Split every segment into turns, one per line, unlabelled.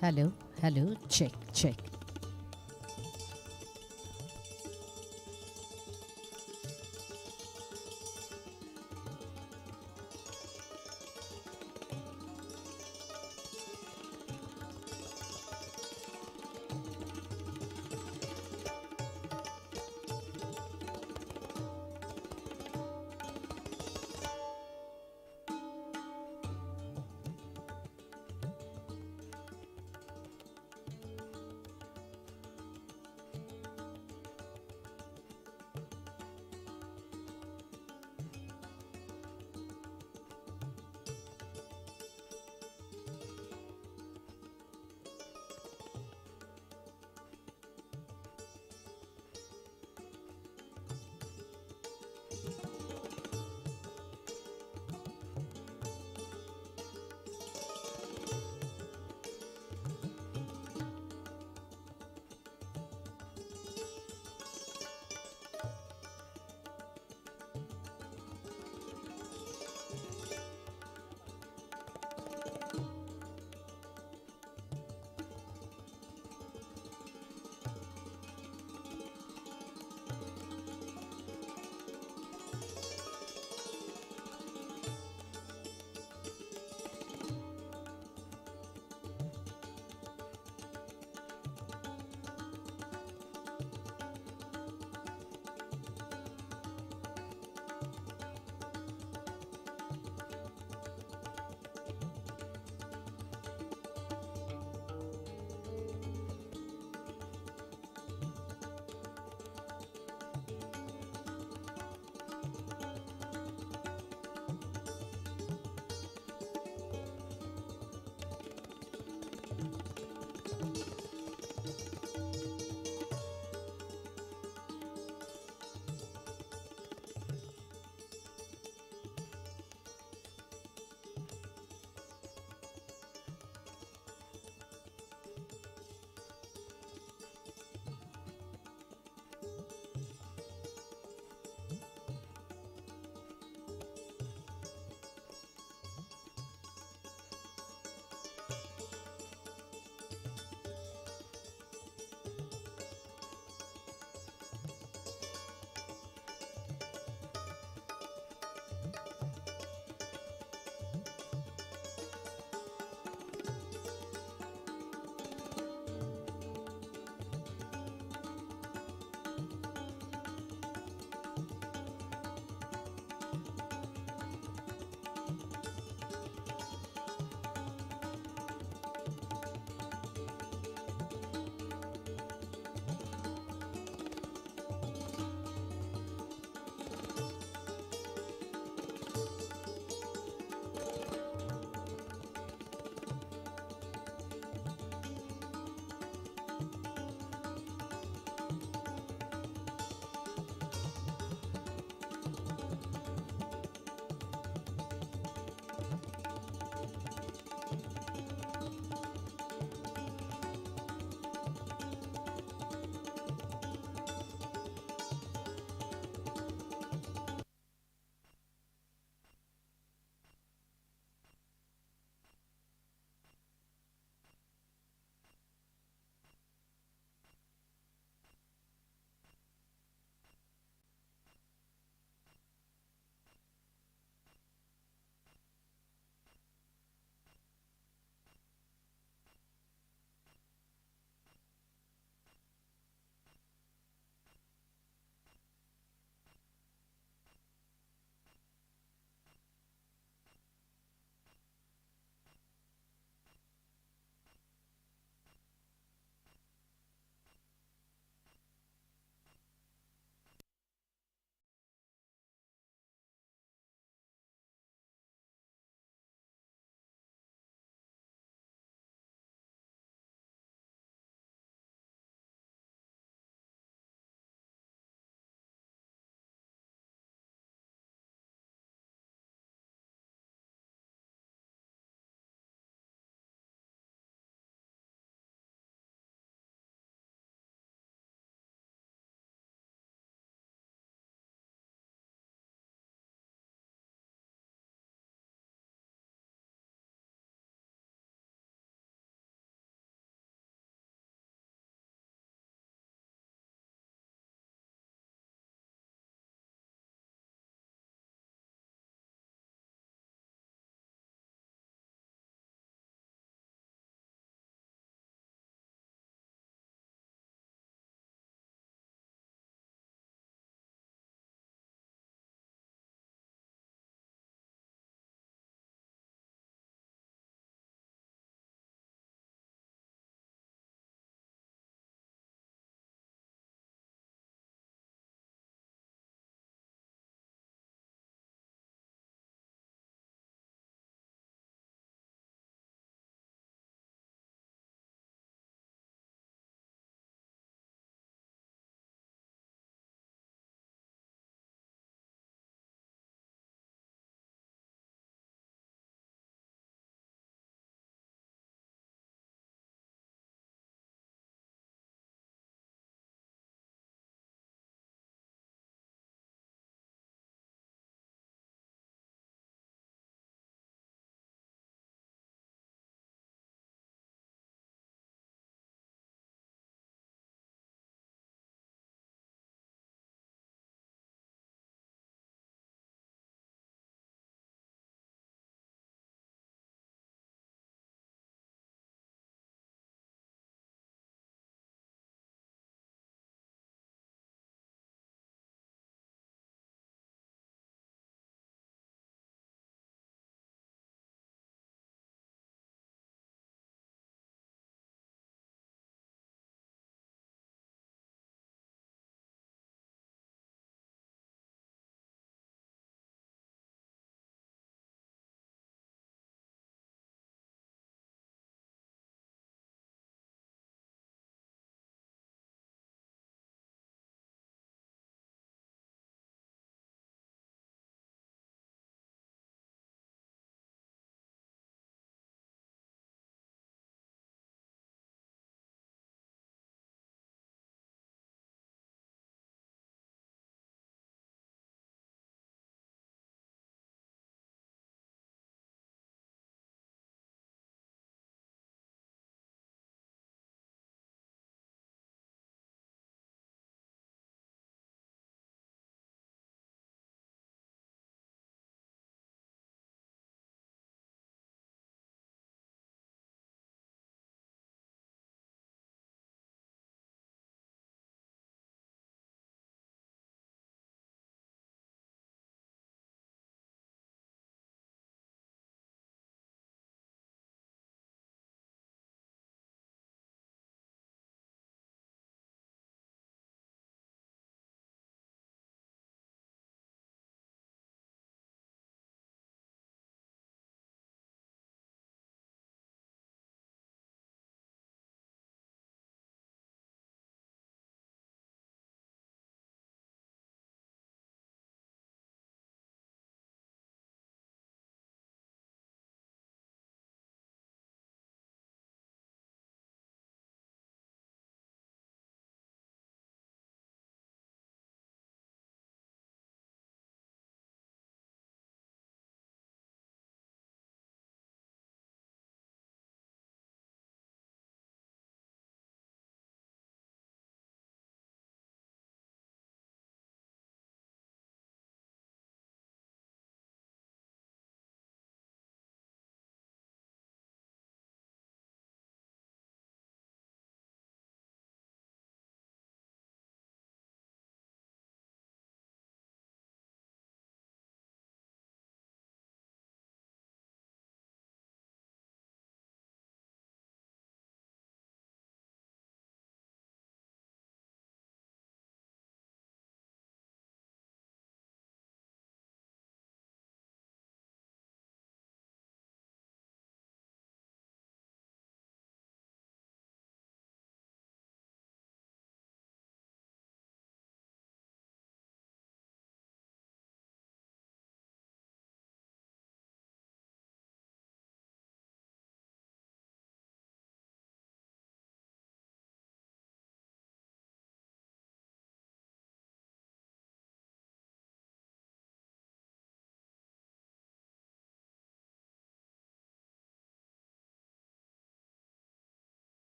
Hello, hello, check, check.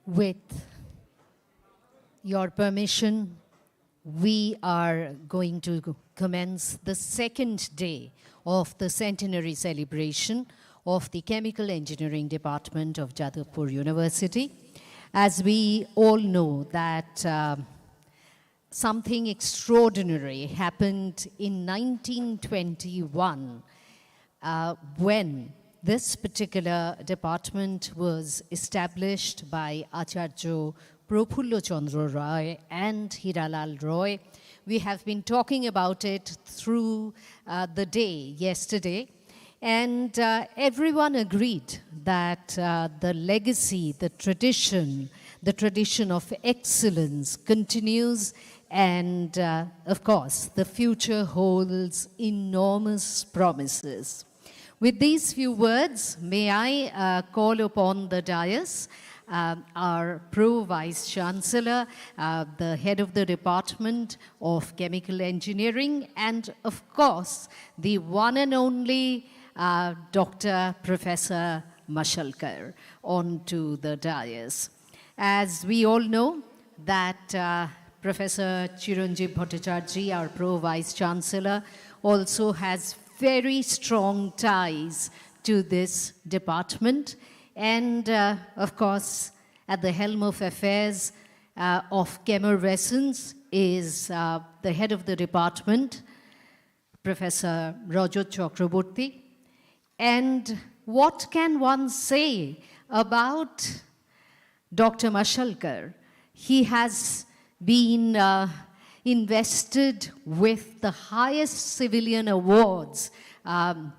With your permission, we are going to commence the second day of the Centenary Celebration of the Chemical Engineering Department of Jadavpur University. As we all know that something extraordinary happened in 1921 when this particular department was established by Acharya Prafullo Chandra Roy and Hiralal Roy. We have been talking about it through the day yesterday, and everyone agreed that the legacy, the tradition of excellence continues, and of course, the future holds enormous promises. With these few words, may I call upon the dais our Pro-Vice Chancellor, the head of the Department of Chemical Engineering, and of course, the one and only Dr. Professor Mashalkar onto the dais. As we all know that Professor Chiranjeev Bhattacharjee, our Pro-Vice Chancellor, also has very strong ties to this department. And of course, at the helm of affairs of CHEMERVESCENCE is the head of the department, Professor Rajat Chakraborty. And what can one say about Dr. Mashalkar? He has been invested with the highest civilian awards,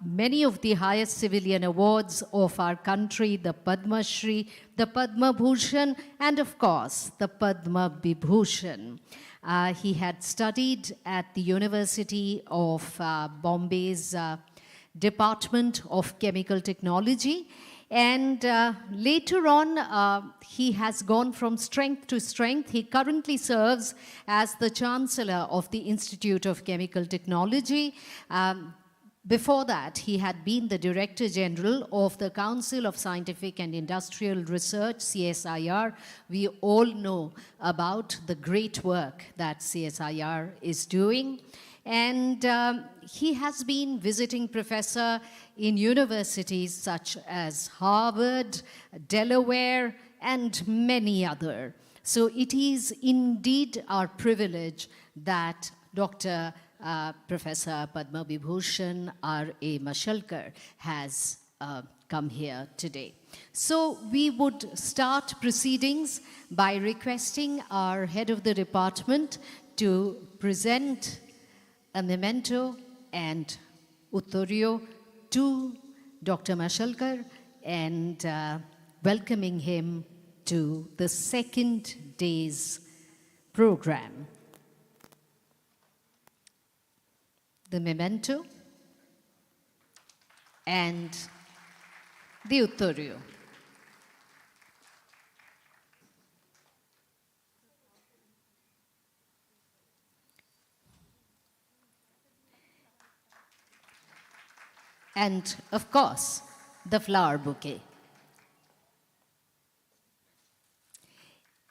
many of the highest civilian awards of our country, the Padma Shri, the Padma Bhushan, and of course, the Padma Vibhushan. He had studied at the University of Bombay's Department of Chemical Technology, and later on, he has gone from strength to strength. He currently serves as the Chancellor of the Institute of Chemical Technology. Before that, he had been the Director General of the Council of Scientific and Industrial Research, CSIR. We all know about the great work that CSIR is doing. And he has been visiting professor in universities such as Harvard, Delaware, and many other. So it is indeed our privilege that Dr. Professor Padma Vibhushan R.A. Mashalkar has come here today. So we would start proceedings by requesting our head of the department to present a memento and uttorio to Dr. Mashalkar and welcoming him to the second day's program. The memento and the uttorio. And of course, the flower bouquet.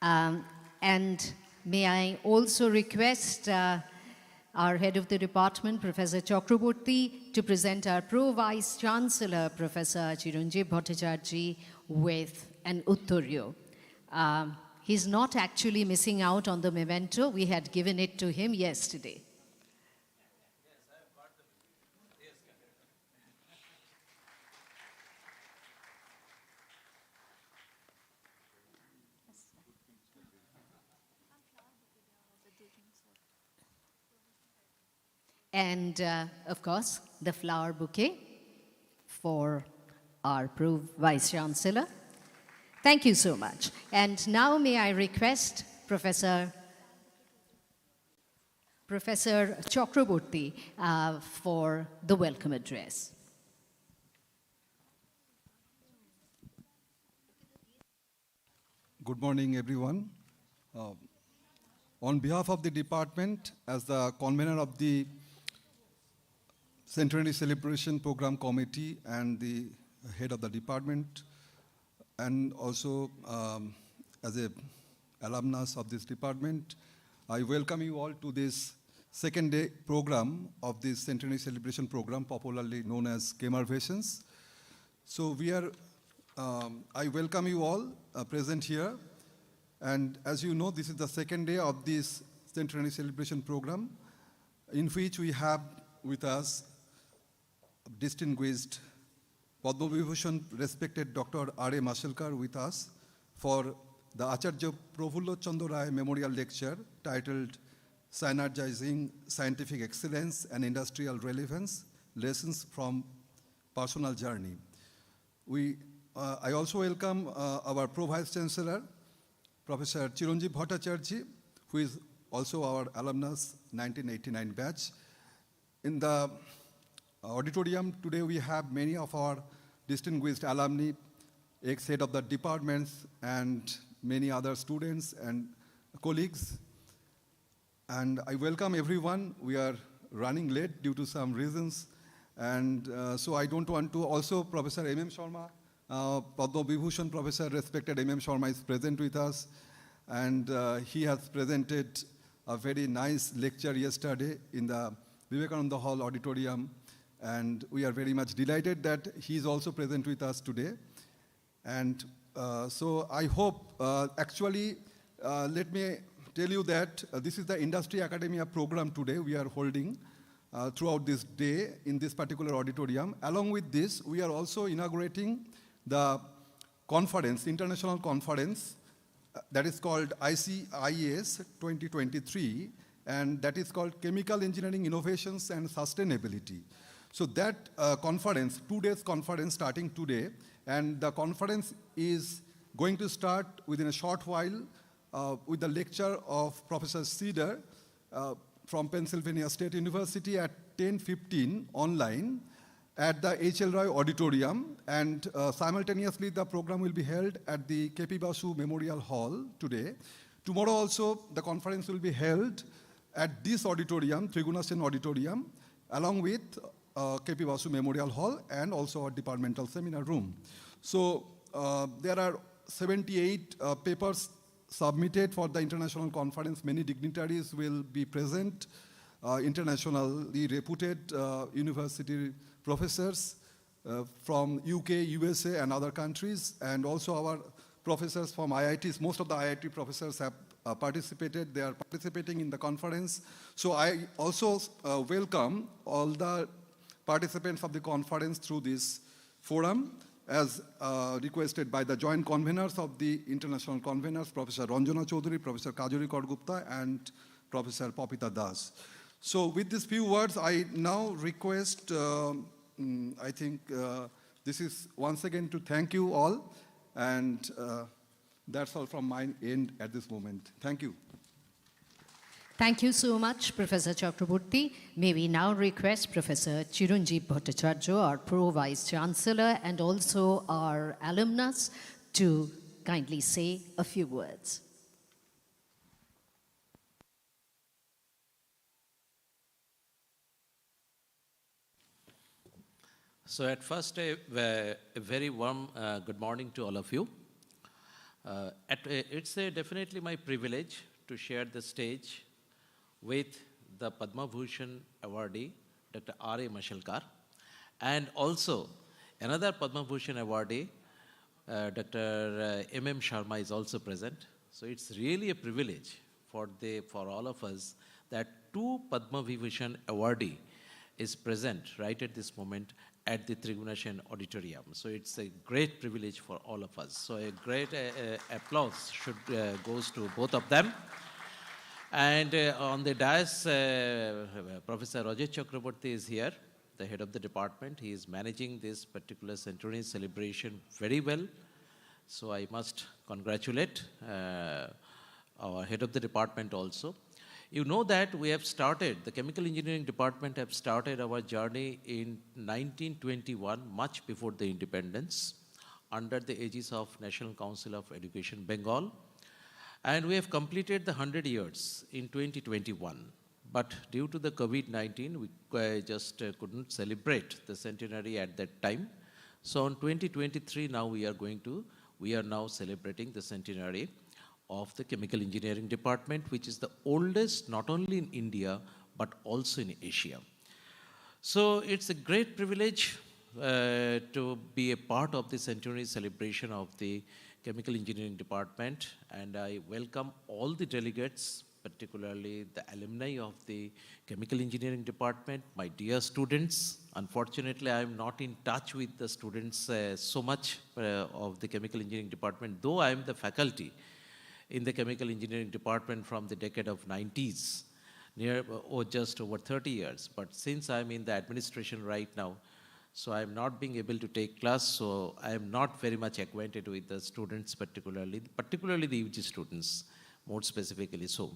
And may I also request our head of the department, Professor Chakraborty, to present our Pro-Vice Chancellor, Professor Chiranjeev Bhattacharjee, with an uttorio. He's not actually missing out on the memento. We had given it to him yesterday. And, of course, the flower bouquet for our Pro-Vice Chancellor. Thank you so much. And now may I request Professor Chakraborty for the welcome address.
Good morning, everyone. On behalf of the department, as the convener of the Centenary Celebration Programme Committee and the head of the department, and also as a alumnus of this department, I welcome you all to this second day program of this Centenary Celebration Program, popularly known as CHEMERVESCENCE. So I welcome you all present here. And as you know, this is the second day of this Centenary Celebration Program, in which we have with us distinguished Padma Vibhushan respected Dr. R.A. Mashelkar with us for the Acharya Prafulla Chandra Rai Memorial Lecture titled Synergizing Scientific Excellence and Industrial Relevance, Lessons from Personal Journey. I also welcome our Pro-Vice Chancellor, Professor Chiranjeev Bhattacharjee, who is also our alumnus 1989 batch. In the auditorium today we have many of our distinguished alumni, ex-head of the departments, and many other students and colleagues. And I welcome everyone. We are running late due to some reasons. And so I don't want to, also Professor M.M. Sharma, Padma Vibhushan Professor, respected M.M. Sharma is present with us. And he has presented a very nice lecture yesterday in the Vivekananda Hall auditorium. And we are very much delighted that he is also present with us today. And so I hope, let me tell you that this is the Industry Academia program today we are holding throughout this day in this particular auditorium. Along with this, we are also inaugurating the conference, international conference, that is called ICEIS 2023, and that is called Chemical Engineering Innovations and Sustainability. So that conference, 2 days conference starting today, and the conference is going to start within a short while with the lecture of Professor Cedar from Pennsylvania State University at 10:15 online at the H.L. Roy Auditorium, and simultaneously the program will be held at the K.P. Basu Memorial Hall today. Tomorrow also the conference will be held at this auditorium, Trigunasen Auditorium, along with K.P. Basu Memorial Hall and also our departmental seminar room. So there are 78 papers submitted for the international conference. Many dignitaries will be present, internationally reputed university professors from UK, USA, and other countries, and also our professors from IITs. Most of the IIT professors have participated. They are participating in the conference. So I also welcome all the participants of the conference through this forum, as requested by the joint conveners of the international conveners, Professor Ranjana Chaudhary, Professor Kajori Korgupta, and Professor Papita Das. So with these few words, I now request, I think this is once again to thank you all, and that's all from my end at this moment. Thank you.
Thank you so much, Professor Chakraborty. May we now request Professor Chiranjeev Bhattacharjee, our Pro-Vice Chancellor, and also our alumnus, to kindly say a few words.
So at first, a very warm good morning to all of you. It's definitely my privilege to share the stage with the Padma Bhushan awardee, Dr. R.A. Mashelkar, and also another Padma Bhushan awardee, Dr. M.M. Sharma is also present. So it's really a privilege for all of us that two Padma Vibhushan awardee is present right at this moment at the Trigunasen Auditorium. So it's a great privilege for all of us. So a great applause goes to both of them. And on the dais, Professor Rajat Chakraborty is here, the head of the department. He is managing this particular centenary celebration very well. So I must congratulate our head of the department also. You know that we have started, the chemical engineering department have started our journey in 1921, much before the independence, under the aegis of National Council of Education, Bengal. And we have completed the 100 years in 2021. But due to the COVID-19, we just couldn't celebrate the centenary at that time. So in 2023, now we are now celebrating the centenary. of the Chemical Engineering Department, which is the oldest not only in India, but also in Asia. So it's a great privilege to be a part of the centenary celebration of the Chemical Engineering Department, and I welcome all the delegates, particularly the alumni of the Chemical Engineering Department, my dear students. Unfortunately, I am not in touch with the students so much of the Chemical Engineering Department, though I am the faculty in the Chemical Engineering Department from the decade of 90s, just over 30 years. But since I'm in the administration right now, so I'm not being able to take class, so I am not very much acquainted with the students, particularly the UG students, more specifically so,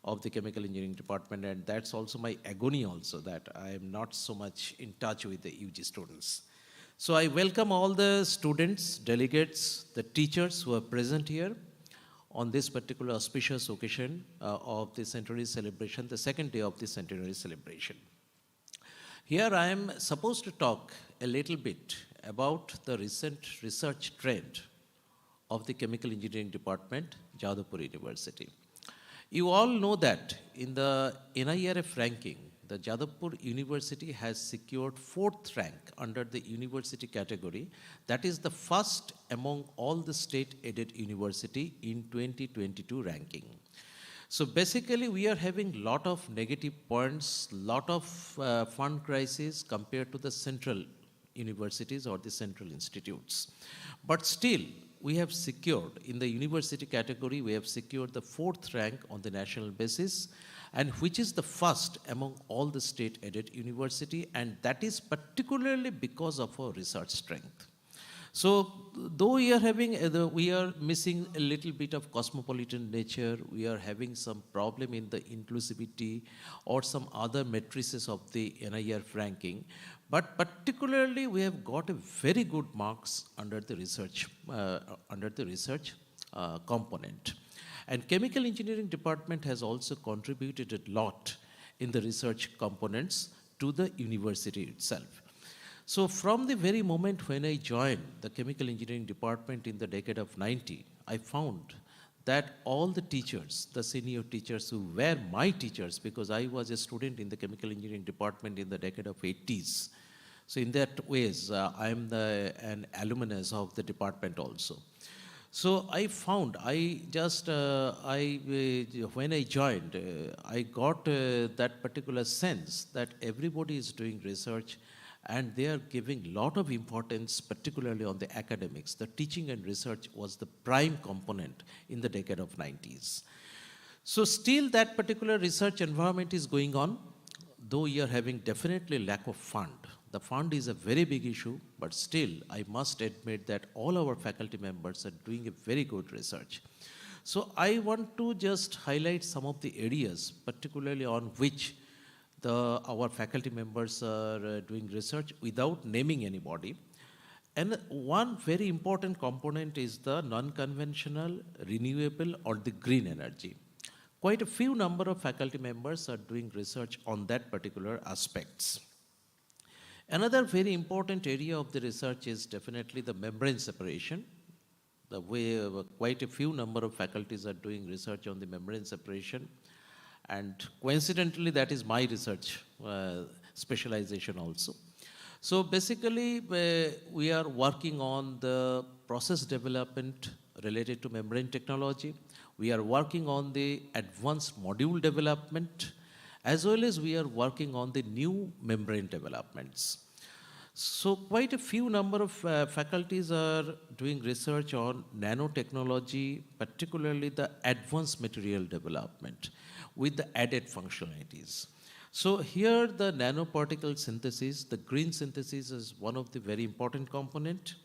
of the Chemical Engineering Department, and that's also my agony also, that I am not so much in touch with the UG students. So I welcome all the students, delegates, the teachers who are present here on this particular auspicious occasion of the centenary celebration, the second day of the centenary celebration. Here I am supposed to talk a little bit about the recent research trend of the Chemical Engineering Department, Jadavpur University. You all know that in the NIRF ranking, the Jadavpur University has secured 4th rank under the university category. That is the first among all the state-aided university in 2022 ranking. So basically, we are having lot of negative points, lot of fund crisis compared to the central universities or the central institutes. But still, we have secured, in the university category, we have secured the 4th rank on the national basis, and which is the first among all the state-aided university, and that is particularly because of our research strength. So, though we are missing a little bit of cosmopolitan nature, we are having some problem in the inclusivity or some other matrices of the NIRF ranking, but particularly we have got a very good marks under the research component. And Chemical Engineering Department has also contributed a lot in the research components to the university itself. So from the very moment when I joined the Chemical Engineering Department in the decade of 90, I found that all the teachers, the senior teachers who were my teachers, because I was a student in the Chemical Engineering Department in the decade of 80s. So in that ways, I am an alumnus of the department also. So I found, when I joined, I got that particular sense that everybody is doing research and they are giving a lot of importance, particularly on the academics. The teaching and research was the prime component in the decade of 90s. So still that particular research environment is going on, though we are having definitely lack of fund. The fund is a very big issue, but still I must admit that all our faculty members are doing a very good research. So I want to just highlight some of the areas, particularly on which our faculty members are doing research without naming anybody. And one very important component is the non-conventional, renewable, or the green energy. Quite a few number of faculty members are doing research on that particular aspects. Another very important area of the research is definitely the membrane separation. The way quite a few number of faculties are doing research on the membrane separation. And coincidentally, that is my research specialization also. So basically, we are working on the process development related to membrane technology. We are working on the advanced module development, as well as we are working on the new membrane developments. So quite a few number of faculties are doing research on nanotechnology, particularly the advanced material development with the added functionalities. So here the nanoparticle synthesis, the green synthesis is one of the very important component.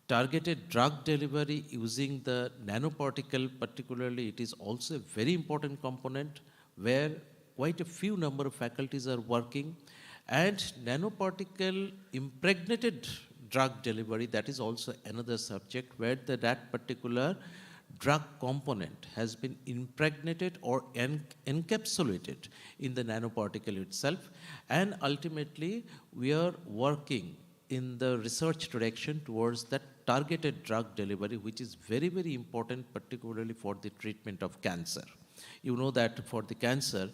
Targeted drug delivery using the nanoparticle, particularly it is also a very important component where quite a few number of faculties are working. And nanoparticle impregnated drug delivery, that is also another subject where that particular drug component has been impregnated or encapsulated in the nanoparticle itself. And ultimately, we are working in the research direction towards that targeted drug delivery, which is very, very important, particularly for the treatment of cancer. You know that for the cancer,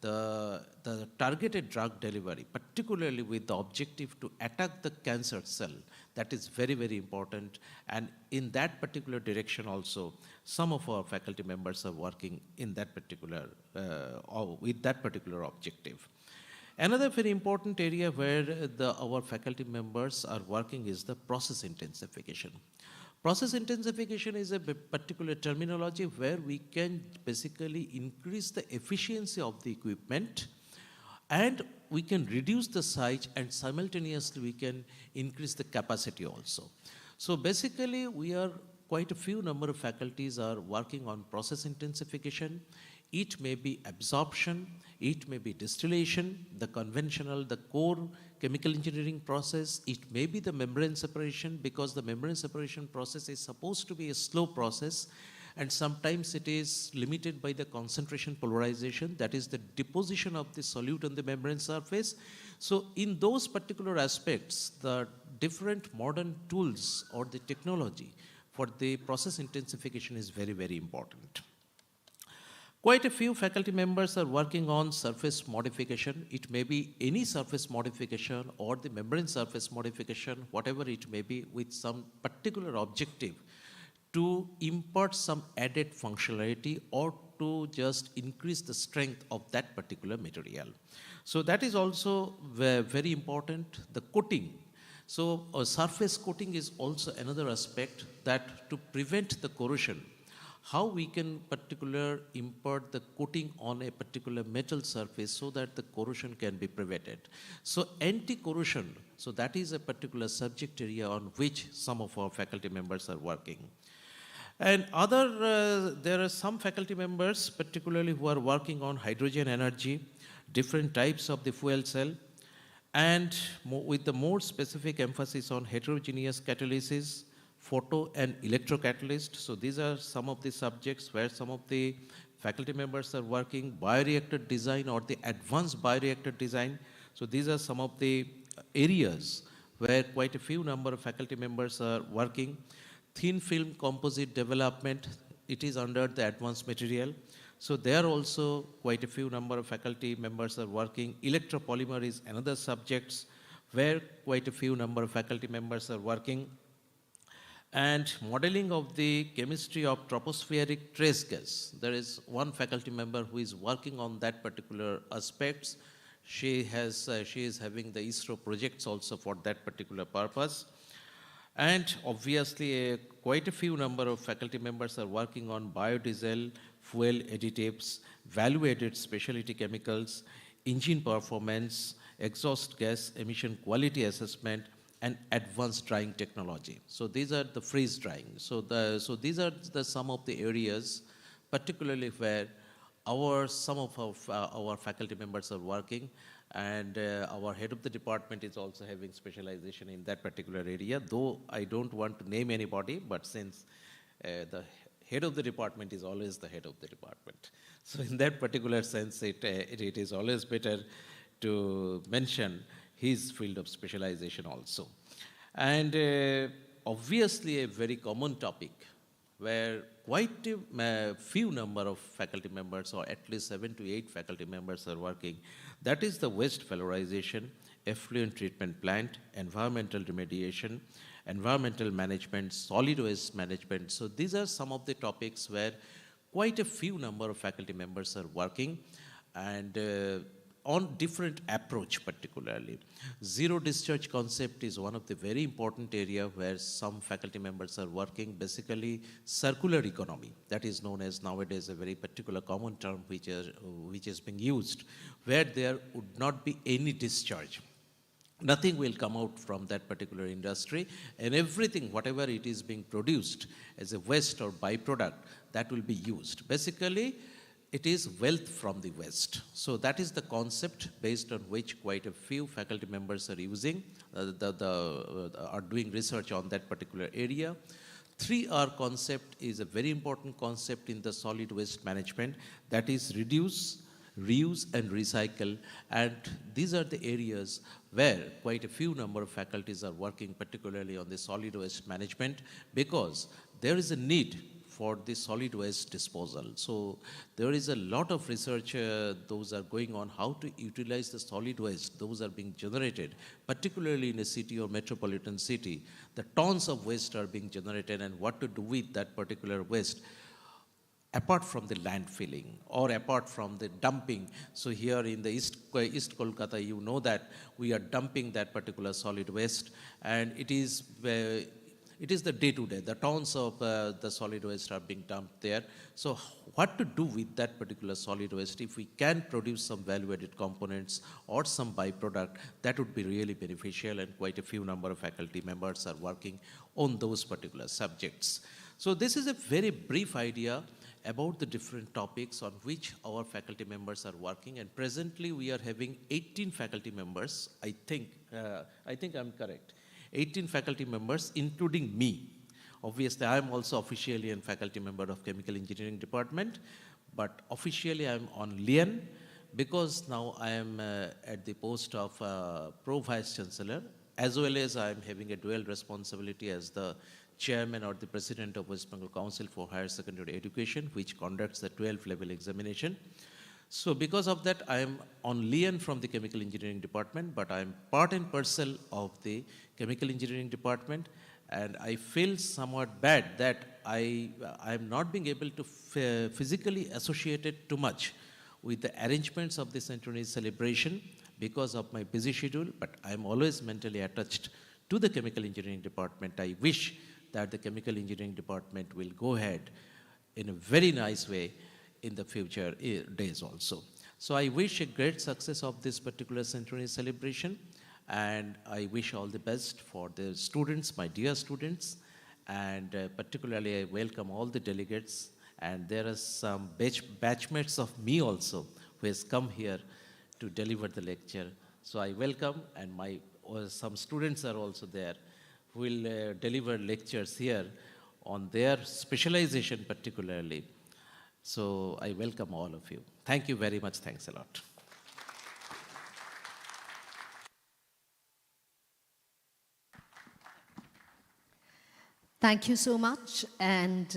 the targeted drug delivery, particularly with the objective to attack the cancer cell, that is very, very important. And in that particular direction also, some of our faculty members are working in that particular, or with that particular objective. Another very important area where our faculty members are working is the process intensification. Process intensification is a particular terminology where we can basically increase the efficiency of the equipment, and we can reduce the size, and simultaneously we can increase the capacity also. So basically we are quite a few number of faculties are working on process intensification. It may be absorption, it may be distillation, the conventional, the core chemical engineering process, it may be the membrane separation, because the membrane separation process is supposed to be a slow process, and sometimes it is limited by the concentration polarization, that is the deposition of the solute on the membrane surface. So in those particular aspects, the different modern tools or the technology for the process intensification is very, very important. Quite a few faculty members are working on surface modification. It may be any surface modification or the membrane surface modification, whatever it may be, with some particular objective to impart some added functionality or to just increase the strength of that particular material. So that is also very important. The coating. So surface coating is also another aspect that to prevent the corrosion, how we can particular impart the coating on a particular metal surface so that the corrosion can be prevented. So anti-corrosion, so that is a particular subject area on which some of our faculty members are working. And there are some faculty members particularly who are working on hydrogen energy, different types of the fuel cell, and with the more specific emphasis on heterogeneous catalysis, photo and electrocatalyst. So these are some of the subjects where some of the faculty members are working, bioreactor design or the advanced bioreactor design. So these are some of the areas where quite a few number of faculty members are working. Thin film composite development, it is under the advanced material. So there also quite a few number of faculty members are working. Electropolymer is another subject where quite a few number of faculty members are working. And modeling of the chemistry of tropospheric trace gas. There is one faculty member who is working on that particular aspects. She is having the ISRO projects also for that particular purpose. And obviously, quite a few number of faculty members are working on biodiesel, fuel additives, value-added specialty chemicals, engine performance, exhaust gas emission quality assessment, and advanced drying technology. So these are the freeze drying. So these are some of the areas, particularly where some of our faculty members are working, and our head of the department is also having specialization in that particular area. Though I don't want to name anybody, but since the head of the department is always the head of the department, so in that particular sense, it is always better to mention his field of specialization also. And obviously a very common topic where quite a few number of faculty members, or at least 7 to 8 faculty members are working, that is the waste valorization, effluent treatment plant, environmental remediation, environmental management, solid waste management. So these are some of the topics where quite a few number of faculty members are working, and on different approach particularly. Zero discharge concept is one of the very important area where some faculty members are working. Basically, circular economy, that is known as nowadays a very particular common term which is being used, where there would not be any discharge. Nothing will come out from that particular industry, and everything, whatever it is being produced as a waste or byproduct, that will be used. Basically, it is wealth from the West. So that is the concept based on which quite a few faculty members are using, are doing research on that particular area. 3R concept is a very important concept in the solid waste management. That is reduce, reuse and recycle, and these are the areas where quite a few number of faculties are working, particularly on the solid waste management, because there is a need for the solid waste disposal. So there is a lot of research, those are going on, how to utilize the solid waste, those are being generated, particularly in a city or metropolitan city. The tons of waste are being generated, and what to do with that particular waste, apart from the landfilling or apart from the dumping. So here in the East Kolkata, you know that we are dumping that particular solid waste, and it is the day-to-day, the tons of the solid waste are being dumped there. So what to do with that particular solid waste? If we can produce some value-added components or some byproduct, that would be really beneficial, and quite a few number of faculty members are working on those particular subjects. So this is a very brief idea about the different topics on which our faculty members are working, and presently we are having 18 faculty members. I think I'm correct. 18 faculty members, including me. Obviously, I am also officially a faculty member of Chemical Engineering Department, but officially I am on Lien, because now I am at the post of Pro Vice Chancellor, as well as I am having a dual responsibility as the Chairman or the President of West Bengal Council for Higher Secondary Education, which conducts the 12th level examination. So because of that, I am on Lien from the Chemical Engineering Department, but I am part and parcel of the Chemical Engineering Department, and I feel somewhat bad that I am not being able to physically associate it too much with the arrangements of the centenary celebration because of my busy schedule, but I am always mentally attached to the Chemical Engineering Department. I wish that the Chemical Engineering Department will go ahead in a very nice way in the future days also. So I wish a great success of this particular centenary celebration, and I wish all the best for the students, my dear students, and particularly I welcome all the delegates, and there are some batchmates of me also who has come here to deliver the lecture. So I welcome, and some students are also there who will deliver lectures here on their specialization particularly. So I welcome all of you. Thank you very much. Thanks a lot.
Thank you so much. And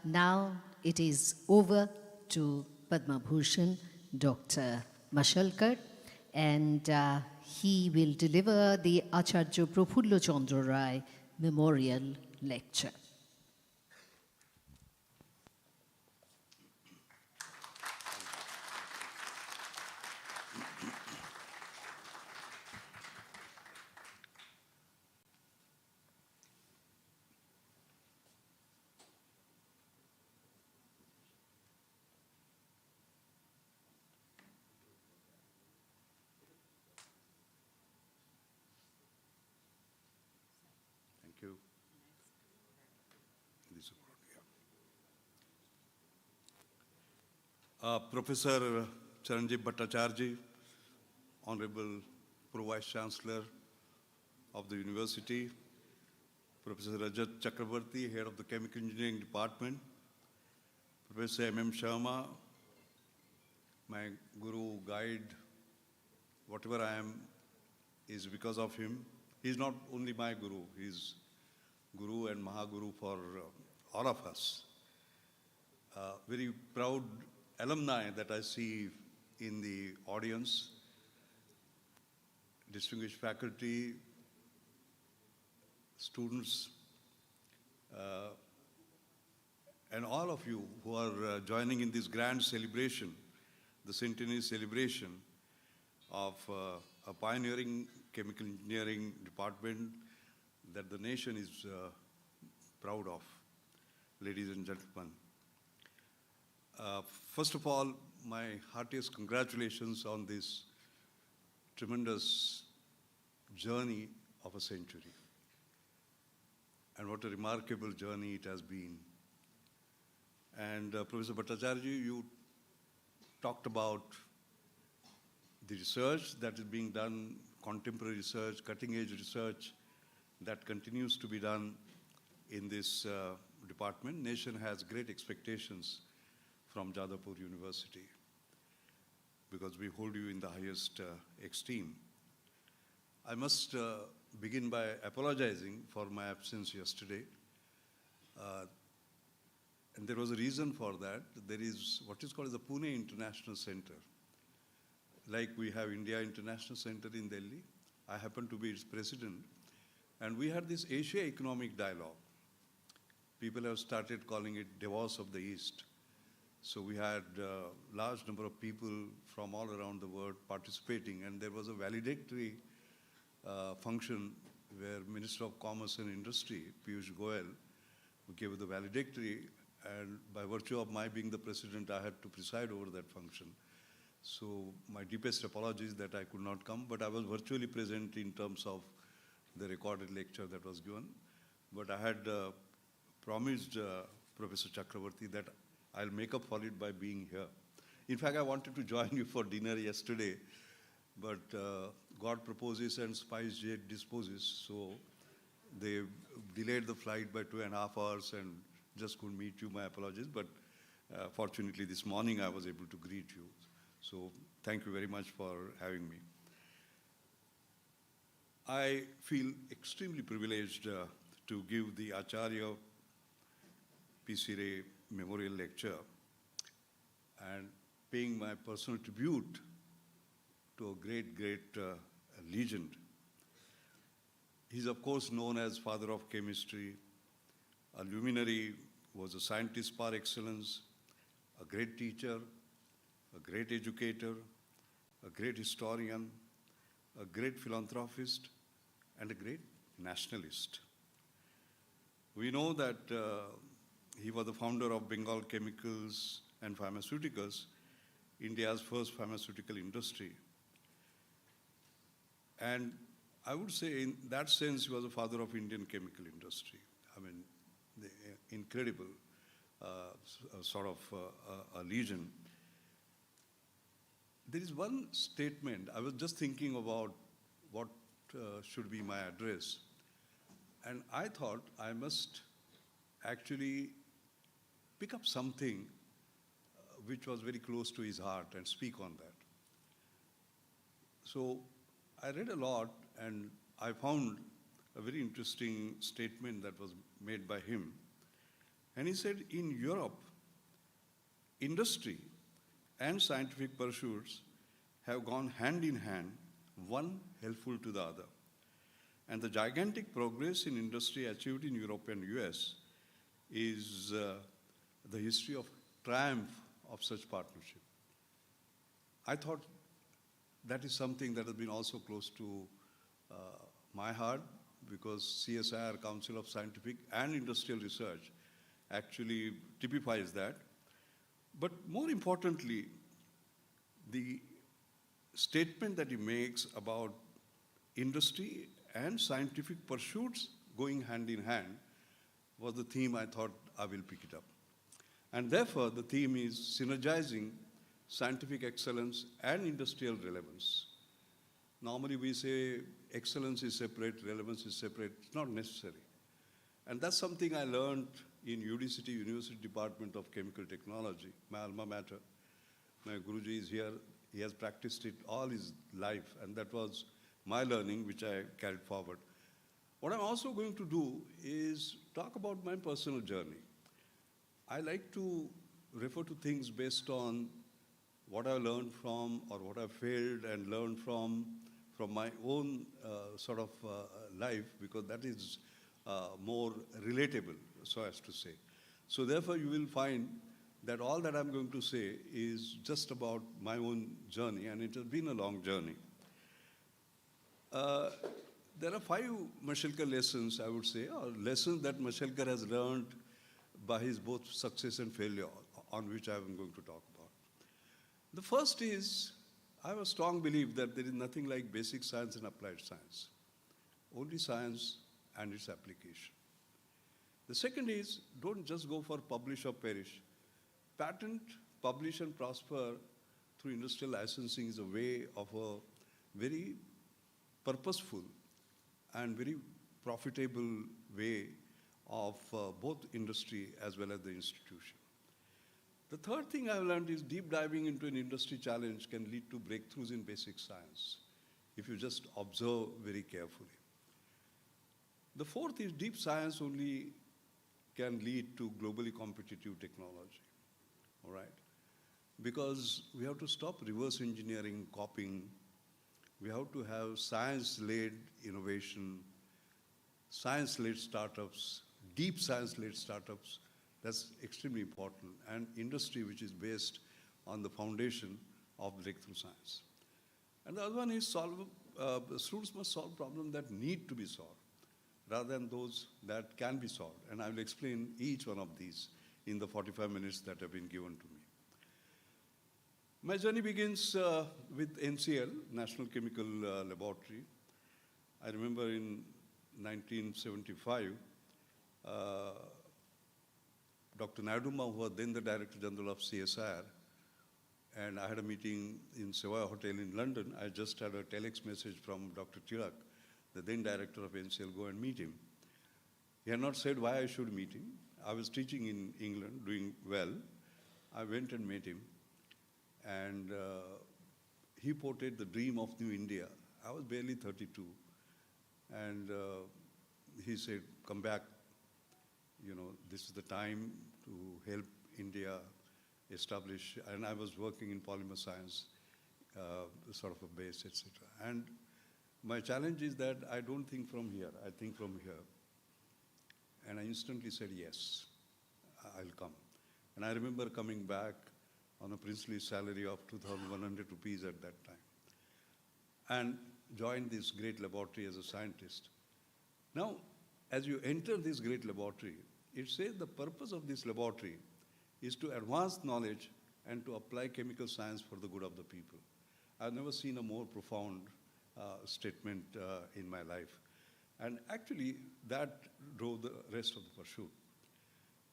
now it is over to Padma Bhushan, Dr. Mashalkar, and he will deliver the Acharya Prafullo Chandra Rai Memorial Lecture.
Thank you. Professor Charanjit Bhattacharya, Honorable Pro Vice Chancellor of the University, Professor Rajat Chakrabarti, Head of the Chemical Engineering Department, Professor M.M. Sharma, my guru, guide, whatever I am is because of him. He's not only my guru, he's guru and mahaguru for all of us. Very proud alumni that I see in the audience, distinguished faculty, students, and all of you who are joining in this grand celebration, the Centenary Celebration of a pioneering chemical engineering department that the nation is proud of, ladies and gentlemen. First of all, my heartiest congratulations on this tremendous journey of a century. And what a remarkable journey it has been. And Professor Bhattacharya, you talked about the research that is being done, contemporary research, cutting-edge research that continues to be done in this department. Nation has great expectations from Jadavpur University. because we hold you in the highest esteem. I must begin by apologizing for my absence yesterday. And there was a reason for that. There is what is called the Pune International Center. Like we have India International Center in Delhi, I happen to be its president. And we had this Asia Economic Dialogue. People have started calling it Davos of the East. So we had a large number of people from all around the world participating, and there was a valedictory function where Minister of Commerce and Industry, Piyush Goyal, gave the valedictory, and by virtue of my being the president, I had to preside over that function. So my deepest apologies that I could not come, but I was virtually present in terms of the recorded lecture that was given. But I had promised Professor Chakrabarty that I'll make up for it by being here. In fact, I wanted to join you for dinner yesterday, but God proposes and Spice Jet disposes, so they delayed the flight by 2.5 hours and just couldn't meet you. My apologies, but fortunately this morning I was able to greet you. So thank you very much for having me. I feel extremely privileged to give the Acharya P.C. Ray Memorial Lecture and paying my personal tribute to a great legend. He's of course known as father of chemistry, a luminary, was a scientist par excellence, a great teacher, a great educator, a great historian, a great philanthropist, and a great nationalist. We know that he was the founder of Bengal Chemicals and Pharmaceuticals, India's first pharmaceutical industry. And I would say in that sense, he was the father of Indian chemical industry. I mean, the incredible sort of a legend. There is one statement, I was just thinking about what should be my address. And I thought I must actually pick up something which was very close to his heart and speak on that. So I read a lot and I found a very interesting statement that was made by him. And he said, in Europe, industry and scientific pursuits have gone hand in hand, one helpful to the other. And the gigantic progress in industry achieved in Europe and US is the history of triumph of such partnership. I thought that is something that has been also close to my heart, because CSIR, Council of Scientific and Industrial Research, actually typifies that. But more importantly, the statement that he makes about industry and scientific pursuits going hand in hand was the theme I thought I will pick it up. And therefore, the theme is synergizing scientific excellence and industrial relevance. Normally we say excellence is separate, relevance is separate. It's not necessary. And that's something I learned in UDCT, University Department of Chemical Technology, my alma mater. My Guruji is here. He has practiced it all his life, and that was my learning, which I carried forward. What I'm also going to do is talk about my personal journey. I like to refer to things based on what I learned from, or what I failed and learned from my own sort of life, because that is more relatable, so as to say. So therefore, you will find that all that I'm going to say is just about my own journey, and it has been a long journey. There are 5 Mashelkar lessons, I would say, or lessons that Mashelkar has learned by his both success and failure, on which I am going to talk about. The first is, I have a strong belief that there is nothing like basic science and applied science. Only science and its application. The second is, don't just go for publish or perish. Patent, publish and prosper through industrial licensing is a way of a very purposeful and very profitable way of both industry as well as the institution. The third thing I've learned is deep diving into an industry challenge can lead to breakthroughs in basic science if you just observe very carefully. The fourth is deep science only can lead to globally competitive technology, all right? Because we have to stop reverse engineering, copying. We have to have science-led innovation, science-led startups, deep science-led startups. That's extremely important. And industry which is based on the foundation of breakthrough science. And the other one is students must solve problems that need to be solved rather than those that can be solved. And I will explain each one of these in the 45 minutes that have been given to me. My journey begins with NCL, National Chemical Laboratory. I remember in 1975, Dr. Naiduma, who was then the Director General of CSIR, and I had a meeting in Savoy Hotel in London. I just had a telex message from Dr. Tilak, the then Director of NCL, go and meet him. He had not said why I should meet him. I was teaching in England, doing well. I went and met him, and he portrayed the dream of New India. I was barely 32, and he said, come back, you know, this is the time to help India establish, and I was working in polymer science, sort of a base, etc. And my challenge is that I don't think from here, I think from here. And I instantly said, yes, I'll come. And I remember coming back on a princely salary of 2,100 rupees at that time, and joined this great laboratory as a scientist. Now, as you enter this great laboratory, it says the purpose of this laboratory is to advance knowledge and to apply chemical science for the good of the people. I've never seen a more profound statement in my life. And actually, that drove the rest of the pursuit.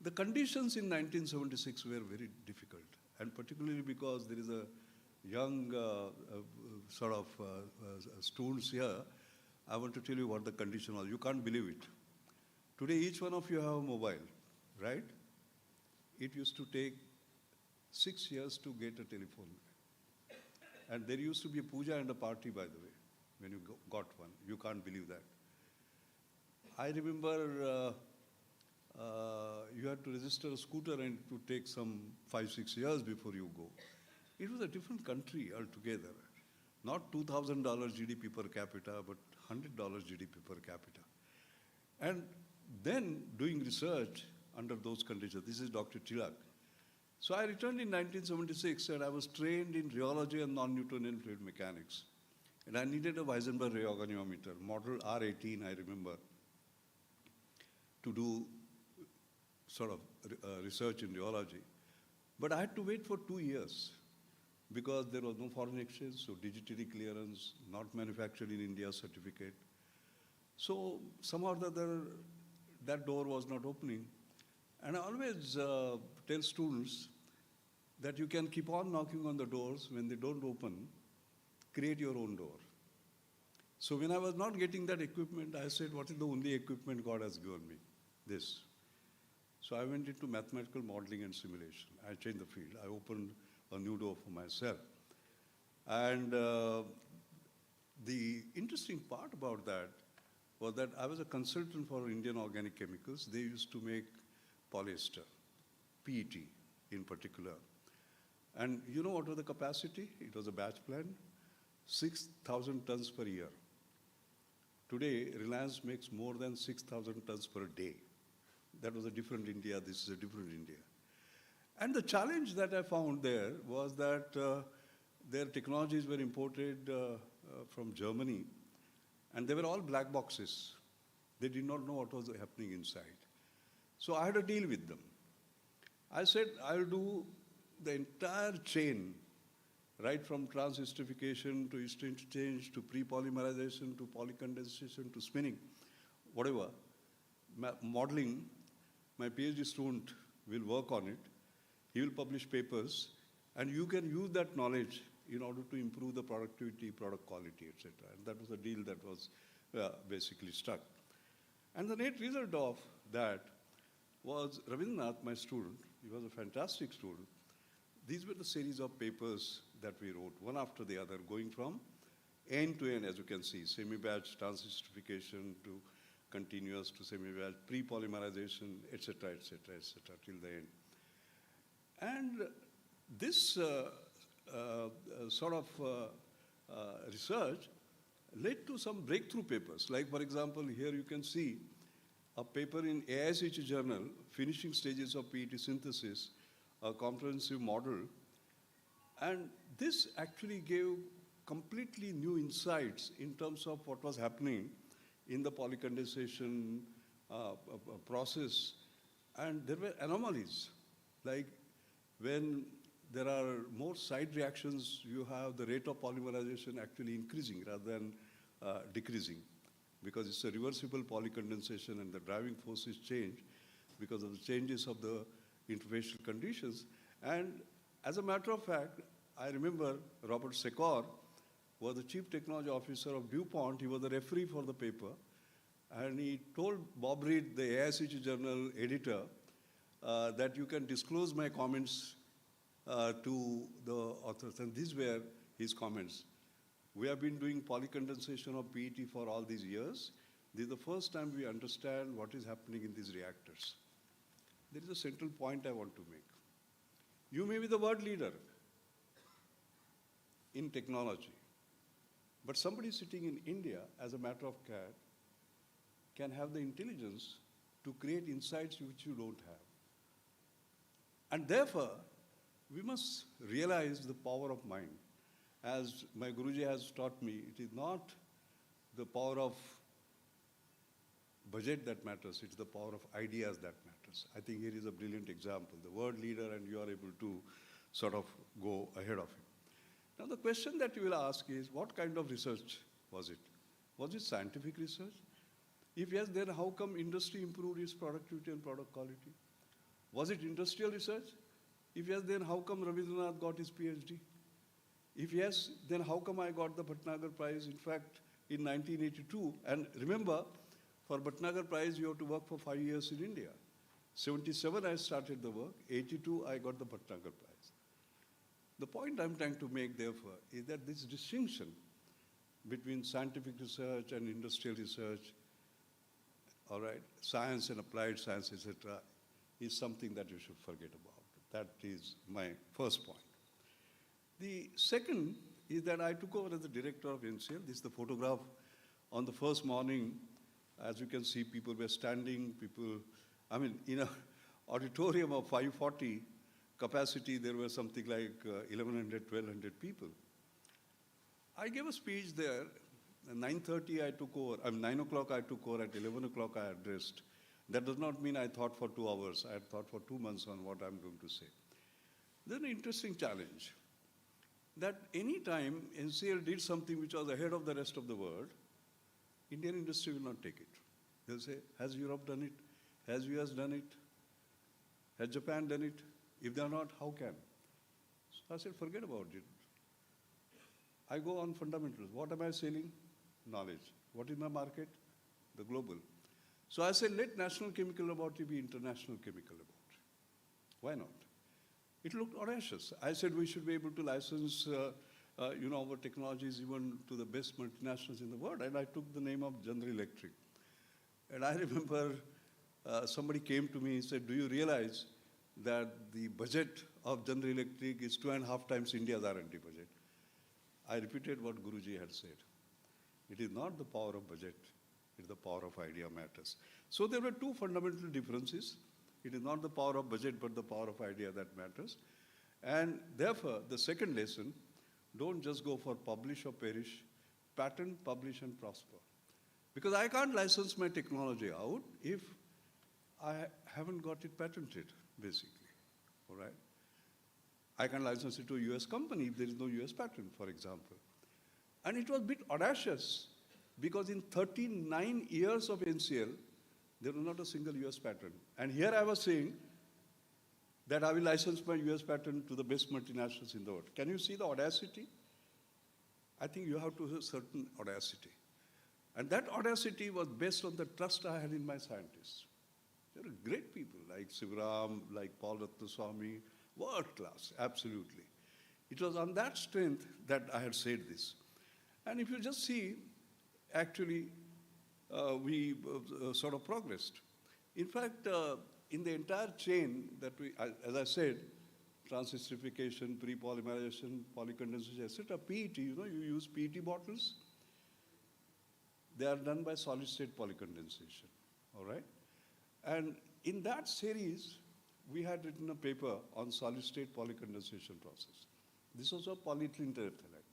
The conditions in 1976 were very difficult, and particularly because there is a young students here. I want to tell you what the condition was. You can't believe it. Today, each one of you have a mobile, right? It used to take 6 years to get a telephone. And there used to be a puja and a party, by the way, when you got one. You can't believe that. I remember you had to register a scooter and it would take some 5-6 years before you go. It was a different country altogether. Not $2,000 GDP per capita, but $100 GDP per capita. And then doing research under those conditions. This is Dr. Tilak. So I returned in 1976 and I was trained in rheology and non-Newtonian fluid mechanics. And I needed a Weisenberg rheogonymometer, model R18, I remember, to do sort of research in rheology. But I had to wait for 2 years because there was no foreign exchange, so digitally clearance, not manufactured in India certificate. So somehow or other, that door was not opening. And I always tell students that you can keep on knocking on the doors. When they don't open, create your own door. So when I was not getting that equipment, I said, what is the only equipment God has given me? This. So I went into mathematical modeling and simulation. I changed the field. I opened a new door for myself. And the interesting part about that was that I was a consultant for Indian Organic Chemicals. They used to make polyester, PET in particular. And you know what was the capacity? It was a batch plant, 6,000 tons per year. Today, Reliance makes more than 6,000 tons per day. That was a different India, this is a different India. And the challenge that I found there was that their technologies were imported from Germany, and they were all black boxes. They did not know what was happening inside. So I had a deal with them. I said, I'll do the entire chain, right from transesterification to yeast interchange to pre-polymerization to polycondensation to spinning, whatever. Modeling, my PhD student will work on it. He will publish papers, and you can use that knowledge in order to improve the productivity, product quality, etc. And that was a deal that was basically struck. And the net result of that was Ravindranath, my student. He was a fantastic student. these were the series of papers that we wrote, one after the other, going from end to end, as you can see, semi-batch transistorification to continuous to semi-batch, pre-polymerization, etc., etc., etc., till the end. And this sort of research led to some breakthrough papers. Like, for example, here you can see a paper in ICEIS journal, Finishing Stages of PET Synthesis, a comprehensive model. And this actually gave completely new insights in terms of what was happening in the polycondensation process. And there were anomalies, like when there are more side reactions, you have the rate of polymerization actually increasing rather than decreasing, because it's a reversible polycondensation and the driving forces change because of the changes of the interfacial conditions. And as a matter of fact, I remember Robert Secor was the chief technology officer of DuPont. He was the referee for the paper. And he told Bob Reed, the ICEIS journal editor, that you can disclose my comments to the authors. And these were his comments. We have been doing polycondensation of PET for all these years. This is the first time we understand what is happening in these reactors. There is a central point I want to make. You may be the world leader in technology, but somebody sitting in India, as a matter of fact, can have the intelligence to create insights which you don't have. And therefore, we must realize the power of mind. As my Guruji has taught me, it is not the power of budget that matters, it's the power of ideas that matters. I think here is a brilliant example. The world leader, and you are able to sort of go ahead of him. Now the question that you will ask is, what kind of research was it? Was it scientific research? If yes, then how come industry improved its productivity and product quality? Was it industrial research? If yes, then how come Rabindranath got his PhD? If yes, then how come I got the Bhatnagar Prize, in fact, in 1982? And remember, for Bhatnagar Prize, you have to work for 5 years in India. 77, I started the work. 82, I got the Bhatnagar Prize. The point I'm trying to make, therefore, is that this distinction between scientific research and industrial research, all right, science and applied science, etc., is something that you should forget about. That is my first point. The second is that I took over as the director of NCL. This is the photograph on the first morning. As you can see, people were standing, in an auditorium of 540 capacity, there were something like 1,100, 1,200 people. I gave a speech there. At 9:30 I took over, 9 o'clock I took over, at 11 o'clock I addressed. That does not mean I thought for 2 hours. I had thought for 2 months on what I'm going to say. Then an interesting challenge, that any time NCL did something which was ahead of the rest of the world, Indian industry will not take it. They'll say, has Europe done it? Has US done it? Has Japan done it? If they're not, how can? So I said, forget about it. I go on fundamentals. What am I selling? Knowledge. What is my market? The global. So I said, let National Chemical Laboratory be International Chemical Laboratory. Why not? It looked audacious. I said we should be able to license our technologies even to the best multinationals in the world. And I took the name of General Electric. And I remember somebody came to me and said, do you realize that the budget of General Electric is 2.5 times India's R&D budget? I repeated what Guruji had said. It is not the power of budget, it's the power of idea matters. So there were two fundamental differences. It is not the power of budget, but the power of idea that matters. And therefore, the second lesson, don't just go for publish or perish, patent, publish, and prosper. Because I can't license my technology out if I haven't got it patented, basically, all right? I can license it to a US company if there is no US patent, for example. And it was a bit audacious, because in 39 years of NCL, there was not a single US patent. And here I was saying that I will license my US patent to the best multinationals in the world. Can you see the audacity? I think you have to have certain audacity. And that audacity was based on the trust I had in my scientists. They were great people, like Sivaram, like Paul Ratnaswamy, World class, absolutely. It was on that strength that I had said this. And if you just see, actually, we sort of progressed. In fact, in the entire chain that we, as I said, transesterification, pre-polymerization, polycondensation, etc., PET, you know, you use PET bottles. They are done by solid-state polycondensation, all right? And in that series, we had written a paper on solid-state polycondensation process. This was a polyethylene terephthalate.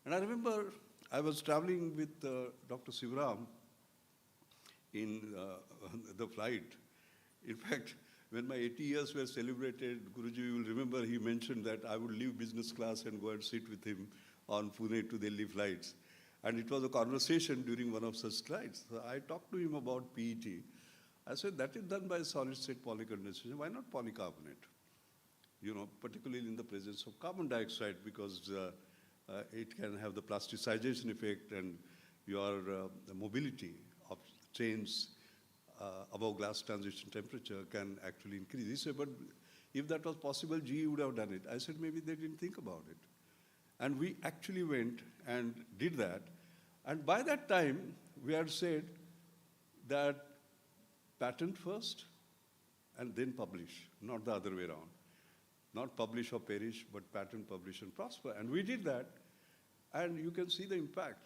And I remember I was traveling with Dr. Sivaram in the flight. In fact, when my 80 years were celebrated, Guruji, you will remember he mentioned that I would leave business class and go and sit with him on Pune to Delhi flights. And it was a conversation during one of such flights. So I talked to him about PET. I said, that is done by solid-state polycondensation. Why not polycarbonate? You know, particularly in the presence of carbon dioxide, because it can have the plasticization effect and your the mobility of chains above glass transition temperature can actually increase. He said, but if that was possible, GE would have done it. I said, maybe they didn't think about it. And we actually went and did that. And by that time, we had said that patent first and then publish, not the other way around. Not publish or perish, but patent, publish, and prosper. And we did that, and you can see the impact.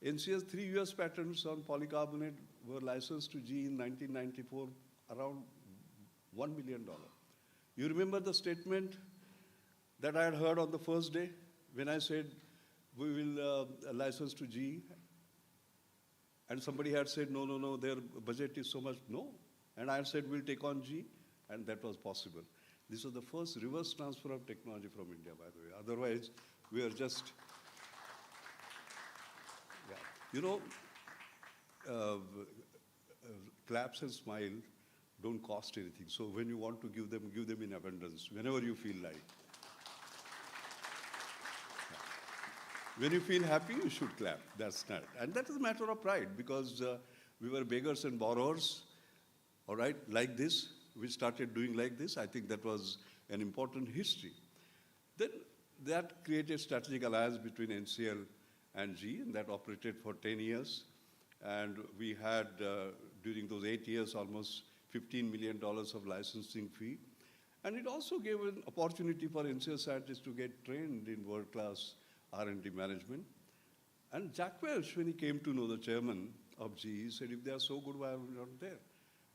NCS 3 US patents on polycarbonate were licensed to GE in 1994, around $1 million. You remember the statement that I had heard on the first day when I said, we will license to GE? And somebody had said, no, no, no, their budget is so much. No. And I had said, we'll take on GE, and that was possible. This was the first reverse transfer of technology from India, by the way. Otherwise, we are just, yeah. You know, claps and smile don't cost anything. So when you want to give them in abundance, whenever you feel like. When you feel happy, you should clap. That's not. And that is a matter of pride, because we were beggars and borrowers, all right, like this. We started doing like this. I think that was an important history. Then that created strategic alliance between NCL and GE, and that operated for 10 years. And we had, during those 8 years, almost $15 million of licensing fee. And it also gave an opportunity for NCL scientists to get trained in world-class R&D management. And Jack Welch, when he came to know the chairman of GE, said, if they are so good, why are we not there?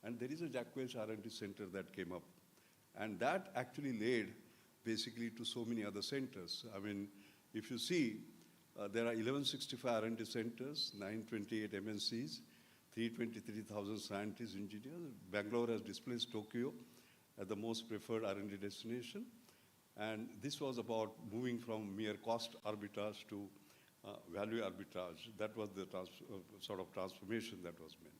And there is a Jack Welch R&D center that came up. And that actually led basically to so many other centers. I mean, if you see, there are 1165 R&D centers, 928 MNCs, 323,000 scientists, engineers. Bangalore has displaced Tokyo as the most preferred R&D destination. And this was about moving from mere cost arbitrage to value arbitrage. That was the sort of transformation that was made.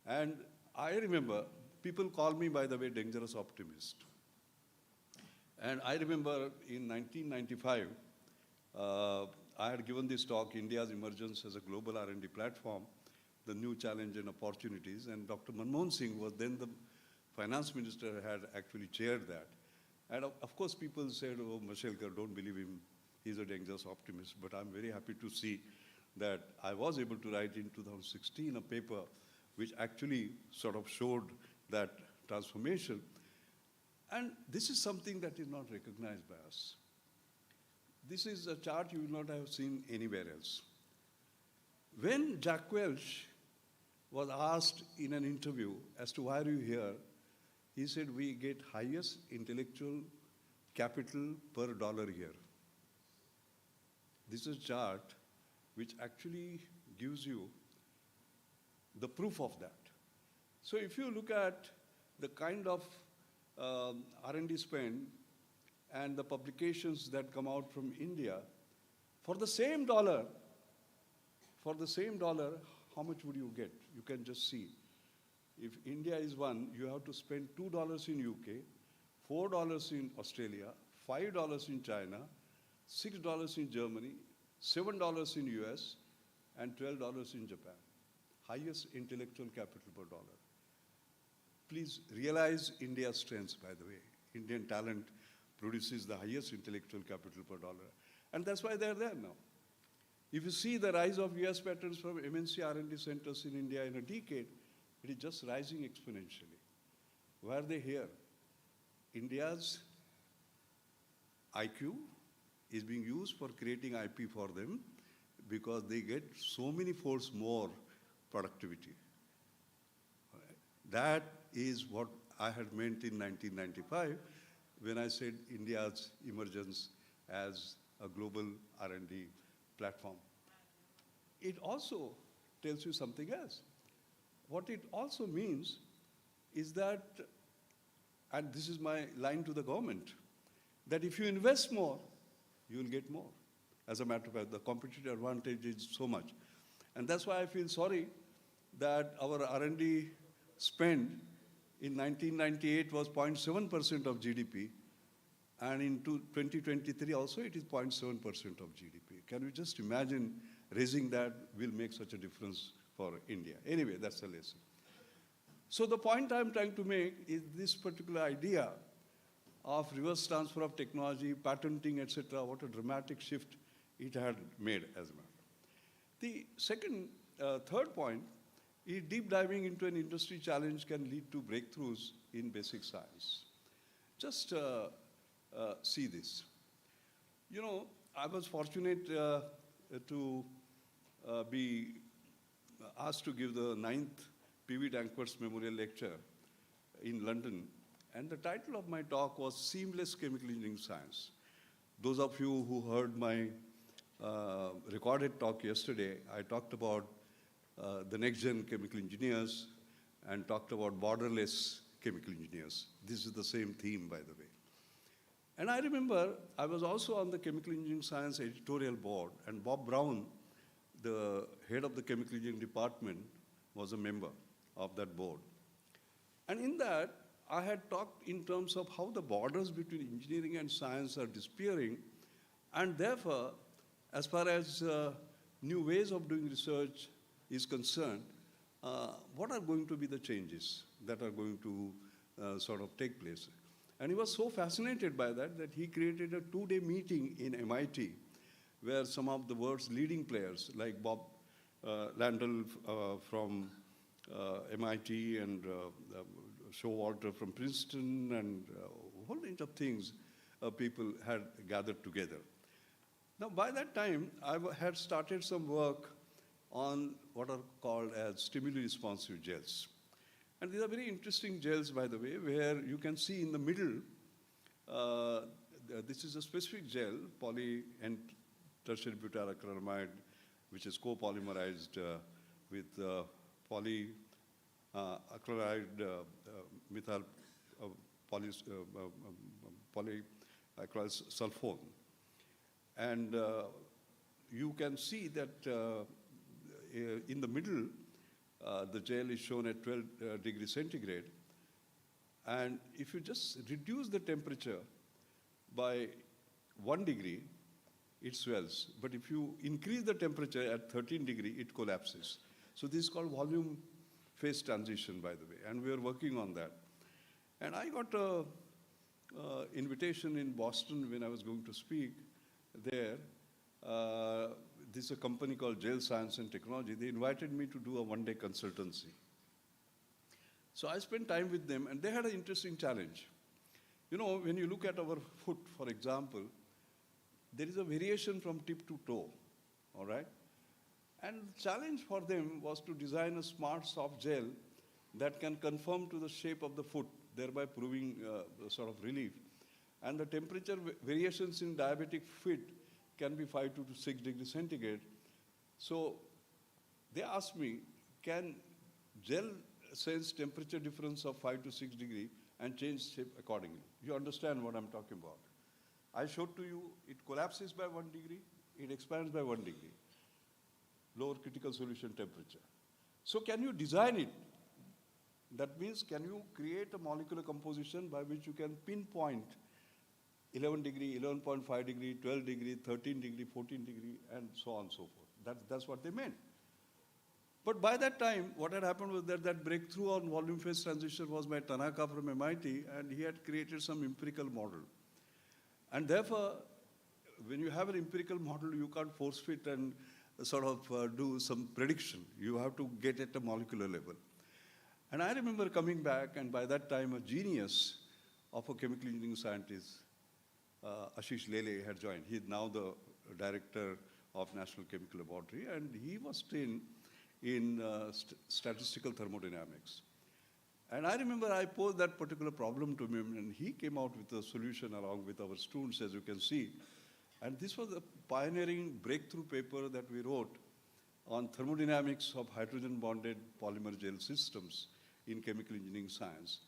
And I remember, people call me, by the way, dangerous optimist. And I remember in 1995, I had given this talk, India's Emergence as a Global R&D Platform, the New Challenge and Opportunities. And Dr. Manmohan Singh was then the finance minister, had actually chaired that. And of course, people said, oh, Mashelkar, don't believe him. He's a dangerous optimist. But I'm very happy to see that I was able to write in 2016 a paper which actually sort of showed that transformation. And this is something that is not recognized by us. This is a chart you will not have seen anywhere else. When Jack Welch was asked in an interview as to why are you here, he said, we get highest intellectual capital per dollar here. This is a chart which actually gives you the proof of that. So if you look at the kind of R&D spend and the publications that come out from India, for the same dollar, how much would you get? You can just see. If India is one, you have to spend $2 in UK, $4 in Australia, $5 in China, $6 in Germany, $7 in US, and $12 in Japan. Highest intellectual capital per dollar. Please realize India's strengths, by the way. Indian talent produces the highest intellectual capital per dollar. And that's why they're there now. If you see the rise of US patents from MNC R&D centers in India in a decade, it is just rising exponentially. Why are they here? India's IQ is being used for creating IP for them because they get so many folds more productivity. That is what I had meant in 1995 when I said India's emergence as a global R&D platform. It also tells you something else. What it also means is that, and this is my line to the government, that if you invest more, you will get more. As a matter of fact, the competitive advantage is so much. And that's why I feel sorry that our R&D spend in 1998 was 0.7% of GDP, and in 2023 also it is 0.7% of GDP. Can you just imagine raising that will make such a difference for India? Anyway, that's a lesson. So the point I'm trying to make is this particular idea of reverse transfer of technology, patenting, etc., what a dramatic shift it had made as a matter. The third point is deep diving into an industry challenge can lead to breakthroughs in basic science. Just see this. You know, I was fortunate to be asked to give the 9th P.V. Danckwerts Memorial Lecture in London, and the title of my talk was Seamless Chemical Engineering Science. Those of you who heard my recorded talk yesterday, I talked about the next-gen chemical engineers and talked about borderless chemical engineers. This is the same theme, by the way. And I remember I was also on the Chemical Engineering Science editorial board, and Bob Brown, the head of the Chemical Engineering department, was a member of that board. And in that, I had talked in terms of how the borders between engineering and science are disappearing, and therefore, as far as new ways of doing research is concerned, what are going to be the changes that are going to sort of take place? And he was so fascinated by that that he created a 2-day meeting in MIT where some of the world's leading players like Bob Landell from MIT and Showalter from Princeton and a whole range of things people had gathered together. Now, by that time, I had started some work on what are called as stimuli-responsive gels. And these are very interesting gels, by the way, where you can see in the middle, this is a specific gel, poly and tertiary butyracrylamide, which is copolymerized with polyacrylide methyl polyacryl sulfone. And you can see that in the middle, the gel is shown at 12 degrees centigrade. And if you just reduce the temperature by 1 degree, it swells. But if you increase the temperature at 13 degrees, it collapses. So this is called volume phase transition, by the way, and we are working on that. And I got an invitation in Boston when I was going to speak there. This is a company called Gel Science and Technology. They invited me to do a 1-day consultancy. So I spent time with them, and they had an interesting challenge. You know, when you look at our foot, for example, there is a variation from tip to toe, all right? And the challenge for them was to design a smart soft gel that can conform to the shape of the foot, thereby proving sort of relief. And the temperature variations in diabetic feet can be 5 to 6 degrees centigrade. So they asked me, can gel sense temperature difference of 5 to 6 degrees and change shape accordingly? You understand what I'm talking about. I showed to you, it collapses by 1 degree, it expands by 1 degree. Lower critical solution temperature. So can you design it? That means, can you create a molecular composition by which you can pinpoint 11 degree, 11.5 degree, 12 degree, 13 degree, 14 degree, and so on and so forth. That's what they meant. But by that time, what had happened was that breakthrough on volume phase transition was by Tanaka from MIT, and he had created some empirical model. And therefore, when you have an empirical model, you can't force fit and sort of do some prediction. You have to get at a molecular level. And I remember coming back, and by that time, a genius of a chemical engineering scientist, Ashish Lele, had joined. He is now the director of National Chemical Laboratory, and he was trained in statistical thermodynamics. And I remember I posed that particular problem to him, and he came out with a solution along with our students, as you can see. And this was a pioneering breakthrough paper that we wrote on thermodynamics of hydrogen-bonded polymer gel systems in chemical engineering science,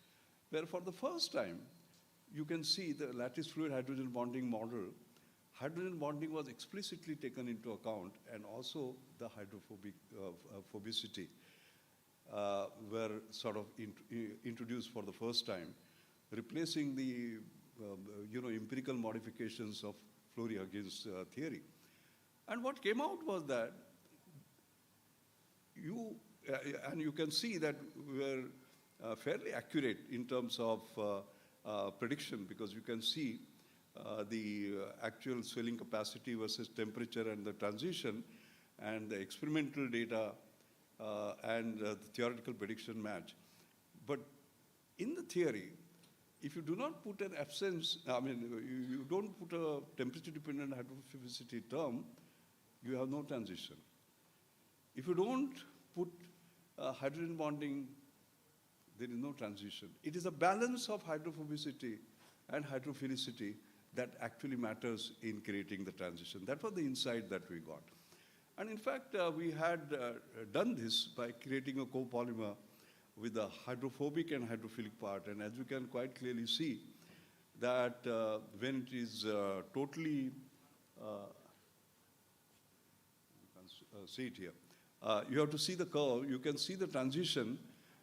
where for the first time, you can see the lattice fluid hydrogen bonding model. Hydrogen bonding was explicitly taken into account, and also the hydrophobic phobicity were sort of introduced for the first time, replacing the empirical modifications of Fleury-Huggins theory. And what came out was that and you can see that we were fairly accurate in terms of prediction, because you can see the actual swelling capacity versus temperature and the transition, and the experimental data and the theoretical prediction match. But in the theory, if you do not put an absence, you don't put a temperature-dependent hydrophobicity term, you have no transition. If you don't put hydrogen bonding, there is no transition. It is a balance of hydrophobicity and hydrophilicity that actually matters in creating the transition. That was the insight that we got. And in fact, we had done this by creating a copolymer with a hydrophobic and hydrophilic part. And as you can quite clearly see, that when it is totally, you can see it here. You have to see the curve. You can see the transition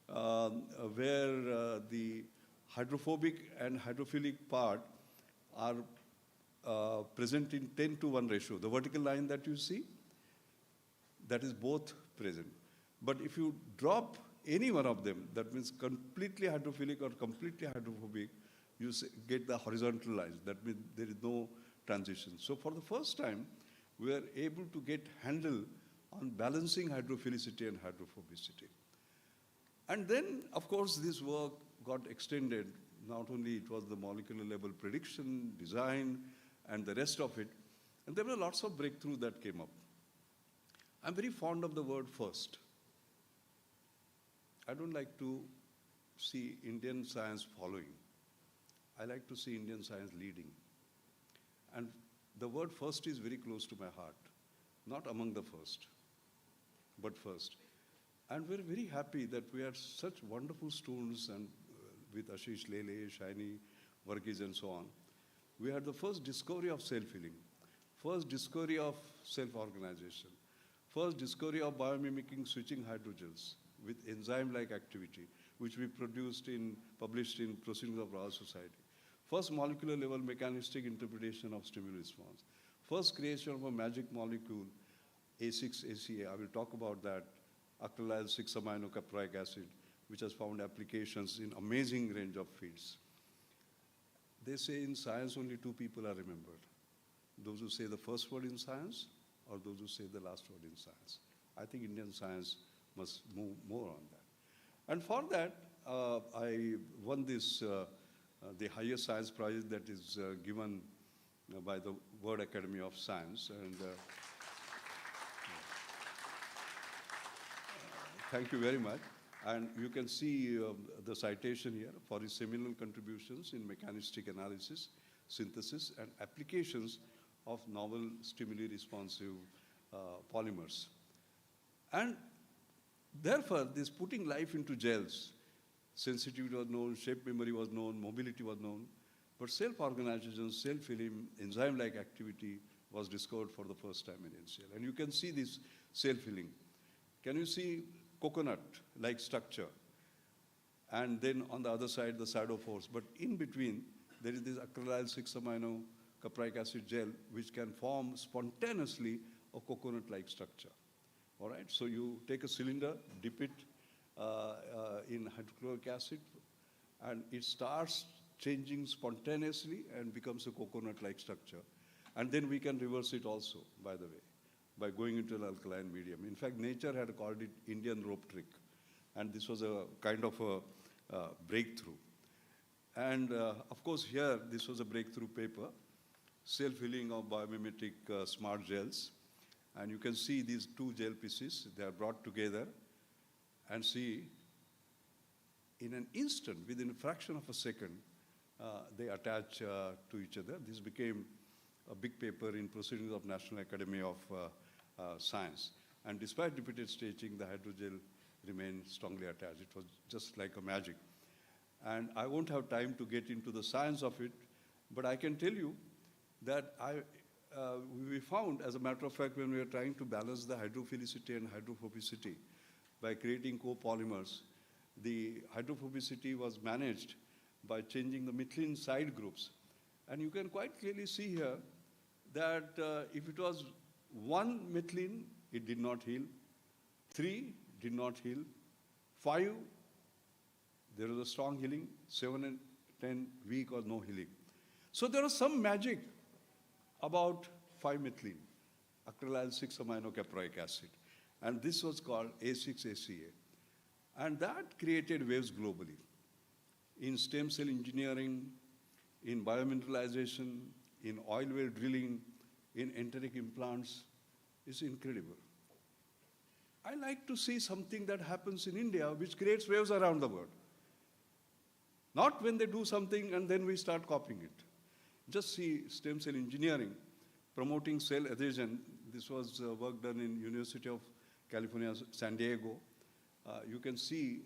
where the hydrophobic and hydrophilic part are present in 10:1 ratio. The vertical line that you see, that is both present. But if you drop any one of them, that means completely hydrophilic or completely hydrophobic, you get the horizontal lines. That means there is no transition. So for the first time, we are able to get handle on balancing hydrophilicity and hydrophobicity. And then, of course, this work got extended. Not only it was the molecular level prediction, design, and the rest of it, and there were lots of breakthroughs that came up. I'm very fond of the word first. I don't like to see Indian science following. I like to see Indian science leading. And the word first is very close to my heart. Not among the first, but first. And we're very happy that we had such wonderful students, and with Ashish Lele, Shaini, Varghese, and so on. We had the first discovery of self-healing, first discovery of self-organization, first discovery of biomimicking switching hydrogels with enzyme-like activity, which we published in Proceedings of Royal Society. First molecular level mechanistic interpretation of stimulus response. First creation of a magic molecule, A6-ACA, I will talk about that, acrylyl 6-amino caproic acid, which has found applications in amazing range of fields. They say in science only two people are remembered. Those who say the first word in science, or those who say the last word in science. I think Indian science must move more on that. And for that, I won this, the highest science prize that is given by the World Academy of Science. And thank you very much. And you can see the citation here for his seminal contributions in mechanistic analysis, synthesis, and applications of novel stimuli responsive polymers. And therefore, this putting life into gels, sensitivity was known, shape memory was known, mobility was known, but self-organization, self-healing, enzyme-like activity was discovered for the first time in NCL. And you can see this self-healing. Can you see coconut-like structure? And then on the other side, the pseudophores. But in between, there is this acrylyl 6-amino caproic acid gel, which can form spontaneously a coconut-like structure. All right, so you take a cylinder, dip it in hydrochloric acid, and it starts changing spontaneously and becomes a coconut-like structure. And then we can reverse it also, by the way, by going into an alkaline medium. In fact, nature had called it Indian rope trick. And this was a kind of a breakthrough. And of course, here, this was a breakthrough paper, self-healing of biomimetic smart gels. And you can see these two gel pieces, they are brought together, and see, in an instant, within a fraction of a second, they attach to each other. This became a big paper in Proceedings of National Academy of Science. And despite repeated staging, the hydrogel remained strongly attached. It was just like a magic. And I won't have time to get into the science of it, but I can tell you that we found, as a matter of fact, when we were trying to balance the hydrophilicity and hydrophobicity by creating copolymers, the hydrophobicity was managed by changing the methylene side groups. And you can quite clearly see here that if it was 1 methylene, it did not heal. 3 did not heal. 5, there was a strong healing. 7 and 10, weak or no healing. So there was some magic about 5-methylene, acrylyl 6-aminocaproic acid. And this was called A6-ACA. And that created waves globally in stem cell engineering, in biomineralization, in oil well drilling, in enteric implants. It's incredible. I like to see something that happens in India which creates waves around the world. Not when they do something and then we start copying it. Just see stem cell engineering, promoting cell adhesion. This was work done in University of California, San Diego. You can see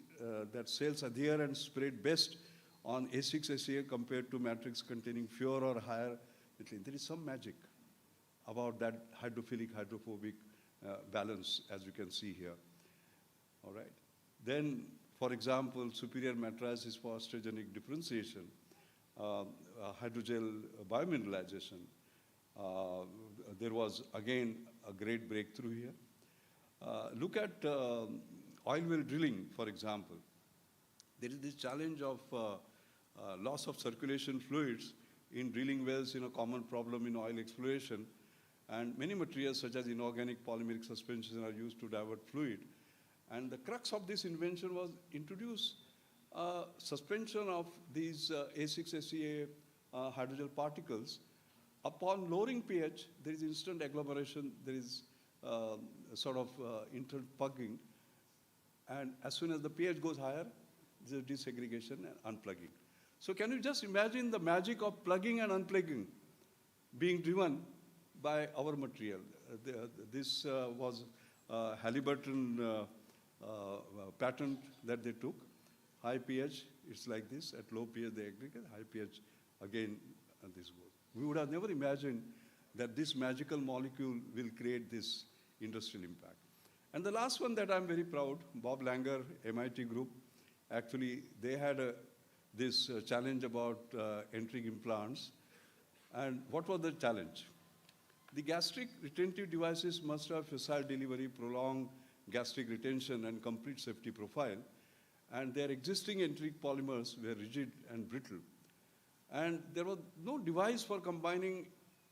that cells adhere and spread best on A6-ACA compared to matrix containing fewer or higher methylene. There is some magic about that hydrophilic, hydrophobic balance, as you can see here. All right. Then, for example, superior matrices for osteogenic differentiation, hydrogel biomineralization. There was, again, a great breakthrough here. Look at oil well drilling, for example. There is this challenge of loss of circulation fluids in drilling wells in a common problem in oil exploration. And many materials such as inorganic polymeric suspension are used to divert fluid. And the crux of this invention was introduce suspension of these A6-ACA hydrogel particles. Upon lowering pH, there is instant agglomeration, there is sort of interpugging. And as soon as the pH goes higher, there's desegregation and unplugging. So can you just imagine the magic of plugging and unplugging being driven by our material? This was Halliburton patent that they took. High pH, it's like this. At low pH, they aggregate. High pH, again, and this goes. We would have never imagined that this magical molecule will create this industrial impact. And the last one that I'm very proud, Bob Langer, MIT group, actually, they had this challenge about entering implants. And what was the challenge? The gastric retentive devices must have facile delivery, prolonged gastric retention, and complete safety profile. And their existing enteric polymers were rigid and brittle. And there was no device for combining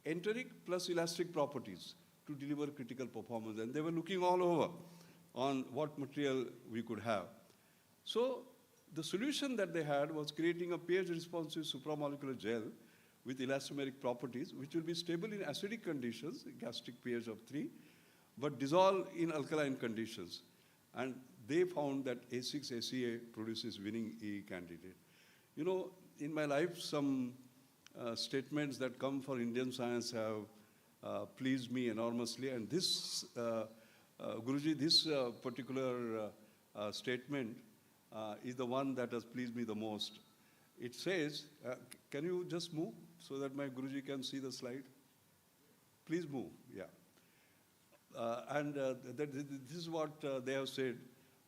enteric plus elastic properties to deliver critical performance. And they were looking all over on what material we could have. So the solution that they had was creating a pH-responsive supramolecular gel with elastomeric properties, which will be stable in acidic conditions, gastric pH of 3, but dissolve in alkaline conditions. And they found that A6-ACA produces winning E candidate. You know, in my life, some statements that come for Indian science have pleased me enormously. And this, Guruji, this particular statement is the one that has pleased me the most. It says, can you just move so that my Guruji can see the slide? Please move, yeah. This is what they have said.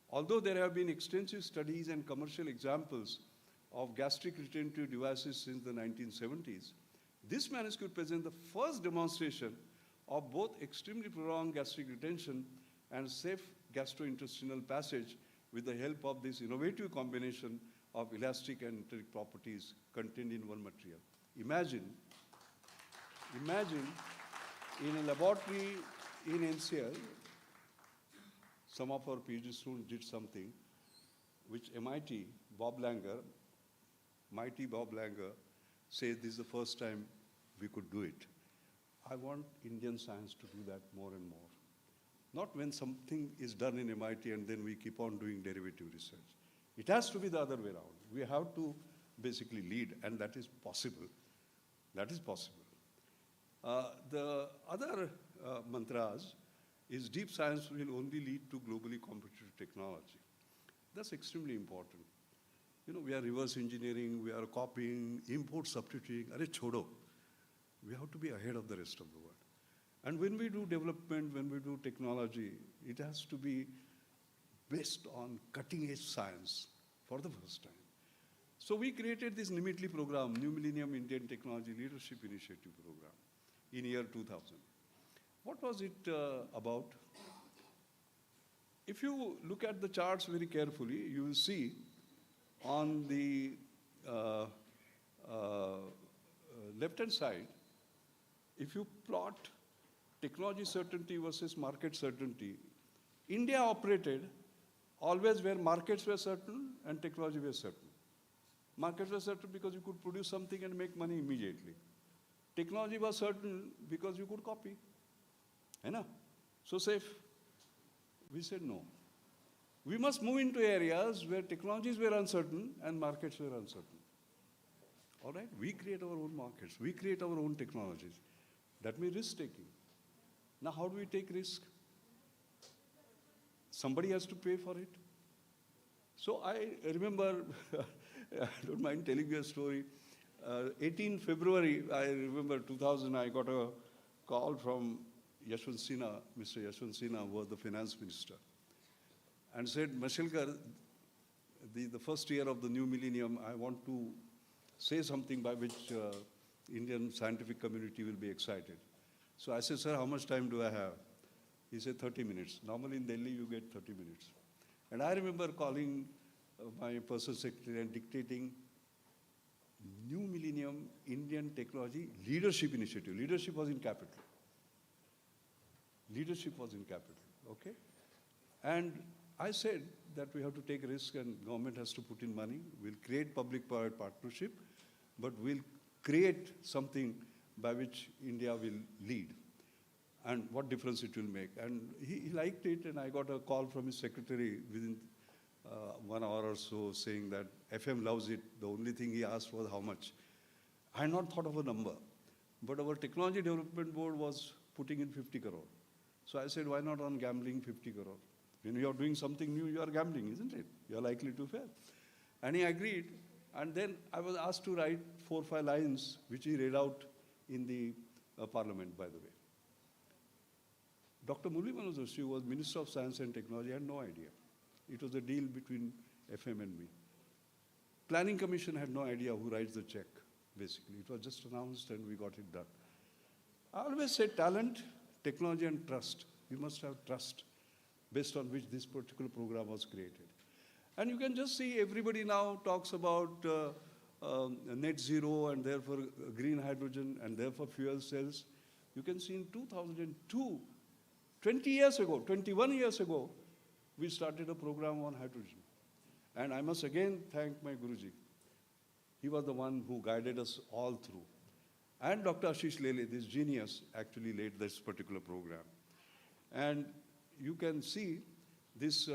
Although there have been extensive studies and commercial examples of gastric retentive devices since the 1970s, this manuscript presents the first demonstration of both extremely prolonged gastric retention and safe gastrointestinal passage with the help of this innovative combination of elastic and enteric properties contained in one material. Imagine in a laboratory in NCL, some of our PhD students did something which MIT, mighty Bob Langer, said this is the first time we could do it. I want Indian science to do that more and more. Not when something is done in MIT and then we keep on doing derivative research. It has to be the other way around. We have to basically lead, and that is possible. That is possible. The other mantras is deep science will only lead to globally competitive technology. That's extremely important. You know, we are reverse engineering, we are copying, import substituting. Arey chodo. We have to be ahead of the rest of the world. And when we do development, when we do technology, it has to be based on cutting-edge science for the first time. So we created this NIMITLI program, New Millennium Indian Technology Leadership Initiative program, in year 2000. What was it about? If you look at the charts very carefully, you will see on the left-hand side, if you plot technology certainty versus market certainty, India operated always where markets were certain and technology were certain. Markets were certain because you could produce something and make money immediately. Technology was certain because you could copy. So safe. We said no. We must move into areas where technologies were uncertain and markets were uncertain. All right? We create our own markets. We create our own technologies. That means risk-taking. Now, how do we take risk? Somebody has to pay for it. So I remember, I don't mind telling you a story. 18 February, I remember 2000, I got a call from Yashwant Sinha, Mr. Yashwant Sinha, who was the finance minister, and said, Mashelkar, the first year of the new millennium, I want to say something by which Indian scientific community will be excited. So I said, sir, how much time do I have? He said, 30 minutes. Normally in Delhi, you get 30 minutes. And I remember calling my personal secretary and dictating New Millennium Indian Technology Leadership Initiative. Leadership was in capital. Leadership was in capital, okay? And I said that we have to take a risk and government has to put in money. We'll create public-private partnership, but we'll create something by which India will lead and what difference it will make. And he liked it, and I got a call from his secretary within 1 hour or so saying that FM loves it. The only thing he asked was how much. I had not thought of a number, but our technology development board was putting in 50 crore. So I said, why not on gambling 50 crore? When you are doing something new, you are gambling, isn't it? You are likely to fail. And he agreed. And then I was asked to write 4 or 5 lines, which he read out in the parliament, by the way. Dr. Murli Manoj Joshi, who was Minister of Science and Technology, had no idea. It was a deal between FM and me. Planning Commission had no idea who writes the check, basically. It was just announced and we got it done. I always say talent, technology and trust. You must have trust based on which this particular program was created. And you can just see everybody now talks about net zero and therefore green hydrogen and therefore fuel cells. You can see in 2002, 20 years ago, 21 years ago, we started a program on hydrogen. And I must again thank my Guruji. He was the one who guided us all through. And Dr. Ashish Lele, this genius, actually led this particular program. And you can see this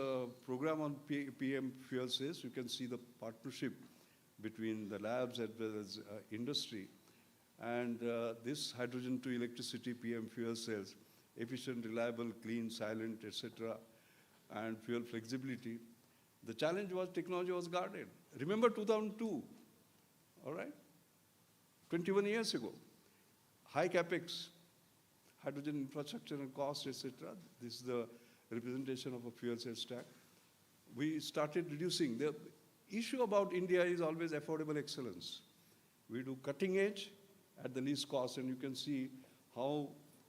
program on PM fuel cells. You can see the partnership between the labs as well as industry. And this hydrogen to electricity PM fuel cells, efficient, reliable, clean, silent, etc., and fuel flexibility. The challenge was technology was guarded. Remember 2002, all right? 21 years ago. High capex, hydrogen infrastructure and cost, etc. This is the representation of a fuel cell stack. We started reducing. The issue about India is always affordable excellence. We do cutting edge at the least cost, and you can see how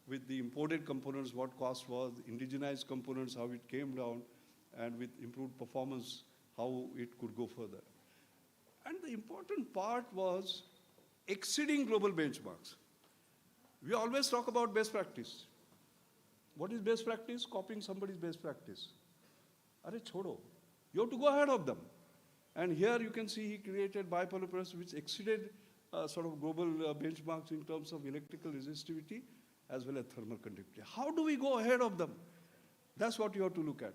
with the imported components, what cost was, indigenized components, how it came down, and with improved performance, how it could go further. And the important part was exceeding global benchmarks. We always talk about best practice. What is best practice? Copying somebody's best practice. Arre chodo. You have to go ahead of them. And here you can see he created bipolar press which exceeded sort of global benchmarks in terms of electrical resistivity as well as thermal conductivity. How do we go ahead of them? That's what you have to look at.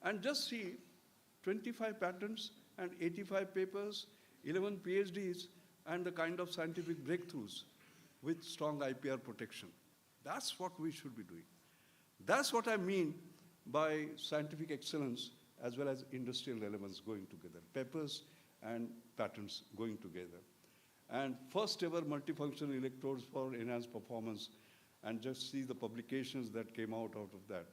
And just see 25 patents and 85 papers, 11 PhDs, and the kind of scientific breakthroughs with strong IPR protection. That's what we should be doing. That's what I mean by scientific excellence as well as industrial relevance going together. Papers and patents going together. And first ever multifunctional electrodes for enhanced performance, and just see the publications that came out of that.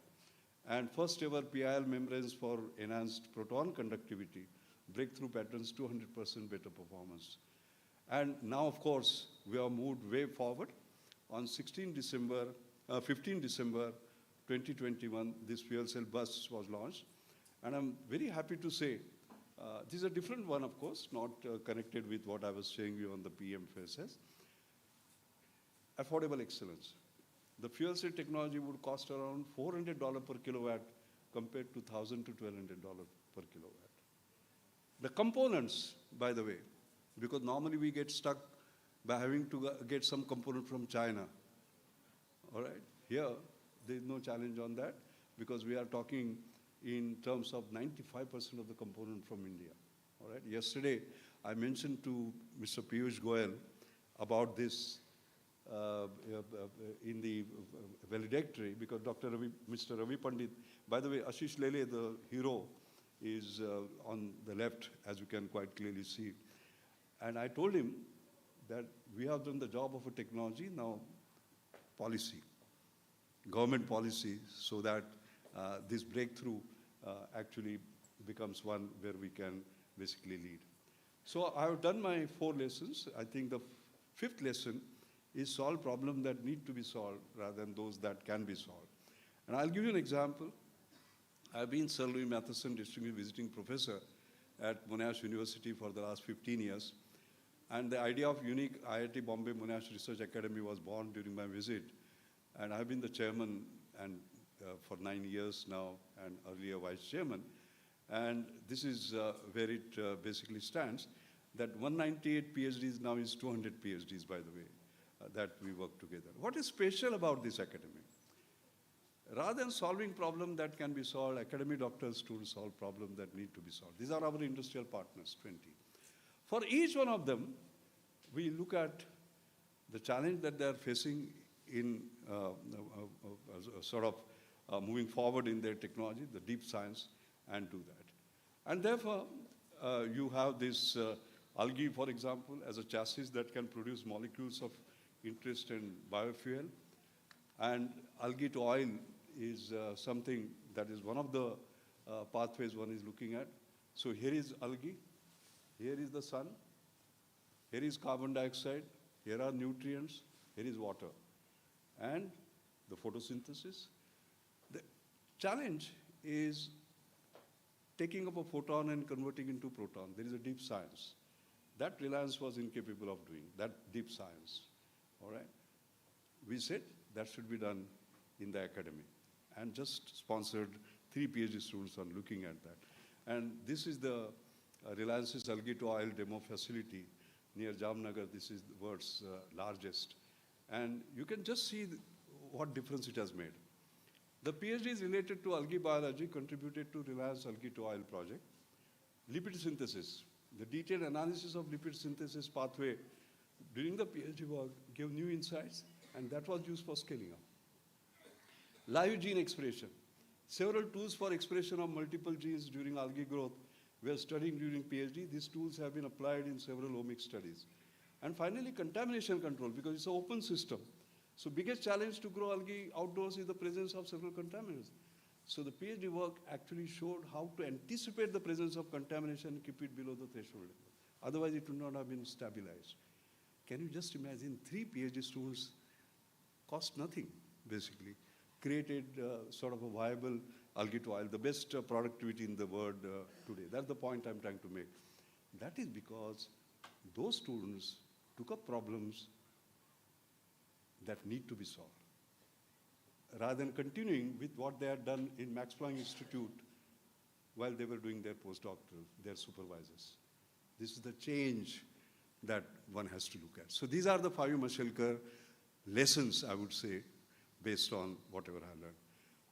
And first ever PIL membranes for enhanced proton conductivity, breakthrough patents, 200% better performance. And now, of course, we have moved way forward. On 15 December 2021, this fuel cell bus was launched. And I'm very happy to say, this is a different one, of course, not connected with what I was showing you on the PM phases. Affordable excellence. The fuel cell technology would cost around $400 per kilowatt compared to $1,000 to $1,200 per kilowatt. The components, by the way, because normally we get stuck by having to get some component from China. All right? Here, there is no challenge on that because we are talking in terms of 95% of the component from India. All right? Yesterday, I mentioned to Mr. Piyush Goyal about this in the valedictory because Mr. Ravi Pandit, by the way, Ashish Lele, the hero, is on the left, as you can quite clearly see. And I told him that we have done the job of a technology, now policy, government policy, so that this breakthrough actually becomes one where we can basically lead. So I have done my 4 lessons. I think the 5th lesson is solve problems that need to be solved rather than those that can be solved. And I'll give you an example. I've been Sir Louis Matheson Distinguished Visiting Professor at Monash University for the last 15 years. And the idea of unique IIT Bombay Monash Research Academy was born during my visit. And I've been the chairman and for 9 years now, and earlier vice chairman. And this is where it basically stands, that 198 PhDs now is 200 PhDs, by the way, that we work together. What is special about this academy? Rather than solving problems that can be solved, academy doctors to solve problems that need to be solved. These are our industrial partners, 20. For each one of them, we look at the challenge that they are facing in moving forward in their technology, the deep science, and do that. And therefore, you have this algae, for example, as a chassis that can produce molecules of interest in biofuel. And algae to oil is something that is one of the pathways one is looking at. So here is algae, here is the sun, here is carbon dioxide, here are nutrients, here is water, and the photosynthesis. The challenge is taking up a photon and converting into proton. There is a deep science. That Reliance was incapable of doing, that deep science, all right? We said that should be done in the academy and just sponsored 3 PhD students on looking at that. And this is the Reliance's algae to oil demo facility near Jamnagar. This is the world's largest. And you can just see what difference it has made. The PhDs related to algae biology contributed to Reliance algae to oil project. Lipid synthesis, the detailed analysis of lipid synthesis pathway during the PhD work gave new insights, and that was used for scaling up. Live gene expression. Several tools for expression of multiple genes during algae growth were studied during PhD. These tools have been applied in several omics studies. And finally, contamination control, because it's an open system. So biggest challenge to grow algae outdoors is the presence of several contaminants. So the PhD work actually showed how to anticipate the presence of contamination and keep it below the threshold level. Otherwise, it would not have been stabilized. Can you just imagine 3 PhD students cost nothing, basically, created sort of a viable algae to oil, the best productivity in the world today. That's the point I'm trying to make. That is because those students took up problems that need to be solved, rather than continuing with what they had done in Max Planck Institute while they were doing their postdoctoral, their supervisors. This is the change that one has to look at. So these are the Fayu Mashelkar lessons, I would say, based on whatever I learned.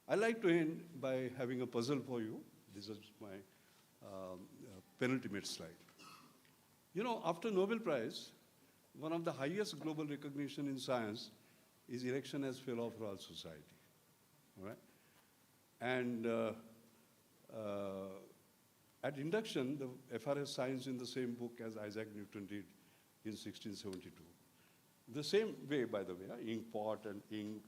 I'd like to end by having a puzzle for you. This is my penultimate slide. You know, after Nobel Prize, one of the highest global recognition in science is election as Fellow of Royal Society, all right? And at induction, the FRS signs in the same book as Isaac Newton did in 1672. The same way, by the way, ink pot and ink,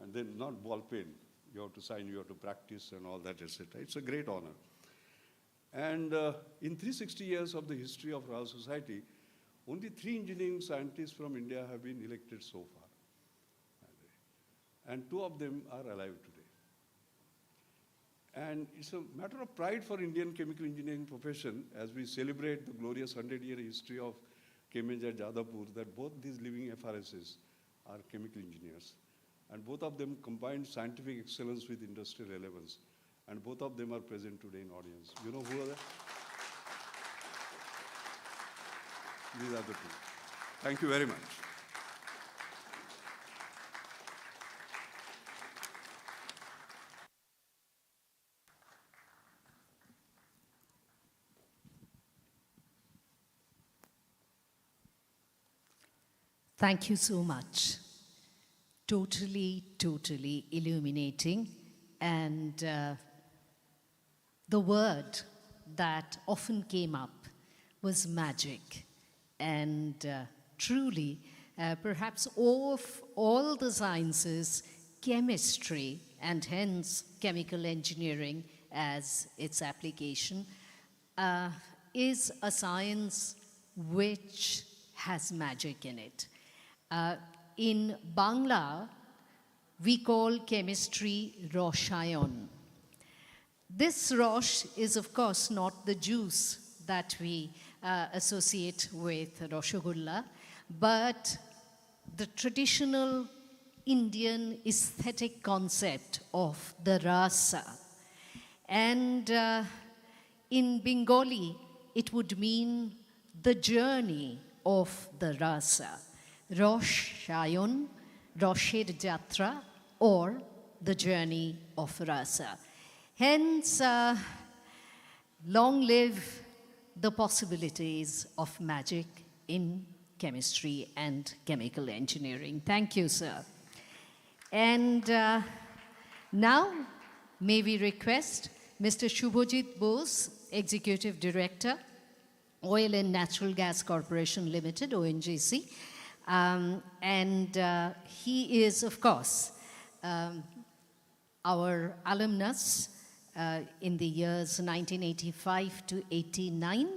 and then not ball pen. You have to sign, you have to practice and all that, etc. It's a great honor. And in 360 years of the history of Royal Society, only 3 engineering scientists from India have been elected so far. And 2 of them are alive today. And it's a matter of pride for Indian chemical engineering profession as we celebrate the glorious 100-year history of Cambridge at Jadavpur that both these living FRSs are chemical engineers. And both of them combined scientific excellence with industrial relevance. And both of them are present today in audience. You know who are they? These are the 2. Thank you very much.
Thank you so much. Totally, totally illuminating. And the word that often came up was magic. And truly, perhaps of all the sciences, chemistry, and hence chemical engineering as its application, is a science which has magic in it. In Bangla, we call chemistry Roshayon. This Rosh is, of course, not the juice that we associate with Rasgulla, but the traditional Indian aesthetic concept of the rasa. And in Bengali, it would mean the journey of the rasa. Roshayon, Rosher Jatra, or the journey of rasa. Hence, long live the possibilities of magic in chemistry and chemical engineering. Thank you, sir. And now, may we request Mr. Shubhajit Bose, Executive Director, Oil and Natural Gas Corporation Limited, ONGC. He is, of course, our alumnus in the years 1985 to 89.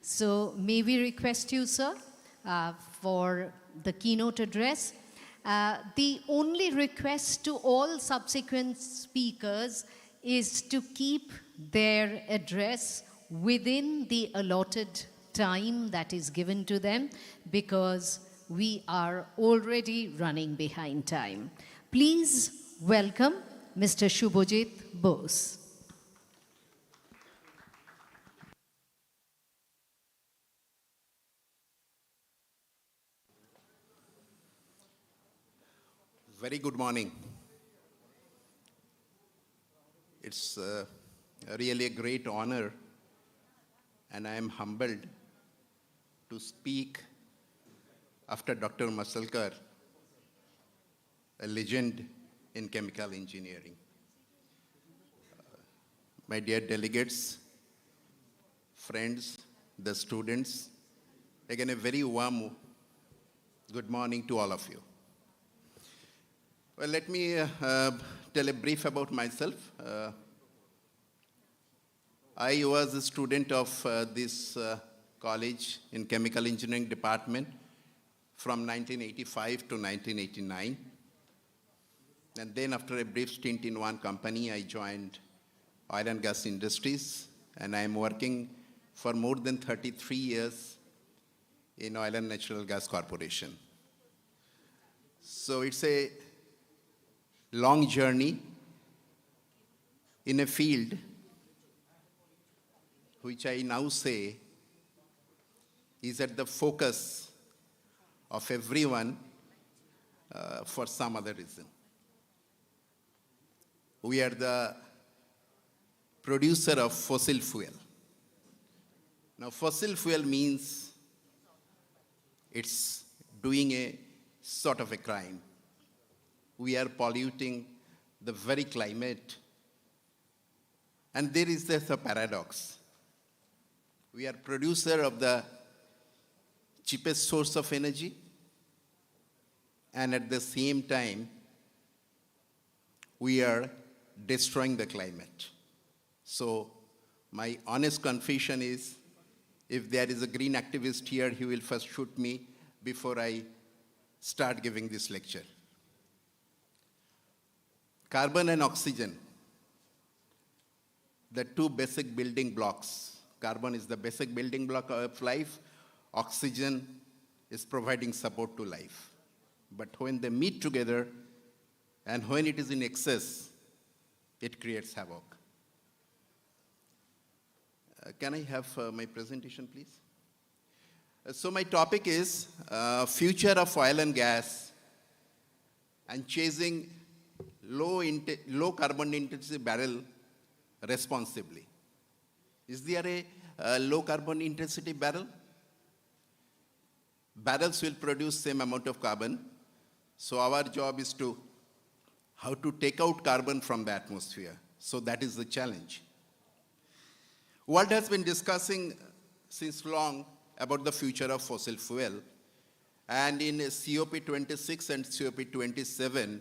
So may we request you, sir, for the keynote address. The only request to all subsequent speakers is to keep their address within the allotted time that is given to them, because we are already running behind time. Please welcome Mr. Shubhajit Bose.
Very good morning. It's really a great honor, and I am humbled to speak after Dr. Mashelkar, a legend in chemical engineering. My dear delegates, friends, the students, again a very warm good morning to all of you. Well, let me tell a brief about myself. I was a student of this college in chemical engineering department from 1985 to 1989. And then after a brief stint in one company, I joined oil and gas industries, and I am working for more than 33 years in Oil and Natural Gas Corporation. So it's a long journey in a field which I now say is at the focus of everyone for some other reason. We are the producer of fossil fuel. Now, fossil fuel means it's doing a sort of a crime. We are polluting the very climate. And there is this a paradox. We are producer of the cheapest source of energy, and at the same time, we are destroying the climate. So my honest confession is, if there is a green activist here, he will first shoot me before I start giving this lecture. Carbon and oxygen, the two basic building blocks. Carbon is the basic building block of life. Oxygen is providing support to life. But when they meet together and when it is in excess, it creates havoc. Can I have my presentation, please? So my topic is future of oil and gas and chasing low carbon intensity barrel responsibly. Is there a low carbon intensity barrel? Barrels will produce same amount of carbon. So our job is to how to take out carbon from the atmosphere. So that is the challenge. World has been discussing since long about the future of fossil fuel. And in COP26 and COP27,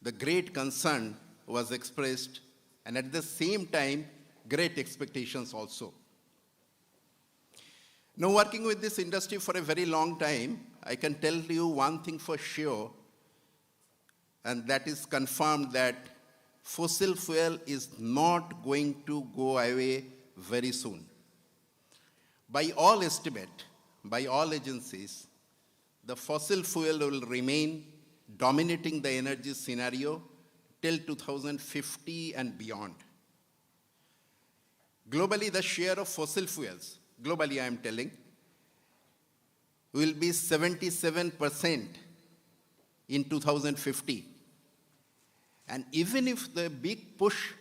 the great concern was expressed, and at the same time, great expectations also. Now, working with this industry for a very long time, I can tell you one thing for sure, and that is confirmed that fossil fuel is not going to go away very soon. By all estimate, by all agencies, the fossil fuel will remain dominating the energy scenario till 2050 and beyond. Globally, the share of fossil fuels, globally I am telling, will be 77% in 2050. And even if the big push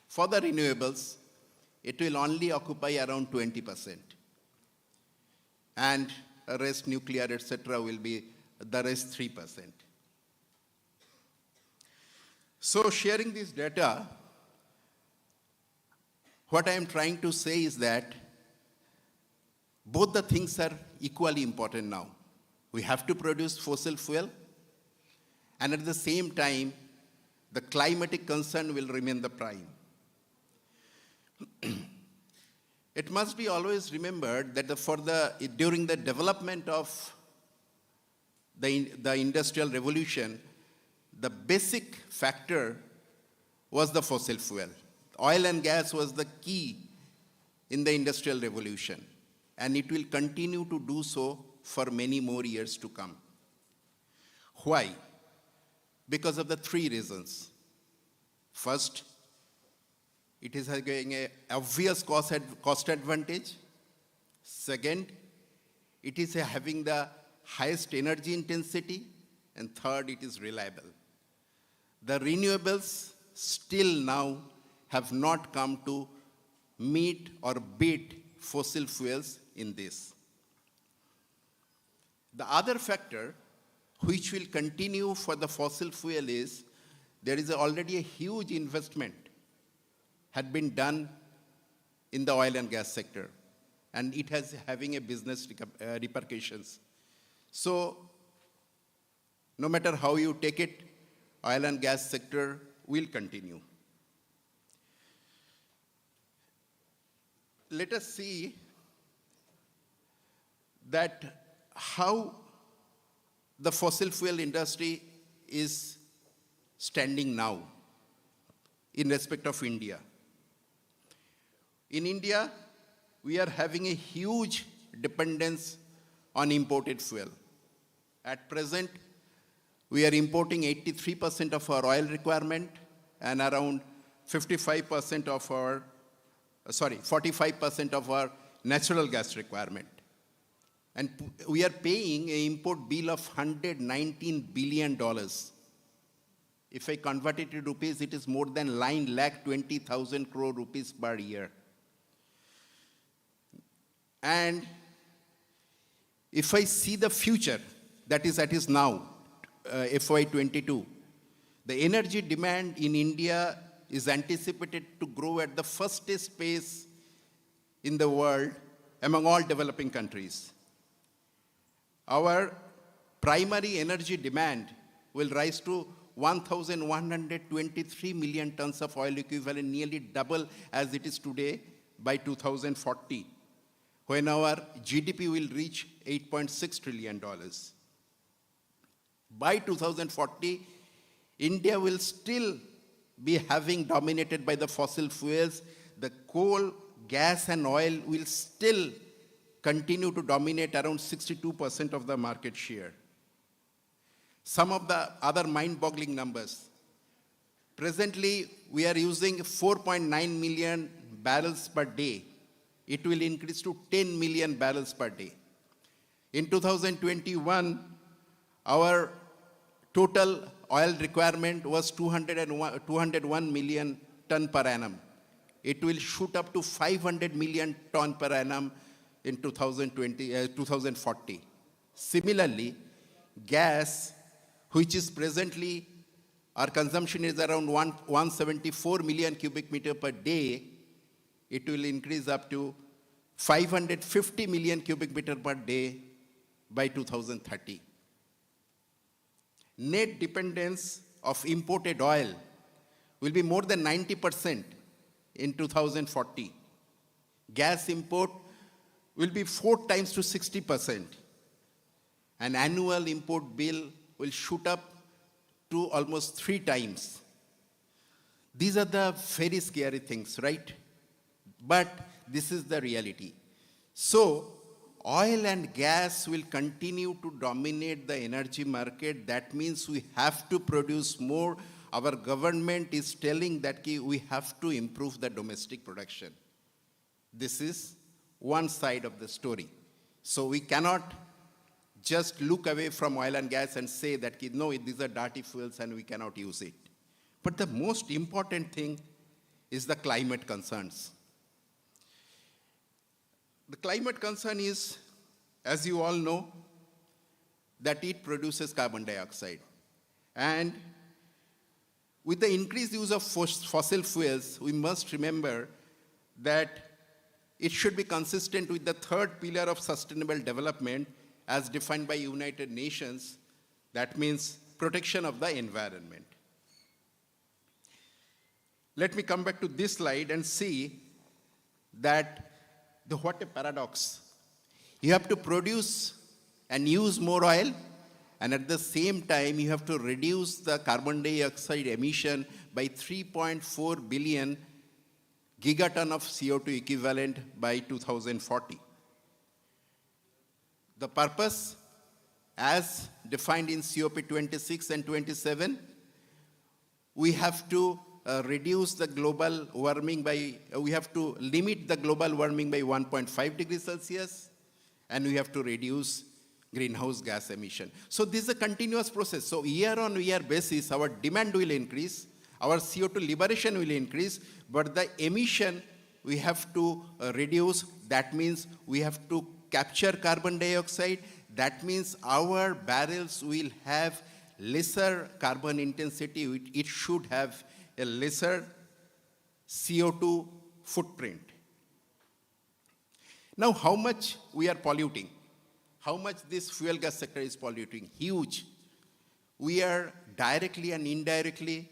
for the renewables, it will only occupy around 20%. And the rest nuclear, etc., will be the rest 3%. So sharing this data, what I am trying to say is that both the things are equally important now. We have to produce fossil fuel, and at the same time, the climatic concern will remain the prime. It must be always remembered that during the development of the Industrial Revolution, the basic factor was the fossil fuel. Oil and gas was the key in the Industrial Revolution, and it will continue to do so for many more years to come. Why? Because of the three reasons. First, it is having an obvious cost advantage. Second, it is having the highest energy intensity. And third, it is reliable. The renewables still now have not come to meet or beat fossil fuels in this. The other factor which will continue for the fossil fuel is there is already a huge investment had been done in the oil and gas sector, and it has having a business repercussions. So no matter how you take it, oil and gas sector will continue. Let us see that how the fossil fuel industry is standing now in respect of India. In India, we are having a huge dependence on imported fuel. At present, we are importing 83% of our oil requirement and around 45% of our natural gas requirement. And we are paying an import bill of $119 billion. If I convert it to rupees, it is more than 9,20,000 crore rupees per year. And if I see the future, that is now, FY22, the energy demand in India is anticipated to grow at the fastest pace in the world among all developing countries. Our primary energy demand will rise to 1,123 million tons of oil equivalent, nearly double as it is today by 2040, when our GDP will reach $8.6 trillion. By 2040, India will still be having dominated by the fossil fuels. The coal, gas, and oil will still continue to dominate around 62% of the market share. Some of the other mind-boggling numbers. Presently, we are using 4.9 million barrels per day. It will increase to 10 million barrels per day. In 2021, our total oil requirement was 201 million ton per annum. It will shoot up to 500 million ton per annum in 2040. Similarly, gas, which is presently, our consumption is around 174 million cubic meter per day, it will increase up to 550 million cubic meter per day by 2030. Net dependence of imported oil will be more than 90% in 2040. Gas import will be 4 times to 60%. An annual import bill will shoot up to almost 3 times. These are the very scary things, right? But this is the reality. So, oil and gas will continue to dominate the energy market. That means we have to produce more. Our government is telling that we have to improve the domestic production. This is one side of the story. So we cannot just look away from oil and gas and say that, no, these are dirty fuels and we cannot use it. But the most important thing is the climate concerns. The climate concern is, as you all know, that it produces carbon dioxide. And with the increased use of fossil fuels, we must remember that it should be consistent with the third pillar of sustainable development as defined by United Nations. That means protection of the environment. Let me come back to this slide and see that what a paradox. You have to produce and use more oil, and at the same time, you have to reduce the carbon dioxide emission by 3.4 billion gigaton of CO2 equivalent by 2040. The purpose, as defined in COP 26 and 27, we have to reduce the global warming by, we have to limit the global warming by 1.5 degrees Celsius, and we have to reduce greenhouse gas emission. So this is a continuous process. So year on year basis, our demand will increase, our CO2 liberation will increase, but the emission we have to reduce. That means we have to capture carbon dioxide. That means our barrels will have lesser carbon intensity. It should have a lesser CO2 footprint. Now, how much we are polluting? How much this fuel gas sector is polluting? Huge. We are directly and indirectly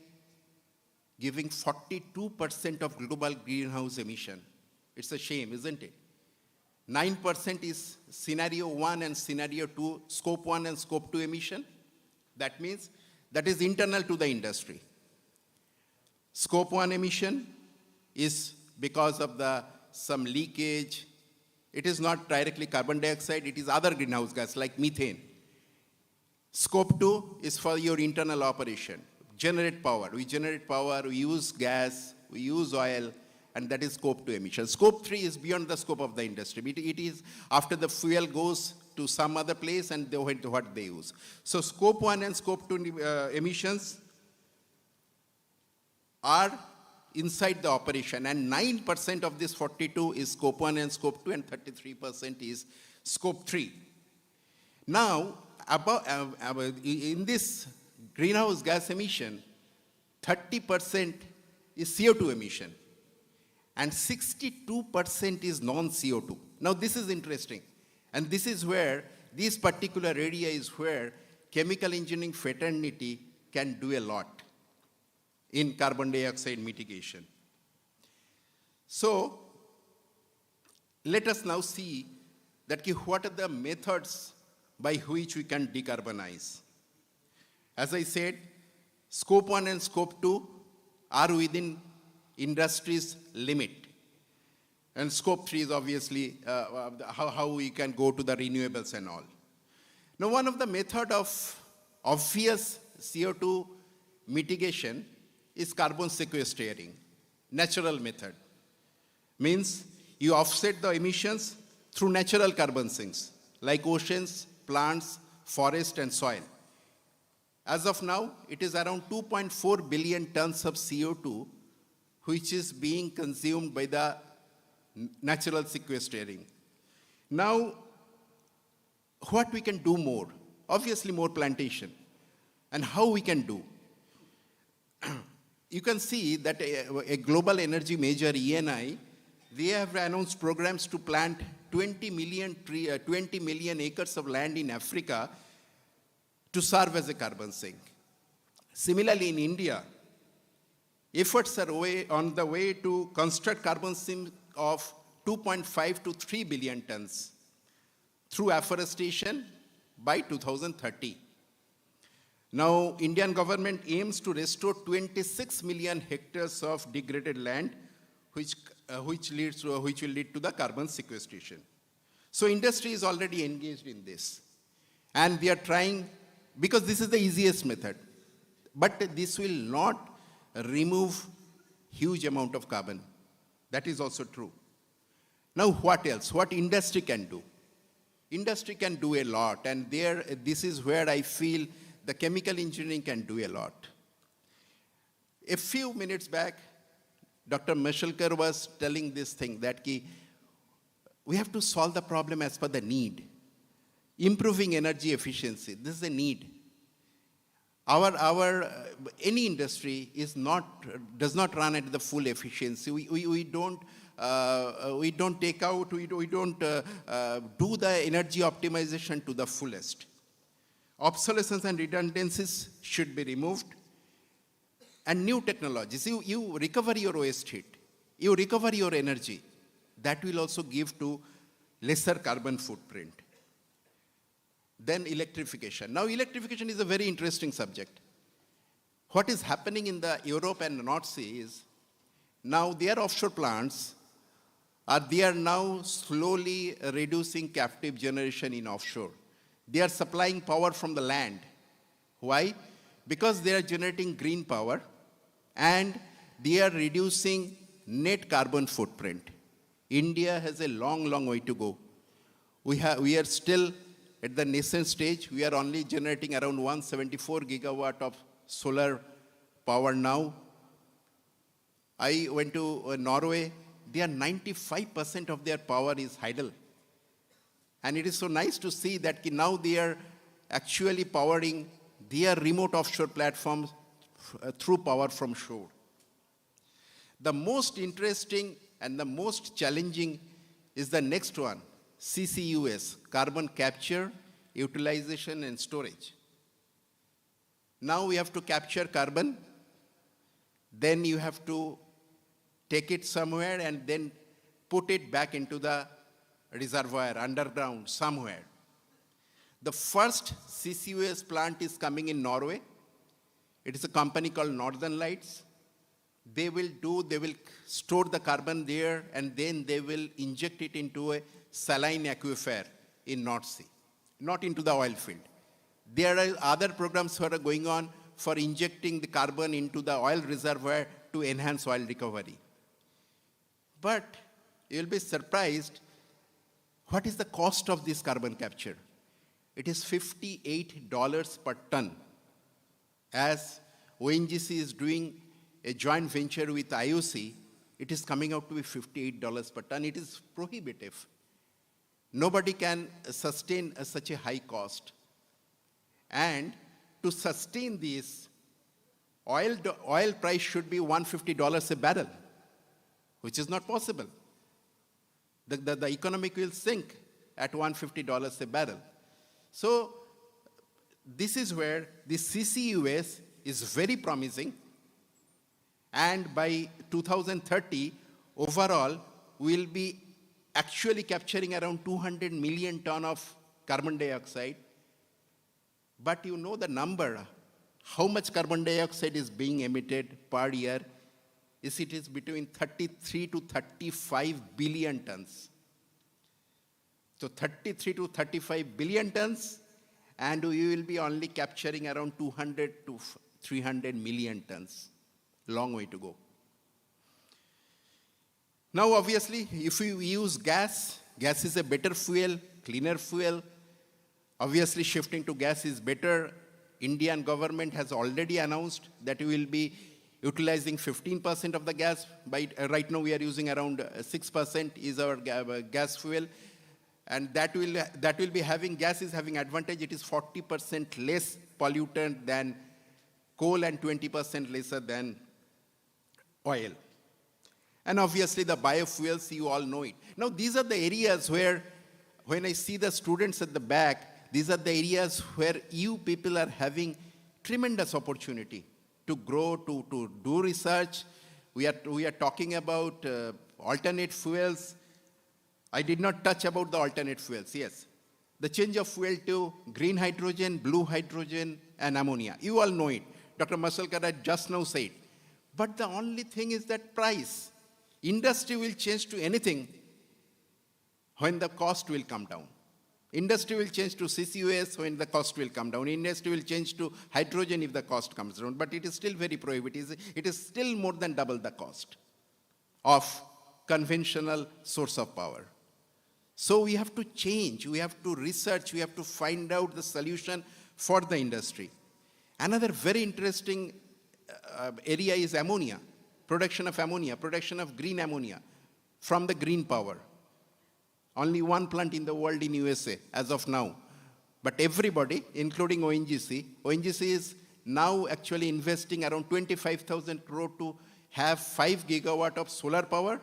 giving 42% of global greenhouse emission. It's a shame, isn't it? 9% is scenario 1 and scenario 2, scope 1 and scope 2 emission. That means that is internal to the industry. Scope 1 emission is because of some leakage. It is not directly carbon dioxide, it is other greenhouse gas like methane. Scope 2 is for your internal operation. Generate power. We generate power, we use gas, we use oil, and that is scope 2 emissions. Scope 3 is beyond the scope of the industry. It is after the fuel goes to some other place and what they use. So scope 1 and scope 2 emissions are inside the operation, and 9% of this 42 is scope 1 and scope 2, and 33% is scope 3. Now, in this greenhouse gas emission, 30% is CO2 emission, and 62% is non-CO2. Now, this is interesting, and this is where, this particular area is where chemical engineering fraternity can do a lot in carbon dioxide mitigation. So, let us now see that what are the methods by which we can decarbonize. As I said, scope 1 and scope 2 are within industry's limit. And scope 3 is obviously how we can go to the renewables and all. Now, one of the method of obvious CO2 mitigation is carbon sequestering, natural method. Means you offset the emissions through natural carbon sinks, like oceans, plants, forest, and soil. As of now, it is around 2.4 billion tons of CO2 which is being consumed by the natural sequestering. Now, what we can do more? Obviously more plantation. And how we can do? You can see that a global energy major, ENI, they have announced programs to plant 20 million acres of land in Africa to serve as a carbon sink. Similarly, in India, efforts are on the way to construct carbon sink of 2.5 to 3 billion tons through afforestation by 2030. Now, Indian government aims to restore 26 million hectares of degraded land, which will lead to the carbon sequestration. So industry is already engaged in this. And we are trying, because this is the easiest method. But this will not remove huge amount of carbon. That is also true. Now what else? What industry can do? Industry can do a lot, and this is where I feel the chemical engineering can do a lot. A few minutes back, Dr. Mashalkar was telling this thing that we have to solve the problem as per the need. Improving energy efficiency, this is a need. Any industry does not run at the full efficiency. We don't take out, we don't do the energy optimization to the fullest. Obsolescence and redundancies should be removed. And new technologies, you recover your waste heat, you recover your energy. That will also give to lesser carbon footprint. Then electrification. Now electrification is a very interesting subject. What is happening in the Europe and North Sea is, now their offshore plants they are now slowly reducing captive generation in offshore. They are supplying power from the land. Why? Because they are generating green power and they are reducing net carbon footprint. India has a long, long way to go. We are still at the nascent stage. We are only generating around 174 gigawatt of solar power now. I went to Norway. They are 95% of their power is hydel. And it is so nice to see that now they are actually powering their remote offshore platforms through power from shore. The most interesting and the most challenging is the next one, CCUS, carbon capture, utilization and storage. Now we have to capture carbon, then you have to take it somewhere and then put it back into the reservoir underground somewhere. The first CCUS plant is coming in Norway, It is a company called Northern Lights. They will store the carbon there, and then they will inject it into a saline aquifer in North Sea, not into the oil field. There are other programs that are going on for injecting the carbon into the oil reservoir to enhance oil recovery. But you'll be surprised, what is the cost of this carbon capture? It is $58 per ton. As ONGC is doing a joint venture with IOC, it is coming out to be $58 per ton. It is prohibitive. Nobody can sustain such a high cost. And to sustain this, oil price should be $150 a barrel, which is not possible. The economic will sink at $150 a barrel. So this is where the CCUS is very promising. And by 2030, overall, we'll be actually capturing around 200 million ton of carbon dioxide. But you know the number, how much carbon dioxide is being emitted per year? It is between 33 to 35 billion tons. So 33 to 35 billion tons, and we will be only capturing around 200 to 300 million tons. Long way to go. Now, obviously, if we use gas is a better fuel, cleaner fuel. Obviously, shifting to gas is better. Indian government has already announced that we will be utilizing 15% of the gas. Right now, we are using around 6% is our gas fuel. And that will be having, gas is having advantage. It is 40% less pollutant than coal and 20% lesser than oil. And obviously the biofuels, you all know it. Now these are the areas where, when I see the students at the back, these are the areas where you people are having tremendous opportunity to grow, to do research. We are talking about alternate fuels. I did not touch about the alternate fuels, yes. The change of fuel to green hydrogen, blue hydrogen, and ammonia. You all know it. Dr. Mashalkar just now said. But the only thing is that price. Industry will change to anything when the cost will come down. Industry will change to CCUS when the cost will come down. Industry will change to hydrogen if the cost comes down. But it is still very prohibitive. It is still more than double the cost of conventional source of power. So we have to change. We have to research. We have to find out the solution for the industry. Another very interesting area is ammonia, production of green ammonia from the green power. Only one plant in the world in USA as of now. But everybody, including ONGC is now actually investing around 25,000 crore to have 5 gigawatt of solar power.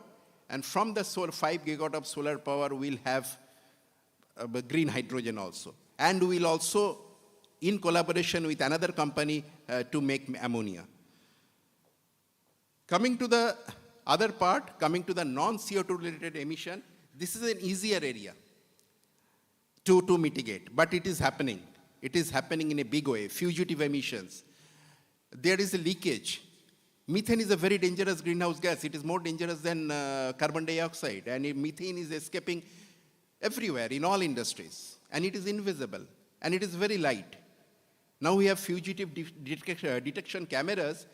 And from the 5 gigawatt of solar power, we'll have green hydrogen also. And we'll also, in collaboration with another company, to make ammonia. Coming to the other part, coming to the non-CO2 related emission, this is an easier area to mitigate, but it is happening. It is happening in a big way, fugitive emissions. There is a leakage. Methane is a very dangerous greenhouse gas. It is more dangerous than carbon dioxide, and methane is escaping everywhere in all industries, and it is invisible, and it is very light. Now we have fugitive detection cameras,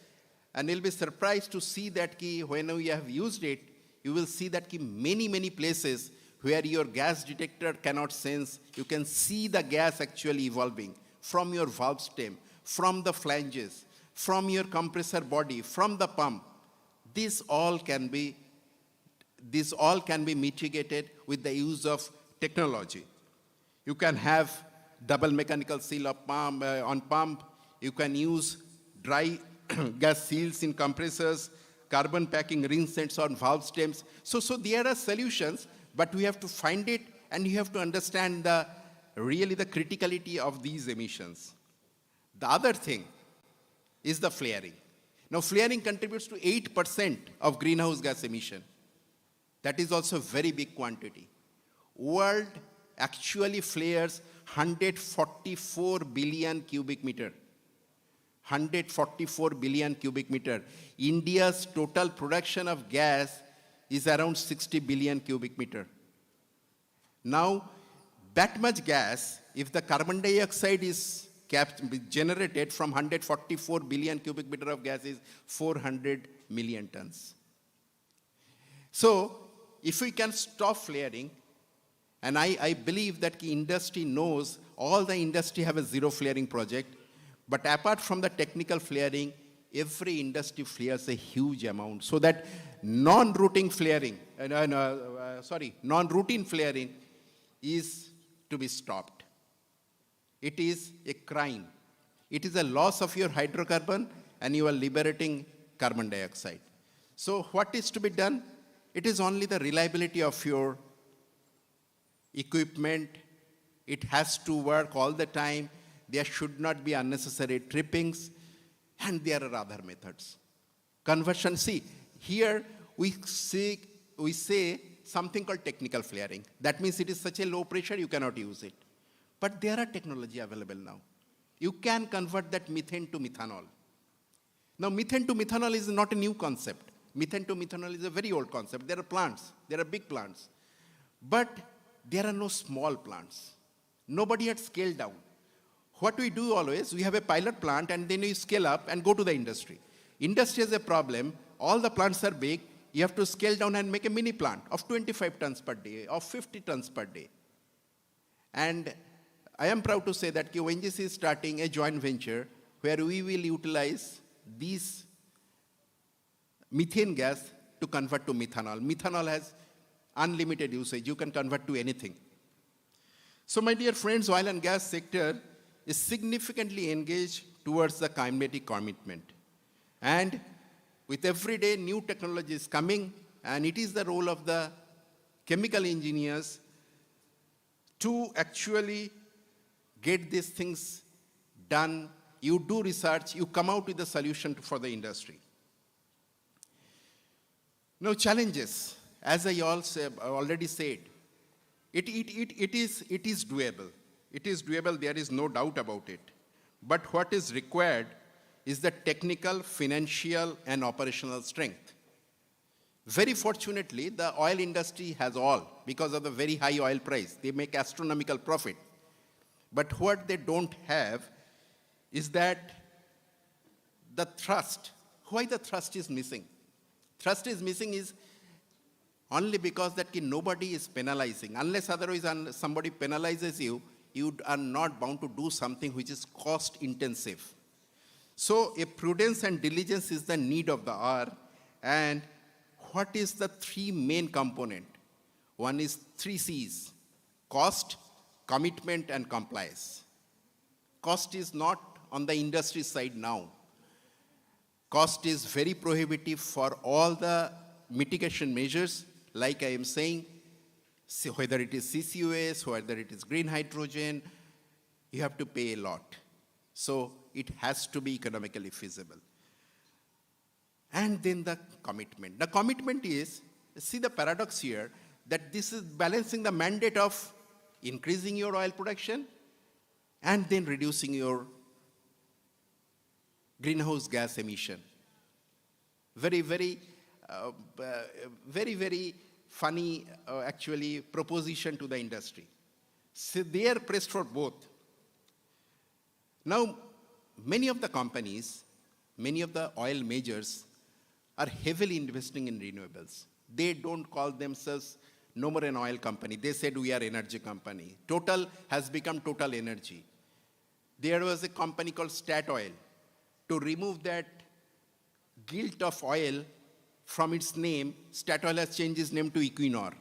and you'll be surprised to see that when we have used it, you will see that many places where your gas detector cannot sense, you can see the gas actually evolving from your valve stem, from the flanges, from your compressor body, from the pump. This all can be mitigated with the use of technology. You can have double mechanical seal of pump, on pump. You can use dry gas seals in compressors, carbon packing ring sets on valve stems. So there are solutions, but we have to find it, and you have to understand really the criticality of these emissions. The other thing is the flaring. Now, flaring contributes to 8% of greenhouse gas emission. That is also a very big quantity. World actually flares 144 billion cubic meter. 144 billion cubic meter. India's total production of gas is around 60 billion cubic meter. Now, that much gas, if the carbon dioxide is generated from 144 billion cubic meter of gas, is 400 million tons. So, if we can stop flaring, and I believe that the industry knows, all the industry have a zero flaring project, but apart from the technical flaring, every industry flares a huge amount, so that non-routine flaring is to be stopped. It is a crime. It is a loss of your hydrocarbon, and you are liberating carbon dioxide. So what is to be done? It is only the reliability of your equipment. It has to work all the time. There should not be unnecessary trippings, and there are other methods. Conversion, see, here we say something called technical flaring. That means it is such a low pressure, you cannot use it. But there are technology available now. You can convert that methane to methanol. Now, methane to methanol is not a new concept. Methane to methanol is a very old concept. There are plants, there are big plants. But there are no small plants. Nobody had scaled down. What we do always, we have a pilot plant and then we scale up and go to the industry. Industry has a problem, all the plants are big, you have to scale down and make a mini plant of 25 tons per day, of 50 tons per day. And I am proud to say that ONGC is starting a joint venture where we will utilize these methane gas to convert to methanol. Methanol has unlimited usage, you can convert to anything. So my dear friends, oil and gas sector is significantly engaged towards the climatic commitment. And with every day new technology is coming, and it is the role of the chemical engineers to actually get these things done. You do research, you come out with a solution for the industry. Now challenges, as I already said, it is doable. It is doable, there is no doubt about it. But what is required is the technical, financial, and operational strength. Very fortunately, the oil industry has all because of the very high oil price. They make astronomical profit. But what they don't have is that the thrust. Why the thrust is missing? Thrust is missing is only because that nobody is penalizing. Unless otherwise somebody penalizes you, you are not bound to do something which is cost intensive. So a prudence and diligence is the need of the hour. And what is the three main component? One is 3 C's: cost, commitment, and compliance. Cost is not on the industry side now. Cost is very prohibitive for all the mitigation measures, like I am saying, whether it is CCUS, whether it is green hydrogen, you have to pay a lot. So it has to be economically feasible. And then the commitment. The commitment is, see the paradox here, that this is balancing the mandate of increasing your oil production and then reducing your greenhouse gas emission. Very, very funny, actually, proposition to the industry. So they are pressed for both. Now, many of the companies, many of the oil majors are heavily investing in renewables. They don't call themselves no more an oil company. They said we are energy company. Total has become Total Energy. There was a company called Statoil. To remove that guilt of oil from its name, Statoil has changed its name to Equinor.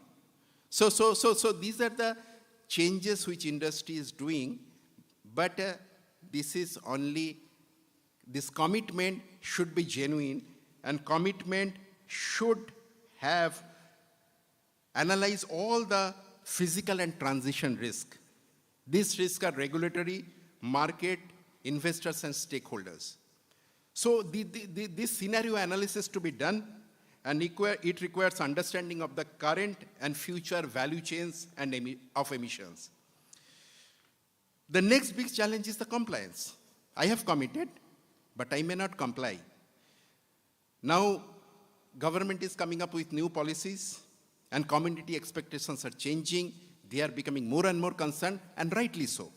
So these are the changes which industry is doing, but this is only, this commitment should be genuine, and commitment should have analyzed all the physical and transition risk. These risks are regulatory, market, investors, and stakeholders. So this scenario analysis to be done, and it requires understanding of the current and future value chains and of emissions. The next big challenge is the compliance. I have committed, but I may not comply. Now, government is coming up with new policies, and community expectations are changing. They are becoming more and more concerned, and rightly so.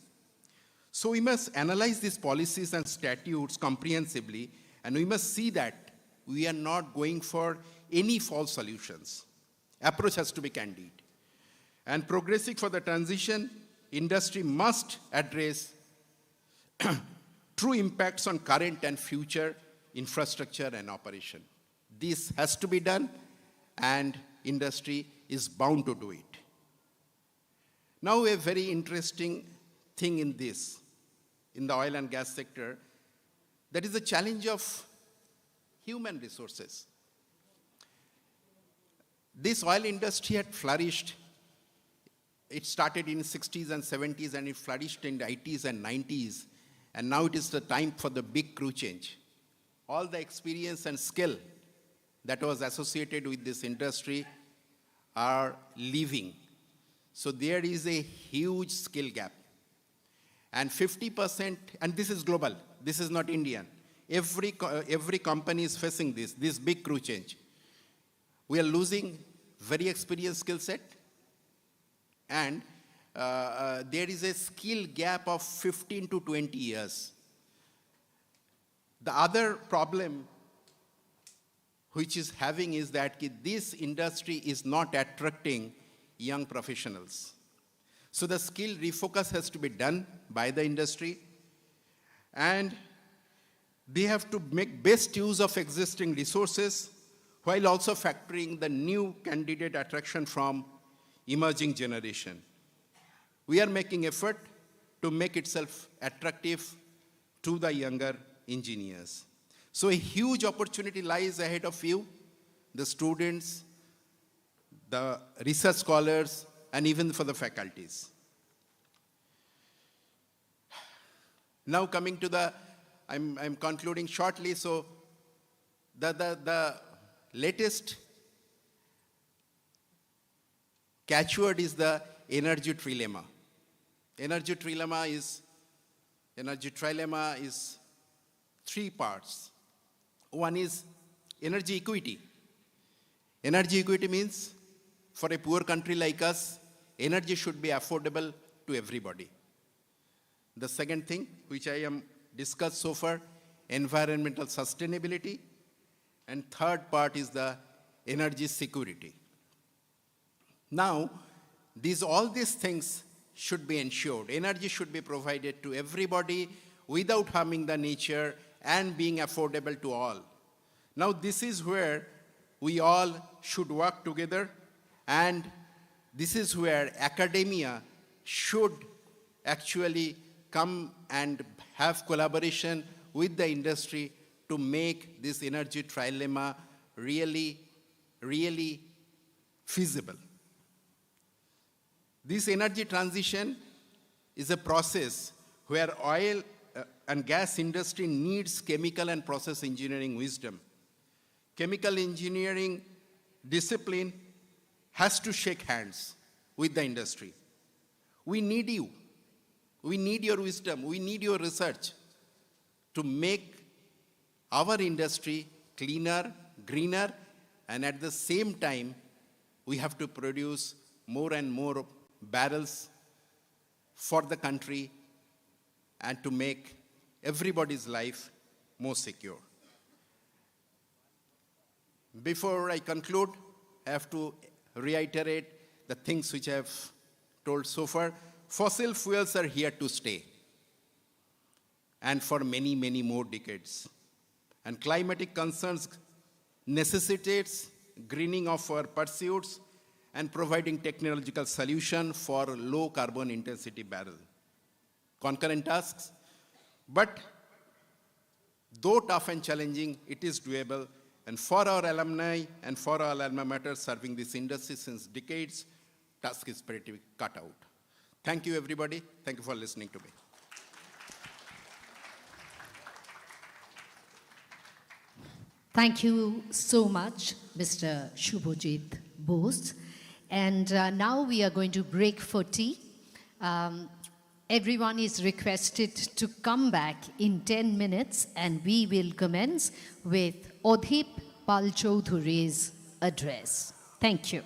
So we must analyze these policies and statutes comprehensively, and we must see that we are not going for any false solutions. Approach has to be candid. And progressing for the transition, industry must address true impacts on current and future infrastructure and operation. This has to be done, and industry is bound to do it. Now, a very interesting thing in this, in the oil and gas sector, that is the challenge of human resources. This oil industry had flourished. It started in the 60s and 70s, and it flourished in the 80s and 90s. And now it is the time for the big crew change. All the experience and skill that was associated with this industry are leaving. So there is a huge skill gap. And 50%, and this is global, this is not Indian. Every company is facing this big crew change. We are losing very experienced skill set, and there is a skill gap of 15 to 20 years. The other problem which is having is that this industry is not attracting young professionals. So the skill refocus has to be done by the industry, and they have to make best use of existing resources while also factoring the new candidate attraction from emerging generation. We are making effort to make itself attractive to the younger engineers. So a huge opportunity lies ahead of you, the students, the research scholars, and even for the faculties. Now coming to the, I'm concluding shortly, so the latest catchword is the energy trilemma. Energy trilemma is three parts. One is energy equity. Energy equity means for a poor country like us, energy should be affordable to everybody. The second thing, which I am discussed so far, environmental sustainability. And third part is the energy security. Now, all these things should be ensured. Energy should be provided to everybody without harming the nature and being affordable to all. Now, this is where we all should work together, and this is where academia should actually come and have collaboration with the industry to make this energy trilemma really, really feasible. This energy transition is a process where oil and gas industry needs chemical and process engineering wisdom. Chemical engineering discipline has to shake hands with the industry. We need you. We need your wisdom. We need your research to make our industry cleaner, greener, and at the same time, we have to produce more and more barrels for the country and to make everybody's life more secure. Before I conclude, I have to reiterate the things which I have told so far. Fossil fuels are here to stay, and for many, many more decades. And climatic concerns necessitates greening of our pursuits and providing technological solution for low carbon intensity barrel. Concurrent tasks, but though tough and challenging, it is doable. And for our alumni and for our alma mater serving this industry since decades, task is pretty cut out. Thank you, everybody. Thank you for listening to me.
Thank you so much, Mr. Shubhajit Bose. And now we are going to break for tea. Everyone is requested to come back in 10 minutes and we will commence with Odhip Pal Choudhury's address. Thank you.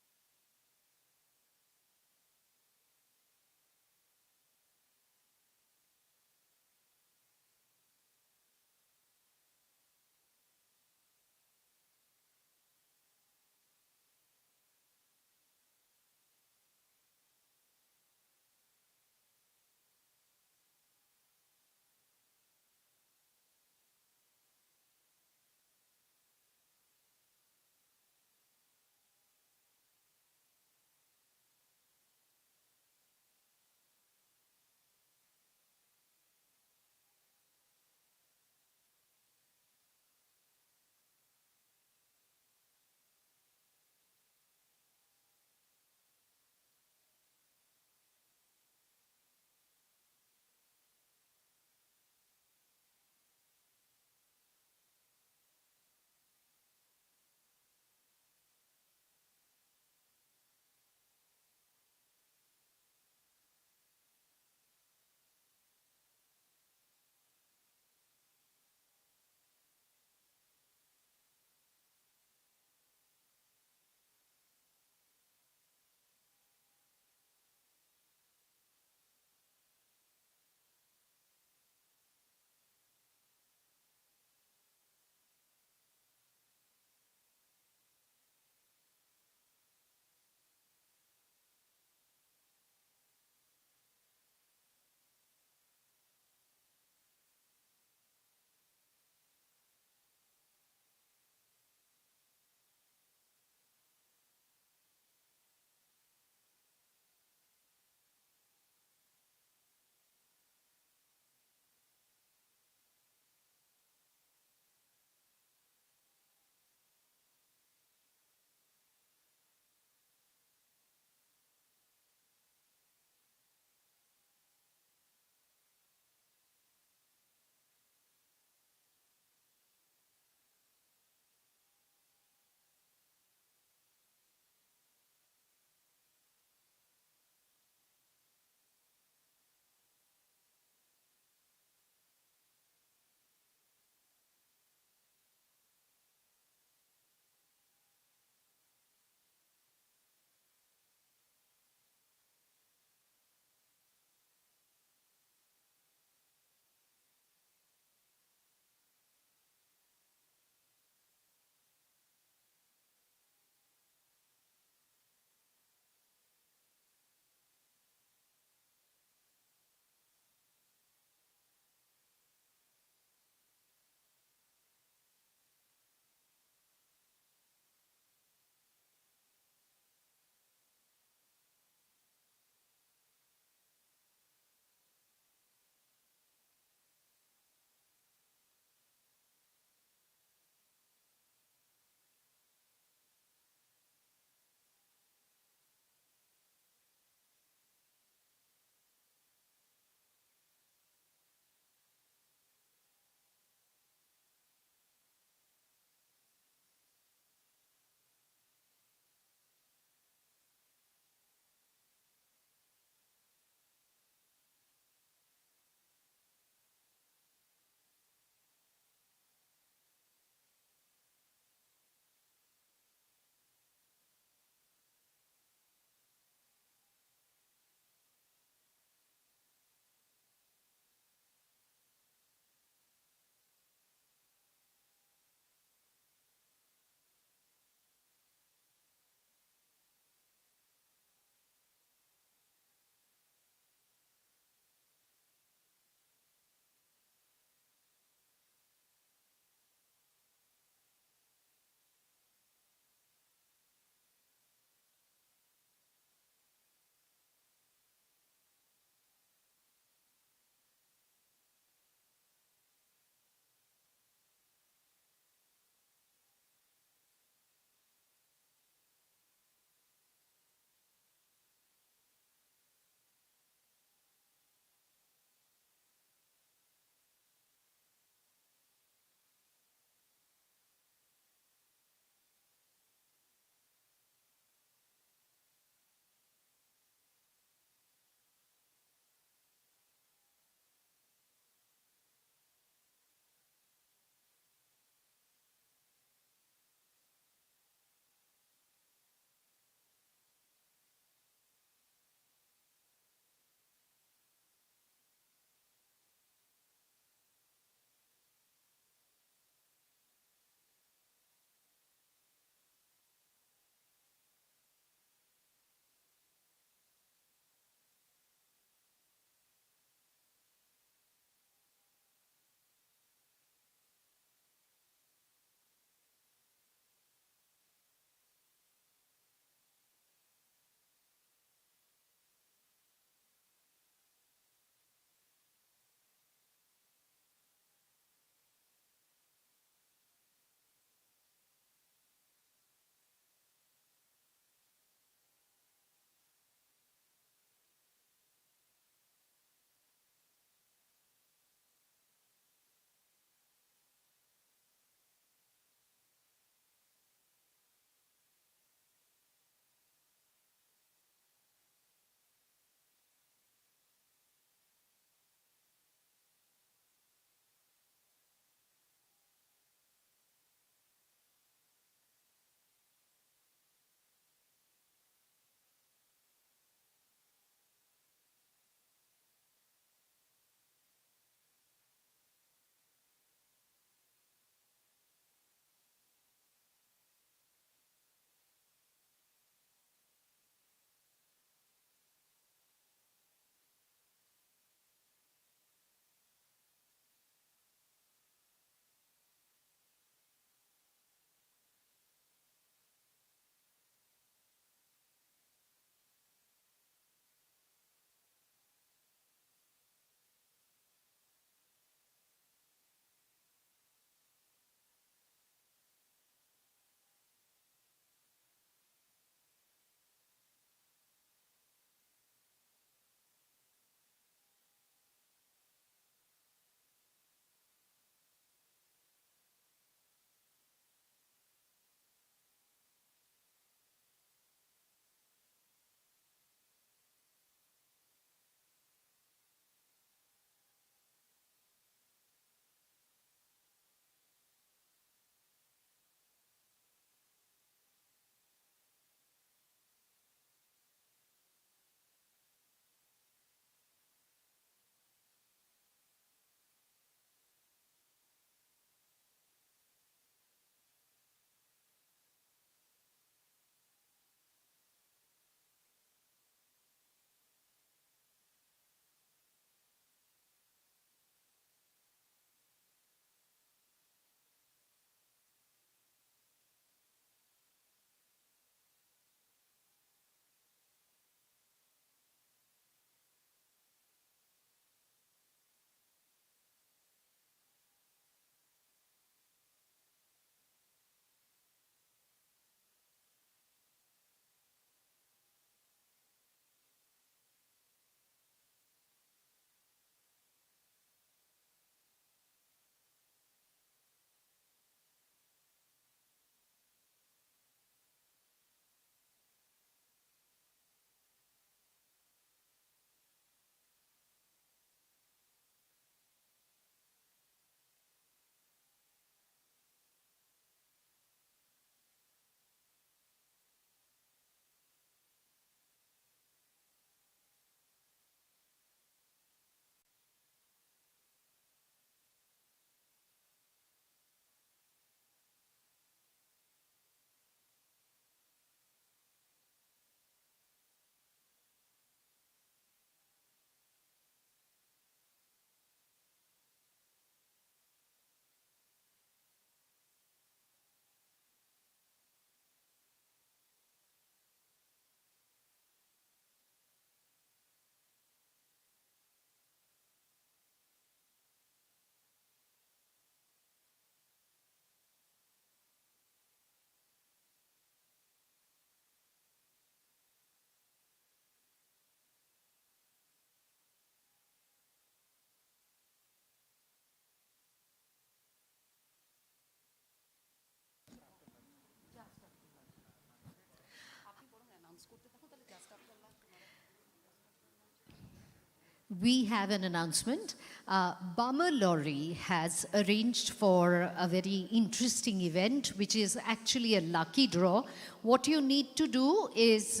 We have an announcement. Bummer Lorry has arranged for a very interesting event, which is actually a lucky draw. What you need to do is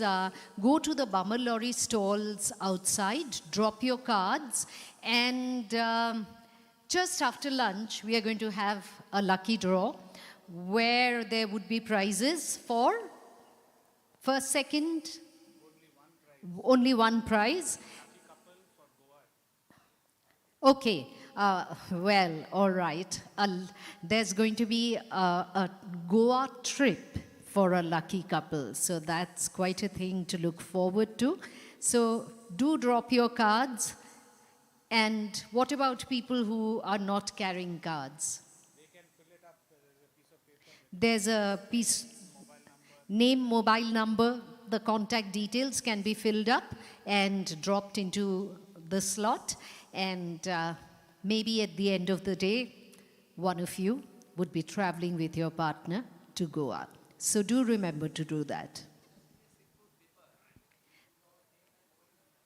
go to the Bummer Lorry stalls outside, drop your cards, and just after lunch, we are going to have a lucky draw where there would be prizes for first, second, only one prize. Okay, well, all right. There's going to be a Goa trip for a lucky couple. So that's quite a thing to look forward to. So do drop your cards. And what about people who are not carrying cards? They can fill it up. There's a piece, name, mobile number, the contact details can be filled up and dropped into the slot. And maybe at the end of the day, one of you would be traveling with your partner to Goa. So do remember to do that.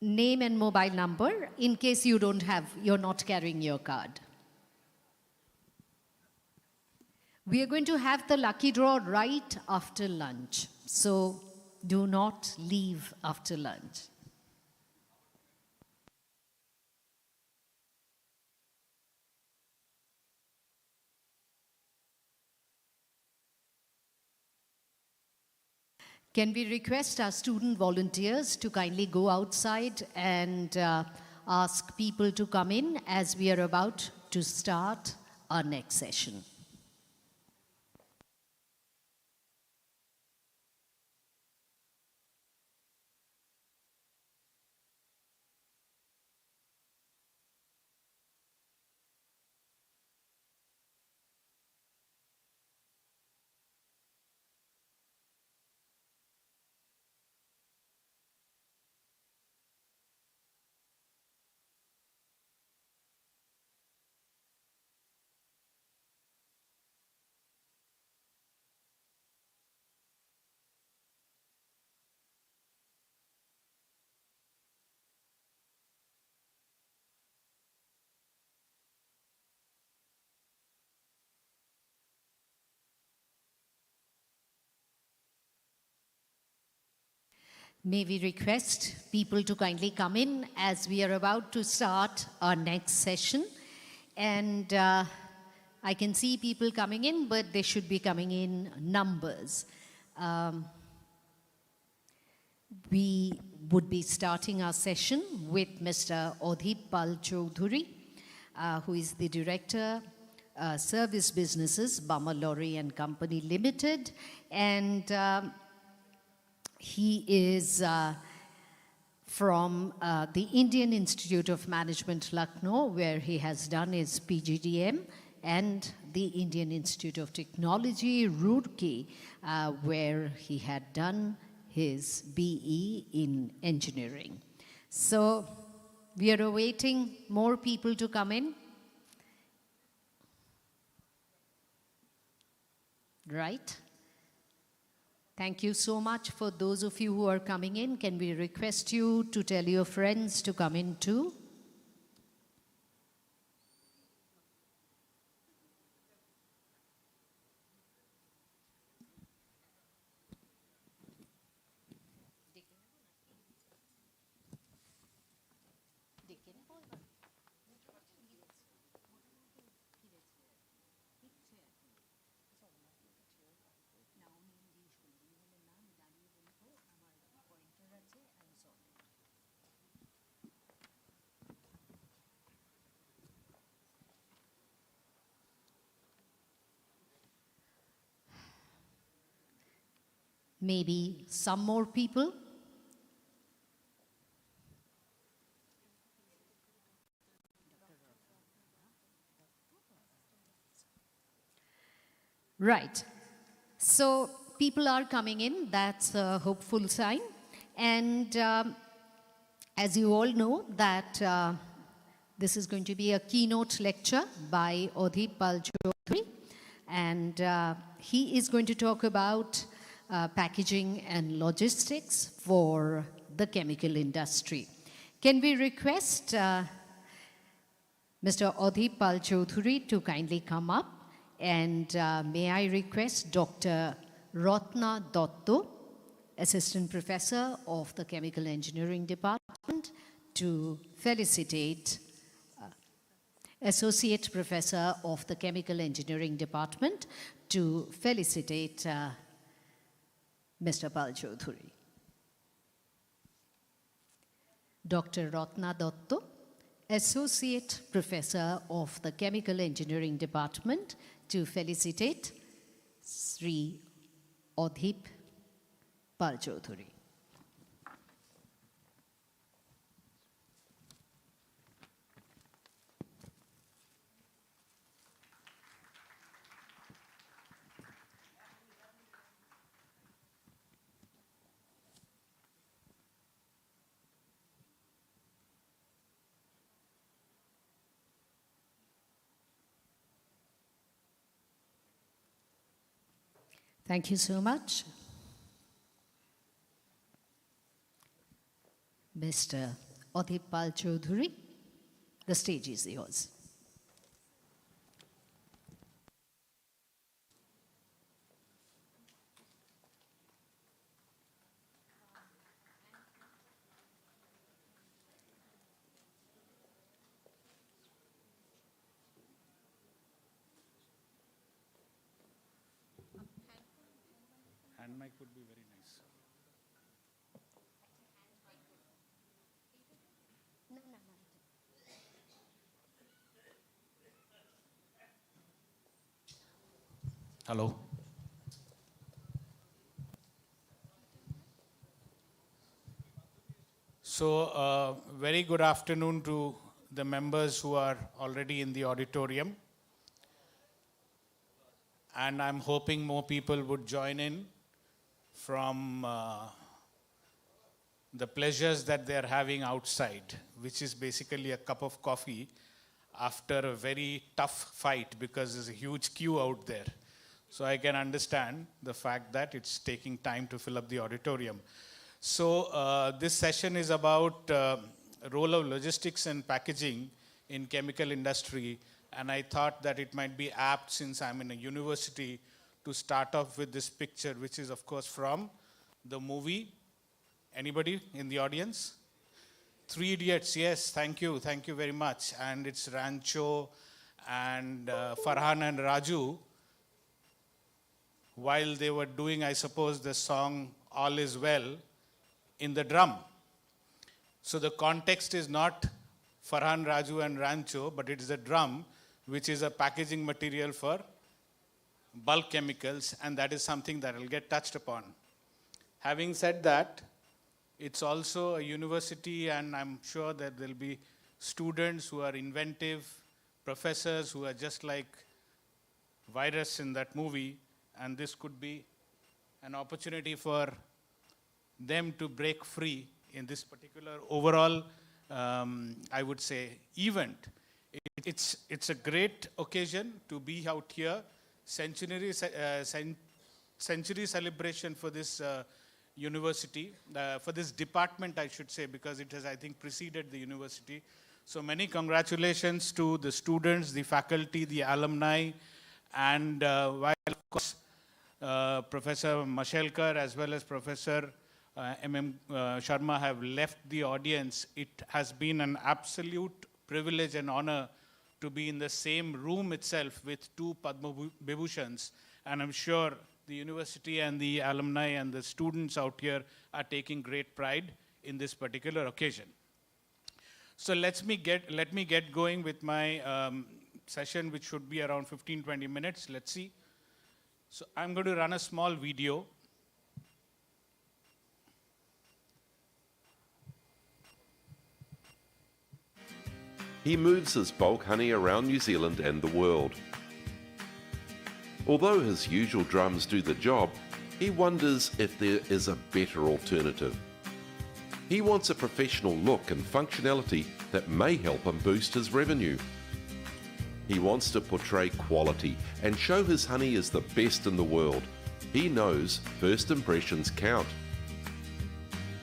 Name and mobile number in case you don't have, you're not carrying your card. We are going to have the lucky draw right after lunch. So do not leave after lunch. Can we request our student volunteers to kindly go outside and ask people to come in as we are about to start our next session? May we request people to kindly come in as we are about to start our next session. And I can see people coming in, but they should be coming in numbers. We would be starting our session with Mr. Jadavpur Chaudhary, who is the Director, Service Businesses, Bummer Lorry and Company Limited. And he is from the Indian Institute of Management, Lucknow, where he has done his PGDM, and the Indian Institute of Technology, Roorkee, where he had done his BE in engineering. So we are awaiting more people to come in. Right? Thank you so much for those of you who are coming in. Can we request you to tell your friends to come in too? Maybe some more people? Right. So people are coming in. That's a hopeful sign. And as you all know, that this is going to be a keynote lecture by Jadavpur Chaudhary. And he is going to talk about packaging and logistics for the chemical industry. Can we request Mr. Adhip Pal Chaudhuri to kindly come up? And may I request Dr. Ratna Dotto, Assistant Professor of the Chemical Engineering Department, to felicitate Associate Professor of the Chemical Engineering Department to felicitate Mr. Pal Chaudhuri. Dr. Ratna Dotto, Associate Professor of the Chemical Engineering Department, to felicitate Sri Adhip Pal Chaudhuri. Thank you so much. Mr. Adhip Pal Chaudhuri, the stage is yours.
Hand mic would be very nice. Hello. So, very good afternoon to the members who are already in the auditorium. And I'm hoping more people would join in from the pleasures that they're having outside, which is basically a cup of coffee after a very tough fight, because there's a huge queue out there. So I can understand the fact that it's taking time to fill up the auditorium. So this session is about role of logistics and packaging in chemical industry. And I thought that it might be apt, since I'm in a university, to start off with this picture, which is, of course, from the movie. Anybody in the audience? 3 Idiots, yes, thank you very much. And it's Rancho and Farhan and Raju, while they were doing, I suppose, the song All Is Well in the drum. So the context is not Farhan, Raju and Rancho, but it is a drum, which is a packaging material for bulk chemicals, and that is something that will get touched upon. Having said that, it's also a university, and I'm sure that there'll be students who are inventive, professors who are just like virus in that movie, and this could be an opportunity for them to break free in this particular overall, I would say, event. It's a great occasion to be out here. Centenary celebration for this university, for this department, I should say, because it has, I think, preceded the university. So many congratulations to the students, the faculty, the alumni, and while, of course, Professor Mashelkar as well as Professor M.M. Sharma have left the audience, it has been an absolute privilege and honor to be in the same room itself with 2 Padma Vibhushans. And I'm sure the university and the alumni and the students out here are taking great pride in this particular occasion. So let me get going with my session, which should be around 15-20 minutes. Let's see. So I'm going to run a small video.
He moves his bulk honey around New Zealand and the world. Although his usual drums do the job, he wonders if there is a better alternative. He wants a professional look and functionality that may help him boost his revenue. He wants to portray quality and show his honey is the best in the world. He knows first impressions count.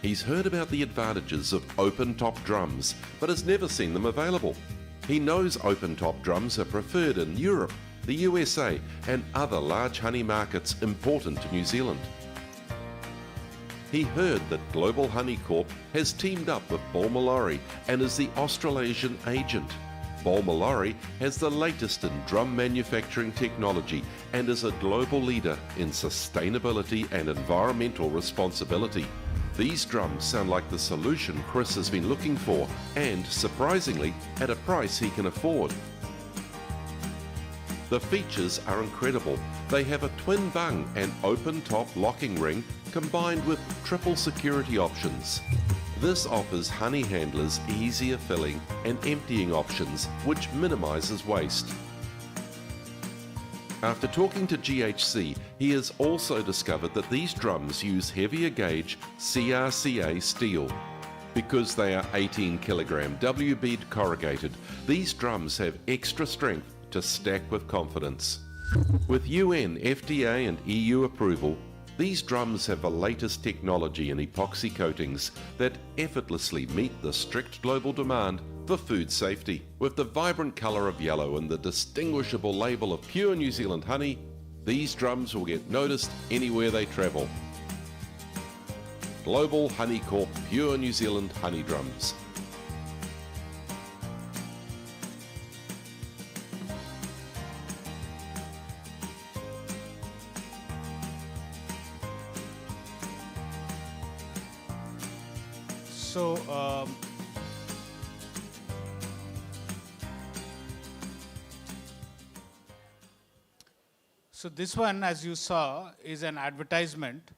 He's heard about the advantages of open-top drums, but has never seen them available. He knows open-top drums are preferred in Europe, the USA, and other large honey markets important to New Zealand. He heard that Global Honey Corp has teamed up with Balmalori and is the Australasian agent. Balmalori has the latest in drum manufacturing technology and is a global leader in sustainability and environmental responsibility. These drums sound like the solution Chris has been looking for, and, surprisingly, at a price he can afford. The features are incredible. They have a twin bung and open top locking ring combined with triple security options. This offers honey handlers easier filling and emptying options, which minimises waste. After talking to GHC, he has also discovered that these drums use heavier gauge CRCA steel. Because they are 18 kilogram W-bead corrugated, these drums have extra strength to stack with confidence. With UN, FDA and EU approval, these drums have the latest technology in epoxy coatings that effortlessly meet the strict global demand for food safety. With the vibrant colour of yellow and the distinguishable label of pure New Zealand honey, these drums will get noticed anywhere they travel. Global Honey Corp Pure New Zealand Honey Drums.
So this one, as you saw, is an advertisement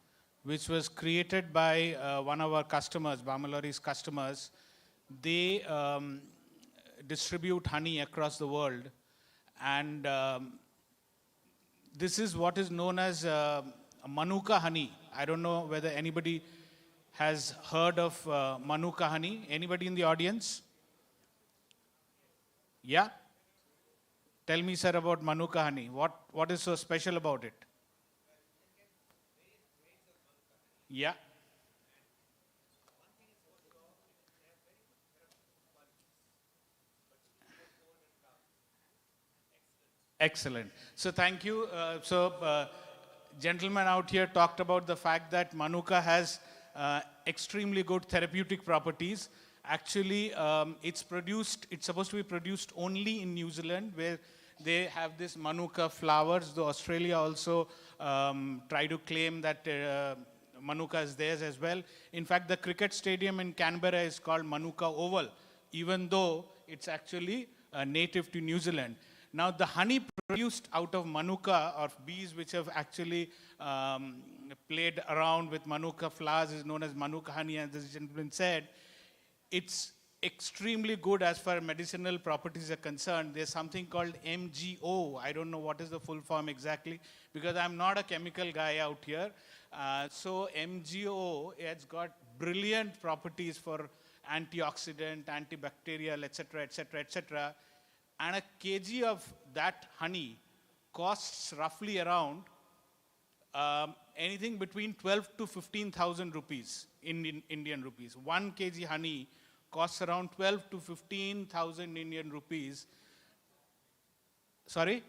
which was created by one of our customers, Balmalori's customers. They distribute honey across the world, and this is what is known as Manuka honey. I don't know whether anybody has heard of Manuka honey. Anybody in the audience? Yeah? Tell me, sir, about Manuka honey. What is so special about it? Yeah. Excellent. So thank you. Gentleman out here talked about the fact that Manuka has extremely good therapeutic properties. Actually, it's supposed to be produced only in New Zealand, where they have this Manuka flowers, though Australia also try to claim that Manuka is theirs as well. In fact, the cricket stadium in Canberra is called Manuka Oval, even though it's actually native to New Zealand. Now, the honey produced out of Manuka, or bees which have actually played around with Manuka flowers, is known as Manuka honey, as this gentleman said. It's extremely good as far as medicinal properties are concerned. There's something called MGO. I don't know what is the full form exactly, because I'm not a chemical guy out here. So MGO, it's got brilliant properties for antioxidant, antibacterial, etc., etc., etc. And a kg of that honey costs roughly around anything between 12 to 15,000 rupees in Indian rupees. 1 kg honey costs around 12 to 15,000 Indian rupees. Sorry?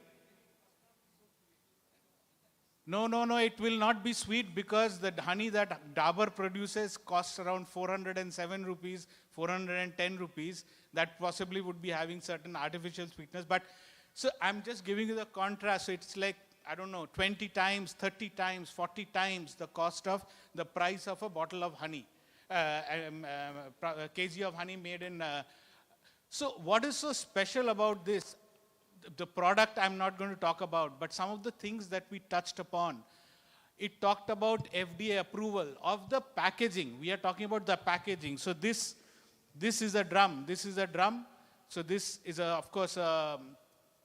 No, it will not be sweet, because the honey that Dabur produces costs around 407 rupees, 410 rupees. That possibly would be having certain artificial sweetness. But so I'm just giving you the contrast. So it's like, I don't know, 20 times, 30 times, 40 times the cost of the price of a bottle of honey. A kg of honey made in... So what is so special about this? The product I'm not going to talk about, but some of the things that we touched upon. It talked about FDA approval of the packaging. We are talking about the packaging. So this is a drum. This is a drum. So this is, of course, a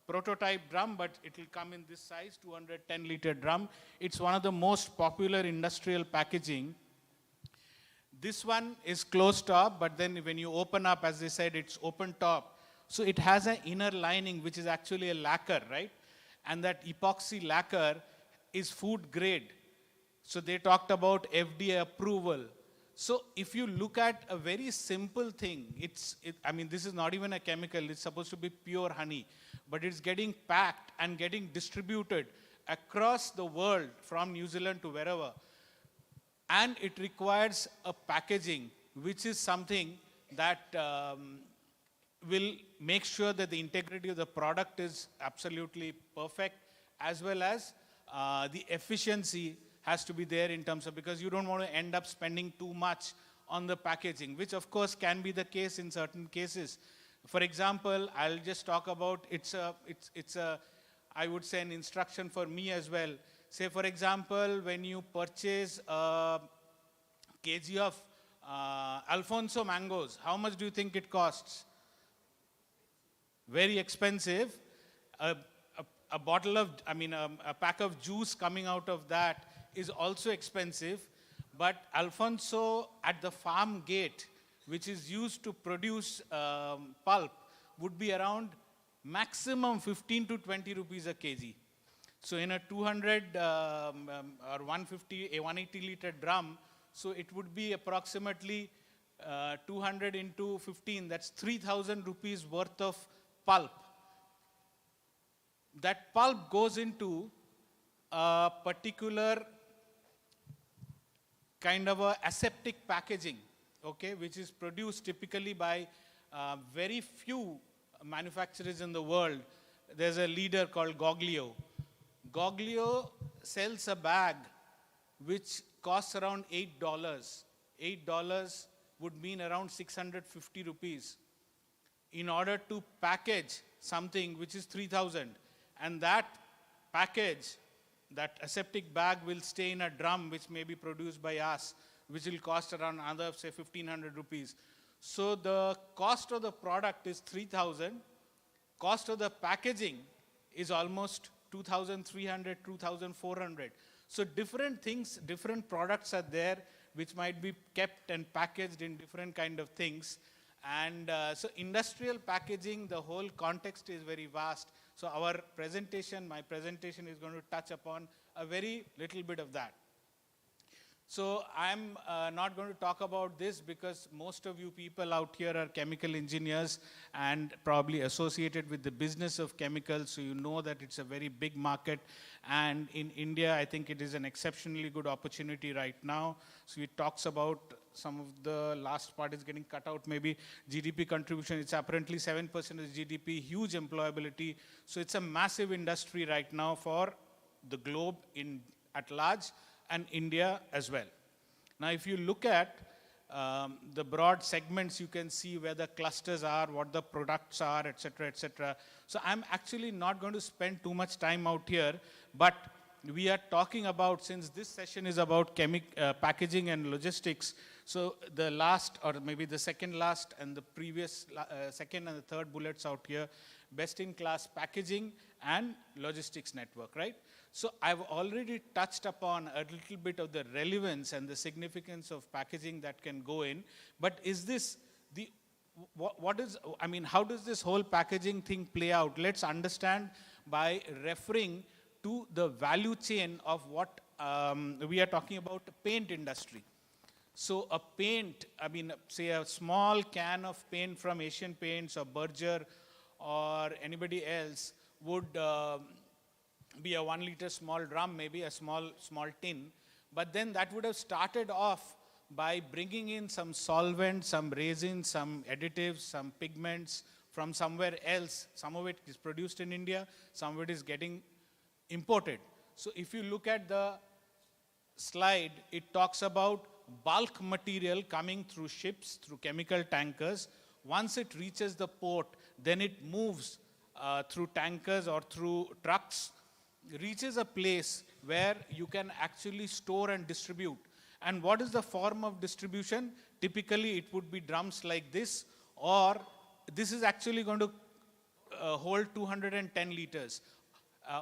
prototype drum, but it will come in this size, 210-liter drum. It's one of the most popular industrial packaging. This one is closed top, but then when you open up, as they said, it's open top. So it has an inner lining, which is actually a lacquer, right? And that epoxy lacquer is food grade. So they talked about FDA approval. So if you look at a very simple thing, I mean, this is not even a chemical, it's supposed to be pure honey, but it's getting packed and getting distributed across the world from New Zealand to wherever. And it requires a packaging, which is something that will make sure that the integrity of the product is absolutely perfect, as well as the efficiency has to be there in terms of, because you don't want to end up spending too much on the packaging, which of course can be the case in certain cases. For example, I'll just talk about, I would say an instruction for me as well. Say for example, when you purchase a kg of Alfonso mangoes, how much do you think it costs? Very expensive. A bottle of, a pack of juice coming out of that is also expensive, but Alfonso at the farm gate, which is used to produce pulp, would be around maximum 15 to 20 rupees a kg. So in a 200 or 150, a 180 liter drum, so it would be approximately 200 into 15, that's 3,000 rupees worth of pulp. That pulp goes into a particular kind of a aseptic packaging, okay, which is produced typically by very few manufacturers in the world. There's a leader called Goglio. Goglio sells a bag which costs around $8. $8 would mean around 650 rupees in order to package something which is 3,000. And that package, that aseptic bag will stay in a drum which may be produced by us, which will cost around another, say, 1,500 rupees. So the cost of the product is 3,000. Cost of the packaging is almost 2,300, 2,400. So different things, different products are there which might be kept and packaged in different kind of things. And so industrial packaging, the whole context is very vast. So our presentation, my presentation is going to touch upon a very little bit of that. So I'm not going to talk about this because most of you people out here are chemical engineers and probably associated with the business of chemicals, so you know that it's a very big market. And in India, I think it is an exceptionally good opportunity right now. So it talks about, some of the last part is getting cut out, maybe GDP contribution. It's apparently 7% of GDP, huge employability. So it's a massive industry right now for the globe at large, and India as well. Now, if you look at the broad segments, you can see where the clusters are, what the products are, et cetera, et cetera. So I'm actually not going to spend too much time out here, but we are talking about, since this session is about packaging and logistics, so the last, or maybe the second last, and the previous second and the third bullets out here, best-in-class packaging and logistics network, right? So I've already touched upon a little bit of the relevance and the significance of packaging that can go in, but is this how does this whole packaging thing play out? Let's understand by referring to the value chain of what we are talking about, paint industry. So a paint, say a small can of paint from Asian Paints or Berger or anybody else would be a 1 liter small drum, maybe a small tin, but then that would have started off by bringing in some solvent, some resin, some additives, some pigments from somewhere else. Some of it is produced in India, some of it is getting imported. So if you look at the slide, it talks about bulk material coming through ships, through chemical tankers. Once it reaches the port, then it moves through tankers or through trucks, reaches a place where you can actually store and distribute. And what is the form of distribution? Typically, it would be drums like this, or this is actually going to hold 210 liters.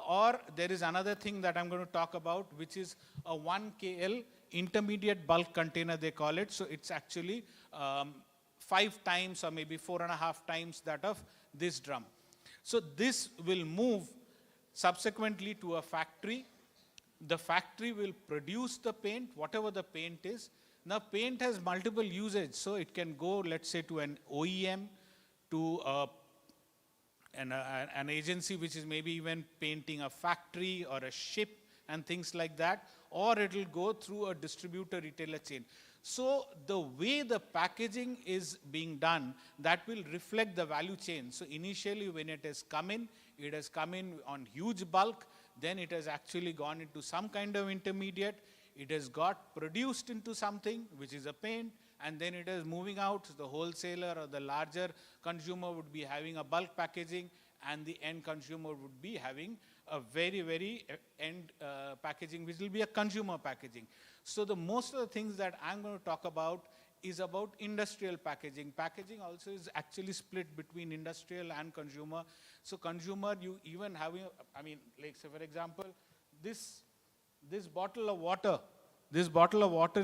Or there is another thing that I'm going to talk about, which is a 1 KL intermediate bulk container, they call it. So it's actually 5 times or maybe 4.5 times that of this drum. So this will move subsequently to a factory. The factory will produce the paint, whatever the paint is. Now paint has multiple usage, so it can go, let's say, to an OEM, to an agency which is maybe even painting a factory or a ship and things like that, or it will go through a distributor retailer chain. So the way the packaging is being done, that will reflect the value chain. So initially when it has come in on huge bulk, then it has actually gone into some kind of intermediate, it has got produced into something which is a paint, and then it is moving out. So the wholesaler or the larger consumer would be having a bulk packaging, and the end consumer would be having a very, very end packaging, which will be a consumer packaging. So the most of the things that I'm going to talk about is about industrial packaging. Packaging also is actually split between industrial and consumer. So consumer, you even having, I mean, like say for example, this bottle of water,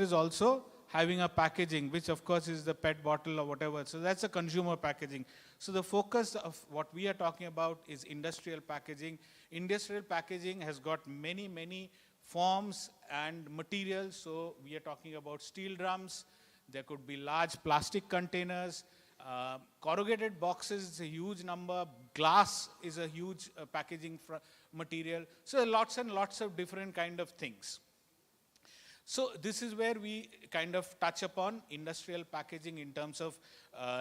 is also having a packaging, which of course is the PET bottle or whatever. So that's a consumer packaging. So the focus of what we are talking about is industrial packaging. Industrial packaging has got many, many forms and materials. So we are talking about steel drums. There could be large plastic containers. Corrugated boxes is a huge number. Glass is a huge packaging material. So lots and lots of different kind of things. So this is where we kind of touch upon industrial packaging in terms of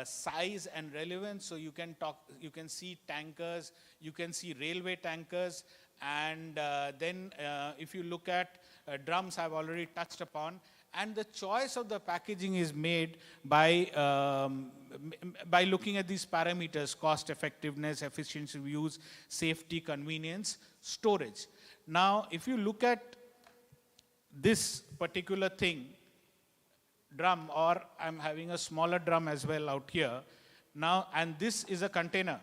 size and relevance. So you can see tankers, you can see railway tankers, and then if you look at drums, I've already touched upon. And the choice of the packaging is made by looking at these parameters: cost effectiveness, efficiency of use, safety, convenience, storage. Now, if you look at this particular thing, drum, or I'm having a smaller drum as well out here. Now, and this is a container.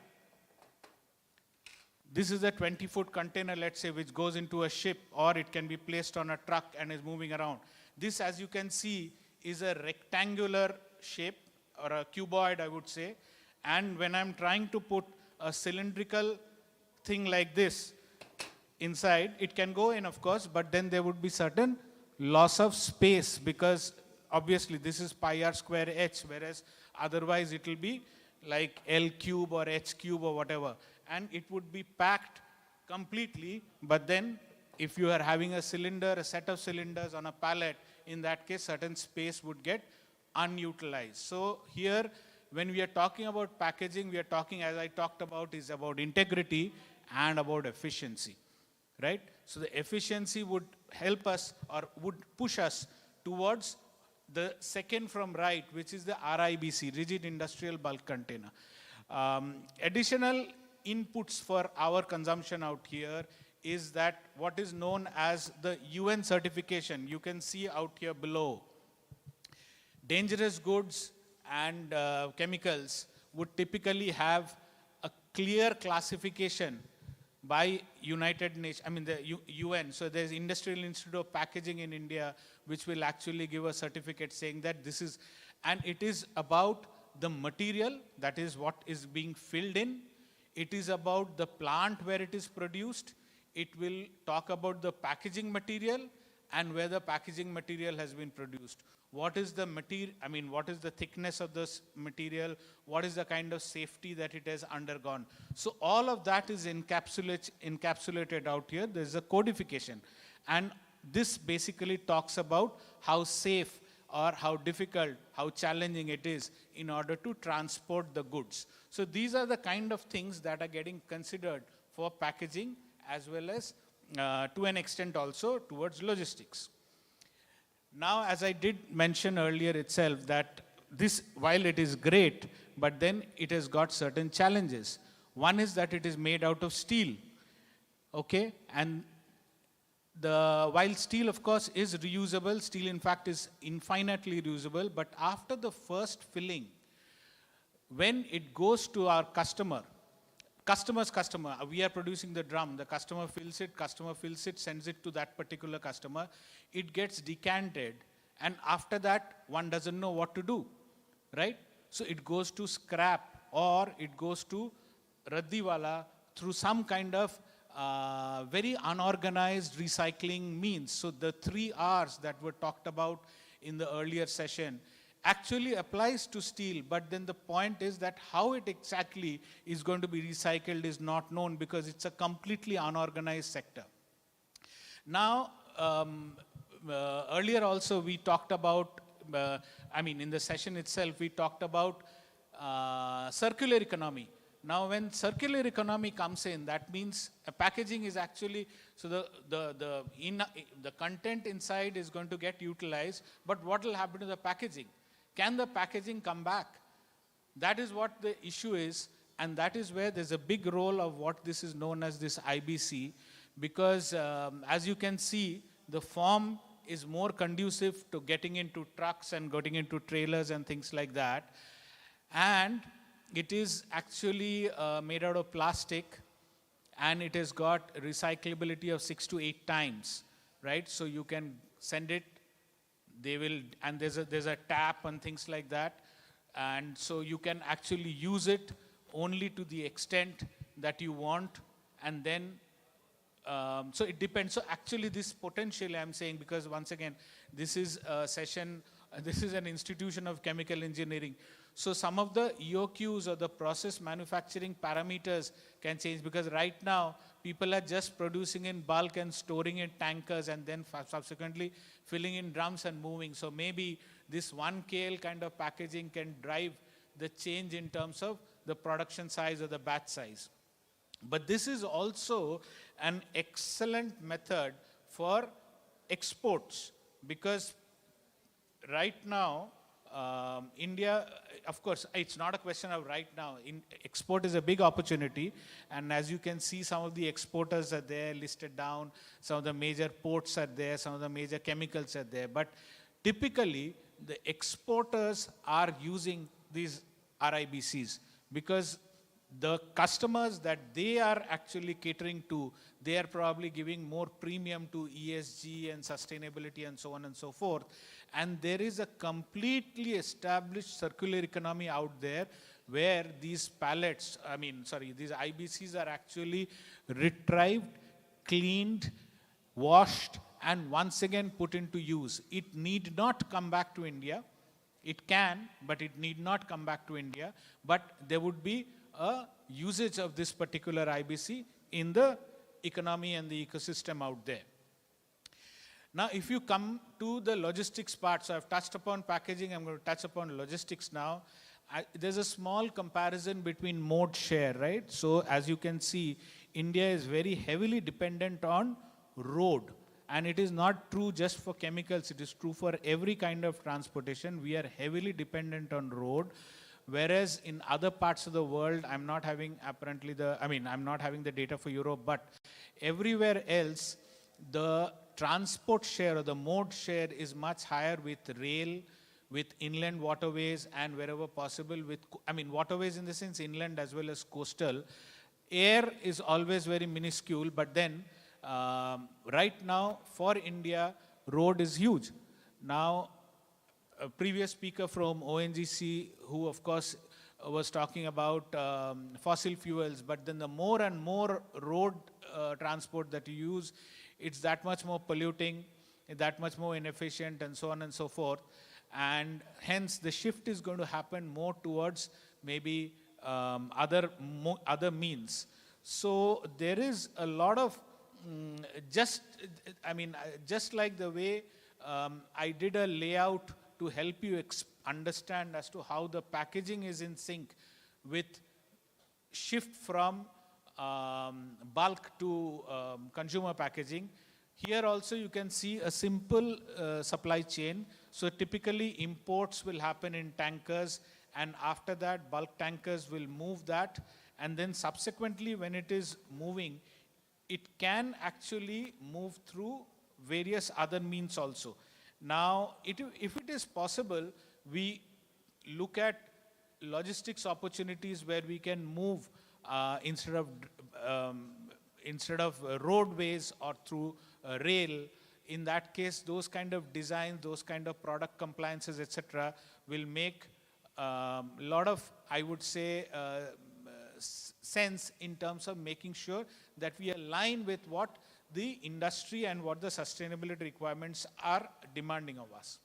This is a 20-foot container, let's say, which goes into a ship, or it can be placed on a truck and is moving around. This, as you can see, is a rectangular shape, or a cuboid, I would say. And when I'm trying to put a cylindrical thing like this inside, it can go in, of course, but then there would be certain loss of space, because obviously this is pi r square h, whereas otherwise it will be like L cube or H cube or whatever. And it would be packed completely, but then if you are having a cylinder, a set of cylinders on a pallet, in that case certain space would get unutilized. So here, when we are talking about packaging, we are talking, as I talked about, is about integrity and about efficiency, right? So the efficiency would help us, or would push us towards the second from right, which is the RIBC, Rigid Industrial Bulk Container. Additional inputs for our consumption out here is that what is known as the UN certification. You can see out here below. Dangerous goods and chemicals would typically have a clear classification by United Nations, I mean the UN. So there's Industrial Institute of Packaging in India, which will actually give a certificate saying that this is, and it is about the material, that is what is being filled in. It is about the plant where it is produced. It will talk about the packaging material and where the packaging material has been produced. What is the material, I mean, what is the thickness of this material? What is the kind of safety that it has undergone? So all of that is encapsulated out here. There's a codification. And this basically talks about how safe or how difficult, how challenging it is in order to transport the goods. So these are the kind of things that are getting considered for packaging, as well as to an extent also towards logistics. Now, as I did mention earlier itself, that this, while it is great, but then it has got certain challenges. One is that it is made out of steel, okay? And while steel, of course, is reusable, steel in fact is infinitely reusable, but after the first filling, when it goes to our customer's customer, we are producing the drum, the customer fills it, sends it to that particular customer, it gets decanted, and after that, one doesn't know what to do, right? So it goes to scrap, or it goes to Raddiwala through some kind of very unorganized recycling means. So the 3 R's that were talked about in the earlier session actually applies to steel, but then the point is that how it exactly is going to be recycled is not known because it's a completely unorganized sector. Now, earlier also we talked about, in the session itself we talked about circular economy. Now when circular economy comes in, that means packaging is actually, so the content inside is going to get utilized, but what will happen to the packaging? Can the packaging come back? That is what the issue is, and that is where there's a big role of what this is known as this IBC, because as you can see, the form is more conducive to getting into trucks and getting into trailers and things like that. And it is actually made out of plastic, and it has got recyclability of 6 to 8 times, right? So you can send it, they will, and there's a tap and things like that. And so you can actually use it only to the extent that you want, and then so it depends. So actually this potentially I'm saying, because once again, this is a session, this is an institution of chemical engineering. So some of the EOQs or the process manufacturing parameters can change, because right now people are just producing in bulk and storing in tankers and then subsequently filling in drums and moving. So maybe this 1 KL kind of packaging can drive the change in terms of the production size or the batch size. But this is also an excellent method for exports, because right now, India, of course, it's not a question of right now. Export is a big opportunity, and as you can see, some of the exporters are there listed down, some of the major ports are there, some of the major chemicals are there. But typically, the exporters are using these RIBCs because the customers that they are actually catering to, they are probably giving more premium to ESG and sustainability and so on and so forth. And there is a completely established circular economy out there where these pallets, these IBCs are actually retrieved, cleaned, washed, and once again put into use. It need not come back to India. It can, but it need not come back to India. But there would be a usage of this particular IBC in the economy and the ecosystem out there. Now, if you come to the logistics part, so I've touched upon packaging, I'm going to touch upon logistics now. There's a small comparison between mode share, right? So as you can see, India is very heavily dependent on road. And it is not true just for chemicals, it is true for every kind of transportation. We are heavily dependent on road. Whereas in other parts of the world, I'm not having the data for Europe, but everywhere else, the transport share or the mode share is much higher with rail, with inland waterways, and wherever possible with, waterways in the sense inland as well as coastal. Air is always very minuscule, but then right now for India, road is huge. Now, a previous speaker from ONGC, who of course was talking about fossil fuels, but then the more and more road transport that you use, it's that much more polluting, that much more inefficient, and so on and so forth. And hence the shift is going to happen more towards maybe other means. So there is a lot of, just like the way I did a layout to help you understand as to how the packaging is in sync with shift from bulk to consumer packaging. Here also you can see a simple supply chain. So typically imports will happen in tankers, and after that bulk tankers will move that, and then subsequently when it is moving, it can actually move through various other means also. Now, if it is possible, we look at logistics opportunities where we can move instead of roadways or through rail. In that case, those kind of designs, those kind of product compliances, etc., will make a lot of, I would say, sense in terms of making sure that we align with what the industry and what the sustainability requirements are demanding of us.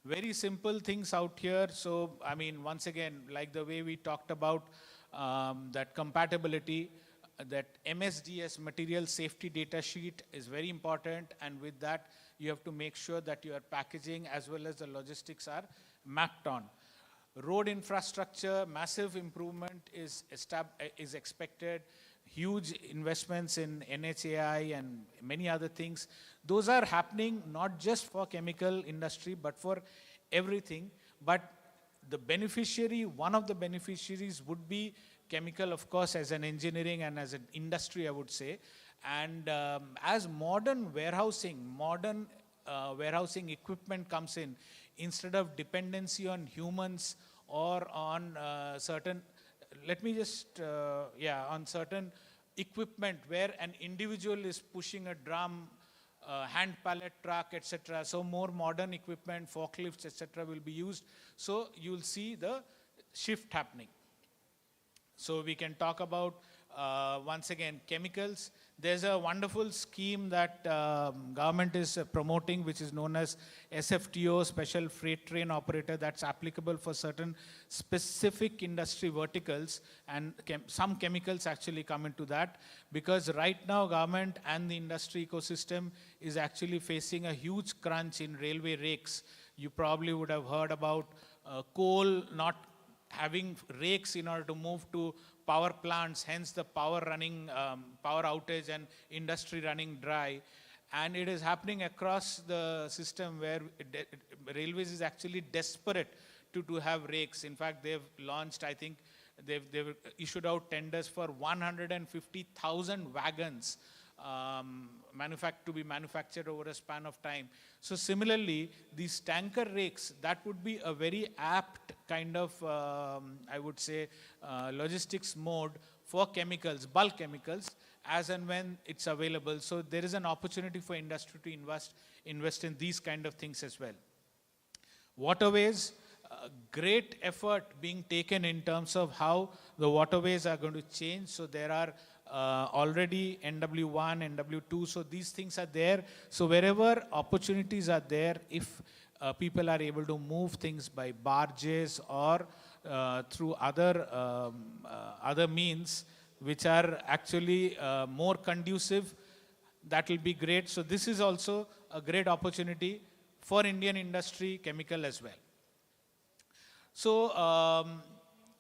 Very simple things out here. So, I mean, once again, like the way we talked about that compatibility, that MSDS, material safety data sheet, is very important. And with that, you have to make sure that your packaging as well as the logistics are mapped on. Road infrastructure, massive improvement is expected. Huge investments in NHAI and many other things. Those are happening not just for chemical industry, but for everything. But the beneficiary, one of the beneficiaries would be chemical, of course, as an engineering and as an industry, I would say. And as modern warehousing equipment comes in, instead of dependency on humans or on certain, let me just, on certain equipment where an individual is pushing a drum, hand pallet truck, etc. So more modern equipment, forklifts, etc. will be used. So you'll see the shift happening. So we can talk about, once again, chemicals. There's a wonderful scheme that government is promoting, which is known as SFTO, Special Freight Train Operator, that's applicable for certain specific industry verticals, and some chemicals actually come into that, because right now government and the industry ecosystem is actually facing a huge crunch in railway rakes. You probably would have heard about coal not having rakes in order to move to power plants, hence the power outage and industry running dry. And it is happening across the system where railways is actually desperate to have rakes. In fact, they've launched, I think, they've issued out tenders for 150,000 wagons to be manufactured over a span of time. So similarly, these tanker rakes, that would be a very apt kind of, I would say, logistics mode for chemicals, bulk chemicals, as and when it's available. So there is an opportunity for industry to invest in these kind of things as well. Waterways, great effort being taken in terms of how the waterways are going to change. So there are already NW1, NW2, so these things are there. So wherever opportunities are there, if people are able to move things by barges or through other means which are actually more conducive, that will be great. So this is also a great opportunity for Indian industry, chemical as well. So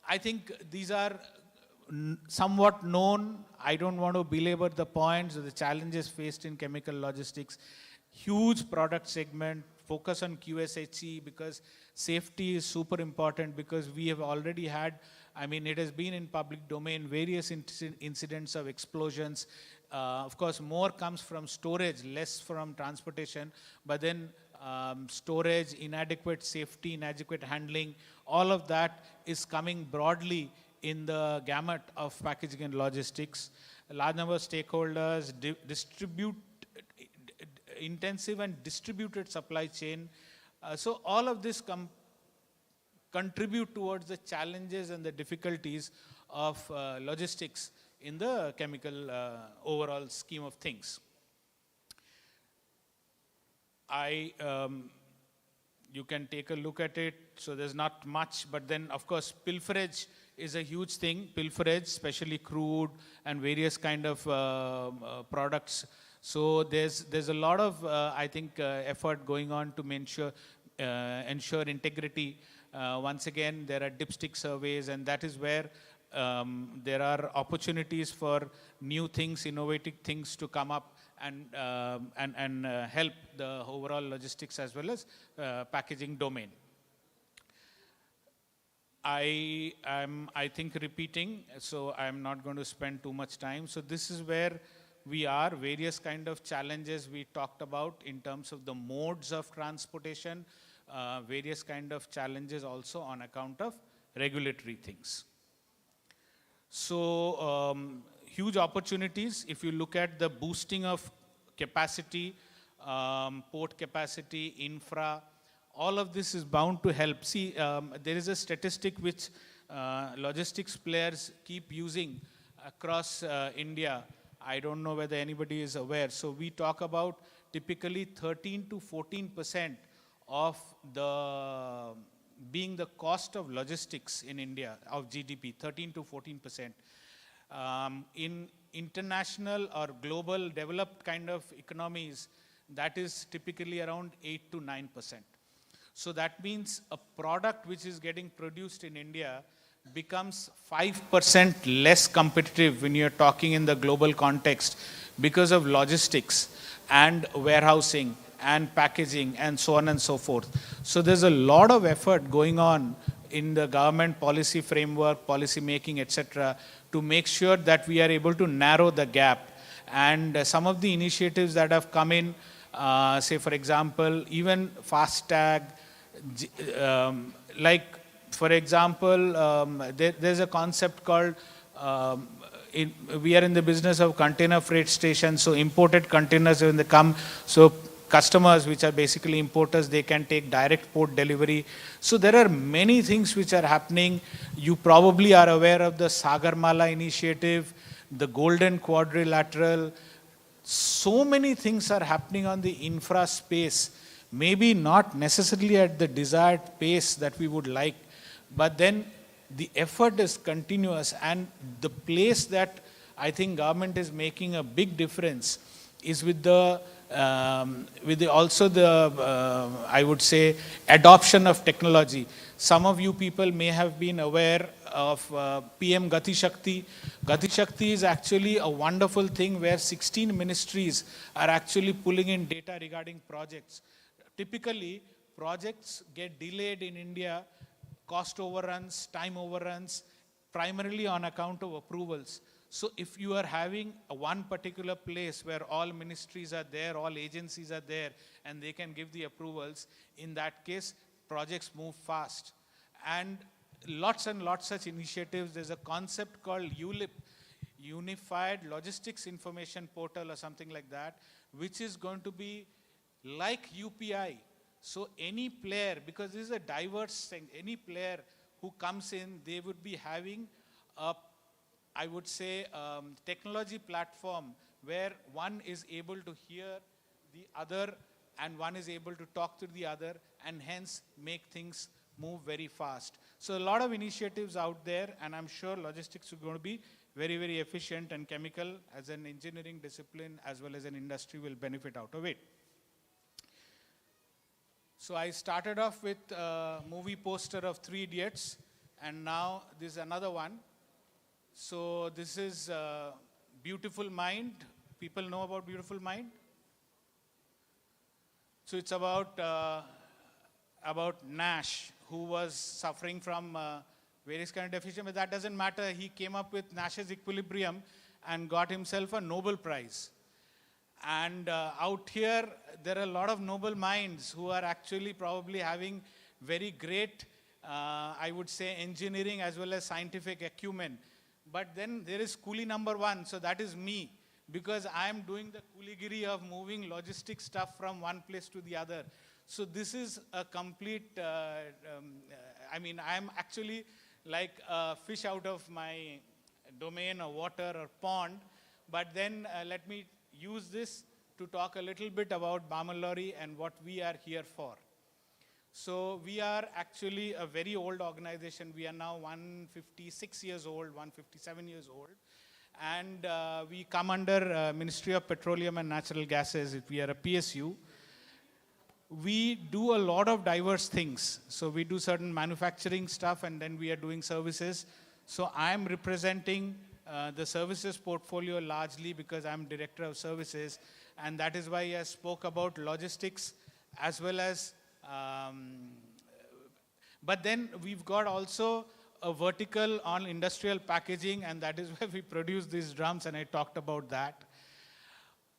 I think these are somewhat known. I don't want to belabor the points, the challenges faced in chemical logistics. Huge product segment, focus on QSHE, because safety is super important, because we have already had, I mean, it has been in public domain, various incidents of explosions. Of course, more comes from storage, less from transportation, but then storage, inadequate safety, inadequate handling, all of that is coming broadly in the gamut of packaging and logistics. A large number of stakeholders, intensive and distributed supply chain. So all of this contribute towards the challenges and the difficulties of logistics in the chemical overall scheme of things. You can take a look at it. So there's not much, but then of course pilferage is a huge thing. Pilferage, especially crude and various kind of products. So there's a lot of I think effort going on to ensure integrity. Once again, there are dipstick surveys, and that is where there are opportunities for new things, innovative things to come up and help the overall logistics as well as packaging domain. I think repeating, so I'm not going to spend too much time. So this is where we are, various kind of challenges we talked about in terms of the modes of transportation, various kind of challenges also on account of regulatory things. So huge opportunities if you look at the boosting of capacity, port capacity, infra, all of this is bound to help. See, there is a statistic which logistics players keep using across India. I don't know whether anybody is aware. So we talk about typically 13 to 14% of the being the cost of logistics in India of GDP, 13 to 14%. In international or global developed kind of economies, that is typically around 8 to 9%. So that means a product which is getting produced in India becomes 5% less competitive when you're talking in the global context because of logistics and warehousing and packaging and so on and so forth. So there's a lot of effort going on in the government policy framework, policy making, etc., to make sure that we are able to narrow the gap. And some of the initiatives that have come in, say for example, even FASTag, like for example, there's a concept called, we are in the business of container freight stations, so imported containers when they come, so customers which are basically importers, they can take direct port delivery. So there are many things which are happening. You probably are aware of the Sagarmala initiative, the Golden Quadrilateral. So many things are happening on the infra space, maybe not necessarily at the desired pace that we would like, but then the effort is continuous, and the place that I think government is making a big difference is with the I would say, adoption of technology. Some of you people may have been aware of PM Gati Shakti. Gati Shakti is actually a wonderful thing where 16 ministries are actually pulling in data regarding projects. Typically, projects get delayed in India, cost overruns, time overruns, primarily on account of approvals. So if you are having one particular place where all ministries are there, all agencies are there, and they can give the approvals, in that case, projects move fast. And lots such initiatives. There's a concept called ULIP, Unified Logistics Information Portal or something like that, which is going to be like UPI. So any player, because this is a diverse thing, any player who comes in, they would be having a, I would say, technology platform where one is able to hear the other and one is able to talk to the other, and hence make things move very fast. So a lot of initiatives out there, and I'm sure logistics are going to be very, very efficient, and chemical as an engineering discipline as well as an industry will benefit out of it. So I started off with a movie poster of 3 Idiots, and now this is another one. So this is Beautiful Mind. People know about Beautiful Mind? So it's about Nash, who was suffering from various kind of deficiency, but that doesn't matter. He came up with Nash's equilibrium and got himself a Nobel Prize. And out here, there are a lot of noble minds who are actually probably having very great, I would say, engineering as well as scientific acumen. But then there is coolie number 1, so that is me, because I am doing the cooligiri of moving logistic stuff from one place to the other. So this is a complete, I mean, I am actually like a fish out of my domain or water or pond. But then let me use this to talk a little bit about Bamalori and what we are here for. So we are actually a very old organization. We are now 156 years old, 157 years old. And we come under Ministry of Petroleum and Natural Gases. We are a PSU. We do a lot of diverse things. So we do certain manufacturing stuff, and then we are doing services. So I am representing the services portfolio largely because I'm Director of Services. And that is why I spoke about logistics as well as but then we've got also a vertical on industrial packaging, and that is where we produce these drums, and I talked about that.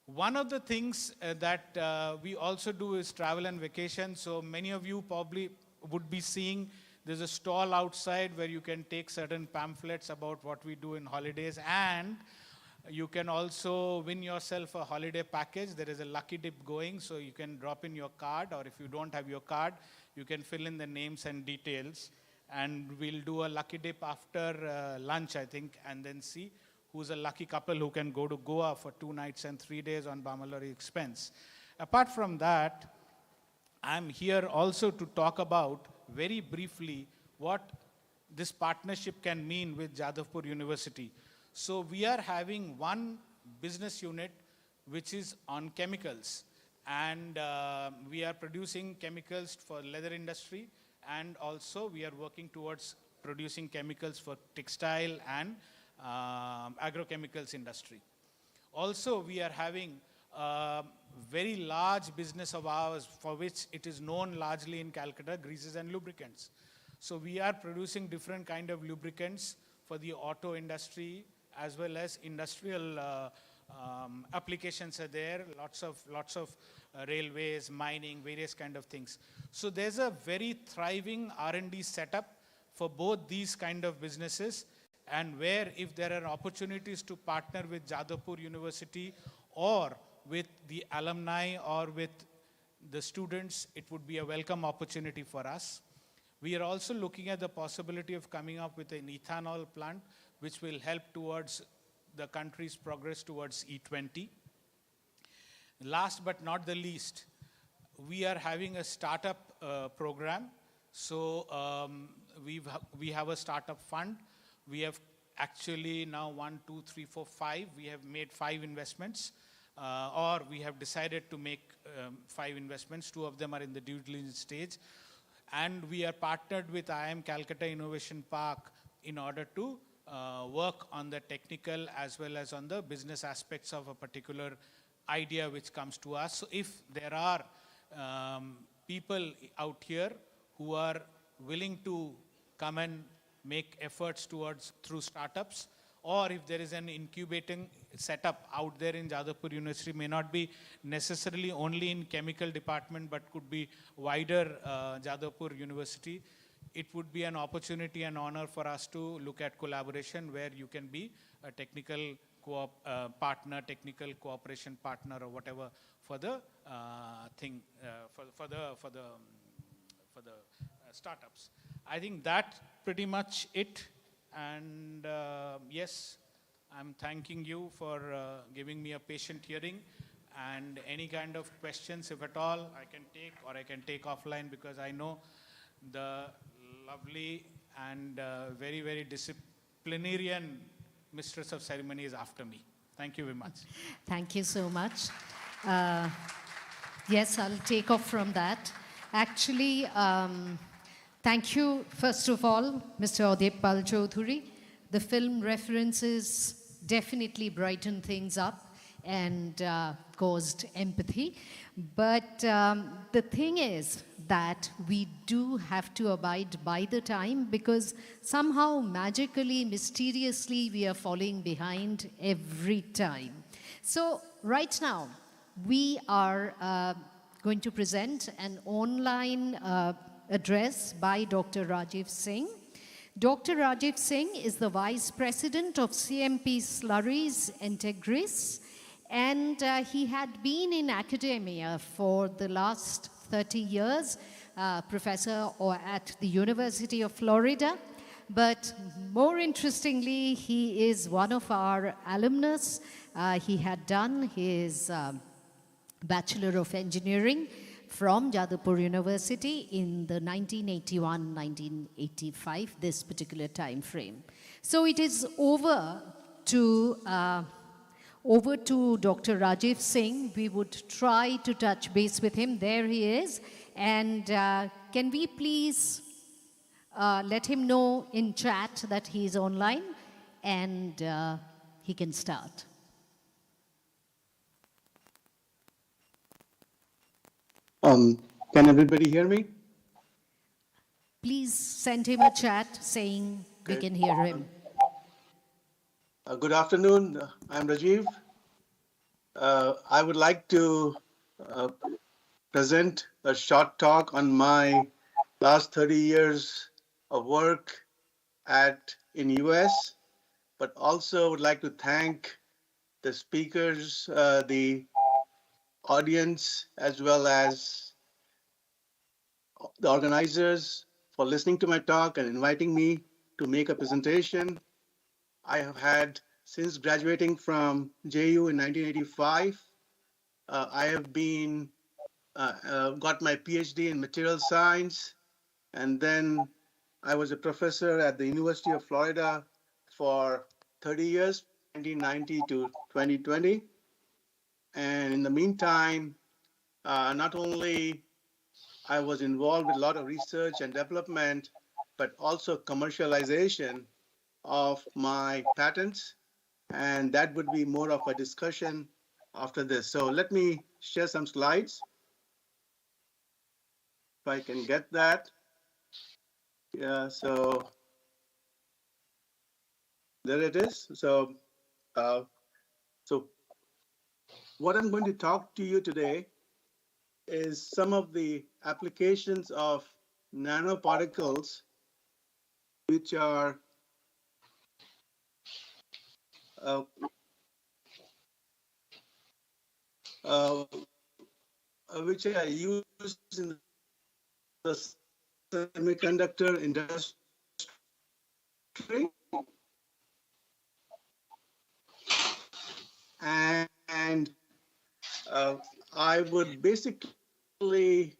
One of the things that we also do is travel and vacation. So many of you probably would be seeing there's a stall outside where you can take certain pamphlets about what we do in holidays, and you can also win yourself a holiday package. There is a lucky dip going, so you can drop in your card, or if you don't have your card, you can fill in the names and details. And we'll do a lucky dip after lunch, I think, and then see who's a lucky couple who can go to Goa for 2 nights and 3 days on Bamalori expense. Apart from that, I'm here also to talk about very briefly what this partnership can mean with Jadavpur University. So we are having one business unit which is on chemicals, and we are producing chemicals for leather industry, and also we are working towards producing chemicals for textile and agrochemicals industry. Also, we are having a very large business of ours for which it is known largely in Calcutta, greases and lubricants. So we are producing different kind of lubricants for the auto industry as well as industrial applications are there, lots of railways, mining, various kind of things. So there's a very thriving R&D setup for both these kind of businesses, and where if there are opportunities to partner with Jadavpur University or with the alumni or with the students, it would be a welcome opportunity for us. We are also looking at the possibility of coming up with an ethanol plant which will help towards the country's progress towards E20. Last but not the least, we are having a startup program. So we have a startup fund. We have actually now 1, 2, 3, 4, 5. We have made 5 investments, or we have decided to make 5 investments. 2 of them are in the due diligence stage. And we are partnered with IIM Calcutta Innovation Park in order to work on the technical as well as on the business aspects of a particular idea which comes to us. So if there are people out here who are willing to come and make efforts towards through startups, or if there is an incubating setup out there in Jadavpur University, may not be necessarily only in chemical department, but could be wider Jadavpur University, it would be an opportunity and honor for us to look at collaboration where you can be a technical partner, technical cooperation partner, or whatever for the thing, for the startups. I think that pretty much it. And yes, I'm thanking you for giving me a patient hearing, and any kind of questions, if at all, I can take, or I can take offline, because I know the lovely and very, very disciplinarian mistress of ceremony is after me. Thank you very much.
Thank you so much. Yes, I'll take off from that. Actually, thank you, first of all, Mr. Jadavpur Chaudhuri. The film references definitely brightened things up and caused empathy. But the thing is that we do have to abide by the time, because somehow, magically, mysteriously, we are falling behind every time. So right now, we are going to present an online address by Dr. Rajiv Singh. Dr. Rajiv Singh is the Vice President of CMP Slurries Integris, and he had been in academia for the last 30 years, professor at the University of Florida. But more interestingly, he is one of our alumnus. He had done his Bachelor of Engineering from Jadavpur University in the 1981-1985, this particular time frame. So it is over to Dr. Rajiv Singh. We would try to touch base with him. There he is. And can we please let him know in chat that he is online, and he can start.
Can everybody hear me?
Please send him a chat saying we can hear him.
Good afternoon. I'm Rajiv. I would like to present a short talk on my last 30 years of work in US, but also would like to thank the speakers, the audience, as well as the organizers for listening to my talk and inviting me to make a presentation. I have had, since graduating from JU in 1985, I have been got my PhD in material science, and then I was a professor at the University of Florida for 30 years, 1990 to 2020. And in the meantime, not only I was involved with a lot of research and development, but also commercialization of my patents. And that would be more of a discussion after this. So let me share some slides. If I can get that. Yeah, so there it is. So what I'm going to talk to you today is some of the applications of nanoparticles, which are uh, uh, which are used in the semiconductor industry. And I would basically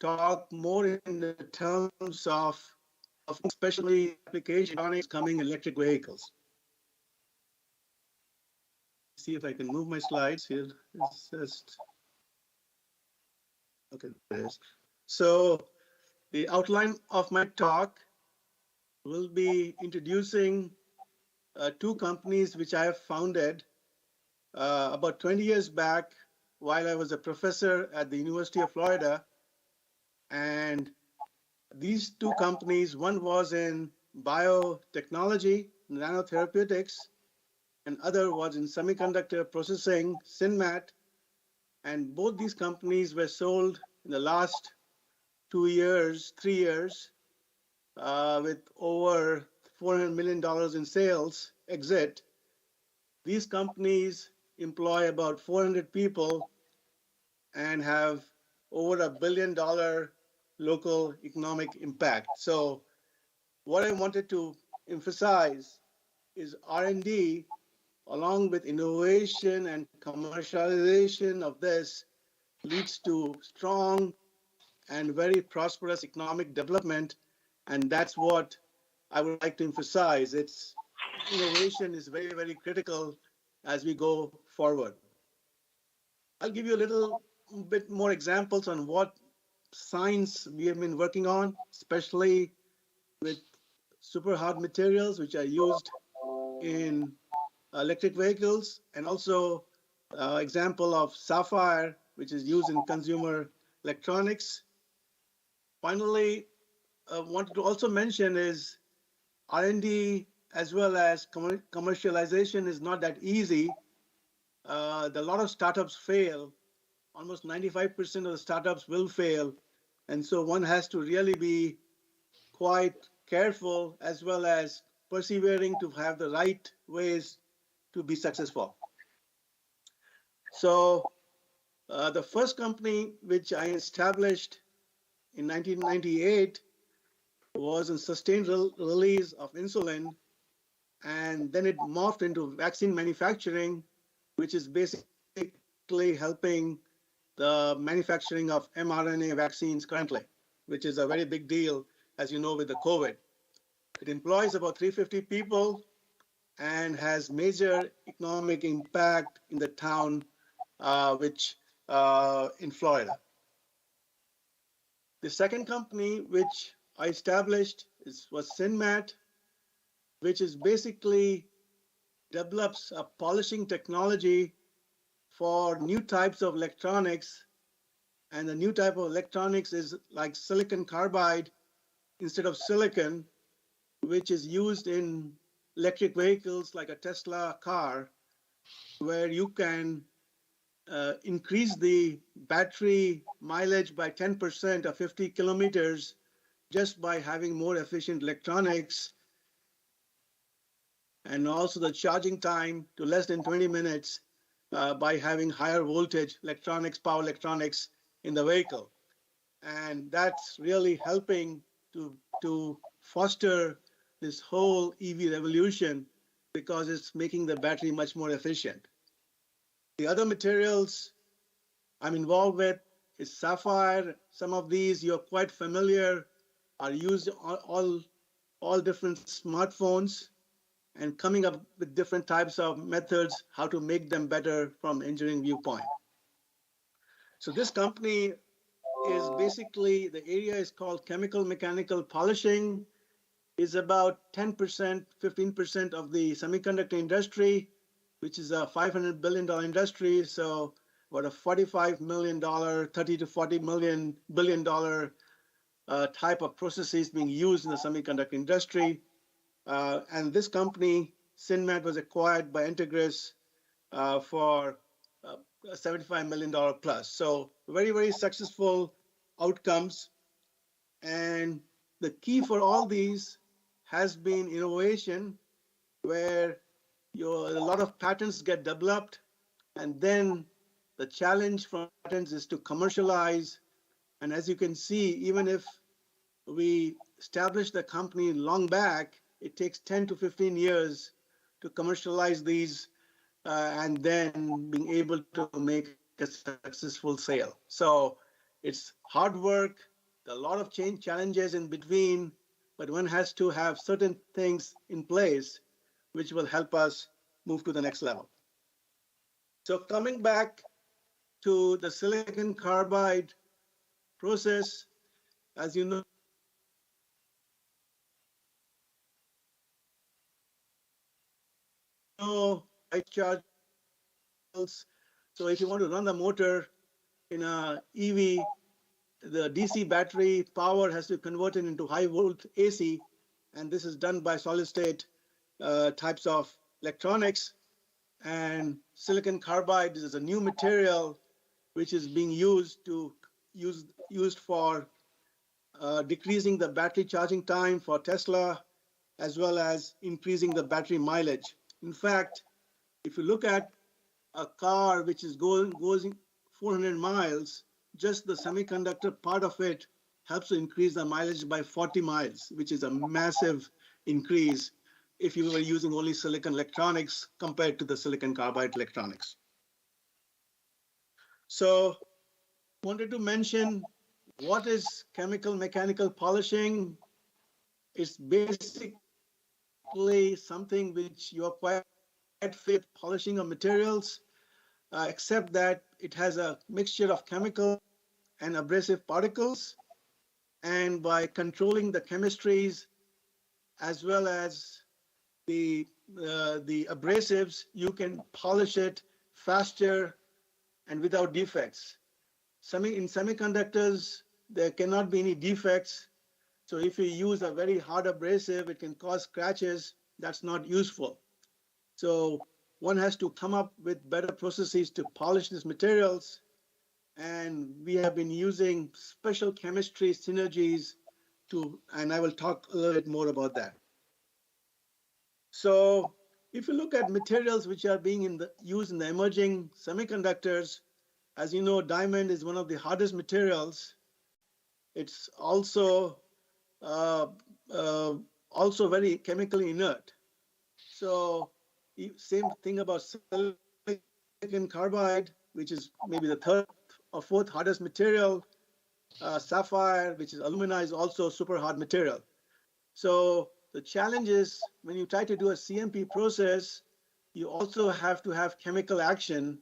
talk more in the terms of especially application electronics coming electric vehicles. See if I can move my slides here. It's just okay. There it is. So the outline of my talk will be introducing two companies which I have founded about 20 years back while I was a professor at the University of Florida. And these two companies, one was in biotechnology, nanotherapeutics, and other was in semiconductor processing, CINMAT. And both these companies were sold in the last 2 years, 3 years, with over $400 million in sales exit. These companies employ about 400 people and have over $1 billion local economic impact. So what I wanted to emphasize is R&D along with innovation and commercialization of this leads to strong and very prosperous economic development. And that's what I would like to emphasize. Innovation is very, very critical as we go forward. I'll give you a little bit more examples on what science we have been working on, especially with super hard materials, which are used in electric vehicles, and also example of sapphire, which is used in consumer electronics. Finally, wanted to also mention is R&D as well as commercialization is not that easy. A lot of startups fail. Almost 95% of the startups will fail. And so one has to really be quite careful as well as persevering to have the right ways to be successful. So the first company which I established in 1998 was a sustained release of insulin, and then it morphed into vaccine manufacturing, which is basically helping the manufacturing of mRNA vaccines currently, which is a very big deal, as you know, with the COVID. It employs about 350 people and has major economic impact in the town, in Florida. The second company which I established was CINMAT, which is basically develops a polishing technology for new types of electronics. And the new type of electronics is like silicon carbide instead of silicon, which is used in electric vehicles like a Tesla car, where you can increase the battery mileage by 10% or 50 kilometers just by having more efficient electronics, and also the charging time to less than 20 minutes by having higher voltage electronics, power electronics in the vehicle. And that's really helping to foster this whole EV revolution because it's making the battery much more efficient. The other materials I'm involved with is sapphire. Some of these you're quite familiar, are used on all different smartphones, and coming up with different types of methods how to make them better from engineering viewpoint. So this company is basically, the area is called chemical mechanical polishing, is about 10%, 15% of the semiconductor industry, which is a $500 billion industry. So about a $45 million, 30 to 40 billion dollar type of processes being used in the semiconductor industry. And this company, Sinmat, was acquired by Integris for $75 million plus. So very, very successful outcomes. And the key for all these has been innovation, where a lot of patents get developed, and then the challenge from patents is to commercialize. And as you can see, even if we established the company long back, it takes 10 to 15 years to commercialize these and then being able to make a successful sale. So it's hard work, a lot of change challenges in between, but one has to have certain things in place which will help us move to the next level. So coming back to the silicon carbide process, as you know, right charge. So if you want to run the motor in a EV, the DC battery power has to be converted into high volt AC, and this is done by solid state types of electronics. And silicon carbide is a new material which is being used for decreasing the battery charging time for Tesla, as well as increasing the battery mileage. In fact, if you look at a car which is goes 400 miles, just the semiconductor part of it helps to increase the mileage by 40 miles, which is a massive increase if you were using only silicon electronics compared to the silicon carbide electronics. So wanted to mention what is chemical mechanical polishing. It's basically something which you are quite fit polishing of materials, except that it has a mixture of chemical and abrasive particles. And by controlling the chemistries as well as the abrasives, you can polish it faster and without defects. In semiconductors, there cannot be any defects. So if you use a very hard abrasive, it can cause scratches. That's not useful. So one has to come up with better processes to polish these materials. And we have been using special chemistry synergies and I will talk a little bit more about that. So if you look at materials which are being used in the emerging semiconductors, as you know, diamond is one of the hardest materials. It's also very chemically inert. So same thing about silicon carbide, which is maybe the third or fourth hardest material. Sapphire, which is alumina, is also super hard material. So the challenge is when you try to do a CMP process, you also have to have chemical action,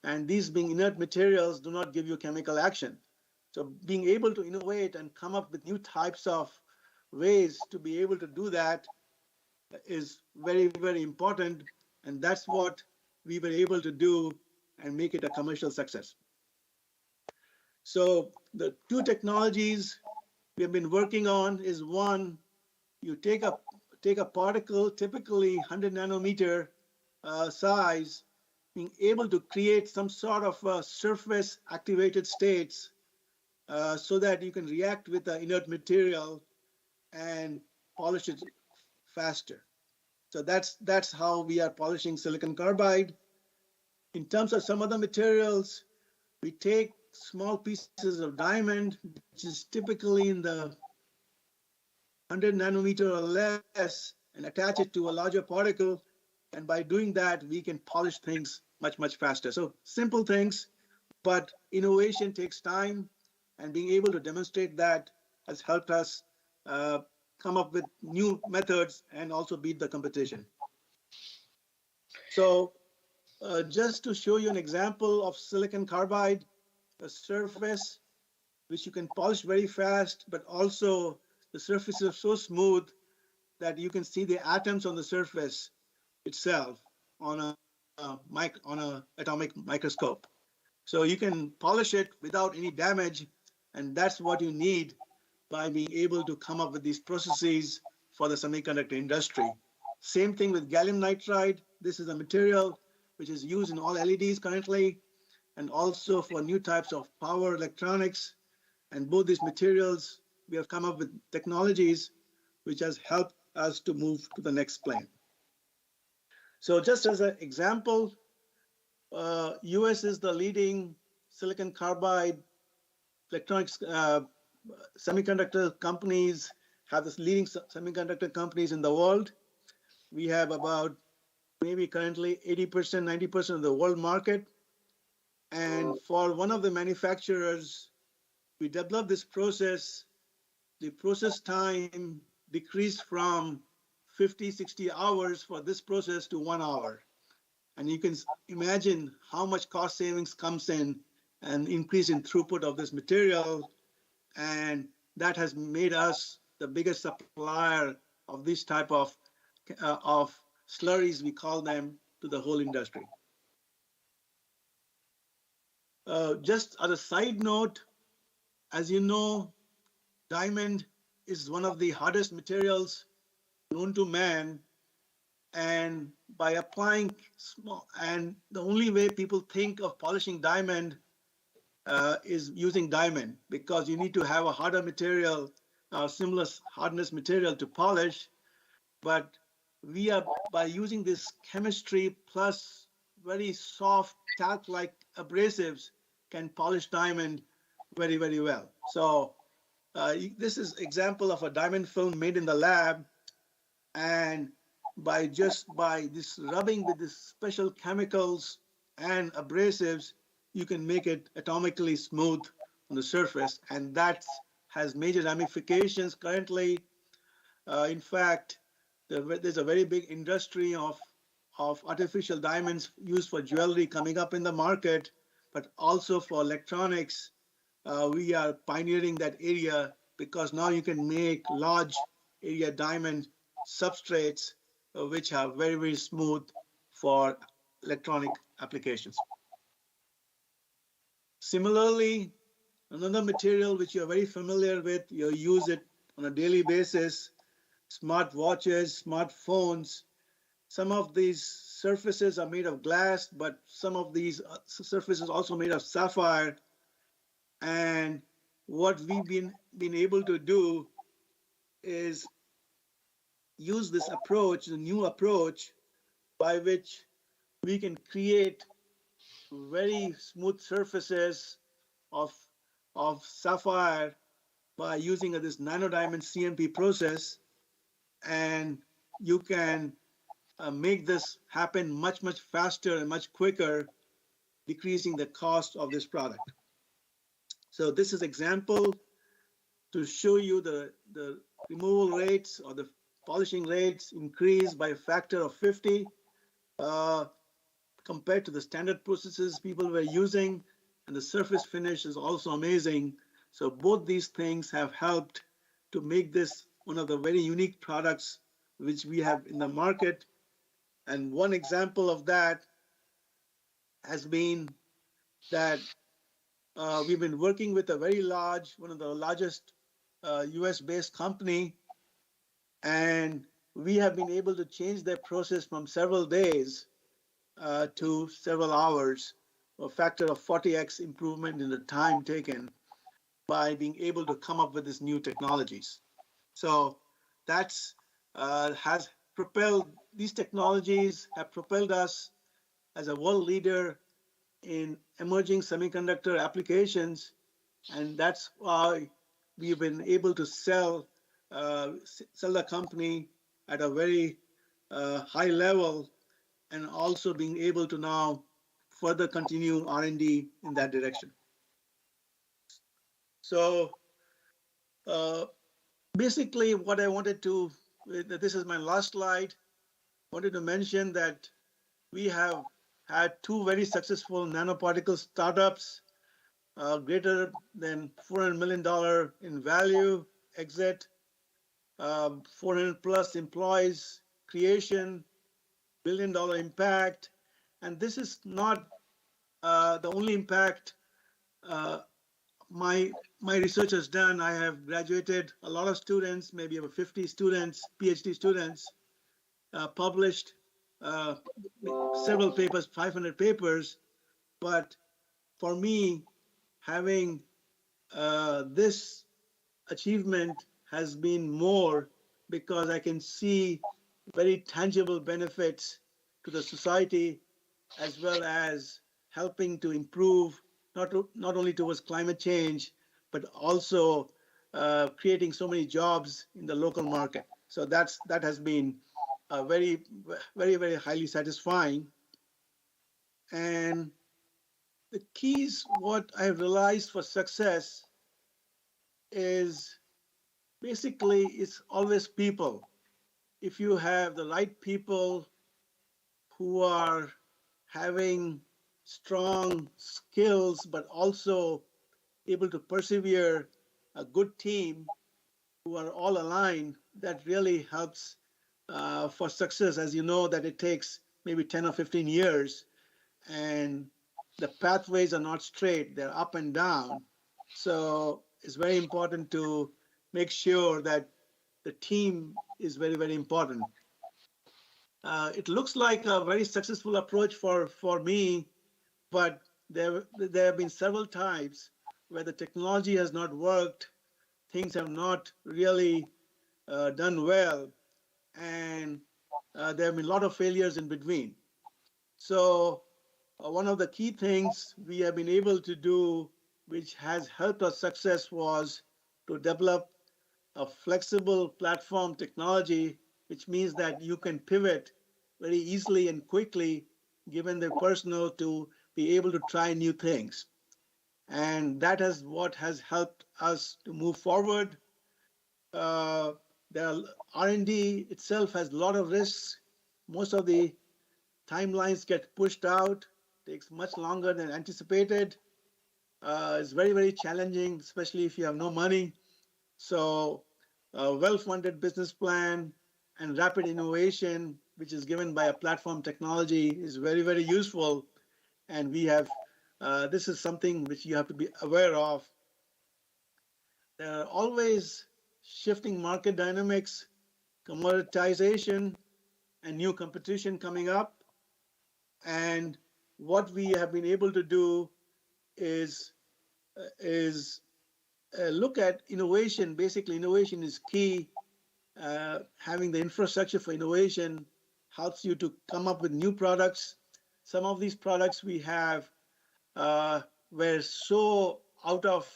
and these being inert materials do not give you chemical action. So being able to innovate and come up with new types of ways to be able to do that is very, very important. And that's what we were able to do and make it a commercial success. So the two technologies we have been working on is one, you take a particle, typically 100 nanometer size, being able to create some sort of surface activated states so that you can react with the inert material and polish it faster. So that's how we are polishing silicon carbide. In terms of some other materials, we take small pieces of diamond, which is typically in the 100 nanometer or less, and attach it to a larger particle. And by doing that, we can polish things much, much faster. So simple things, but innovation takes time, and being able to demonstrate that has helped us come up with new methods and also beat the competition. So just to show you an example of silicon carbide, a surface which you can polish very fast, but also the surface is so smooth that you can see the atoms on the surface itself on a atomic microscope. So you can polish it without any damage, and that's what you need by being able to come up with these processes for the semiconductor industry. Same thing with gallium nitride. This is a material which is used in all LEDs currently, and also for new types of power electronics. And both these materials, we have come up with technologies which has helped us to move to the next plane. So just as an example, US is the leading silicon carbide electronics semiconductor companies, have the leading semiconductor companies in the world. We have about maybe currently 80%, 90% of the world market. And for one of the manufacturers, we developed this process. The process time decreased from 50, 60 hours for this process to 1 hour. And you can imagine how much cost savings comes in and increase in throughput of this material. And that has made us the biggest supplier of this type of slurries, we call them, to the whole industry. Just as a side note, as you know, diamond is one of the hardest materials known to man, and by applying and the only way people think of polishing diamond is using diamond, because you need to have a harder material, similar hardness material to polish. But we are, by using this chemistry plus very soft talc-like abrasives, can polish diamond very, very well. So this is example of a diamond film made in the lab, and by this rubbing with these special chemicals and abrasives, you can make it atomically smooth on the surface, and that has major ramifications currently. In fact, there's a very big industry of artificial diamonds used for jewelry coming up in the market, but also for electronics. We are pioneering that area, because now you can make large area diamond substrates which are very, very smooth for electronic applications. Similarly, another material which you're very familiar with, you use it on a daily basis, smart watches, smartphones. Some of these surfaces are made of glass, but some of these surfaces also made of sapphire. And what we've been able to do is use this approach, the new approach, by which we can create very smooth surfaces of sapphire by using this nanodiamond CMP process. And you can make this happen much, much faster and much quicker, decreasing the cost of this product. So this is example to show you the removal rates or the polishing rates increase by a factor of 50 compared to the standard processes people were using, and the surface finish is also amazing. So both these things have helped to make this one of the very unique products which we have in the market. And one example of that has been that we've been working with a very large, one of the largest US-based company, and we have been able to change their process from several days to several hours, a factor of 40x improvement in the time taken by being able to come up with these new technologies. So that's has propelled, these technologies have propelled us as a world leader in emerging semiconductor applications, and that's why we've been able to sell the company at a very high level, and also being able to now further continue R&D in that direction. So basically what I wanted to, this is my last slide, wanted to mention that we have had two very successful nanoparticle startups, greater than $400 million in value, exit, 400 plus employees, creation, $1 billion impact. And this is not the only impact my research has done. I have graduated a lot of students, maybe over 50 students, PhD students, published several papers, 500 papers. But for me, having this achievement has been more because I can see very tangible benefits to the society, as well as helping to improve not only towards climate change, but also creating so many jobs in the local market. So that has been very, very highly satisfying. And the keys, what I've realized for success is basically it's always people. If you have the right people who are having strong skills, but also able to persevere, a good team who are all aligned, that really helps for success. As you know, that it takes maybe 10 or 15 years, and the pathways are not straight, they're up and down. So it's very important to make sure that the team is very, very important. It looks like a very successful approach for me, but there have been several times where the technology has not worked, things have not really done well, and there have been a lot of failures in between. So one of the key things we have been able to do, which has helped us success, was to develop a flexible platform technology, which means that you can pivot very easily and quickly, given the personnel to be able to try new things. And that is what has helped us to move forward. The R&D itself has a lot of risks. Most of the timelines get pushed out, takes much longer than anticipated. It's very, very challenging, especially if you have no money. So a well-funded business plan and rapid innovation, which is given by a platform technology, is very, very useful. And we have, this is something which you have to be aware of. There are always shifting market dynamics, commoditization, and new competition coming up. And what we have been able to do is look at innovation. Basically, innovation is key. Having the infrastructure for innovation helps you to come up with new products. Some of these products we have were so out of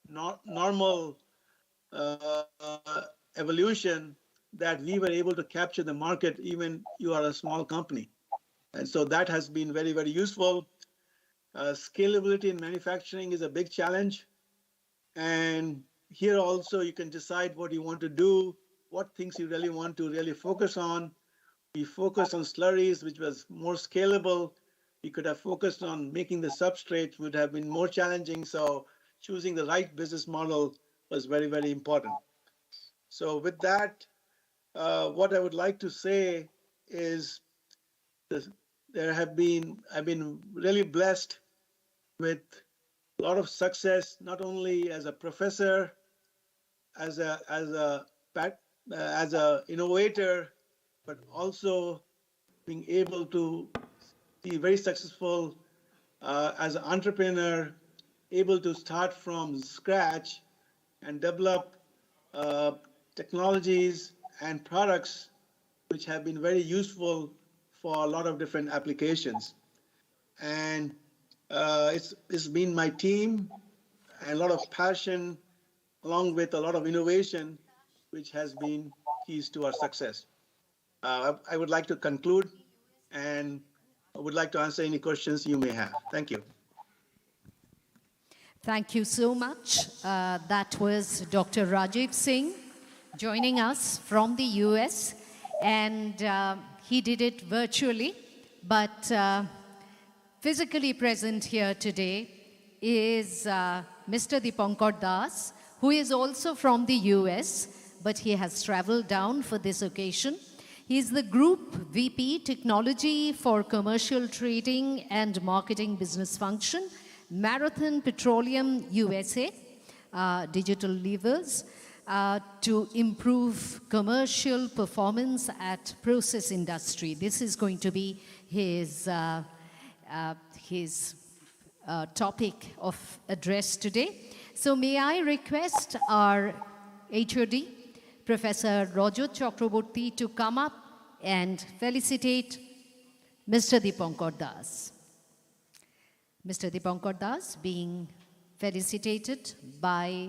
normal evolution that we were able to capture the market even you are a small company. And so that has been very, very useful. Scalability in manufacturing is a big challenge. And here also you can decide what you want to do, what things you really want to really focus on. We focused on slurries, which was more scalable. We could have focused on making the substrate, would have been more challenging. So choosing the right business model was very, very important. So with that, what I would like to say is I've been really blessed with a lot of success, not only as a professor, as a innovator, but also being able to be very successful as an entrepreneur, able to start from scratch and develop technologies and products which have been very useful for a lot of different applications. And it's been my team and a lot of passion, along with a lot of innovation, which has been keys to our success. I would like to conclude and would like to answer any questions you may have. Thank you.
Thank you so much. That was Dr. Rajiv Singh joining us from the US, and he did it virtually, but physically present here today is Mr. Dipankar Das, who is also from the US, but he has traveled down for this occasion. He is the Group VP Technology for Commercial Trading and Marketing Business Function, Marathon Petroleum USA, digital levers, to improve commercial performance at process industry. This is going to be his topic of address today. So may I request our HOD, Professor Rajat Chakraborty, to come up and felicitate Mr. Dipankar Das. Mr. Dipankar Das being felicitated by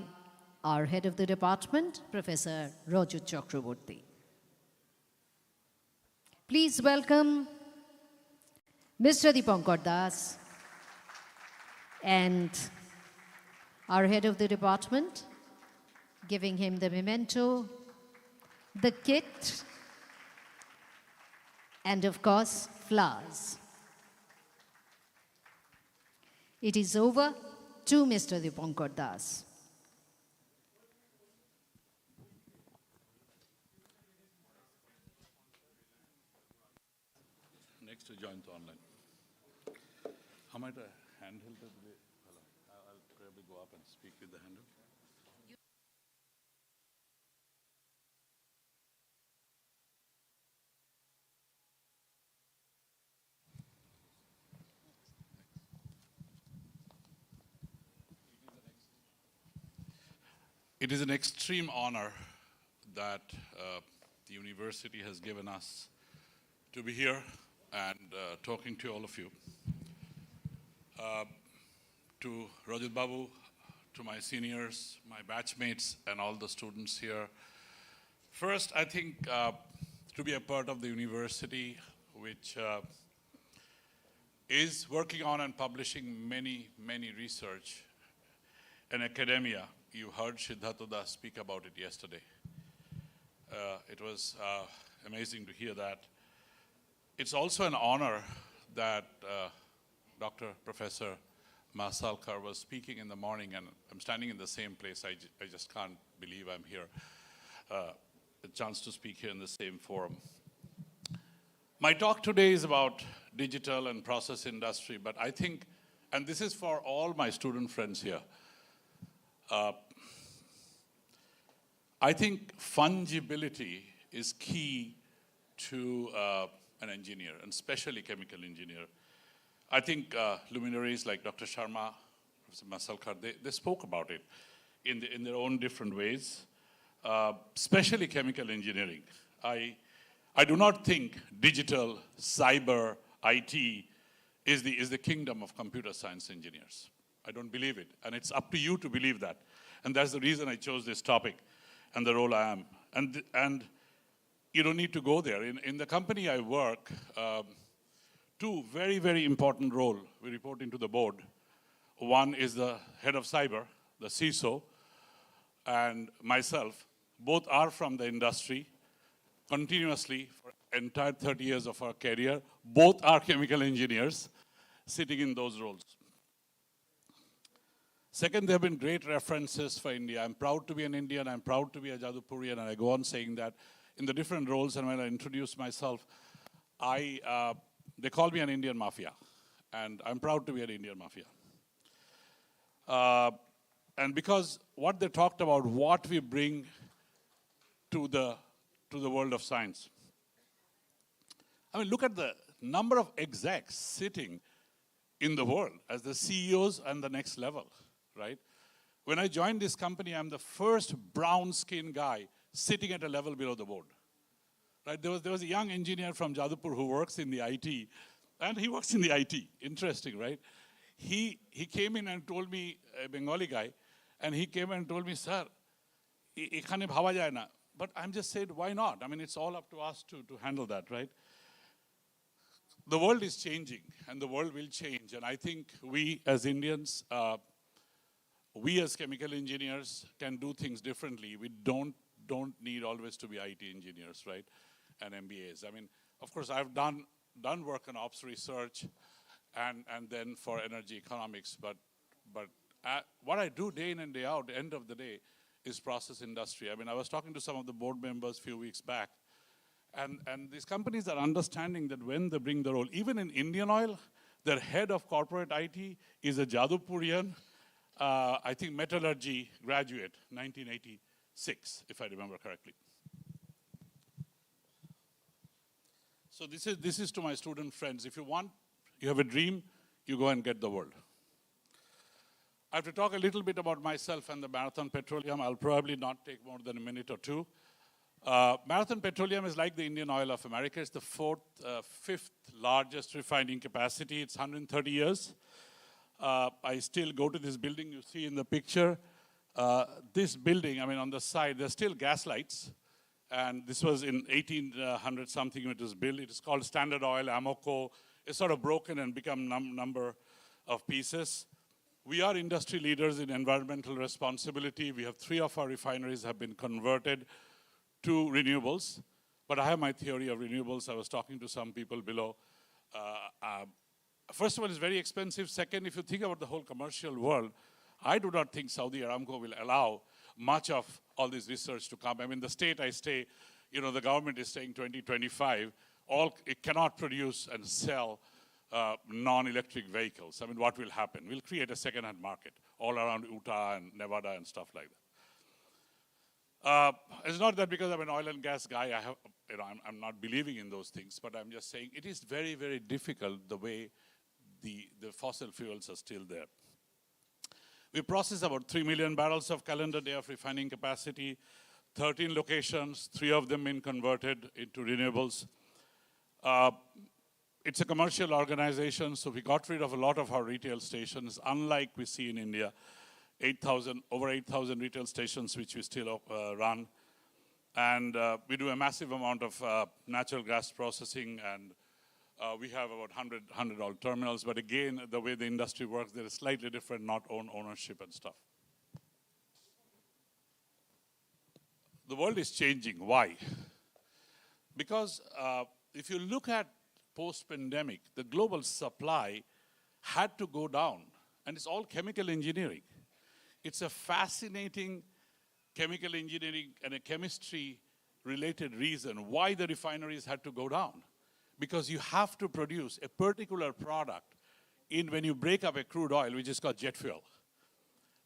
our head of the department, Professor Rajat Chakraborty. Please welcome Mr. Dipankar Das and our head of the department, giving him the memento, the kit, and of course, flowers. It is over to Mr. Dipankar Das.
Next to join online. How might I handle the way? I'll probably go up and speak with the handle. It is an extreme honor that the university has given us to be here and talking to all of you. To Rajat Babu, to my seniors, my batchmates, and all the students here. First, I think to be a part of the university, which is working on and publishing many research and academia. You heard Siddhartha Das speak about it yesterday. It was amazing to hear that. It's also an honor that Dr. Professor Masalkar was speaking in the morning, and I'm standing in the same place. I just can't believe I'm here. A chance to speak here in the same forum. My talk today is about digital and process industry, but I think, and this is for all my student friends here, I think fungibility is key to an engineer, and especially chemical engineer. I think luminaries like Dr. Sharma, Professor Masalkar, they spoke about it in their own different ways, especially chemical engineering. I do not think digital, cyber, IT is the kingdom of computer science engineers. I don't believe it, and it's up to you to believe that. And that's the reason I chose this topic and the role I am. And you don't need to go there. In the company I work, two very important roles. We report into the board. One is the head of cyber, the CISO, and myself. Both are from the industry, continuously for entire 30 years of our career. Both are chemical engineers sitting in those roles. Second, there have been great references for India. I'm proud to be an Indian, I'm proud to be a Jadavpurian, and I go on saying that in the different roles. And when I introduce myself, they call me an Indian mafia, and I'm proud to be an Indian mafia. And because what they talked about, what we bring to the world of science. I mean, look at the number of execs sitting in the world as the CEOs and the next level, right? When I joined this company, I'm the first brown-skinned guy sitting at a level below the board. Right? There was a young engineer from Jadavpur who works in the IT, and he works in the IT. Interesting, right? He came in and told me, a Bengali guy, and he came and told me, sir, ekhane bhaba jay na. But I'm just saying, why not? I mean, it's all up to us to handle that, right? the world is changing, and the world will change. And I think we as Indians, we as chemical engineers can do things differently. We don't need always to be IT engineers, right? And MBAs. I mean, of course, I've done work on ops research and then for energy economics, but what I do day in and day out, end of the day, is process industry. I mean, I was talking to some of the board members a few weeks back, and these companies are understanding that when they bring the role, even in Indian Oil, their head of corporate IT is a Jadavpurian, I think metallurgy graduate, 1986, if I remember correctly. So this is to my student friends. If you have a dream, you go and get the world. I have to talk a little bit about myself and the Marathon Petroleum. I'll probably not take more than a minute or two. Marathon Petroleum is like the Indian Oil of America. It's the fifth largest refining capacity. It's 130 years. I still go to this building you see in the picture. This building, I mean, on the side, there's still gas lights. And this was in 1800 something it was built. It is called Standard Oil, Amoco. It's sort of broken and become number of pieces. We are industry leaders in environmental responsibility. We have 3 of our refineries have been converted to renewables. But I have my theory of renewables. I was talking to some people below. First of all, it's very expensive. Second, if you think about the whole commercial world, I do not think Saudi Aramco will allow much of all this research to come. I mean, the state I stay, you know, the government is saying 2025, it cannot produce and sell non-electric vehicles. I mean, what will happen? We'll create a second-hand market all around Utah and Nevada and stuff like that. It's not that because I'm an oil and gas guy, I'm not believing in those things, but I'm just saying it is very, very difficult the way the fossil fuels are still there. We process about 3 million barrels of calendar day of refining capacity, 13 locations, 3 of them been converted into renewables. It's a commercial organization, so we got rid of a lot of our retail stations, unlike we see in India, over 8,000 retail stations which we still run. And we do a massive amount of natural gas processing, and we have about 100 oil terminals. But again, the way the industry works, there is slightly different, not ownership and stuff. The world is changing. Why? Because if you look at post-pandemic, the global supply had to go down, and it's all chemical engineering. It's a fascinating chemical engineering and a chemistry-related reason why the refineries had to go down. Because you have to produce a particular product when you break up a crude oil, which is called jet fuel.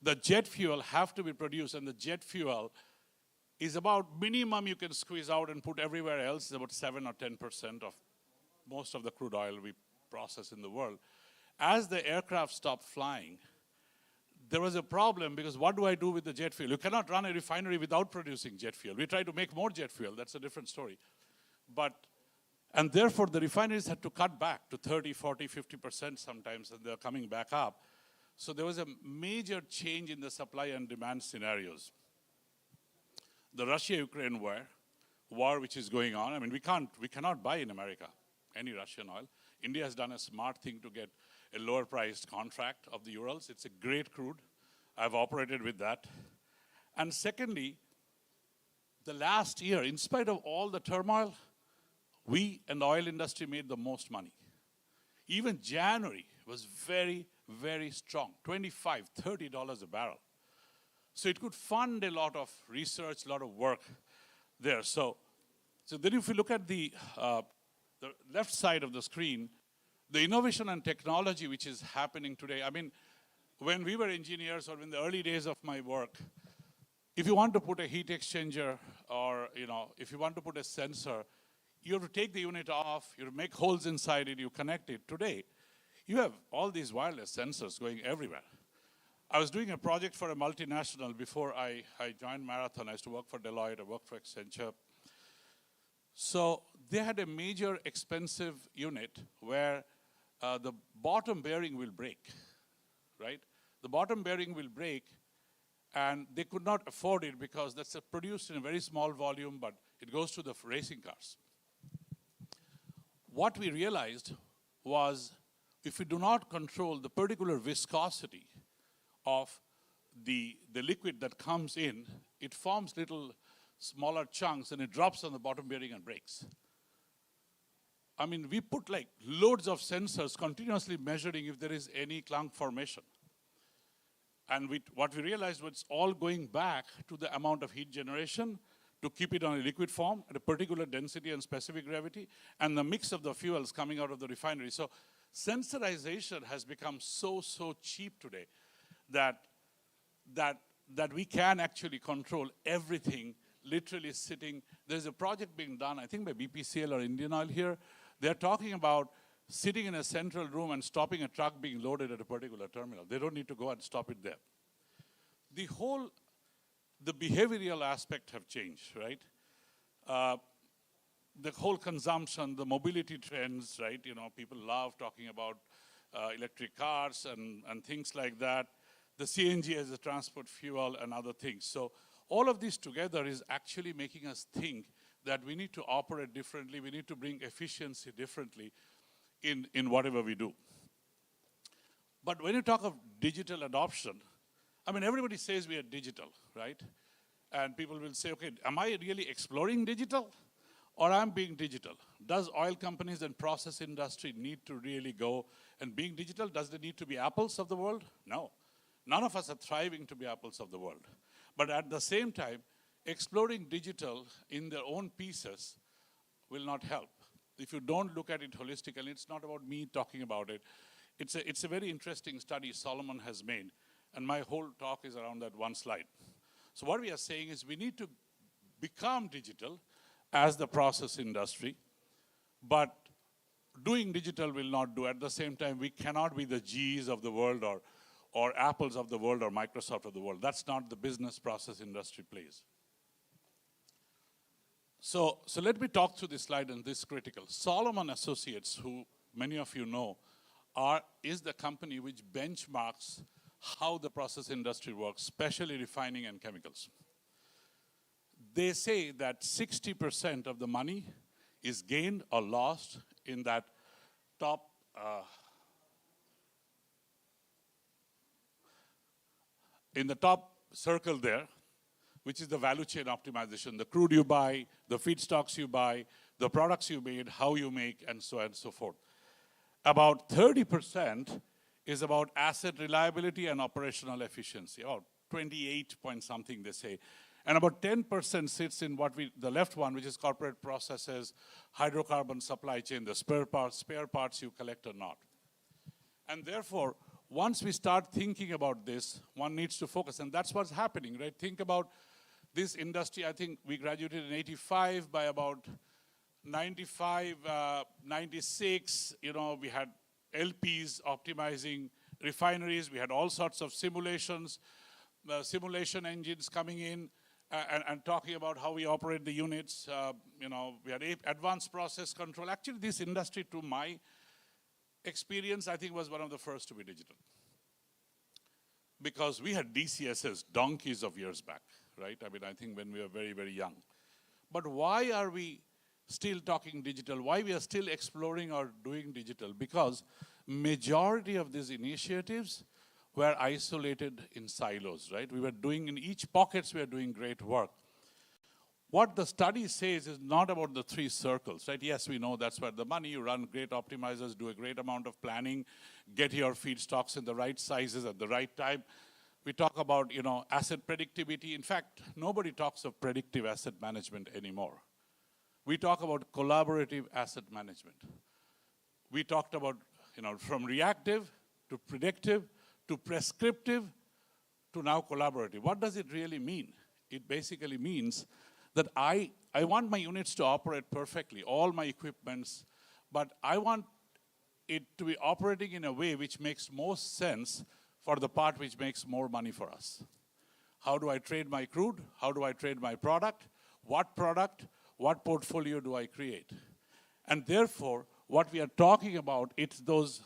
The jet fuel have to be produced, and the jet fuel is about minimum you can squeeze out and put everywhere else is about 7 or 10% of most of the crude oil we process in the world. As the aircraft stopped flying, there was a problem because what do I do with the jet fuel? You cannot run a refinery without producing jet fuel. We try to make more jet fuel. That's a different story. And therefore, the refineries had to cut back to 30, 40, 50% sometimes, and they're coming back up. So there was a major change in the supply and demand scenarios. The Russia-Ukraine war which is going on, I mean, we cannot buy in America any Russian oil. India has done a smart thing to get a lower priced contract of the Urals. It's a great crude. I've operated with that. And secondly, the last year, in spite of all the turmoil, we and the oil industry made the most money. Even January was very, very strong, $25, $30 a barrel. So it could fund a lot of research, a lot of work there. So then if you look at the left side of the screen, the innovation and technology which is happening today. I mean, when we were engineers or in the early days of my work, if you want to put a heat exchanger or, if you want to put a sensor, you have to take the unit off, you have to make holes inside it, you connect it. Today, you have all these wireless sensors going everywhere. I was doing a project for a multinational before I joined Marathon. I used to work for Deloitte, I worked for Accenture. So they had a major expensive unit where the bottom bearing will break, right? The bottom bearing will break, and they could not afford it because that's produced in a very small volume, but it goes to the racing cars. What we realized was if we do not control the particular viscosity of the liquid that comes in, it forms little smaller chunks and it drops on the bottom bearing and breaks. I mean, we put like loads of sensors continuously measuring if there is any clunk formation. And what we realized was it's all going back to the amount of heat generation to keep it on a liquid form at a particular density and specific gravity, and the mix of the fuels coming out of the refinery. So sensorization has become so cheap today that we can actually control everything literally sitting. There's a project being done, I think by BPCL or Indian Oil here. They're talking about sitting in a central room and stopping a truck being loaded at a particular terminal. They don't need to go and stop it there. The behavioral aspect have changed, right? The whole consumption, the mobility trends, right? You know, people love talking about electric cars and things like that. The CNG as a transport fuel and other things. So all of this together is actually making us think that we need to operate differently, we need to bring efficiency differently in whatever we do. But when you talk of digital adoption, I mean, everybody says we are digital, right? And people will say, okay, am I really exploring digital or I'm being digital? Does oil companies and process industry need to really go and being digital? Does there need to be apples of the world? No. None of us are thriving to be apples of the world. But at the same time, exploring digital in their own pieces will not help. If you don't look at it holistically, it's not about me talking about it. It's a very interesting study Solomon has made, and my whole talk is around that one slide. So what we are saying is we need to become digital as the process industry, but doing digital will not do. At the same time, we cannot be the Gs of the world or Apples of the world or Microsoft of the world. That's not the business process industry plays. So let me talk through this slide, and this is critical. Solomon Associates, who many of you know, is the company which benchmarks how the process industry works, especially refining and chemicals. They say that 60% of the money is gained or lost in that top circle there, which is the value chain optimization, the crude you buy, the feedstocks you buy, the products you made, how you make, and so on and so forth. About 30% is about asset reliability and operational efficiency, about 28 point something they say. And about 10% sits in the left one, which is corporate processes, hydrocarbon supply chain, the spare parts you collect or not. And therefore, once we start thinking about this, one needs to focus, and that's what's happening, right? Think about this industry. I think we graduated in 85. By about 95, 96, you know, we had LPs optimizing refineries. We had all sorts of simulations, simulation engines coming in and talking about how we operate the units. You know, we had advanced process control. Actually, this industry, to my experience, I think was one of the first to be digital. Because we had DCSs donkeys of years back, right? I mean, I think when we were very, very young. But why are we still talking digital? Why we are still exploring or doing digital? Because majority of these initiatives were isolated in silos, right? We were doing, in each pockets, we were doing great work. What the study says is not about the three circles, right? Yes, we know that's where the money, you run great optimizers, do a great amount of planning, get your feedstocks in the right sizes at the right time. We talk about, you know, asset predictability. In fact, nobody talks of predictive asset management anymore. We talk about collaborative asset management. We talked about, you know, from reactive to predictive to prescriptive to now collaborative. What does it really mean? It basically means that I want my units to operate perfectly, all my equipments, but I want it to be operating in a way which makes most sense for the part which makes more money for us. How do I trade my crude? How do I trade my product? What portfolio do I create? And therefore, what we are talking about, it's those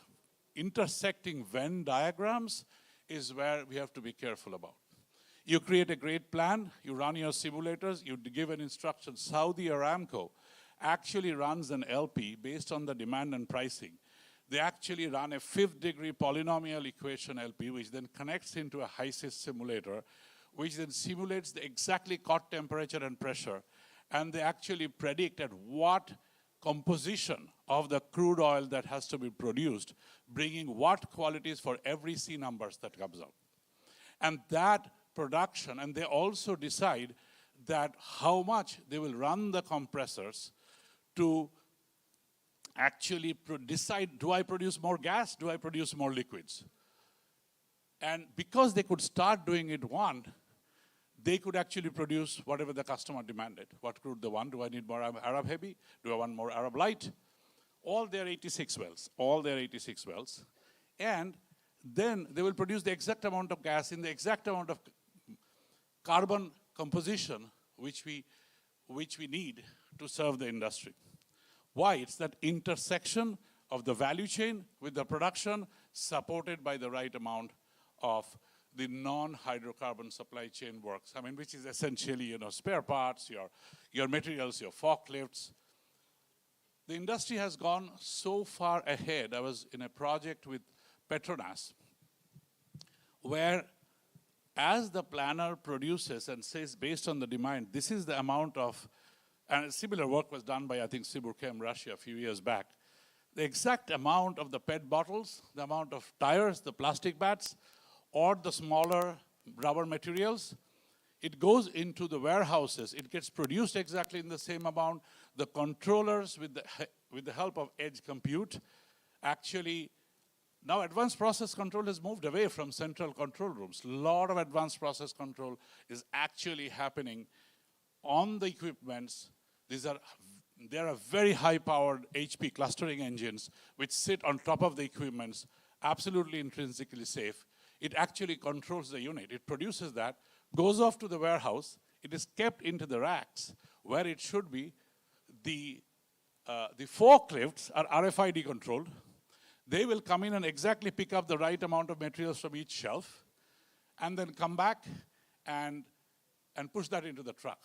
intersecting Venn diagrams is where we have to be careful about. You create a great plan, you run your simulators, you give an instruction. Saudi Aramco actually runs an LP based on the demand and pricing. They actually run a 5th degree polynomial equation LP, which then connects into a ICEIS simulator, which then simulates the exactly caught temperature and pressure. And they actually predict at what composition of the crude oil that has to be produced, bringing what qualities for every C numbers that comes out. And that production, and they also decide that how much they will run the compressors to actually decide, do I produce more gas, do I produce more liquids? And because they could start doing it they could actually produce whatever the customer demanded. What crude they want? Do I need more Arab heavy? Do I want more Arab light? All their 86 wells. And then they will produce the exact amount of gas in the exact amount of carbon composition which we need to serve the industry. Why? It's that intersection of the value chain with the production supported by the right amount of the non-hydrocarbon supply chain works. I mean, which is essentially, spare parts, your materials, your forklifts. The industry has gone so far ahead. I was in a project with Petronas, where as the planner produces and says based on the demand, this is the amount of, and similar work was done by, I think, Siburchem, Russia, a few years back. The exact amount of the PET bottles, the amount of tires, the plastic bats, or the smaller rubber materials, it goes into the warehouses. It gets produced exactly in the same amount. The controllers, with the help of edge compute, actually, now advanced process control has moved away from central control rooms. A lot of advanced process control is actually happening on the equipments. There are very high-powered HP clustering engines which sit on top of the equipments, absolutely intrinsically safe. It actually controls the unit. It produces that, goes off to the warehouse. It is kept into the racks where it should be. The forklifts are RFID controlled. They will come in and exactly pick up the right amount of materials from each shelf and then come back and push that into the truck.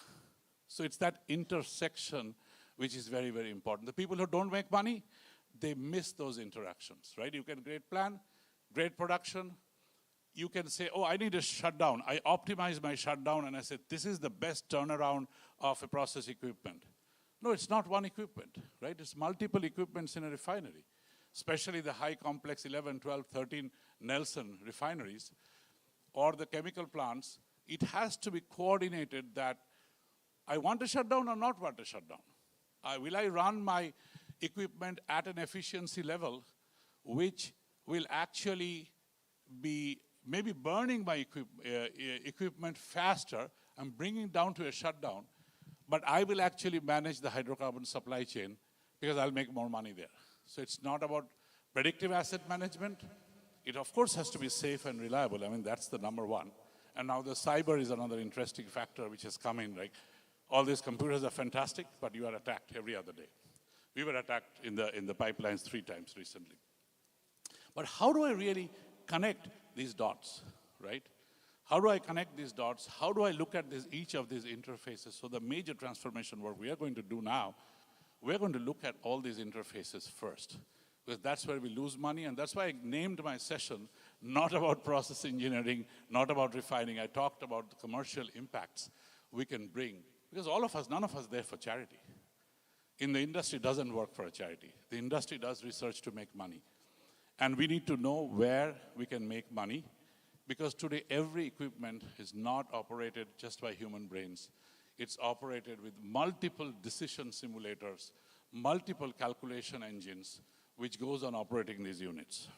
So it's that intersection which is very, very important. The people who don't make money, they miss those interactions, right? You can great plan, great production. You can say, oh, I need a shutdown. I optimize my shutdown and I said, this is the best turnaround of a process equipment. No, it's not one equipment, right? It's multiple equipments in a refinery, especially the high complex 11, 12, 13 Nelson refineries or the chemical plants. It has to be coordinated that I want to shut down or not want to shut down. Will I run my equipment at an efficiency level which will actually be maybe burning my equipment faster and bringing down to a shutdown, but I will actually manage the hydrocarbon supply chain because I'll make more money there. So it's not about predictive asset management. It, of course, has to be safe and reliable. I mean, that's the number one. And now the cyber is another interesting factor which has come in. Like, all these computers are fantastic, but you are attacked every other day. We were attacked in the pipelines 3 times recently. But how do I really connect these dots, right? How do I connect these dots? How do I look at each of these interfaces? So the major transformation work we are going to do now, we're going to look at all these interfaces first, because that's where we lose money, and that's why I named my session not about process engineering, not about refining. I talked about the commercial impacts we can bring, because all of us, none of us there for charity. In the industry, doesn't work for a charity. The industry does research to make money. And we need to know where we can make money, because today every equipment is not operated just by human brains. It's operated with multiple decision simulators, multiple calculation engines, which goes on operating these units.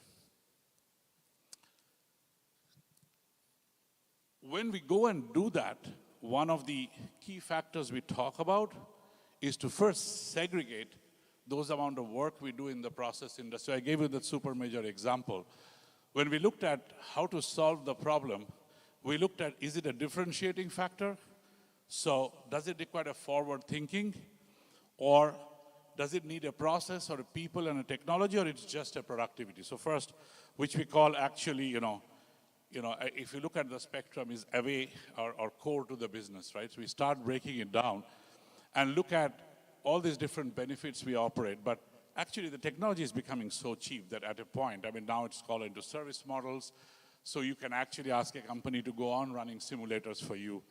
When we go and do that, one of the key factors we talk about is to first segregate those amount of work we do in the process industry. I gave you the super major example. When we looked at how to solve the problem, we looked at, is it a differentiating factor? So does it require a forward thinking? Or does it need a process or a people and a technology, or it's just a productivity? So first, which we call actually, if you look at the spectrum, is away or core to the business, right? So we start breaking it down and look at all these different benefits we operate. But actually the technology is becoming so cheap that at a point, I mean, now it's called into service models, so you can actually ask a company to go on running simulators for you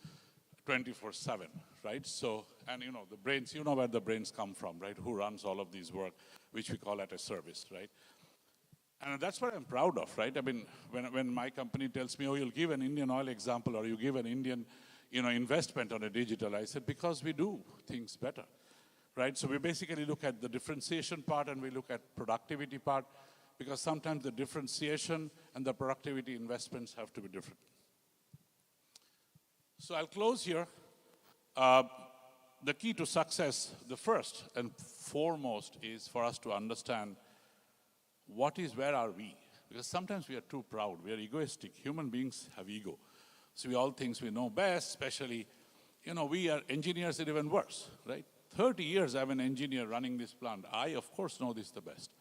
24/7, right? So, and you know, the brains, you know where the brains come from, right? Who runs all of these work, which we call at a service, right? And that's what I'm proud of, right? I mean, when my company tells me, oh, you'll give an Indian oil example or you give an Indian, you know, investment on a digital, I said, because we do things better, right? So we basically look at the differentiation part and we look at productivity part, because sometimes the differentiation and the productivity investments have to be different. So I'll close here. The key to success, the first and foremost, is for us to understand where are we? Because sometimes we are too proud, we are egoistic. Human beings have ego. So we all think we know best, especially, you know, we are engineers, are even worse, right? 30 years I'm an engineer running this plant. I, of course, know this the best.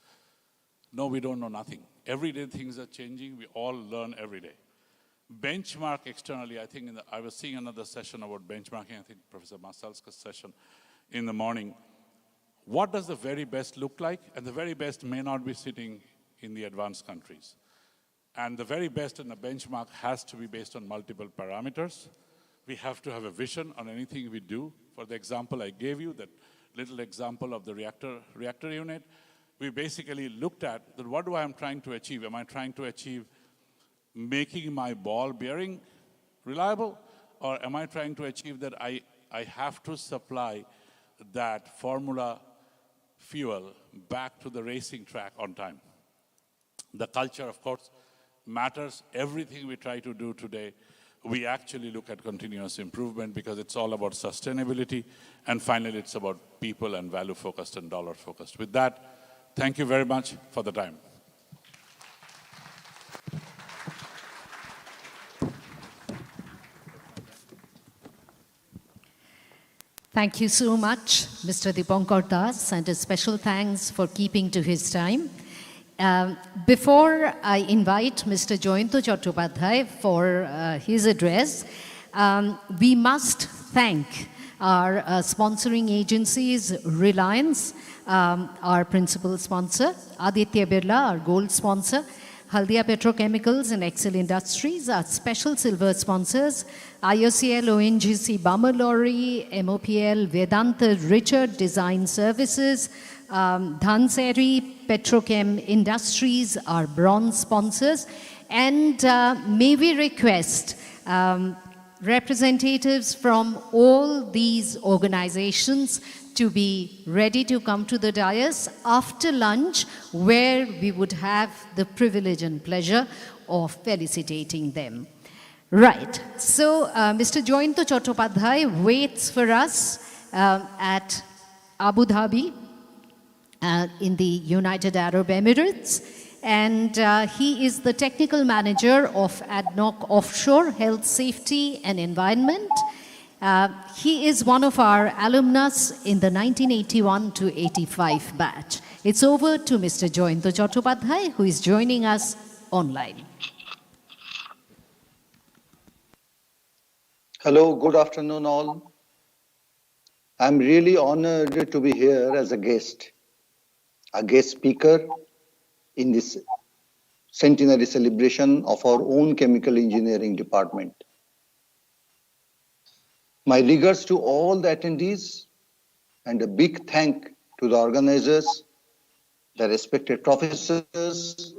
No, we don't know nothing. Every day things are changing. We all learn every day. Benchmark externally, I think I was seeing another session about benchmarking, I think Professor Masalska's session in the morning. What does the very best look like? And the very best may not be sitting in the advanced countries. And the very best in the benchmark has to be based on multiple parameters. We have to have a vision on anything we do. For the example I gave you, that little example of the reactor unit, we basically looked at that, what do I am trying to achieve? Am I trying to achieve making my ball bearing reliable? Or am I trying to achieve that I have to supply that formula fuel back to the racing track on time? The culture, of course, matters. Everything we try to do today, we actually look at continuous improvement because it's all about sustainability. And finally, it's about people and value-focused and dollar-focused. With that, thank you very much for the time.
Thank you so much, Mr. Dipankar Das, and a special thanks for keeping to his time. Before I invite Mr. Jayanto Chattopadhyay for his address, we must thank our sponsoring agencies, Reliance, our principal sponsor, Aditya Birla, our gold sponsor, Haldia Petrochemicals and Excel Industries, our special silver sponsors, IOCL, ONGC, Bamalori, MOPL, Vedanta Richard Design Services, Dhanseri Petrochem Industries, our bronze sponsors, and may we request representatives from all these organizations to be ready to come to the dais after lunch, where we would have the privilege and pleasure of felicitating them. Right, so Mr. Jayanto Chattopadhyay waits for us at Abu Dhabi in the United Arab Emirates, and he is the technical manager of ADNOC Offshore Health, Safety and Environment. He is one of our alumnus in the 1981 to 85 batch. It's over to Mr. Jayanto Chattopadhyay, who is joining us online.
Hello, good afternoon all. I'm really honored to be here as a guest speaker in this centenary celebration of our own chemical engineering department. My regards to all the attendees and a big thank to the organizers, the respected professors,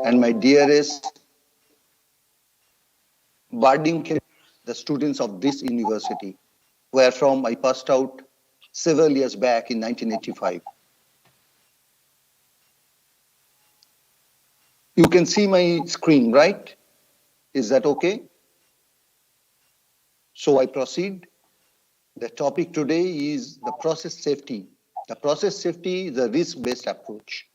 and my dearest budding the students of this university, where from I passed out several years back in 1985. You can see my screen, right? Is that okay? So I proceed. The topic today is the process safety. The process safety is a risk-based approach.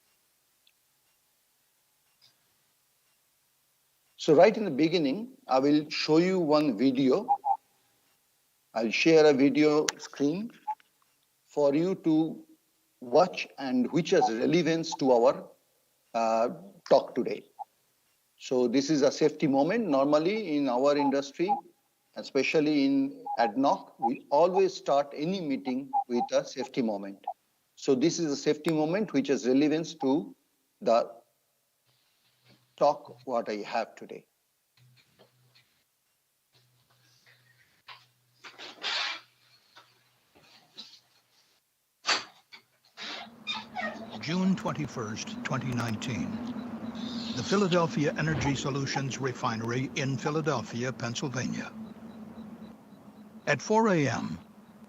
So right in the beginning, I will show you one video. I'll share a video screen for you to watch and which has relevance to our talk today. So this is a safety moment. Normally in our industry, especially in ADNOC, we always start any meeting with a safety moment.
So this is a safety moment which has relevance to the talk what I have today.
June 21st, 2019. The Philadelphia Energy Solutions Refinery in Philadelphia, Pennsylvania. At 4 a.m.,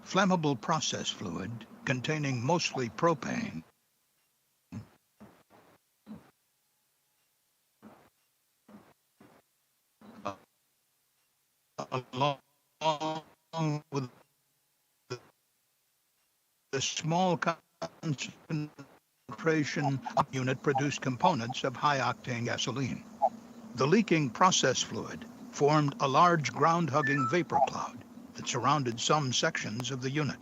flammable process fluid containing mostly propane along with the small concentration unit produced components of high-octane gasoline. The leaking process fluid formed a large ground-hugging vapor cloud that surrounded some sections of the unit.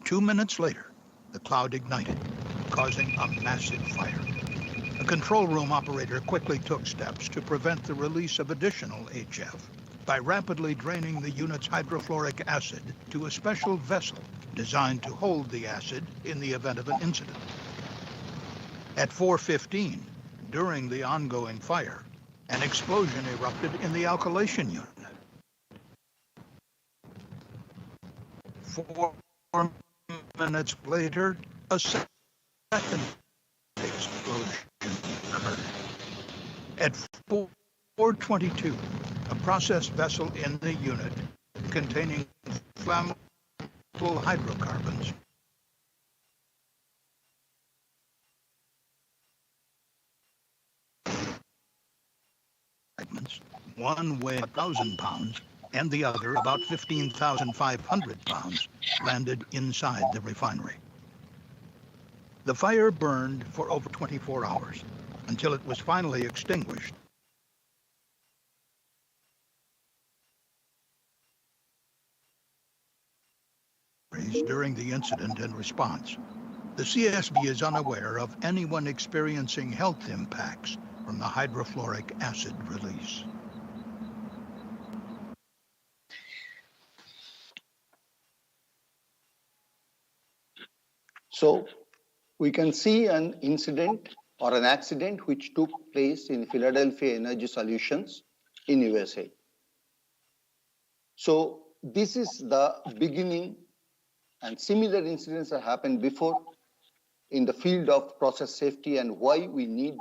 2 minutes later, the cloud ignited, causing a massive fire. A control room operator quickly took steps to prevent the release of additional HF by rapidly draining the unit's hydrofluoric acid to a special vessel designed to hold the acid in the event of an incident. At 4:15, during the ongoing fire, an explosion erupted in the alkylation unit. 4 minutes later, a second explosion occurred. At 4:22, a process vessel in the unit containing flammable hydrocarbons fragments, one weighed 1,000 pounds and the other about 15,500 pounds, landed inside the refinery. The fire burned for over 24 hours until it was finally extinguished. During the incident and response, the CSB is unaware of anyone experiencing health impacts from the hydrofluoric acid release.
So we can see an incident or an accident which took place in Philadelphia Energy Solutions in USA. So this is the beginning, and similar incidents have happened before in the field of process safety and why we need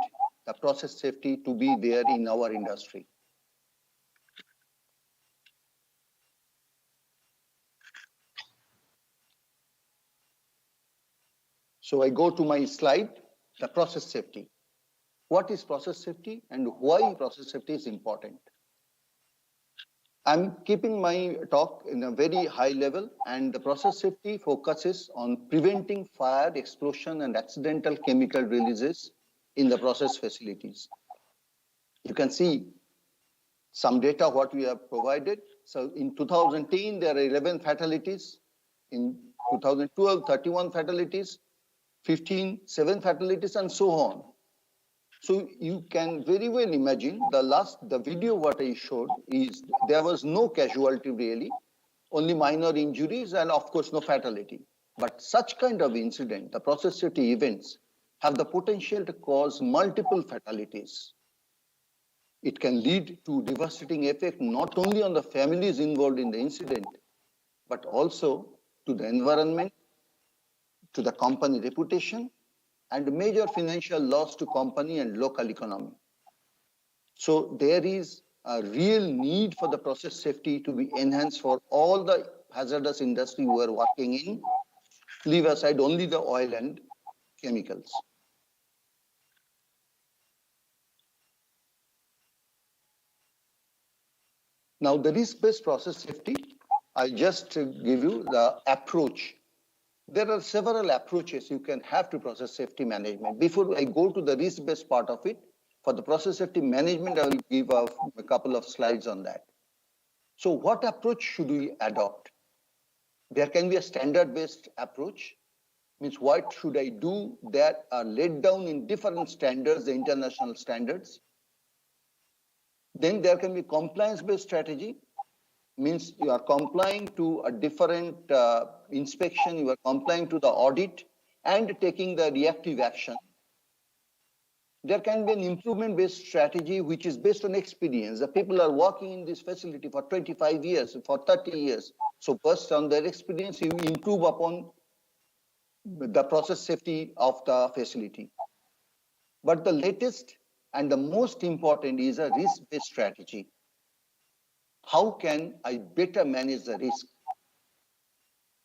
the process safety to be there in our industry. So I go to my slide, the process safety. What is process safety and why process safety is important? I'm keeping my talk in a very high level, and the process safety focuses on preventing fire, explosion, and accidental chemical releases in the process facilities. You can see some data what we have provided. So in 2010, there are 11 fatalities. In 2012, 31 fatalities, 15, 7 fatalities, and so on. So you can very well imagine the video what I showed is there was no casualty really, only minor injuries and of course no fatality. But such kind of incident, the process safety events, have the potential to cause multiple fatalities. It can lead to devastating effect not only on the families involved in the incident, but also to the environment, to the company reputation, and major financial loss to company and local economy. So there is a real need for the process safety to be enhanced for all the hazardous industry who are working in, leave aside only the oil and chemicals. Now the risk-based process safety, I'll just give you the approach. There are several approaches you can have to process safety management. Before I go to the risk-based part of it, for the process safety management, I will give a couple of slides on that. So what approach should we adopt? There can be a standard-based approach, means what should I do that are laid down in different standards, the international standards. Then there can be compliance-based strategy, means you are complying to a different inspection, you are complying to the audit, and taking the reactive action, there can be an improvement-based strategy which is based on experience. The people are working in this facility for 25 years, for 30 years. So based on their experience, you improve upon the process safety of the facility. But the latest and the most important is a risk-based strategy. How can I better manage the risk?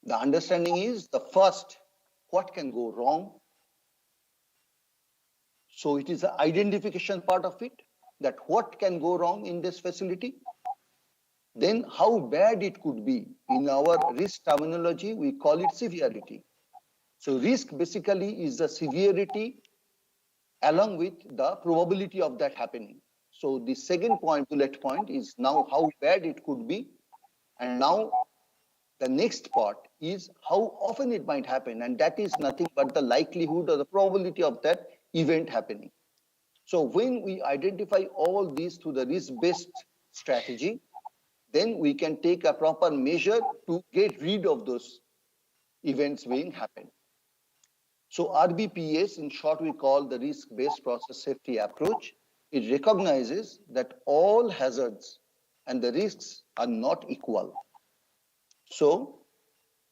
The understanding is the first, what can go wrong? So it is the identification part of it, that what can go wrong in this facility. Then how bad it could be. In our risk terminology, we call it severity. So risk basically is the severity along with the probability of that happening. So the second point, bullet point, is now how bad it could be. And now the next part is how often it might happen. And that is nothing but the likelihood or the probability of that event happening. So when we identify all these through the risk-based strategy, then we can take a proper measure to get rid of those events being happen. So RBPS, in short, we call the risk-based process safety approach. It recognizes that all hazards and the risks are not equal. So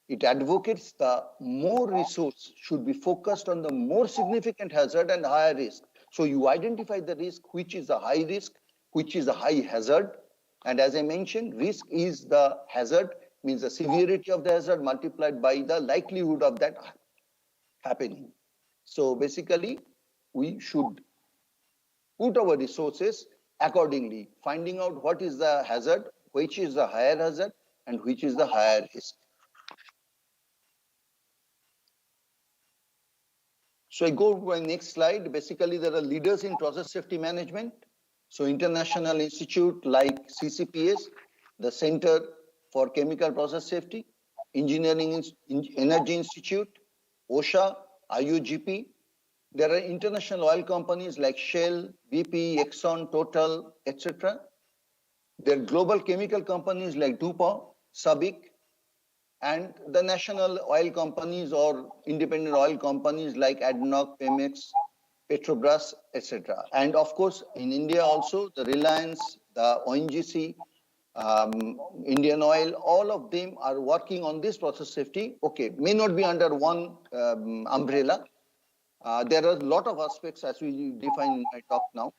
it advocates the more resource should be focused on the more significant hazard and higher risk. So you identify the risk, which is a high risk, which is a high hazard. And as I mentioned, risk is the hazard, means the severity of the hazard multiplied by the likelihood of that happening. So basically, we should put our resources accordingly, finding out what is the hazard, which is the higher hazard, and which is the higher risk. So I go to my next slide. Basically, there are leaders in process safety management. So international institute like CCPS, the Center for Chemical Process Safety, Engineering Energy Institute, OSHA, IUGP. There are international oil companies like Shell, BP, Exxon, Total, etc. There are global chemical companies like DuPont, SABIC, and the national oil companies or independent oil companies like ADNOC, Pemex, Petrobras, etc. And of course, in India also, the Reliance, the ONGC, Indian Oil, all of them are working on this process safety. Okay, may not be under one umbrella. There are a lot of aspects as we define in my talk now.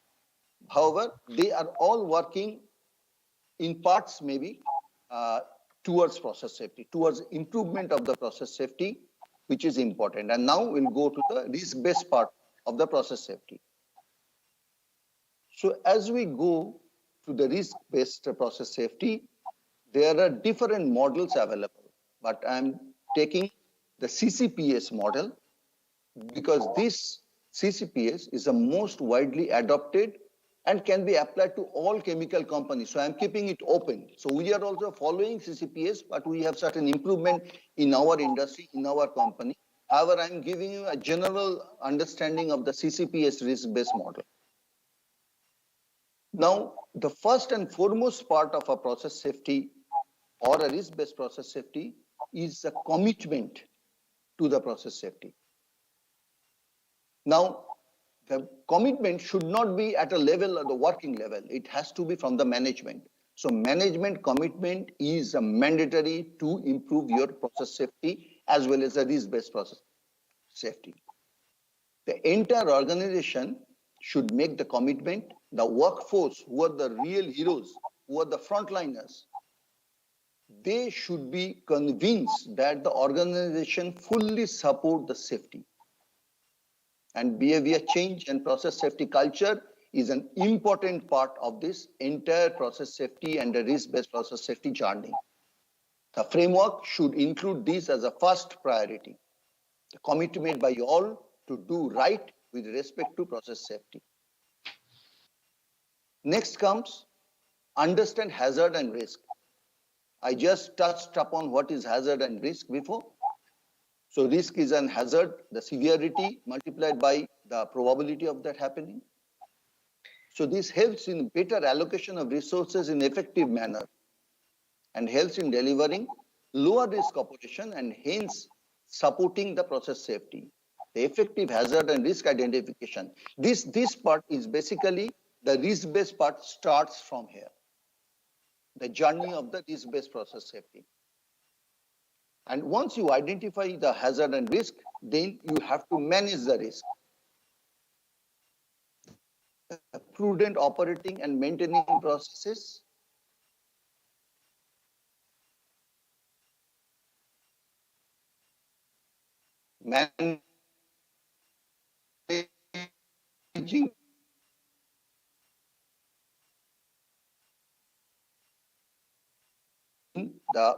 However, they are all working in parts maybe towards process safety, towards improvement of the process safety, which is important. And now we'll go to the risk-based part of the process safety. So as we go to the risk-based process safety, there are different models available, but I'm taking the CCPS model because this CCPS is the most widely adopted and can be applied to all chemical companies. So I'm keeping it open. So we are also following CCPS, but we have certain improvement in our industry, in our company. However, I'm giving you a general understanding of the CCPS risk-based model. Now, the first and foremost part of a process safety or a risk-based process safety is a commitment to the process safety. Now, the commitment should not be at a level of the working level. It has to be from the management. So management commitment is mandatory to improve your process safety as well as the risk-based process safety. The entire organization should make the commitment. The workforce, who are the real heroes, who are the frontliners, they should be convinced that the organization fully support the safety. And behavior change and process safety culture is an important part of this entire process safety and the risk-based process safety journey. The framework should include this as a first priority. The commitment by all to do right with respect to process safety. Next comes understand hazard and risk. I just touched upon what is hazard and risk before. So risk is an hazard, the severity multiplied by the probability of that happening. So this helps in better allocation of resources in effective manner and helps in delivering lower risk operation and hence supporting the process safety. the effective hazard and risk identification. This part is basically the risk-based part starts from here. The journey of the risk-based process safety. And once you identify the hazard and risk, then you have to manage the risk. Prudent operating and maintaining processes. Managing the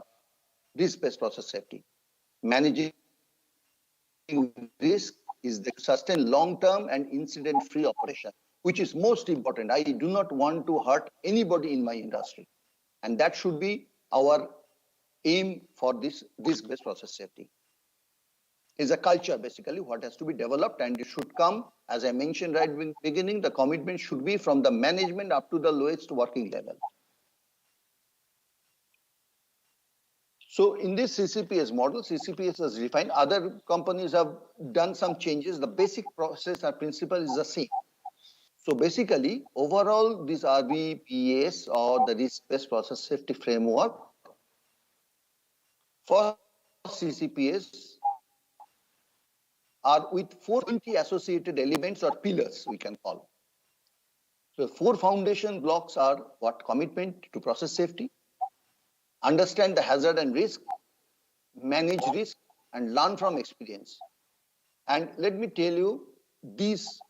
risk-based process safety. Managing risk is the sustain long-term and incident-free operation, which is most important. I do not want to hurt anybody in my industry. And that should be our aim for this risk-based process safety. Is a culture basically what has to be developed, and it should come, as I mentioned right in the beginning, the commitment should be from the management up to the lowest working level. So in this CCPS model, CCPS is defined. Other companies have done some changes. The basic process or principle is the same. So basically, overall, this RBPS or the risk-based process safety framework for CCPS are with 420 associated elements or pillars, we can call. So 4 foundation blocks are what? Commitment to process safety, understand the hazard and risk, manage risk, and learn from experience. And let me tell you, this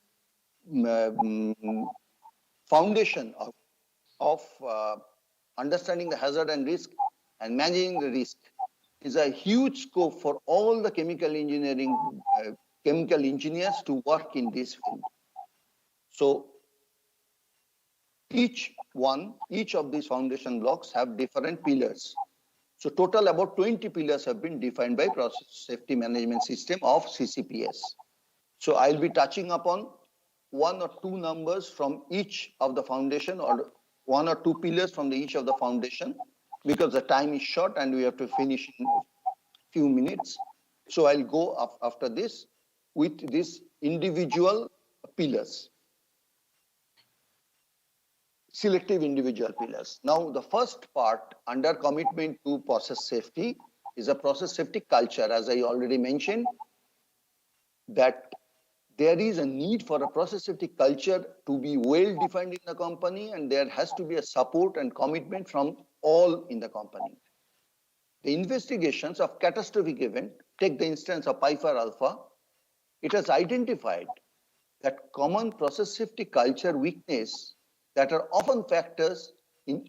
foundation of understanding the hazard and risk and managing the risk is a huge scope for all the chemical engineering, chemical engineers to work in this field. So each of these foundation blocks have different pillars. So total about 20 pillars have been defined by process safety management system of CCPS. So I'll be touching upon 1 or 2 numbers from each of the foundation, or 1 or 2 pillars from each of the foundation, because the time is short and we have to finish in a few minutes. So I'll go after this with these individual pillars. Selective individual pillars. Now, the first part under commitment to process safety is a process safety culture. As I already mentioned, that there is a need for a process safety culture to be well defined in the company, and there has to be a support and commitment from all in the company. The investigations of catastrophic event, take the instance of Piper Alpha, it has identified that common process safety culture weakness that are often factors in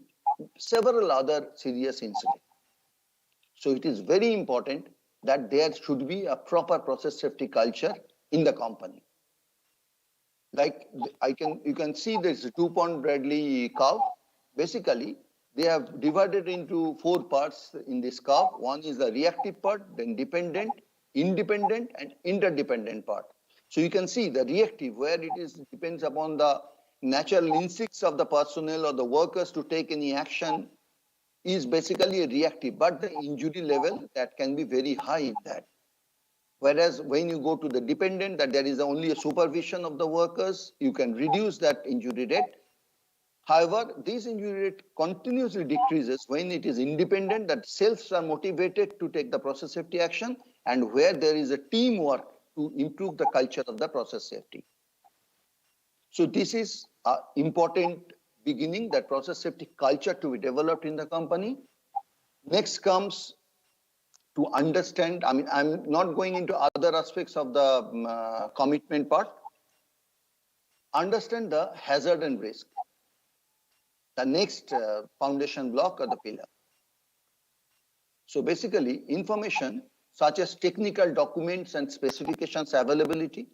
several other serious incidents. So it is very important that there should be a proper process safety culture in the company. Like you can see this 2-point Bradley curve. Basically, they have divided into 4 parts in this curve. One is the reactive part, then dependent, independent, and interdependent part. So you can see the reactive, where it is depends upon the natural instincts of the personnel or the workers to take any action, is basically a reactive, but the injury level that can be very high in that. Whereas when you go to the dependent, that there is only a supervision of the workers, you can reduce that injury rate. However, this injury rate continuously decreases when it is independent, that selves are motivated to take the process safety action, and where there is a teamwork to improve the culture of the process safety. So this is an important beginning, that process safety culture to be developed in the company. Next comes to understand, I mean, I'm not going into other aspects of the commitment part. Understand the hazard and risk. The next foundation block or the pillar. So basically, information such as technical documents and specifications availability,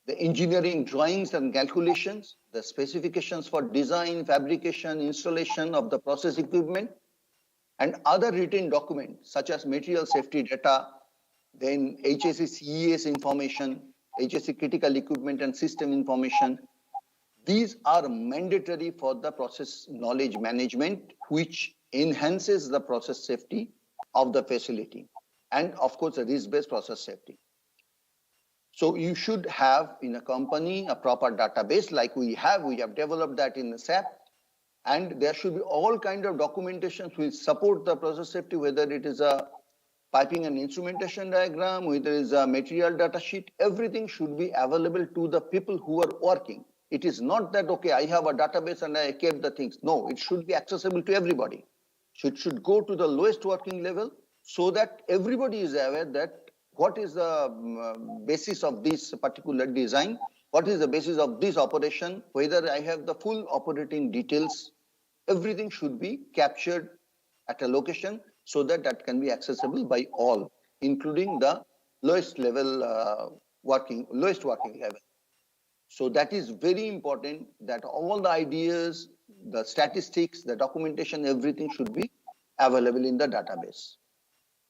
the engineering drawings and calculations, the specifications for design, fabrication, installation of the process equipment, and other written documents such as material safety data, then CES information, critical equipment and system information. These are mandatory for the process knowledge management, which enhances the process safety of the facility, and of course the risk-based process safety. So you should have in a company a proper database like we have. We have developed that in the SAP. And there should be all kind of documentations which support the process safety, whether it is a piping and instrumentation diagram, whether it is a material data sheet, everything should be available to the people who are working. It is not that, okay, I have a database and I kept the things. No, it should be accessible to everybody. So it should go to the lowest working level so that everybody is aware that what is the basis of this particular design, what is the basis of this operation, whether I have the full operating details, everything should be captured at a location so that that can be accessible by all, including the lowest level lowest working level. So that is very important that all the ideas, the statistics, the documentation, everything should be available in the database.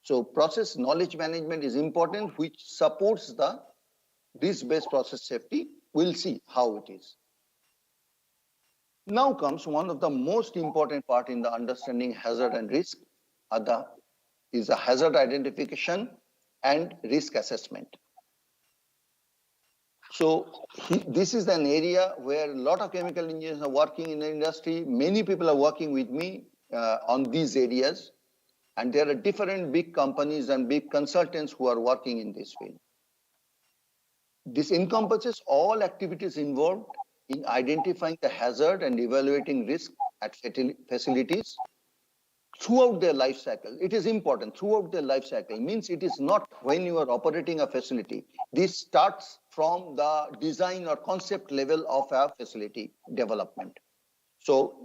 So process knowledge management is important, which supports the risk-based process safety. We'll see how it is. Now comes one of the most important part in the understanding hazard and risk is the hazard identification and risk assessment. So this is an area where a lot of chemical engineers are working in the industry. Many people are working with me on these areas. And there are different big companies and big consultants who are working in this field. This encompasses all activities involved in identifying the hazard and evaluating risk at facilities throughout their life cycle. It is important throughout their life cycle. Means it is not when you are operating a facility. This starts from the design or concept level of a facility development. So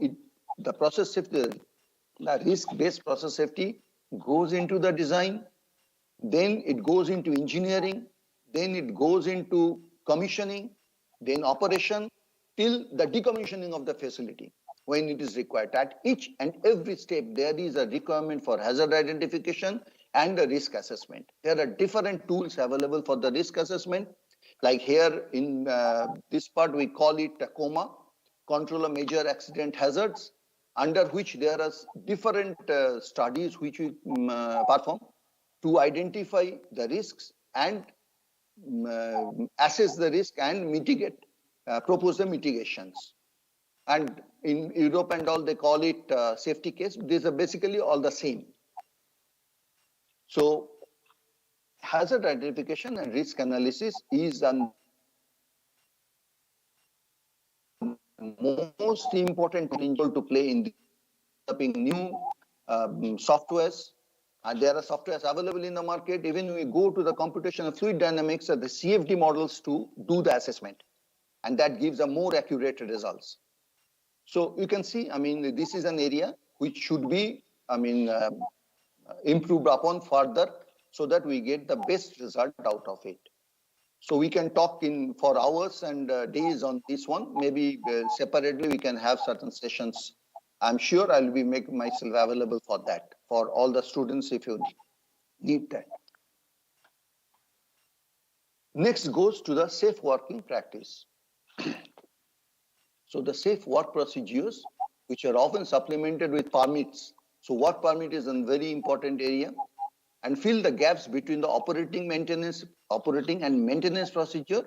the process safety, the risk-based process safety goes into the design, then it goes into engineering, then it goes into commissioning, then operation, till the decommissioning of the facility when it is required. At each and every step, there is a requirement for hazard identification and a risk assessment. There are different tools available for the risk assessment. Like here in this part, we call it COMA, Controller Major Accident Hazards, under which there are different studies which we perform to identify the risks and assess the risk and mitigate, propose the mitigations. And in Europe and all, they call it safety case. These are basically all the same. So hazard identification and risk analysis is a most important role to play in developing new softwares. And there are softwares available in the market. Even we go to the computational fluid dynamics or the CFD models to do the assessment. And that gives a more accurate results. So you can see, I mean, this is an area which should be, I mean, improved upon further so that we get the best result out of it. So we can talk for hours and days on this one. Maybe separately we can have certain sessions. I'm sure I'll be making myself available for that, for all the students if you need that. Next goes to the safe working practice. So the safe work procedures, which are often supplemented with permits. So work permit is a very important area, and fill the gaps between the operating and maintenance procedure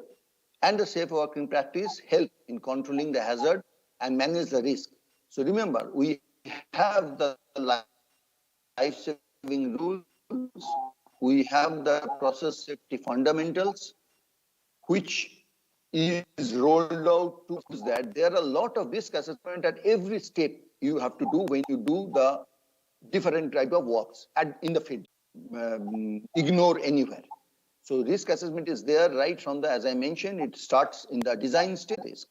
and the safe working practice help in controlling the hazard and manage the risk. So remember, we have the life-saving rules, we have the process safety fundamentals, which is rolled out to that. There are a lot of risk assessment at every step you have to do when you do the different type of works in the field. Ignore anywhere. So risk assessment is there right from the, as I mentioned, it starts in the design stage.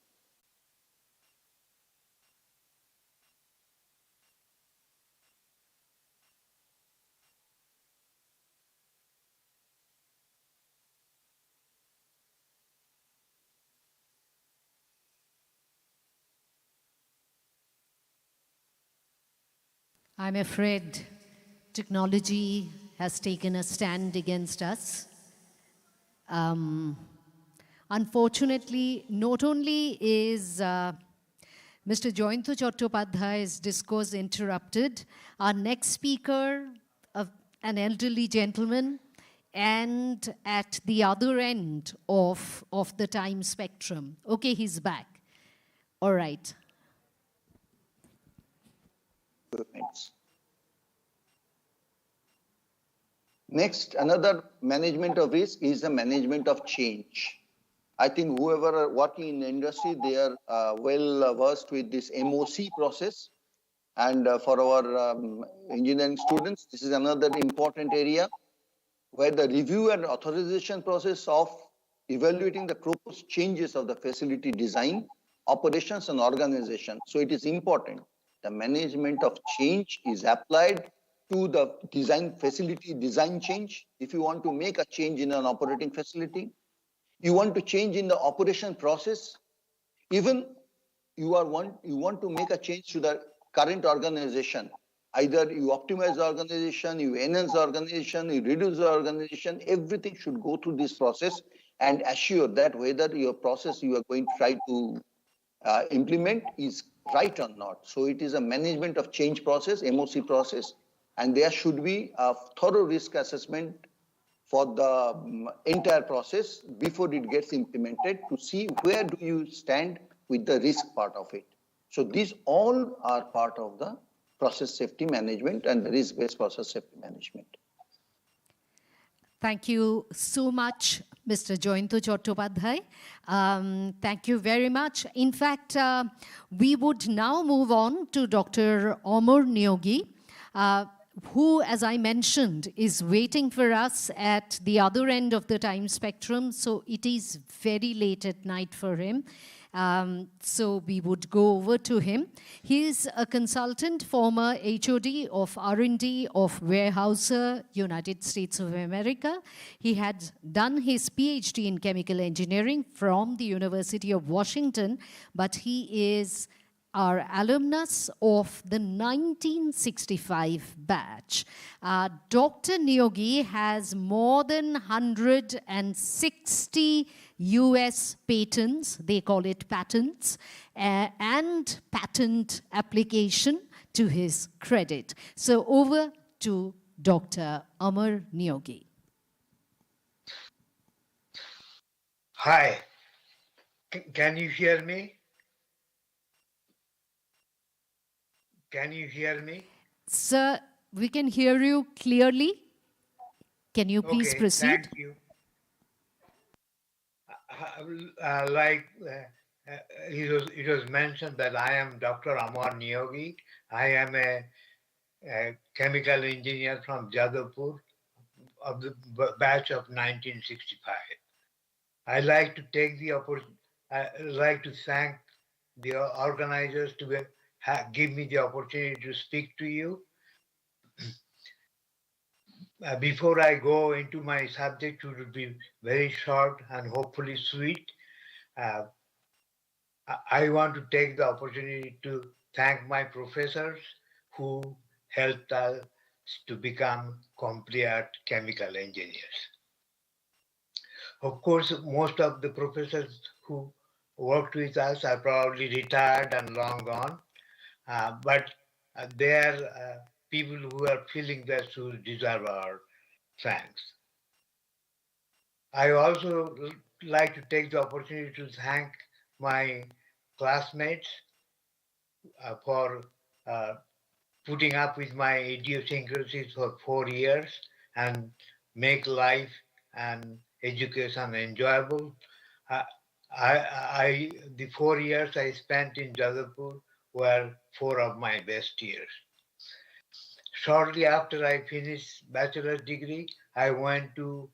I'm afraid technology has taken a stand against us. Unfortunately, not only is Mr. Joyantha Chattopadhyay's discourse interrupted, our next speaker, an elderly gentleman, and at the other end of the time spectrum. Okay, he's back. All right.
Next, another management of risk is the management of change. I think whoever are working in the industry, they are well versed with this MOC process. And for our engineering students, this is another important area where the review and authorization process of evaluating the proposed changes of the facility design, operations and organization. So it is important. The management of change is applied to the design facility design change. If you want to make a change in an operating facility, you want to change in the operation process, even you want to make a change to the current organization. Either you optimize the organization, you enhance the organization, you reduce the organization, everything should go through this process and assure that whether your process you are going to try to implement is right or not. So it is a management of change process, MOC process, and there should be a thorough risk assessment for the entire process before it gets implemented to see where do you stand with the risk part of it. So these all are part of the process safety management and the risk-based process safety management.
Thank you so much, Mr. Joyinto Chattopadhyay. Thank you very much. In fact, we would now move on to Dr. Amar Neogi, who, as I mentioned, is waiting for us at the other end of the time spectrum. So it is very late at night for him. So we would go over to him. He is a consultant, former HOD of R&D of Weyerhaeuser, United States of America. He had done his PhD in chemical engineering from the University of Washington, but he is our alumnus of the 1965 batch. Dr. Neogi has more than 160 US patents, they call it patents, and patent application to his credit. So over to Dr. Amar Neogi.
Hi, can you hear me? Can you hear me?
Sir, we can hear you clearly. Can you please proceed?
Thank you. It was mentioned that I am Dr. Amar Neogi. I am a chemical engineer from Jadavpur of the batch of 1965. I'd like to take the opportunity. I'd like to thank the organizers to give me the opportunity to speak to you. Before I go into my subject, it will be very short and hopefully sweet. I want to take the opportunity to thank my professors who helped us to become compliant chemical engineers. Of course, most of the professors who worked with us are probably retired and long gone, but they are people who are filling their shoes deserve our thanks. I also like to take the opportunity to thank my classmates for putting up with my idiosyncrasies for 4 years and make life and education enjoyable. The 4 years I spent in Jadavpur were 4 of my best years. Shortly after I finished bachelor's degree, I went to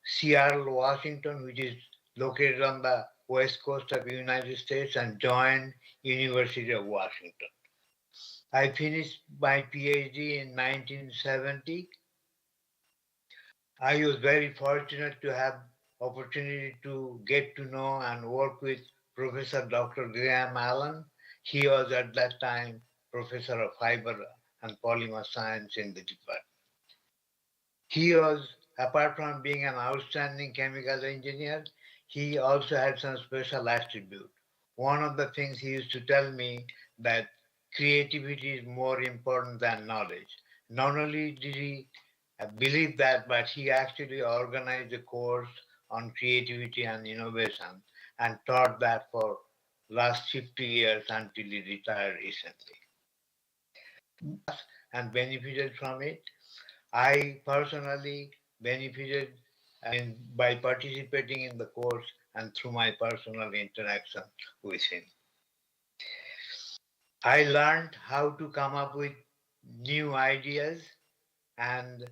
Seattle, Washington, which is located on the west coast of the United States, and joined University of Washington. I finished my PhD in 1970. I was very fortunate to have opportunity to get to know and work with Professor Dr. Graham Allen. He was at that time Professor of Fiber and Polymer Science in the department. He was, apart from being an outstanding chemical engineer, he also had some special attribute. One of the things he used to tell me that creativity is more important than knowledge. Not only did he believe that, but he actually organized a course on creativity and innovation and taught that for last 50 years until he retired recently. And benefited from it. I personally benefited by participating in the course and through my personal interaction with him. I learned how to come up with new ideas, and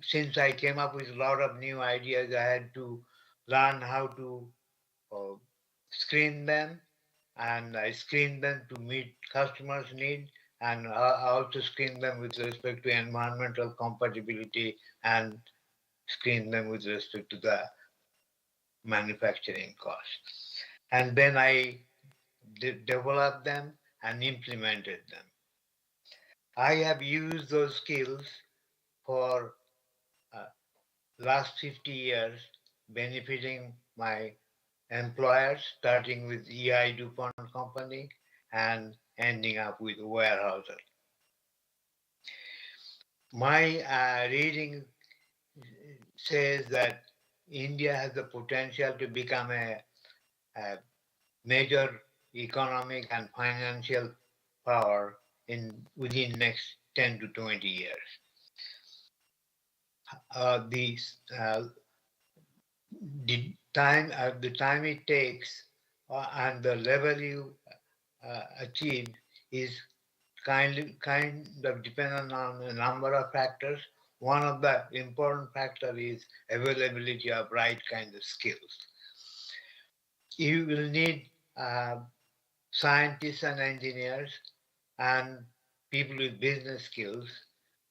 since I came up with a lot of new ideas, I had to learn how to screen them, and I screen them to meet customers' needs, and I also screen them with respect to environmental compatibility and screen them with respect to the manufacturing cost. And then I developed them and implemented them. I have used those skills for last 50 years, benefiting my employers, starting with EI DuPont Company and ending up with Weyerhaeuser. My reading says that India has the potential to become a major economic and financial power within next 10 to 20 years. The time it takes and the level you achieve is kind of dependent on a number of factors. One of the important factors is availability of right kind of skills. You will need scientists and engineers and people with business skills,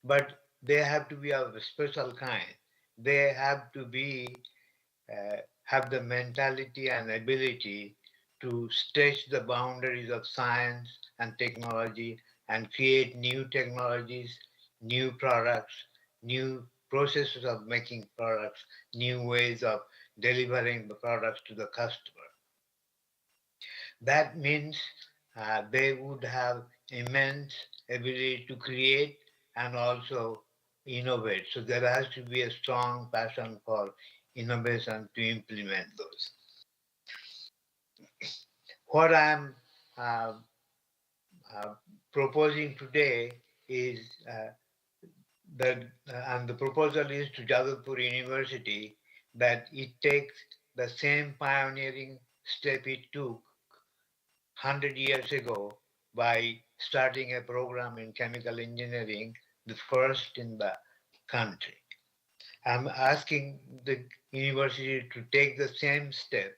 but they have to be of a special kind. They have to be have the mentality and ability to stretch the boundaries of science and technology and create new technologies, new products, new processes of making products, new ways of delivering the products to the customer. That means they would have immense ability to create and also innovate. So there has to be a strong passion for innovation to implement those. What I'm proposing today is and the proposal is to Jadavpur University that it takes the same pioneering step it took 100 years ago by starting a program in chemical engineering, the first in the country. I'm asking the university to take the same step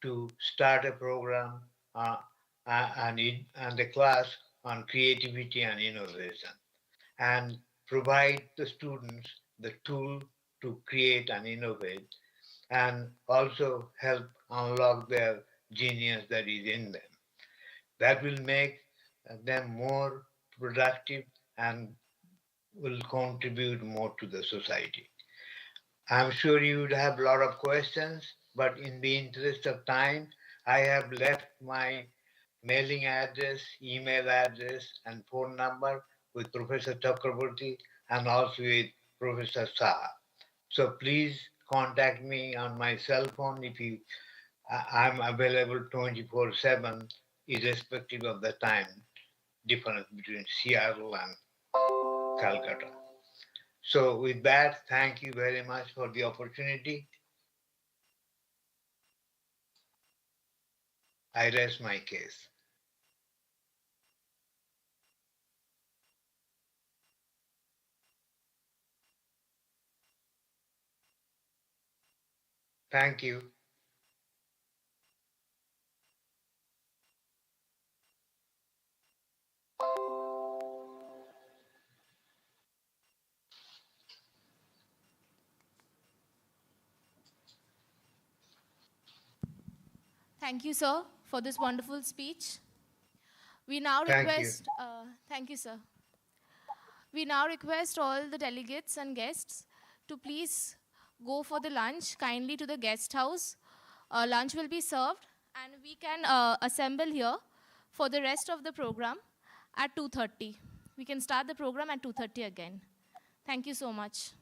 to start a program and a class on creativity and innovation, and provide the students the tool to create and innovate, and also help unlock their genius that is in them. That will make them more productive and will contribute more to the society. I'm sure you would have a lot of questions, but in the interest of time, I have left my mailing address, email address, and phone number with Professor Chakraborty and also with Professor Saha. So please contact me on my cell phone if you. I'm available 24/7, irrespective of the time difference between Seattle and Calcutta. So with that, thank you very much for the opportunity. I rest my case. Thank you.
Thank you, sir, for this wonderful speech. We now request, thank you, sir. We now request all the delegates and guests to please go for the lunch kindly to the guest house. Lunch will be served and we can assemble here for the rest of the program at 2:30. We can start the program at 2:30 again. Thank you so much.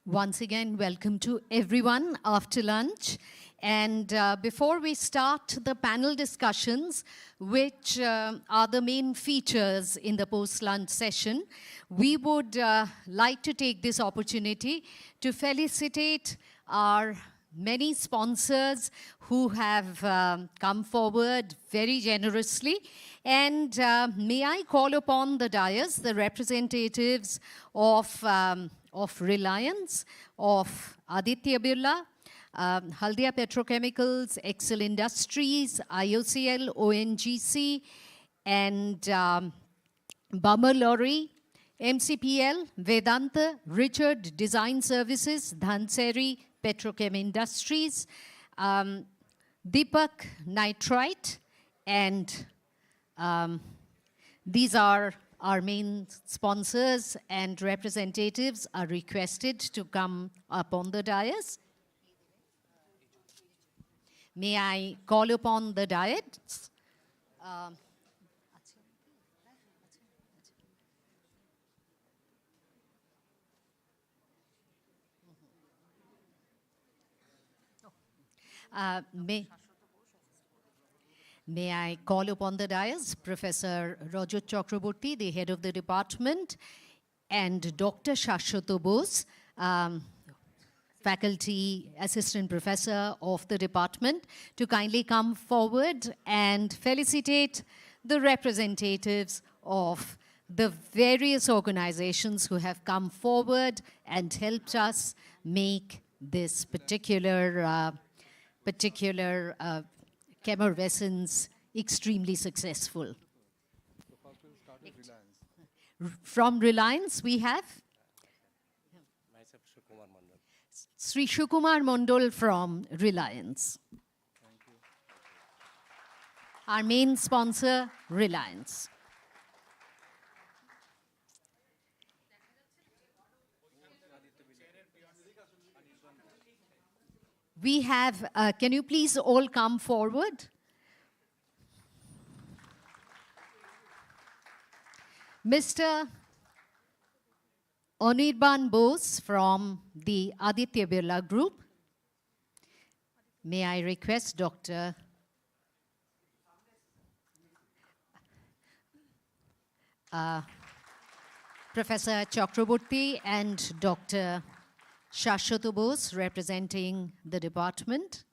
Once again, welcome to everyone after lunch. And before we start the panel discussions, which are the main features in the post-lunch session, we would like to take this opportunity to felicitate our many sponsors who have come forward very generously. And may I call upon the dais, the representatives of Reliance, of Aditya Birla, Haldia Petrochemicals, Excel Industries, IOCL, ONGC, and Bummer Lorry, MCPL, Vedanta, Richard Design Services, Dhanseri Petrochem Industries, Deepak Nitrite, and these are our main sponsors, and representatives are requested to come up on the dais. May I call upon the dais? May I call upon the dais Professor Rajat Chakraborty, the head of the department, and Dr. Shashwat Bose, faculty assistant professor of the department, to kindly come forward and felicitate the representatives of the various organizations who have come forward and helped us make this particular CHEMERVESCENCE extremely successful. From Reliance, we have Sri Shukumar Mondol from Reliance. Our main sponsor, Reliance. We have, can you please all come forward? Mr. Anirban Bose from the Aditya Birla Group. May I request Dr. Professor Chakraborty and Dr. Shashwat Bose representing the department.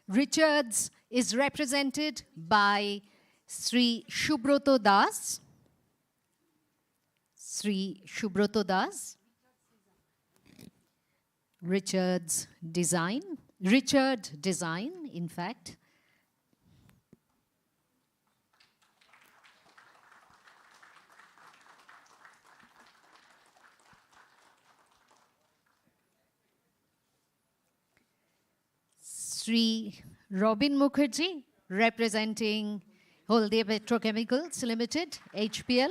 Richards is represented by Sri Shubroto Das. Sri Shubroto Das. Richard Design, in fact. Sri Robin Mukherjee, representing Haldia Petrochemicals Limited, HPL.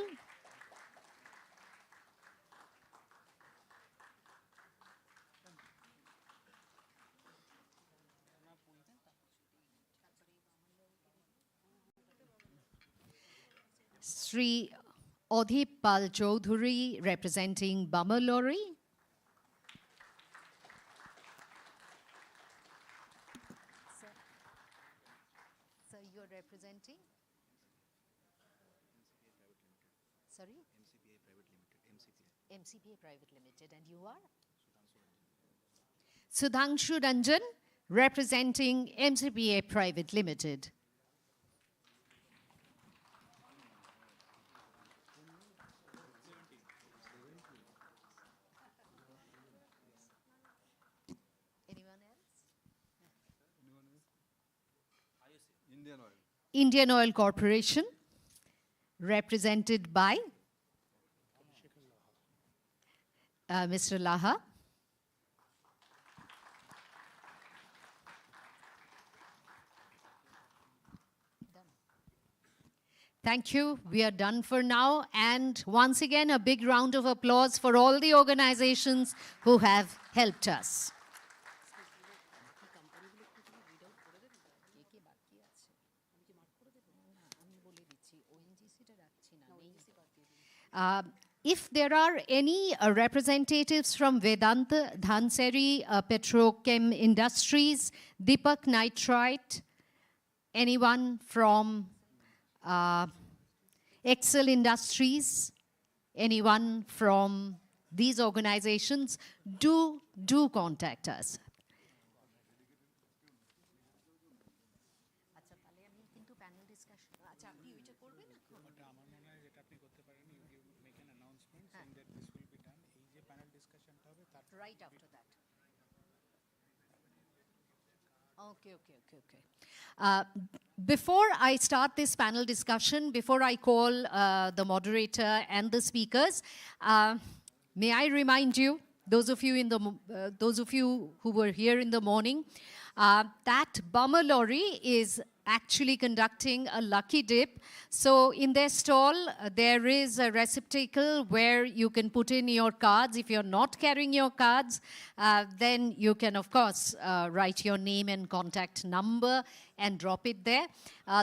Sri Odhip Pal Chaudhuri, representing Bummer Lorry. So you're representing? Sorry? MCPA Private Limited. And you are? Sudhanshu Ranjan, representing MCPA Private Limited. Indian Oil Corporation, represented by Mr. Laha. Thank you. We are done for now. And once again, a big round of applause for all the organizations who have helped us. if there are any representatives from Vedanta, Dhanseri, Petrochem Industries, Deepak Nitrite, anyone from Excel Industries, anyone from these organizations, do contact us. Right after that. Okay. Before I start this panel discussion, before I call the moderator and the speakers, may I remind you, those of you who were here in the morning, that bummer lorry is actually conducting a lucky dip. So in their stall, there is a receptacle where you can put in your cards. If you're not carrying your cards, then you can, of course, write your name and contact number and drop it there.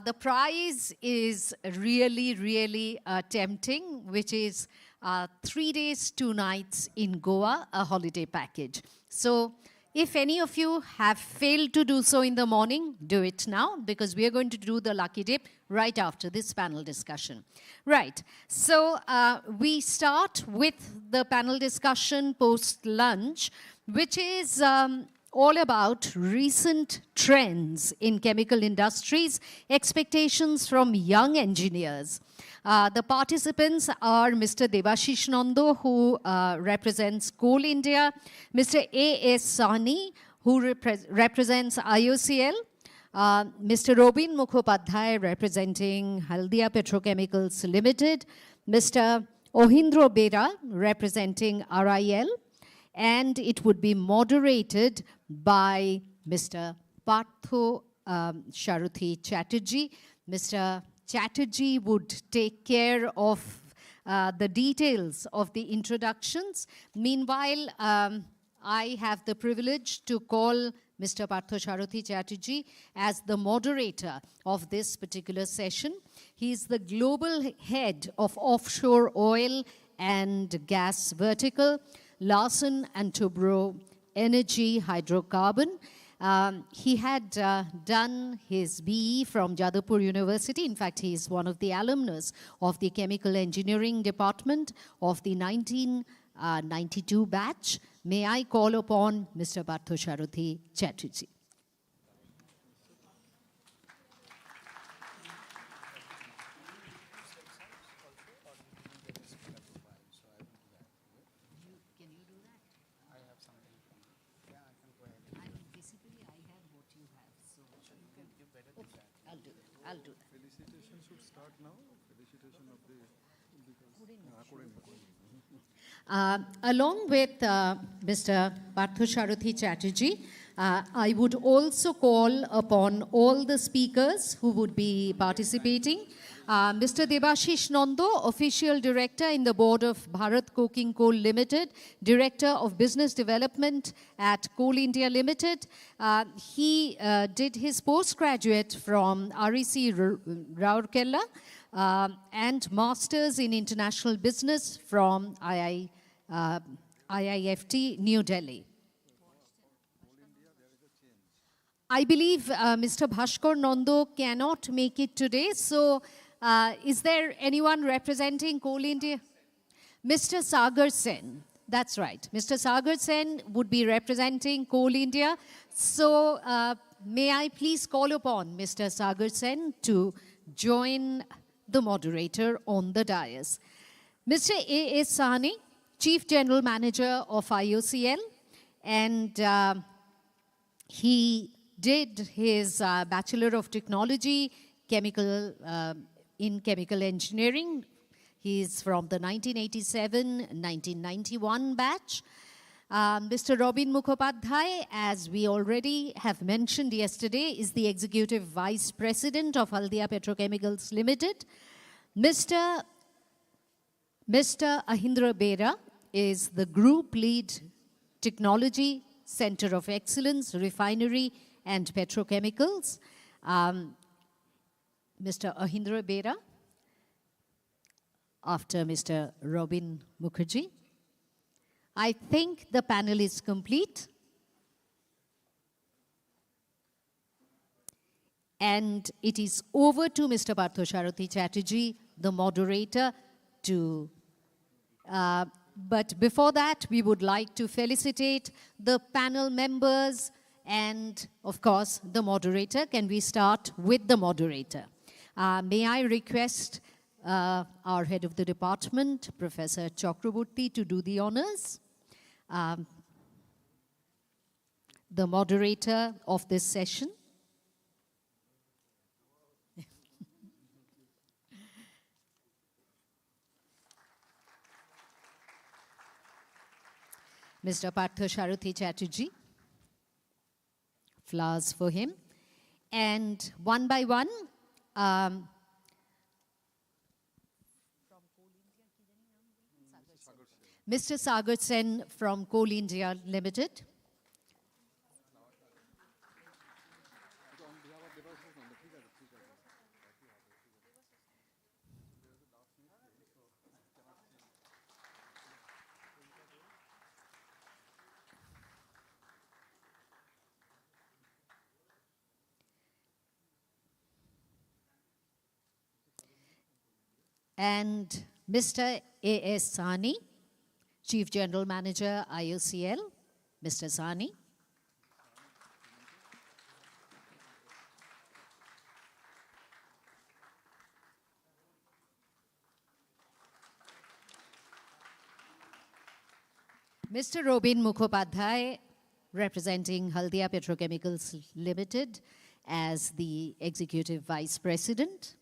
The prize is really, really tempting, which is 3 days, 2 nights in Goa, a holiday package. So if any of you have failed to do so in the morning, do it now, because we are going to do the lucky dip right after this panel discussion. Right, so we start with the panel discussion post-lunch, which is all about recent trends in chemical industries, expectations from young engineers. The participants are Mr. Debashish Nando, who represents Coal India, Mr. A.S. Sani, who represents IOCL, Mr. Robin Mukhopadhyay, representing Haldia Petrochemicals Limited, Mr. Ohindro Bera, representing RIL, and it would be moderated by Mr. Partho Sharuthi Chatterjee. Mr. Chatterjee would take care of the details of the introductions. Meanwhile, I have the privilege to call Mr. Partho Sharuthi Chatterjee as the moderator of this particular session. He is the global head of offshore oil and gas vertical, Larsen and Toubro Energy Hydrocarbon. He had done his BE from Jadavpur University. In fact, he is one of the alumnus of the Chemical Engineering Department of the 1992 batch. May I call upon Mr. Partho Sharuthi Chatterjee. I'll do that.
Felicitation should start now. Felicitation of the...
Along with Mr. Partho Sharuthi Chatterjee, I would also call upon all the speakers who would be participating. Mr. Debashish Nando, Official Director in the Board of Bharat Coking Coal Limited, Director of Business Development at Coal India Limited. He did his postgraduate from REC Rourkela and Masters in International Business from IIFT, New Delhi. I believe Mr. Bhaskar Nando cannot make it today, so is there anyone representing Coal India? Mr. Sagar Sen, that's right. Mr. Sagar Sen would be representing Coal India. So may I please call upon Mr. Sagar Sen to join the moderator on the dais. Mr. A.S. Sani, Chief General Manager of IOCL, and he did his Bachelor of Technology in Chemical Engineering. He is from the 1987-1991 batch. Mr. Robin Mukhopadhyay, as we already have mentioned yesterday, is the Executive Vice President of Haldia Petrochemicals Limited. Mr. Ohindro Bera is the Group Lead Technology Center of Excellence, Refinery and Petrochemicals. Mr. Ohindro Bera. after Mr. Robin Mukherjee. I think the panel is complete. And it is over to Mr. Parthasarathi Chatterjee, the moderator, to but before that, we would like to felicitate the panel members and, of course, the moderator. Can we start with the moderator? May I request our head of the department, Professor Chakraborty, to do the honors? The moderator of this session. Mr. Parthasarathi Chatterjee. Flowers for him. And one by one, Mr. Sagar Sen from Coal India Limited. And Mr. A.S. Sani, Chief General Manager, IOCL. Mr. Sani. Mr. Robin Mukhopadhyay, representing Haldia Petrochemicals Limited as the Executive Vice President.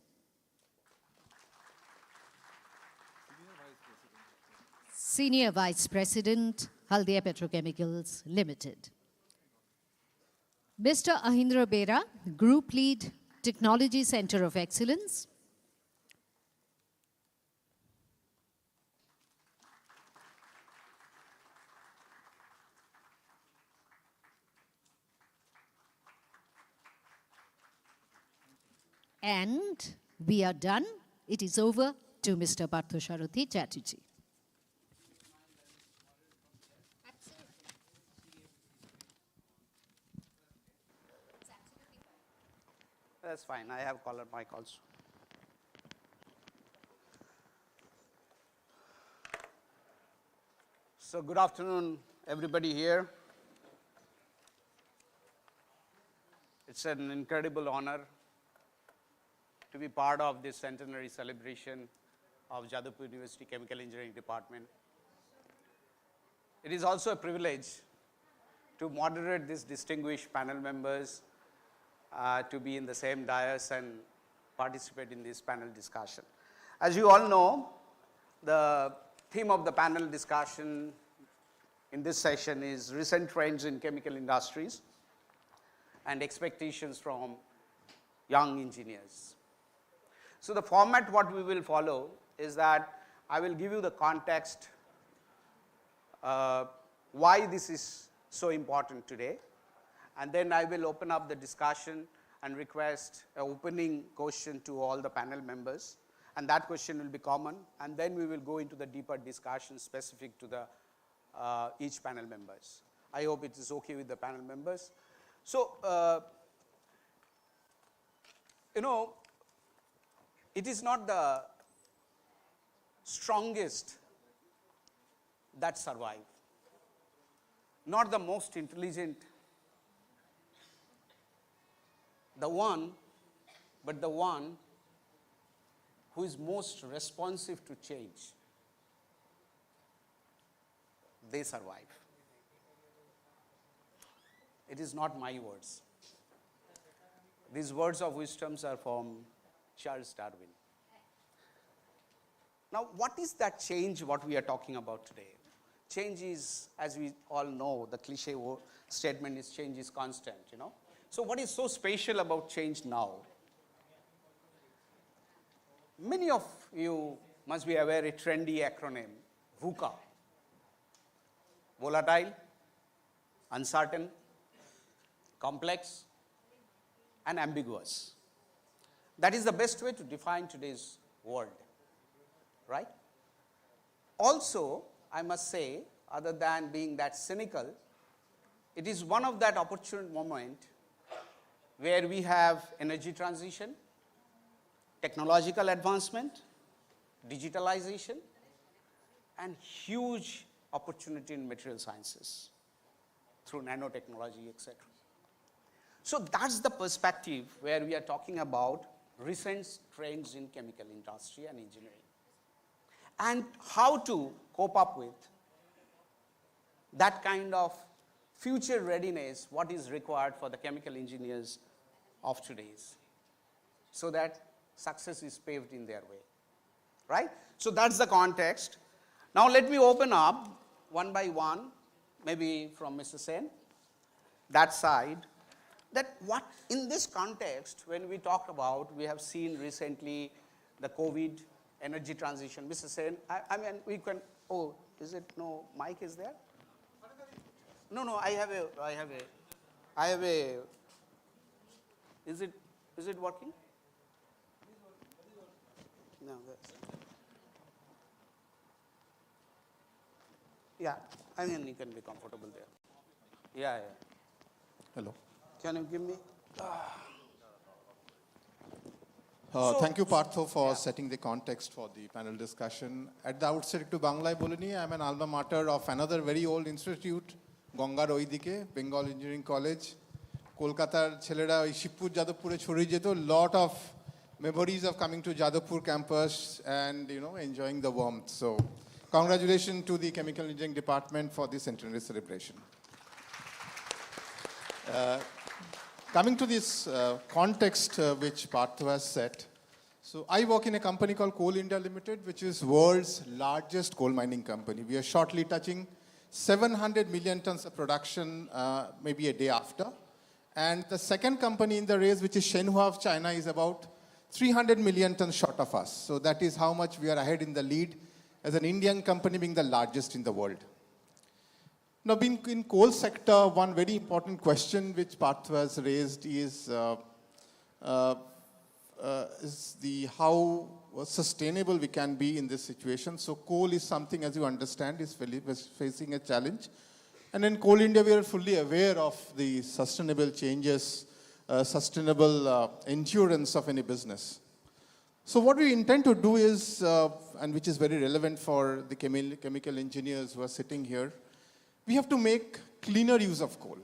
Senior Vice President, Haldia Petrochemicals Limited. Mr. Ahindra Bera, Group Lead, Technology Center of Excellence. And we are done. It is over to Mr. Parthasarathi Chatterjee.
That's fine. I have collar mic also. So good afternoon, everybody here. It's an incredible honor to be part of this centenary celebration of Jadavpur University Chemical Engineering Department. It is also a privilege to moderate these distinguished panel members, to be in the same dais and participate in this panel discussion. As you all know, the theme of the panel discussion in this session is recent trends in chemical industries and expectations from young engineers. So the format what we will follow is that I will give you the context why this is so important today, and then I will open up the discussion and request an opening question to all the panel members, and that question will be common, and then we will go into the deeper discussion specific to the each panel members. I hope it is okay with the panel members. So, it is not the strongest that survive, not the most intelligent, but the one who is most responsive to change. They survive. It is not my words. These words of wisdom are from Charles Darwin. Now, what is that change what we are talking about today? Change is, as we all know, the cliche statement is change is constant, So what is so special about change now? Many of you must be aware a trendy acronym, VUCA. Volatile, uncertain, complex, and ambiguous. That is the best way to define today's world, right? Also, I must say, other than being that cynical, it is one of that opportune moment where we have energy transition, technological advancement, digitalization, and huge opportunity in material sciences through nanotechnology, etc. So that's the perspective where we are talking about recent trends in chemical industry and engineering, and how to cope up with that kind of future readiness, what is required for the chemical engineers of today's, so that success is paved in their way, right? So that's the context. Now let me open up one by one, maybe from Mr. Sen, that side, that what in this context, when we talk about, we have seen recently the COVID, energy transition. Mr. Sen, I mean, we can, oh, is it, no, mic is there? No, I have a, is it working? No, that's, yeah, I mean, you can be comfortable there. Yeah.
Hello.
Can you give me?
Thank you, Partho, for setting the context for the panel discussion. At the outset, to Banglai Bolini, I'm an alma mater of another very old institute, Gangar Oidike, Bengal Engineering College. Kolkatar ছেলেরা ওই শিবপুর যাদবপুরে ছড়িয়ে যেত, lot of memories of coming to Jadavpur campus and enjoying the warmth. So congratulations to the Chemical Engineering Department for the Centenary Celebration. Coming to this context which Partho has set, so I work in a company called Coal India Limited, which is world's largest coal mining company. We are shortly touching 700 million tons of production maybe a day after. And the second company in the race, which is Shenhua of China, is about 300 million tons short of us. So that is how much we are ahead in the lead as an Indian company being the largest in the world. Now, being in coal sector, one very important question which Partho has raised is how sustainable we can be in this situation. So coal is something, as you understand, is facing a challenge. And in Coal India, we are fully aware of the sustainable changes, sustainable endurance of any business. So what we intend to do is, and which is very relevant for the chemical engineers who are sitting here, we have to make cleaner use of coal.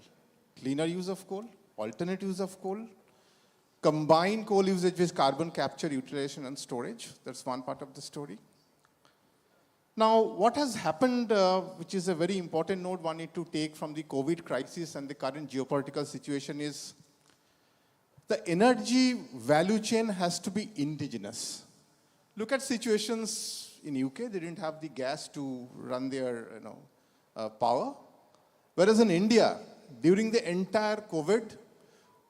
Cleaner use of coal, alternate use of coal, combine coal usage with carbon capture, utilization, and storage. That's one part of the story. Now, what has happened, which is a very important note one need to take from the COVID crisis and the current geopolitical situation, is the energy value chain has to be indigenous. Look at situations in UK, they didn't have the gas to run their power. Whereas in India, during the entire COVID,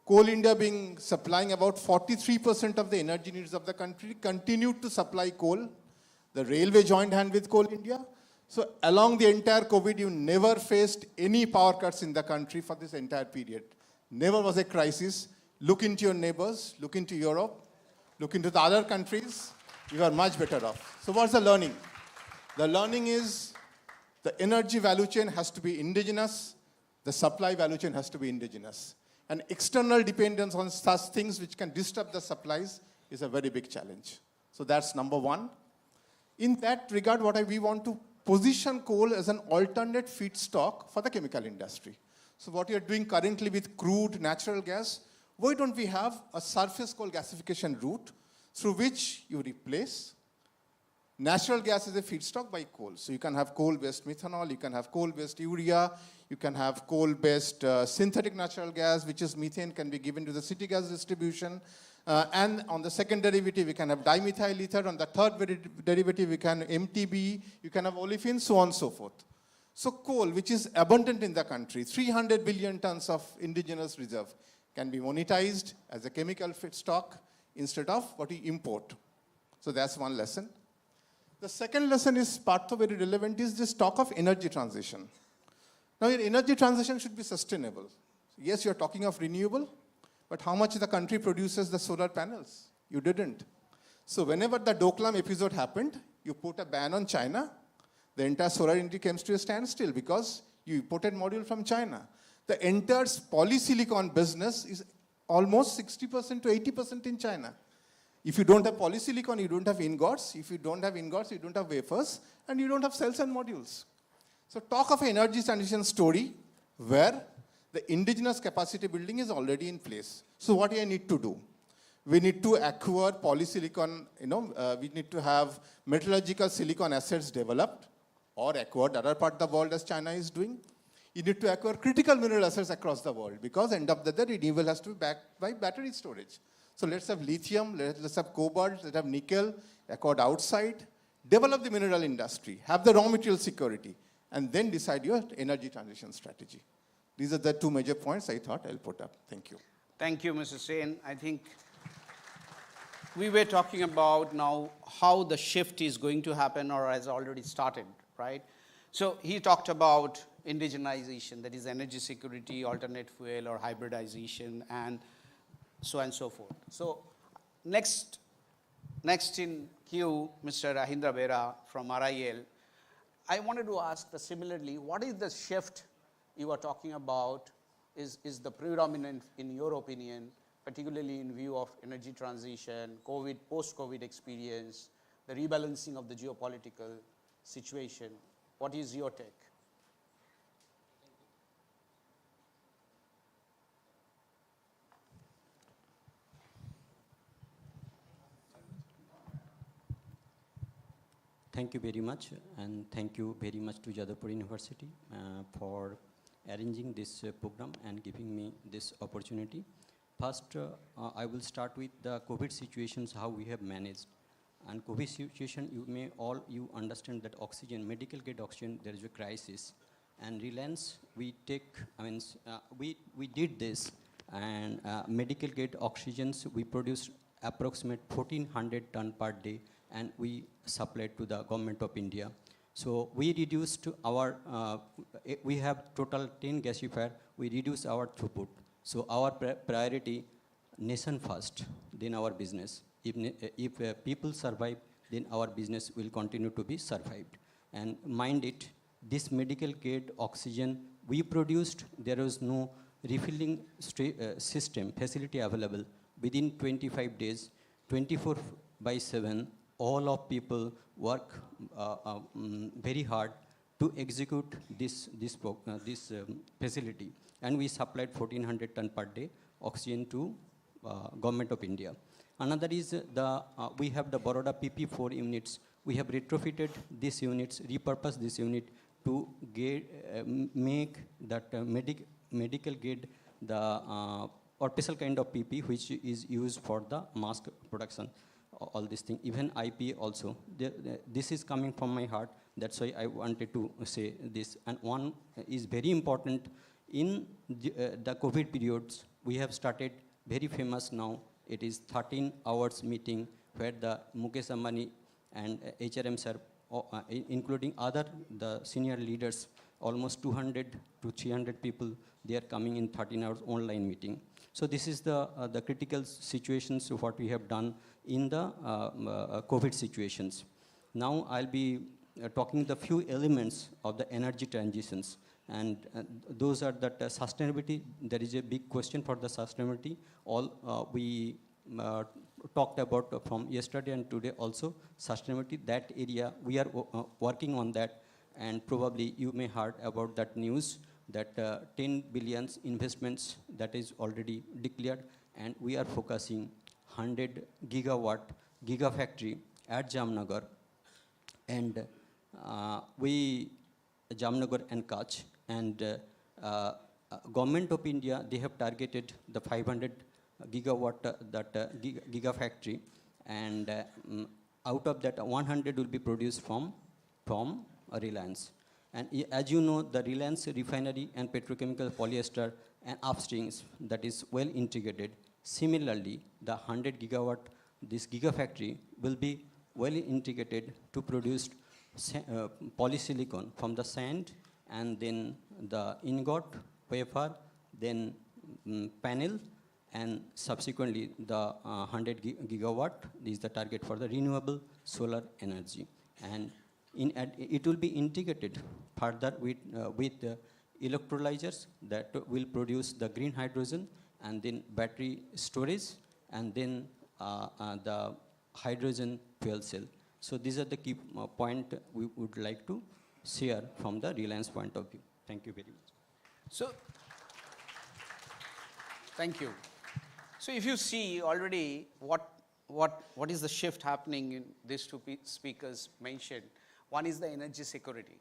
Coal India being supplying about 43% of the energy needs of the country, continued to supply coal. The railway joined hand with Coal India. So along the entire COVID, you never faced any power cuts in the country for this entire period. Never was a crisis. Look into your neighbors, look into Europe, look into the other countries. You are much better off. So what's the learning? The learning is the energy value chain has to be indigenous. The supply value chain has to be indigenous. And external dependence on such things which can disrupt the supplies is a very big challenge. So that's number one. In that regard, we want to position coal as an alternate feedstock for the chemical industry. So what we are doing currently with crude natural gas, why don't we have a surface coal gasification route through which you replace natural gas as a feedstock by coal. So you can have coal-based methanol, you can have coal-based urea, you can have coal-based synthetic natural gas, which is methane, can be given to the city gas distribution. And on the second derivative, we can have dimethyl ether. On the third derivative, we can MTBE, you can have olefins, so on and so forth. So coal, which is abundant in the country, 300 billion tons of indigenous reserve, can be monetized as a chemical feedstock instead of what we import. So that's one lesson. The second lesson is part of very relevant is this talk of energy transition. Now, your energy transition should be sustainable. Yes, you're talking of renewable, but how much the country produces the solar panels? You didn't. So whenever the Doklam episode happened, you put a ban on China, the entire solar industry comes to a standstill because you imported module from China. The entire polysilicon business is almost 60% to 80% in China. If you don't have polysilicon, you don't have ingots. If you don't have ingots, you don't have wafers, and you don't have cells and modules. So talk of an energy transition story where the indigenous capacity building is already in place. So what do I need to do? We need to acquire polysilicon, we need to have metallurgical silicon assets developed or acquired other part of the world as China is doing. You need to acquire critical mineral assets across the world because end of the day, renewable has to be backed by battery storage. So let's have lithium, let's have cobalt, let's have nickel, acquired outside, develop the mineral industry, have the raw material security, and then decide your energy transition strategy. These are the two major points I thought I'll put up. Thank you.
Thank you, Mr. Sen. I think we were talking about now how the shift is going to happen or has already started, right? So he talked about indigenization, that is energy security, alternate fuel or hybridization, and so on and so forth. So next in queue, Mr. Rahindra Bera from RIL. I wanted to ask similarly, what is the shift you are talking about is the predominant in your opinion, particularly in view of energy transition, COVID, post-COVID experience, the rebalancing of the geopolitical situation? What is your take?
Thank you very much, and thank you very much to Jadavpur University for arranging this program and giving me this opportunity. First, I will start with the COVID situations, how we have managed. And COVID situation, you understand that oxygen, medical grade oxygen, there is a crisis. And Reliance, we did this, and medical grade oxygens, we produced approximate 1,400 ton per day, and we supplied to the government of India. So we reduced our, we have total 10 gasifier, we reduced our throughput. So our priority, nation first, then our business. If people survive, then our business will continue to be survived. And mind it, this medical grade oxygen we produced, there was no refilling system, facility available. Within 25 days, 24/7, all of people work very hard to execute this facility. And we supplied 1,400 ton per day oxygen to government of India. Another is we have the Baroda PP4 units. We have retrofitted these units, repurposed this unit to make that medical grade, or special kind of PP which is used for the mask production. All this thing, even IP also. This is coming from my heart. That's why I wanted to say this. And one is very important. In the COVID periods, we have started very famous now. It is 13 hours meeting where the Mukesh Ambani and HRM sir, including the senior leaders, almost 200 to 300 people, they are coming in 13 hours online meeting. So this is the critical situations of what we have done in the COVID situations. Now I'll be talking the few elements of the energy transitions. And those are that sustainability, there is a big question for the sustainability. All we talked about from yesterday and today also, sustainability, that area, we are working on that. And probably you may heard about that news that 10 billion investments that is already declared, and we are focusing 100 gigawatt gigafactory at Jamnagar, and Jamnagar and Kutch, and government of India, they have targeted the 500 gigawatt gigafactory, and out of that 100 will be produced from Reliance. And as you know, the Reliance refinery and petrochemical polyester and upstreams, that is well integrated. Similarly, the 100 gigawatt, this gigafactory will be well integrated to produce polysilicon from the sand, and then the ingot, wafer, then panel, and subsequently the 100 gigawatt is the target for the renewable solar energy. And it will be integrated further with electrolyzers that will produce the green hydrogen, and then battery storage, and then the hydrogen fuel cell. So these are the key points we would like to share from the Reliance point of view. Thank you very much.
So, thank you. So if you see already what is the shift happening in these two speakers mentioned, one is the energy security.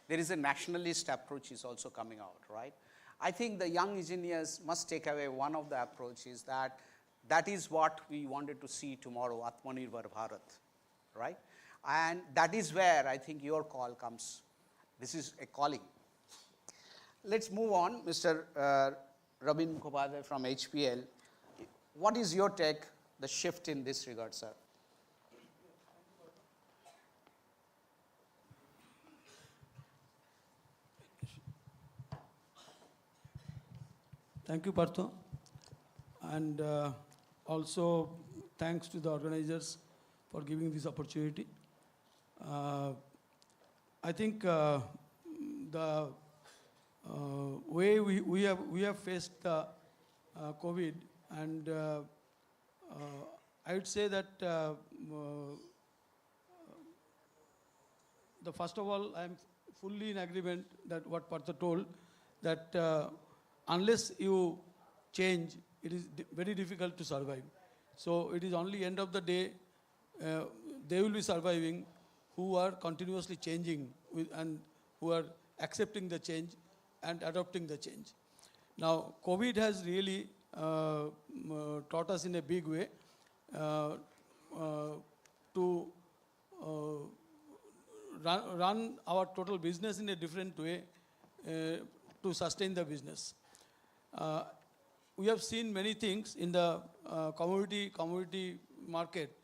There is a nationalist approach is also coming out, right? I think the young engineers must take away one of the approaches that is what we wanted to see tomorrow, Atmanirbhar Bharat, right? And that is where I think your call comes. This is a calling. Let's move on, Mr. Rabin Mukhopadhyay from HPL. What is your take, the shift in this regard, sir?
Thank you, Partho. And also thanks to the organizers for giving this opportunity. I think the way we have faced the COVID, and I would say that the first of all, I am fully in agreement that what Partha told, that unless you change, it is very difficult to survive. So it is only end of the day, they will be surviving who are continuously changing and who are accepting the change and adopting the change. Now, COVID has really taught us in a big way to run our total business in a different way to sustain the business. We have seen many things in the commodity market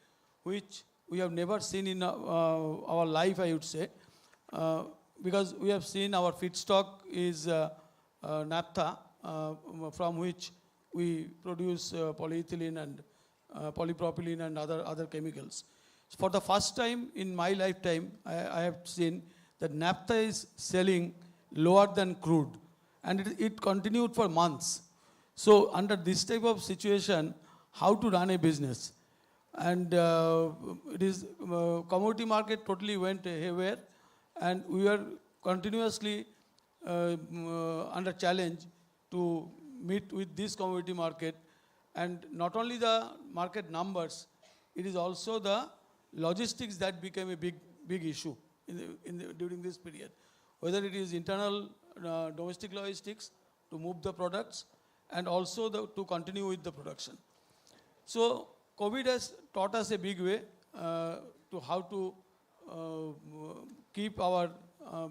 which we have never seen in our life, I would say, because we have seen our feedstock is naphtha, from which we produce polyethylene and polypropylene and other chemicals. For the first time in my lifetime, I have seen that naphtha is selling lower than crude, and it continued for months. So under this type of situation, how to run a business? And it is commodity market totally went haywire, and we are continuously under challenge to meet with this commodity market. And not only the market numbers, it is also the logistics that became a big issue during this period. Whether it is internal domestic logistics to move the products, and also to continue with the production. So COVID has taught us a big way to how to keep our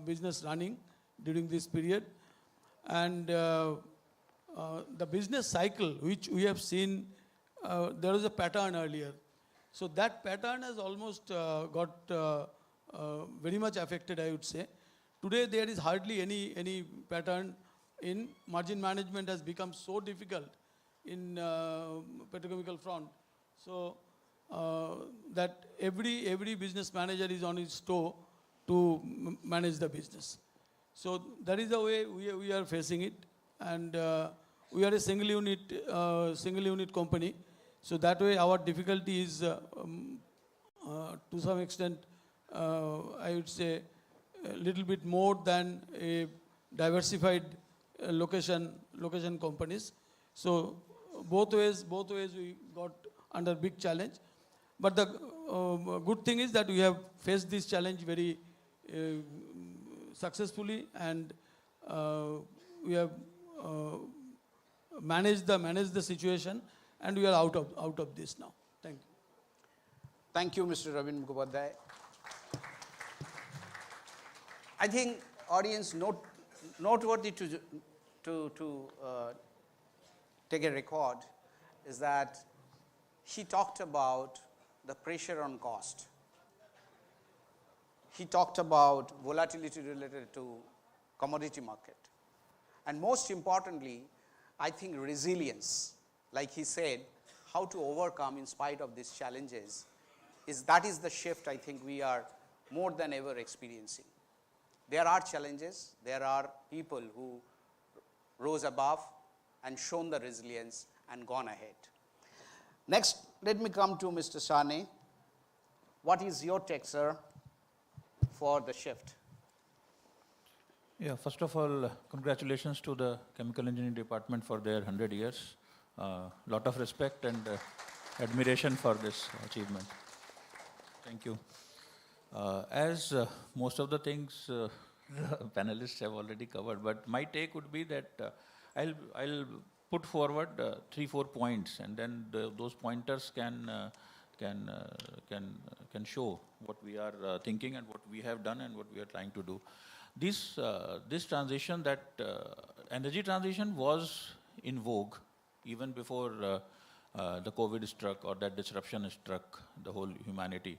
business running during this period. And the business cycle, which we have seen, there was a pattern earlier. So that pattern has almost got very much affected, I would say. Today there is hardly any pattern. In margin management has become so difficult in petrochemical front. So that every business manager is on his toe to manage the business. So that is the way we are facing it. And we are a single unit company. So that way our difficulty is to some extent, I would say, a little bit more than a diversified location companies. So both ways we got under big challenge. But the good thing is that we have faced this challenge very successfully, and we have managed the situation, and we are out of this now. Thank you.
Thank you, Mr. Rabin Mukhopadhyay. I think audience noteworthy to take a record is that he talked about the pressure on cost. He talked about volatility related to commodity market. And most importantly, I think resilience, like he said, how to overcome in spite of these challenges, that is the shift I think we are more than ever experiencing. There are challenges, there are people who rose above and shown the resilience and gone ahead. Next, let me come to Mr. Sane. What is your take, sir, for the shift?
Yeah, first of all, congratulations to the Chemical Engineering Department for their 100 years. Lot of respect and admiration for this achievement. Thank you. As most of the things the panelists have already covered, but my take would be that I'll put forward 3-4 points, and then those pointers can show what we are thinking and what we have done and what we are trying to do. This transition, that energy transition, was in vogue even before the COVID struck, or that disruption struck the whole humanity.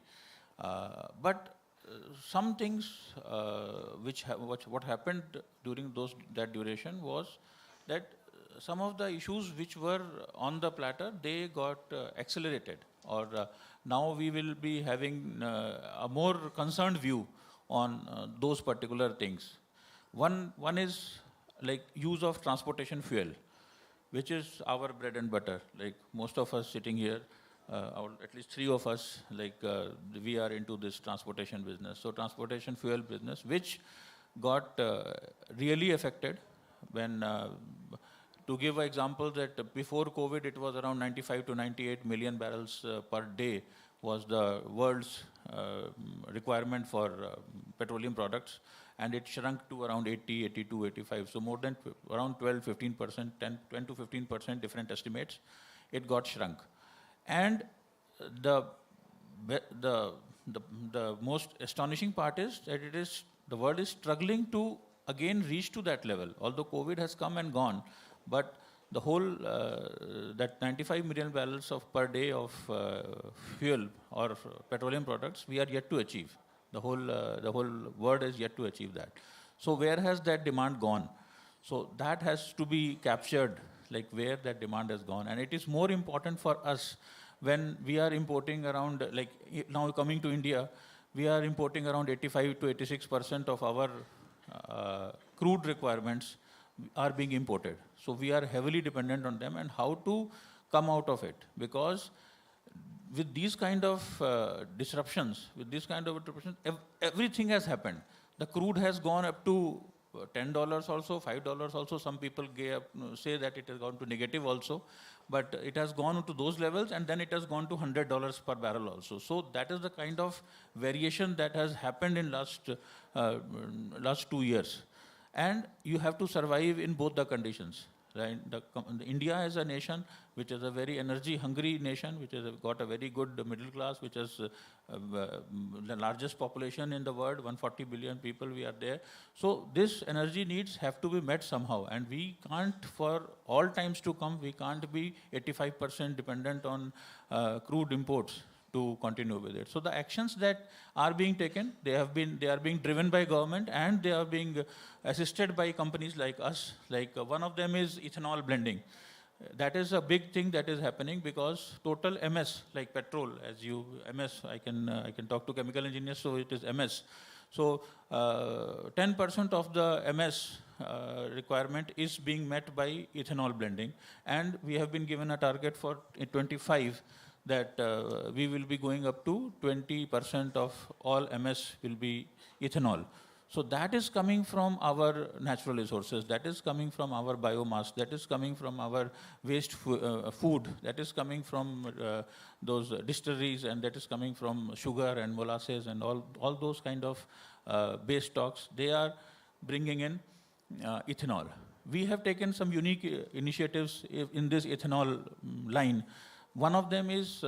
But some things what happened during that duration was that some of the issues which were on the platter, they got accelerated, or now we will be having a more concerned view on those particular things. One is like use of transportation fuel, which is our bread and butter. Like most of us sitting here, at least 3 of us, we are into this transportation business. So transportation fuel business, which got really affected when, to give an example, that before COVID it was around 95 to 98 million barrels per day was the world's requirement for petroleum products, and it shrunk to around 80, 82, 85. So more than around 12, 15%, 10 to 15% different estimates, it got shrunk. And the most astonishing part is that the world is struggling to again reach to that level. Although COVID has come and gone, but the whole, that 95 million barrels per day of fuel or petroleum products, we are yet to achieve. The whole world is yet to achieve that. So where has that demand gone? So that has to be captured, like where that demand has gone. And it is more important for us when we are importing around, like now coming to India, we are importing around 85 to 86% of our crude requirements are being imported. So we are heavily dependent on them, and how to come out of it. Because with these kind of disruptions, everything has happened. The crude has gone up to $10 also, $5 also. Some people say that it has gone to negative also, but it has gone to those levels, and then it has gone to $100 per barrel also. So that is the kind of variation that has happened in last 2 years. And you have to survive in both the conditions. Right? India as a nation, which is a very energy-hungry nation, which has got a very good middle class, which is the largest population in the world, 140 billion people we are there. So this energy needs have to be met somehow, and we can't, for all times to come, we can't be 85% dependent on crude imports to continue with it. So the actions that are being taken, they are being driven by government, and they are being assisted by companies like us. Like one of them is ethanol blending. That is a big thing that is happening, because total MS, like petrol, MS, I can talk to chemical engineers, so it is MS. So 10% of the MS requirement is being met by ethanol blending, and we have been given a target for 25 that we will be going up to 20% of all MS will be ethanol. So that is coming from our natural resources, that is coming from our biomass, that is coming from our waste food, that is coming from those distilleries, and that is coming from sugar and molasses and all those kind of base stocks. They are bringing in ethanol. We have taken some unique initiatives in this ethanol line. One of them is,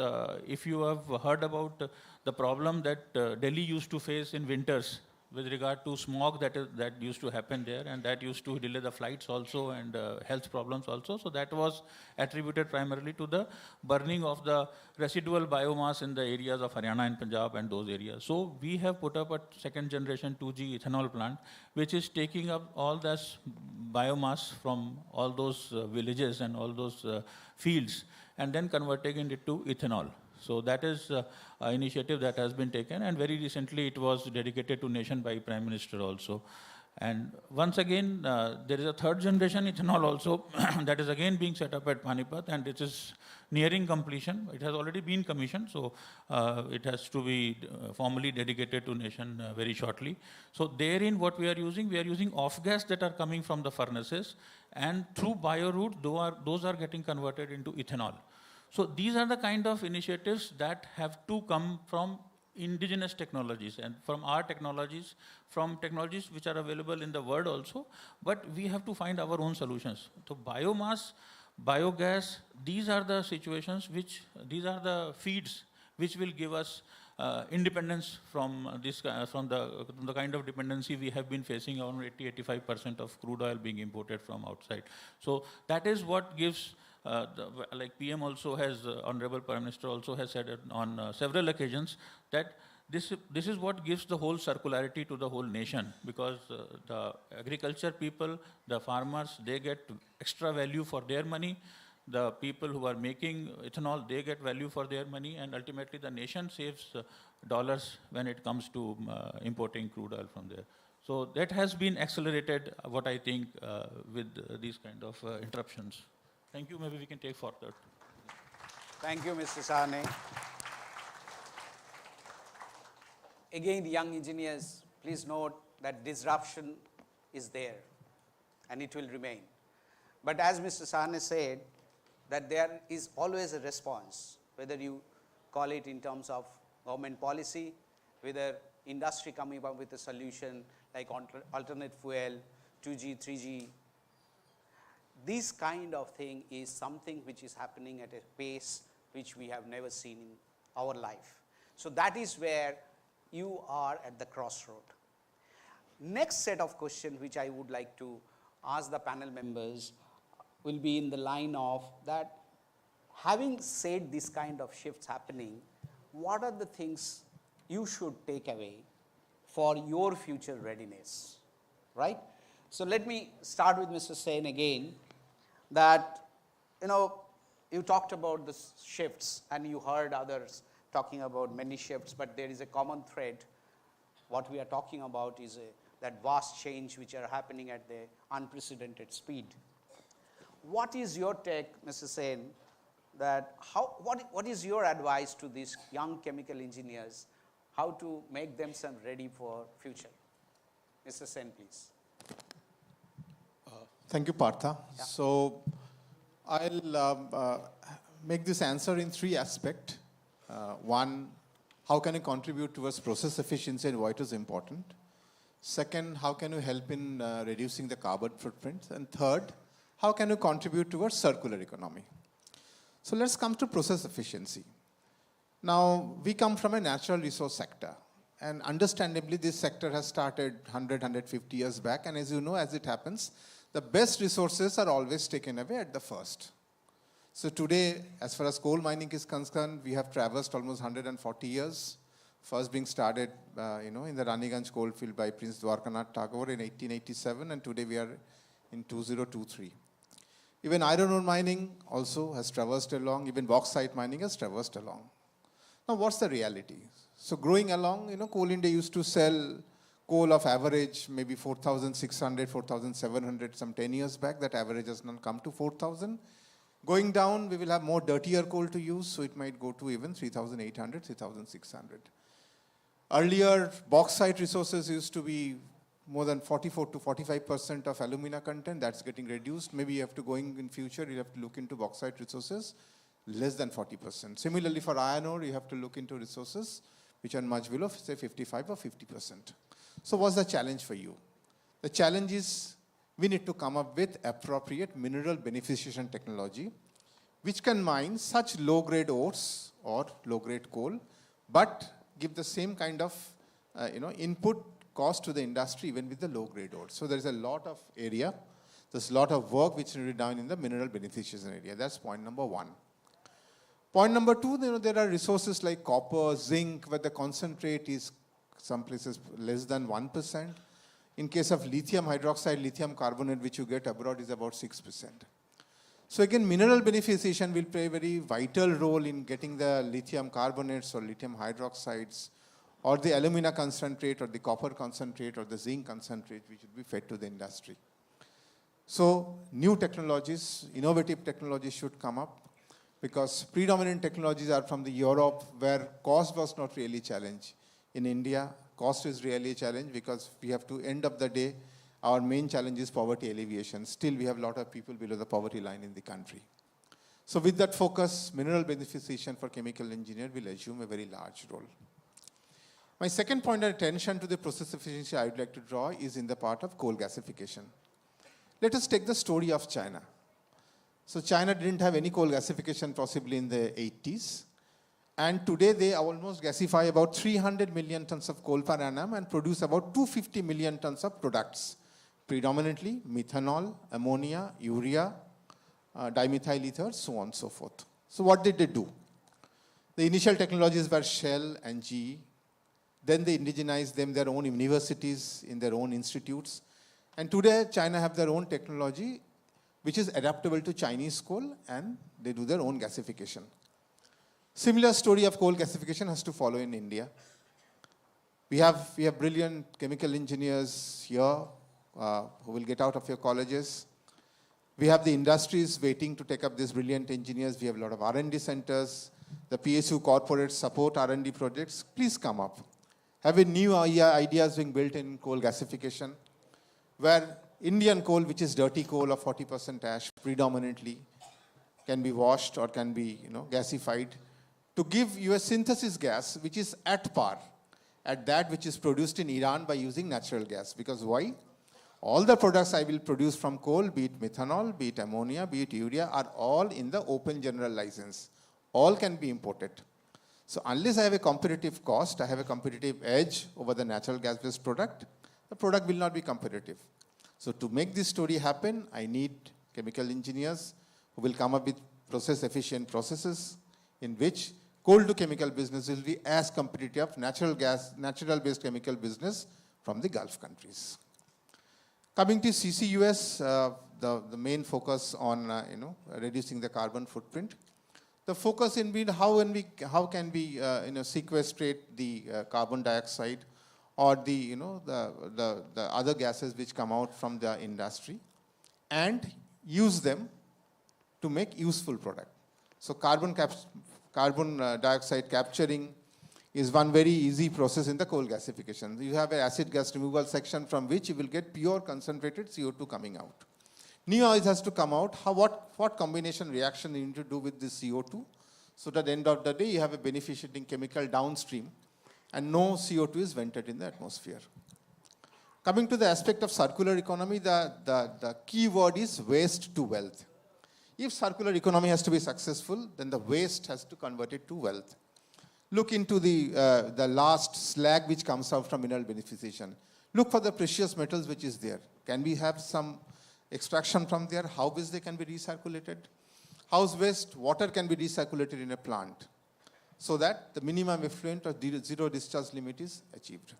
if you have heard about the problem that Delhi used to face in winters with regard to smog that used to happen there, and that used to delay the flights also, and health problems also. So that was attributed primarily to the burning of the residual biomass in the areas of Haryana and Punjab and those areas. So we have put up a second generation 2G ethanol plant, which is taking up all this biomass from all those villages and all those fields, and then converting it to ethanol. So that is an initiative that has been taken, and very recently it was dedicated to nation by Prime Minister also. And once again, there is a third generation ethanol also that is again being set up at Panipat, and it is nearing completion. It has already been commissioned, so it has to be formally dedicated to nation very shortly. So therein what we are using off-gas that are coming from the furnaces, and through bio route, those are getting converted into ethanol. So these are the kind of initiatives that have to come from indigenous technologies and from our technologies, from technologies which are available in the world also, but we have to find our own solutions. So biomass, biogas, these are the situations these are the feeds which will give us independence from from the kind of dependency we have been facing, around 80-85% of crude oil being imported from outside. So that is what gives, like PM also has, Honorable Prime Minister also has said on several occasions, that this is what gives the whole circularity to the whole nation, because the agriculture people, the farmers, they get extra value for their money. The people who are making ethanol, they get value for their money, and ultimately the nation saves dollars when it comes to importing crude oil from there. So that has been accelerated, what I think, with these kind of interruptions. Thank you. Maybe we can take further.
Thank you, Mr. Sahne. Again, young engineers, please note that disruption is there and it will remain. But as Mr. Sahne said, that there is always a response, whether you call it in terms of government policy, whether industry coming up with a solution like alternate fuel, 2G, 3G. This kind of thing is something which is happening at a pace which we have never seen in our life. So that is where you are at the crossroad. Next set of questions which I would like to ask the panel members will be in the line of that, having said this kind of shifts happening, what are the things you should take away for your future readiness, right? So let me start with Mr. Sen again, that, you talked about the shifts and you heard others talking about many shifts, but there is a common thread. What we are talking about is that vast change which are happening at the unprecedented speed. What is your take, Mr. Sen, that what is your advice to these young chemical engineers, how to make themselves ready for future? Mr. Sen, please.
Thank you, Partha.
Yeah.
So I'll make this answer in three aspects. One, how can you contribute towards process efficiency and why it is important? Second, how can you help in reducing the carbon footprint? And third, how can you contribute towards circular economy? So let's come to process efficiency. Now, we come from a natural resource sector. And understandably, this sector has started 100, 150 years back. And as you know, as it happens, the best resources are always taken away at the first. So today, as far as coal mining is concerned, we have traversed almost 140 years. First being started, in the Raniganj coal field by Prince Dwarkanath Tagore in 1887, and today we are in 2023. Even iron ore mining also has traversed along, even bauxite mining has traversed along. Now, what's the reality? So growing along, Coal India used to sell coal of average maybe 4,600, 4,700 some 10 years back. That average has now come to 4,000. Going down, we will have more dirtier coal to use, so it might go to even 3,800, 3,600. Earlier, bauxite resources used to be more than 44 to 45% of alumina content. That's getting reduced. Maybe you have to, going in future, you have to look into bauxite resources less than 40%. Similarly, for iron ore, you have to look into resources which are much below, say 55 or 50%. So what's the challenge for you? The challenge is we need to come up with appropriate mineral beneficiation technology which can mine such low-grade ores or low-grade coal, but give the same kind of input cost to the industry even with the low-grade ores. So there's a lot of area, there's a lot of work which will be done in the mineral beneficiation area. That's point number one. Point number two, there are resources like copper, zinc, where the concentrate is some places less than 1%. In case of lithium hydroxide, lithium carbonate, which you get abroad, is about 6%. So again, mineral beneficiation will play a very vital role in getting the lithium carbonates or lithium hydroxides or the alumina concentrate or the copper concentrate or the zinc concentrate which will be fed to the industry. So new technologies, innovative technologies should come up because predominant technologies are from the Europe where cost was not really a challenge. In India, cost is really a challenge because we have to, end of the day, our main challenge is poverty alleviation. Still, we have a lot of people below the poverty line in the country. So with that focus, mineral beneficiation for chemical engineer will assume a very large role. My second point of attention to the process efficiency I would like to draw is in the part of coal gasification. Let us take the story of China. So China didn't have any coal gasification possibly in the 80s. And today they almost gasify about 300 million tons of coal per annum and produce about 250 million tons of products. Predominantly methanol, ammonia, urea, dimethyl ether, so on and so forth. So what did they do? The initial technologies were Shell and GE. Then they indigenized them, their own universities, in their own institutes. And today China have their own technology which is adaptable to Chinese coal and they do their own gasification. Similar story of coal gasification has to follow in India. We have brilliant chemical engineers here who will get out of your colleges. We have the industries waiting to take up these brilliant engineers. We have a lot of R&D centers. The PSU corporates support R&D projects. Please come up. Have a new ideas being built in coal gasification, where Indian coal, which is dirty coal of 40% ash predominantly, can be washed or can be gasified to give you a synthesis gas which is at par at that which is produced in Iran by using natural gas. Because why? All the products I will produce from coal, be it methanol, be it ammonia, be it urea, are all in the open general license. All can be imported. So unless I have a competitive cost, I have a competitive edge over the natural gas-based product, the product will not be competitive. So to make this story happen, I need chemical engineers who will come up with process-efficient processes in which coal-to-chemical business will be as competitive natural-based chemical business from the Gulf countries. Coming to CCUS, the main focus on reducing the carbon footprint. The focus in being how can we sequestrate the carbon dioxide or the other gases which come out from the industry and use them to make useful product. So carbon dioxide capturing is one very easy process in the coal gasification. You have an acid gas removal section from which you will get pure concentrated CO2 coming out. New oil has to come out. What combination reaction you need to do with this CO2 so that at the end of the day you have a beneficiating chemical downstream and no CO2 is vented in the atmosphere. Coming to the aspect of circular economy, the key word is waste to wealth. If circular economy has to be successful, then the waste has to convert it to wealth. Look into the last slag which comes out from mineral beneficiation. Look for the precious metals which is there. Can we have some extraction from there? How waste they can be recirculated? How's waste water can be recirculated in a plant so that the minimum effluent or zero discharge limit is achieved.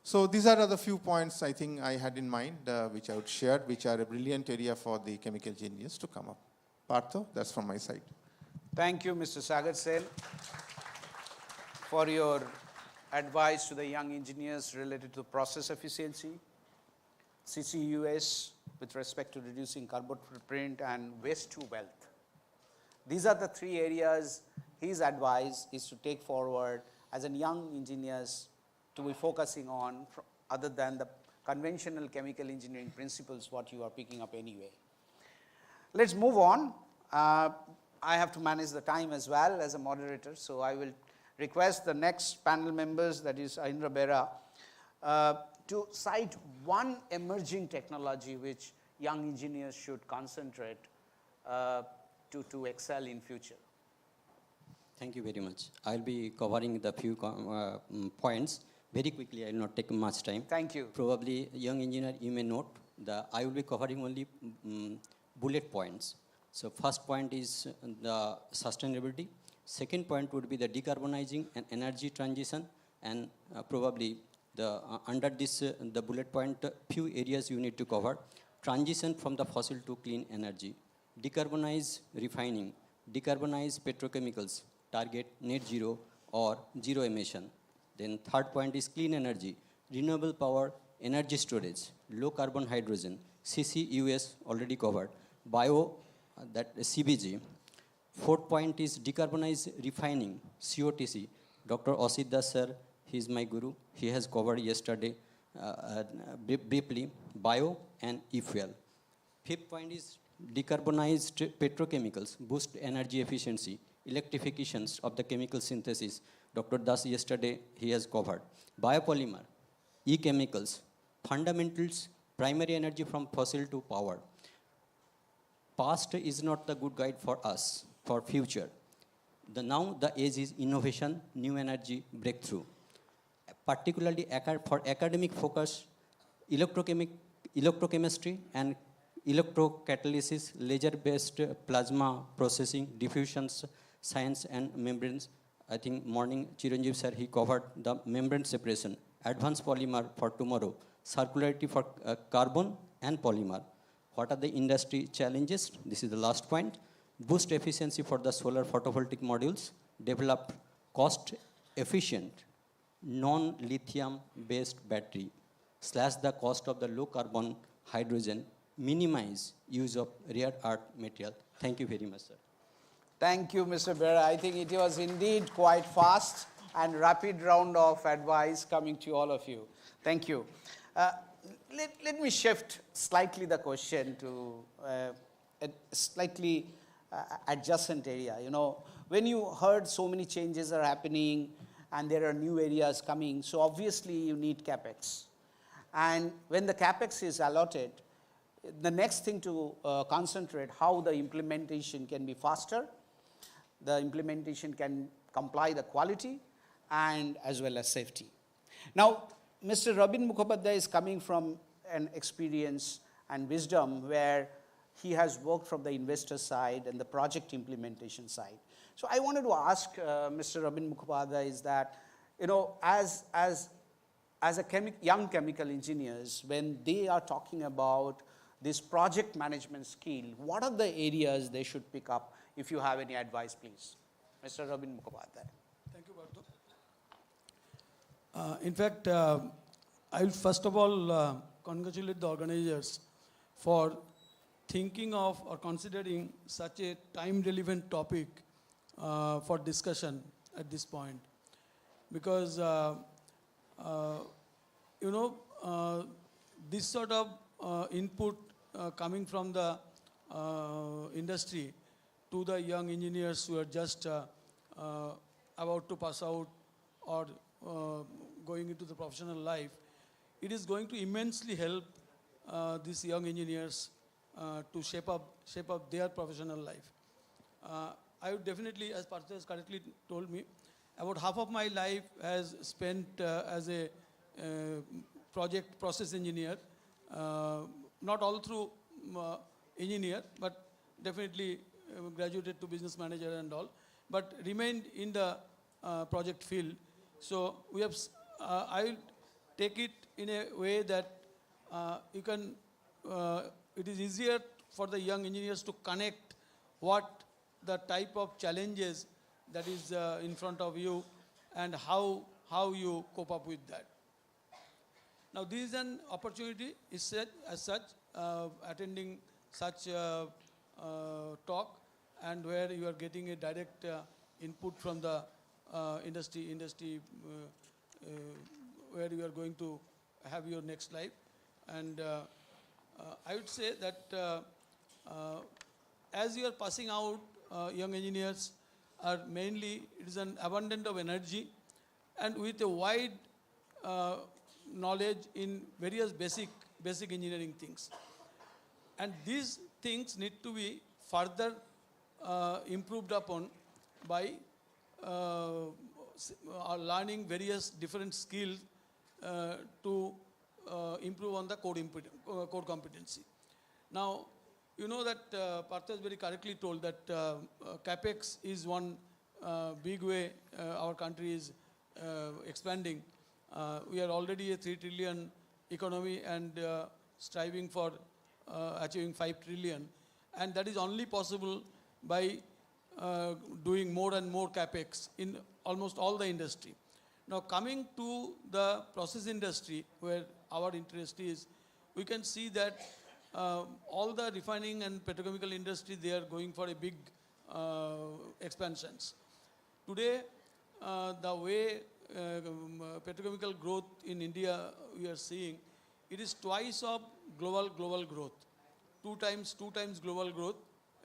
So these are the few points I think I had in mind which I would share, which are a brilliant area for the chemical engineers to come up. Partho, that's from my side.
Thank you, Mr. Sagar Sen, for your advice to the young engineers related to process efficiency, CCUS with respect to reducing carbon footprint, and waste to wealth. These are the three areas his advice is to take forward as a young engineers to be focusing on other than the conventional chemical engineering principles what you are picking up anyway. Let's move on. I have to manage the time as well as a moderator, so I will request the next panel members, that is Indra Bera, to cite one emerging technology which young engineers should concentrate to excel in future.
Thank you very much. I'll be covering the few points very quickly. I will not take much time.
Thank you.
Probably, young engineer, you may note that I will be covering only bullet points. So first point is the sustainability. Second point would be the decarbonizing and energy transition, and probably the under this the bullet point few areas you need to cover. Transition from the fossil to clean energy. decarbonize refining, decarbonize petrochemicals, target net zero or zero emission. Then third point is clean energy, renewable power, energy storage, low carbon hydrogen, CCUS already covered, bio, that CBG. Fourth point is decarbonize refining, COTC. Dr. Asit Das sir, he is my guru. He has covered yesterday briefly, bio and e-fuel. Fifth point is decarbonized petrochemicals, boost energy efficiency, electrifications of the chemical synthesis. Dr. Das yesterday, he has covered. Biopolymer, e-chemicals, fundamentals, primary energy from fossil to power. Past is not the good guide for us, for future. Now the age is innovation, new energy, breakthrough. Particularly for academic focus, electrochemistry and electrocatalysis, laser-based plasma processing, diffusions, science and membranes. I think morning Chiranjeev sir, he covered the membrane separation, advanced polymer for tomorrow, circularity for carbon and polymer. What are the industry challenges? This is the last point. Boost efficiency for the solar photovoltaic modules, develop cost-efficient, non-lithium based battery, slash the cost of the low carbon hydrogen, minimize use of rare earth material. Thank you very much, sir.
Thank you, Mr. Bera. I think it was indeed quite fast and rapid round of advice coming to all of you. Thank you. Let me shift slightly the question to a slightly adjacent area. You know, when you heard so many changes are happening and there are new areas coming, so obviously you need capex. And when the capex is allotted, the next thing to concentrate how the implementation can be faster, the implementation can comply the quality and as well as safety. Now, Mr. Robin Mukhopadhyay is coming from an experience and wisdom where he has worked from the investor side and the project implementation side. So I wanted to ask Mr. Robin Mukhopadhyay is that, you know, as young chemical engineers, when they are talking about this project management skill, what are the areas they should pick up? If you have any advice, please. Mr. Robin Mukhopadhyay.
Thank you, Barto. In fact, I will first of all congratulate the organizers for thinking of or considering such a time-relevant topic for discussion at this point. Because, you know, this sort of input coming from the industry to the young engineers who are just about to pass out or going into the professional life, it is going to immensely help these young engineers to shape up their professional life. I would definitely, as Partha has correctly told me, about half of my life has spent as a project process engineer, not all through engineer, but definitely graduated to business manager and all, but remained in the project field. So we have, I will take it in a way that you can, it is easier for the young engineers to connect what the type of challenges that is in front of you and how you cope up with that. Now this is an opportunity, is said as such, attending such talk and where you are getting a direct input from the industry where you are going to have your next life. And I would say that as you are passing out, young engineers are mainly, it is an abundance of energy and with a wide knowledge in various basic engineering things. And these things need to be further improved upon by learning various different skills to improve on the core competency. Now, you know that Partha has very correctly told that CAPEX is one big way our country is expanding. We are already a 3 trillion economy and striving for achieving 5 trillion. And that is only possible by doing more and more capex in almost all the industry. Now coming to the process industry, where our interest is, we can see that all the refining and petrochemical industry, they are going for a big expansions. Today, the way petrochemical growth in India we are seeing, it is twice of global growth. Two times global growth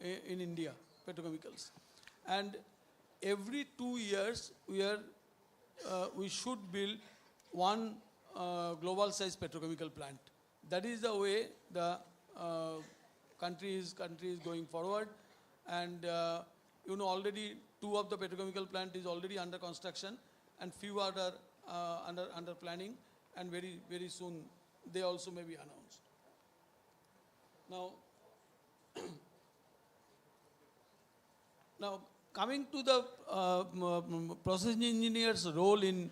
in India, petrochemicals. And every 2 years, we should build one global size petrochemical plant. That is the way the country is going forward. And already 2 of the petrochemical plant is already under construction, and few are under planning, and very soon they also may be announced. Now coming to the process engineer's role in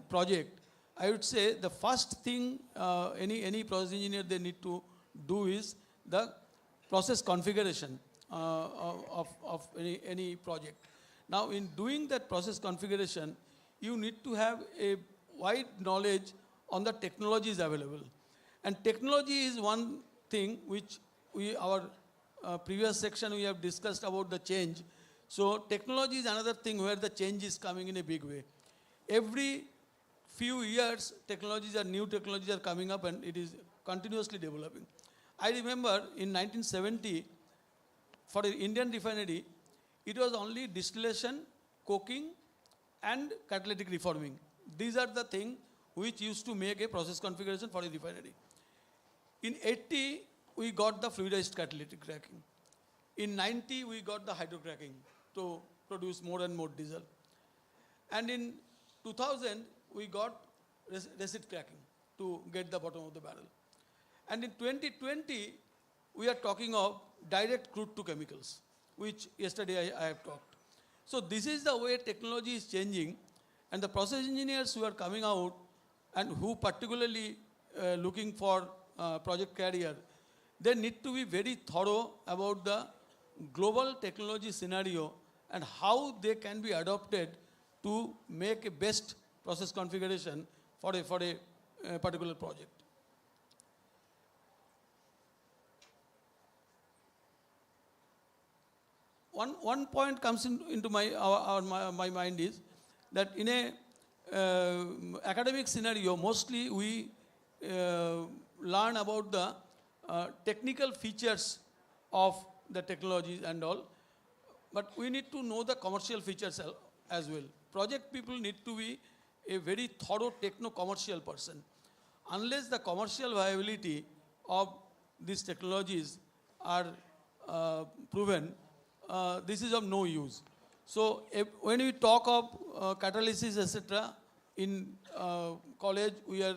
project, I would say the first thing any process engineer they need to do is the process configuration of any project. Now in doing that process configuration, you need to have a wide knowledge on the technologies available. And technology is one thing which our previous section we have discussed about the change. So technology is another thing where the change is coming in a big way. Every few years, new technologies are coming up, and it is continuously developing. I remember in 1970, for the Indian refinery, it was only distillation, coking, and catalytic reforming. These are the things which used to make a process configuration for a refinery. In 80, we got the fluidized catalytic cracking. In 90, we got the hydrocracking to produce more and more diesel. And in 2000, we got resid cracking to get the bottom of the barrel. And in 2020, we are talking of direct crude to chemicals, which yesterday I have talked. So this is the way technology is changing, and the process engineers who are coming out and who particularly looking for project career, they need to be very thorough about the global technology scenario and how they can be adopted to make a best process configuration for a particular project. One point comes into my mind is that in a academic scenario, mostly we learn about the technical features of the technologies and all, but we need to know the commercial features as well. Project people need to be a very thorough techno-commercial person. Unless the commercial viability of these technologies are proven, this is of no use. So when we talk of catalysis, etc., in college, we are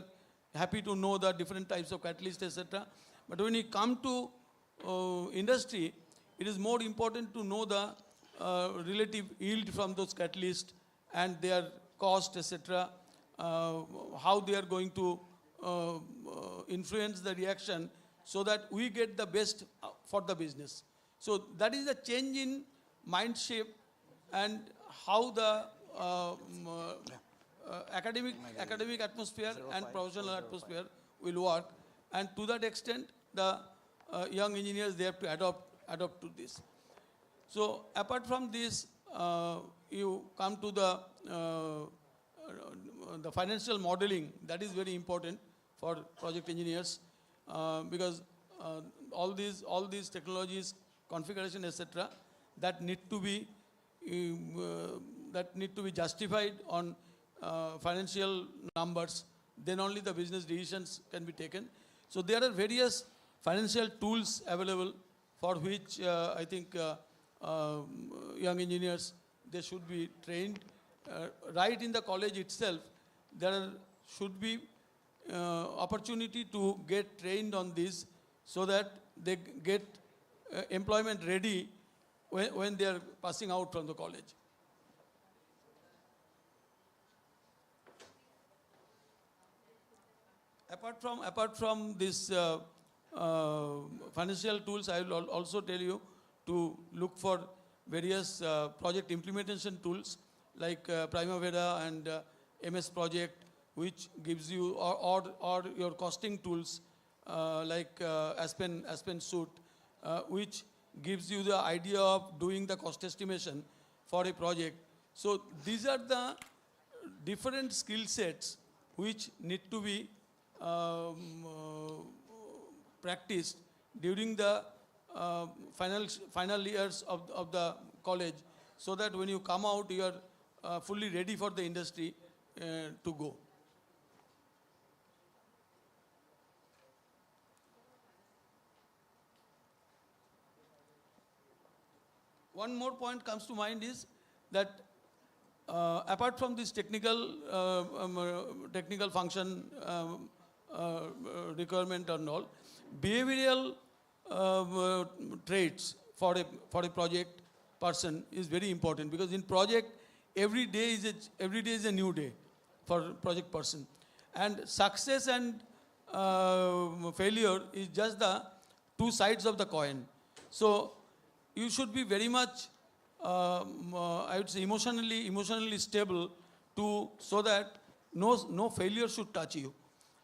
happy to know the different types of catalysts, etc. But when we come to industry, it is more important to know the relative yield from those catalysts and their cost, etc., how they are going to influence the reaction so that we get the best for the business. So that is a change in mind shape and how the academic atmosphere and professional atmosphere will work. And to that extent, the young engineers, they have to adopt to this. So apart from this, you come to the financial modeling. That is very important for project engineers because all these technologies, configuration, etc., that need to be justified on financial numbers. Then only the business decisions can be taken. So there are various financial tools available for which I think young engineers, they should be trained. Right in the college itself, there should be opportunity to get trained on this so that they get employment ready when they are passing out from the college. Apart from this financial tools, I will also tell you to look for various project implementation tools like Primavera and MS Project, which gives you, or your costing tools like Aspen Suite, which gives you the idea of doing the cost estimation for a project. So these are the different skill sets which need to be practiced during the final years of the college, so that when you come out, you are fully ready for the industry to go. One more point comes to mind is that apart from this technical function requirement and all, behavioral traits for a project person is very important, because in project every day is a new day for project person, and success and failure is just the two sides of the coin. So you should be very much I would say emotionally stable so that no failure should touch you.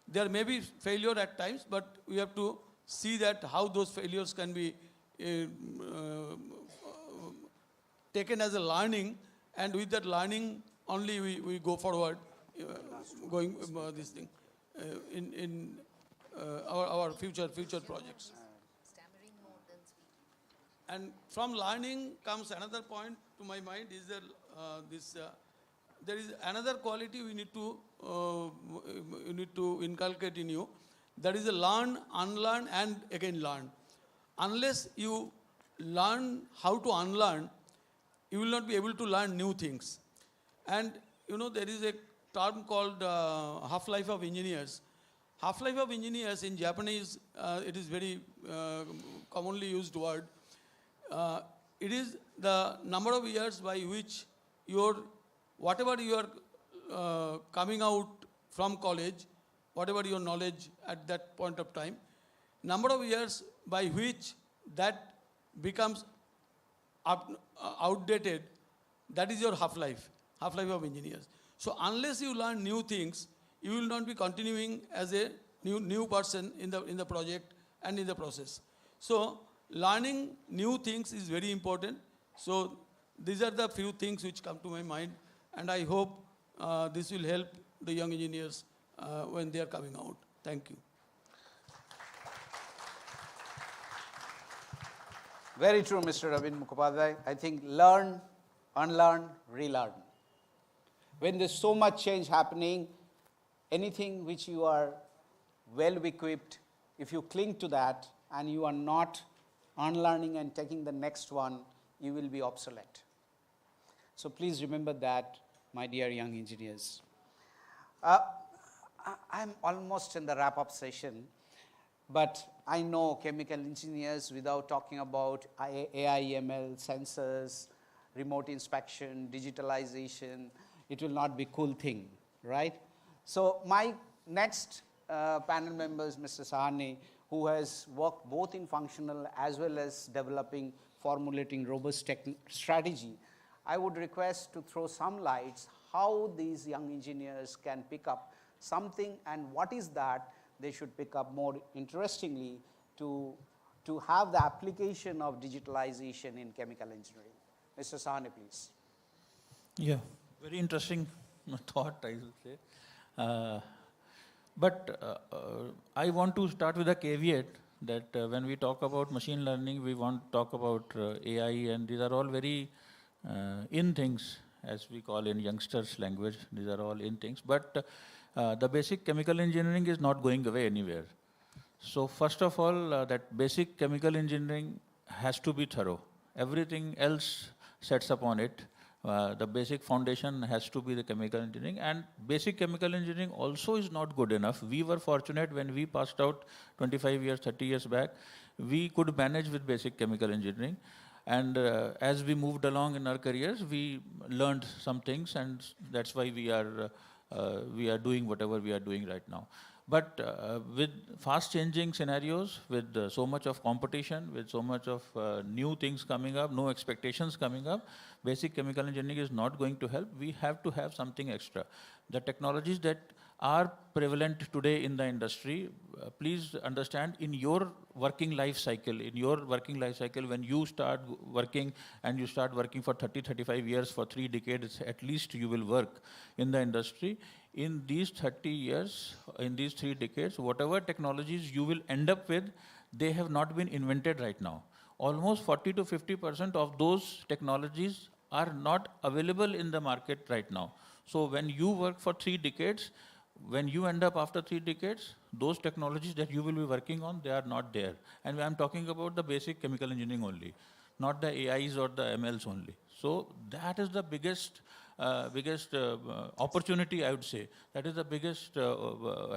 There may be failure at times, but we have to see that how those failures can be taken as a learning, and with that learning only we go forward, going this thing in our future projects. And from learning comes another point to my mind is that there is another quality you need to inculcate in you. That is a learn, unlearn, and again learn. Unless you learn how to unlearn, you will not be able to learn new things. And there is a term called half-life of engineers. Half-life of engineers in Japanese, it is very commonly used word. It is the number of years by which whatever you are coming out from college, whatever your knowledge at that point of time, number of years by which that becomes outdated, that is your half-life of engineers. So unless you learn new things, you will not be continuing as a new person in the project and in the process. So learning new things is very important. So these are the few things which come to my mind, and I hope this will help the young engineers when they are coming out. Thank you.
Very true, Mr. Ravin Mukhopadhyay. I think learn, unlearn, relearn. When there's so much change happening, anything which you are well equipped, if you cling to that and you are not unlearning and taking the next one, you will be obsolete. So please remember that, my dear young engineers. I'm almost in the wrap-up session, but I know chemical engineers, without talking about AI, ML, sensors, remote inspection, digitalization, it will not be a cool thing, right? So my next panel member is Mr. Sahani, who has worked both in functional as well as formulating robust strategy. I would request to throw some lights how these young engineers can pick up something, and what is that they should pick up more interestingly to have the application of digitalization in chemical engineering. Mr. Sahani, please.
Yeah, very interesting thought, I will say. But I want to start with a caveat that when we talk about machine learning, we want to talk about AI, and these are all very in things, as we call in youngsters' language. These are all in things. But the basic chemical engineering is not going away anywhere. So first of all, that basic chemical engineering has to be thorough. Everything else sets upon it. The basic foundation has to be the chemical engineering, and basic chemical engineering also is not good enough. We were fortunate when we passed out 25 years, 30 years back, we could manage with basic chemical engineering. And as we moved along in our careers, we learned some things, and that's why we are doing whatever we are doing right now. But with fast changing scenarios, with so much of competition, with so much of new things coming up, no expectations coming up, basic chemical engineering is not going to help. We have to have something extra. The technologies that are prevalent today in the industry, please understand, in your working life cycle, when you start working and you start working for 30, 35 years, for 3 decades at least you will work in the industry. In these 30 years, in these 3 decades, whatever technologies you will end up with, they have not been invented right now. Almost 40 to 50% of those technologies are not available in the market right now. So when you work for 3 decades, when you end up after 3 decades, those technologies that you will be working on, they are not there. And I'm talking about the basic chemical engineering only, not the AIs or the MLs only. So that is the biggest opportunity, I would say. That is the biggest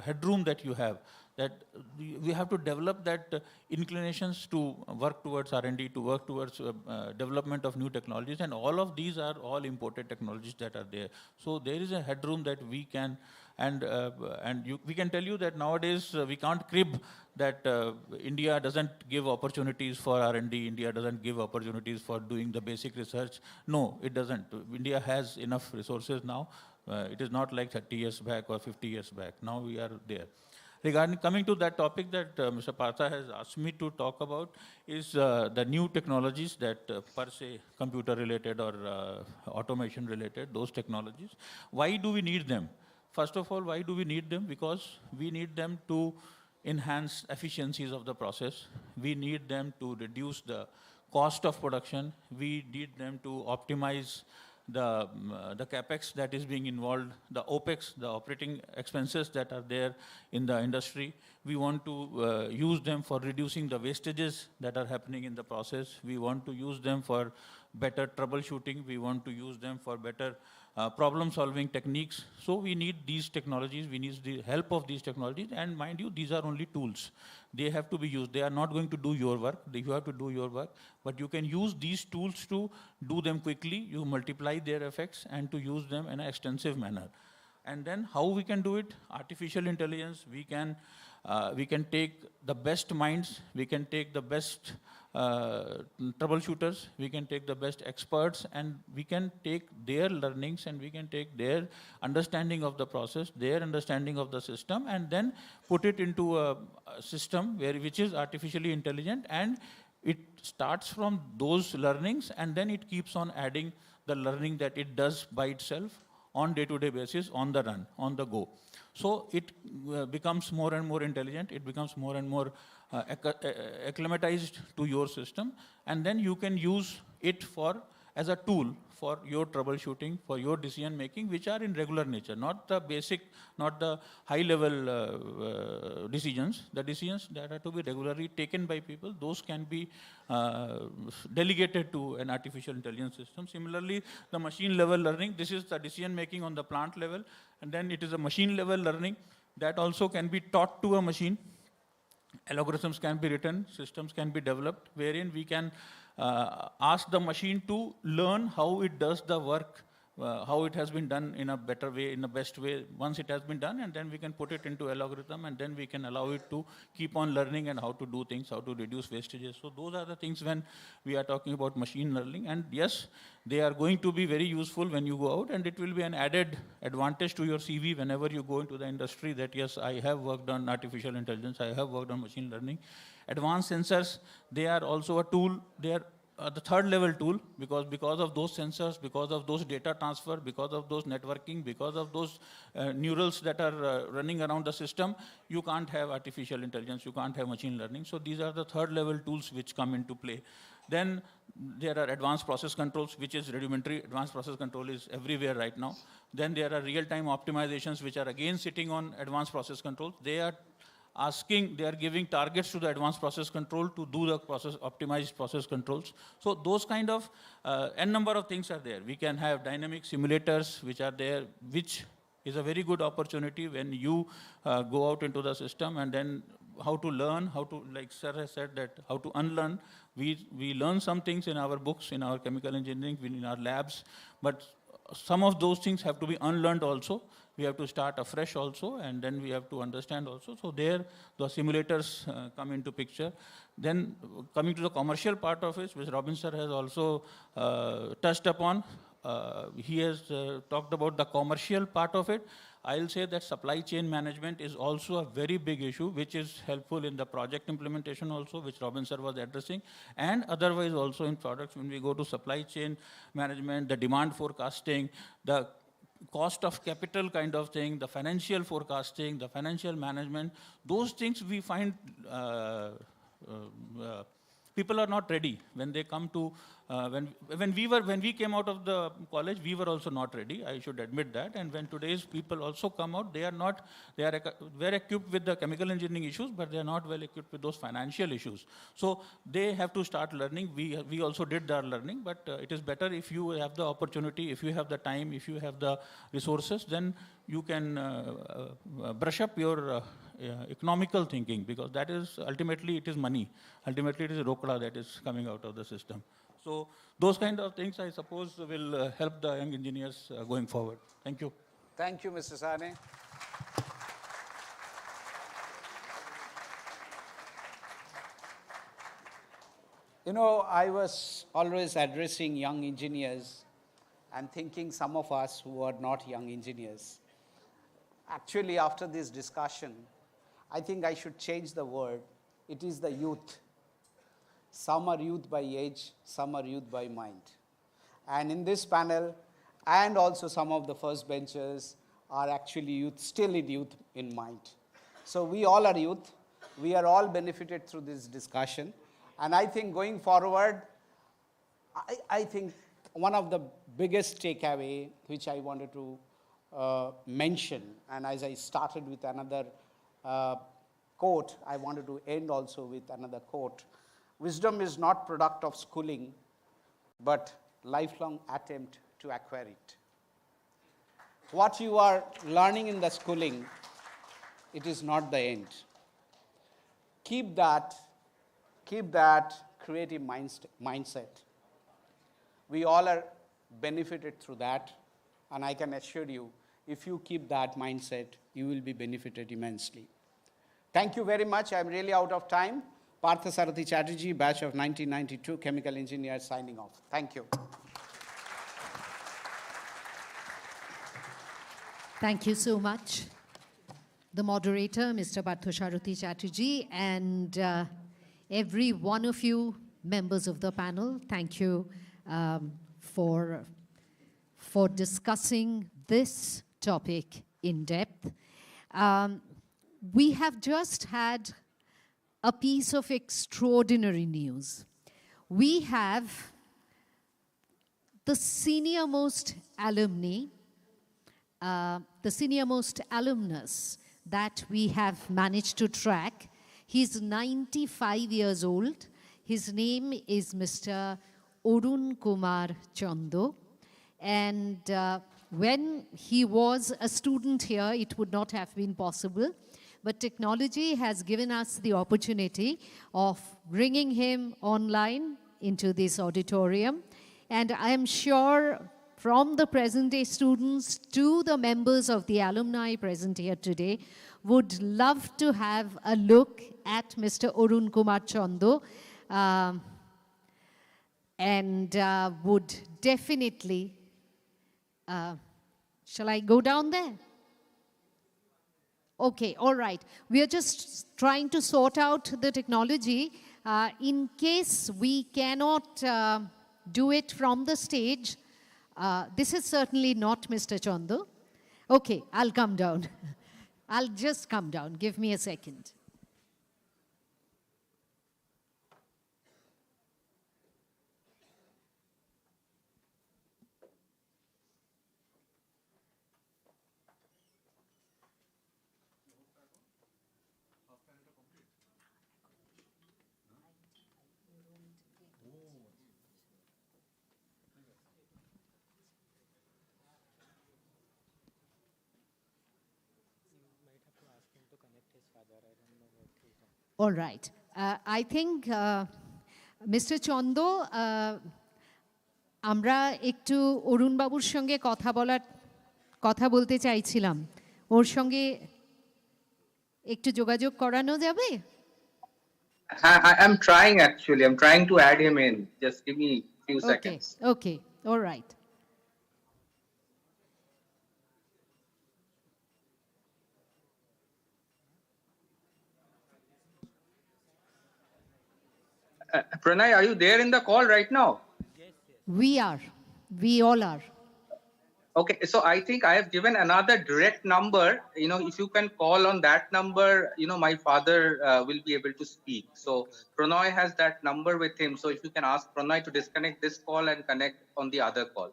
headroom that you have. That we have to develop that inclinations to work towards R&D, to work towards development of new technologies, and all of these are all imported technologies that are there. So there is a headroom that we can, we can tell you that nowadays we can't crib that India doesn't give opportunities for R&D, India doesn't give opportunities for doing the basic research. No, it doesn't. India has enough resources now. It is not like 30 years back or 50 years back. Now we are there. Regarding coming to that topic that Mr. Partha has asked me to talk about is the new technologies that per se computer related or automation related, those technologies. Why do we need them? First of all, why do we need them? Because we need them to enhance efficiencies of the process. We need them to reduce the cost of production. We need them to optimize the capex that is being involved, the OPEX, the operating expenses that are there in the industry. We want to use them for reducing the wastages that are happening in the process. We want to use them for better troubleshooting. We want to use them for better problem-solving techniques. So we need these technologies, we need the help of these technologies, and mind you, these are only tools. They have to be used. They are not going to do your work. You have to do your work, but you can use these tools to do them quickly, you multiply their effects, and to use them in an extensive manner. And then how we can do it? Artificial intelligence, we can take the best minds, we can take the best troubleshooters, we can take the best experts, and we can take their learnings and we can take their understanding of the process, their understanding of the system, and then put it into a system which is artificially intelligent, and it starts from those learnings and then it keeps on adding the learning that it does by itself on day-to-day basis, on the run, on the go. So it becomes more and more intelligent, it becomes more and more acclimatized to your system, and then you can use it as a tool for your troubleshooting, for your decision making, which are in regular nature, not the basic, not the high level decisions. The decisions that are to be regularly taken by people, those can be delegated to an artificial intelligence system. Similarly, the machine level learning, this is the decision making on the plant level, and then it is a machine level learning that also can be taught to a machine. Algorithms can be written, systems can be developed, wherein we can ask the machine to learn how it does the work, how it has been done in a better way, in the best way, once it has been done, and then we can put it into algorithm, and then we can allow it to keep on learning and how to do things, how to reduce wastages. So those are the things when we are talking about machine learning, and yes, they are going to be very useful when you go out, and it will be an added advantage to your CV whenever you go into the industry that yes, I have worked on artificial intelligence, I have worked on machine learning. Advanced sensors, they are also a tool. They are the third level tool because of those sensors, because of those data transfer, because of those networking, because of those neurals that are running around the system, you can't have artificial intelligence, you can't have machine learning. So these are the third level tools which come into play. Then there are advanced process controls, which is rudimentary. Advanced process control is everywhere right now. Then there are real-time optimizations, which are again sitting on advanced process controls. They are giving targets to the advanced process control to do the optimized process controls. So those kind of n number of things are there. We can have dynamic simulators which are there, which is a very good opportunity when you go out into the system, and then how to learn, how to, like sir has said, that how to unlearn. We learn some things in our books, in our chemical engineering, in our labs, but some of those things have to be unlearned also. we have to start afresh also, and then we have to understand also. So there, the simulators come into picture. Then coming to the commercial part of it, which Robin sir has also touched upon, he has talked about the commercial part of it. I'll say that supply chain management is also a very big issue, which is helpful in the project implementation also, which Robin sir was addressing, and otherwise also in products when we go to supply chain management, the demand forecasting, the cost of capital kind of thing, the financial forecasting, the financial management, those things we find people are not ready when they come to when we came out of the college, we were also not ready. I should admit that. And when today's people also come out, they are well equipped with the chemical engineering issues, but they are not well equipped with those financial issues. So they have to start learning. We also did our learning, but it is better if you have the opportunity, if you have the time, if you have the resources, then you can brush up your economical thinking, because that is ultimately it is money. Ultimately it is rokda that is coming out of the system. So those kind of things, I suppose, will help the young engineers going forward. Thank you.
Thank you, Mr. Sane. You know, I was always addressing young engineers and thinking some of us who are not young engineers. Actually, after this discussion, I think I should change the word. It is the youth. Some are youth by age, some are youth by mind. And in this panel, and also some of the first benchers are actually youth, still in youth in mind. So we all are youth. We are all benefited through this discussion. And I think going forward, I think one of the biggest takeaway which I wanted to mention, and as I started with another quote, I wanted to end also with another quote. Wisdom is not product of schooling, but lifelong attempt to acquire it. What you are learning in the schooling, it is not the end. Keep that creative mindset. We all are benefited through that, and I can assure you, if you keep that mindset, you will be benefited immensely. Thank you very much. I'm really out of time. Parthasarathi Chatterjee, batch of 1992, chemical engineer, signing off. Thank you.
Thank you so much. The moderator, Mr. Parthasarathi Chatterjee, and every one of you members of the panel, thank you for discussing this topic in depth. We have just had a piece of extraordinary news. We have the senior most alumni, the senior most alumnus that we have managed to track. He's 95 years old. His name is Mr. Arun Kumar Chando. And when he was a student here, it would not have been possible. But technology has given us the opportunity of bringing him online into this auditorium. And I am sure from the present-day students to the members of the alumni present here today would love to have a look at Mr. Arun Kumar Chando and would definitely, shall I go down there? Okay, all right. We are just trying to sort out the technology. In case we cannot do it from the stage, this is certainly not Mr. Chando. Okay, I'll come down. I'll just come down. Give me a second. All right. I think Mr. Chando, আমরা একটু অরুণ বাবুর সঙ্গে কথা বলার কথা বলতে চাইছিলাম, ওর সঙ্গে একটু যোগাযোগ করানো যাবে?
I'm trying actually. I'm trying to add him in. Just give me a few seconds.
Okay, all right.
Pranay, are you there in the call right now?
We are. We all are.
Okay, so I think I have given another direct number. If you can call on that number, my father will be able to speak. So Pranay has that number with him. So if you can ask Pranay to disconnect this call and connect on the other call.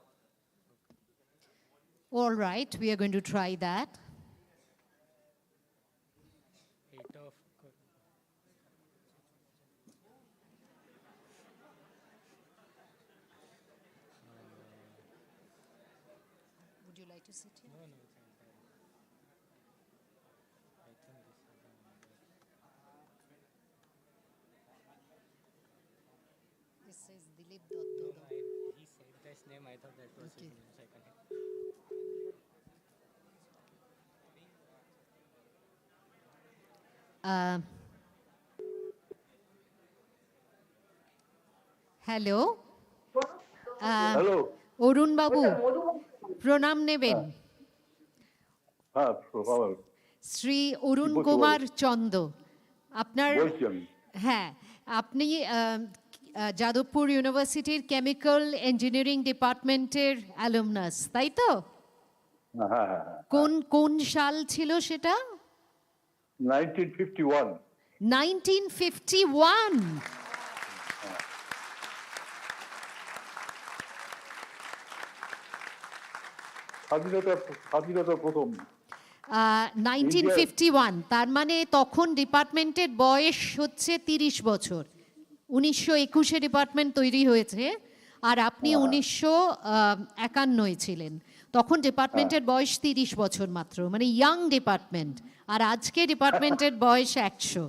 All right, we are going to try that. Would you like to sit here? No. This says Dilip Dotto.
He said this name. I thought that was his name. So I connect.
Hello,
hello
Arun বাবু, প্রণাম নেবেন।
হ্যাঁ,
শ্রী অরুণ কুমার চন্দ, আপনার, হ্যাঁ, আপনি যাদবপুর ইউনিভার্সিটির chemical engineering ডিপার্টমেন্টের অ্যালুমনাস, তাই তো? কোন সাল ছিল সেটা?
1951।
1951।
স্বাধীনতা প্রথম
1951, তার মানে তখন ডিপার্টমেন্টের বয়স হচ্ছে 30 বছর। 1921-এ ডিপার্টমেন্ট তৈরি হয়েছে, আর আপনি 1951 ছিলেন। তখন ডিপার্টমেন্টের বয়স 30 বছর মাত্র, মানে ইয়াং ডিপার্টমেন্ট। আর আজকে ডিপার্টমেন্টের বয়স 100।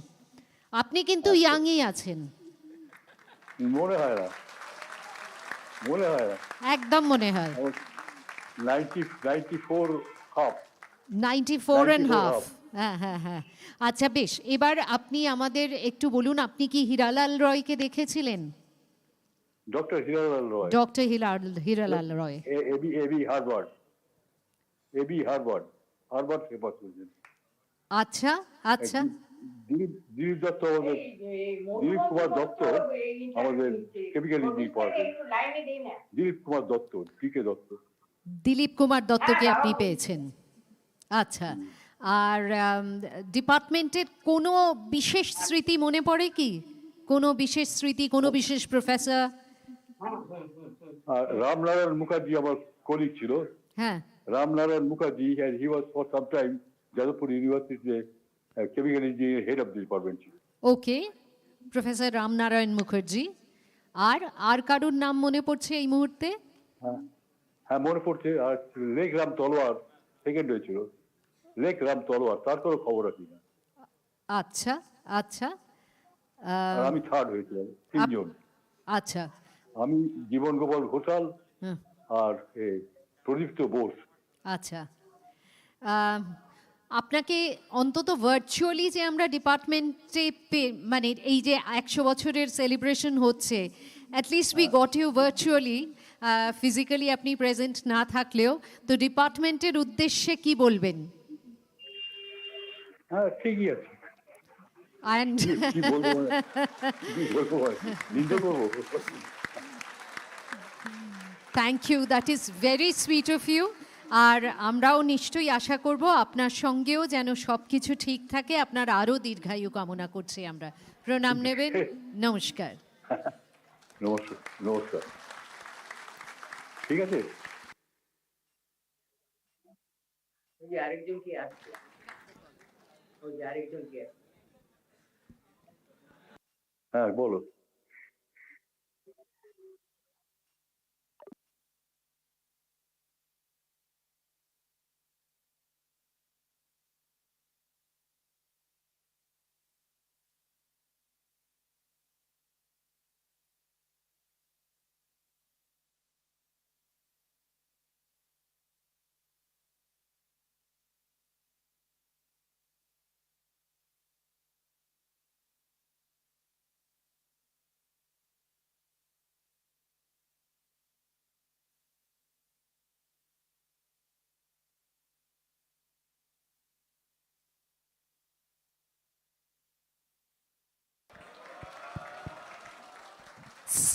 আপনি কিন্তু ইয়াংই আছেন।
মনে হয় না,
একদম মনে হয়।
94 হাফ।
94 and half। হ্যাঁ। আচ্ছা, বেশ, এবার আপনি আমাদের একটু বলুন, আপনি কি হীরালাল রয়কে দেখেছিলেন?
ডক্টর হীরালাল রয়।
ডক্টর হীরালাল রয়।
এবি হার্ভার্ড পেপার করেছেন।
আচ্ছা।
দিলীপ দত্ত, দিলীপ কুমার দত্ত আমাদের কেমিক্যাল ইঞ্জিনিয়ারিং পড়াতেন। দিলীপ কুমার দত্ত, ডিকে দত্ত।
দিলীপ কুমার দত্তকে আপনি পেয়েছেন। আচ্ছা, আর ডিপার্টমেন্টের কোনো বিশেষ স্মৃতি মনে পড়ে কি? কোনো বিশেষ স্মৃতি, কোনো বিশেষ প্রফেসর?
রামনারায়ণ মুখার্জি আমার কলিগ ছিল।
হ্যাঁ,
Ramnarayan Mukherjee, he was for some time Jadavpur ইউনিভার্সিটিতে chemical engineering head of the department ছিল।
Okay, professor Ramnarayan Mukherjee. আর কারুর নাম মনে পড়ছে এই মুহূর্তে?
হ্যাঁ, মনে পড়ছে। আর লেক রাম তলোয়ার সেকেন্ড হয়েছিল, লেক রাম তলোয়ার, তার কোনো খবর রাখি না।
আচ্ছা।
আমি থার্ড হয়েছিলাম, 3 জন।
আচ্ছা,
আমি জীবন গোপাল ঘোষাল আর প্রদীপ্ত বোস।
আচ্ছা, আপনাকে অন্তত ভার্চুয়ালি যে আমরা ডিপার্টমেন্টে মানে এই যে 100 বছরের সেলিব্রেশন হচ্ছে, at least we got you virtually, physically আপনি প্রেজেন্ট না থাকলেও, তো ডিপার্টমেন্টের উদ্দেশ্যে কি বলবেন?
হ্যাঁ, ঠিকই আছে।
Thank you, that is very sweet of you. আর আমরাও নিশ্চয়ই আশা করব আপনার সঙ্গেও যেন সব কিছু ঠিক থাকে। আপনার আরও দীর্ঘায়ু কামনা করছি আমরা। প্রণাম নেবেন। নমস্কার।
নমস্কার। ঠিক আছে।
আরেকজন কি আসছে?
হ্যাঁ, বলো।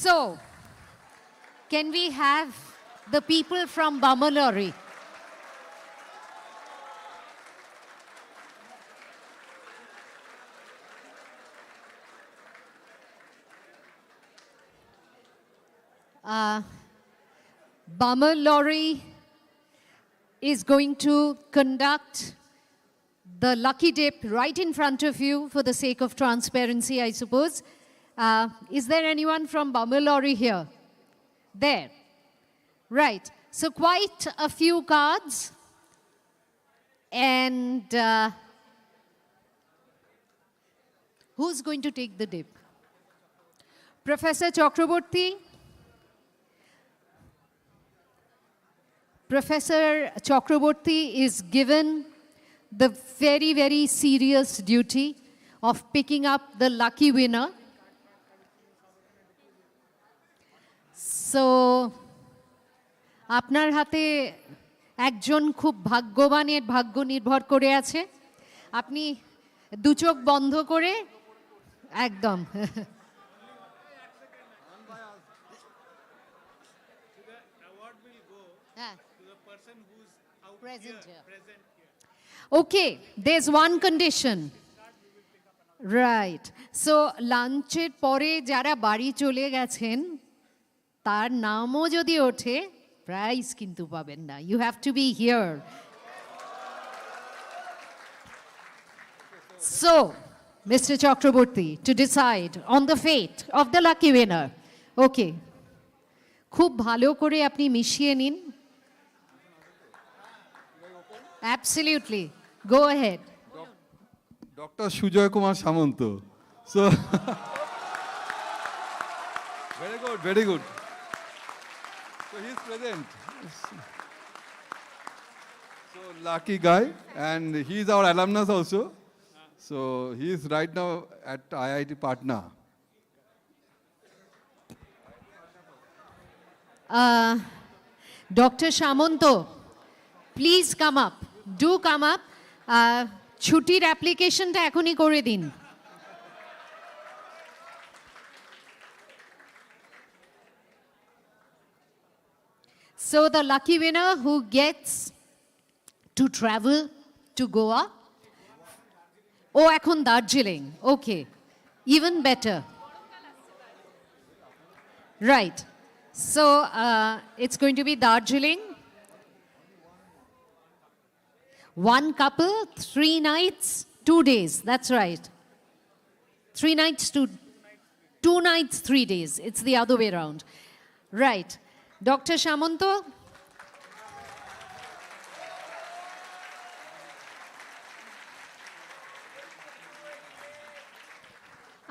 So, can we have the people from Bamalori? Bamalori is going to conduct the lucky dip right in front of you for the sake of transparency, I suppose. Is there anyone from Bamalori here? There. Right. So quite a few cards. And who's going to take the dip? Professor Chakraborty? Professor Chakraborty is given the very, very serious duty of picking up the lucky winner. So, আপনার হাতে একজন খুব ভাগ্যবানের ভাগ্য নির্ভর করে আছে। আপনি দু চোখ বন্ধ করে একদম Okay, there's one condition. Right. So, লাঞ্চের পরে যারা বাড়ি চলে গেছেন তার নামও যদি ওঠে প্রাইজ কিন্তু পাবেন না। You have to be here. So, Mr. Chakraborty, to decide on the fate of the lucky winner. Okay. খুব ভালো করে আপনি মিশিয়ে নিন। Absolutely. Go ahead.
Dr. Sujoy Kumar Samanto. So, very good, very good. So he's present. So lucky guy, and he's our alumnus also. So he's right now at IIT Patna.
Dr. Samanto, please come up. Do come up. ছুটির অ্যাপ্লিকেশনটা এখনই করে দিন। So the lucky winner who gets to travel to Goa. Oh, এখন Darjeeling. Okay. Even better. Right. So it's going to be Darjeeling. One couple, 3 nights, 2 days. That's right. 3 nights to 2 nights, 3 days. It's the other way around. Right. Dr. Samanto?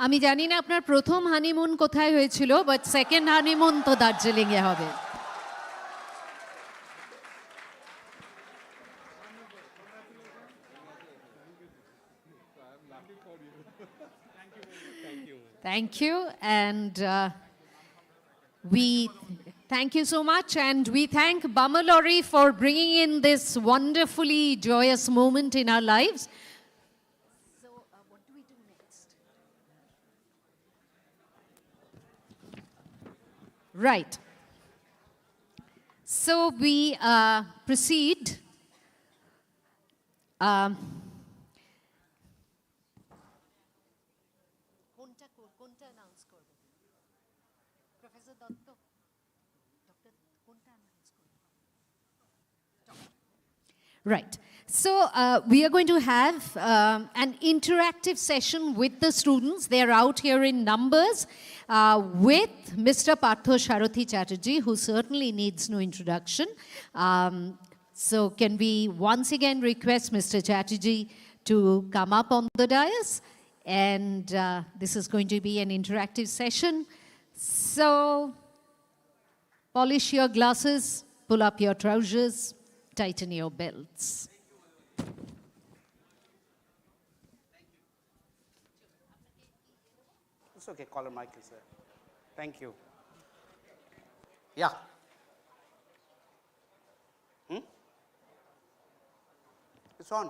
আমি জানি না আপনার প্রথম honeymoon কোথায় হয়েছিল, but second honeymoon তো দার্জিলিং এ হবে। Thank you, and we thank you so much, and we thank Bamalori for bringing in this wonderfully joyous moment in our lives. So, what do we do next? Right. So we proceed. Right. So we are going to have an interactive session with the students. They're out here in numbers with Mr. Partho Sharathi Chatterjee, who certainly needs no introduction. So can we once again request Mr. Chatterjee to come up on the dais? And this is going to be an interactive session. So polish your glasses, pull up your trousers, tighten your belts.
It's okay, caller Michael, sir. Thank you. Yeah. It's on.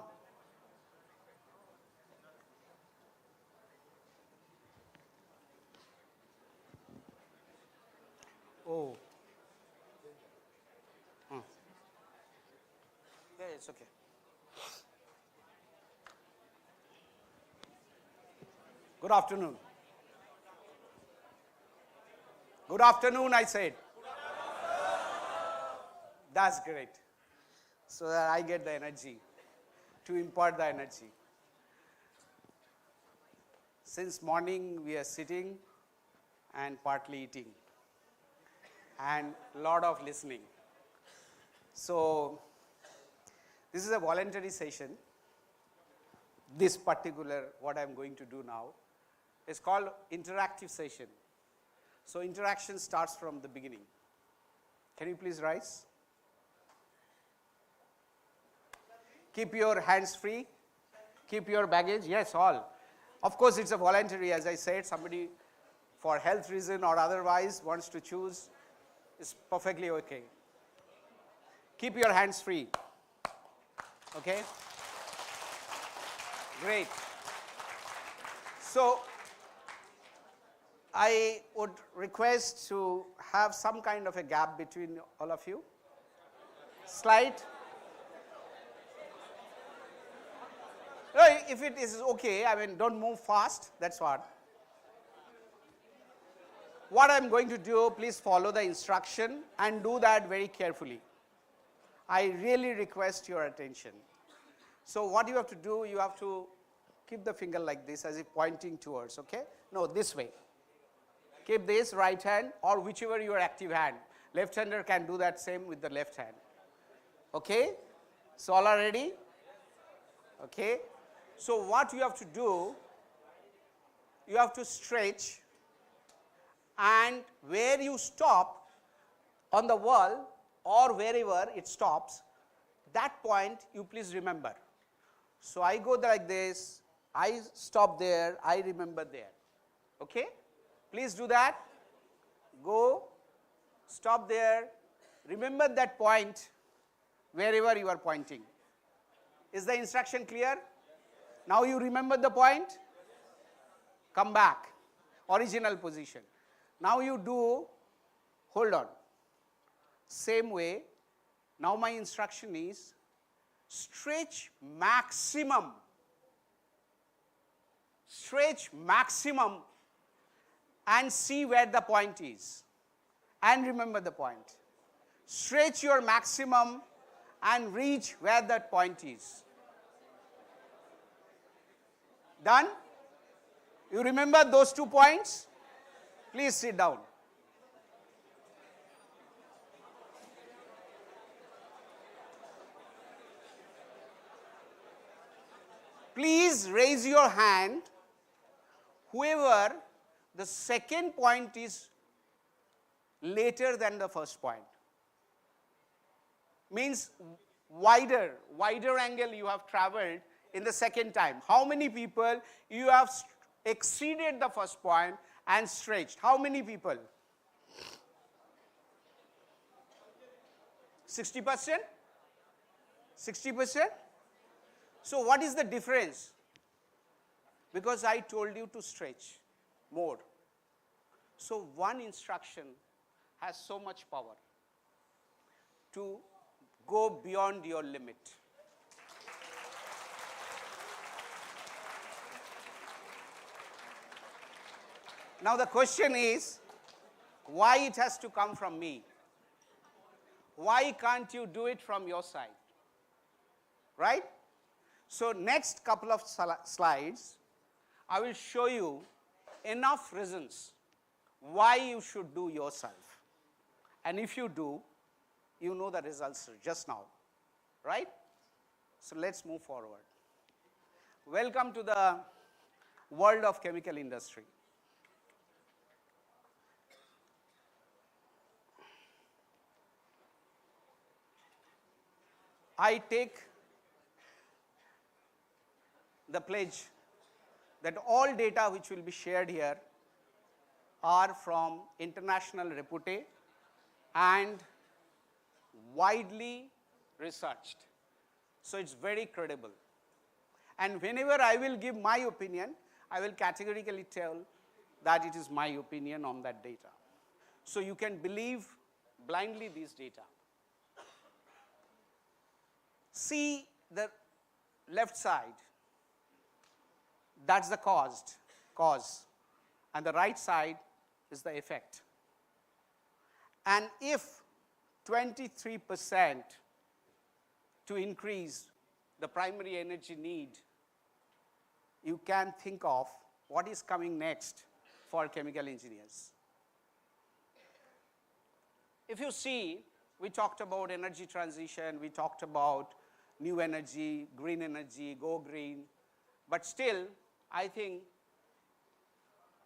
It's okay. Good afternoon. Good afternoon, I said. That's great. So that I get the energy, to impart the energy. Since morning we are sitting and partly eating and a lot of listening. So this is a voluntary session. This particular, what I'm going to do now, is called interactive session. So interaction starts from the beginning. Can you please rise? Keep your hands free. Keep your baggage. Yes, all. Of course, it's a voluntary, as I said. Somebody, for health reason or otherwise, wants to choose, is perfectly okay. Keep your hands free. Okay? Great. So, I would request to have some kind of a gap between all of you. Slide. No, if it is okay, I mean, don't move fast, that's what. What I'm going to do, please follow the instruction and do that very carefully. I really request your attention. So what you have to do, you have to keep the finger like this as if pointing towards, okay? No, this way. Keep this right hand or whichever your active hand. Left-hander can do that same with the left hand. Okay? So all are ready? Okay? So what you have to do, you have to stretch, and where you stop on the wall or wherever it stops, that point you please remember. So I go like this, I stop there, I remember there. Okay? Please do that. Go, stop there, remember that point wherever you are pointing. Is the instruction clear? Now you remember the point, come back, original position. Now you do, hold on, same way. Now my instruction is stretch maximum and see where the point is and remember the point. Stretch your maximum and reach where that point is. Done? You remember those 2 points? Please sit down. Please raise your hand, whoever the second point is later than the first point. Means wider angle you have traveled in the second time. How many people you have exceeded the first point and stretched? How many people? 60%? 60%? So what is the difference? Because I told you to stretch more. So one instruction has so much power to go beyond your limit. Now the question is, why it has to come from me? Why can't you do it from your side? Right? So next couple of slides, I will show you enough reasons why you should do yourself. And if you do, you know the results just now. Right? So let's move forward. Welcome to the world of chemical industry. I take the pledge that all data which will be shared here are from international repute and widely researched. So it's very credible. And whenever I will give my opinion, I will categorically tell that it is my opinion on that data. So you can believe blindly these data. See the left side, that's the cause, and the right side is the effect. And if 23% to increase the primary energy need, you can think of what is coming next for chemical engineers. If you see, we talked about energy transition, we talked about new energy, go green, but still, I think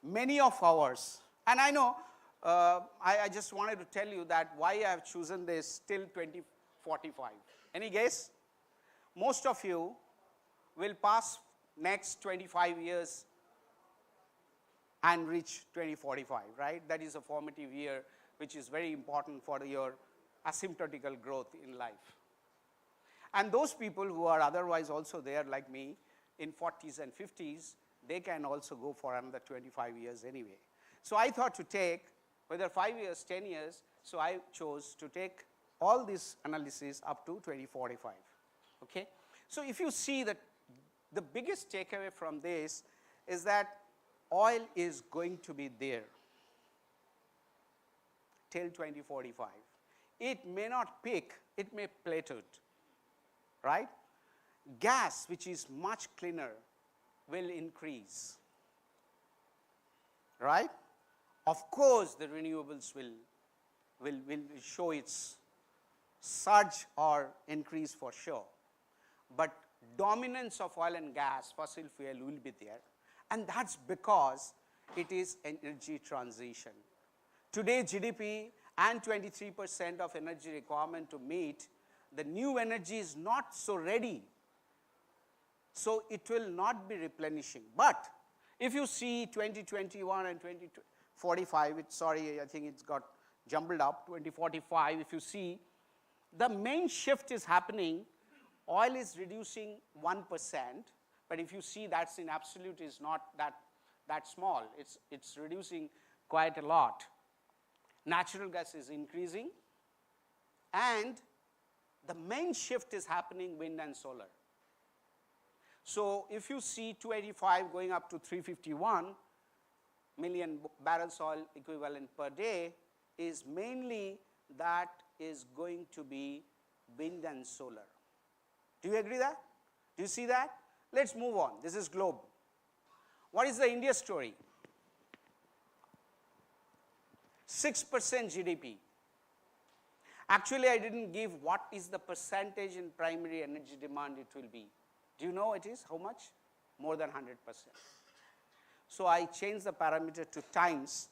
many of ours, and I know, I just wanted to tell you that why I have chosen this till 2045. Any guess? Most of you will pass next 25 years and reach 2045, right? That is a formative year which is very important for your asymptotical growth in life. And those people who are otherwise also there like me in 40s and 50s, they can also go for another 25 years anyway. So I thought to take whether 5 years, 10 years, so I chose to take all this analysis up to 2045, okay? So if you see that the biggest takeaway from this is that oil is going to be there till 2045. It may not peak, it may plateau, right? Gas, which is much cleaner, will increase, right? Of course, the renewables will show its surge or increase for sure. But dominance of oil and gas, fossil fuel will be there. And that's because it is energy transition. Today, GDP and 23% of energy requirement to meet, the new energy is not so ready. So it will not be replenishing. But if you see 2021 and 2045, sorry, I think it's got jumbled up, 2045, if you see, the main shift is happening. Oil is reducing 1%, but if you see that's in absolute is not that small. It's reducing quite a lot. Natural gas is increasing, and the main shift is happening wind and solar. So if you see 285 going up to 351 million barrels oil equivalent per day, is mainly that is going to be wind and solar. Do you agree that? Do you see that? Let's move on. This is globe. What is the India story? 6% GDP. Actually, I didn't give what is the percentage in primary energy demand it will be. Do you know it is? How much? More than 100%. So I changed the parameter to times.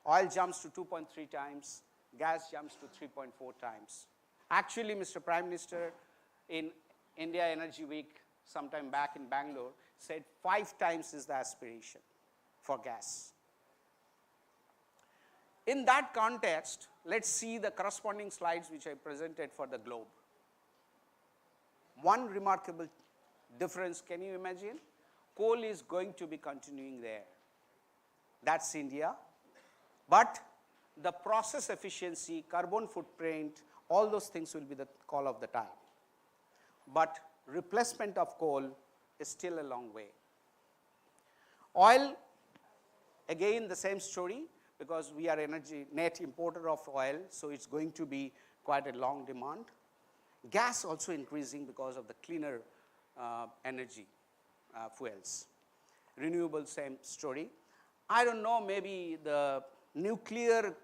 Oil jumps to 2.3 times. Gas jumps to 3.4 times. Actually, Mr. Prime Minister, in India Energy Week, sometime back in Bangalore, said 5 times is the aspiration for gas. In that context, let's see the corresponding slides which I presented for the globe. One remarkable difference, can you imagine? Coal is going to be continuing there. That's India. But the process efficiency, carbon footprint, all those things will be the call of the time. But replacement of coal is still a long way. Oil, again the same story, because we are energy net importer of oil, so it's going to be quite a long demand. Gas also increasing because of the cleaner energy fuels. Renewable, same story. I don't know, maybe the nuclear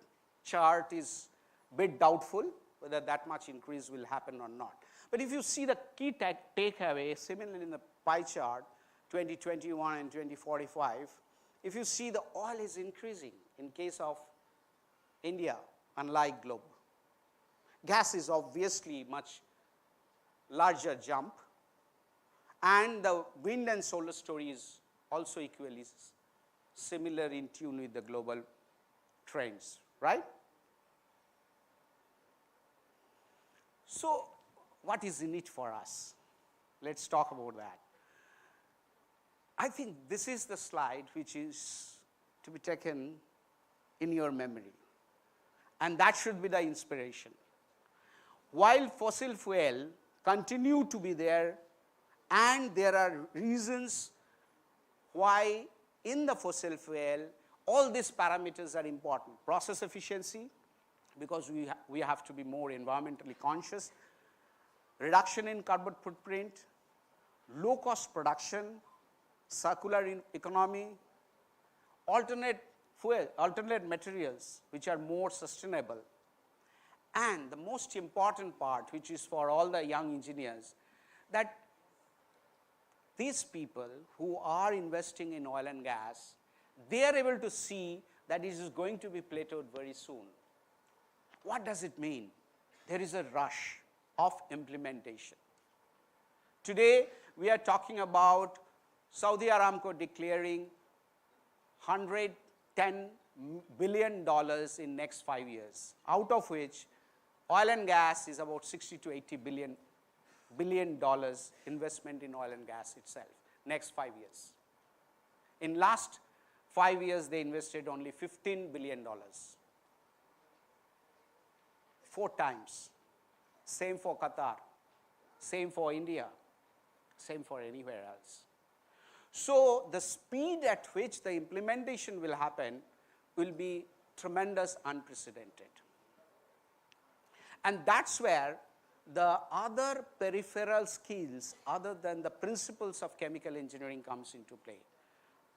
chart is a bit doubtful whether that much increase will happen or not. But if you see the key takeaway, similarly in the pie chart, 2021 and 2045, if you see the oil is increasing in case of India, unlike globe. Gas is obviously much larger jump, and the wind and solar story is also equally similar in tune with the global trends, right? So what is in it for us? Let's talk about that. I think this is the slide which is to be taken in your memory, and that should be the inspiration. While fossil fuel continue to be there, and there are reasons why in the fossil fuel all these parameters are important. Process efficiency, because we have to be more environmentally conscious, reduction in carbon footprint, low cost production, circular economy, alternate fuel, alternate materials which are more sustainable, and the most important part, which is for all the young engineers, that these people who are investing in oil and gas, they are able to see that it is going to be plateaued very soon. What does it mean? There is a rush of implementation. Today, we are talking about Saudi Aramco declaring $110 billion in next 5 years, out of which oil and gas is about 60 to 80 billion dollars investment in oil and gas itself, next 5 years. In last 5 years, they invested only $15 billion. 4 times. Same for Qatar, same for India, same for anywhere else. So the speed at which the implementation will happen will be tremendous, unprecedented. And that's where the other peripheral skills other than the principles of chemical engineering comes into play.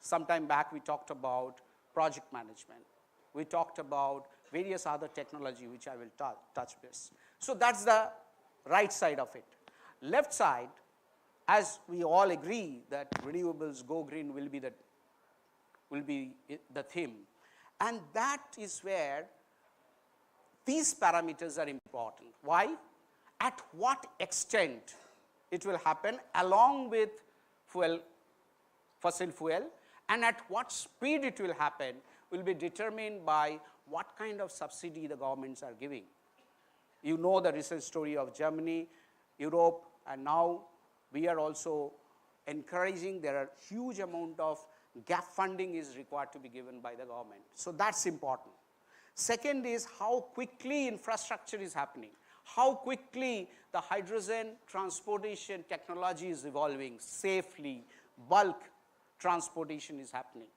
Sometime back we talked about project management. We talked about various other technology which I will touch base. So that's the right side of it. Left side, as we all agree that renewables go green will be the theme. And that is where these parameters are important. Why? At what extent it will happen along with fossil fuel, and at what speed it will happen will be determined by what kind of subsidy the governments are giving. You know the recent story of Germany, Europe, and now we are also encouraging. There are huge amount of gap funding is required to be given by the government. So that's important. Second is how quickly infrastructure is happening, how quickly the hydrogen transportation technology is evolving safely, bulk transportation is happening.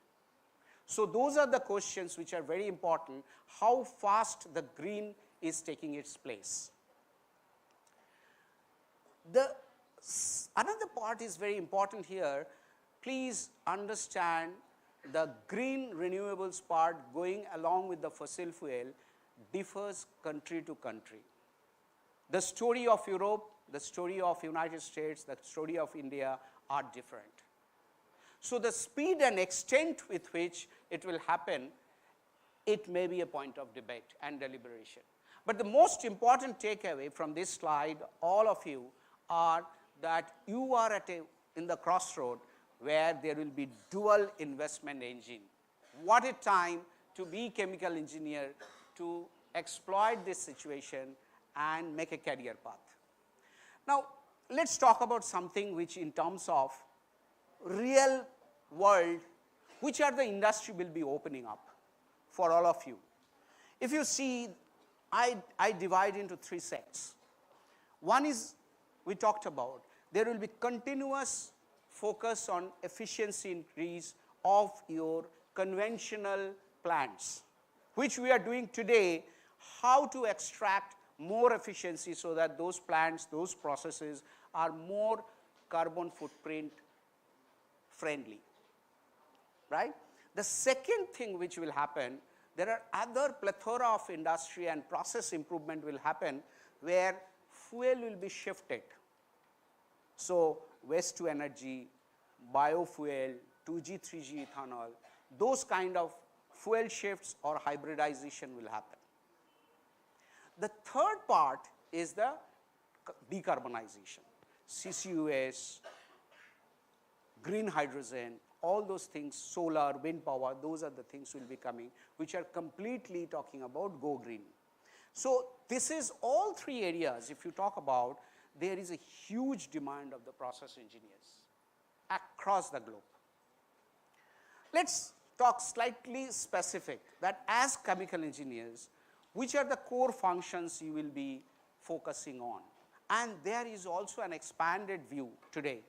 So those are the questions which are very important, how fast the green is taking its place. Another part is very important here. Please understand the green renewables part going along with the fossil fuel differs country to country. The story of Europe, the story of United States, the story of India are different. So the speed and extent with which it will happen, it may be a point of debate and deliberation. But the most important takeaway from this slide, all of you, are that you are in the crossroad where there will be dual investment engine. What a time to be chemical engineer, to exploit this situation and make a career path. Now, let's talk about something which in terms of real world, which are the industry will be opening up for all of you. If you see, I divide into 3 sets. One is, we talked about, there will be continuous focus on efficiency increase of your conventional plants, which we are doing today, how to extract more efficiency so that those plants, those processes are more carbon footprint friendly, right? The second thing which will happen, there are other plethora of industry and process improvement will happen where fuel will be shifted. So waste to energy, biofuel, 2G, 3G ethanol, those kind of fuel shifts or hybridization will happen. The third part is the decarbonization, CCUS, green hydrogen, all those things, solar, wind power, those are the things will be coming, which are completely talking about go green. So this is all 3 areas, if you talk about, there is a huge demand of the process engineers across the globe. Let's talk slightly specific, that as chemical engineers, which are the core functions you will be focusing on. And there is also an expanded view today.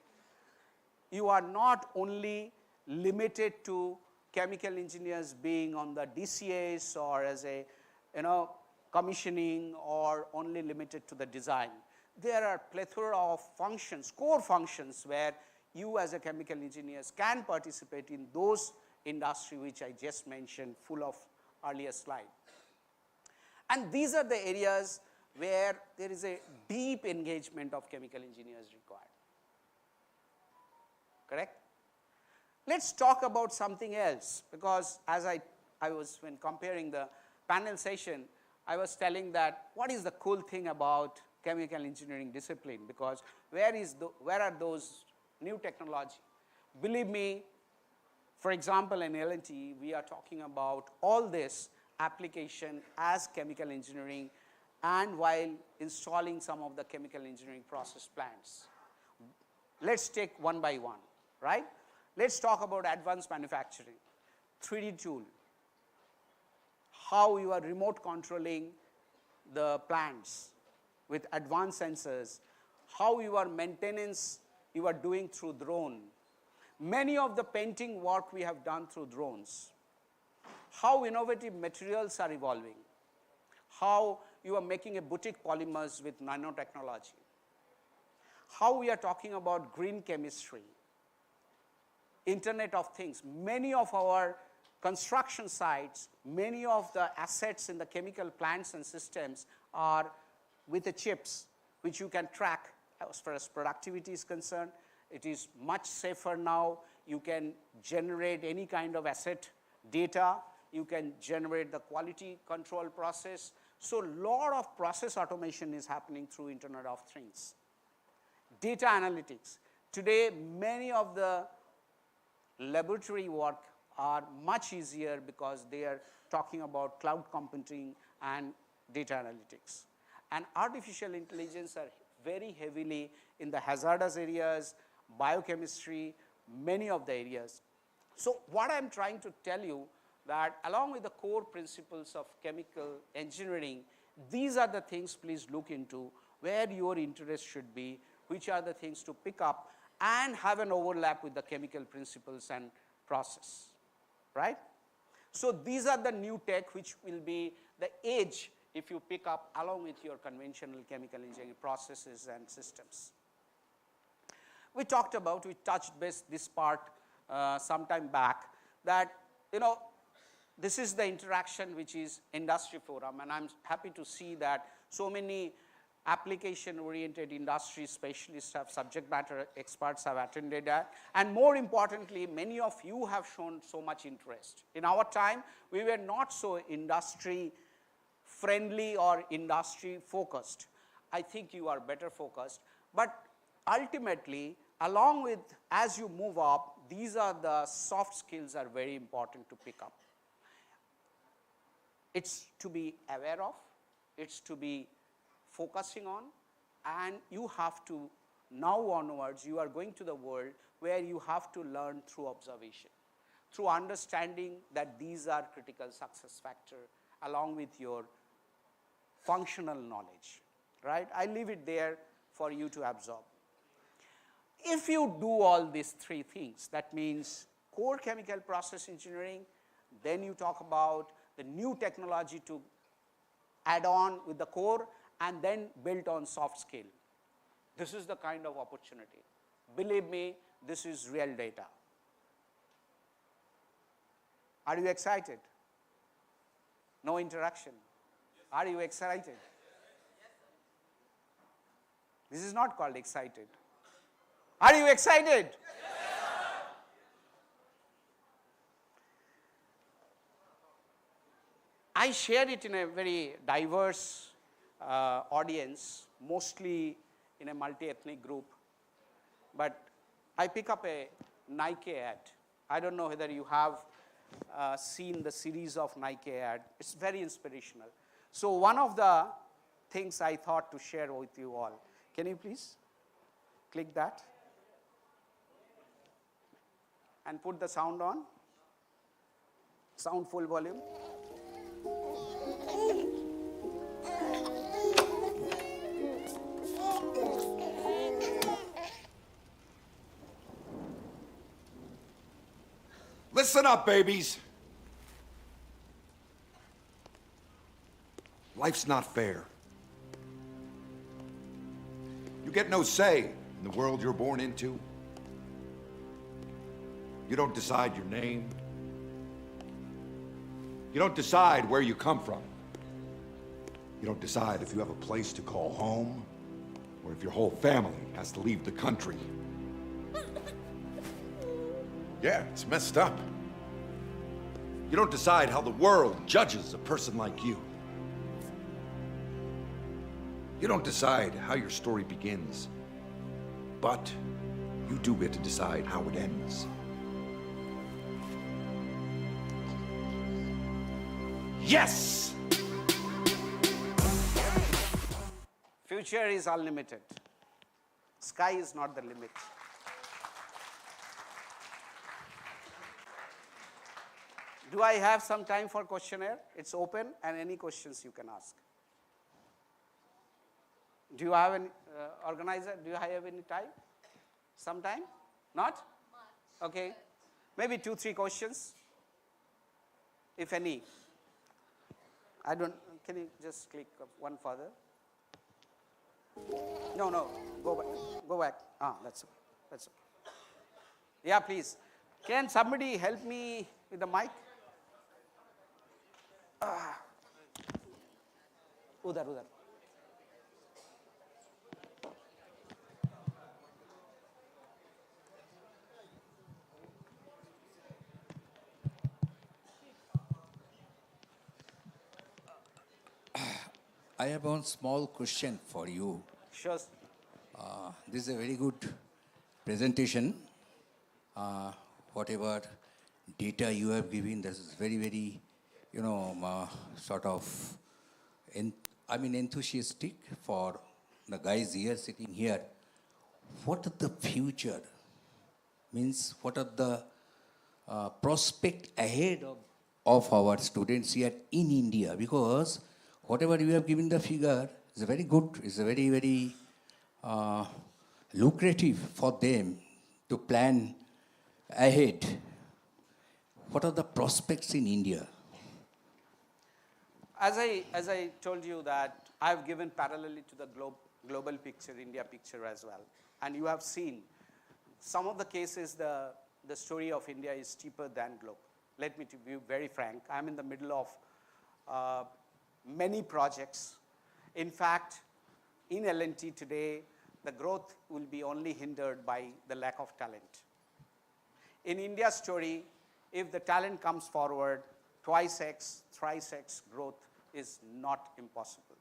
You are not only limited to chemical engineers being on the DCAs or as a commissioning, or only limited to the design. There are plethora of functions, core functions, where you as a chemical engineers can participate in those industry which I just mentioned, full of earlier slide. And these are the areas where there is a deep engagement of chemical engineers required. Correct? Let's talk about something else, because as I was, when comparing the panel session, I was telling that what is the cool thing about chemical engineering discipline, because where are those new technology? Believe me, for example, in L&T, we are talking about all this application as chemical engineering, and while installing some of the chemical engineering process plants. Let's take one by one, right? Let's talk about advanced manufacturing, 3D tool, how you are remote controlling the plants with advanced sensors, how your maintenance you are doing through drone. Many of the painting work we have done through drones. How innovative materials are evolving. How you are making a boutique polymers with nanotechnology. How we are talking about green chemistry, Internet of Things. Many of our construction sites, many of the assets in the chemical plants and systems are with the chips, which you can track as far as productivity is concerned. It is much safer now. You can generate any kind of asset data. You can generate the quality control process. So a lot of process automation is happening through Internet of Things. Data analytics. Today, many of the laboratory work are much easier because they are talking about cloud computing and data analytics. And artificial intelligence are very heavily in the hazardous areas, biochemistry, many of the areas. So what I'm trying to tell you that along with the core principles of chemical engineering, these are the things please look into where your interest should be, which are the things to pick up and have an overlap with the chemical principles and process, right? So these are the new tech which will be the edge if you pick up along with your conventional chemical engineering processes and systems. We talked about, we touched base this part some time back, that this is the interaction which is industry forum, and I'm happy to see that so many application-oriented industry specialists have, subject matter experts have attended that, and more importantly, many of you have shown so much interest. In our time, we were not so industry-friendly or industry-focused. I think you are better focused, but ultimately, along with, as you move up, these are the soft skills are very important to pick up. It's to be aware of, it's to be focusing on, and you have to, now onwards, you are going to the world where you have to learn through observation, through understanding that these are critical success factors along with your functional knowledge, right? I leave it there for you to absorb. If you do all these three things, that means core chemical process engineering, then you talk about the new technology to add on with the core, and then build on soft skill. This is the kind of opportunity. Believe me, this is real data. Are you excited? No interaction. Are you excited? This is not called excited. Are you excited? I share it in a very diverse audience, mostly in a multi-ethnic group, but I pick up a Nike ad. I don't know whether you have seen the series of Nike ad. It's very inspirational. So one of the things I thought to share with you all. Can you please click that and put the sound on? Sound full volume.
Listen up, babies. Life's not fair. You get no say in the world you're born into. You don't decide your name. You don't decide where you come from. You don't decide if you have a place to call home, or if your whole family has to leave the country. Yeah, it's messed up. You don't decide how the world judges a person like you. You don't decide how your story begins, but you do get to decide how it ends. Yes!
Future is unlimited. Sky is not the limit. Do I have some time for questionnaire? It's open and any questions you can ask. Do you have any, organizer, do you have any time? Some time? Not? Okay. Maybe 2-3 questions, if any. I don't, can you just click one further? No, go back, go back. Ah, that's okay, that's okay. Yeah, please. Can somebody help me with the mic? Udhar.
I have one small question for you.
Sure.
This is a very good presentation. Whatever data you have given, this is very, very, sort of, enthusiastic for the guys here, sitting here. What is the future? Means, what are the prospect ahead of our students here in India? Because whatever you have given the figure is very good, is very, very lucrative for them to plan ahead. What are the prospects in India?
As I told you that I have given parallelly to the global picture, India picture as well. And you have seen some of the cases, the story of India is steeper than globe. Let me be very frank. I'm in the middle of many projects. In fact, in L&T today, the growth will be only hindered by the lack of talent. In India's story, if the talent comes forward, twice X, thrice X growth is not impossible.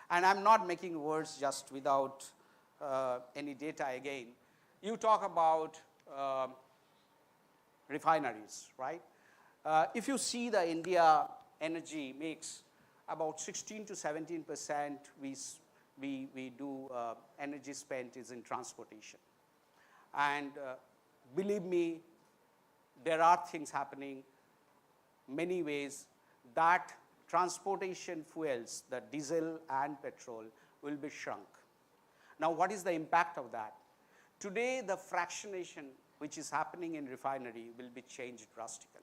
And I'm not making words just without any data again. You talk about refineries, right? If you see the India energy mix, about 16 to 17% we do energy spent is in transportation. And believe me, there are things happening many ways that transportation fuels, the diesel and petrol, will be shrunk. Now, what is the impact of that? Today, the fractionation which is happening in refinery will be changed drastically.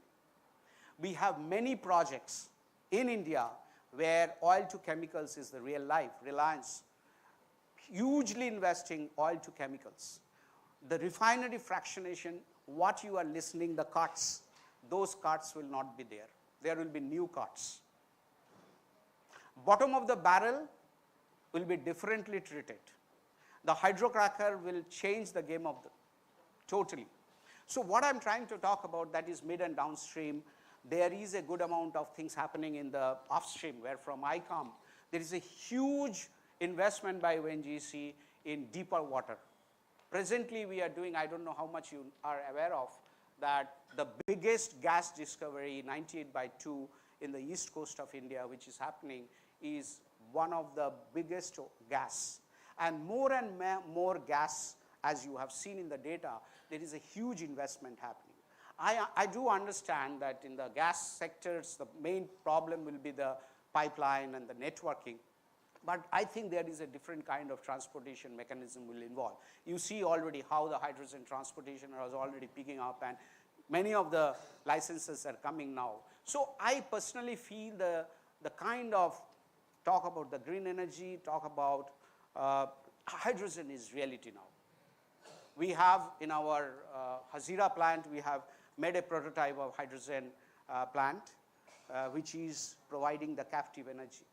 We have many projects in India where oil to chemicals is the real life. Reliance, hugely investing oil to chemicals. The refinery fractionation, what you are listening, the cuts, those cuts will not be there. There will be new cuts. Bottom of the barrel will be differently treated. The hydrocracker will change the game of the totally. So what I'm trying to talk about, that is mid and downstream. There is a good amount of things happening in the upstream, where from I come. There is a huge investment by ONGC in deeper water. Presently, we are doing, I don't know how much you are aware of, that the biggest gas discovery, 98/2, in the east coast of India, which is happening, is one of the biggest gas. And more gas, as you have seen in the data, there is a huge investment happening. I do understand that in the gas sectors, the main problem will be the pipeline and the networking. But I think there is a different kind of transportation mechanism will involve. You see already how the hydrogen transportation is already picking up, and many of the licenses are coming now. So I personally feel the kind of talk about the green energy, talk about hydrogen is reality now. We have in our Hazira plant, we have made a prototype of hydrogen plant, which is providing the captive energy.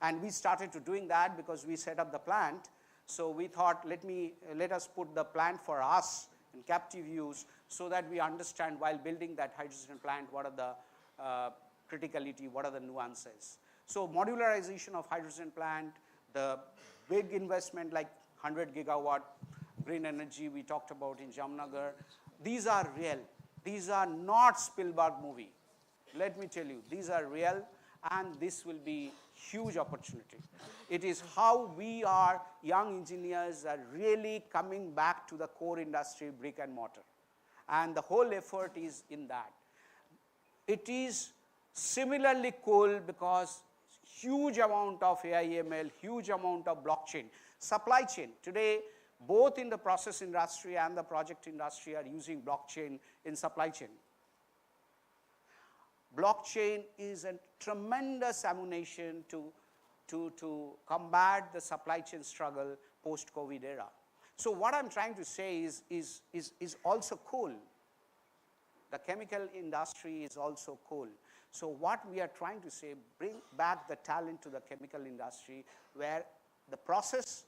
And we started to doing that because we set up the plant. So we thought, let us put the plant for us in captive use so that we understand while building that hydrogen plant, what are the criticality, what are the nuances. So modularization of hydrogen plant, the big investment like 100 gigawatt green energy we talked about in Jamnagar, these are real. These are not Spielberg movie. Let me tell you, these are real, and this will be huge opportunity. It is how we are, young engineers are really coming back to the core industry, brick and mortar. And the whole effort is in that. It is similarly cool because huge amount of AI/ML, huge amount of blockchain. Supply chain, today, both in the process industry and the project industry are using blockchain in supply chain. Blockchain is a tremendous ammunition to combat the supply chain struggle post-COVID era. So what I'm trying to say is also cool. The chemical industry is also cool. So what we are trying to say, bring back the talent to the chemical industry where the process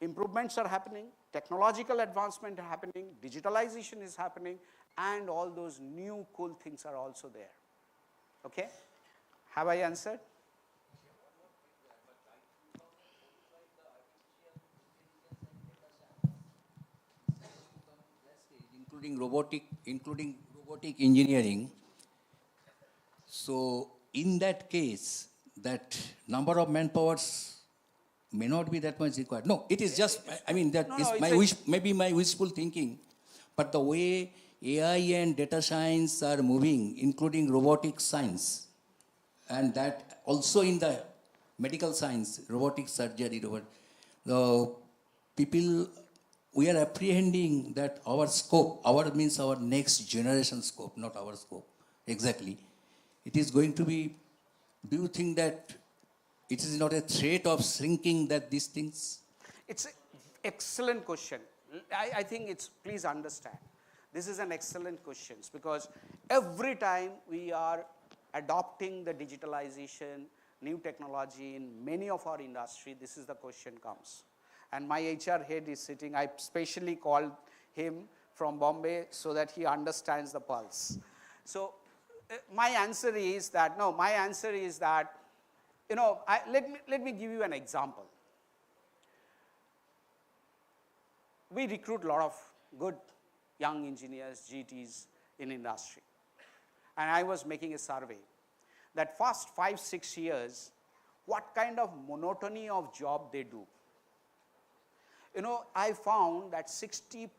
improvements are happening, technological advancement are happening, digitalization is happening, and all those new cool things are also there. Okay? Have I answered?
Including robotic engineering. So in that case, that number of manpowers may not be that much required. No, it is just, I mean, that is my wish, maybe my wishful thinking. But the way AI and data science are moving, including robotic science, and that also in the medical science, robotic surgery, the people, we are apprehending that our scope, our means our next generation scope, not our scope, exactly. It is going to be, do you think that it is not a threat of shrinking that these things?
It's an excellent question. I think it's, please understand, this is an excellent question because every time we are adopting the digitalization, new technology in many of our industry, this is the question comes. And my HR head is sitting, I specially called him from Bombay so that he understands the pulse. So my answer is that, you know, let me give you an example. We recruit a lot of good young engineers, GTs in industry. And I was making a survey that first 5-6 years, what kind of monotony of job they do. You know, I found that 60%,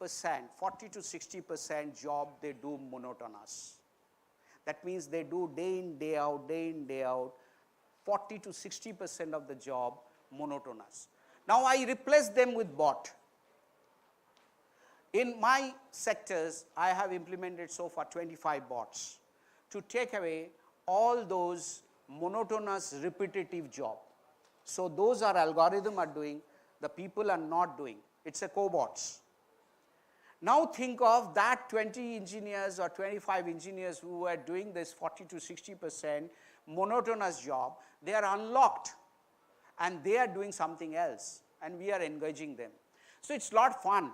40 to 60% job they do monotonous. That means they do day in, day out, 40 to 60% of the job monotonous. Now I replace them with bot. In my sectors, I have implemented so far 25 bots to take away all those monotonous repetitive job. So those are algorithm are doing, the people are not doing. It's a cobots. Now think of that 20 engineers or 25 engineers who are doing this 40 to 60% monotonous job. They are unlocked and they are doing something else and we are engaging them. So it's a lot fun.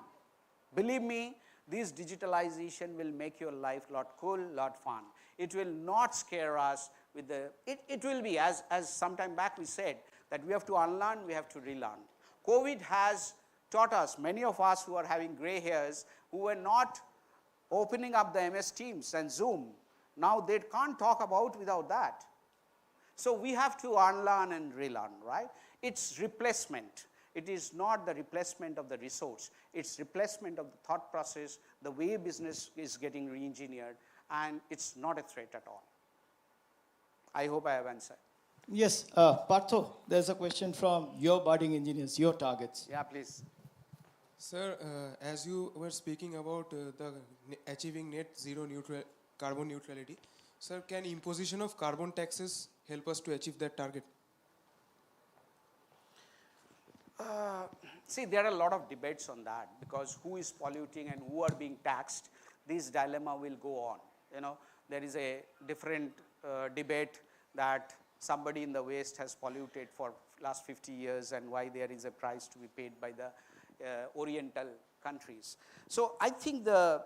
Believe me, this digitalization will make your life a lot cool, lot fun. It will not scare us with the, it will be, as some time back we said, that we have to unlearn, we have to relearn. COVID has taught us, many of us who are having gray hairs, who were not opening up the MS Teams and Zoom, now they can't talk about without that. So we have to unlearn and relearn, right? It's replacement. It is not the replacement of the resource. It's replacement of the thought process, the way business is getting re-engineered, and it's not a threat at all. I hope I have answered.
Yes, Partho, there's a question from your budding engineers, your targets.
Yeah, please.
Sir, as you were speaking about achieving net zero carbon neutrality, sir, can imposition of carbon taxes help us to achieve that target?
See, there are a lot of debates on that, because who is polluting and who are being taxed, this dilemma will go on. You know, there is a different debate that somebody in the West has polluted for last 50 years and why there is a price to be paid by the Oriental countries. So I think the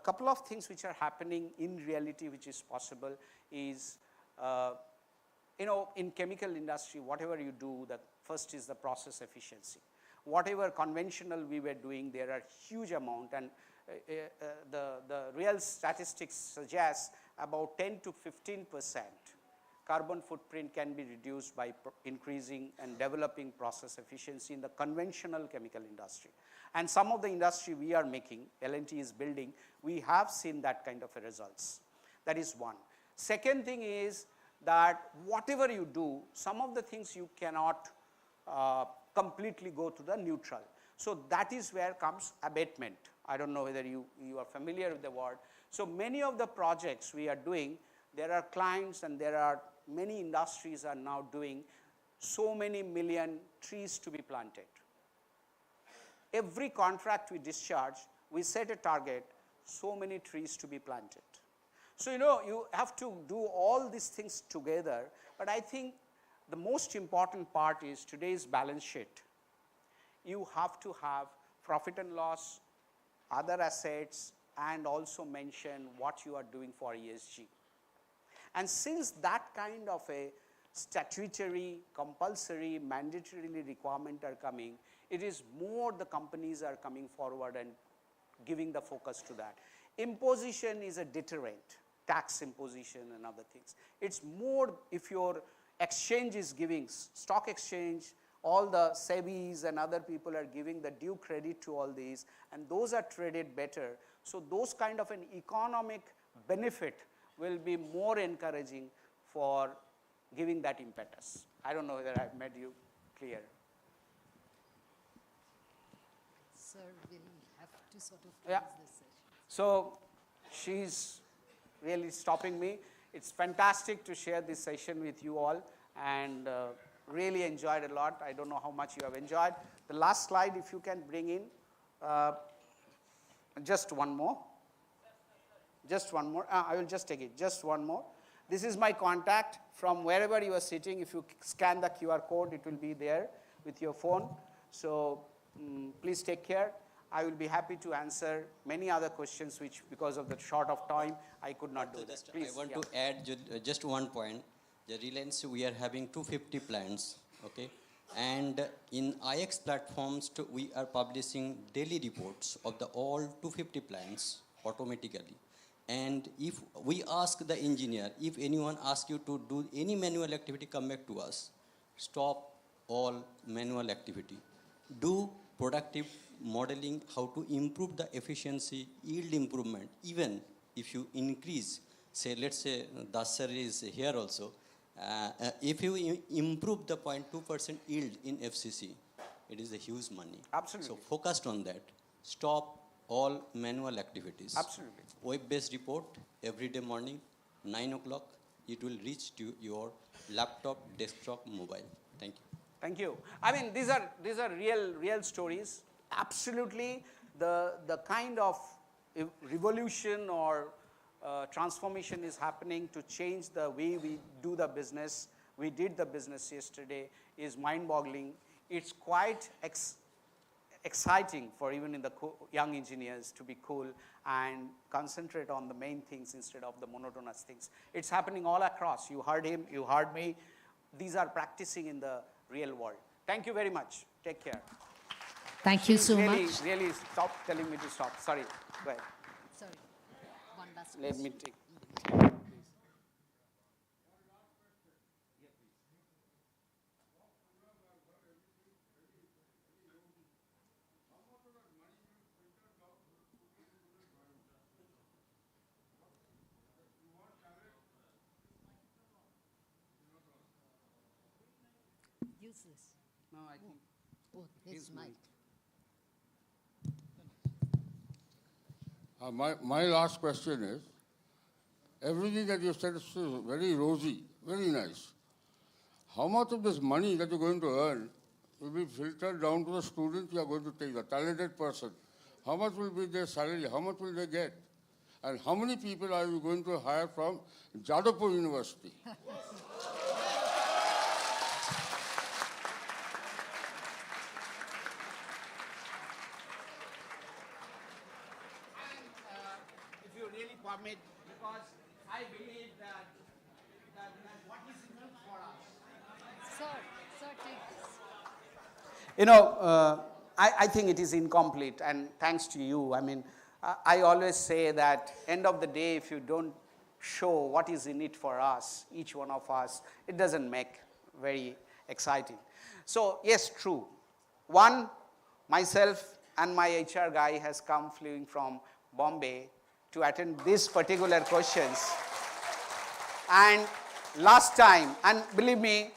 couple of things which are happening in reality which is possible is, you know, in chemical industry, whatever you do, the first is the process efficiency. Whatever conventional we were doing, there are huge amount, and the real statistics suggest about 10 to 15% carbon footprint can be reduced by increasing and developing process efficiency in the conventional chemical industry. And some of the industry we are making, L&T is building, we have seen that kind of a results. That is one. Second thing is that whatever you do, some of the things you cannot completely go to the neutral. So that is where comes abatement. I don't know whether you are familiar with the word. So many of the projects we are doing, there are clients and there are many industries are now doing so many million trees to be planted. Every contract we discharge, we set a target, so many trees to be planted. So, you know, you have to do all these things together, but I think the most important part is today's balance sheet. You have to have profit and loss, other assets, and also mention what you are doing for ESG. And since that kind of a statutory, compulsory, mandatorily requirement are coming, it is more the companies are coming forward and giving the focus to that. Imposition is a deterrent, tax imposition and other things. It's more if your exchange is giving, stock exchange, all the SEBIs and other people are giving the due credit to all these, and those are traded better. So those kind of an economic benefit will be more encouraging for giving that impetus. I don't know whether I've made you clear.
Sir, we'll have to sort of
Yeah.
close this session.
So she's really stopping me. It's fantastic to share this session with you all, and really enjoyed a lot. I don't know how much you have enjoyed. The last slide, if you can bring in, just one more. Just one more. I will just take it. Just one more. This is my contact from wherever you are sitting. If you scan the QR code, it will be there with your phone. So please take care. I will be happy to answer many other questions which, because of the short of time, I could not do that. Please,
I want to add just one point. The Reliance, we are having 250 plants, okay? And in IX platforms, we are publishing daily reports of the all 250 plants automatically. And if we ask the engineer, if anyone asks you to do any manual activity, come back to us. Stop all manual activity. Do productive modeling, how to improve the efficiency, yield improvement. Even if you increase, say, let's say Dasar is here also, if you improve the 0.2% yield in FCC, it is a huge money.
Absolutely.
So focused on that. Stop all manual activities.
Absolutely.
Web-based report every day morning, 9 o'clock. It will reach to your laptop, desktop, mobile. Thank you.
Thank you. I mean, these are real stories. Absolutely, the kind of revolution or transformation is happening to change the way we do the business. We did the business yesterday is mind-boggling. It's quite exciting for even in the young engineers to be cool and concentrate on the main things instead of the monotonous things. It's happening all across. You heard him, you heard me. These are practicing in the real world. Thank you very much. Take care.
Thank you so
really,
much.
Really, stop telling me to stop. Sorry. Go ahead.
Sorry. One last
Let
question.
me take.
Use this.
No, I think
his mic.
My last question is, everything that you said is very rosy, very nice. How much of this money that you're going to earn will be filtered down to the students you are going to take, the talented person? How much will be their salary? How much will they get? And how many people are you going to hire from Jadavpur University?
If you really permit, because I believe that what is enough for us.
Sir, take this.
You know, I think it is incomplete, and thanks to you. I mean, I always say that end of the day, if you don't show what is in it for us, each one of us, it doesn't make very exciting. So yes, true. One, myself and my HR guy has come fleeing from Bombay to attend these particular questions. And last time, and believe me,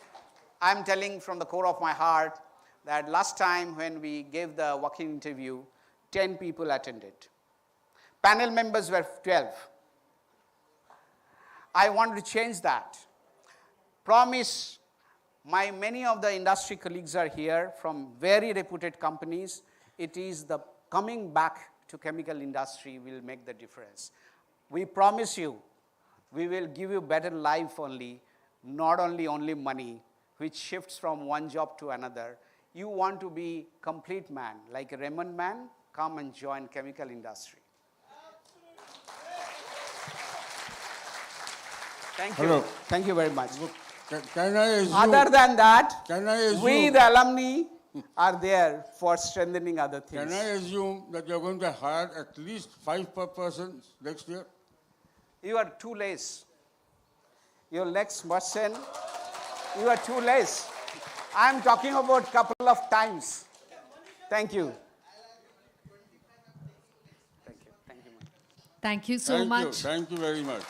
I'm telling from the core of my heart that last time when we gave the walk-in interview, 10 people attended. Panel members were 12. I want to change that. Promise, many of the industry colleagues are here from very reputed companies. It is the coming back to chemical industry will make the difference. We promise you, we will give you better life only, not only money, which shifts from one job to another. You want to be complete man, like a Raymond man, come and join chemical industry. Thank you.
Hello.
Thank you very much.
Can I assume,
Other than that,
can I assume,
we the alumni are there for strengthening other things.
Can I assume that you're going to hire at least 5 per person next year?
You are too less. Your next person, you are too less. I am talking about couple of times. Thank you. Thank you. Thank you.
Thank you so much.
Thank you very much.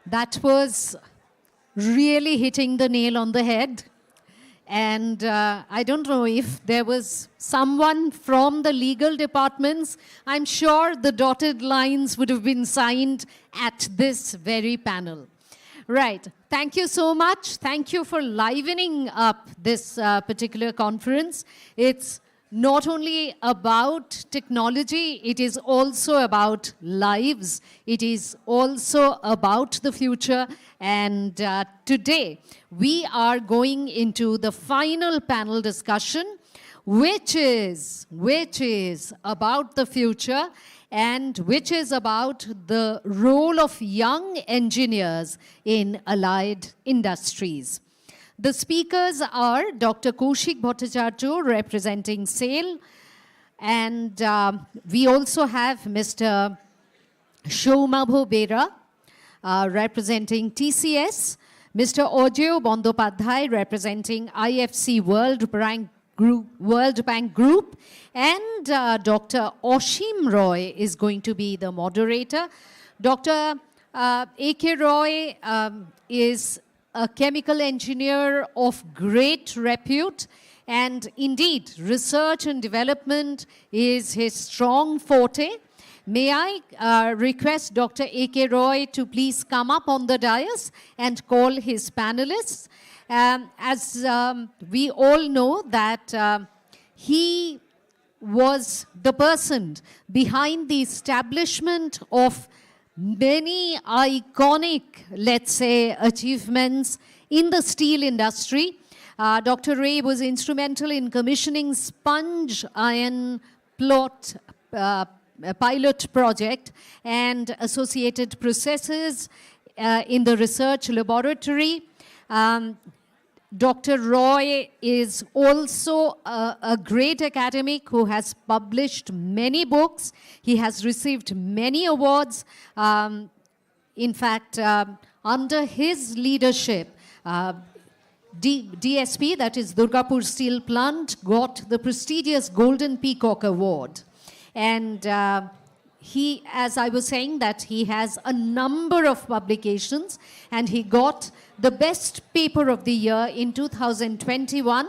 That was really hitting the nail on the head. And I don't know if there was someone from the legal departments. I'm sure the dotted lines would have been signed at this very panel. Right. Thank you so much. Thank you for livening up this particular conference. It's not only about technology, it is also about lives. It is also about the future. And today, we are going into the final panel discussion, which is about the future and which is about the role of young engineers in allied industries. The speakers are Dr. Kaushik Bhattacharya representing SAIL, and we also have Mr. Shoumabho Bera representing TCS, Mr. Ojeo Bandopadhyay representing IFC World Bank Group, and Dr. Oshim Roy is going to be the moderator. Dr. A.K. Roy is a chemical engineer of great repute, and indeed, research and development is his strong forte. May I request Dr. A.K. Roy to please come up on the dais and call his panelists. As we all know that he was the person behind the establishment of many iconic, let's say, achievements in the steel industry. Dr. Ray was instrumental in commissioning sponge iron pilot project and associated processes in the research laboratory. Dr. Roy is also a great academic who has published many books. He has received many awards. In fact, under his leadership, DSP, that is Durgapur Steel Plant, got the prestigious Golden Peacock Award. And he, as I was saying, that he has a number of publications, and he got the best paper of the year in 2021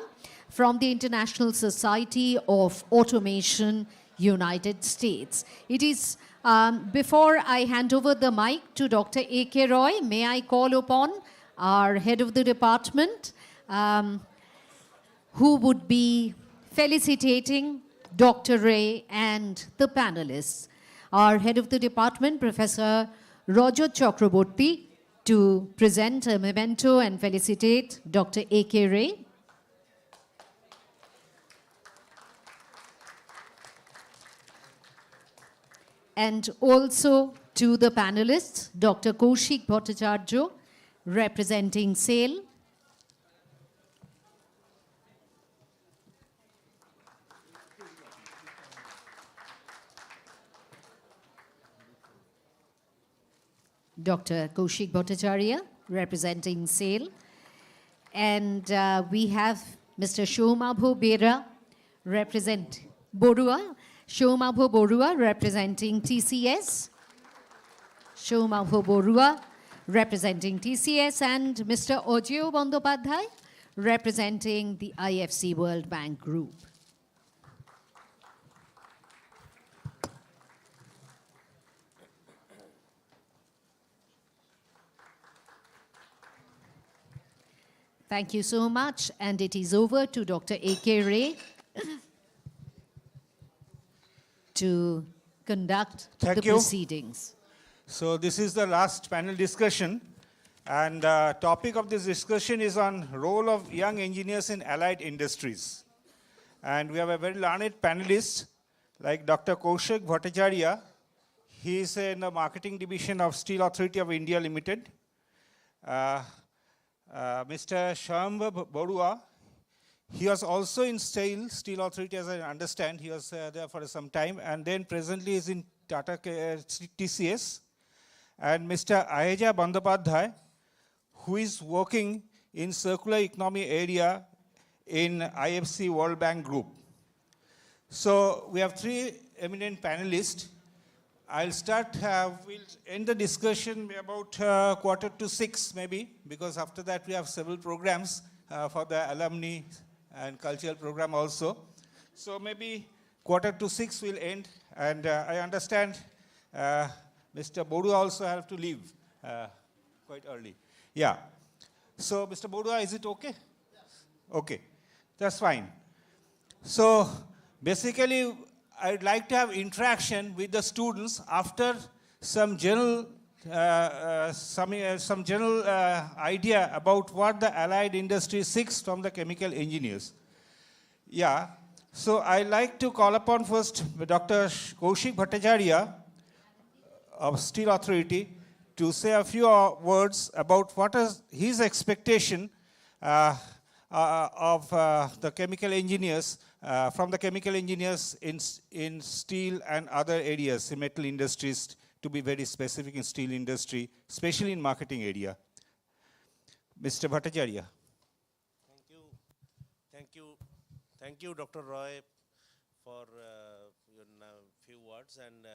from the International Society of Automation, United States. It is, before I hand over the mic to Dr. A.K. Roy, may I call upon our head of the department, who would be felicitating Dr. Ray and the panelists. Our head of the department, Professor Roger Chakraborty, to present a memento and felicitate Dr. A.K. Ray. And also to the panelists, Dr. Kaushik Bhattacharya, representing SAIL. Dr. Kaushik Bhattacharya, representing SAIL. And we have Mr. Shomabho Bera, Shomabho Borua, representing TCS. Shomabho Borua, representing TCS, and Mr. Ojio Bandopadhyay, representing the IFC World Bank Group. Thank you so much, and it is over to Dr. A.K. Ray to conduct the proceedings.
So this is the last panel discussion, and the topic of this discussion is on role of young engineers in allied industries. And we have a very learned panelist like Dr. Kaushik Bhattacharya. He is in the marketing division of Steel Authority of India Limited. Mr. Shambhav Borua, he was also in Steel Authority, as I understand. He was there for some time, and then presently is in Tata TCS. And Mr. Aheja Bandopadhyay, who is working in circular economy area in IFC World Bank Group. So we have three eminent panelists. I'll start, we'll end the discussion about 5:45 maybe, because after that we have several programs for the alumni and cultural program also. So maybe 5:45 will end, and I understand Mr. Borua also have to leave quite early. Yeah. So Mr. Borua, is it okay? Yes. Okay, that's fine. So basically, I'd like to have interaction with the students after some general idea about what the allied industry seeks from the chemical engineers. Yeah, so I'd like to call upon first Dr. Kaushik Bhattacharya of Steel Authority to say a few words about what is his expectation of the chemical engineers, from the chemical engineers in steel and other areas, in metal industries, to be very specific in steel industry, especially in marketing area. Mr. Bhattacharya.
Thank you, Dr. Roy, for your few words, and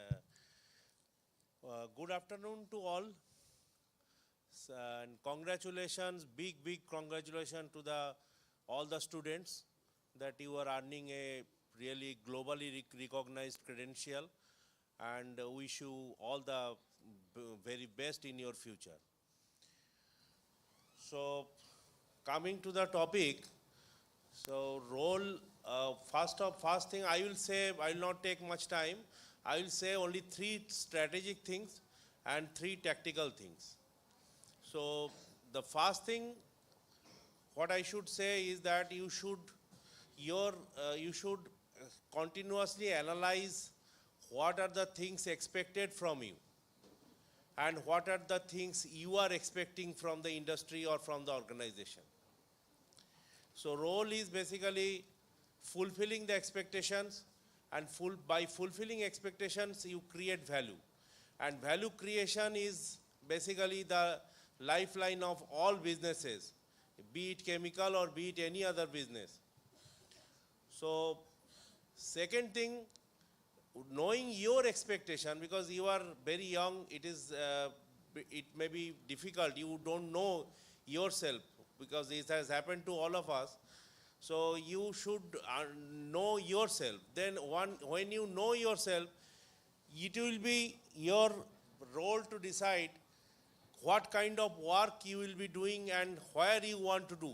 good afternoon to all. And congratulations, big congratulations to all the students that you are earning a really globally recognized credential, and wish you all the very best in your future. So coming to the topic, so role, first thing I will say, I will not take much time. I will say only 3 strategic things and 3 tactical things. So the first thing, what I should say is that you should continuously analyze what are the things expected from you and what are the things you are expecting from the industry or from the organization. So role is basically fulfilling the expectations, and by fulfilling expectations you create value, and value creation is basically the lifeline of all businesses, be it chemical or be it any other business. So second thing, knowing your expectation, because you are very young, it may be difficult. You don't know yourself, because this has happened to all of us. So you should know yourself. Then when you know yourself, it will be your role to decide what kind of work you will be doing and where you want to do.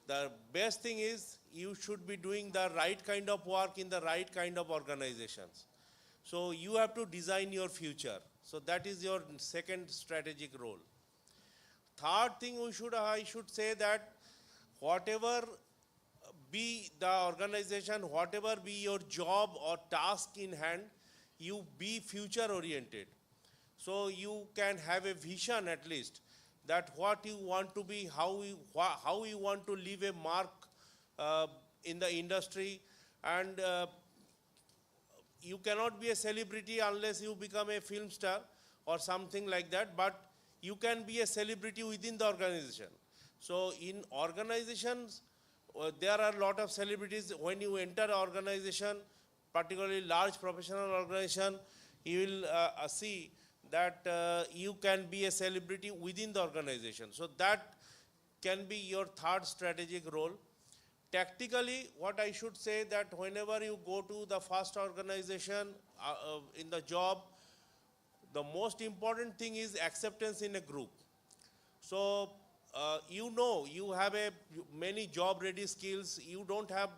The best thing is you should be doing the right kind of work in the right kind of organizations. So you have to design your future. So that is your second strategic role. Third thing I should say that whatever be the organization, whatever be your job or task in hand, you be future oriented. So you can have a vision at least that what you want to be, how you want to leave a mark in the industry, and you cannot be a celebrity unless you become a film star or something like that, but you can be a celebrity within the organization. So in organizations, there are a lot of celebrities. When you enter an organization, particularly large professional organization, you will see that you can be a celebrity within the organization. So that can be your third strategic role. Tactically, what I should say that whenever you go to the first organization in the job, the most important thing is acceptance in a group. So you know you have many job ready skills, you don't have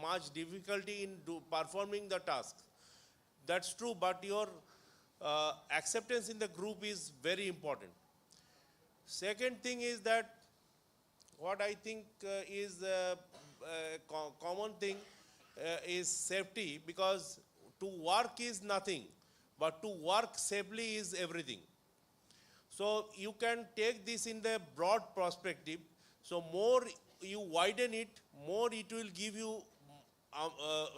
much difficulty in performing the task. That's true, but your acceptance in the group is very important. Second thing is that what I think is a common thing is safety, because to work is nothing, but to work safely is everything. So you can take this in the broad perspective. So more you widen it, more it will give you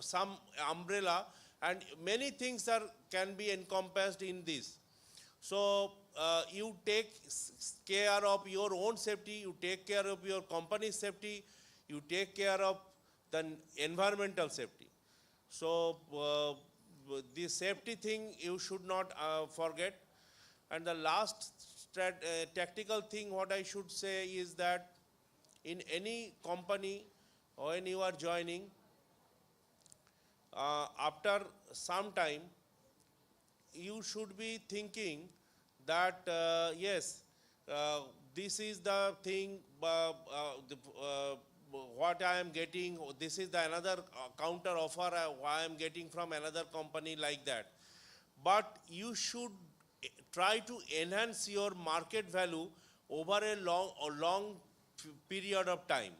some umbrella, and many things can be encompassed in this. So you take care of your own safety, you take care of your company's safety, you take care of the environmental safety. So the safety thing you should not forget. And the last tactical thing what I should say is that in any company when you are joining, after some time you should be thinking that yes, this is the thing what I am getting, this is the another counter offer I am getting from another company, like that. But you should try to enhance your market value over a long period of time.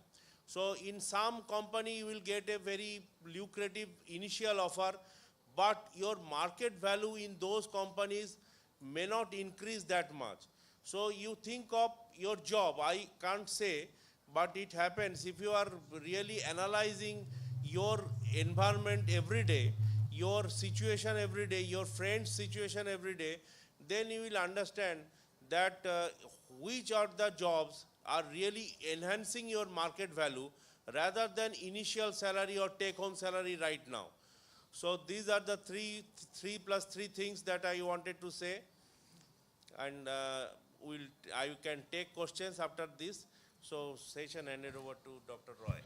So in some company you will get a very lucrative initial offer, but your market value in those companies may not increase that much. So you think of your job, I can't say, but it happens. If you are really analyzing your environment every day, your situation every day, your friend's situation every day, then you will understand that which are the jobs are really enhancing your market value rather than initial salary or take-home salary right now. So these are the three plus three things that I wanted to say, and I can take questions after this. So session handed over to Dr. Roy.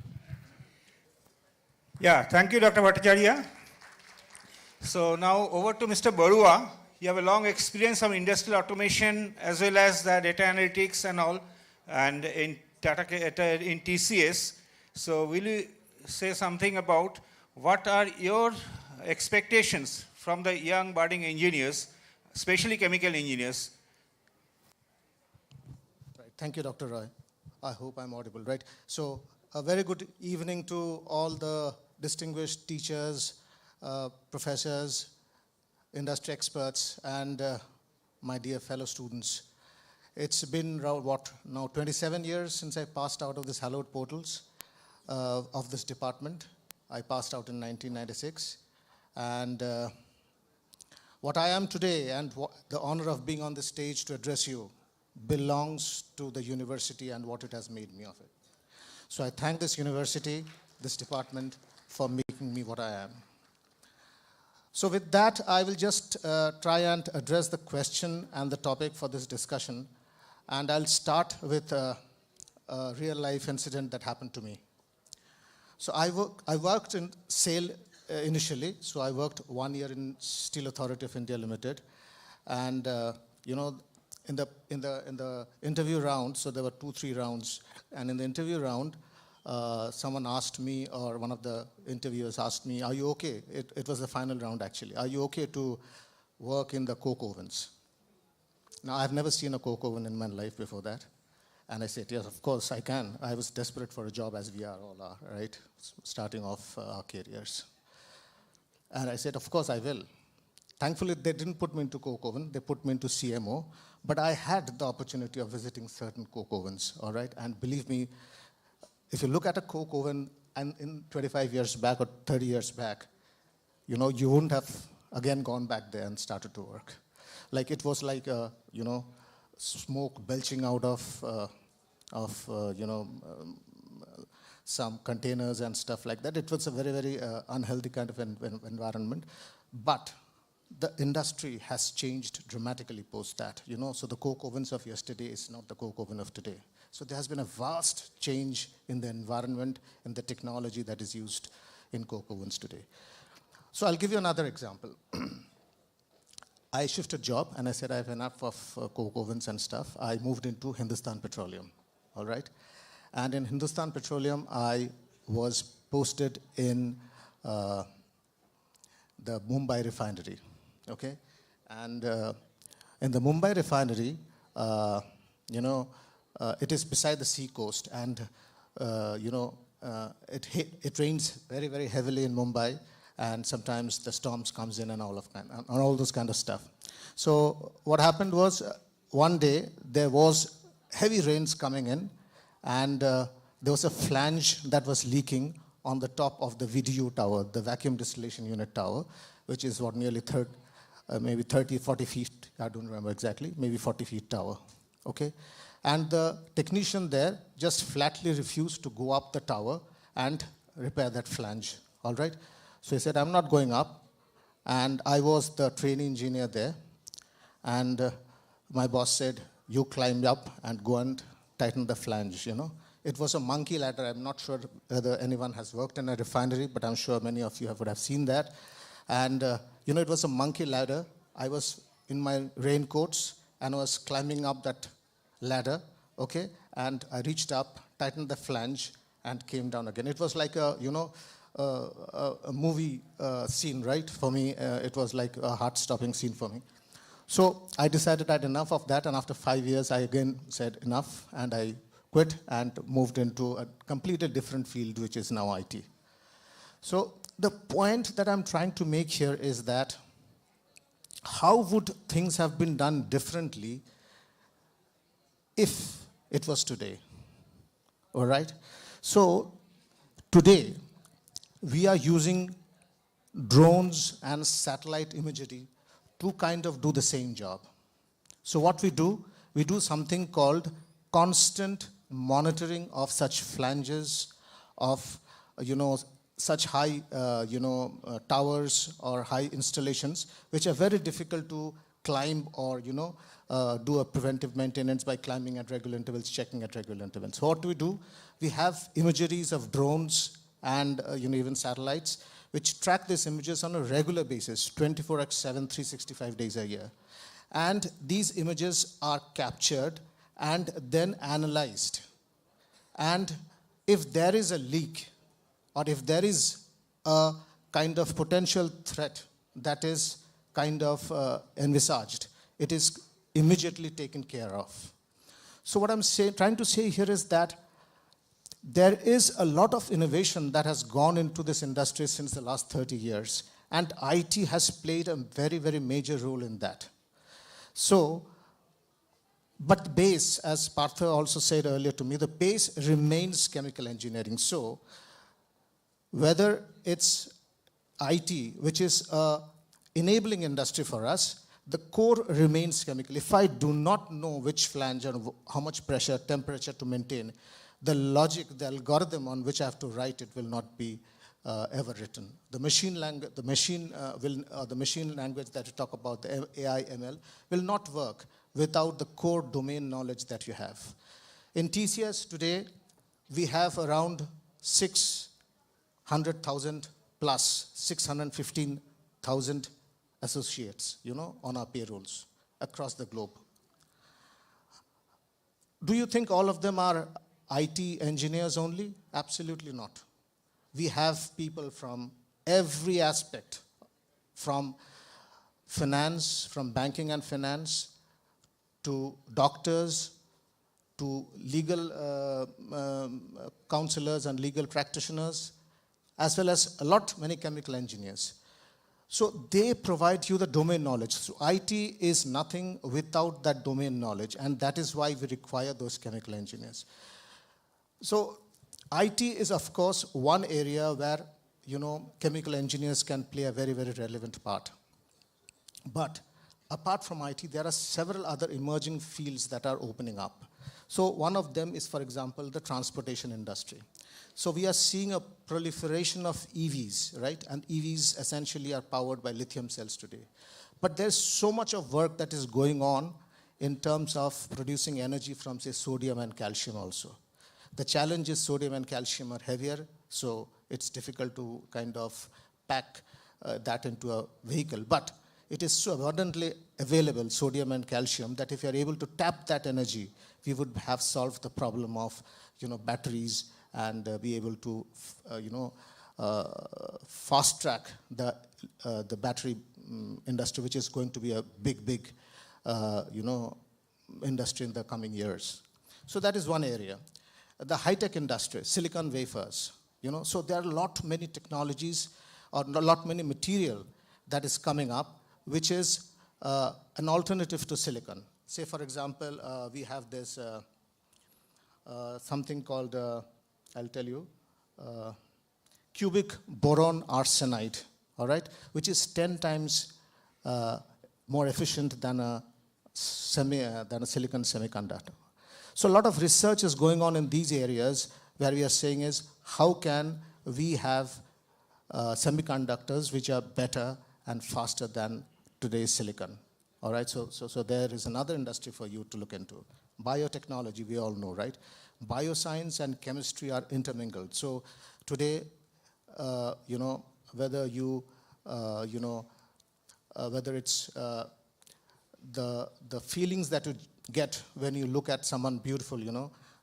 Yeah, thank you, Dr. Bhattacharya. So now over to Mr. Barua. You have a long experience of industrial automation as well as the data analytics and all, and in TCS. So will you say something about what are your expectations from the young budding engineers, especially chemical engineers?
Right. Thank you, Dr. Roy. I hope I'm audible, right? So a very good evening to all the distinguished teachers, professors, industry experts, and my dear fellow students. It's been what, now 27 years since I passed out of this hallowed portals of this department. I passed out in 1996. And what I am today and the honor of being on the stage to address you belongs to the university and what it has made me of it. So I thank this university, this department, for making me what I am. So with that, I will just try and address the question and the topic for this discussion. And I'll start with a real-life incident that happened to me. So I worked in SAIL initially. So I worked 1 year in Steel Authority of India Limited. And, you know, in the interview round, so there were 2-3 rounds. And in the interview round, someone asked me, or one of the interviewers asked me, are you okay? It was the final round, actually. Are you okay to work in the coke ovens? Now, I've never seen a coke oven in my life before that. And I said, yes, of course, I can. I was desperate for a job, as we all are, right? Starting off our careers. And I said, of course, I will. Thankfully, they didn't put me into coke oven. They put me into CMO. But I had the opportunity of visiting certain coke ovens, all right? And believe me, if you look at a coke oven, and in 25 years back or 30 years back, you know, you wouldn't have, again, gone back there and started to work. Like, it was like, you know, smoke belching out of you know, some containers and stuff like that. It was a very, very unhealthy kind of environment. But the industry has changed dramatically post that, you know. So the coke ovens of yesterday is not the coke oven of today. So there has been a vast change in the environment and the technology that is used in coke ovens today. So I'll give you another example. I shifted job and I said I have enough of coke ovens and stuff. I moved into Hindustan Petroleum, all right? And in Hindustan Petroleum, I was posted in the Mumbai refinery, okay? And in the Mumbai refinery, you know, it is beside the sea coast, and you know, it rains very, very heavily in Mumbai, and sometimes the storms comes in and all those kind of stuff. So what happened was, one day there was heavy rains coming in, and there was a flange that was leaking on the top of the VDU tower, the vacuum distillation unit tower, which is what, nearly maybe 30, 40 feet, I don't remember exactly, maybe 40 feet tower, okay? And the technician there just flatly refused to go up the tower and repair that flange, all right? So he said, I'm not going up. And I was the trainee engineer there. And my boss said, you climb up and go and tighten the flange, you know. It was a monkey ladder. I'm not sure whether anyone has worked in a refinery, but I'm sure many of you would have seen that. And, you know, it was a monkey ladder. I was in my raincoats and I was climbing up that ladder, okay? And I reached up, tightened the flange, and came down again. It was like a, you know, a movie scene, right? For me, it was like a heart-stopping scene for me. So I decided I had enough of that, and after 5 years, I again said enough, and I quit and moved into a completely different field, which is now IT. So the point that I'm trying to make here is that how would things have been done differently if it was today, all right? So today, we are using drones and satellite imagery to kind of do the same job. So what we do something called constant monitoring of such flanges, of, you know, such high, you know, towers or high installations, which are very difficult to climb or, you know, do a preventive maintenance by climbing at regular intervals, checking at regular intervals. So what do? We have imageries of drones and, you know, even satellites, which track these images on a regular basis, 24/7, 365 days a year. And these images are captured and then analyzed. And if there is a leak, or if there is a kind of potential threat that is kind of envisaged, it is immediately taken care of. So what I'm trying to say here is that there is a lot of innovation that has gone into this industry since the last 30 years, and IT has played a very, very major role in that. So, but the base, as Partha also said earlier to me, the base remains chemical engineering. So, whether it's IT, which is an enabling industry for us, the core remains chemical. If I do not know which flange or how much pressure, temperature to maintain, the logic, the algorithm on which I have to write it will not be ever written. The machine language that you talk about, the AI, ML, will not work without the core domain knowledge that you have. In TCS today, we have around 600,000 plus 615,000 associates, on our payrolls across the globe. Do you think all of them are IT engineers only? Absolutely not. We have people from every aspect, from finance, from banking and finance, to doctors, to legal counselors and legal practitioners, as well as many chemical engineers. So they provide you the domain knowledge. So IT is nothing without that domain knowledge, and that is why we require those chemical engineers. So IT is, of course, one area where, chemical engineers can play a very, very relevant part. But apart from IT, there are several other emerging fields that are opening up. So one of them is, for example, the transportation industry. So we are seeing a proliferation of EVs, right? And EVs essentially are powered by lithium cells today. But there's so much of work that is going on in terms of producing energy from, say, sodium and calcium also. The challenge is sodium and calcium are heavier, so it's difficult to kind of pack that into a vehicle. But it is so abundantly available, sodium and calcium, that if you're able to tap that energy, we would have solved the problem of, batteries and be able to, fast track the battery industry, which is going to be a big, industry in the coming years. So that is one area. The high-tech industry, silicon wafers, so there are many technologies or many material that is coming up, which is an alternative to silicon. Say, for example, we have this something called, I'll tell you, cubic boron arsenide, all right, which is 10 times more efficient than a silicon semiconductor. So a lot of research is going on in these areas where we are saying is, how can we have semiconductors which are better and faster than today's silicon? All right, so there is another industry for you to look into. Biotechnology, we all know, right? Bioscience and chemistry are intermingled. So today, whether it's the feelings that you get when you look at someone beautiful,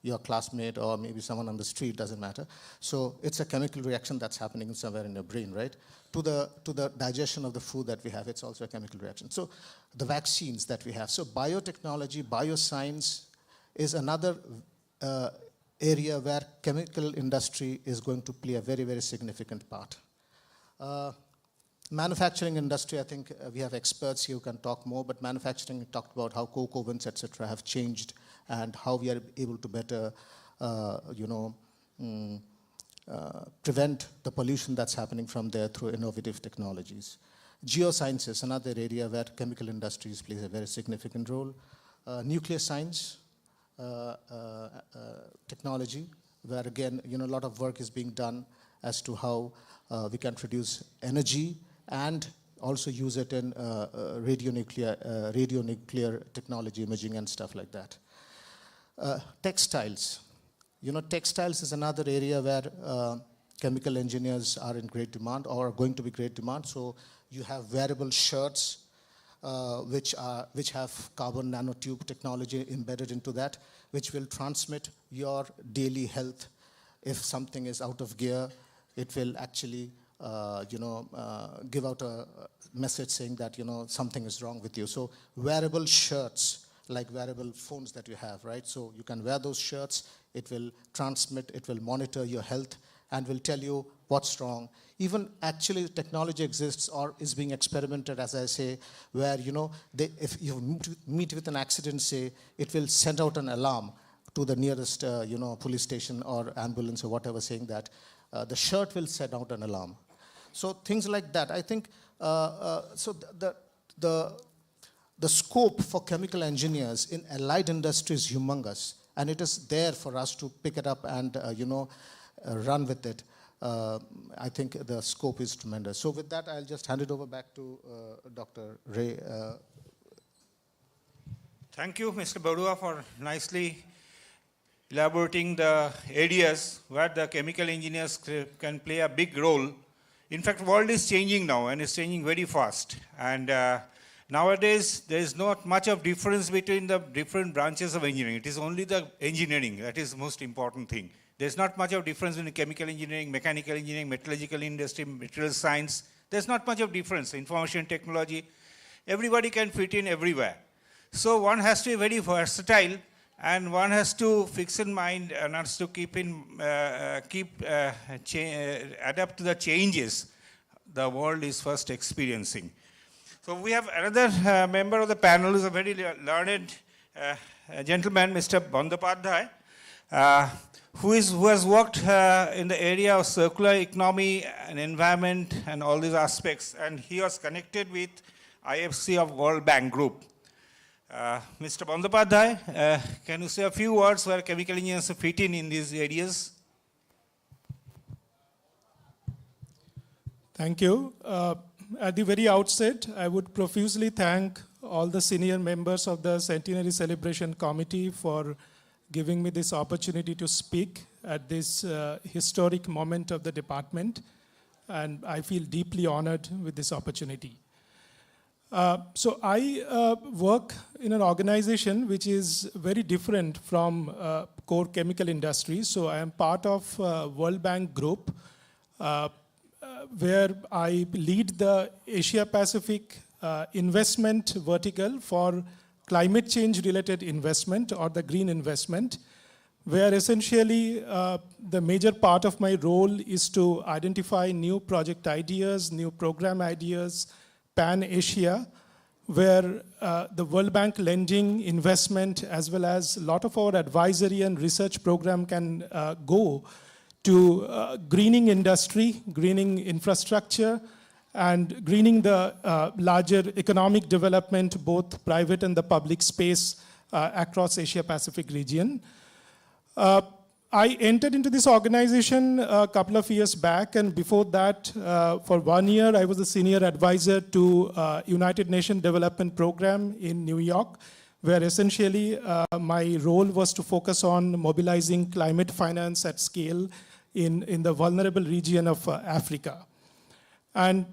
your classmate or maybe someone on the street, doesn't matter. So it's a chemical reaction that's happening somewhere in your brain, right? To the digestion of the food that we have, it's also a chemical reaction. So the vaccines that we have. So biotechnology, bioscience is another area where chemical industry is going to play a very, very significant part. Manufacturing industry, I think we have experts here who can talk more, but manufacturing talked about how coke ovens, etc., have changed and how we are able to better, prevent the pollution that's happening from there through innovative technologies. Geosciences, another area where chemical industries plays a very significant role. Nuclear science, technology, where again, a lot of work is being done as to how we can produce energy and also use it in radionuclear technology, imaging and stuff like that. Textiles. Textiles is another area where chemical engineers are in great demand or are going to be great demand. So you have wearable shirts which have carbon nanotube technology embedded into that, which will transmit your daily health. If something is out of gear, it will actually give out a message saying that, something is wrong with you. So wearable shirts, like wearable phones that you have, right? So you can wear those shirts, it will transmit, it will monitor your health and will tell you what's wrong. Even actually technology exists or is being experimented, as I say, where, if you meet with an accident, say, it will send out an alarm to the nearest, police station or ambulance or whatever, saying that the shirt will send out an alarm. So things like that. I think, so the scope for chemical engineers in allied industry is humongous, and it is there for us to pick it up and, run with it. I think the scope is tremendous. So with that, I'll just hand it over back to Dr. Ray.
Thank you, Mr. Barua, for nicely elaborating the areas where the chemical engineers can play a big role. In fact, the world is changing now, and it's changing very fast. And nowadays, there is not much of difference between the different branches of engineering. It is only the engineering that is the most important thing. There's not much of difference in chemical engineering, mechanical engineering, metallurgical industry, material science. There's not much of difference. Information technology, everybody can fit in everywhere. So one has to be very versatile, and one has to fix in mind and has to adapt to the changes the world is first experiencing. So we have another member of the panel who's a very learned gentleman, Mr. Bandopadhyay, who has worked in the area of circular economy and environment and all these aspects, and he was connected with IFC of World Bank Group. Mr. Bandopadhyay, can you say a few words where chemical engineers fit in these areas?
Thank you. At the very outset, I would profusely thank all the senior members of the Centenary Celebration Committee for giving me this opportunity to speak at this historic moment of the department, and I feel deeply honored with this opportunity. So I work in an organization which is very different from core chemical industry. So I am part of World Bank Group, where I lead the Asia Pacific investment vertical for climate change related investment, or the green investment, where essentially the major part of my role is to identify new project ideas, new program ideas, Pan-Asia, where the World Bank lending investment as well as a lot of our advisory and research program can go to greening industry, greening infrastructure, and greening the larger economic development, both private and the public space across Asia-Pacific region. I entered into this organization a couple of years back, and before that, for 1 year, I was a senior advisor to United Nations Development Programme in New York, where essentially my role was to focus on mobilizing climate finance at scale in the vulnerable region of Africa. And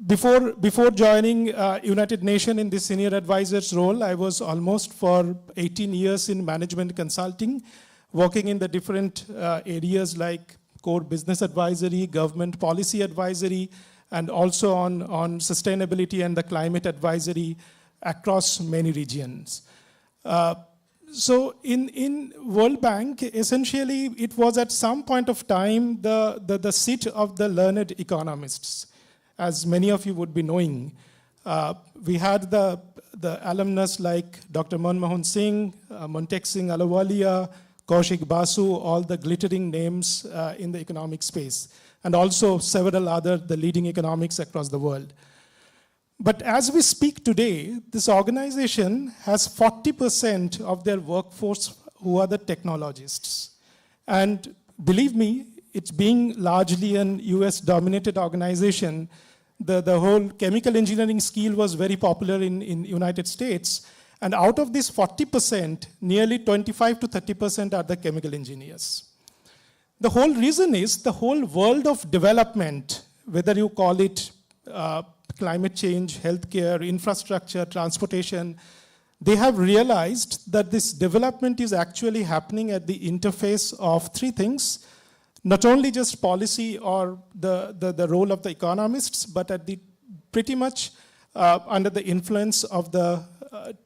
before joining United Nations in this senior advisor's role, I was almost for 18 years in management consulting, working in the different areas like core business advisory, government policy advisory, and also on sustainability and the climate advisory across many regions. So in World Bank, essentially it was at some point of time the seat of the learned economists, as many of you would be knowing. We had the alumnus like Dr. Manmohan Singh, Montek Singh Alawalia, Kaushik Basu, all the glittering names in the economic space, and also several other, the leading economics across the world. But as we speak today, this organization has 40% of their workforce who are the technologists. And believe me, it's being largely an US-dominated organization. The whole chemical engineering skill was very popular in United States. And out of this 40%, nearly 25 to 30% are the chemical engineers. The whole reason is the whole world of development, whether you call it climate change, healthcare, infrastructure, transportation, they have realized that this development is actually happening at the interface of three things: not only just policy or the role of the economists, but at the pretty much under the influence of the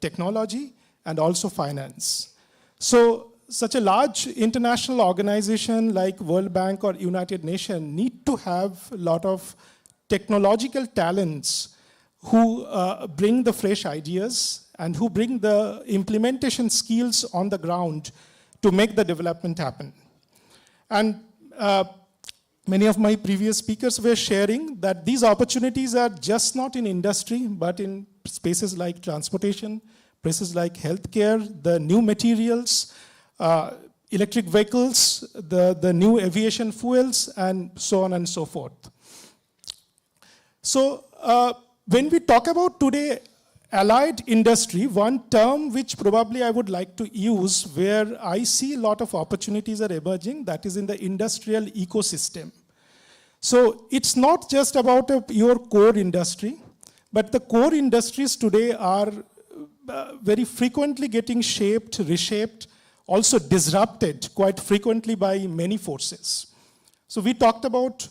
technology and also finance. So such a large international organization like World Bank or United Nations need to have a lot of technological talents who bring the fresh ideas and who bring the implementation skills on the ground to make the development happen. And many of my previous speakers were sharing that these opportunities are just not in industry, but in spaces like transportation, places like healthcare, the new materials, electric vehicles, the new aviation fuels, and so on and so forth. So when we talk about today allied industry, one term which probably I would like to use where I see a lot of opportunities are emerging, that is in the industrial ecosystem. So it's not just about your core industry, but the core industries today are very frequently getting shaped, reshaped, also disrupted quite frequently by many forces. So we talked about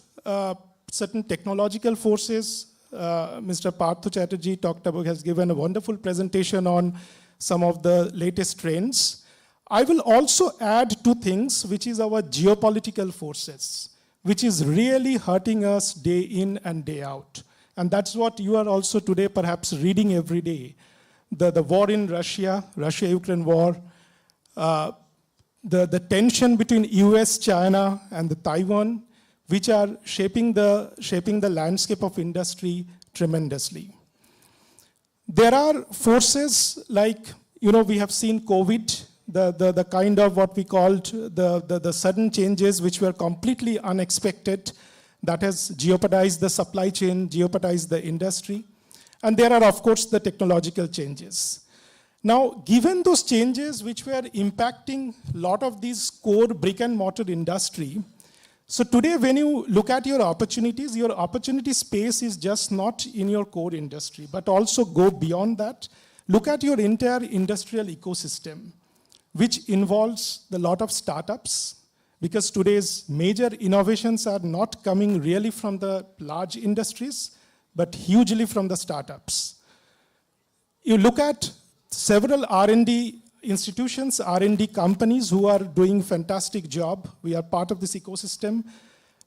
certain technological forces. Mr. Parthu Chatterjee has given a wonderful presentation on some of the latest trends. I will also add two things, which is our geopolitical forces, which is really hurting us day in and day out. And that's what you are also today perhaps reading every day. The war in Russia, Russia-Ukraine war, the tension between US, China, and the Taiwan, which are shaping the landscape of industry tremendously. There are forces like, we have seen COVID, the kind of what we called the sudden changes which were completely unexpected, that has jeopardized the supply chain, jeopardized the industry. And there are, of course, the technological changes. Now, given those changes which were impacting a lot of these core brick and mortar industry, so today when you look at your opportunity space is just not in your core industry, but also go beyond that. Look at your entire industrial ecosystem, which involves a lot of startups, because today's major innovations are not coming really from the large industries, but hugely from the startups. You look at several R&D institutions, R&D companies who are doing fantastic job. We are part of this ecosystem.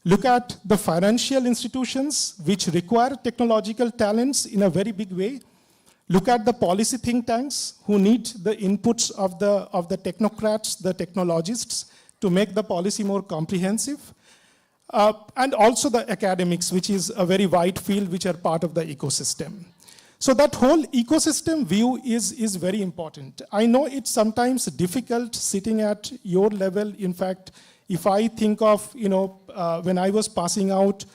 Look at the financial institutions which require technological talents in a very big way. Look at the policy think tanks who need the inputs of the technocrats, the technologists, to make the policy more comprehensive. And also the academics, which is a very wide field, which are part of the ecosystem. So that whole ecosystem view is very important. I know it's sometimes difficult sitting at your level. In fact, if I think of, when I was passing out,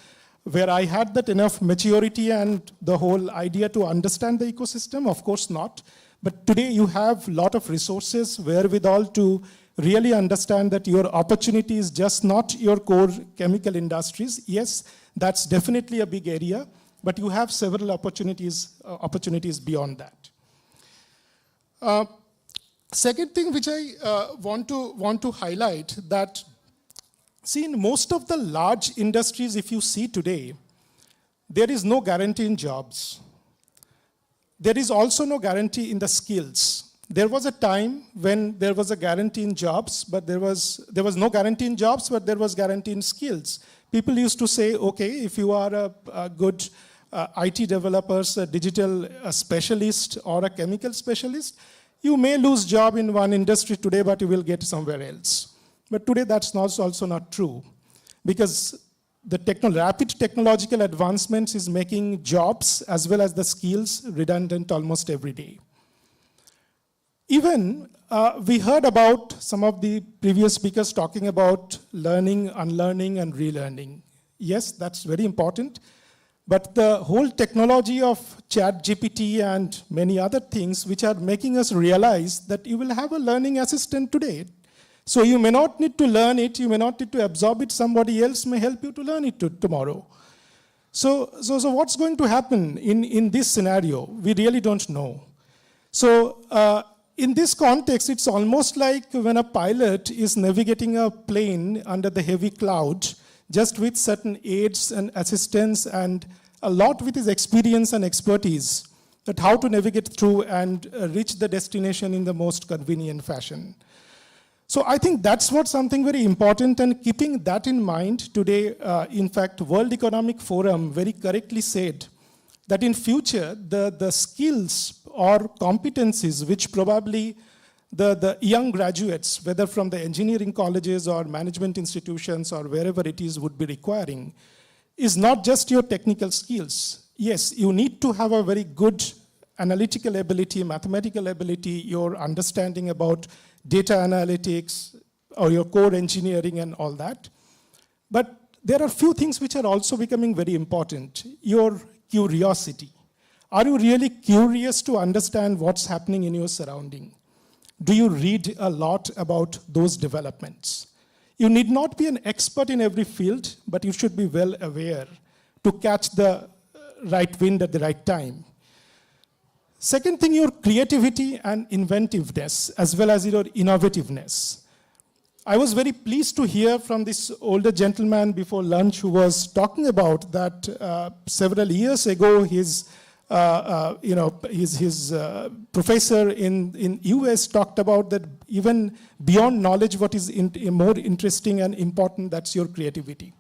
where I had that enough maturity and the whole idea to understand the ecosystem, of course not. But today you have a lot of resources, wherewithal to really understand that your opportunity is just not your core chemical industries. Yes, that's definitely a big area, but you have several opportunities beyond that. Second thing which I want to highlight that, see, in most of the large industries, if you see today, there is no guarantee in jobs. There is also no guarantee in the skills. There was a time when there was a guarantee in jobs, but there was no guarantee in jobs, but there was guarantee in skills. People used to say, okay, if you are a good IT developer, a digital specialist, or a chemical specialist, you may lose job in one industry today, but you will get somewhere else. But today that's also not true, because the rapid technological advancements is making jobs as well as the skills redundant almost every day. Even we heard about some of the previous speakers talking about learning, unlearning, and relearning. Yes, that's very important. But the whole technology of ChatGPT and many other things which are making us realize that you will have a learning assistant today. So you may not need to learn it, you may not need to absorb it, somebody else may help you to learn it tomorrow. So what's going to happen in this scenario? We really don't know. So in this context, it's almost like when a pilot is navigating a plane under the heavy cloud, just with certain aids and assistance and a lot with his experience and expertise, that how to navigate through and reach the destination in the most convenient fashion. So I think that's what something very important, and keeping that in mind today, in fact, World Economic Forum very correctly said that in future, the skills or competencies which probably the young graduates, whether from the engineering colleges or management institutions or wherever it is, would be requiring, is not just your technical skills. Yes, you need to have a very good analytical ability, mathematical ability, your understanding about data analytics, or your core engineering and all that. But there are few things which are also becoming very important. Your curiosity. Are you really curious to understand what's happening in your surrounding? Do you read a lot about those developments? You need not be an expert in every field, but you should be well aware to catch the right wind at the right time. Second thing, your creativity and inventiveness, as well as your innovativeness. I was very pleased to hear from this older gentleman before lunch who was talking about that several years ago his professor in US talked about that even beyond knowledge, what is more interesting and important, that's your creativity.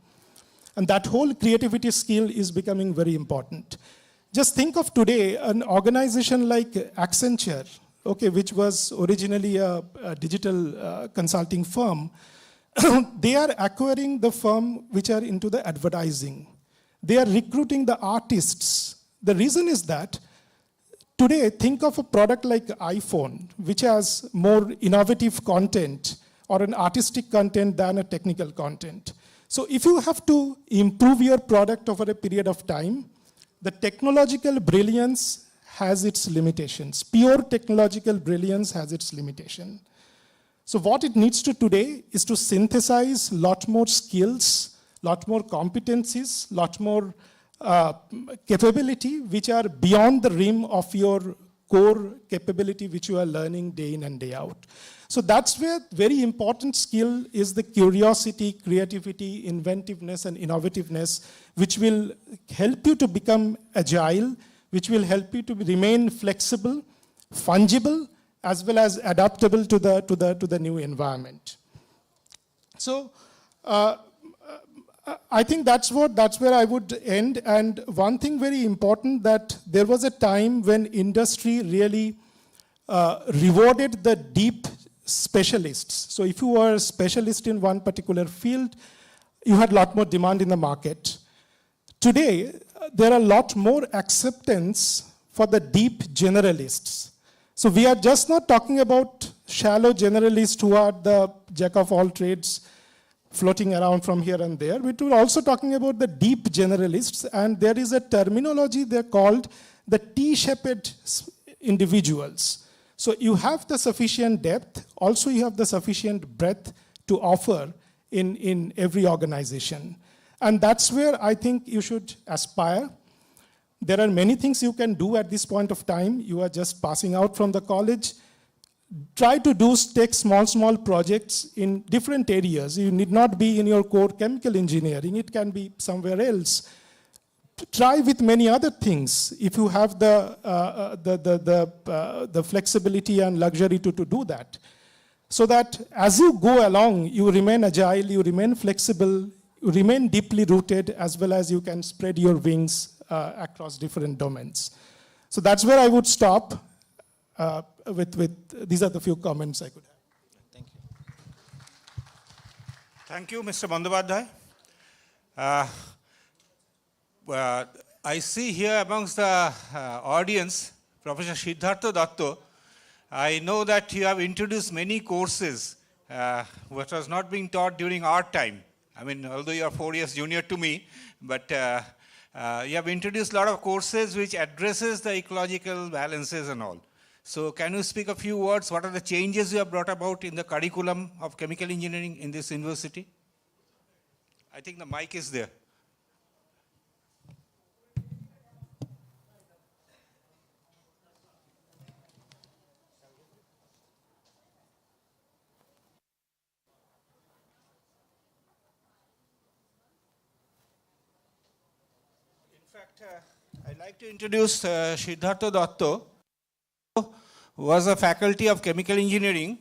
And that whole creativity skill is becoming very important. Just think of today, an organization like Accenture, okay, which was originally a digital consulting firm. They are acquiring the firm which are into the advertising. They are recruiting the artists. The reason is that today, think of a product like iPhone, which has more innovative content or an artistic content than a technical content. So if you have to improve your product over a period of time, the technological brilliance has its limitations. Pure technological brilliance has its limitation. So what it needs to today is to synthesize a lot more skills, lot more competencies, lot more capability which are beyond the rim of your core capability which you are learning day in and day out. So that's where very important skill is the curiosity, creativity, inventiveness and innovativeness, which will help you to become agile, which will help you to remain flexible, fungible, as well as adaptable to the new environment. So I think that's where I would end. And one thing very important, that there was a time when industry really rewarded the deep specialists. So if you were a specialist in one particular field, you had a lot more demand in the market. Today, there are a lot more acceptance for the deep generalists. So we are just not talking about shallow generalists who are the jack of all trades floating around from here and there. We're also talking about the deep generalists, and there is a terminology they're called the T-shaped individuals. So you have the sufficient depth, also you have the sufficient breadth to offer in every organization. And that's where I think you should aspire. There are many things you can do at this point of time. You are just passing out from the college. Try to take small projects in different areas. You need not be in your core chemical engineering. It can be somewhere else. Try with many other things if you have the flexibility and luxury to do that. So that as you go along, you remain agile, you remain flexible, you remain deeply rooted, as well as you can spread your wings across different domains. So that's where I would stop. These are the few comments I could have. Thank you.
Thank you, Mr. Bandyopadhyay. I see here amongst the audience, Professor Siddhartha Datta. I know that you have introduced many courses which was not being taught during our time. I mean, although you are 4 years junior to me, but you have introduced a lot of courses which addresses the ecological balances and all. So can you speak a few words? What are the changes you have brought about in the curriculum of chemical engineering in this university? I think the mic is there. In fact, I'd like to introduce Siddhartha Datta, was a faculty of chemical engineering,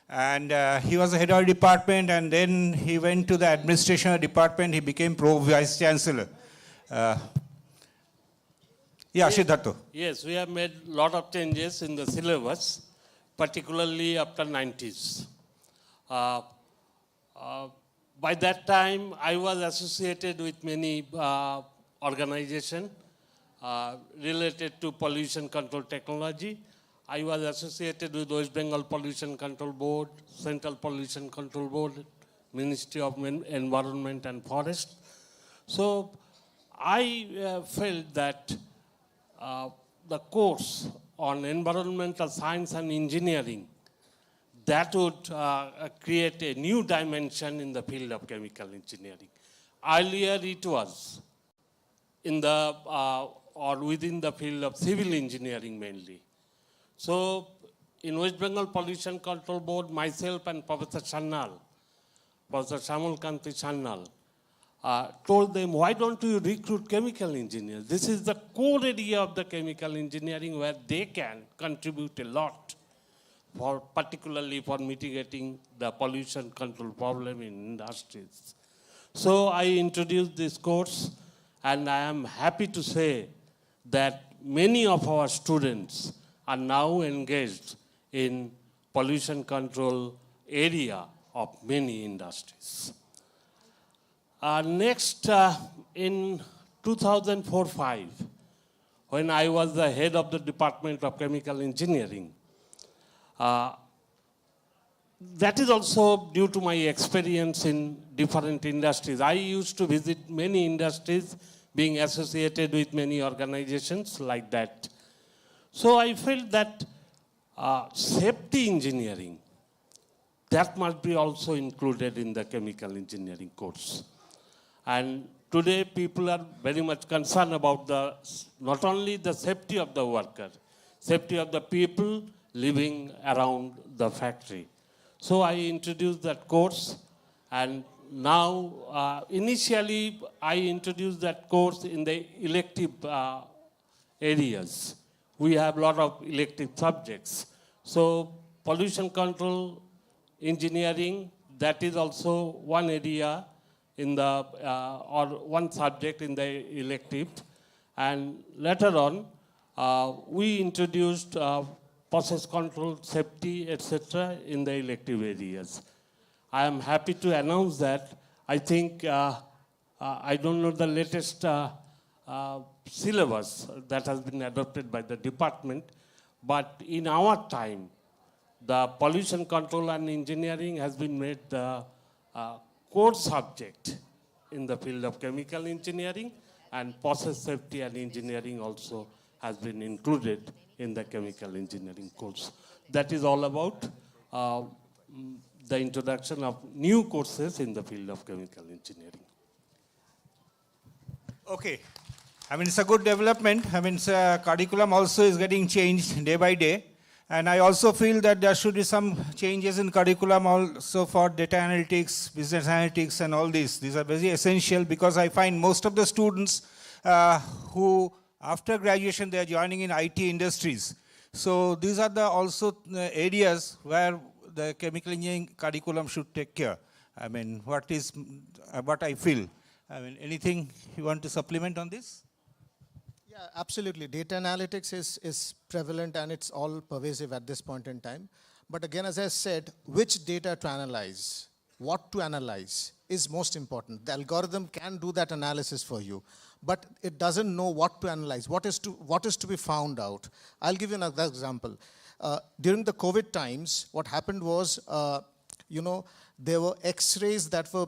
and he was the head of the department, and then he went to the administration department. He became pro-vice chancellor. Yeah, Siddhartha.
Yes, we have made a lot of changes in the syllabus, particularly after 90s. By that time, I was associated with many organizations related to pollution control technology. I was associated with West Bengal Pollution Control Board, Central Pollution Control Board, Ministry of Environment and Forest. So I felt that the course on environmental science and engineering, that would create a new dimension in the field of chemical engineering. Earlier it was in the, or within the field of civil engineering mainly. So in West Bengal Pollution Control Board, myself and Professor Sannal, Professor Shamul Kanti Sannal, told them, why don't you recruit chemical engineers? This is the core area of the chemical engineering where they can contribute a lot, particularly for mitigating the pollution control problem in industries. So I introduced this course, and I am happy to say that many of our students are now engaged in pollution control area of many industries. Next, in 2004-05, when I was the head of the Department of Chemical Engineering, that is also due to my experience in different industries. I used to visit many industries, being associated with many organizations like that. So I felt that safety engineering, that must be also included in the chemical engineering course. And today people are very much concerned about not only the safety of the worker, safety of the people living around the factory. So I introduced that course, and now initially I introduced that course in the elective areas. We have a lot of elective subjects. So pollution control engineering, that is also one area in the, or one subject in the elective. And later on, we introduced process control, safety, etc. in the elective areas. I am happy to announce that I think, I don't know the latest syllabus that has been adopted by the department, but in our time, the pollution control and engineering has been made the core subject in the field of chemical engineering, and process safety and engineering also has been included in the chemical engineering course. That is all about the introduction of new courses in the field of chemical engineering.
Okay. I mean, it's a good development. I mean, curriculum also is getting changed day by day. And I also feel that there should be some changes in curriculum also for data analytics, business analytics, and all these. These are very essential because I find most of the students who, after graduation, they are joining in IT industries. So these are the also areas where the chemical engineering curriculum should take care. I mean, what I feel. I mean, anything you want to supplement on this?
Yeah, absolutely. Data analytics is prevalent and it's all pervasive at this point in time. But again, as I said, which data to analyze, what to analyze is most important. The algorithm can do that analysis for you, but it doesn't know what to analyze, what is to be found out. I'll give you another example. During the COVID times, what happened was, there were X-rays that were,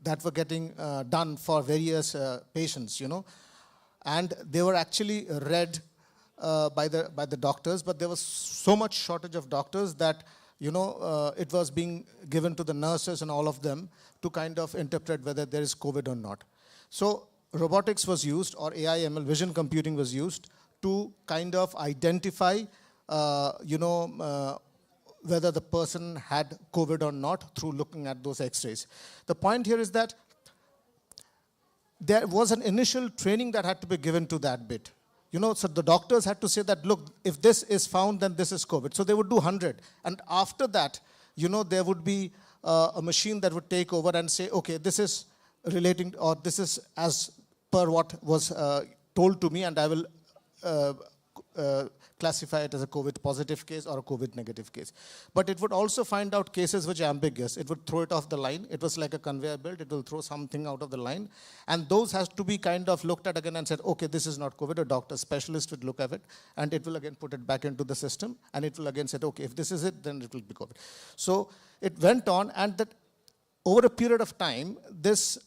that were getting done for various patients, and they were actually read by the doctors, but there was so much shortage of doctors that, it was being given to the nurses and all of them to kind of interpret whether there is COVID or not. So robotics was used, or AI, ML, vision computing was used to kind of identify, whether the person had COVID or not through looking at those X-rays. The point here is that there was an initial training that had to be given to that bit. So the doctors had to say that, look, if this is found, then this is COVID. So they would do 100. And after that, there would be a machine that would take over and say, okay, this is relating, or this is as per what was told to me, and I will classify it as a COVID positive case or a COVID negative case. But it would also find out cases which are ambiguous. It would throw it off the line. It was like a conveyor belt. It will throw something out of the line. And those has to be kind of looked at again and said, okay, this is not COVID. A doctor specialist would look at it, and it will again put it back into the system, and it will again say, okay, if this is it, then it will be COVID. So it went on, and that over a period of time, this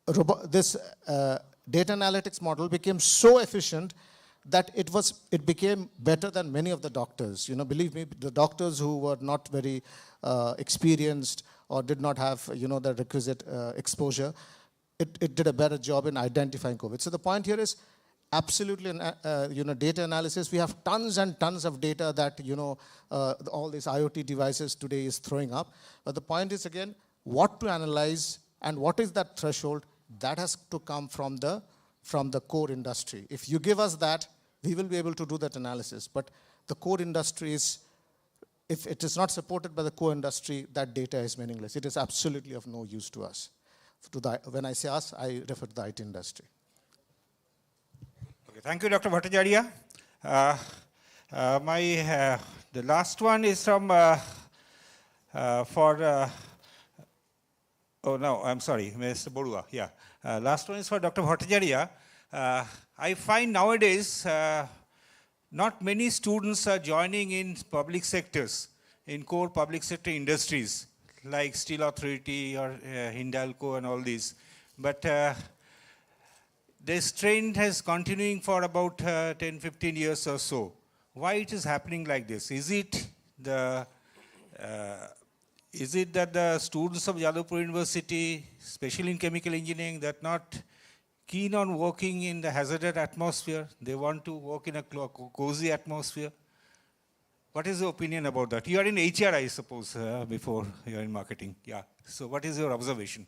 data analytics model became so efficient that it became better than many of the doctors. You know, believe me, the doctors who were not very experienced or did not have, you know, the requisite exposure, it did a better job in identifying COVID. So the point here is absolutely, you know, data analysis. We have tons and tons of data that, you know, all these IoT devices today is throwing up. But the point is, again, what to analyze and what is that threshold, that has to come from the core industry. If you give us that, we will be able to do that analysis. But the core industry is, if it is not supported by the core industry, that data is meaningless. It is absolutely of no use to us. When I say us, I refer to the IT industry.
Okay, thank you, Dr. Bhattacharya. The last one is from oh no, I'm sorry, Mr. Borua. Yeah, last one is for Dr. Bhattacharya. I find nowadays not many students are joining in public sectors, in core public sector industries like Steel Authority or Hindalco and all these. But this trend has continuing for about 10, 15 years or so. Why it is happening like this? Is it that the students of Jadavpur University, especially in chemical engineering, that not keen on working in the hazardous atmosphere? They want to work in a cozy atmosphere. What is your opinion about that? You are in HR, I suppose, before you are in marketing. Yeah. So what is your observation?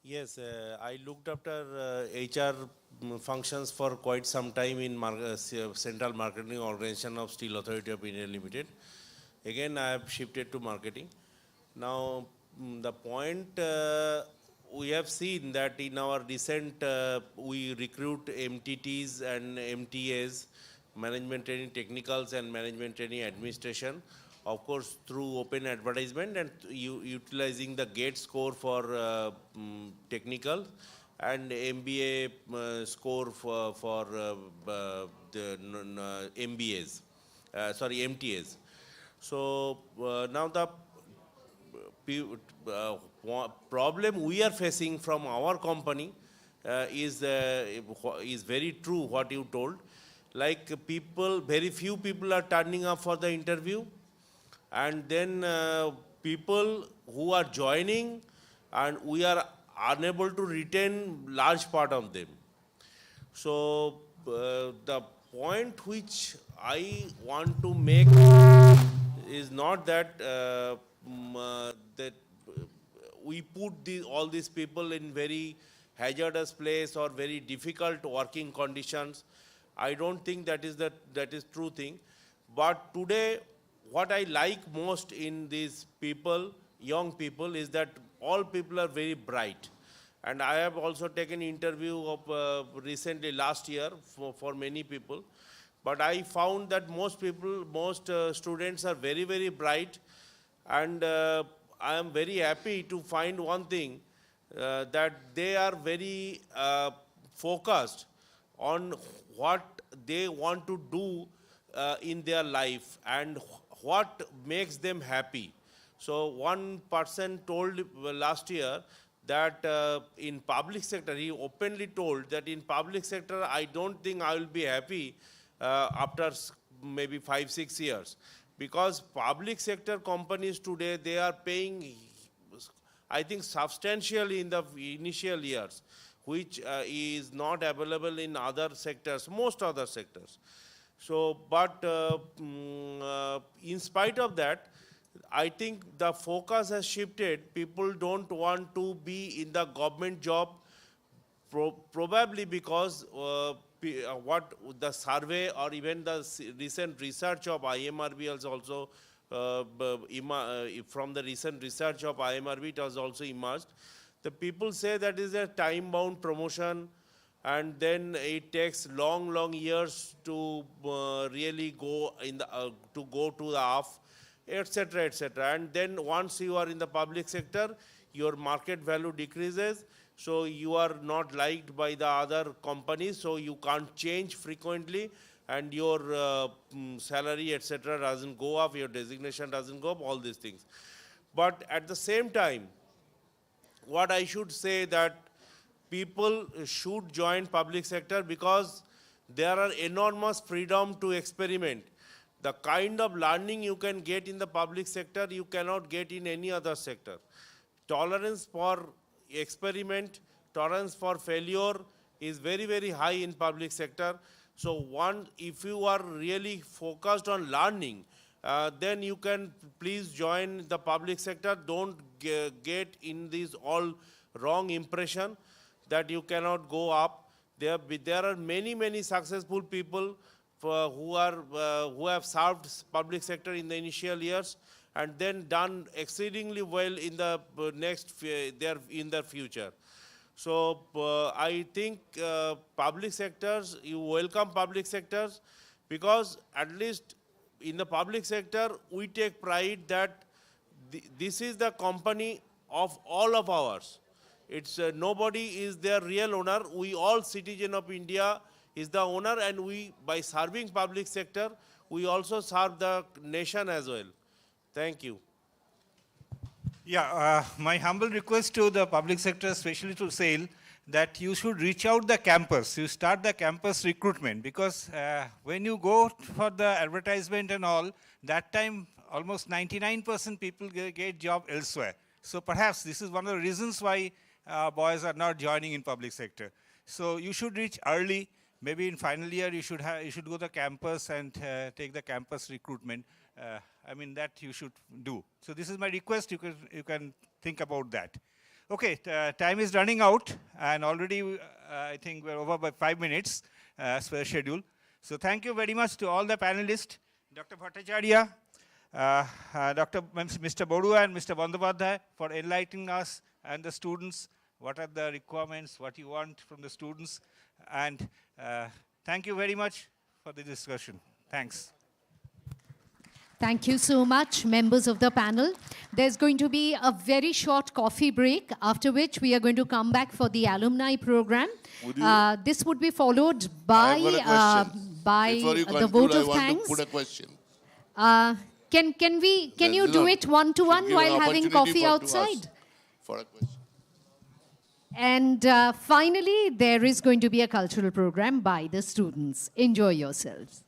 Yes, I looked after HR functions for quite some time in Central Marketing Organization of Steel Authority of India Limited. Again, I have shifted to marketing. Now, the point we have seen that in our recent, we recruit MTTs and MTAs, management training technicals and management training administration, of course through open advertisement and utilizing the GATE score for technical and MBA score for the MBAs, MTAs. So now the problem we are facing from our company is very true what you told. Like very few people are turning up for the interview, and then people who are joining, and we are unable to retain large part of them. So the point which I want to make is not that that we put all these people in very hazardous place or very difficult working conditions. I don't think that is true thing. But today, what I like most in these people, young people, is that all people are very bright. And I have also taken interview of recently last year for many people. But I found that most students are very, very bright. And I am very happy to find one thing, that they are very focused on what they want to do in their life and what makes them happy. So one person told last year that in public sector, he openly told that in public sector, I don't think I will be happy after maybe 5-6 years. Because public sector companies today, they are paying, I think, substantially in the initial years, which is not available in other sectors, most other sectors. So, but in spite of that, I think the focus has shifted. People don't want to be in the government job, probably because what the survey or even the recent research of IMRB has also, from the recent research of IMRB, it has also emerged. The people say that is a time-bound promotion, and then it takes long years to really go in the to go to the off, etc., etc. And then once you are in the public sector, your market value decreases, so you are not liked by the other companies, so you can't change frequently, and your salary, etc., doesn't go up, your designation doesn't go up, all these things. But at the same time, what I should say that people should join public sector because there are enormous freedom to experiment. The kind of learning you can get in the public sector, you cannot get in any other sector. Tolerance for experiment, tolerance for failure is very high in public sector. So if you are really focused on learning, then you can please join the public sector. Don't get in this all wrong impression that you cannot go up. There are many successful people who have served public sector in the initial years and then done exceedingly well in the in the future. So I think public sectors, you welcome public sectors, because at least in the public sector we take pride that this is the company of all of ours. It's nobody is their real owner. We all citizen of India is the owner, and we, by serving public sector, we also serve the nation as well. Thank you.
Yeah, my humble request to the public sector, especially to SAIL, that you should reach out the campus. You start the campus recruitment, because when you go for the advertisement and all, that time almost 99% people get job elsewhere. So perhaps this is one of the reasons why boys are not joining in public sector. So you should reach early. Maybe in final year you should go to the campus and take the campus recruitment. I mean, that you should do. So this is my request. You can think about that. Okay, time is running out, and already I think we're over by 5 minutes as per schedule. So thank you very much to all the panelists, Dr. Bhattacharya, Mr. Bodua and Mr. Bandyopadhyay, for enlightening us and the students what are the requirements, what you want from the students. And thank you very much for the discussion. Thanks.
Thank you so much, members of the panel. There's going to be a very short coffee break, after which we are going to come back for the alumni program. This would be followed by the vote of thanks.
Put a question.
Can you do it one-to-one while having coffee outside?
For a question.
And finally, there is going to be a cultural program by the students. Enjoy yourselves.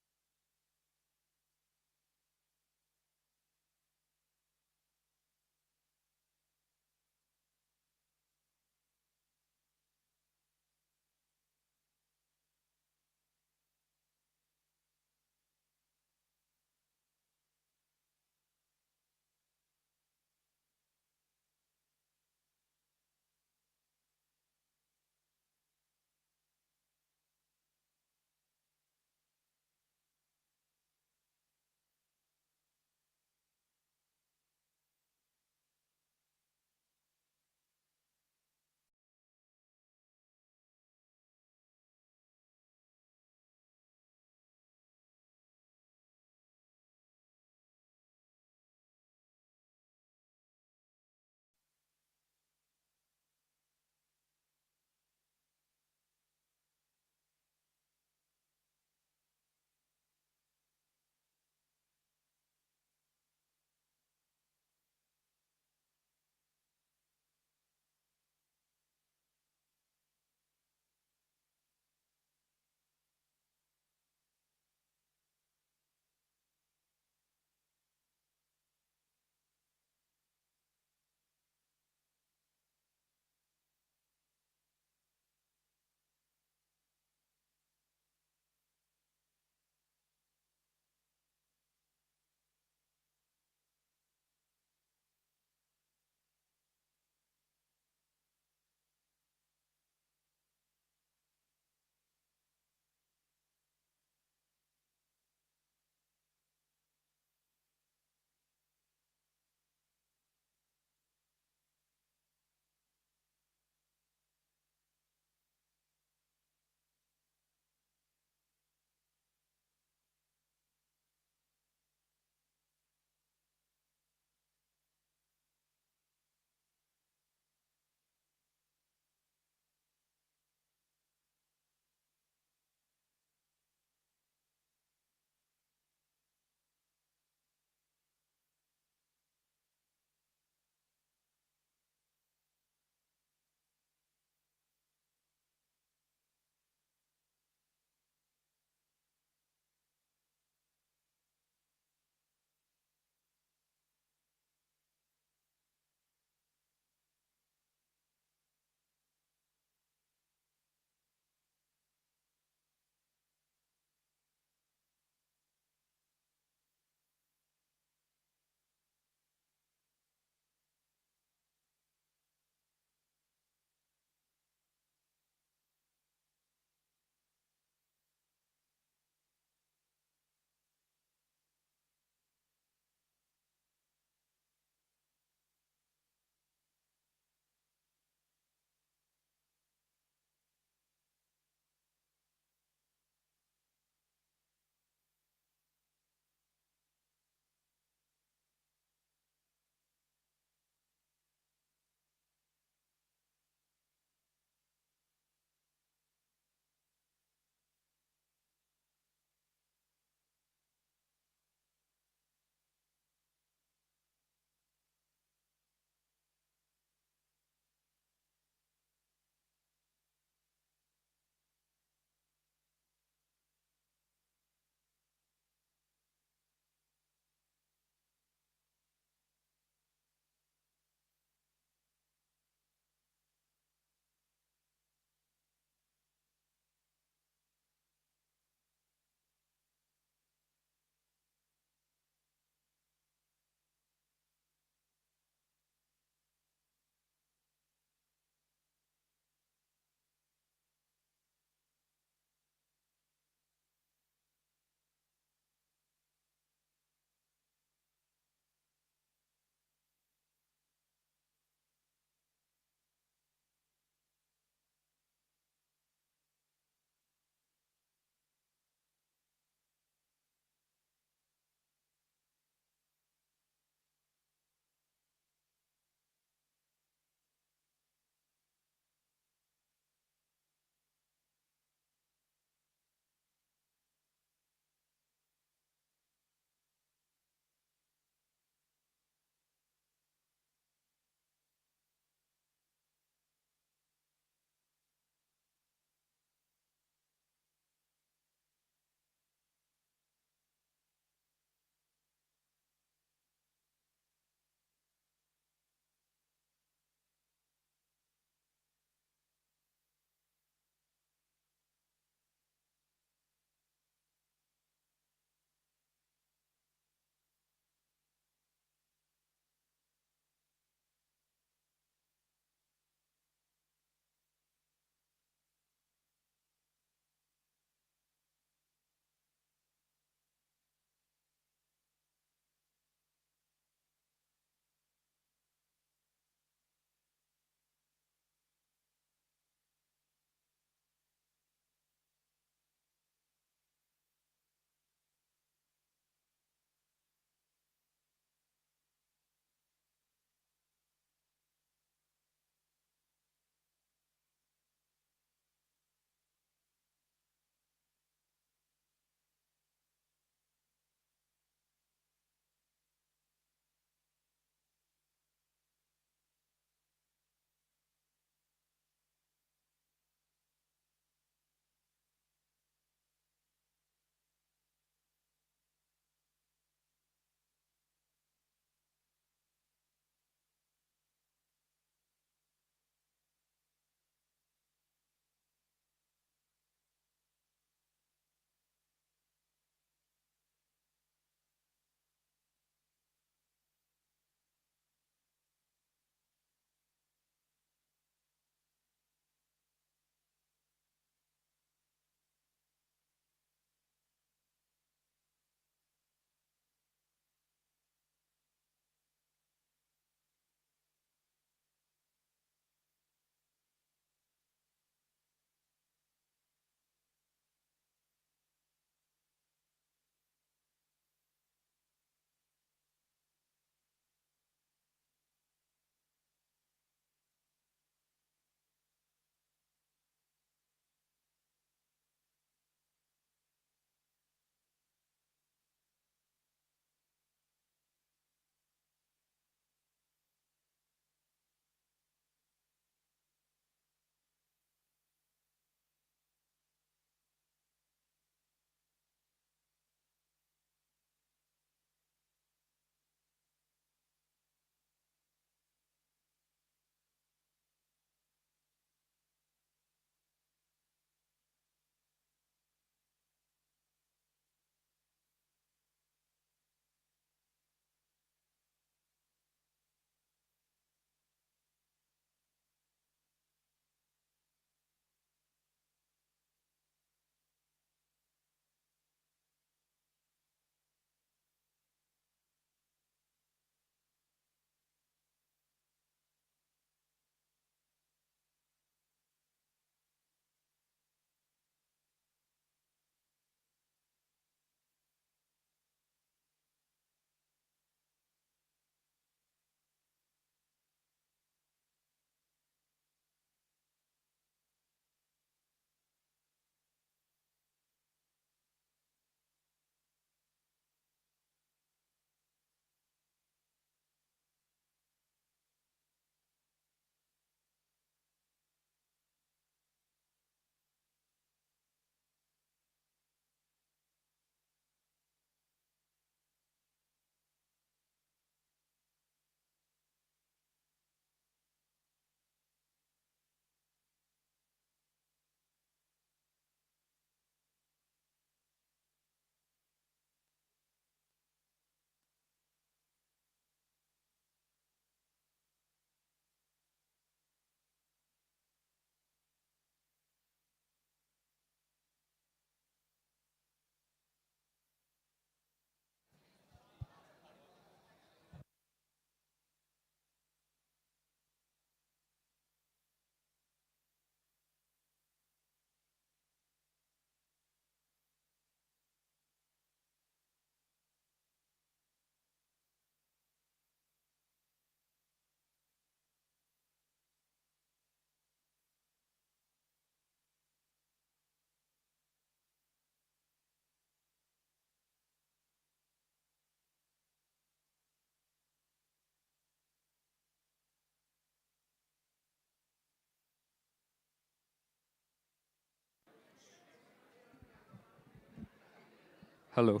Hello.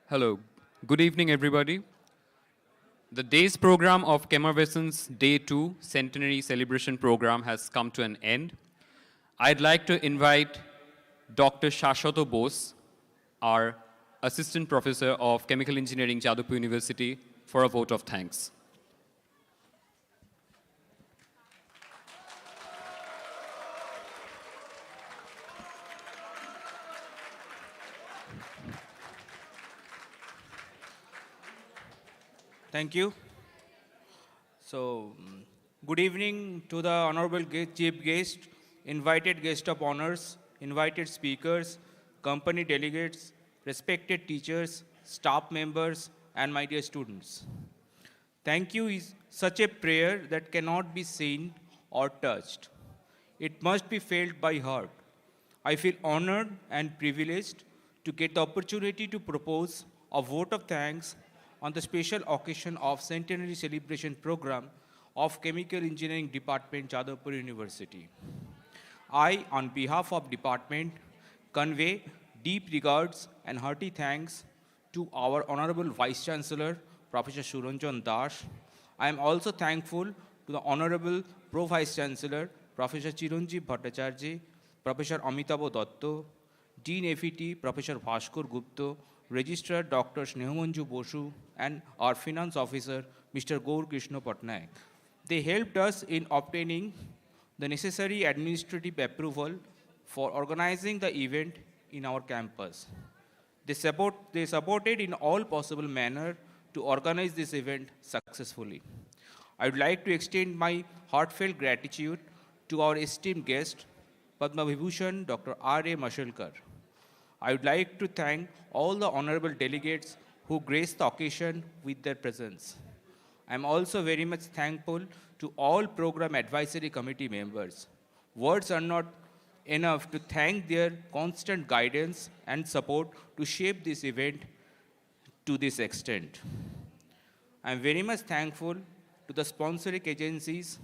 Hello. Good evening, everybody. The day's program of CHEMERVESCENCE Day 2 Centenary Celebration Program has come to an end. I'd like to invite Dr. Shashwato Bose, our Assistant Professor of Chemical Engineering, Jadavpur University, for a vote of thanks.
Thank you. So, good evening to the honorable chief guest, invited guest of honors, invited speakers, company delegates, respected teachers, staff members, and my dear students. Thank you is such a prayer that cannot be seen or touched. It must be felt by heart. I feel honored and privileged to get the opportunity to propose a vote of thanks on the special occasion of Centenary Celebration Programme of Chemical Engineering Department, Jadavpur University. I, on behalf of department, convey deep regards and hearty thanks to our Honorable Vice Chancellor, Professor Suranjan Das. I am also thankful to the Honorable Pro Vice Chancellor, Professor Chiranjeev Bhattacharya, Professor Amitabh Datta, Dean FET, Professor Bhaskar Gupta, Registrar Dr. Snehamanju Bosu, and our Finance Officer, Mr. Gaur Krishna Patnaik. They helped us in obtaining the necessary administrative approval for organizing the event in our campus. They supported in all possible manner to organize this event successfully. I would like to extend my heartfelt gratitude to our esteemed guest, Padma Vibhushan Dr. R.A. Mashalkar. I would like to thank all the honorable delegates who graced the occasion with their presence. I am also very much thankful to all program advisory committee members. Words are not enough to thank their constant guidance and support to shape this event to this extent. I am very much thankful to the sponsoring agencies,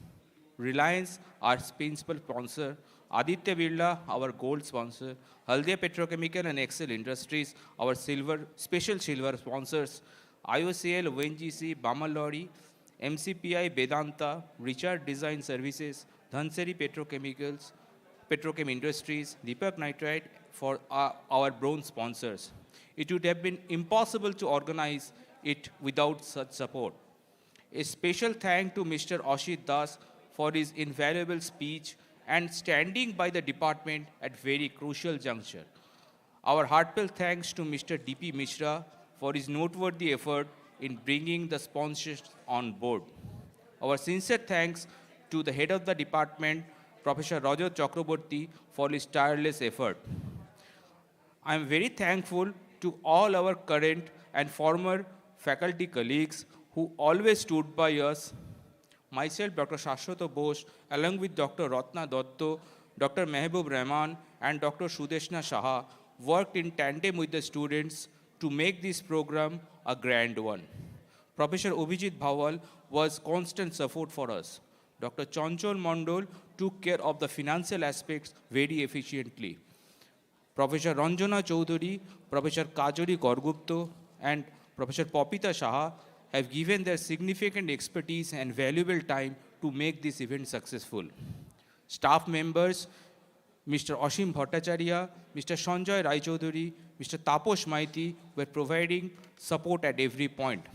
Reliance, our principal sponsor, Aditya Birla, our gold sponsor, Haldia Petrochemical and Excel Industries, our special silver sponsors, IOCL, ONGC, Bamalori, MCPI, Vedanta, Richard Design Services, Dhanseri Petrochemicals, Petrochem Industries, Deepak Nitrite for our bronze sponsors. It would have been impossible to organize it without such support. A special thank to Mr. Ashit Das for his invaluable speech and standing by the department at very crucial juncture. Our heartfelt thanks to Mr. D.P. Mishra for his noteworthy effort in bringing the sponsors on board. Our sincere thanks to the head of the department, Professor Rajat Chakraborty, for his tireless effort. I am very thankful to all our current and former faculty colleagues who always stood by us. Myself, Dr. Shashwato Bose, along with Dr. Ratna Datta, Dr. Mehboob Rahman, and Dr. Sudeshna Shaha, worked in tandem with the students to make this program a grand one. Professor Abhijit Bhawal was constant support for us. Dr. Chanchol Mondol took care of the financial aspects very efficiently. Professor Ranjana Chaudhary, Professor Kajori Korgupta, and Professor Popita Shaha have given their significant expertise and valuable time to make this event successful. Staff members, Mr. Ashim Bhattacharya, Mr. Sanjay Raichaudhuri, Mr. Taposh Maiti were providing support at every point.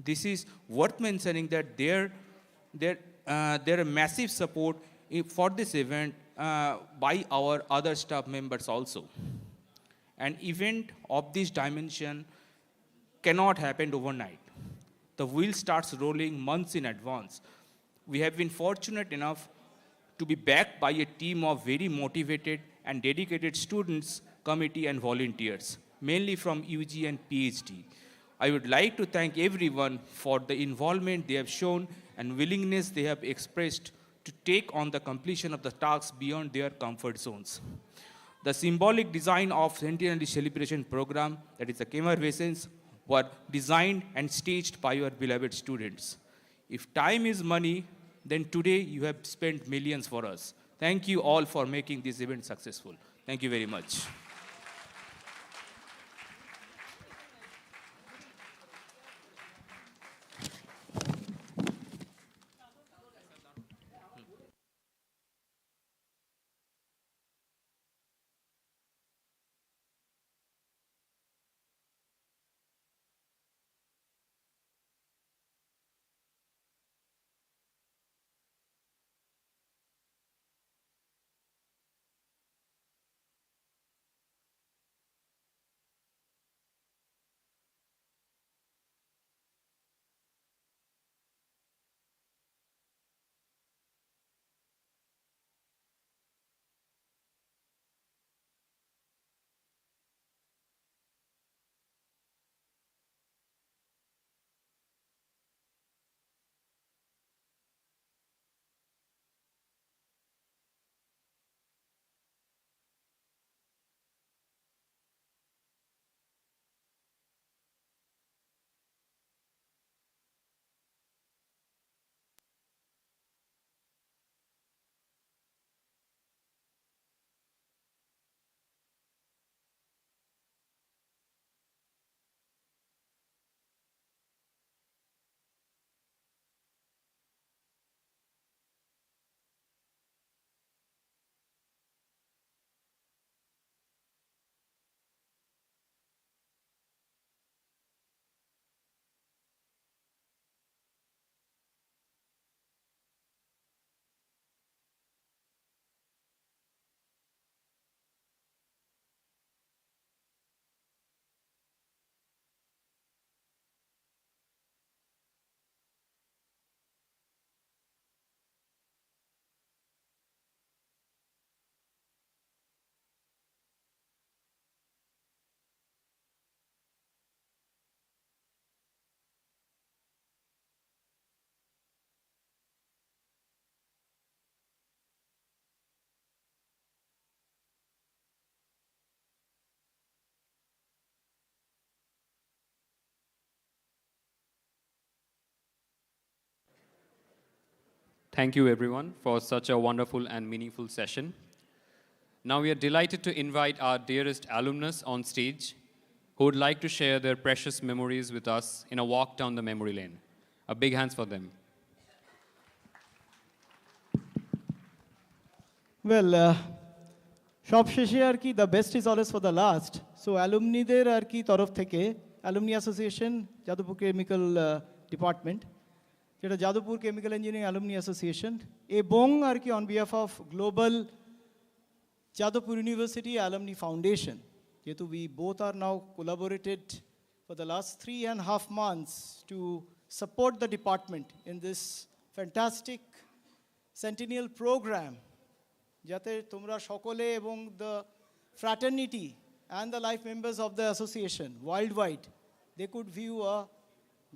This is worth mentioning that there are massive support for this event by our other staff members also. An event of this dimension cannot happen overnight. The wheel starts rolling months in advance. We have been fortunate enough to be backed by a team of very motivated and dedicated students, committee and volunteers, mainly from UG and PhD. I would like to thank everyone for the involvement they have shown and willingness they have expressed to take on the completion of the tasks beyond their comfort zones. The symbolic design of Centenary Celebration Programme, that is the CHEMERVESCENCE, were designed and staged by your beloved students. If time is money, then today you have spent millions for us. Thank you all for making this event successful. Thank you very much.
Thank you, everyone, for such a wonderful and meaningful session. Now we are delighted to invite our dearest alumnus on stage who would like to share their precious memories with us in a walk down the memory lane. A big hands for them.
Well, সব শেষে আর কি the best is always for the last so অ্যালুমনিদের আর কি তরফ থেকে alumni association Jadavpur chemical department যেটা Jadavpur chemical engineering alumni association এবং আর কি on behalf of global Jadavpur university alumni foundation যেহেতু we both are now collaborated for the last 3.5 months to support the department in this fantastic centennial programme যাতে তোমরা সকলে এবং the fraternity and the life members of the association world wide they could view a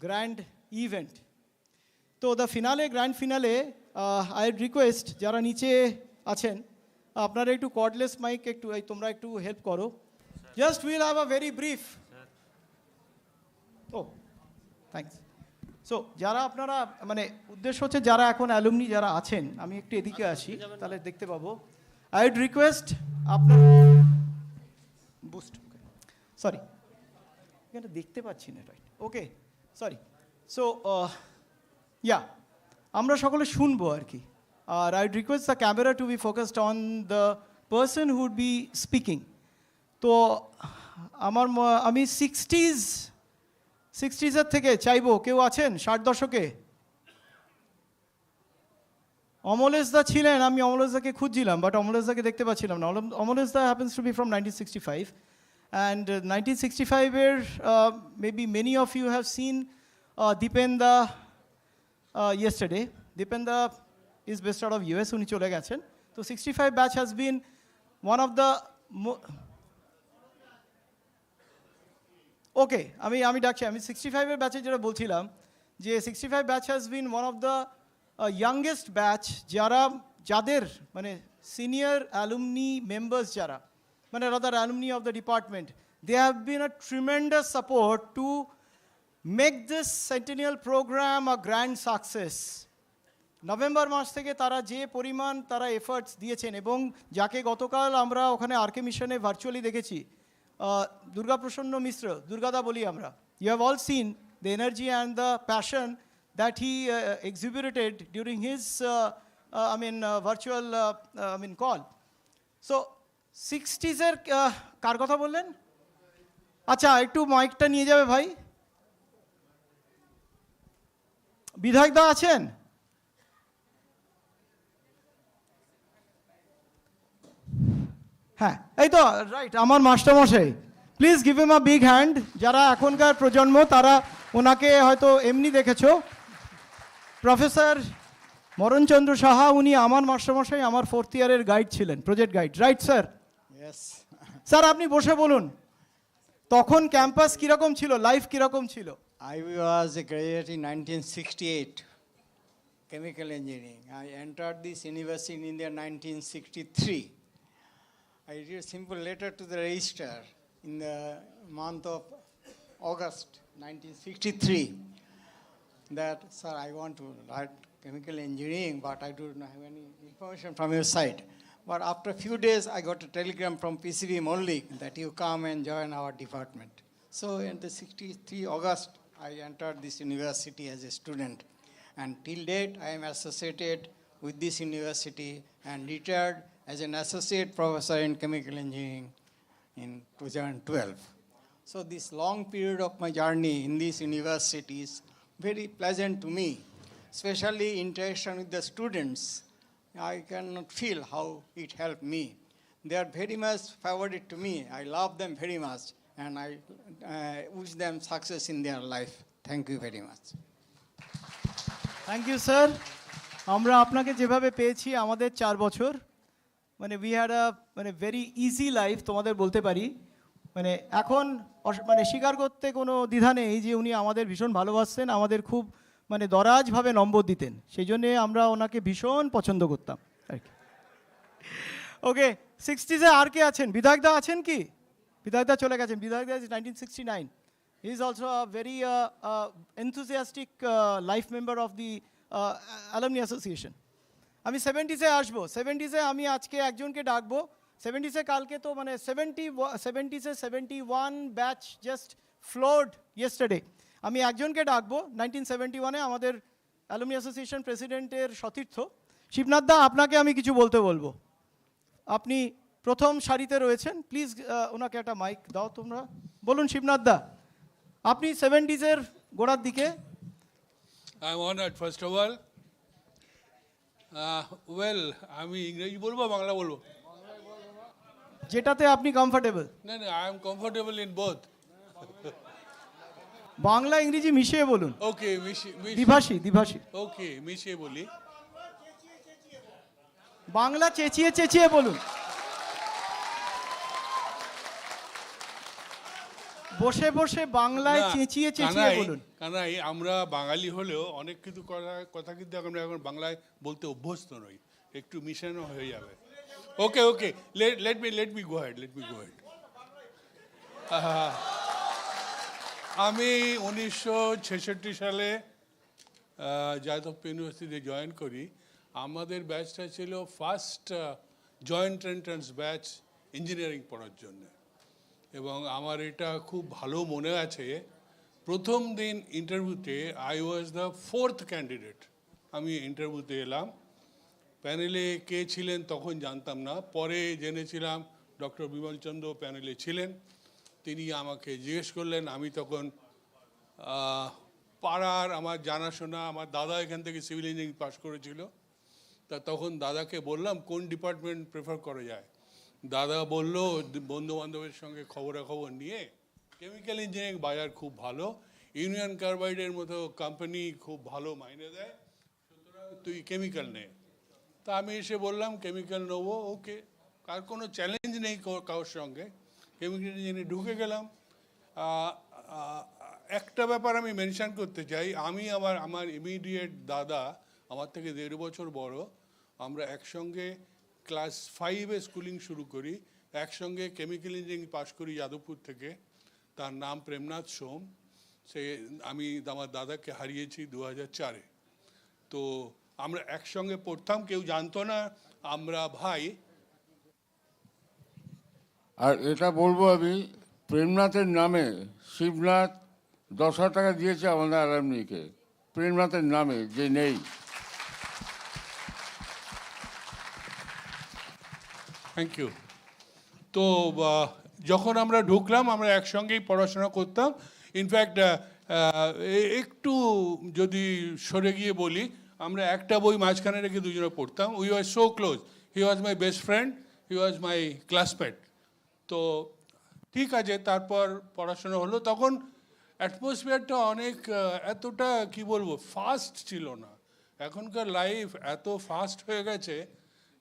grand event to the finale grand finale I request যারা নিচে আছেন আপনারা একটু cordless mic একটু তোমরা একটু হেল্প করো just will have a very brief ও থ্যাংকস সো যারা আপনারা মানে উদ্দেশ্য হচ্ছে যারা এখন অ্যালুমনি যারা আছেন আমি একটু এদিকে আসি তাহলে দেখতে পাবো আই উড রিকোয়েস্ট আপনার বুস্ট সরি এখানে দেখতে পাচ্ছি না right okay sorry so yeah আমরা সকলে শুনবো আর কি আর I would request the camera to be focused on the person who would be speaking তো আমি সিক্সটিজের থেকে চাইবো কেউ আছেন 60 দশকে অমলেশদা ছিলেন আমি অমলেশদাকে খুঁজছিলাম বাট অমলেশদাকে দেখতে পাচ্ছিলাম না অমলেশদা happens to be from 1965 and 1965-এর maybe many of you have seen দীপেন্দা yesterday দীপেন্দা is best out of US উনি চলে গেছেন তো 65 batch has been one of the okay আমি ডাকছি আমি 65-এর ব্যাচে যেটা বলছিলাম যে 65 batch has been one of the youngest batch যাদের মানে সিনিয়র অ্যালুমনি মেম্বার্স যারা মানে rather alumni of the department they have bin a tremendous support to make this centennial programme a grand success November মাস থেকে তারা যে পরিমাণ তারা এফার্টস দিয়েছেন এবং যাকে গতকাল আমরা ওখানে আরকে মিশনে ভার্চুয়ালি দেখেছি Durga Prashanna Misra, Durgada boli amra. You have all seen the energy and the passion that he exhibited during his, virtual, call. So, 60s-এর কার কথা বললেন? আচ্ছা একটু মাইকটা নিয়ে যাবে ভাই। বিধায়ক দা আছেন? হ্যাঁ এই তো রাইট আমার মাস্টারমশাই please give him a big hand যারা এখনকার প্রজন্ম তারা ওনাকে হয়তো এমনি দেখেছো প্রফেসর মরণচন্দ্র সাহা উনি আমার মাস্টারমশাই আমার 4th ইয়ারের গাইড ছিলেন project guide right sir sir আপনি বসে বলুন তখন ক্যাম্পাস কীরকম ছিল লাইফ কীরকম ছিল
I was a graduate in 1968 chemical engineering. I entered this university in India 1963. I wrote a simple letter to the registrar in the month of August 1963 that, sir, I want to write chemical engineering, but I do not have any information from your side. But after a few days, I got a telegram from PCB Mollik that you come and join our department. So in the 63 August, I entered this university as a student. And till date, I am associated with this university and retired as an associate professor in chemical engineering in 2012. So this long period of my journey in this university is very pleasant to me, especially interaction with the students. I cannot feel how it helped me. They are very much favorite to me. I love them very much and I wish them success in their life. Thank you very much.
Thank you, sir. আমরা আপনাকে যেভাবে পেয়েছি আমাদের 4 বছর মানে we had a মানে very easy life তোমাদের বলতে পারি মানে এখন মানে স্বীকার করতে কোনো দ্বিধা নেই যে উনি আমাদের ভীষণ ভালোবাসতেন আমাদের খুব মানে দরাজভাবে নম্বর দিতেন সেই জন্যে আমরা ওনাকে ভীষণ পছন্দ করতাম আর কি ওকে 60s-এ আর কে আছেন বিধায়ক দা আছেন কি বিধায়ক দা চলে গেছেন বিধায়ক দা is 1969 he is also a very enthusiastic life member of the alumni association আমি 70s আসবো। 70s আমি আজকে একজনকে ডাকবো। 70s কালকে তো মানে 70s 71 batch just flood yesterday. আমি একজনকে ডাকবো 1971 আমাদের অ্যালুমনি অ্যাসোসিয়েশন প্রেসিডেন্টের সতীর্থ শিবনাথ দা, আপনাকে আমি কিছু বলতে বলবো। আপনি প্রথম সারিতে রয়েছেন, প্লিজ ওনাকে একটা মাইক দাও তোমরা। বলুন শিবনাথ দা, আপনি 70s গোড়ার দিকে।
I am honoured first of all. Well, আমি ইংরেজি বলবো বাংলা বলবো?
যেটাতে আপনি কমফোর্টেবল।
না না, I am comfortable in both.
Bangla ইংরেজি মিশিয়ে বলুন।
ওকে,
দ্বিভাষী দ্বিভাষী।
ওকে, মিশিয়ে বলি।
বাংলা চেঁচিয়ে চেঁচিয়ে বলুন। বসে বসে বাংলায় চেঁচিয়ে চেঁচিয়ে বলুন।
কানাই, আমরা বাঙালি হলেও অনেক কিছু কথা কিন্তু আমরা এখন বাংলায় বলতে অভ্যস্ত নই, একটু মিশানো হয়ে যাবে। ওকে ওকে, লেট মি গো হেড। আমি 1966 সালে যাদবপুর ইউনিভার্সিটিতে জয়েন করি। আমাদের ব্যাচটা ছিল first joint entrance batch engineering পড়ার জন্য, এবং আমার এটা খুব ভালো মনে আছে। প্রথম দিন ইন্টারভিউতে I was the 4th candidate. আমি ইন্টারভিউতে এলাম, প্যানেলে কে ছিলেন তখন জানতাম না, পরে জেনেছিলাম ডক্টর বিমলচন্দ্র প্যানেলে ছিলেন। তিনি আমাকে জিজ্ঞেস করলেন, আমি তখন পাড়ার আমার জানাশোনা, আমার দাদা এখান থেকে সিভিল ইঞ্জিনিয়ারিং পাস করেছিল, তা তখন দাদাকে বললাম কোন ডিপার্টমেন্ট প্রেফার করা যায়। দাদা বলল, বন্ধু বান্ধবের সঙ্গে খবরাখবর নিয়ে কেমিক্যাল ইঞ্জিনিয়ারিং বাজার খুব ভালো, ইউনিয়ন কার্বাইডের মতো কোম্পানি খুব ভালো মাইনে দেয়, সুতরাং তুই কেমিক্যাল নে। তা আমি এসে বললাম কেমিক্যাল নেবো। ওকে, কার কোনো চ্যালেঞ্জ নেই কারোর সঙ্গে, কেমিক্যাল ইঞ্জিনিয়ারিং ঢুকে গেলাম। একটা ব্যাপার আমি মেনশন করতে চাই, আমি আমার ইমিডিয়েট দাদা আমার থেকে 1.5 বছর বড়, আমরা একসঙ্গে ক্লাস 5-এ স্কুলিং শুরু করি, একসঙ্গে কেমিক্যাল ইঞ্জিনিয়ারিং পাশ করি যাদবপুর থেকে। তার নাম প্রেমনাথ সোম। আমি আমার দাদাকে হারিয়েছি 2004-এ। তো আমরা একসঙ্গে পড়তাম, কেউ জানতো না আমরা ভাই।
আর এটা বলবো আমি, প্রেমনাথের নামে শিবনাথ 10,000 টাকা দিয়েছে আমাদের অ্যালামনিকে, প্রেমনাথের নামে, যে নেই।
Thank you. তো যখন আমরা ঢুকলাম আমরা একসঙ্গেই পড়াশোনা করতাম। ইনফ্যাক্ট একটু যদি সরে গিয়ে বলি, আমরা একটা বই মাঝখানে রেখে দুজনে পড়তাম। We was so close, he was my best friend, he was my classmate. তো ঠিক আছে, তারপর পড়াশোনা হলো। তখন অ্যাটমসফিয়ারটা অনেক এতটা কি বলবো ফাস্ট ছিল না। এখনকার লাইফ এত ফাস্ট হয়ে গেছে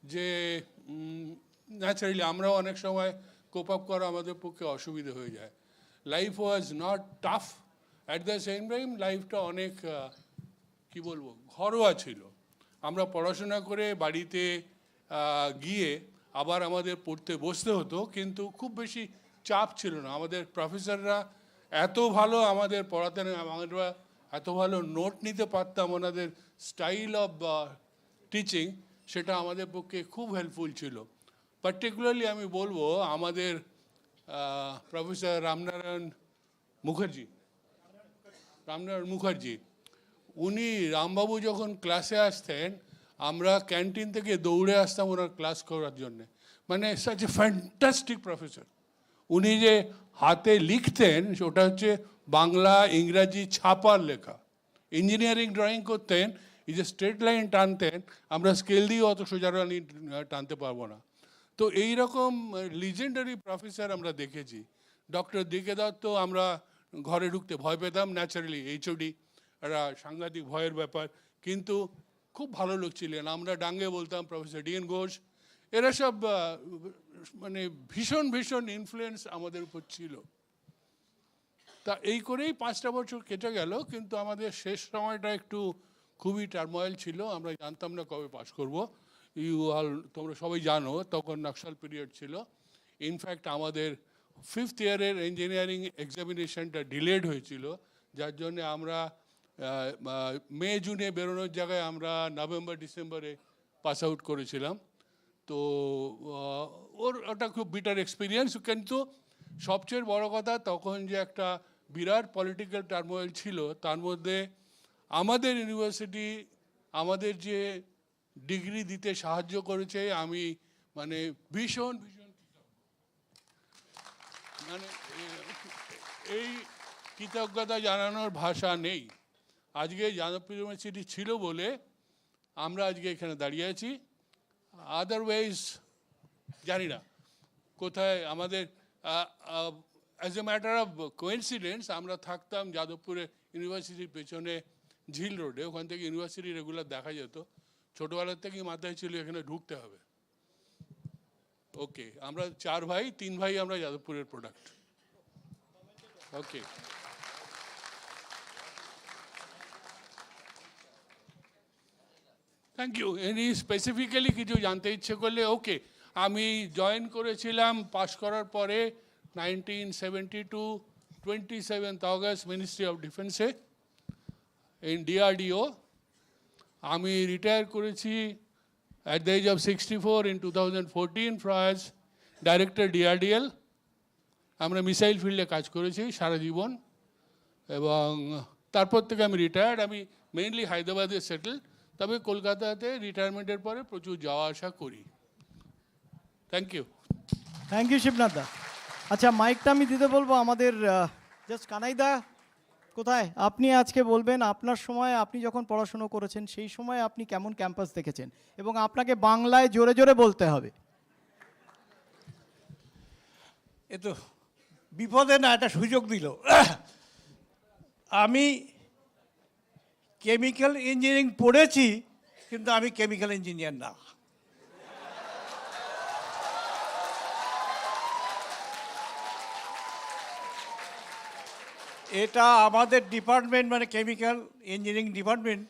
যে ন্যাচারালি আমরাও অনেক সময় কোপ আপ করা আমাদের পক্ষে অসুবিধা হয়ে যায়। Life was not tough, at the same time লাইফটা অনেক কি বলবো ঘরোয়া ছিল। আমরা পড়াশোনা করে বাড়িতে গিয়ে আবার আমাদের পড়তে বসতে হতো, কিন্তু খুব বেশি চাপ ছিল না। আমাদের প্রফেসররা এত ভালো আমাদের পড়াতেন, আমরা এত ভালো নোট নিতে পারতাম, ওনাদের স্টাইল অফ টিচিং সেটা আমাদের পক্ষে খুব হেল্পফুল ছিল। পার্টিকুলারলি আমি বলবো আমাদের প্রফেসর রামনারায়ণ মুখার্জি, উনি রামবাবু যখন ক্লাসে আসতেন আমরা ক্যান্টিন থেকে দৌড়ে আসতাম ওনার ক্লাস করার জন্যে। মানে সাচ এ ফ্যান্টাস্টিক প্রফেসর। উনি যে হাতে লিখতেন ওটা হচ্ছে বাংলা ইংরাজি ছাপার লেখা। ইঞ্জিনিয়ারিং ড্রয়িং করতেন, এই যে স্ট্রেট লাইন টানতেন, আমরা স্কেল দিয়ে অত সোজা লাইন টানতে পারবো না। তো এইরকম লিজেন্ডারি প্রফেসর আমরা দেখেছি। ডক্টর ডিকে দত্ত আমরা ঘরে ঢুকতে ভয় পেতাম, ন্যাচারালি এইচওডি একটা সাংঘাতিক ভয়ের ব্যাপার, কিন্তু খুব ভালো লোক ছিলেন। আমরা ডাঙ্গে বলতাম প্রফেসর ডিএন ঘোষ, এরা সব মানে ভীষণ ভীষণ ইনফ্লুয়েন্স আমাদের উপর ছিল। তা এই করেই 5টা বছর কেটে গেল, কিন্তু আমাদের শেষ সময়টা একটু খুবই টার্ময়েল ছিল। আমরা জানতাম না কবে পাস করব। তোমরা সবাই জানো তখন নকশাল পিরিয়ড ছিল। ইনফ্যাক্ট আমাদের 5th ইয়ারের ইঞ্জিনিয়ারিং এক্সামিনেশনটা ডিলেড হয়েছিল, যার জন্যে আমরা মে জুনে বেরোনোর জায়গায় আমরা নভেম্বর ডিসেম্বরে পাস আউট করেছিলাম। তো ওর ওটা খুব বিটার এক্সপিরিয়েন্স, কিন্তু সবচেয়ে বড় কথা তখন যে একটা বিরাট পলিটিক্যাল টার্মোয়েল ছিল, তার মধ্যে আমাদের ইউনিভার্সিটি আমাদের যে ডিগ্রি দিতে সাহায্য করেছে, আমি মানে ভীষণ ভীষণ মানে এই কৃতজ্ঞতা জানানোর ভাষা নেই। আজকে যাদবপুর ইউনিভার্সিটি ছিল বলে আমরা আজকে এখানে দাঁড়িয়ে আছি, আদারওয়াইজ জানি না কোথায় আমাদের as a matter of coincidence আমরা থাকতাম যাদবপুরে ইউনিভার্সিটির পেছনে ঝিল রোডে, ওখান থেকে ইউনিভার্সিটি রেগুলার দেখা যেত। ছোটোবেলার থেকেই মাথায় ছিল এখানে ঢুকতে হবে। ওকে, আমরা 4 ভাই, 3 ভাই আমরা যাদবপুরের product. Okay, thank you. Any specifically কিছু জানতে ইচ্ছে করলে ওকে। আমি জয়েন করেছিলাম পাশ করার পরে 1972 27 অগস্ট মিনিস্ট্রি অফ ডিফেন্সে ইন DRDO। আমি রিটায়ার করেছি at the age of 64 in 2014 as director DRDL। আমরা মিসাইল ফিল্ডে কাজ করেছি সারা জীবন, এবং তারপর থেকে আমি রিটায়ার্ড। আমি মেইনলি হায়দ্রাবাদে সেটেল, তবে কলকাতাতে রিটায়ারমেন্টের পরে প্রচুর যাওয়া আসা করি। Thank you.
Thank you Shibnath দা। আচ্ছা, মাইকটা আমি দিতে বলবো আমাদের জাস্ট কানাইদা কোথায়? আপনি আজকে বলবেন আপনার সময়, আপনি যখন পড়াশুনো করেছেন সেই সময় আপনি কেমন ক্যাম্পাস দেখেছেন, এবং আপনাকে বাংলায় জোরে জোরে বলতে হবে।
এ তো বিপদে না একটা সুযোগ দিল। আমি কেমিক্যাল ইঞ্জিনিয়ারিং পড়েছি, কিন্তু আমি কেমিক্যাল ইঞ্জিনিয়ার না। এটা আমাদের ডিপার্টমেন্ট, মানে কেমিক্যাল ইঞ্জিনিয়ারিং ডিপার্টমেন্ট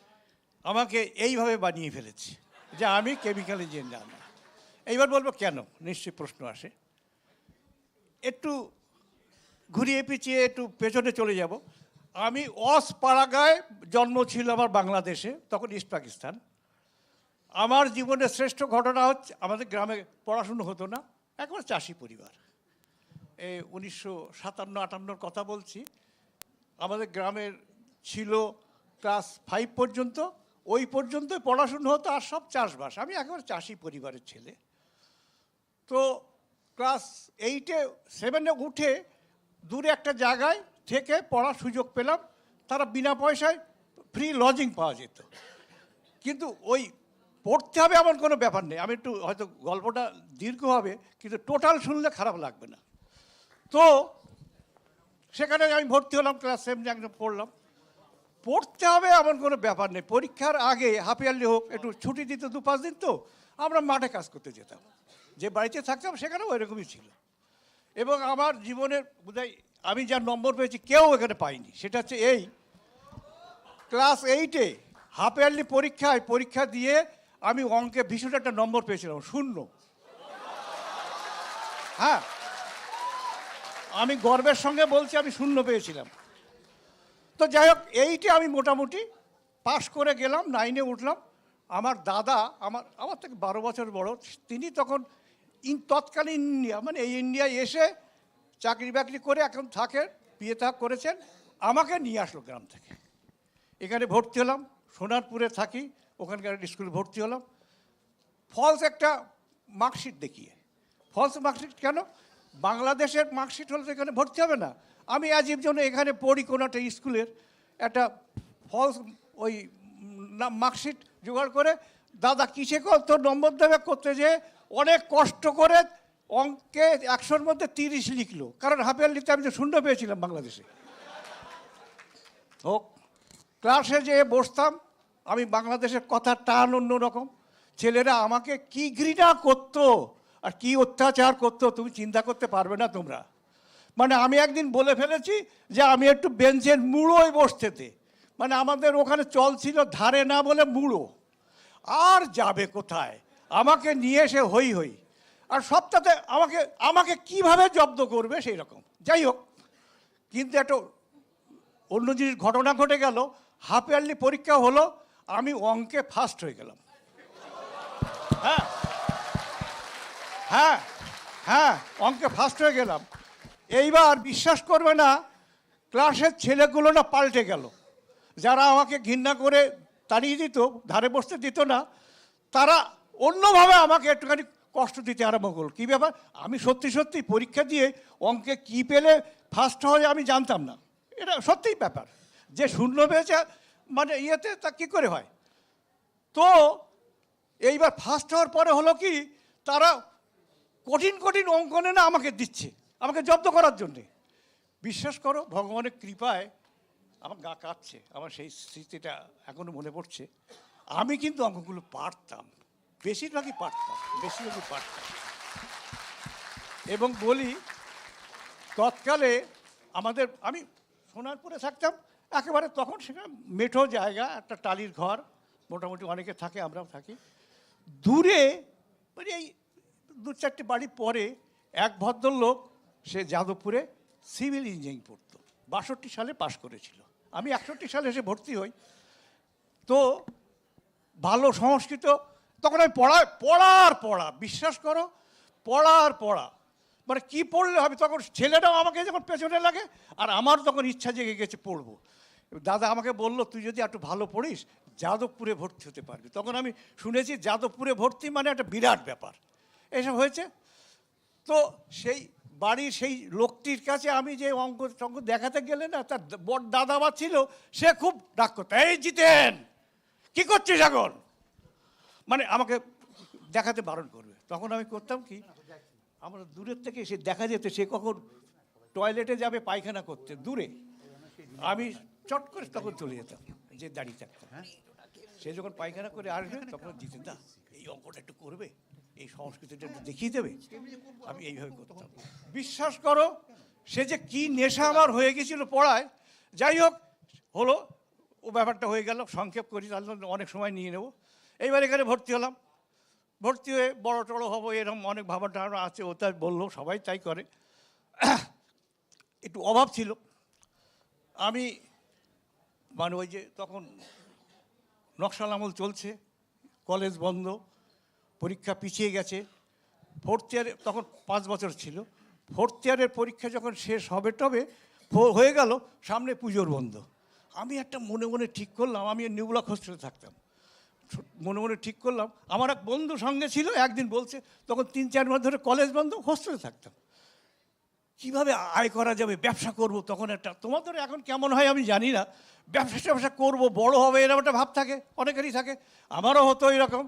আমাকে এইভাবে বানিয়ে ফেলেছে যে আমি কেমিক্যাল ইঞ্জিনিয়ার না। এইবার বলবো কেন, নিশ্চয়ই প্রশ্ন আসে। একটু ঘুরিয়ে পিছিয়ে একটু পেছনে চলে যাব। আমি পাড়াগায় জন্ম ছিল আমার বাংলাদেশে, তখন ইস্ট পাকিস্তান। আমার জীবনের শ্রেষ্ঠ ঘটনা হচ্ছে আমাদের গ্রামে পড়াশুনো হতো না, একবার চাষি পরিবার। এই 1957-58 কথা বলছি। আমাদের গ্রামের ছিল ক্লাস 5 পর্যন্ত, ওই পর্যন্ত পড়াশুনো হতো, আর সব চাষবাস। আমি একেবারে চাষি পরিবারের ছেলে। তো ক্লাস 7-এ উঠে দূরে একটা জায়গায় থেকে পড়ার সুযোগ পেলাম। তারা বিনা পয়সায় ফ্রি লজিং পাওয়া যেত, কিন্তু ওই পড়তে হবে এমন কোনো ব্যাপার নেই। আমি একটু হয়তো গল্পটা দীর্ঘ হবে, কিন্তু টোটাল শুনলে খারাপ লাগবে না। তো সেখানে আমি ভর্তি হলাম, ক্লাস 7 একদম পড়লাম। পড়তে হবে এমন কোনো ব্যাপার নেই। পরীক্ষার আগে হাফ ইয়ারলি হোক একটু ছুটি দিত 2-5 দিন, তো আমরা মাঠে কাজ করতে যেতাম। যে বাড়িতে থাকতাম সেখানেও এরকমই ছিল। এবং আমার জীবনের বোধহয় আমি যা নম্বর পেয়েছি কেউ এখানে পাইনি। সেটা হচ্ছে এই ক্লাস 8-এ হাফ ইয়ারলি পরীক্ষা দিয়ে আমি অঙ্কে ভীষণ একটা নম্বর পেয়েছিলাম, 0। হ্যাঁ, আমি গর্বের সঙ্গে বলছি আমি 0 পেয়েছিলাম। তো যাই হোক, 8-এ আমি মোটামুটি পাশ করে গেলাম, 9-এ উঠলাম। আমার দাদা আমার থেকে 12 বছর বড়, তিনি তখন তৎকালীন ইন্ডিয়া, মানে এই ইন্ডিয়ায় এসে চাকরি বাকরি করে এখন থাকে, বিয়ে থা করেছেন। আমাকে নিয়ে আসলো গ্রাম থেকে, এখানে ভর্তি হলাম। সোনারপুরে থাকি, ওখানকার স্কুলে ভর্তি হলাম। ফলস একটা মার্কশিট দেখিয়ে। ফলস মার্কশিট কেন? বাংলাদেশের মার্কশিট হলে তো এখানে ভর্তি হবে না। আমি আজীব জন্য এখানে পড়ি কোনো একটা স্কুলের একটা ফলস ওই মার্কশিট জোগাড় করে, দাদা কিসে তোর নম্বর দেবে করতে, যে অনেক কষ্ট করে অঙ্কে 100-র মধ্যে 30 লিখলো, কারণ হাফ ইয়ারলিতে আমি তো 0 পেয়েছিলাম বাংলাদেশে। হোক, ক্লাসে যেয়ে বসতাম, আমি বাংলাদেশের কথা টান অন্যরকম। ছেলেরা আমাকে কি ঘৃণা করতো আর কি অত্যাচার করতো তুমি চিন্তা করতে পারবে না তোমরা। মানে আমি একদিন বলে ফেলেছি যে আমি একটু বেঞ্চের মুড়োয় বসতেতে, মানে আমাদের ওখানে চল ছিল ধারে না বলে মুড়ো, আর যাবে কোথায়, আমাকে নিয়ে এসে হই হই। আর সবটাতে আমাকে কিভাবে জব্দ করবে সেই রকম। যাই হোক, কিন্তু একটা অন্য জিনিস ঘটনা ঘটে গেল। হাফ ইয়ারলি পরীক্ষা হলো, আমি অঙ্কে ফার্স্ট হয়ে গেলাম। হ্যাঁ হ্যাঁ হ্যাঁ অঙ্কে ফার্স্ট হয়ে গেলাম। এইবার বিশ্বাস করবে না, ক্লাসের ছেলেগুলো না পাল্টে গেল। যারা আমাকে ঘৃণা করে তাড়িয়ে দিত, ধারে বসতে দিত না, তারা অন্যভাবে আমাকে একটুখানি কষ্ট দিতে আরম্ভ করল। কী ব্যাপার, আমি সত্যি সত্যি পরীক্ষা দিয়ে অঙ্কে কী পেলে ফার্স্ট হয় আমি জানতাম না। এটা সত্যিই ব্যাপার, যে শূন্য পেয়েছে মানে ইয়েতে তা কী করে হয়। তো এইবার ফার্স্ট হওয়ার পরে হলো কি, তারা কঠিন কঠিন অঙ্ক না আমাকে দিচ্ছে, আমাকে জব্দ করার জন্যে। বিশ্বাস করো, ভগবানের কৃপায় আমার গা কাঁপছে, আমার সেই স্মৃতিটা এখনও মনে পড়ছে। আমি কিন্তু অঙ্কগুলো পারতাম, বেশিরভাগই পারতাম। এবং বলি, তৎকালে আমি সোনারপুরে থাকতাম, একেবারে তখন সেখানে মেঠো জায়গা, একটা টালির ঘর, মোটামুটি অনেকে থাকে, আমরাও থাকি। দূরে মানে এই 2-4টে বাড়ি পরে এক ভদ্রলোক, সে যাদবপুরে সিভিল ইঞ্জিনিয়ারিং পড়তো, 62 সালে পাশ করেছিল। আমি 61 সালে এসে ভর্তি হই। তো ভালো সংস্কৃত, তখন আমি পড়া বিশ্বাস করো, পড়া মানে কি পড়লে হবে। তখন ছেলেটাও আমাকে যখন পেছনে লাগে, আর আমার তখন ইচ্ছা জেগে গেছে পড়বো। দাদা আমাকে বলল, তুই যদি একটু ভালো পড়িস যাদবপুরে ভর্তি হতে পারবি। তখন আমি শুনেছি যাদবপুরে ভর্তি মানে একটা বিরাট ব্যাপার। এসব হয়েছে। তো সেই বাড়ির সেই লোকটির কাছে আমি যে অঙ্ক দেখাতে গেলে না, তার বড় দাদাবা ছিল, সে খুব ডাক করতো, এই জিতেন কী করছিস এখন, মানে আমাকে দেখাতে বারণ করবে। তখন আমি করতাম কি, আমরা দূরের থেকে সে দেখা যেত সে কখন টয়লেটে যাবে পায়খানা করতে দূরে, আমি চট করে তখন চলে যেতাম, যে দাঁড়িয়ে থাকতাম। হ্যাঁ, সে যখন পায়খানা করে আসবে তখন জিতেন দা এই অঙ্কটা একটু করবে, এই সংস্কৃতিটা একটু দেখিয়ে দেবে। আমি এইভাবে করতাম। বিশ্বাস করো, সে যে কি নেশা আমার হয়ে গেছিল পড়ায়। যাই হোক, হলো ও ব্যাপারটা হয়ে গেল, সংক্ষেপ করি, তাহলে অনেক সময় নিয়ে নেব। এইবার এখানে ভর্তি হলাম, ভর্তি হয়ে বড় টড়ো হবো এরকম অনেক ভাবনা আছে, ও তাই বললো, সবাই তাই করে। একটু অভাব ছিল। আমি মানে ওই যে তখন নকশাল আমল চলছে, কলেজ বন্ধ, পরীক্ষা পিছিয়ে গেছে। ফোর্থ ইয়ারে তখন 5 বছর ছিল, ফোর্থ ইয়ারের পরীক্ষা যখন শেষ হবে টবে হয়ে গেল, সামনে পুজোর বন্ধ। আমি একটা মনে মনে ঠিক করলাম, আমি নিউ ব্লক হোস্টেলে থাকতাম, মনে মনে ঠিক করলাম, আমার এক বন্ধু সঙ্গে ছিল, একদিন বলছে, তখন 3-4 মাস ধরে কলেজ বন্ধ, হোস্টেলে থাকতাম, কীভাবে আয় করা যাবে, ব্যবসা করব। তখন একটা, তোমাদের এখন কেমন হয় আমি জানি না, ব্যবসা করব, বড় হবে, এরকম একটা ভাব থাকে, অনেকেরই থাকে, আমারও হতো এরকম।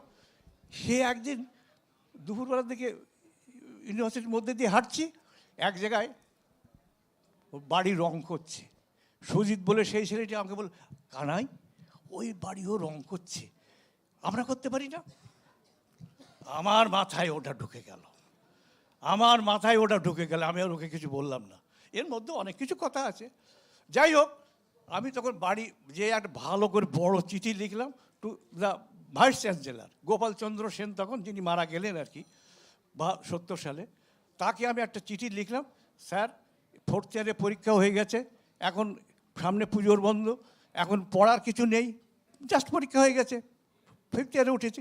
সে একদিন দুপুরবেলার দিকে ইউনিভার্সিটির মধ্যে দিয়ে হাঁটছি, এক জায়গায় বাড়ি রং করছে। সুজিত বলে সেই ছেলেটি আমাকে বল, কানাই ওই বাড়িও রং করছে, আমরা করতে পারি না। আমার মাথায় ওটা ঢুকে গেল, আমি আর ওকে কিছু বললাম না। এর মধ্যে অনেক কিছু কথা আছে। যাই হোক, আমি তখন বাড়ি যে একটা ভালো করে বড় চিঠি লিখলাম to the vice chancellor Gopalchandra Sen, তখন যিনি মারা গেলেন আর কি 70 সালে। তাকে আমি একটা চিঠি লিখলাম, স্যার ফোর্থ ইয়ারে পরীক্ষা হয়ে গেছে, এখন সামনে পুজোর বন্ধ, এখন পড়ার কিছু নেই, জাস্ট পরীক্ষা হয়ে গেছে, 5th ইয়ারে উঠেছি।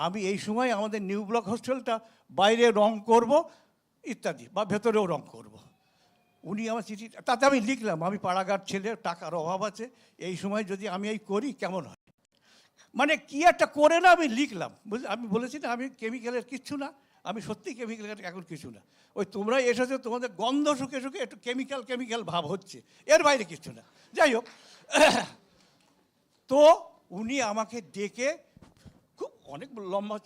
আমি এই সময় আমাদের নিউ ব্লক হোস্টেলটা বাইরে রং করব ইত্যাদি, বা ভেতরেও রং করব। উনি আমার চিঠি, তাতে আমি লিখলাম, আমি পাড়াঘাট ছেলে, টাকার অভাব আছে, এই সময় যদি আমি এই করি কেমন হয়, মানে কি একটা করে না আমি লিখলাম। আমি বলেছি না আমি কেমিক্যালের কিচ্ছু না, আমি সত্যি কেমিক্যালের এখন কিছু না। ওই তোমরা এসেছো, তোমাদের গন্ধ শুকে শুকে একটু কেমিক্যাল ভাব হচ্ছে, এর বাইরে কিছু না। যাই হোক, তো উনি আমাকে ডেকে খুব অনেক লম্বা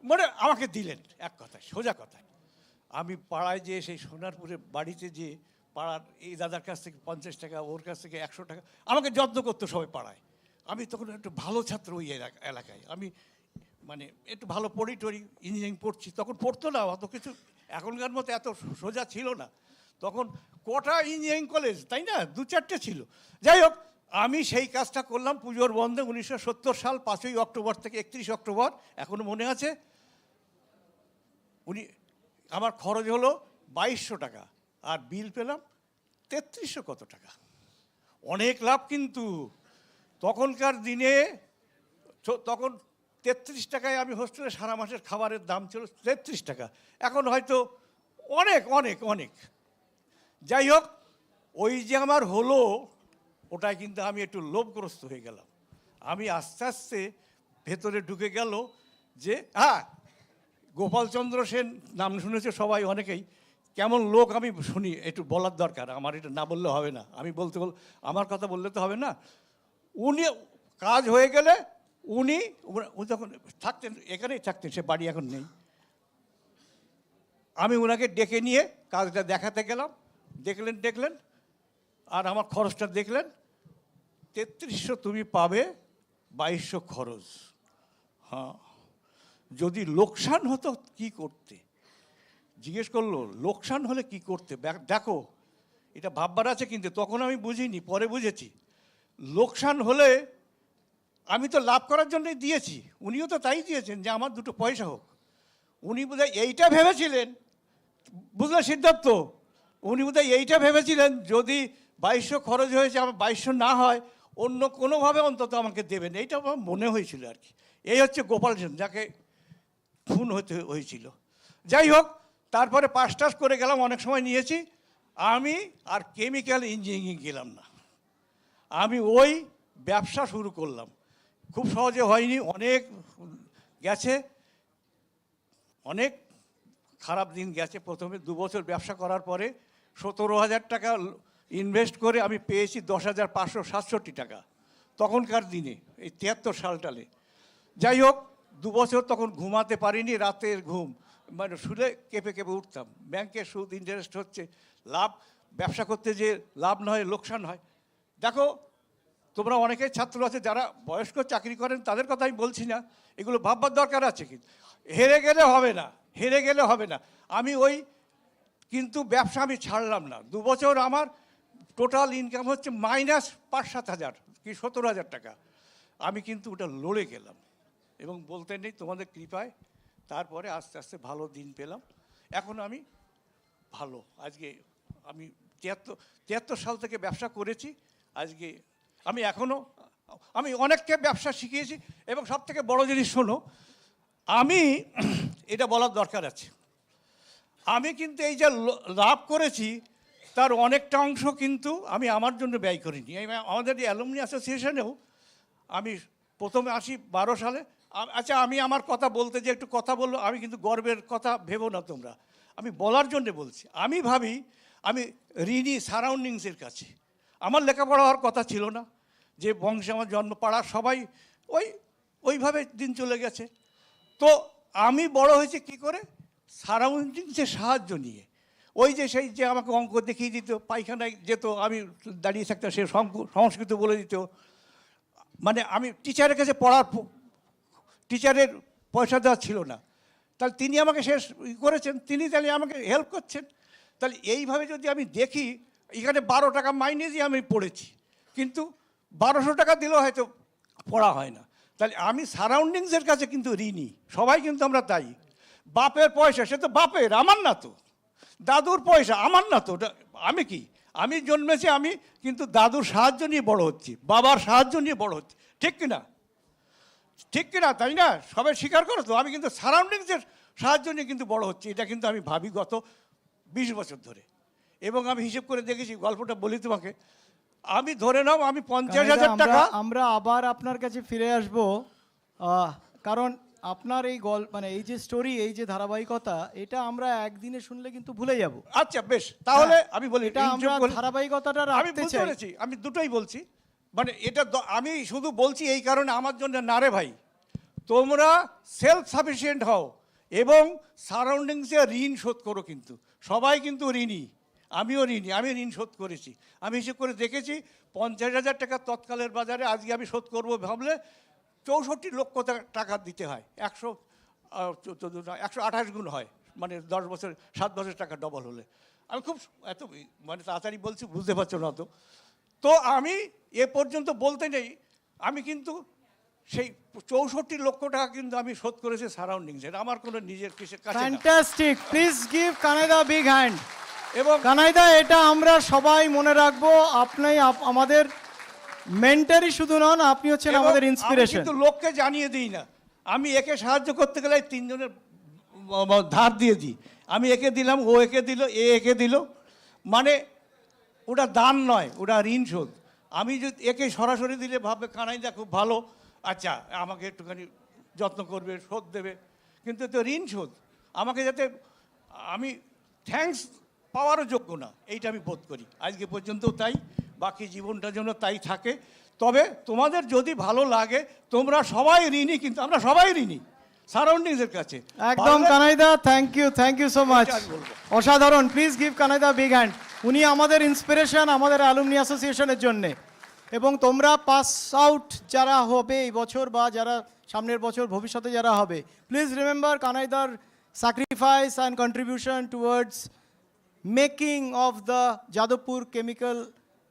মানে আমাকে দিলেন এক কথায়, সোজা কথায়। আমি পাড়ায় যেয়ে সেই সোনারপুরে বাড়িতে যেয়ে পাড়ার এই দাদার কাছ থেকে 50 টাকা, ওর কাছ থেকে 100 টাকা, আমাকে যত্ন করতো সবাই পাড়ায়। আমি তখন একটু ভালো ছাত্র ওই এলাকায়, আমি মানে একটু ভালো টড়ি ইঞ্জিনিয়ারিং পড়ছি, তখন পড়তো না অত কিছু, এখনকার মতো এত সোজা ছিল না। তখন কটা ইঞ্জিনিয়ারিং কলেজ, তাই না, 2-4টে ছিল। যাই হোক, আমি সেই কাজটা করলাম পুজোর বন্ধে 1970 সাল 5ই অক্টোবর থেকে 31 অক্টোবর, এখনও মনে আছে। উনি আমার খরচ হলো 2200 টাকা, আর বিল পেলাম 3300 কত টাকা। অনেক লাভ কিন্তু তখনকার দিনে। তখন 33 টাকায় আমি হোস্টেলে সারা মাসের খাবারের দাম ছিল 33 টাকা, এখন হয়তো অনেক অনেক অনেক। যাই হোক, ওই যে আমার হলো, ওটাই কিন্তু আমি একটু লোভগ্রস্ত হয়ে গেলাম। আমি আস্তে আস্তে ভেতরে ঢুকে গেল যে হ্যাঁ, গোপালচন্দ্র সেন নাম শুনেছে সবাই অনেকেই, কেমন লোক আমি শুনি, একটু বলার দরকার, আমার এটা না বললে হবে না, আমি আমার কথা বললে তো হবে না। উনি কাজ হয়ে গেলে উনি যখন থাকতেন এখানেই থাকতেন, সে বাড়ি এখন নেই, আমি ওনাকে ডেকে নিয়ে কাজটা দেখাতে গেলাম, দেখলেন আর আমার খরচটা দেখলেন, 3300 তুমি পাবে, 2200 খরচ। হ্যাঁ, যদি লোকসান হতো কি করতে, জিজ্ঞেস করলো লোকসান হলে কি করতে। দেখো, এটা ভাববার আছে, কিন্তু তখন আমি বুঝিনি, পরে বুঝেছি। লোকসান হলে আমি তো লাভ করার জন্যই দিয়েছি, উনিও তো তাই দিয়েছেন যে আমার দুটো পয়সা হোক। উনি বোধহয় এইটা ভেবেছিলেন, বুঝলেন সিদ্ধার্থ, উনি বোধহয় এইটা ভেবেছিলেন যদি 2200 খরচ হয়েছে, আমার 2200 না হয় অন্য কোনোভাবে অন্তত আমাকে দেবেন, এইটা আমার মনে হয়েছিল আর কি। এই হচ্ছে গোপাল সেন, যাকে খুন হয়েছিল। যাই হোক, তারপরে পাস টাস করে গেলাম, অনেক সময় নিয়েছি। আমি আর কেমিক্যাল ইঞ্জিনিয়ারিং গেলাম না, আমি ওই ব্যবসা শুরু করলাম। খুব সহজে হয়নি, অনেক গেছে, অনেক খারাপ দিন গেছে। প্রথমে 2 বছর ব্যবসা করার পরে 17,000 টাকা ইনভেস্ট করে আমি পেয়েছি 10,567 টাকা তখনকার দিনে, এই 73 সালটালে। যাই হোক, 2 বছর তখন ঘুমাতে পারিনি, রাতের ঘুম মানে শুলে কেঁপে কেঁপে উঠতাম। ব্যাংকের সুদ ইন্টারেস্ট হচ্ছে, লাভ, ব্যবসা করতে যে লাভ না হয় লোকসান হয়। দেখো, তোমরা অনেকেই ছাত্র আছে যারা বয়স্ক চাকরি করেন, তাদের কথা আমি বলছি না, এগুলো ভাববার দরকার আছে। কিন্তু হেরে গেলে হবে না। আমি ওই কিন্তু ব্যবসা আমি ছাড়লাম না। 2 বছর আমার টোটাল ইনকাম হচ্ছে -5-7 হাজার কি 17,000 টাকা। আমি কিন্তু ওটা লড়ে গেলাম, এবং বলতে নেই তোমাদের কৃপায় তারপরে আস্তে আস্তে ভালো দিন পেলাম। এখন আমি ভালো, আজকে আমি 73 সাল থেকে ব্যবসা করেছি। আজকে আমি অনেককে ব্যবসা শিখিয়েছি, এবং সব থেকে বড় জিনিস শোনো, আমি এটা বলার দরকার আছে, আমি কিন্তু এই যে লাভ করেছি তার অনেকটা অংশ কিন্তু আমি আমার জন্য ব্যয় করিনি। আমাদের এই অ্যালুমনি অ্যাসোসিয়েশনেও আমি প্রথমে আসি 12 সালে। আচ্ছা, আমি আমার কথা বলতে যে একটু কথা বলবো, আমি কিন্তু গর্বের কথা ভেবো না তোমরা, আমি বলার জন্যে বলছি। আমি ভাবি আমি ঋণী সারাউন্ডিংসের কাছে। আমার লেখাপড়া হওয়ার কথা ছিল না, যে বংশে আমার জন্ম, পাড়ার সবাই ওইভাবে দিন চলে গেছে। তো আমি বড় হয়েছি কি করে, সারাউন্ডিংসের সাহায্য নিয়ে। ওই যে সেই যে আমাকে অঙ্ক দেখিয়ে দিত, পায়খানায় যেত, আমি দাঁড়িয়ে থাকতাম, সে সংস্কৃত বলে দিত। মানে আমি টিচারের কাছে টিচারের পয়সা দেওয়া ছিল না, তাহলে তিনি আমাকে শেষ করেছেন, তিনি তাহলে আমাকে হেল্প করছেন। তাহলে এইভাবে যদি আমি দেখি, এখানে 12 টাকা মাইনে দিয়ে আমি পড়েছি, কিন্তু 1200 টাকা দিলেও হয়তো পড়া হয় না। তাহলে আমি সারাউন্ডিংসের কাছে কিন্তু ঋণী, সবাই কিন্তু আমরা তাই। বাপের পয়সা, সে তো বাপের, আমার না তো। দাদুর পয়সা আমার না তো, আমি জন্মেছি, আমি কিন্তু দাদুর সাহায্য নিয়ে বড় হচ্ছি, বাবার সাহায্য নিয়ে বড় হচ্ছি, ঠিক কিনা? তাই না? সবাই স্বীকার করো তো, আমি কিন্তু সারাউন্ডিংসের সাহায্য নিয়ে কিন্তু বড় হচ্ছি। এটা কিন্তু আমি ভাবি গত 20 বছর ধরে, এবং আমি হিসেব করে দেখেছি। গল্পটা বলি তোমাকে, আমি ধরে নাও আমি 50,000 টাকা।
আমরা আবার আপনার কাছে ফিরে আসব, কারণ আপনার এই মানে এই যে স্টোরি, এই যে ধারাবাহিকতা, এটা আমরা একদিনে শুনলে কিন্তু ভুলে যাব।
আচ্ছা বেশ, তাহলে আমি বলি,
এটা আমরা ধারাবাহিকতাটা
আমি বুঝতে পেরেছি, আমি দুটোই বলছি। মানে এটা আমি শুধু বলছি এই কারণে, আমার জন্য না রে ভাই, তোমরা সেলফ সাফিসিয়েন্ট হও এবং সারাউন্ডিংসে ঋণ শোধ করো। কিন্তু সবাই কিন্তু ঋণী, আমিও ঋণী, আমি ঋণ শোধ করেছি। আমি হিসেব করে দেখেছি 50,000 টাকা তৎকালের বাজারে আজকে আমি শোধ করবো ভাবলে 64 লক্ষ টাকা দিতে হয়। 128 গুণ হয়, মানে 10 বছর 7 বছর টাকা ডবল হলে। আমি খুব এত মানে তাড়াতাড়ি বলছি, বুঝতে পারছো না তো। তো আমি এ পর্যন্ত বলতে নেই, আমি কিন্তু সেই 64 লক্ষ টাকা কিন্তু আমি শোধ করেছি সারাউন্ডিংসের, আমার কোনো নিজের কিসের কাছে।
ফ্যান্টাস্টিক, প্লিজ গিভ কানাইদা বিগ হ্যান্ড। এবং কানাইদা, এটা আমরা সবাই মনে রাখবো, আপনি আমাদের মেন্টরই শুধু নন, আপনি হচ্ছেন আমাদের ইন্সপিরেশন।
কিন্তু লোককে জানিয়ে দিই না, আমি একে সাহায্য করতে গেলে তিনজনের ধার দিয়ে দিই। আমি একে দিলাম, ও একে দিল, একে দিল, মানে ওটা দান নয়, ওটা ঋণ শোধ। আমি যদি একে সরাসরি দিলে ভাববে কানাইদা খুব ভালো, আচ্ছা আমাকে একটুখানি যত্ন করবে, শোধ দেবে, কিন্তু তো ঋণ শোধ। আমাকে যাতে আমি থ্যাঙ্কস পাওয়ারও যোগ্য না, এইটা আমি বোধ করি। আজকে পর্যন্ত তাই, বাকি জীবনটার জন্য তাই থাকে। তবে তোমাদের যদি ভালো লাগে, তোমরা সবাই ঋণী, কিন্তু আমরা সবাই ঋণী সারাউন্ডিংসের কাছে।
একদম কানাইদা, থ্যাংক ইউ সো মাচ, অসাধারণ। প্লিজ গিভ কানাইদা বিগ হ্যান্ড। উনি আমাদের ইন্সপিরেশন আমাদের অ্যালুমনি অ্যাসোসিয়েশনের জন্যে। এবং তোমরা পাস আউট যারা হবে এই বছর বা যারা সামনের বছর ভবিষ্যতে যারা হবে, প্লিজ রিমেম্বার কানাইদার sacrifice and contribution towards making of the Jadavpur chemical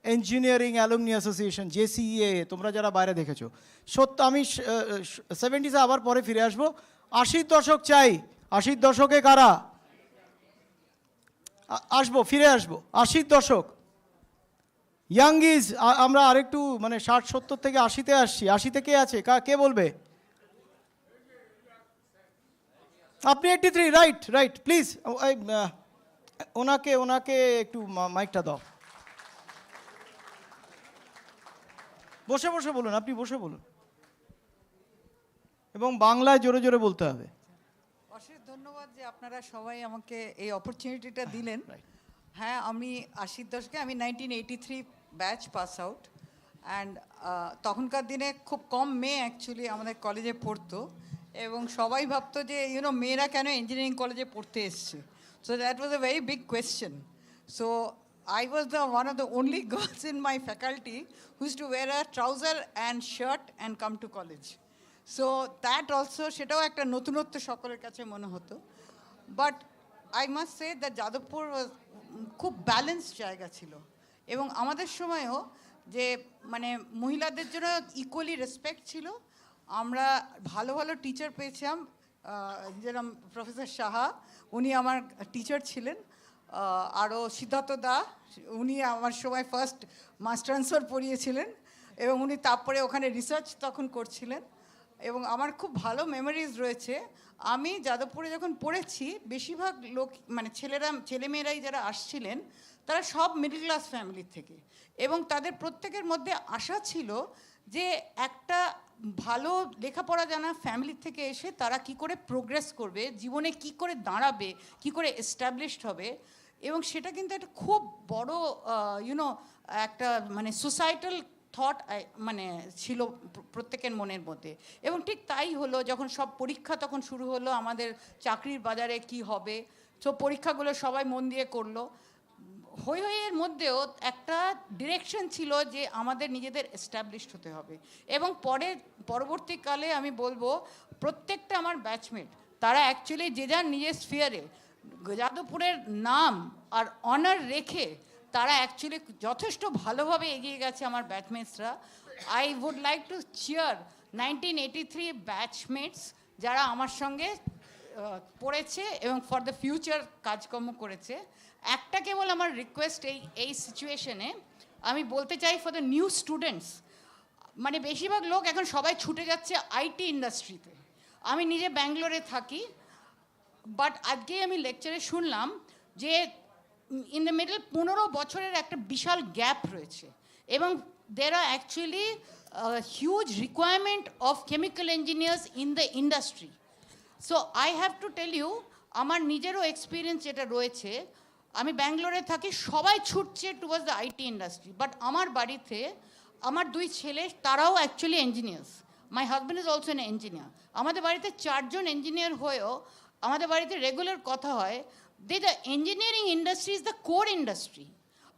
engineering alumni association, JCEA। তোমরা যারা বাইরে দেখেছো, সত্য আমি 70s আবার পরে ফিরে আসবো। 80 দশক চাই। 80 দশকে কারা আসবো, ফিরে আসবো 80 দশক। ইয়াংইজ আমরা আরেকটু মানে 60-70 থেকে 80-তে আসছি। 80-তে কে আছে, কে বলবে? আপনি 83, রাইট। প্লিজ ওনাকে একটু মাইকটা দাও। বসে বলুন, আপনি বসে বলুন, এবং বাংলায় জোরে জোরে বলতে হবে।
অশেষ ধন্যবাদ যে আপনারা সবাই আমাকে এই অপরচুনিটিটা দিলেন। হ্যাঁ, আমি 80 দশকে, আমি 1983 ব্যাচ পাস আউট। অ্যান্ড তখনকার দিনে খুব কম মেয়ে অ্যাকচুয়ালি আমাদের কলেজে পড়তো, এবং সবাই ভাবতো যে মেয়েরা কেন ইঞ্জিনিয়ারিং কলেজে পড়তে এসছে। So that was a very big question. So I was one of the only girls in my faculty who used to wear a trouser and shirt and come to college. So that also, সেটাও একটা নতুনত্ব সকলের কাছে মনে হতো। But I must say that Jadavpur was খুব balanced জায়গা ছিল, এবং আমাদের সময়ও যে মানে মহিলাদের জন্য ইকুয়ালি রেসপেক্ট ছিল। আমরা ভালো ভালো টিচার পেয়েছিলাম, যেরকম প্রফেসর সাহা, উনি আমার টিচার ছিলেন। আরও সিদ্ধার্থ দা, উনি আমার সময় ফার্স্ট মাস ট্রান্সফার পড়িয়েছিলেন, এবং উনি তারপরে ওখানে রিসার্চ তখন করছিলেন। এবং আমার খুব ভালো মেমোরিজ রয়েছে। আমি যাদবপুরে যখন পড়েছি, বেশিরভাগ লোক মানে ছেলেমেয়েরাই যারা আসছিলেন, তারা সব মিডল ক্লাস ফ্যামিলির থেকে, এবং তাদের প্রত্যেকের মধ্যে আশা ছিল যে একটা ভালো লেখাপড়া জানা ফ্যামিলির থেকে এসে তারা কি করে প্রোগ্রেস করবে, জীবনে কি করে দাঁড়াবে, কি করে এস্টাবলিশড হবে। এবং সেটা কিন্তু একটা খুব বড় একটা মানে সোসাইটাল থট মানে ছিল প্রত্যেকের মনের মধ্যে। এবং ঠিক তাই হলো, যখন সব পরীক্ষা তখন শুরু হলো, আমাদের চাকরির বাজারে কি হবে, সব পরীক্ষাগুলো সবাই মন দিয়ে করলো। হইয়ের মধ্যেও একটা ডিরেকশন ছিল যে আমাদের নিজেদের এস্টাবলিশড হতে হবে। এবং পরবর্তীকালে আমি বলবো, প্রত্যেকটা আমার ব্যাচমেট তারা অ্যাকচুয়ালি যে যার নিজের স্ফিয়ারে যাদবপুরের নাম আর অনার রেখে তারা অ্যাকচুয়ালি যথেষ্ট ভালোভাবে এগিয়ে গেছে আমার ব্যাচমেটসরা। I would like to cheer 1983 batchmates যারা আমার সঙ্গে পড়েছে এবং ফর দ্য ফিউচার কাজকর্ম করেছে। একটা কেবল আমার রিকোয়েস্ট এই সিচুয়েশনে আমি বলতে চাই, ফর দ্য নিউ স্টুডেন্টস, মানে বেশিরভাগ লোক এখন সবাই ছুটে যাচ্ছে IT ইন্ডাস্ট্রিতে। আমি নিজে ব্যাঙ্গালোরে থাকি, বাট আজকে আমি লেকচারে শুনলাম যে ইন দ্য মিডল 15 বছরের একটা বিশাল গ্যাপ রয়েছে, এবং there are actually huge requirement of chemical engineers in the industry. So I have to tell you, আমার নিজেরও এক্সপিরিয়েন্স যেটা রয়েছে, আমি ব্যাঙ্গালোরে থাকি, সবাই ছুটছে towards the IT industry. But আমার বাড়িতে আমার 2 ছেলে, তারাও actually engineers. My husband is also N engineer. আমাদের বাড়িতে 4 জন ইঞ্জিনিয়ার হয়েও আমাদের বাড়িতে রেগুলার কথা হয়, the engineering industry is the core industry,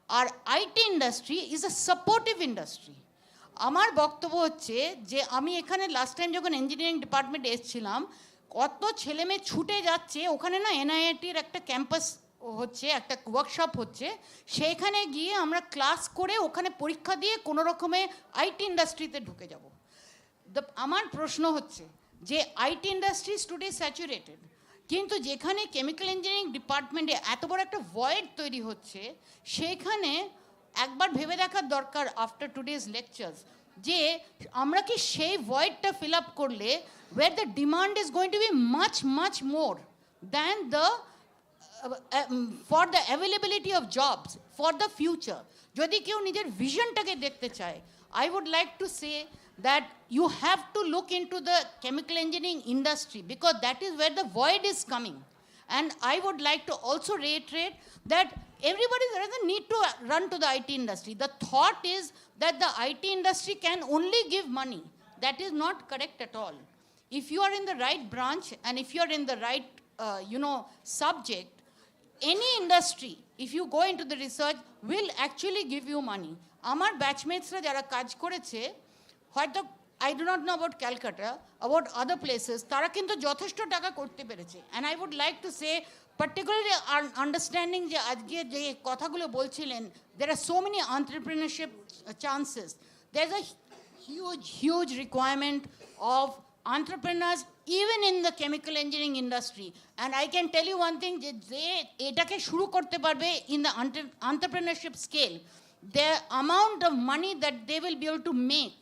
আর IT industry is a supportive industry. আমার বক্তব্য হচ্ছে যে আমি এখানে লাস্ট টাইম যখন ইঞ্জিনিয়ারিং ডিপার্টমেন্টে এসেছিলাম, কত ছেলেমেয়ে ছুটে যাচ্ছে, ওখানে না NIITর একটা ক্যাম্পাস হচ্ছে, একটা ওয়ার্কশপ হচ্ছে, সেইখানে গিয়ে আমরা ক্লাস করে ওখানে পরীক্ষা দিয়ে কোনো রকমে IT ইন্ডাস্ট্রিতে ঢুকে যাব। আমার প্রশ্ন হচ্ছে যে IT ইন্ডাস্ট্রি টুডে স্যাচুরেটেড, কিন্তু যেখানে কেমিক্যাল ইঞ্জিনিয়ারিং ডিপার্টমেন্টে এত বড় একটা ভয়েড তৈরি হচ্ছে, সেখানে একবার ভেবে দেখার দরকার আফটার টুডেজ লেকচার্স, যে আমরা কি সেই ভয়েডটা ফিল আপ করলে
where the demand is going to be much, much more than the for the availability of jobs for the future. যদি কেউ নিজের ভিশনটাকে দেখতে চায়, I would like to say that you have to look into the chemical engineering industry because that is where the void is coming. And I would like to also reiterate that everybody doesn't need to run to the IT industry. The thought is that the IT industry can only give money. That is not correct at all. If you are in the right branch and if you are in the right, subject, any industry, if you go into the research, will actually give you money. Amar batchmates ra jara kaj koreche, hoyto I do not know about Calcutta, about other places, tara kintu jotheshto taka korte pereche. And I would like to say, particularly understanding je ajke je kothagulo bolchilen, there are so many entrepreneurship chances. There's a huge requirement of entrepreneurs even in the chemical engineering industry. And I can tell you one thing, je etake shuru korte parbe in the entrepreneurship scale, the amount of money that they will be able to make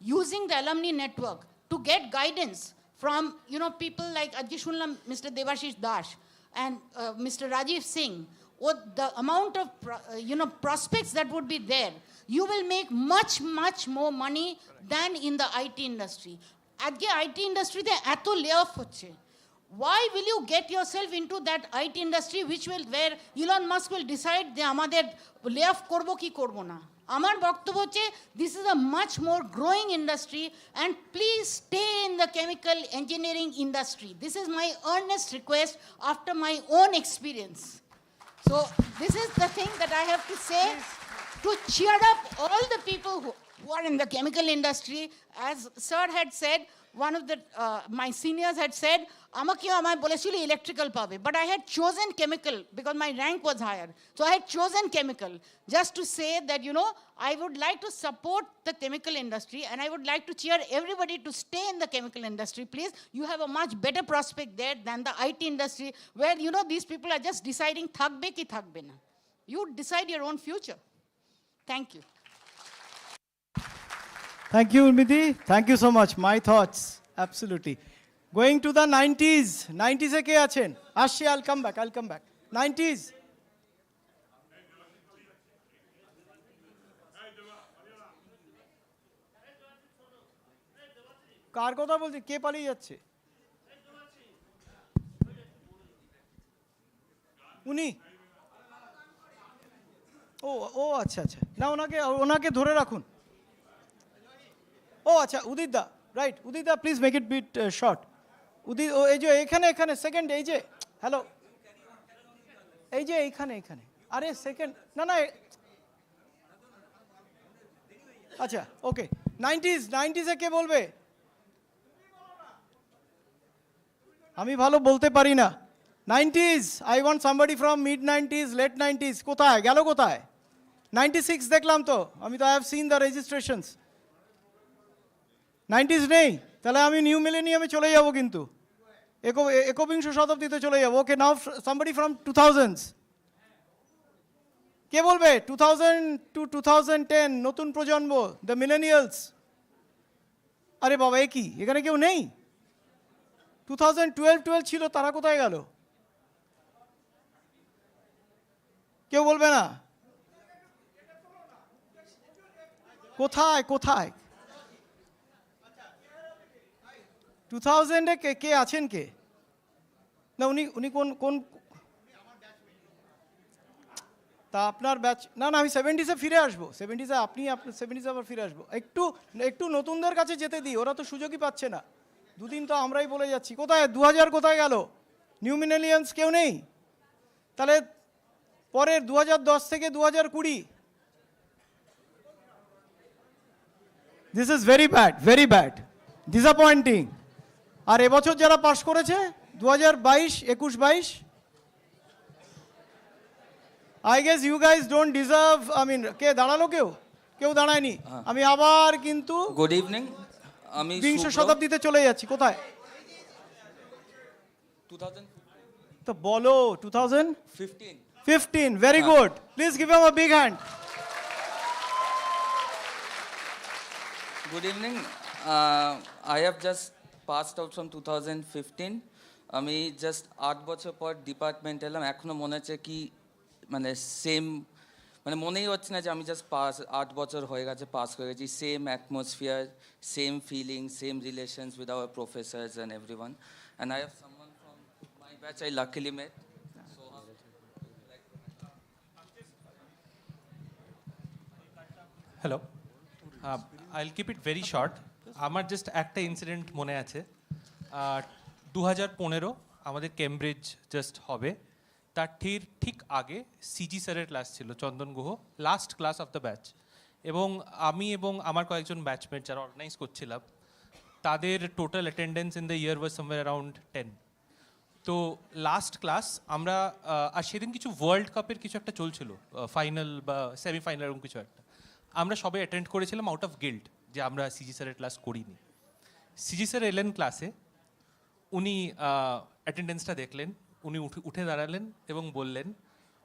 using the alumni network to get guidance from people like Ajishunlam, Mr. Devashish Dash and Mr. Rajiv Singh, or the amount of prospects that would be there, you will make much more money than in the IT industry. Ajke IT industry te eto layoff hocche. Why will you get yourself into that IT industry where Elon Musk will decide যে আমাদের layoff করব কি করব না? আমার বক্তব্য হচ্ছে this is a much more growing industry and please stay in the chemical engineering industry. This is my earnest request after my own experience. So this is the thing that I have to say to cheer up all the people who are in the chemical industry. As sir had said, one of the my seniors had said, আমাকেও আমায় বলেছিল electrical পাবে, but I had chosen chemical because my rank was higher. So I had chosen chemical just to say that I would like to support the chemical industry and I would like to cheer everybody to stay in the chemical industry. Please, you have a much better prospect there than the IT industry where these people are just deciding থাকবে কি থাকবে না. You decide your own future. Thank you.
Thank you, Urmidi. Thank you so much. My thoughts, absolutely. Going to the 90s. 90s e ke achen? Ashi, I'll come back. 90s. কার কথা বলছি? কে পালিয়ে যাচ্ছে? উনি? ও আচ্ছা। না ওনাকে ধরে রাখুন। ও আচ্ছা, উদিত দা, রাইট। উদিত দা, please make it bit short. Udit, এই যে এখানে সেকেন্ড, এই যে হ্যালো, এই যে এইখানে আরে সেকেন্ড, না আচ্ছা, ওকে। 90s কে বলবে? আমি ভালো বলতে পারি না। 90s, I want somebody from mid 90s, late 90s। কোথায় গেল? 96 দেখলাম তো আমি, তো I have seen the registrations. 90s নেই? তাহলে আমি নিউ মিলেনিয়ামে চলে যাব, কিন্তু একবিংশ শতাব্দীতে চলে যাব। ওকে, নাও সামবডি ফ্রম 2000s। কে বলবে? 2000 to 2010 নতুন প্রজন্ম, দ্য মিলেনিয়ালস। আরে বাবা, কি এখানে কেউ নেই? 2012 ছিল, তারা কোথায় গেল? কেউ বলবে না? কোথায় 2000-এ কে আছেন? কে না, উনি কোন তা আপনার ব্যাচ? না আমি 70s-এ ফিরে আসবো। 70s-এ আপনি 70s-এ আবার ফিরে আসবো। একটু নতুনদের কাছে যেতে দিই, ওরা তো সুযোগই পাচ্ছে না। দুদিন তো আমরাই বলে যাচ্ছি। কোথায় 2000 কোথায় গেল? নিউ মিলেনিয়ামস কেউ নেই? তাহলে পরের 2010 থেকে 2020, this is very bad, disappointing. আর এবছর যারা পাশ করেছে 2022, 21-22, I guess you guys don't deserve, কে দাঁড়ালো? কেউ দাঁড়ায়নি। আমি আবার কিন্তু
গুড ইভিনিং, আমি
বিংশ শতাব্দীতে চলে যাচ্ছি। কোথায়?
2000
তো বলো। 2015, very good. Please give him a big hand.
Good evening. I have just passed out from 2015. আমি জাস্ট 8 বছর পর ডিপার্টমেন্ট এলাম, এখনো মনে হচ্ছে কি মানে সেম, মানে মনেই হচ্ছে না যে আমি জাস্ট 8 বছর হয়ে গেছে পাস হয়ে গেছি। Same atmosphere, same feeling, same relations with our professors and everyone. And I have someone from my batch I luckily met.
Hello, I'll keep it very short. আমার জাস্ট একটা ইনসিডেন্ট মনে আছে। 2015 আমাদের কেমব্রিজ জাস্ট হবে, তার ঠিক আগে CG স্যারের ক্লাস ছিল, Chandan Guha, last class of the batch. এবং আমি এবং আমার কয়েকজন ব্যাচমেট যারা অর্গানাইজ করছিলাম, তাদের total attendance in the year was somewhere around 10। তো লাস্ট ক্লাস আমরা, আর সেদিন কিছু ওয়ার্ল্ড কাপের কিছু একটা চলছিল, ফাইনাল বা সেমিফাইনাল এরকম কিছু একটা, আমরা সবাই অ্যাটেন্ড করেছিলাম আউট অফ গিল্ট যে আমরা সিজি স্যারের ক্লাস করিনি। সিজি স্যার এলেন ক্লাসে, উনি অ্যাটেন্ডেন্সটা দেখলেন, উনি উঠে দাঁড়ালেন এবং বললেন,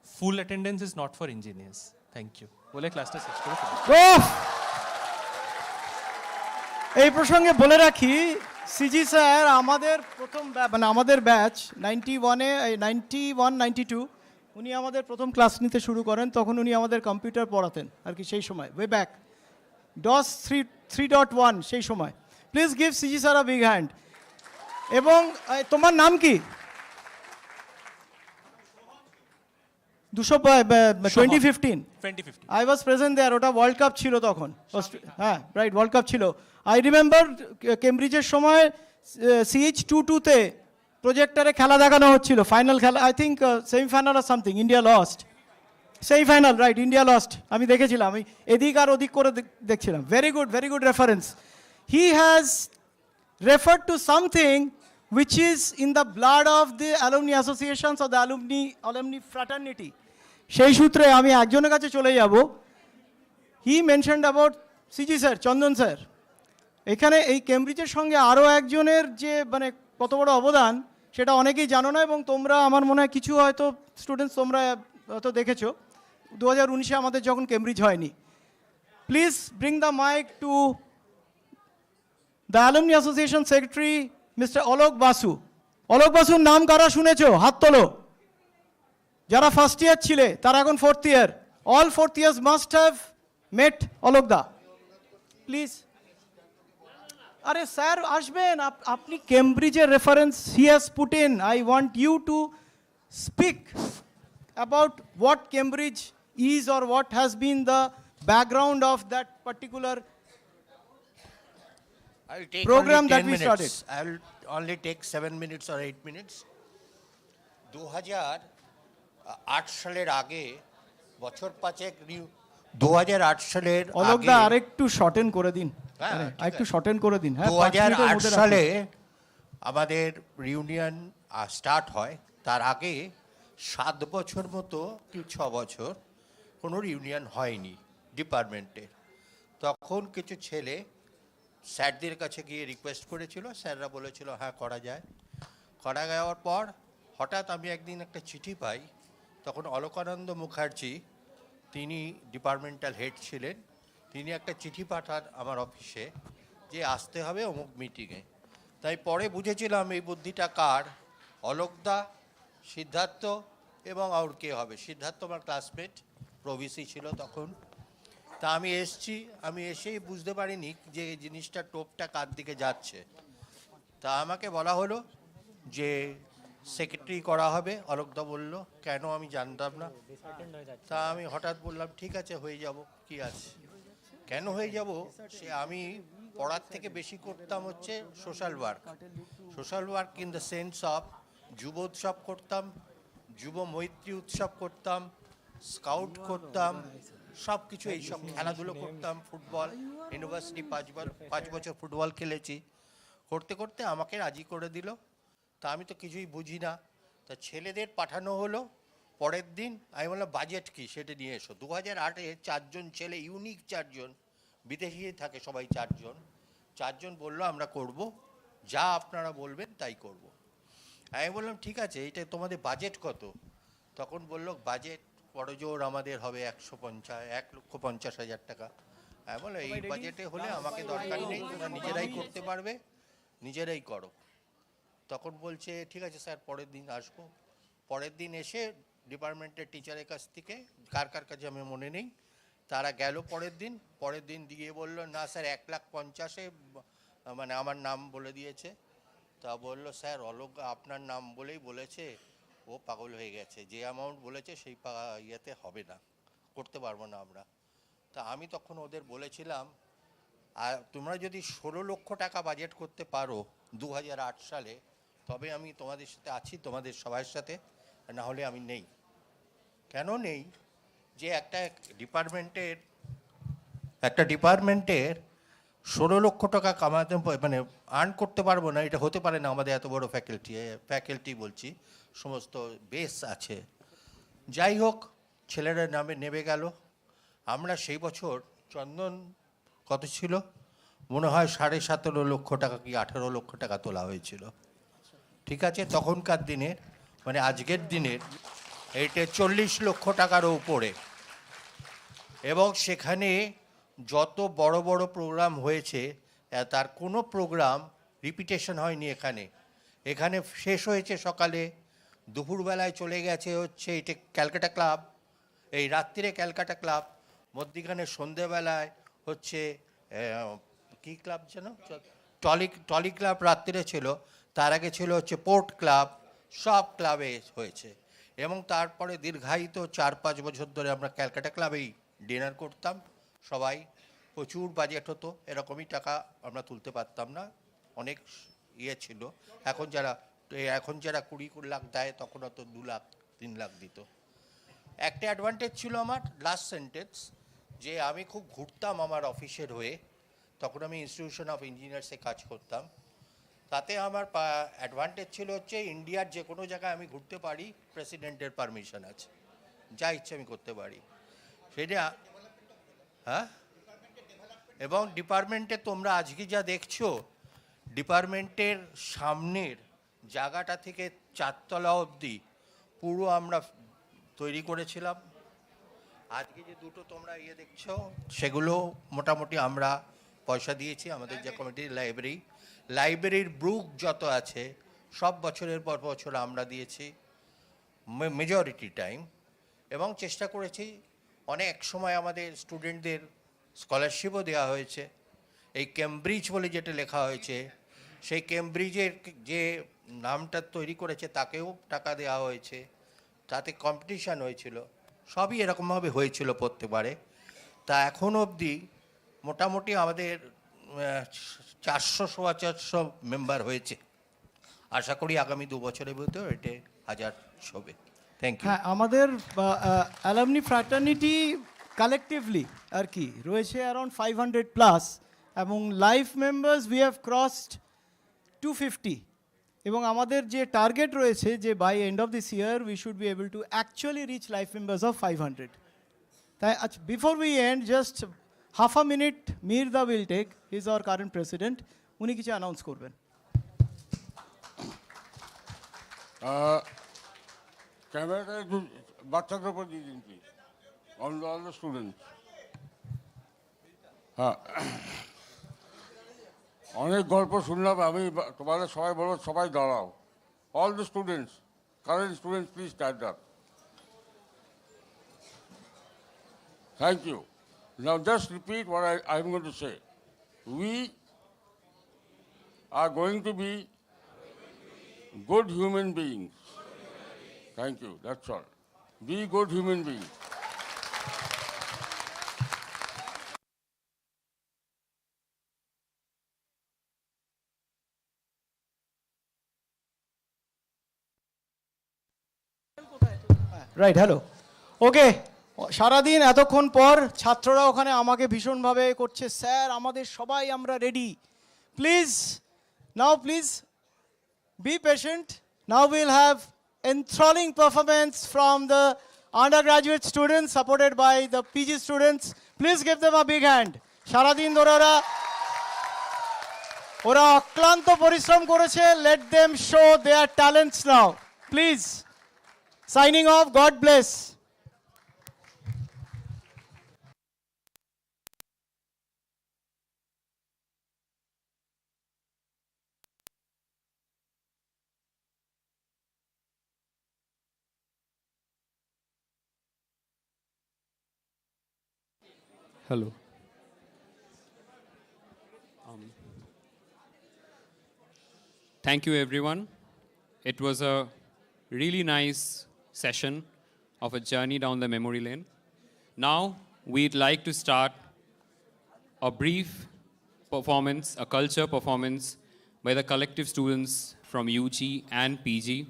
full attendance is not for engineers, thank you, বলে ক্লাসটা শেষ করে ফেললেন।
এই প্রসঙ্গে বলে রাখি, সিজি স্যার আমাদের প্রথম মানে আমাদের ব্যাচ 91-92 উনি আমাদের প্রথম ক্লাস নিতে শুরু করেন। তখন উনি আমাদের কম্পিউটার পড়াতেন আর কি, সেই সময় ওয়ে ব্যাক DOS 3.1 সেই সময়। Please give CG sir a big hand. এবং তোমার নাম কি? 2015 আই ওয়াজ প্রেজেন্ট দেয়ার, ওটা ওয়ার্ল্ড কাপ ছিল তখন। হ্যাঁ রাইট, ওয়ার্ল্ড কাপ ছিল। আই রিমেম্বার কেমব্রিজের সময় CH22-তে প্রজেক্টারে খেলা দেখানো হচ্ছিল, ফাইনাল খেলা, I think semifinal or something, India lost. Semifinal, right, India lost. আমি দেখেছিলাম, আমি এদিক আর ওদিক করে দেখছিলাম। Very good reference. He has referred to something which is in the blood of the alumni associations or the alumni fraternity. সেই সূত্রে আমি একজনের কাছে চলে যাব। He mentioned about CG sir, Chandan sir. এখানে এই কেমব্রিজের সঙ্গে আরও একজনের যে মানে কত বড় অবদান, সেটা অনেকেই জানো না। এবং তোমরা আমার মনে হয় কিছু হয়তো স্টুডেন্টস তোমরা হয়তো দেখেছো 2019-এ আমাদের যখন কেমব্রিজ হয়নি। Please bring the mic to the Alumni Association Secretary, Mr. Alok Basu. Alok Basuর নাম কারা শুনেছো? হাত তোলো। যারা ফার্স্ট ইয়ার ছিলে তারা এখন fourth year. All fourth years must have met Alok দা। প্লিজ। আরে স্যার আসবেন, আপনি কেমব্রিজের reference he has put in. I want you to speak about what Cambridge is or what has been the background of that particular
I'll take
program
only
that
10
we
minutes.
started.
I'll only take 7 minutes or 8 minutes. 2008 সালের আগে বছর পাঁচেক 2008 সালের
অলোক
আগে
দা আরেকটু shorten করে দিন।
হ্যাঁ,
একটু শর্টেন করে দিন। হ্যাঁ,
2008 সালে আমাদের রিউনিয়ন স্টার্ট হয়। তার আগে 7 বছর মতো কি 6 বছর কোনো রিউনিয়ন হয়নি ডিপার্টমেন্টে। তখন কিছু ছেলে স্যারদের কাছে গিয়ে রিকোয়েস্ট করেছিল, স্যাররা বলেছিল হ্যাঁ করা যায়। করা যাওয়ার পর হঠাৎ আমি একদিন একটা চিঠি পাই, তখন অলকানন্দ মুখার্জি, তিনি ডিপার্টমেন্টাল হেড ছিলেন, তিনি একটা চিঠি পাঠান আমার অফিসে যে আসতে হবে অমুক মিটিংয়ে। তাই পরে বুঝেছিলাম এই বুদ্ধিটা কার, অলোকদা, সিদ্ধার্থ এবং আর কে হবে। সিদ্ধার্থ আমার ক্লাসমেট, প্রভিসি ছিল তখন। তা আমি এসেই বুঝতে পারিনি যে এই জিনিসটা টোপটা কার দিকে যাচ্ছে। তা আমাকে বলা হলো যে সেক্রেটারি করা হবে। অলোকদা বলল কেন, আমি জানতাম না। তা আমি হঠাৎ বললাম ঠিক আছে হয়ে যাব, কি আছে। কেন হয়ে যাব, সে আমি পড়ার থেকে বেশি করতাম হচ্ছে social work in the sense of যুব উৎসব করতাম, যুব মৈত্রী উৎসব করতাম, স্কাউট করতাম, সব কিছু এইসব খেলাধুলো করতাম। ফুটবল, ইউনিভার্সিটি 5 বছর ফুটবল খেলেছি। করতে করতে আমাকে রাজি করে দিল। তা আমি তো কিছুই বুঝি না। তা ছেলেদের পাঠানো হলো। পরের দিন আমি বললাম বাজেট কি সেটা নিয়ে এসো। 2008-এ 4 জন ছেলে, ইউনিক 4 জন, বিদেশি থাকে সবাই 4 জন বললো আমরা করব, যা আপনারা বলবেন তাই করব। আমি বললাম ঠিক আছে, এটা তোমাদের বাজেট কত? তখন বললো বাজেট বড়জোর আমাদের হবে 1,50,000 টাকা। আমি বললাম এই বাজেটে হলে আমাকে দরকার নেই, তোমরা নিজেরাই করতে পারবে, নিজেরাই করো। তখন বলছে ঠিক আছে স্যার পরের দিন আসবো। পরের দিন এসে ডিপার্টমেন্টের টিচারের কাছ থেকে কার কার কাছে আমি মনে নেই, তারা গেল পরের দিন দিয়ে বলল না স্যার 1,50,000-এ মানে আমার নাম বলে দিয়েছে। তা বলল স্যার অলোক আপনার নাম বলেই বলেছে, ও পাগল হয়ে গেছে, যে অ্যামাউন্ট বলেছে সেই ইয়েতে হবে না, করতে পারবো না আমরা। তা আমি তখন ওদের বলেছিলাম আর তোমরা যদি 16 লক্ষ টাকা বাজেট করতে পারো 2008 সালে, তবে আমি তোমাদের সাথে আছি, তোমাদের সবার সাথে, না হলে আমি নেই। কেন নেই? যে একটা ডিপার্টমেন্টের 16 লক্ষ টাকা কামাতে মানে আর্ন করতে পারবো না, এটা হতে পারে না। আমাদের এত বড় ফ্যাকাল্টি বলছি, সমস্ত বেস আছে। যাই হোক, ছেলেরা নামে নেমে গেল। আমরা সেই বছর চন্দন কত ছিল মনে হয় 17.5 লক্ষ টাকা কি 18 লক্ষ টাকা তোলা হয়েছিল। ঠিক আছে, তখনকার দিনের মানে আজকের দিনের এইটা 40 লক্ষ টাকারও উপরে। এবং সেখানে যত বড় বড় প্রোগ্রাম হয়েছে তার কোনো প্রোগ্রাম রিপিটেশন হয়নি। এখানে শেষ হয়েছে সকালে, দুপুরবেলায় চলে গেছে হচ্ছে এটা ক্যালকাটা ক্লাব, এই রাত্রিরে ক্যালকাটা ক্লাব, মধ্যিখানে সন্ধেবেলায় হচ্ছে কি ক্লাব যেন টলি ক্লাব রাত্রিরে ছিল, তার আগে ছিল হচ্ছে পোর্ট ক্লাব, সব ক্লাবে হয়েছে। এবং তারপরে দীর্ঘায়িত 4-5 বছর ধরে আমরা ক্যালকাটা ক্লাবেই ডিনার করতাম সবাই। প্রচুর বাজেট হতো, এরকমই টাকা আমরা তুলতে পারতাম না, অনেক ইয়ে ছিল। এখন যারা 20 লাখ দেয় তখন হয়তো 2 লাখ 3 লাখ দিত। একটা অ্যাডভান্টেজ ছিল আমার, লাস্ট সেন্টেন্স, যে আমি খুব ঘুরতাম আমার অফিসের হয়ে, তখন আমি ইনস্টিটিউশন অফ ইঞ্জিনিয়ার্সে কাজ করতাম। তাতে আমার অ্যাডভান্টেজ ছিল হচ্ছে ইন্ডিয়ার যে কোনো জায়গায় আমি ঘুরতে পারি, প্রেসিডেন্টের পারমিশন আছে, যা ইচ্ছে আমি করতে পারি সেটা। হ্যাঁ, এবং ডিপার্টমেন্টে তোমরা আজকে যা দেখছো, ডিপার্টমেন্টের সামনের জায়গাটা থেকে 4 তলা অবধি পুরো আমরা তৈরি করেছিলাম। আজকে যে দুটো তোমরা দেখছো সেগুলো মোটামুটি আমরা পয়সা দিয়েছি। আমাদের যে কমিটির লাইব্রেরির বুক যত আছে সব বছরের পর বছর আমরা দিয়েছি মেজরিটি টাইম। এবং চেষ্টা করেছি, অনেক সময় আমাদের স্টুডেন্টদের স্কলারশিপও দেওয়া হয়েছে। এই কেমব্রিজ বলে যেটা লেখা হয়েছে, সেই কেমব্রিজের যে নামটা তৈরি করেছে তাকেও টাকা দেওয়া হয়েছে। তাতে কম্পিটিশান হয়েছিল, সবই এরকমভাবে হয়েছিল প্রত্যেকবারে। তা এখন অবধি মোটামুটি আমাদের 400-450 মেম্বার হয়েছে। আশা করি আগামী 2 বছরের মধ্যে এটা 1000 হবে। Thank you.
হ্যাঁ, আমাদের অ্যালামনি ফ্র্যাটার্নিটি কালেকটিভলি আর কি রয়েছে অ্যারাউন্ড 500+, এবং life members we have crossed 250। এবং আমাদের যে টার্গেট রয়েছে যে by end of this year we should be able to actually reach life members of 500। তাই before we end just half a minute Mirdha will take, is our current president, উনি কিছু announce করবেন।
ক্যামেরাটা একটু বাচ্চাদের উপর দিয়ে দিন প্লিজ, অল দ্য স্টুডেন্টস। হ্যাঁ, অনেক গল্প শুনলাম আমি, তোমাদের সবাই বলো সবাই দাঁড়াও। All the students, current students, please stand up. Thank you. Now just repeat what I'm going to say. We are going to be good human beings. Thank you, that's all. Be good human beings.
Right, hello, okay. সারাদিন এতক্ষণ পর ছাত্ররা ওখানে আমাকে ভীষণভাবে করছে, sir আমাদের সবাই আমরা ready, please now please be patient, now will have enthralling performance from the undergraduate students supported by the PG students. Please give them a big hand. সারাদিন ধরে ওরা অক্লান্ত পরিশ্রম করেছে, let them show their talents now. Please. Signing off, God bless.
Hello. Thank you, everyone. It was a really nice session of a journey down the memory lane. Now, we'd like to start a brief performance, a culture performance by the collective students from UG and PG.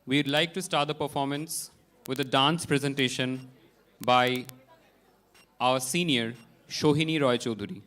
We'd like to start the performance with a dance presentation by our senior, Shohini Roy Chaudhary.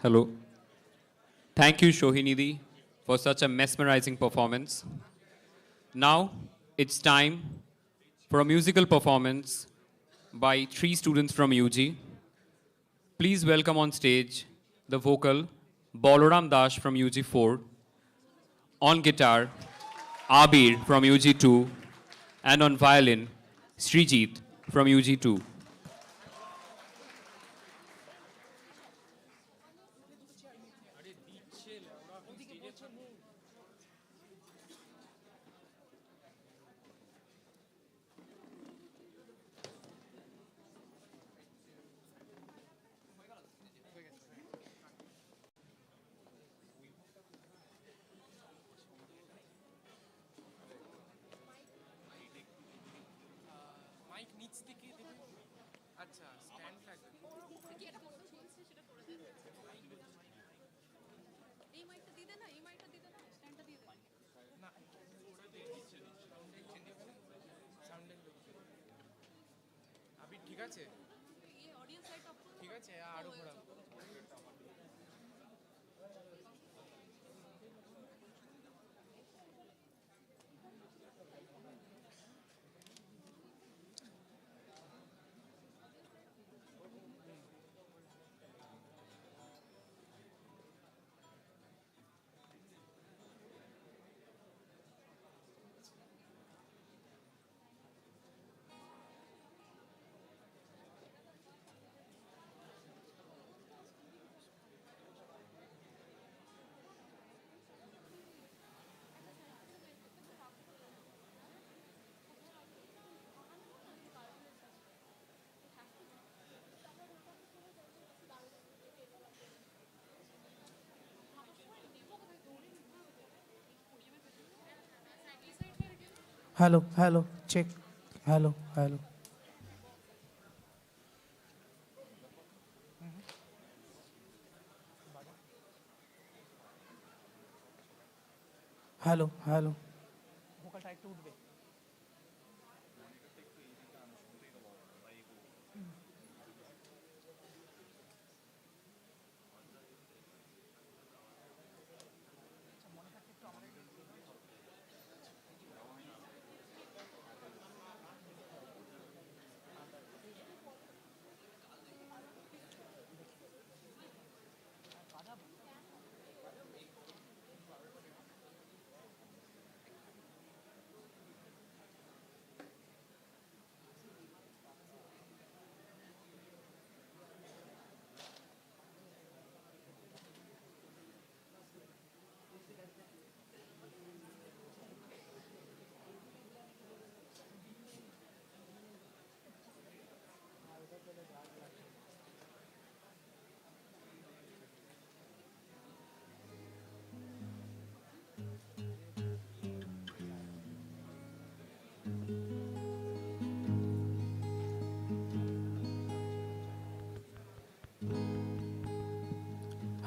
Hello. Thank you, Shohinidhi, for such a mesmerizing performance. Now, it's time for a musical performance by 3 students from UG. Please welcome on stage the vocal Balaram Das from UG 4, on guitar Abir from UG 2, and on violin Srijit from UG 2.
ঠিক আছে ঠিক আছে আরো ঘোরাবো
Hello, hello, check. Hello, hello. Hello, hello.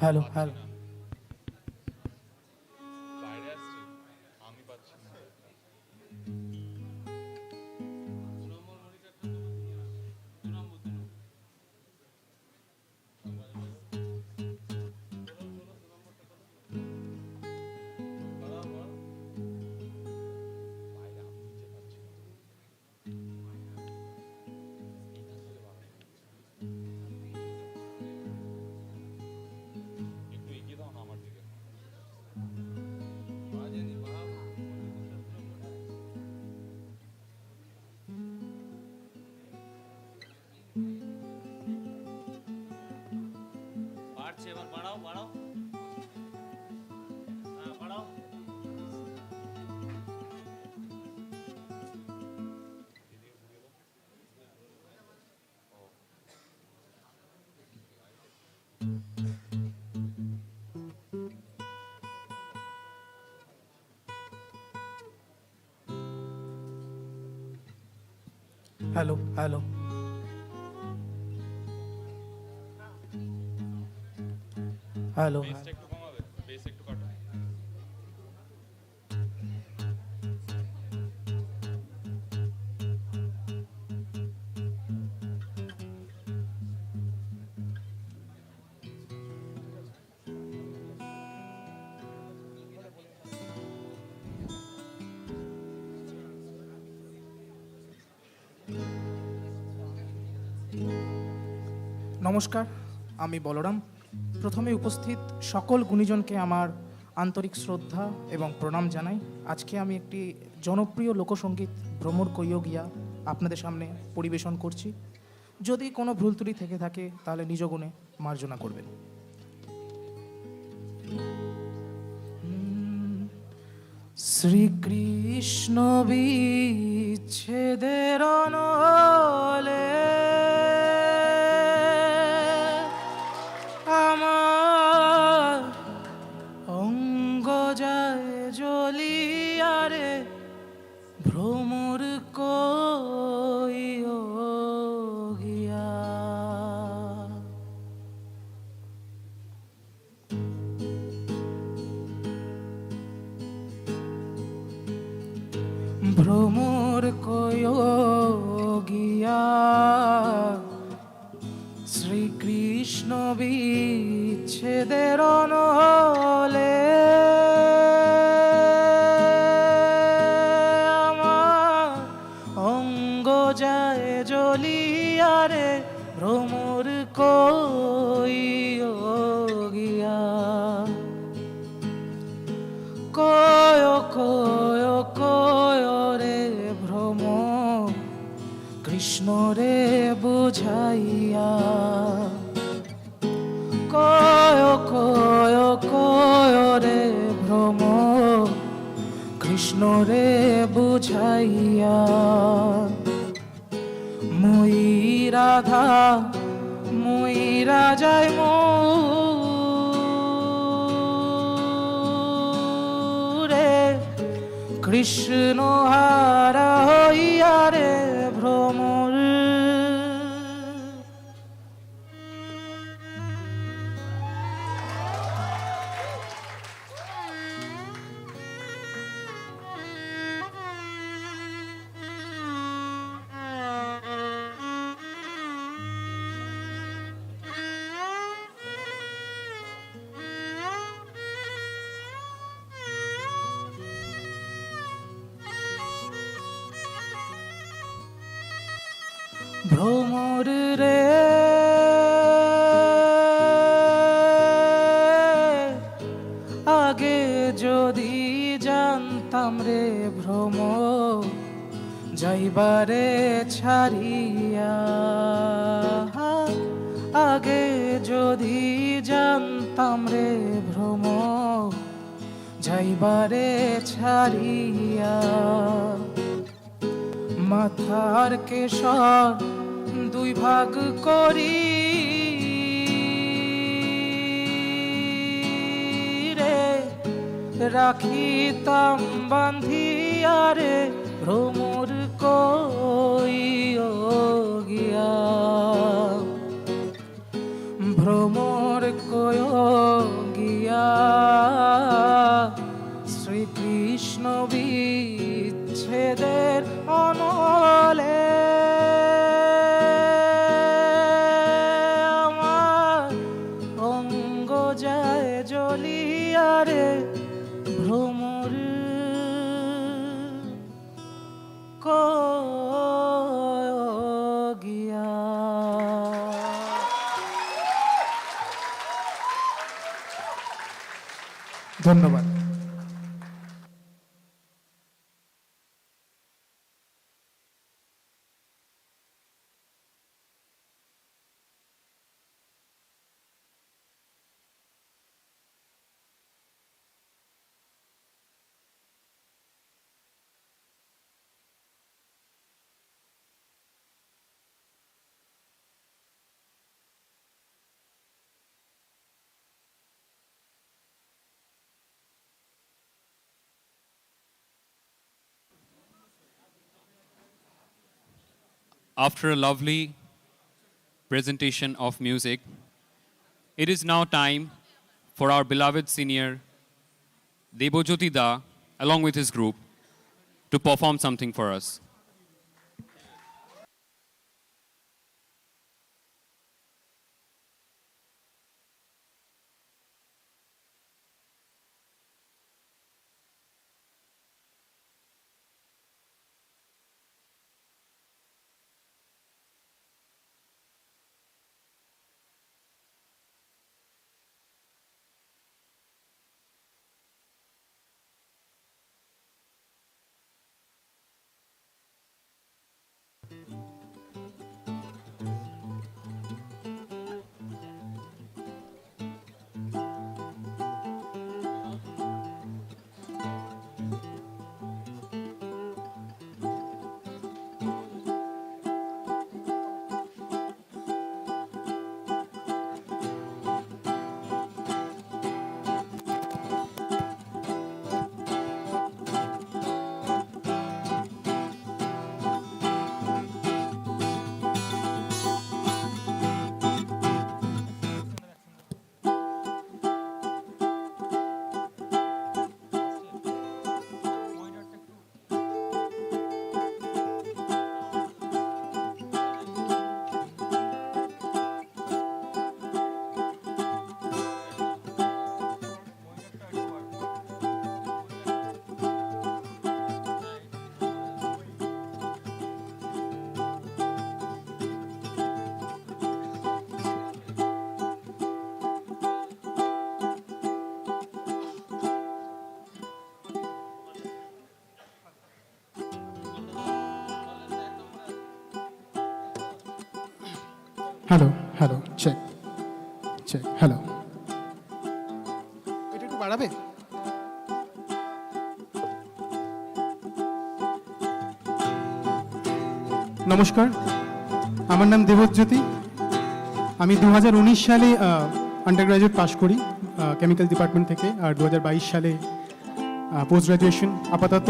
Hello, hello.
বাড়ছে এবার বাড়াও বাড়াও হ্যাঁ বাড়াও
Hello, hello. Hello. নমস্কার, আমি বলরাম। প্রথমে উপস্থিত সকল গুণীজনকে আমার আন্তরিক শ্রদ্ধা এবং প্রণাম জানাই। আজকে আমি একটি জনপ্রিয় লোকসঙ্গীত ভ্রমর কৈয়োগিয়া আপনাদের সামনে পরিবেশন করছি। যদি কোনো ভুল ত্রুটি থেকে থাকে তাহলে নিজ গুণে মার্জনা করবেন। শ্রীকৃষ্ণ বিচ্ছেদের অনলে আমার অঙ্গ যায় জ্বলিয়ারে ভ্রমর কৈয়োগিয়া। ভ্রমর কৈয়োগিয়া শ্রীকৃষ্ণ বিচ্ছেদের অনলে আমার অঙ্গ যায় জ্বলিয়ারে ভ্রমর কৈয়োগিয়া। কয় কয় কয় রে ভ্রম কৃষ্ণ রে বুঝাইয়া। কয় কয় কয় রে ভ্রম কৃষ্ণ রে বুঝাইয়া। মই রাধা মই রাজায় রে কৃষ্ণ হারা হইয়া রে ভ্রমর। ভ্রমর রে আগে যদি জানতাম রে ভ্রম যাইবারে ছাড়িয়া। আগে যদি জানতাম রে ভ্রম যাইবারে ছাড়িয়া। মাথার কেশর দুই ভাগ করি রে রাখিতাম বান্ধিয়া রে ভ্রমর কৈয়োগিয়া। ভ্রমর কৈয়োগিয়া শ্রীকৃষ্ণ বিচ্ছেদের অনলে আমার অঙ্গ যায় জ্বলিয়া রে ভ্রমর কৈয়োগিয়া। ধন্যবাদ।
After a lovely presentation of music, it is now time for our beloved senior Debojyoti Da, along with his group, to perform something for us.
Hello hello check check hello, এটা একটু বাড়াবে? নমস্কার, আমার নাম দেবজ্যোতি। আমি 2019 সালে আন্ডার গ্র্যাজুয়েট পাশ করি chemical department থেকে, আর 2022 সালে পোস্ট গ্র্যাজুয়েশন। আপাতত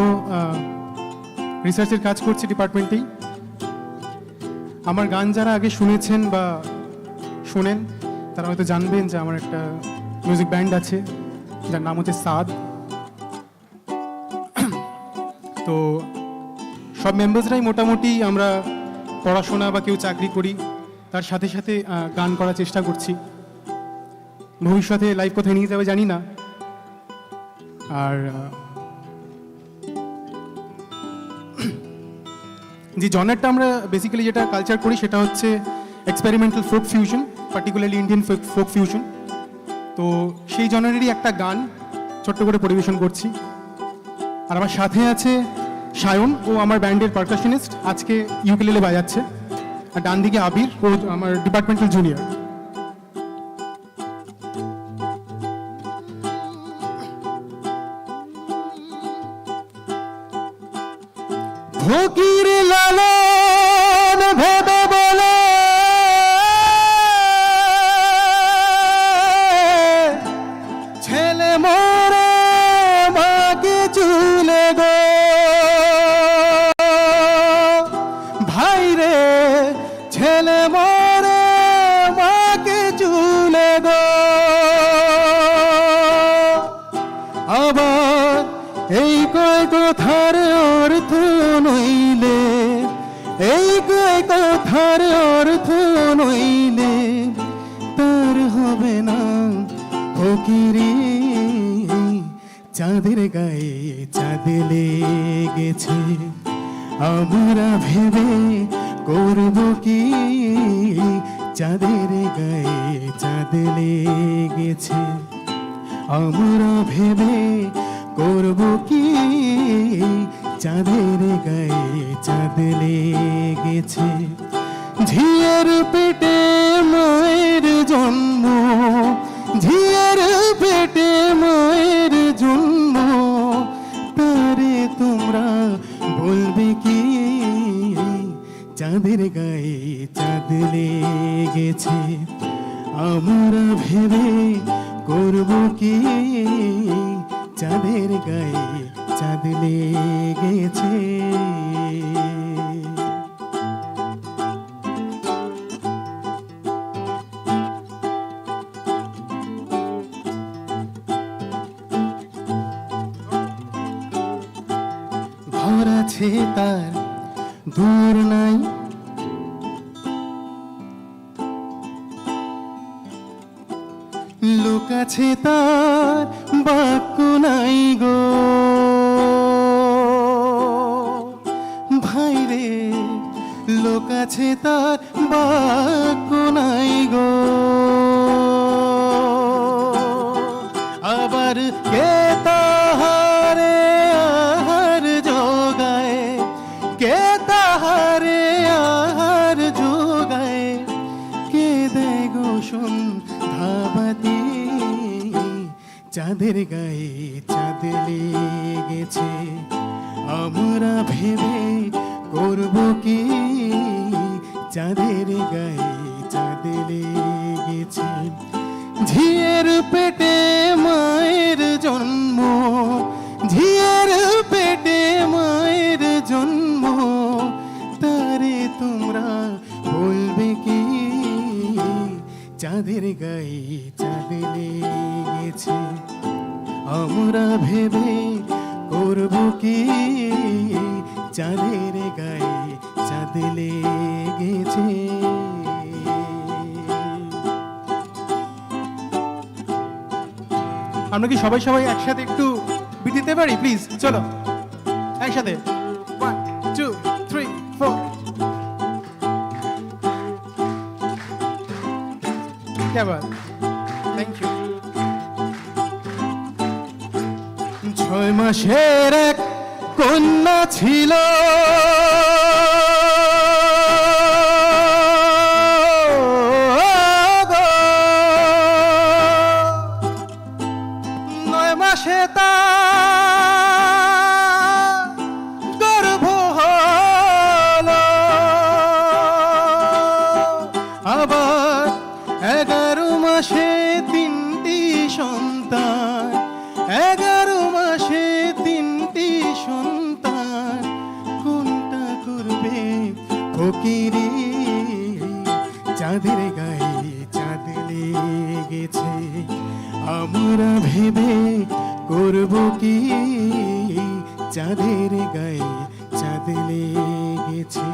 রিসার্চের কাজ করছি ডিপার্টমেন্টেই। আমার গান যারা আগে শুনেছেন বা শোনেন তারা হয়তো জানবেন যে আমার একটা মিউজিক ব্যান্ড আছে যার নাম হচ্ছে সাদ। তো সব মেম্বার্সরাই মোটামুটি আমরা পড়াশোনা বা কেউ চাকরি করি, তার সাথে সাথে গান করার চেষ্টা করছি। ভবিষ্যতে লাইফ কোথায় নিয়ে যাবে জানি না। আর যে জনারটা আমরা বেসিক্যালি যেটা কালচার করি সেটা হচ্ছে experimental folk fusion, particularly Indian folk fusion. তো সেই জনারেরই একটা গান ছোট্ট করে পরিবেশন করছি। আর আমার সাথে আছে সায়ন, ও আমার ব্যান্ডের পারকাশনিস্ট, আজকে ইউকেলেলে বাজাচ্ছে। আর ডান দিকে আবির, ও আমার ডিপার্টমেন্টাল জুনিয়র।
ফকির লালন ভেবে বলে ছেলে মরে মাকে চুলে গো, ভাই রে ছেলে মরে মাকে চুলে গো। আবার এই কয় কথার অর্থ নইলে, এই কয় কথার অর্থ নইলে তার হবে না ফকিরি। চাঁদের গায়ে চাঁদ লেগেছে, আমরা ভেবে করব কি? চাঁদের গায়ে চাঁদ লেগেছে, আমরা ভেবে করব কি? চাঁদের গায়ে চাঁদ লেগেছে। ঝিয়ের পেটে মায়ের জন্ম, ঝিয়ের পেটে মায়ের জন্ম, তারে তোমরা বলবে কি? চাঁদের গায়ে চাঁদ লেগেছে, আমরা ভেবে করব কি? চাঁদের গায়ে চাঁদ লেগেছে। ঘর আছে তার দূর নাই, লোক আছে তার বাক্য নাই গো, ভাই রে লোক আছে তার বাক্য নাই গো। আবার কে তাহারে আহার যোগায়, কে তাহারে আহার যোগায়, কে দেয় গো সন্ধ্যাবাতি? চাঁদের গায়ে চাঁদ লেগেছে, আমরা ভেবে করব কি? চাঁদের গায়ে চাঁদ লেগেছে। ঝিয়ের পেটে মায়ের জন্ম, ঝিয়ের পেটে মায়ের জন্ম, তারে তোমরা বলবে কি? চাঁদের গায়ে চাঁদ লেগেছে, আমরা ভেবে করব কি? চাঁদের গায়ে চাঁদ লেগেছে।
আমরা কি সবাই সবাই একসাথে একটু বিট দিতে পারি প্লিজ? চলো একসাথে 1 2 3 4। क्या बात, थैंक यू।
6 মাসের এক কন্যা ছিল, আসে তার গর্ভ হলো, আবার 11 মাসে 3টি সন্তান, 11 মাসে 3টি সন্তান, কোনটা করবে ফকিরি, চাঁদের গায়ে চাঁদ লেগেছে, আমরা ভেবে করব কি, চাঁদের গায়ে চাঁদ লেগেছে।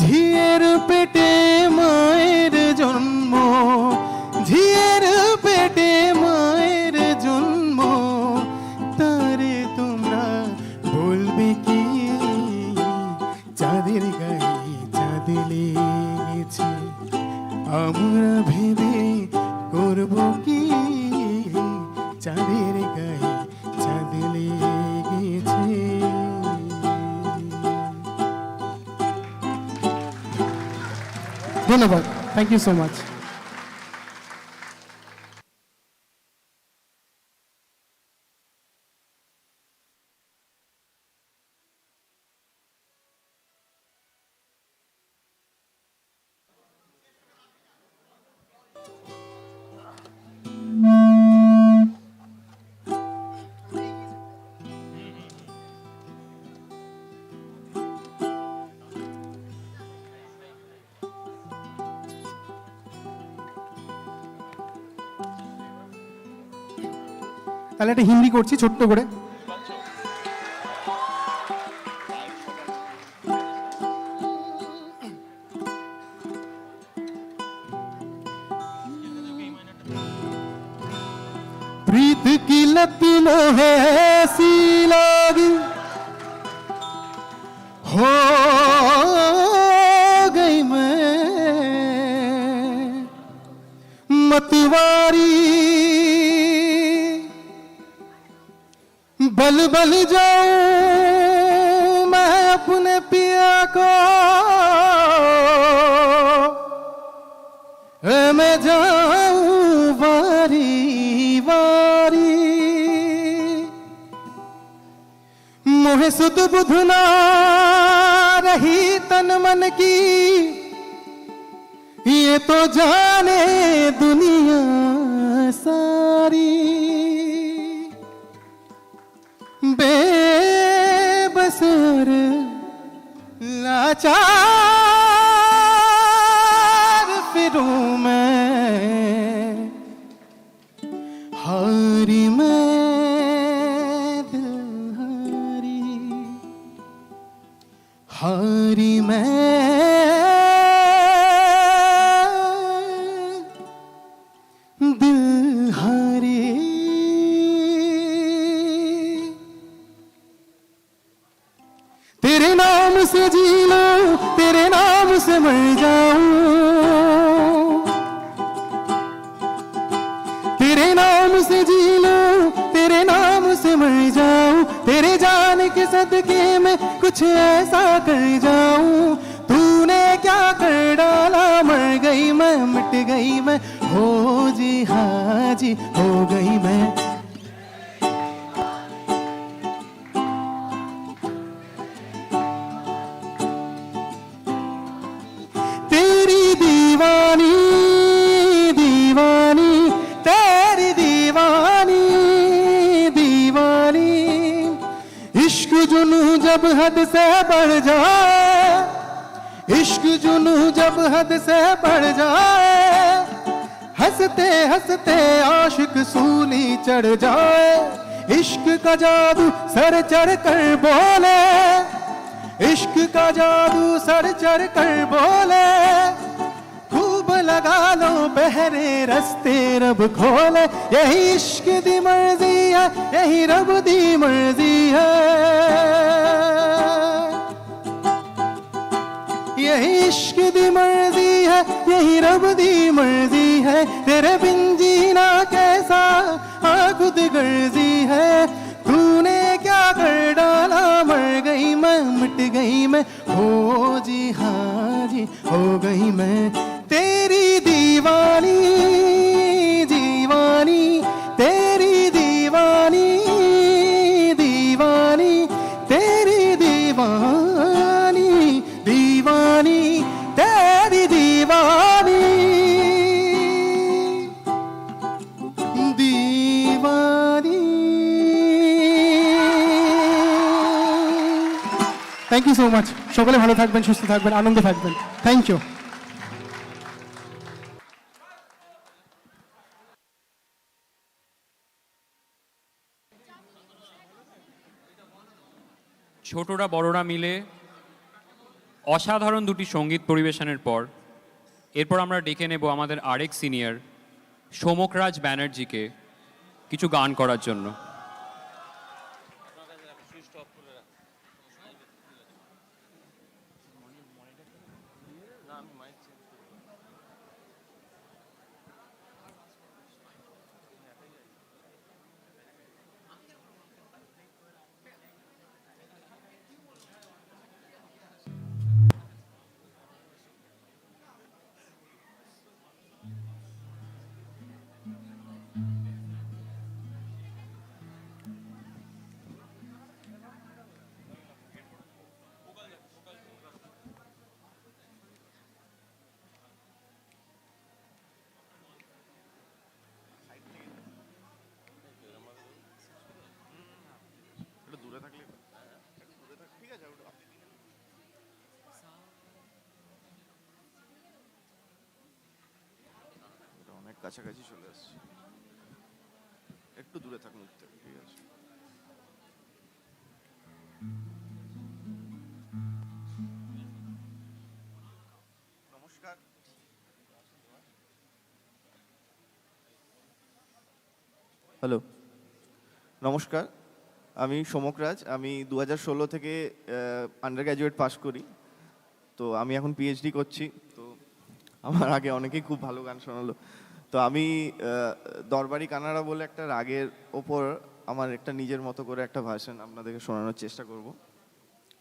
ঝিয়ের পেটে মায়ের জন্ম, ঝিয়ের পেটে মায়ের জন্ম, তারে তোমরা বলবে কি, চাঁদের গায়ে চাঁদ লেগেছে, আমরা ভেবে করব কি, চাঁদের গায়ে চাঁদ লেগেছে।
ধন্যবাদ, থ্যাংক ইউ সো মাচ। তাহলে একটা হিন্দি করছি ছোট্ট করে।
प्रीत की लत मोहे ऐसी लगी, हो गई मैं मतवारी, बल बल जाऊं मैं अपने पिया को, मैं जाऊं वारी वारी, मोहे सुध बुध ना रही तन मन की, ये तो जाने दुनिया सारी, बेबस और लाचार फिरूं मैं, हारी मैं दिलहारी, हारी मैं दिलहारी। तेरे नाम से जी लूं, तेरे नाम से मर जाऊं, तेरे नाम से जी लूं, तेरे नाम से मर जाऊं, तेरे जान के सदके में कुछ ऐसा कर जाऊं, तूने क्या कर डाला, मर गई मैं, मिट गई मैं, हो जी हाँ जी हो गई मैं। तेरी दीवानी दीवानी, तेरी दीवानी दीवानी, इश्क जुनू जब हद से बढ़ जाए, इश्क जुनू जब हद से बढ़ जाए, हंसते हंसते आशिक सूली चढ़ जाए, इश्क का जादू सर चढ़ कर बोले, इश्क का जादू सर चढ़ कर बोले, खूब लगा लो बहरे रस्ते रब खोले, यही इश्क दी मर्जी है, यही रब दी मर्जी है, यही इश्क दी मर्जी है, यही रब दी मर्जी है, तेरे बिन जीना कैसा खुद गर्जी है, तूने क्या कर डाला, मर गई मैं, मिट गई मैं, हो जी हाँ जी हो गई मैं। तेरी दीवानी दीवानी, तेरी दीवानी বাড়ি।
Thank you so much. সকলে ভালো থাকবেন, সুস্থ থাকবেন, আনন্দে থাকবেন। Thank you.
ছোটরা বড়রা মিলে অসাধারণ দুটি সঙ্গীত পরিবেশনের পর এরপর আমরা ডেকে নেব আমাদের আরেক সিনিয়র সোমকরাজ ব্যানার্জিকে কিছু গান করার জন্য।
কাছাকাছি চলে আসছে, একটু দূরে থাক মুখ থেকে, ঠিক আছে? নমস্কার, হ্যালো, নমস্কার, আমি সোমকরাজ। আমি 2016 থেকে আন্ডার গ্র্যাজুয়েট পাস করি, তো আমি এখন পিএইচডি করছি। তো আমার আগে অনেকেই খুব ভালো গান শোনালো। তো আমি দরবারি কানাড়া বলে একটা রাগের ওপর আমার একটা নিজের মতো করে একটা ভার্সন আপনাদেরকে শোনানোর চেষ্টা করব।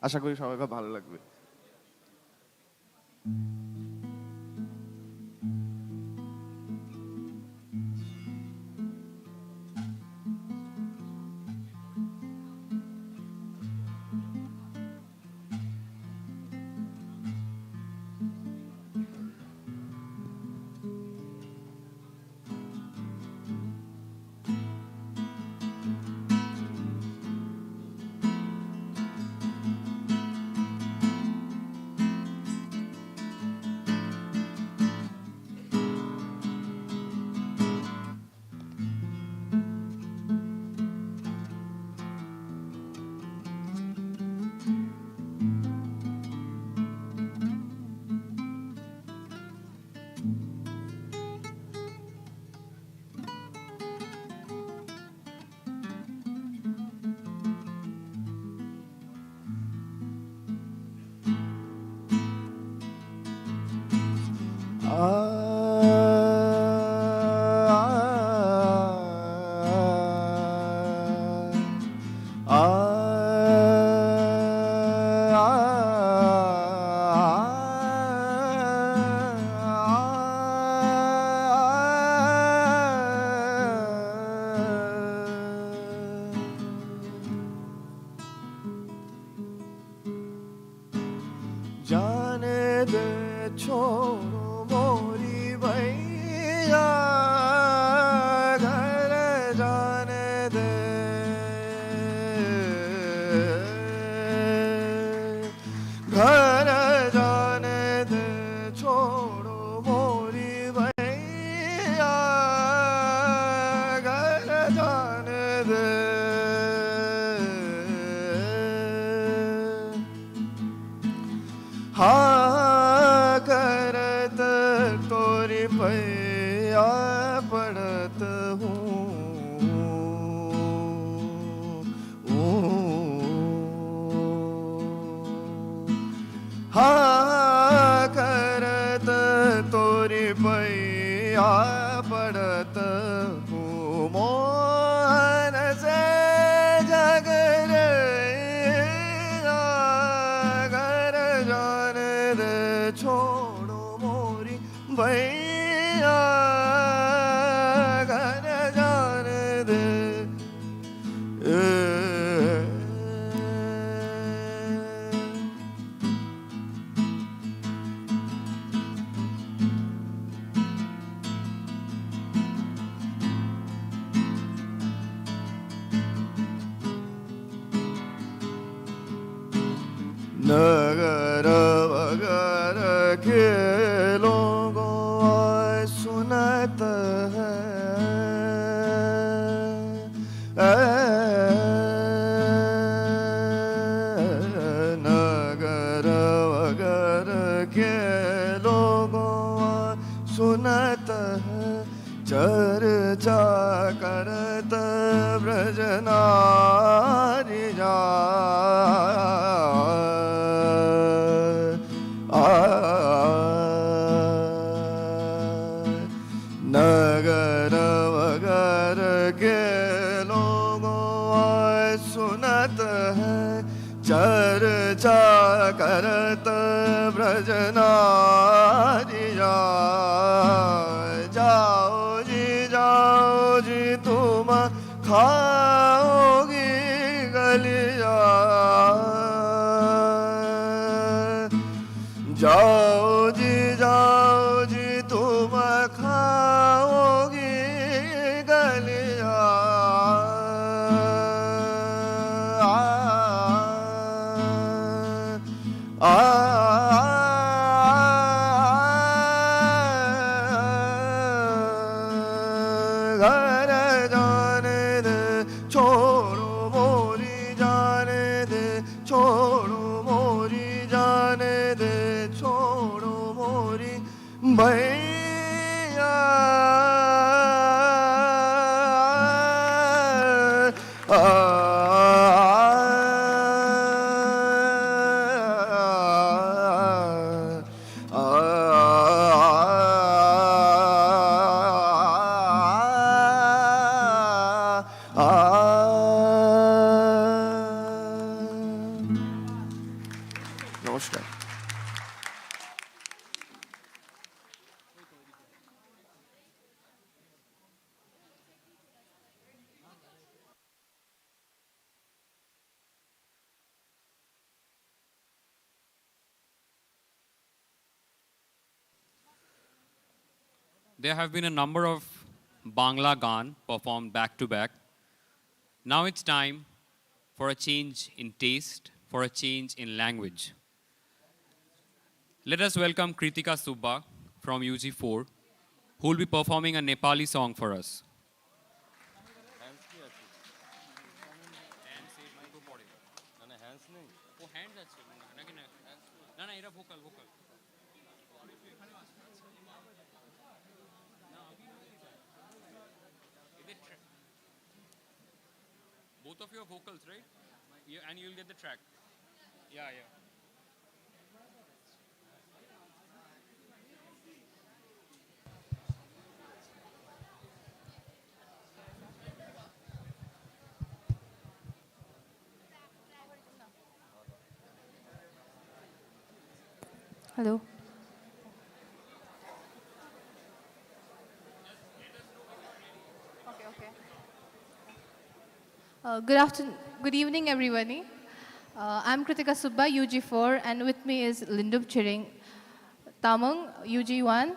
আশা করি সবাইকে ভালো লাগবে। जाने दे छोड़ो मोरी भैया, घर जाने दे, घर जाने दे, छोड़ो मोरी भैया, घर जाने दे। हाँ करत तोरी पैया पड़त हूँ, करत व्रजनारी नगर वगर के लोगों सुनत है चर्चा करत व्रजनारी जाओ जी तुम खाओगी गलिया जाओ जी तुम खाओगी गलिया घर जाने दे छोड़ो मोरी जाने दे छोड़ो मोरी जाने दे छोड़ो मोरी भैया নমস্কার।
There have been a number of Bangla Gaan performed back to back. Now it's time for a change in taste, for a change in language. Let us welcome Kritika Subba from UG4, who will be performing a Nepali song for us. Both of you are vocals, right? Yeah, and you'll get the track. Yeah, yeah.
Hello. Good evening, everybody. I'm Kritika Subba, UG4, and with me is Lindup Chiring Tamang, UG1,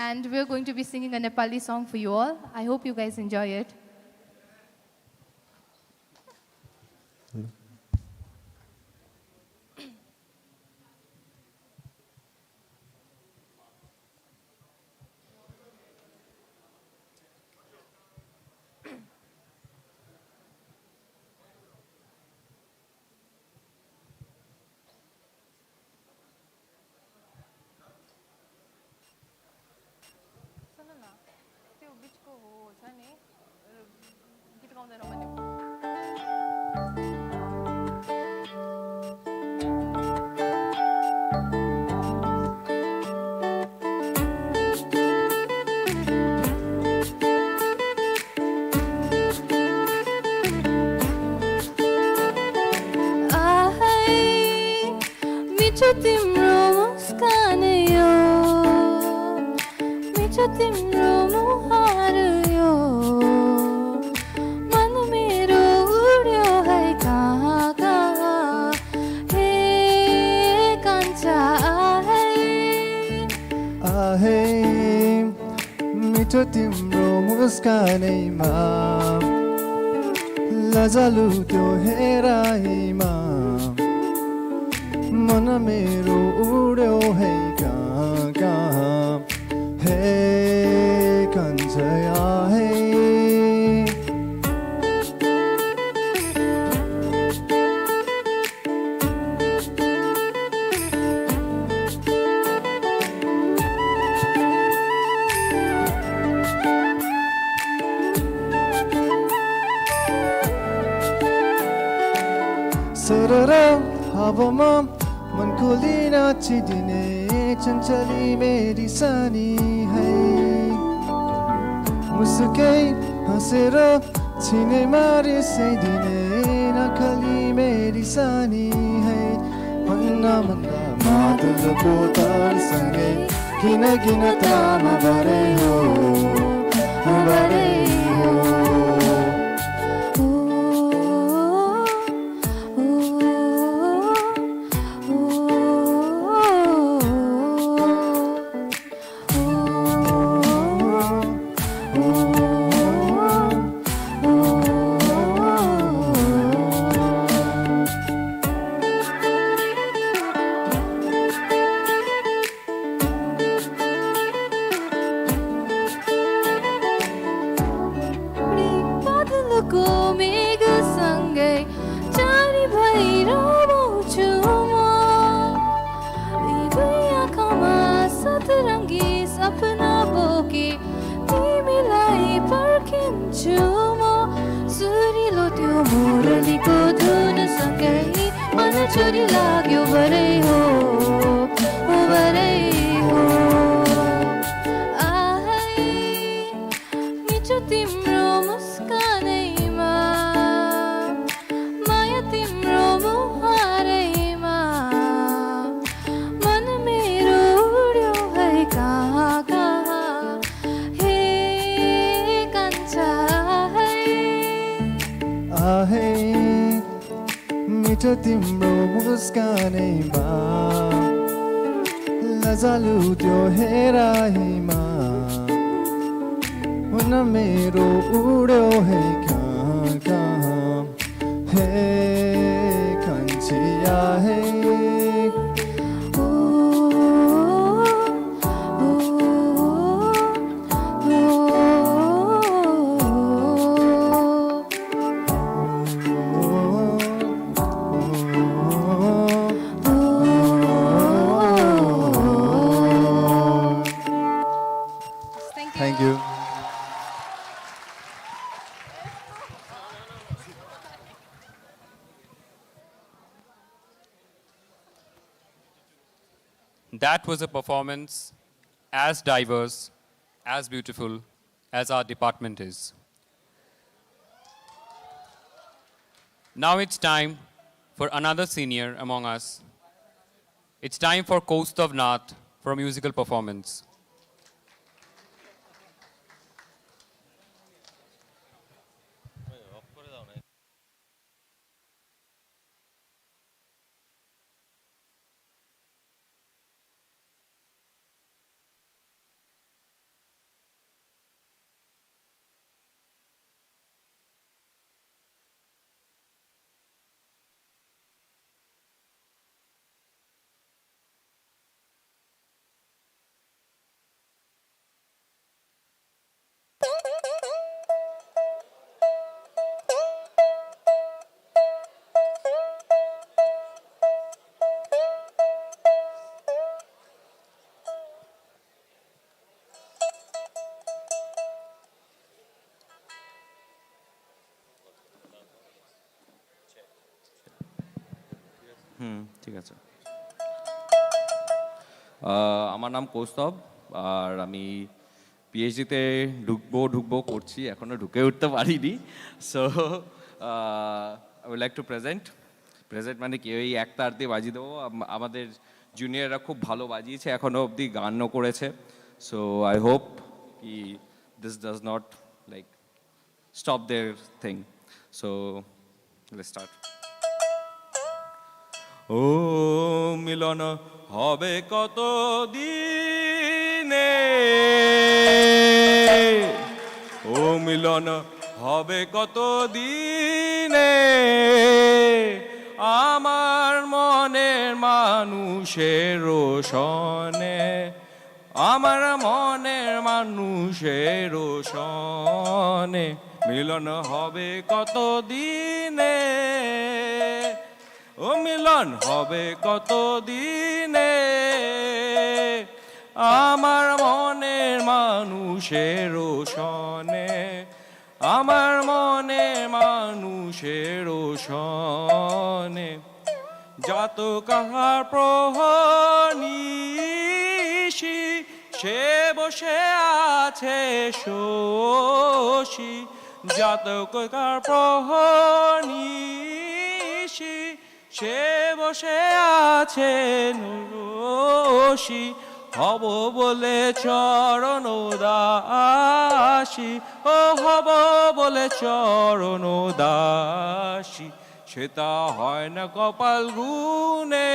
and we're going to be singing a Nepali song for you all. I hope you guys enjoy it.
मिठो तिम्रो मुस्कान यो मिठो तिम्रो मुहार यो मन मेरो उड्यो है कहाँ कहाँ हे कान्छा
आहे मिठो तिम्रो मुस्कानैमा लजालु त्यो हेराइमा मन मेरो उड्यो है कहाँ कहाँ हे कान्छा है सररौ हावामा मन खोली नाचिदिने चञ्चली मेरी सानी है मुसुकै हाँसेर छिने मारिसैदिने नखली मेरी सानी है भन्दा भन्दा मादल बोतलसँगै किन किन तामा भरे हो भरे हो
चोरी लाग्यो भरे हो भरे हो आहै मिठो तिम्रो मुस्कानैमा माया तिम्रो मुहारैमा मन मेरो उड्यो है कहाँ कहाँ हे कान्छा है
आहै मिठो तिम्रो मुस्कानैमा लजालु त्यो हेराइमा हुन मेरो उड्यो है कहाँ कहाँ हे कान्छिया है Thank you.
That was a performance as diverse, as beautiful as our department is. Now it's time for another senior among us. It's time for Kaustav Nath for a musical performance.
ঠিক আছে আমার নাম কৌস্তব আর আমি পিএইচডিতে ঢুকবো করছি এখনো ঢুকে উঠতে পারিনি so I would like to present মানে কি ওই এক তার দিয়ে বাজিয়ে দেবো আমাদের জুনিয়ররা খুব ভালো বাজিয়েছে এখনো অবধি গানও করেছে সো আই হোপ কি this does not like stop their thing so let's start ও মিলন হবে কত দিনে ও মিলন হবে কত দিনে আমার মনের মানুষের সনে আমার মনের মানুষের সনে মিলন হবে কত দিনে ও মিলন হবে কত দিনে আমার মনের মানুষের সনে আমার মনে মানুষ মানুষের সনে যত কাহার প্রহনিশি সে বসে আছে শোষী যত কাহার প্রহনিশি সে বসে আছে নরসী হব বলে চরণ দাসী ও হব বলে চরণ দাসী সেটা হয় না কপাল গুনে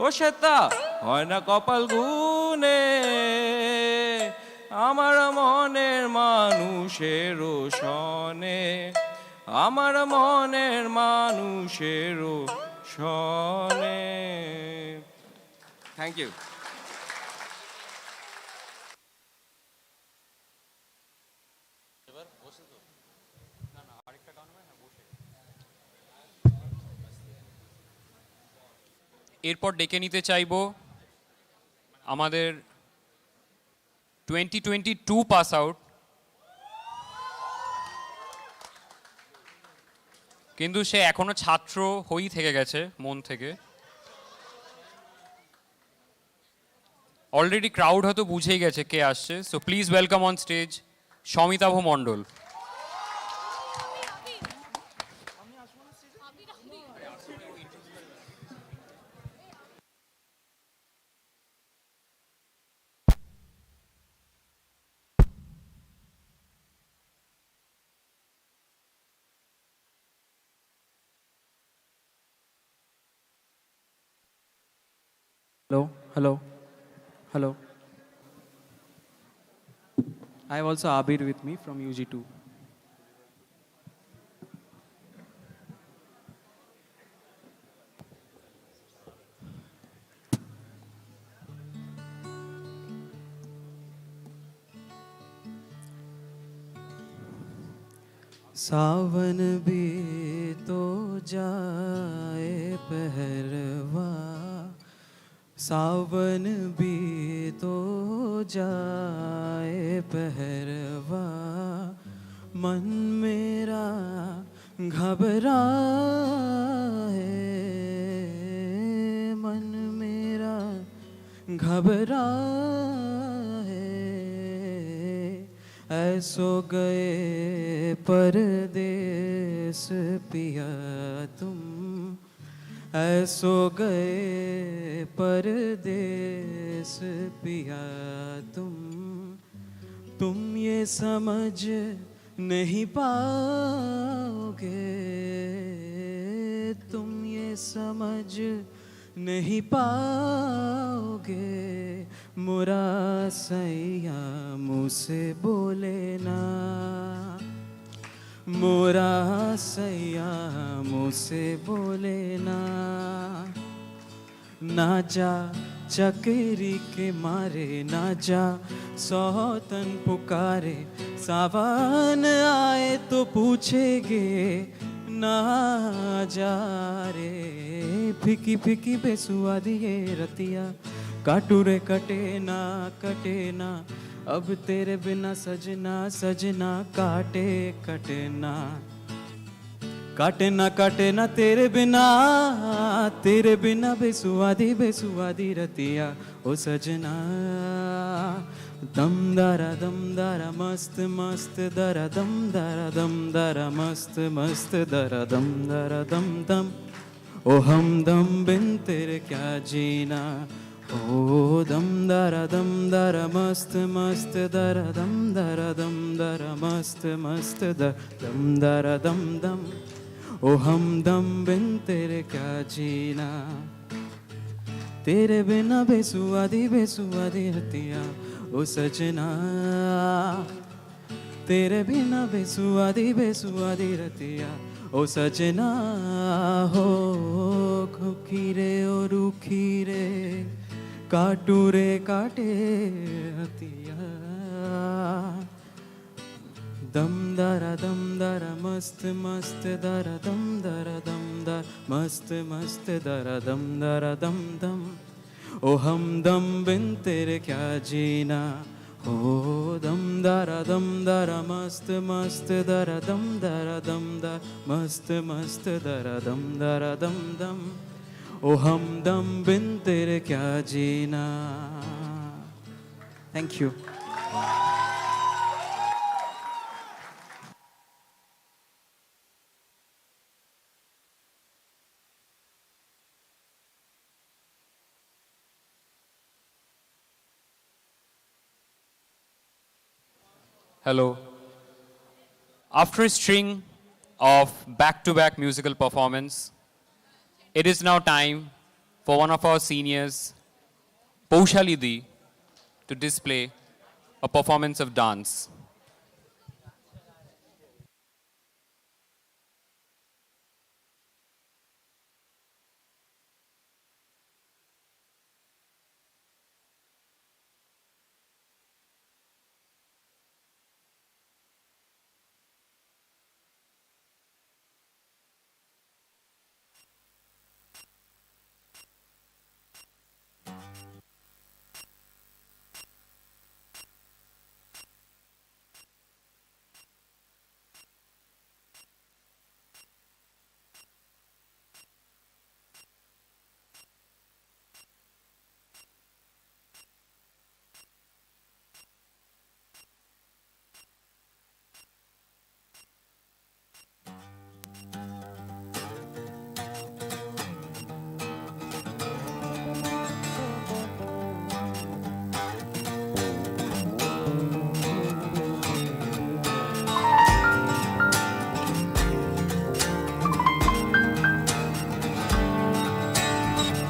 ও সেটা হয় না কপাল গুনে আমার মনের মানুষের সনে আমার মনের মানুষের সনে থ্যাংক ইউ
এরপর ডেকে নিতে চাইব আমাদের 2022 পাস আউট কিন্তু সে এখনো ছাত্র হয়েই থেকে গেছে মন থেকে অলরেডি ক্রাউড হয়তো বুঝেই গেছে কে আসছে so please welcome on stage Samitabh Mondal
Hello, hello, hello. I have also Abir with me from UG2.
सावन भी तो जाए पहरवा सावन भी तो जाए पहरवा मन मेरा घबरा है मन मेरा घबरा है ऐसो गए परदेस पिया तुम ऐसो गए परदेस पिया तुम ये समझ नहीं पाओगे तुम ये समझ नहीं पाओगे मोरा सैया मुझसे बोले ना मोरा सैया मुझसे बोले ना जा चकेरी के मारे ना जा सौतन पुकारे सावन आए तो पूछेगे ना जा रे फिकी फिकी बेसुआ दिए रतिया काटू रे कटे ना अब तेरे बिना सजना सजना काटे कटे ना तेरे बिना बेसुआदी रतिया ओ सजना दम दारा मस्त मस्त दरा दम दारा मस्त मस्त दरा दम दम ओ हम दम बिन तेरे क्या जीना ओ दम दारा मस्त मस्त दरा दम दारा मस्त मस्त दम दारा दम दम ओ हम दम बिन तेरे क्या जीना तेरे बिना बेसुआदी हतिया ओ सजना तेरे बिना बेसुआदी रतिया ओ सजना हो खुखी रे ओ रूखी रे काटू रे काटे हतिया दम दारा मस्त मस्त दरा दम मस्त मस्त दरा दम दम ओ हम दम बिन तेरे क्या जीना ओ दम दरा मस्त मस्त दरा दम मस्त मस्त दरा दम दम ओ हमदम बिन तेरे क्या जीना. Thank you.
Hello. After a string of back-to-back musical performance, it is now time for one of our seniors, Paushalidi, to display a performance of dance.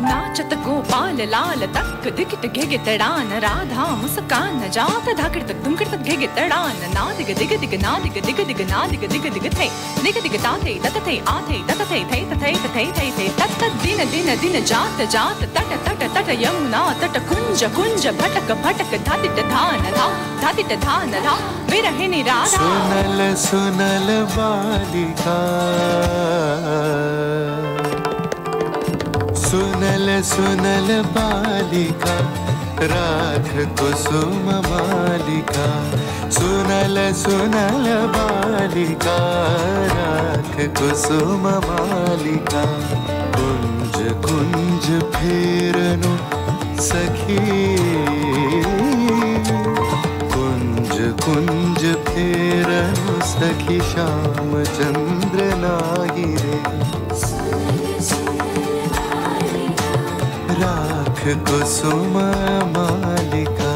नाचत गोपाल लाल तक दिखत घेगे तड़ान राधा मुस्कान जात धाकड़ तक दुमकड़ तक घेगे तड़ान ना दिग दिग दिग ना दिग दिग दिग ना दिग दिग दिग थे दिग दिग ता थे तत थे आ थे तत थे थे थे थे थे थे तत दिन दिन दिन जात जात तट तट तट यमुना तट कुंज कुंज भटक भटक धातिट धान धा धातिट धान धा विरहे निराधा.
सुनल सुनल बालिका सुनल सुनल बालिका राख कुसुम मालिका सुनल सुनल बालिका राख कुसुम मालिका कुंज कुंज फेरनु सखी कुंज कुंज फेरनु सखी श्याम चंद्र नाही रे राख कुसुम मालिका.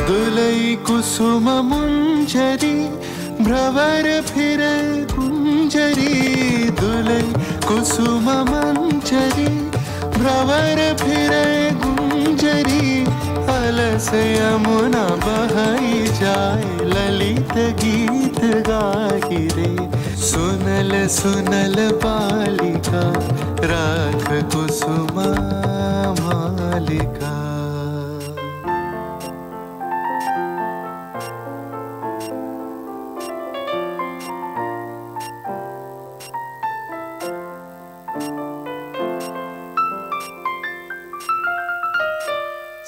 दुलई कुसुम मुंजरी भ्रवर फिर कुंजरी दुलई कुसुम मंजरी भ्रवर फिर गुंजरी अलस यमुना बहाई जाए ललित गीत गाही रे सुनल सुनल बालिका राख कुसुम मालिका.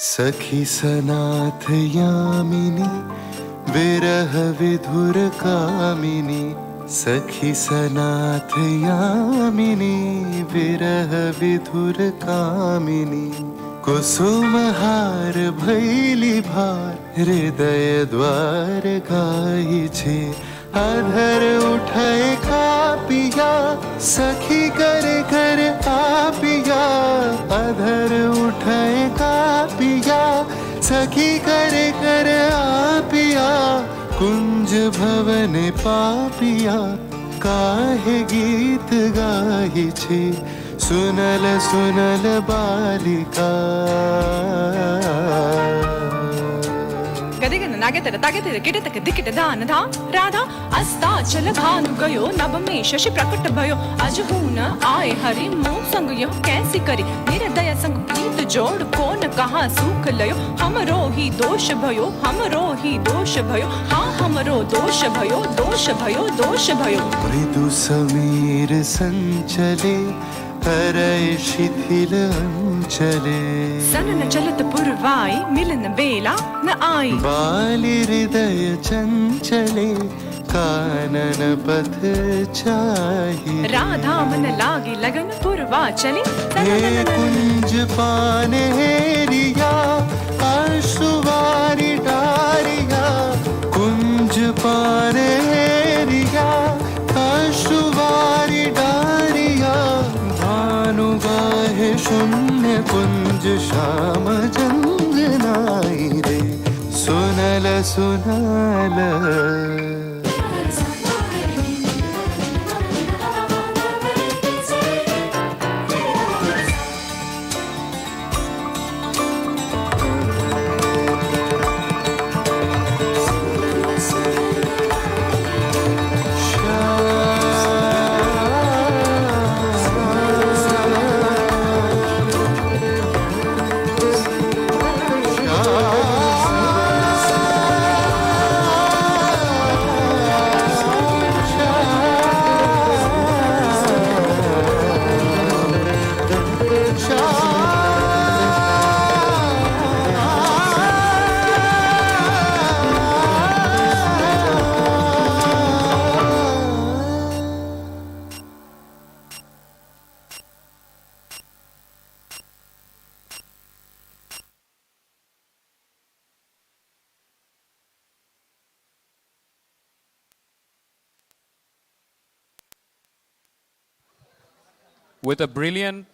सखी सनाथ यामिनी विरह विधुर कामिनी सखी सनाथ यामिनी विरह विधुर कामिनी कुसुम हार भैली भार हृदय द्वार गाई छे अधर उठाए कापिया सखी करे कर आपिया अधर उठाए कापिया सखी करे कर आपिया कुंज भवन पापिया काहे गीत गाही छे सुनल सुनल बालिका.
दिगन नागे तेरे तागे तेरे किटे तक दिकिटे दान धा राधा अस्ताचल भानु गयो नभ में शशि प्रकट भयो अजहून आए हरि मोह संग यो कैसी करी निर्दय संग प्रीत जोड़ कौन कहा सुख लयो हमरो ही दोष भयो हमरो ही दोष भयो हाँ हमरो दोष भयो दोष भयो दोष भयो
मृदु समीर संचले हरय शिथिल अंचले
सनन चलत पुरवाई मिलन बेला न आई
बाली हृदय चंचले कानन पथ चाहिए
राधा मन लागी लगन पुरवा चली
हे कुंज पाने हेरिया आशुवारी डारिया कुंज पाने हेरिया आशुवारी डारिया भानु गाहे शून्य कुंज श्याम जंगनाई रे सुनल सुनल
With a brilliant,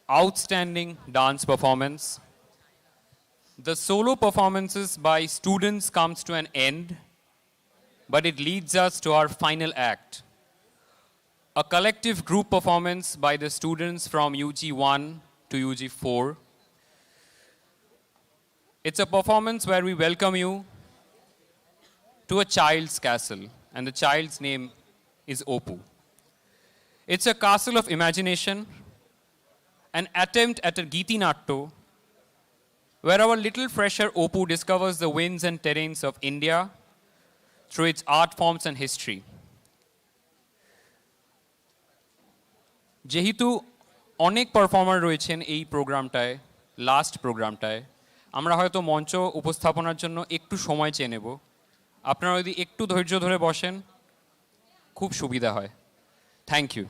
outstanding dance performance, the solo performances by students comes to an end, but it leads us to our final act. A collective group performance by the students from UG 1 to UG 4. It's a performance where we welcome you to a child's castle, and the child's name is Opu. It's a castle of imagination, an attempt at a Geeti Natto, where our little fresher Opu discovers the winds and terrains of India through its art forms and history. যেহেতু অনেক performer রয়েছেন এই প্রোগ্রামটায়, last প্রোগ্রামটায়, আমরা হয়তো মঞ্চ উপস্থাপনার জন্য একটু সময় চেয়ে নেব। আপনারা যদি একটু ধৈর্য ধরে বসেন, খুব সুবিধা হয়। Thank you.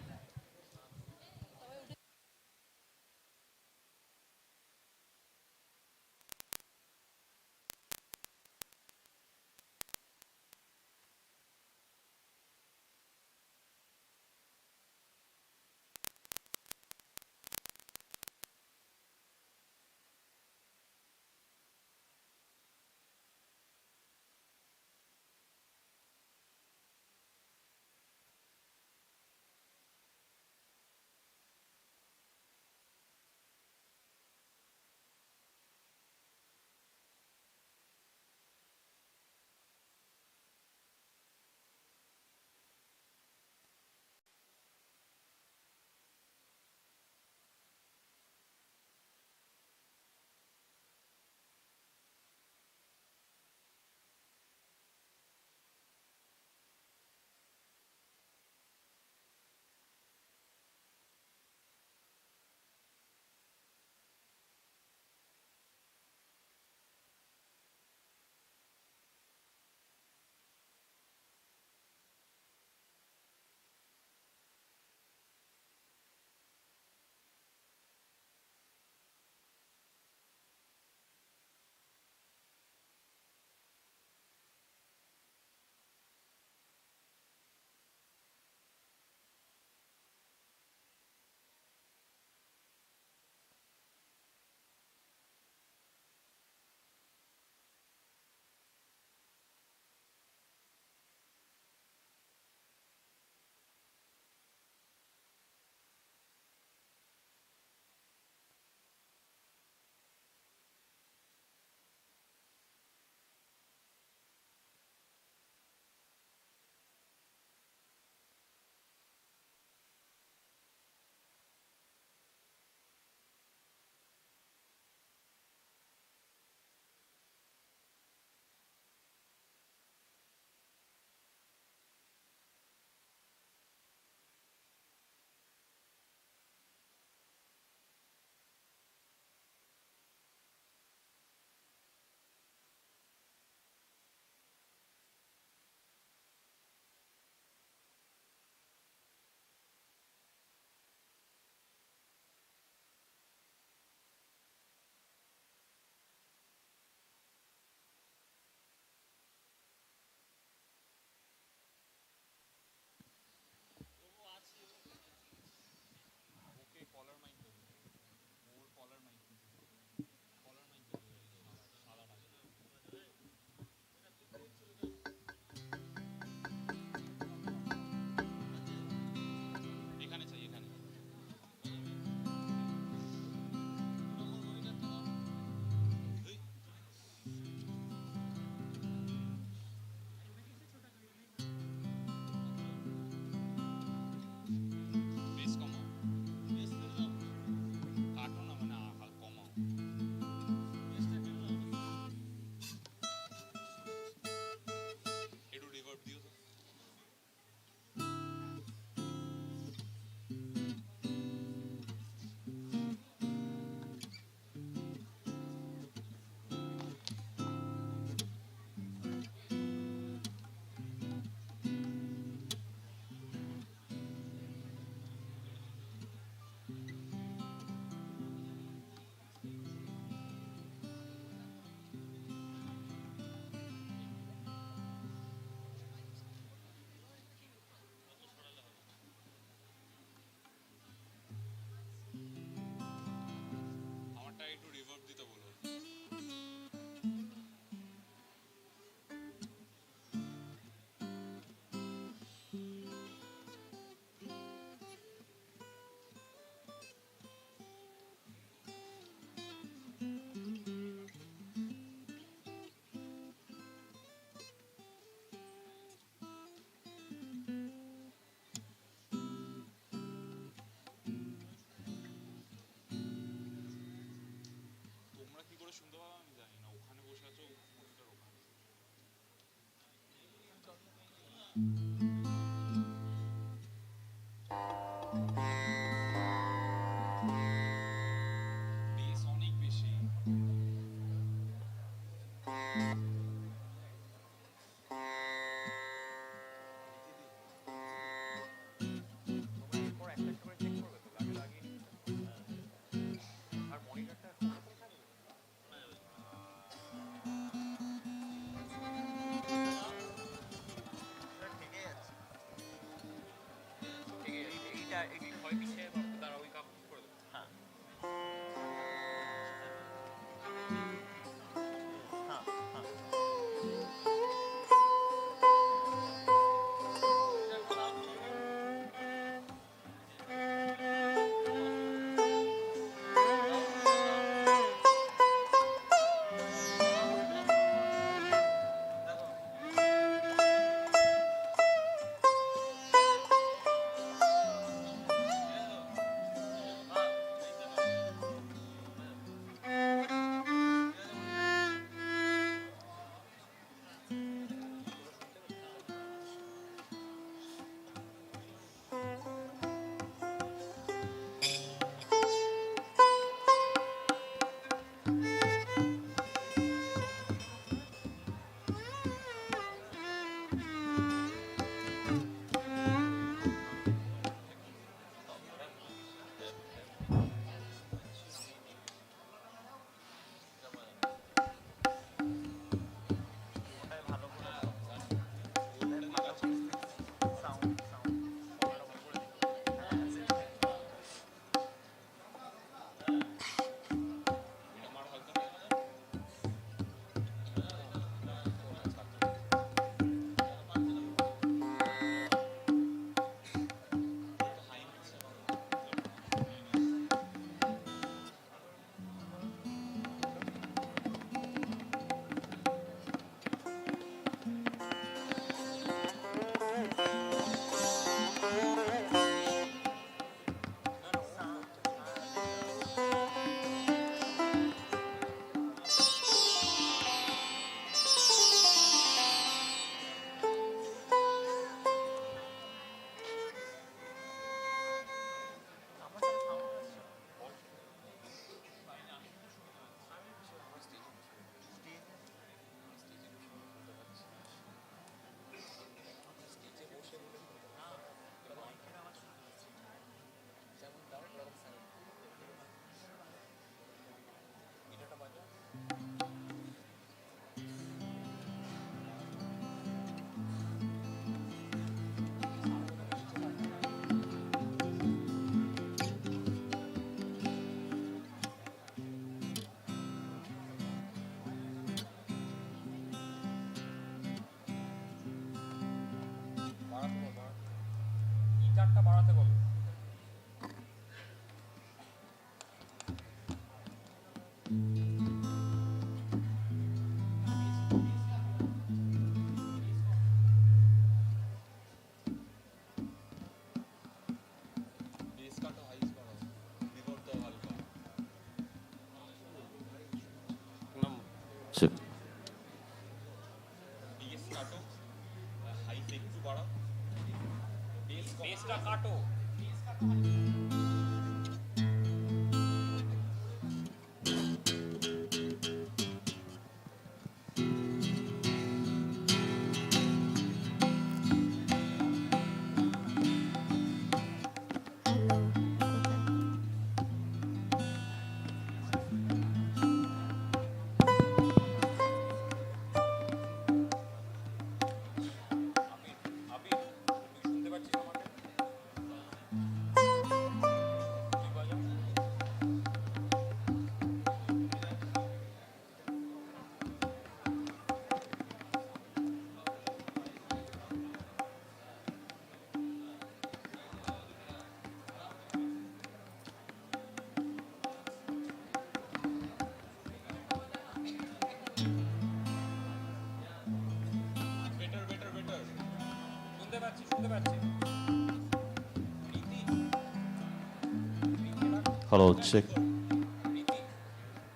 Hello, check.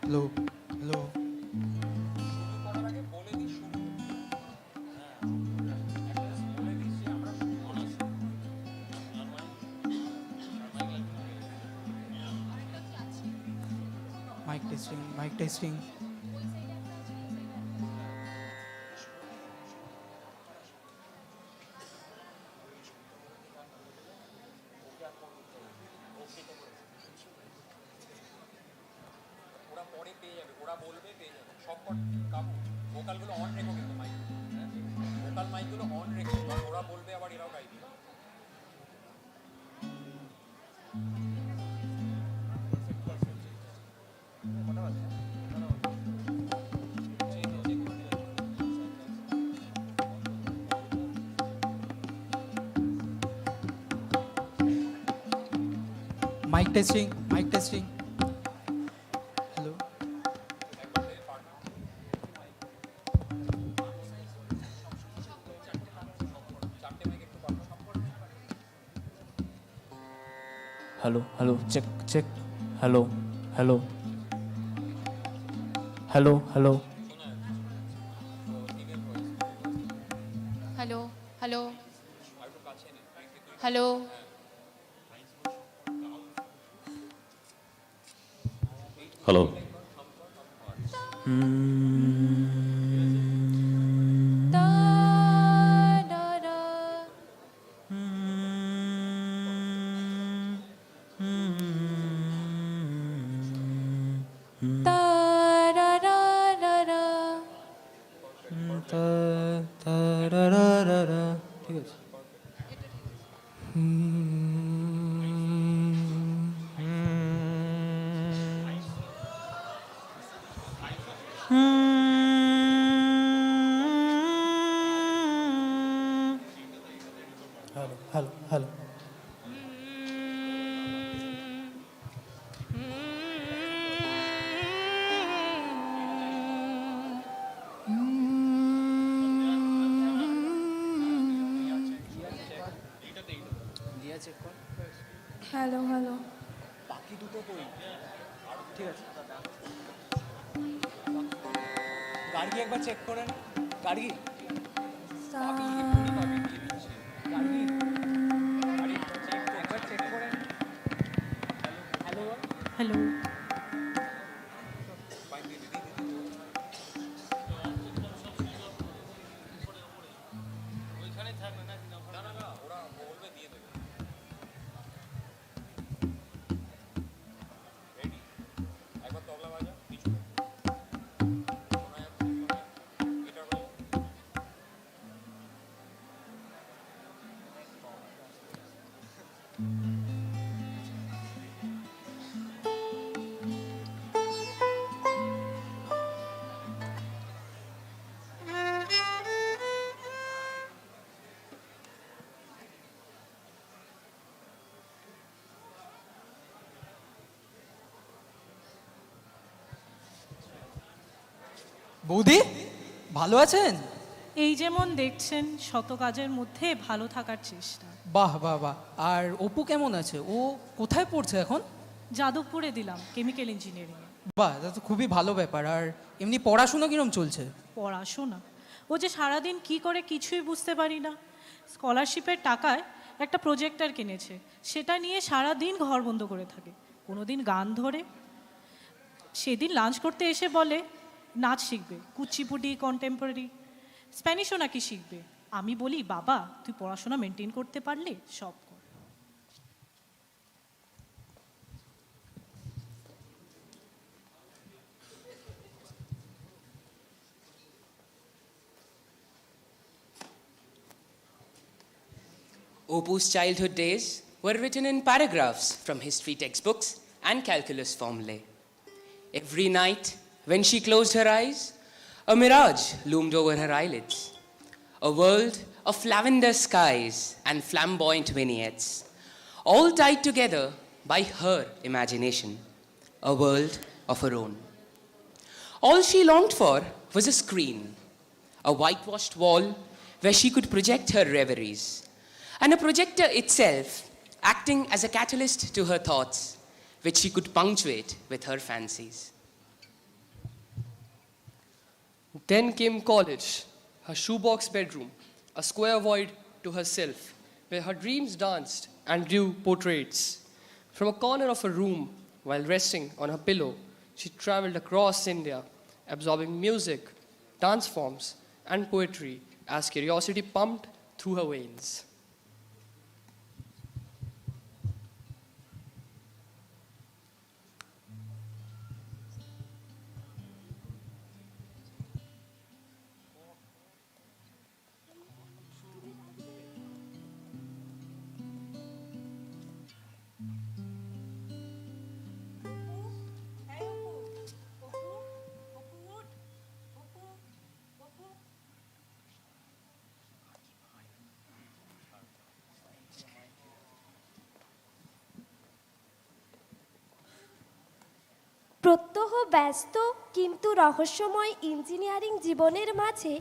Hello, hello.
Mic testing.
ওরা পরে পেয়ে যাবে, ওরা বলবে পেয়ে যাবে সব ভোকালগুলো অন রেখো কিন্তু মাইক, ভোকাল মাইকগুলো অন রেখো, কারণ ওরা বলবে আবার এরাও গাইবে।
Mic testing, mic testing. Hello,
hello hello, check check, hello hello hello hello
hello hello hello.
Hello,
ঠিক আছে। Hello hello hello.
Hello hello.
বাকি দুটো কই? ঠিক আছে, গার্গি একবার চেক করেন। গার্গি, একবার চেক করেন। Hello
hello.
বৌদি, ভালো আছেন?
এই যেমন দেখছেন, শত কাজের মধ্যে ভালো থাকার চেষ্টা।
বাহ বাহ বাহ। আর অপু কেমন আছে? ও কোথায় পড়ছে এখন?
যাদবপুরে দিলাম, কেমিক্যাল ইঞ্জিনিয়ারিং।
বাহ, এটা তো খুবই ভালো ব্যাপার। আর এমনি পড়াশোনা কিরম চলছে?
পড়াশোনা ও যে সারাদিন কি করে কিছুই বুঝতে পারি না। স্কলারশিপের টাকায় একটা প্রজেক্টর কিনেছে, সেটা নিয়ে সারাদিন ঘর বন্ধ করে থাকে। কোনোদিন গান ধরে, সেদিন লাঞ্চ করতে এসে বলে নাচ শিখবে, কুচিপুটি, কন্টেম্পোরারি, স্প্যানিশও নাকি শিখবে। আমি বলি বাবা তুই পড়াশোনা মেনটেন করতে পারলে সব কর।
Opu's childhood days were written in paragraphs from history textbooks and calculus formulae. Every night, when she closed her eyes, a mirage loomed over her eyelids. A world of lavender skies and flamboyant vignettes, all tied together by her imagination, a world of her own. All she longed for was a screen, a whitewashed wall where she could project her reveries, and a projector itself acting as a catalyst to her thoughts, which she could punctuate with her fancies.
Then came college, her shoebox bedroom, a square void to herself, where her dreams danced and drew portraits. From a corner of her room, while resting on her pillow, She traveled across India, absorbing music, dance forms, and poetry as curiosity pumped through her veins.
প্রত্যহ ব্যস্ত কিন্তু রহস্যময় engineering জীবনের মাঝে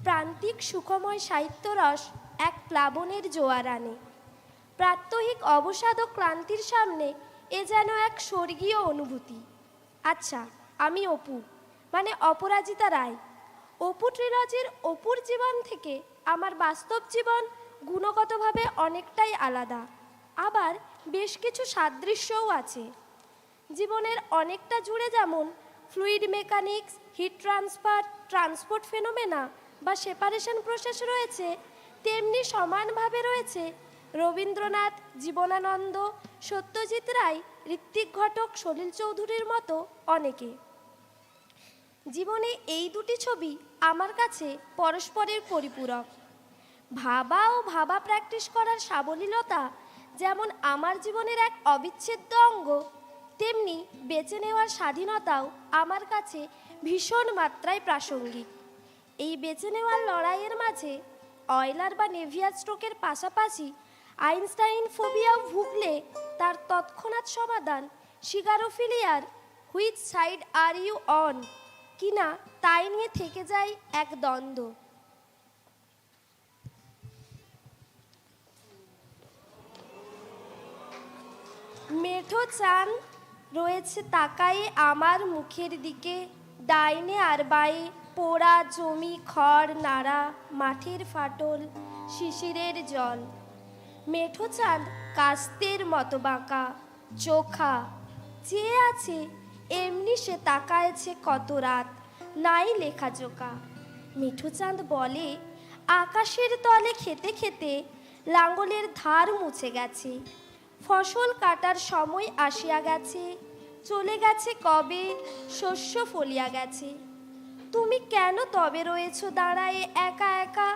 প্রান্তিক সুখময় সাহিত্যরস এক প্লাবনের জোয়ার আনে। প্রাত্যহিক অবসাদ ও ক্লান্তির সামনে এ যেন এক স্বর্গীয় অনুভূতি। আচ্ছা, আমি অপু, মানে অপরাজিতা রায়। অপু ট্রিলজির অপুর জীবন থেকে আমার বাস্তব জীবন গুণগতভাবে অনেকটাই আলাদা, আবার বেশ কিছু সাদৃশ্যও আছে। জীবনের অনেকটা জুড়ে যেমন fluid mechanics, heat transfer, transport phenomena বা সেপারেশন প্রসেস রয়েছে, তেমনি সমানভাবে রয়েছে রবীন্দ্রনাথ, জীবনানন্দ, সত্যজিৎ রায়, ঋত্বিক ঘটক, সলিল চৌধুরীর মতো অনেকে। জীবনে এই দুটি ছবি আমার কাছে পরস্পরের পরিপূরক। ভাবা ও ভাবা প্র্যাকটিস করার সাবলীলতা যেমন আমার জীবনের এক অবিচ্ছেদ্য অঙ্গ, তেমনি বেছে নেওয়ার স্বাধীনতাও আমার কাছে ভীষণ মাত্রায় প্রাসঙ্গিক। এই বেছে নেওয়ার লড়াইয়ের মাঝে অয়লার বা নেভিয়ার স্ট্রোকের পাশাপাশি আইনস্টাইন ফোবিয়াও ভুগলে তার তৎক্ষণাৎ সমাধান সিগারোফিলিয়ার which side are you on কিনা তাই নিয়ে থেকে যায় এক দ্বন্দ্ব। মেঠো চাঁদ রয়েছে তাকায়ে আমার মুখের দিকে, ডাইনে আর বায়ে পোড়া জমি, খড় নাড়া, মাঠের ফাটল, শিশিরের জল। মেঠো চাঁদ কাস্তের মতো বাঁকা, চোখা, চেয়ে আছে এমনি সে তাকায়েছে কত রাত, নাই লেখা জোকা। মেঠো চাঁদ বলে, আকাশের তলে খেতে খেতে লাঙ্গলের ধার মুছে গেছে, ফসল কাটার সময় আসিয়া গেছে, চলে গেছে কবে শস্য ফলিয়া গেছে। তুমি কেন তবে রয়েছ দাঁড়ায়ে একা একা,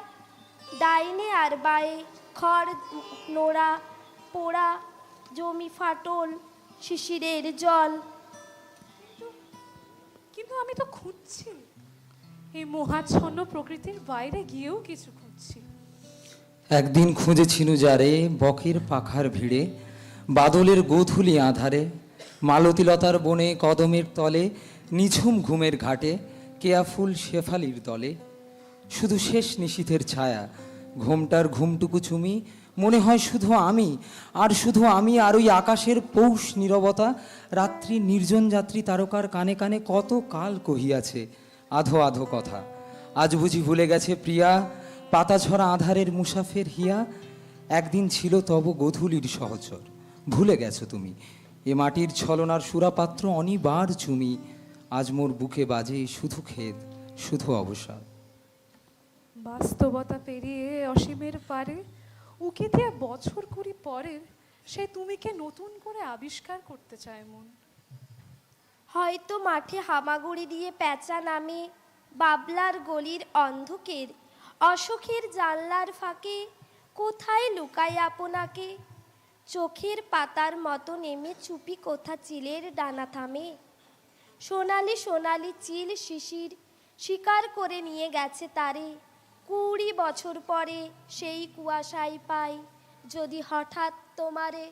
ডাইনে আর বায়ে খড় নোড়া, পোড়া জমি, ফাটল, শিশিরের জল।
কিন্তু আমি তো খুঁজছি, এই মহাচ্ছন্ন প্রকৃতির বাইরে গিয়েও কিছু খুঁজছি।
একদিন খুঁজেছিনু যারে বকের পাখার ভিড়ে, বাদলের গোধূলি আধারে, মালতীলতার বনে কদমের তলে, নিঝুম ঘুমের ঘাটে, কেয়াফুল শেফালির দলে। শুধু শেষ নিশীথের ছায়া, ঘুমটার ঘুমটুকু চুমি, মনে হয় শুধু আমি, আর শুধু আমি, আর ওই আকাশের পৌষ নীরবতা, রাত্রি নির্জন যাত্রী তারকার কানে কানে কত কাল কহিয়াছে আধো আধো কথা। আজ বুঝি ভুলে গেছে প্রিয়া, পাতা ঝরা আধারের মুসাফের হিয়া। একদিন ছিল তব গোধূলির সহচর, ভুলে গেছো তুমি এ মাটির ছলনার সুরাপাত্র অনিবার চুমি। আজ মোর বুকে বাজে শুধু খেদ, শুধু অবসাদ।
বাস্তবতা পেরিয়ে অসীমের পারে উকি দিয়ে বছর কুড়ি পরের সে তুমিকে নতুন করে আবিষ্কার করতে চায় মন।
হয়তো মাঠে হামাগুড়ি দিয়ে পেঁচা নামে, বাবলার গলির অন্ধকের অসুখের জানলার ফাঁকে, কোথায় লুকাই আপনাকে, চোখের পাতার মতো নেমে চুপি কোথা চিলের ডানা থামে। সোনালি সোনালি চিল শিশির শিকার করে নিয়ে গেছে তারে, 20 বছর পরে সেই কুয়াশায় পাই যদি হঠাৎ তোমারে।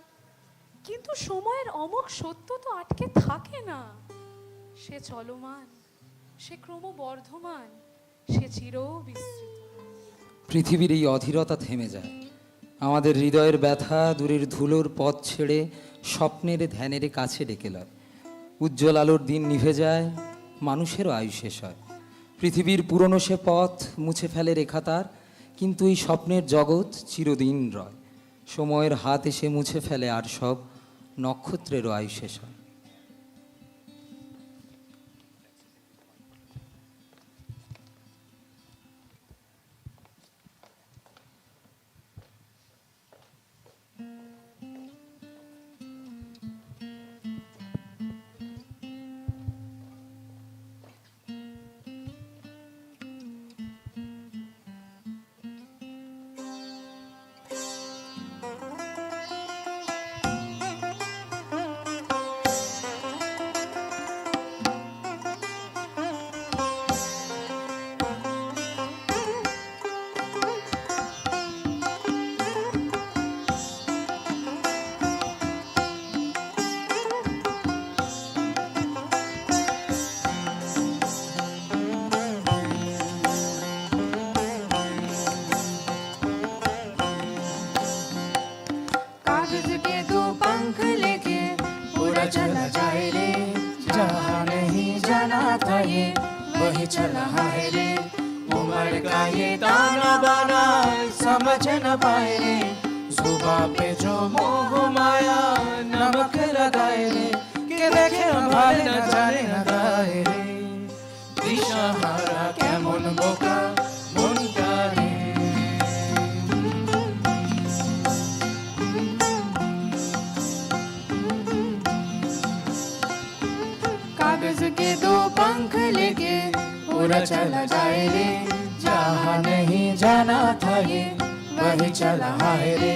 কিন্তু সময়ের অমোঘ সত্য তো আটকে থাকে না, সে চলমান, সে ক্রমবর্ধমান, সে চিরবিস্তৃত।
পৃথিবীর এই অধীরতা থেমে যায়, আমাদের হৃদয়ের ব্যথা দূরের ধুলোর পথ ছেড়ে স্বপ্নের ধ্যানের কাছে ডেকে লয়। উজ্জ্বল আলোর দিন নিভে যায়, মানুষেরও আয়ু শেষ হয়। পৃথিবীর পুরনো সে পথ মুছে ফেলে রেখা তার, কিন্তু এই স্বপ্নের জগৎ চিরদিন রয়। সময়ের হাত এসে মুছে ফেলে আর সব, নক্ষত্রেরও আয়ু শেষ হয়। चला हाय रे उम्र का ये ताना बाना समझ न पाए रे जुबां पे जो मोह माया नमक लगाए रे के देखे न भाले न जाने न गाए रे दिशाहारा केमन बोका মনটা রে कागज के दो पंख लेके उड़ा चला जाए रे जहाँ नहीं जाना था ये वही चला हाय रे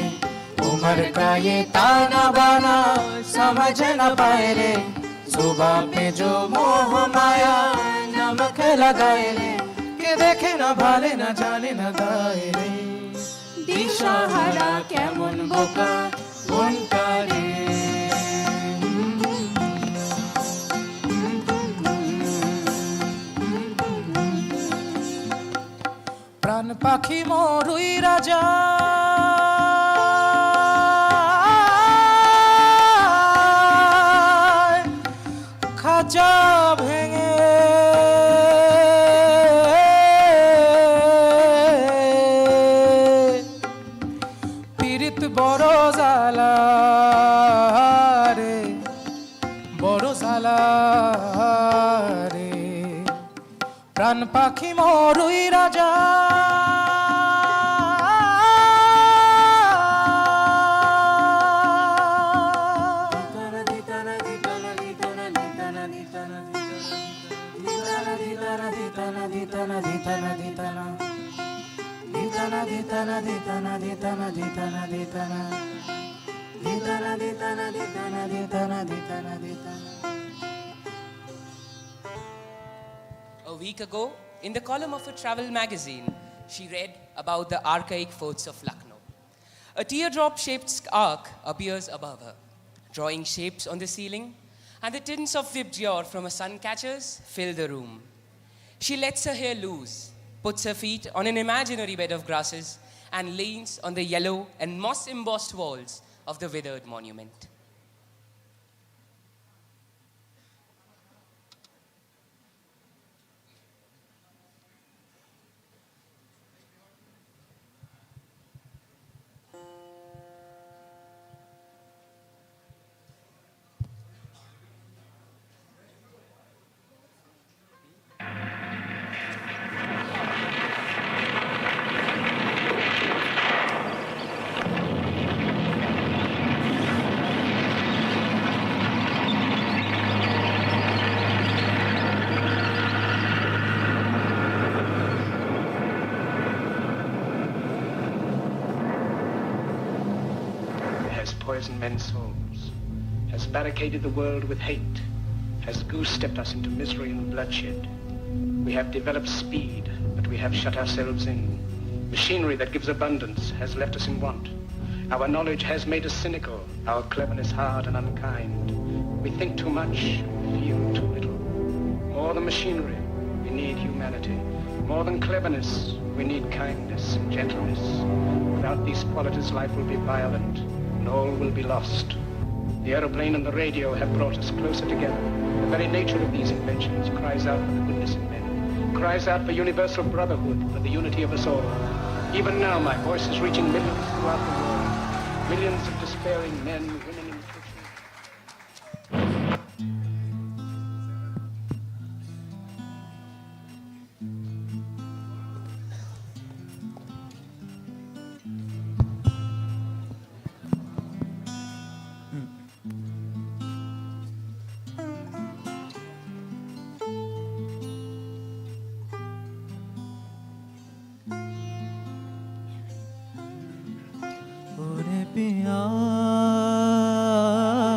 उम्र का ये ताना बाना समझ न पाए रे जुबां पे जो मोह माया नमक लगाए रे के देखे न भाले न जाने न गाए रे दिशाहारा केमन बोका মনটা রে প্রাণ পাখি মরুই রাজা খাঁচা ভেঙে পীড়িত বড় জ্বালা রে বড় জ্বালা রে প্রাণ পাখি মরুই রাজা
A week ago, in the column of a travel magazine, she read about the archaic forts of Lucknow. A teardrop-shaped arc appears above her, drawing shapes on the ceiling, and the tints of vibgyor from her sun catchers fill the room. She lets her hair loose, puts her feet on an imaginary bed of grasses, and leans on the yellow and moss-embossed walls of the withered monument.
Poisoned men's souls, has barricaded the world with hate, has goose-stepped us into misery and bloodshed. We have developed speed, but we have shut ourselves in. Machinery that gives abundance has left us in want. Our knowledge has made us cynical, our cleverness hard and unkind. We think too much, feel too little. More than machinery, we need humanity. More than cleverness, we need kindness and gentleness. Without these qualities, life will be violent, and all will be lost. The aeroplane and the radio have brought us closer together. The very nature of these inventions cries out for the goodness in men, cries out for universal brotherhood, for the unity of us all. Even now, my voice is reaching millions throughout the world, millions of despairing men, women, and
पिया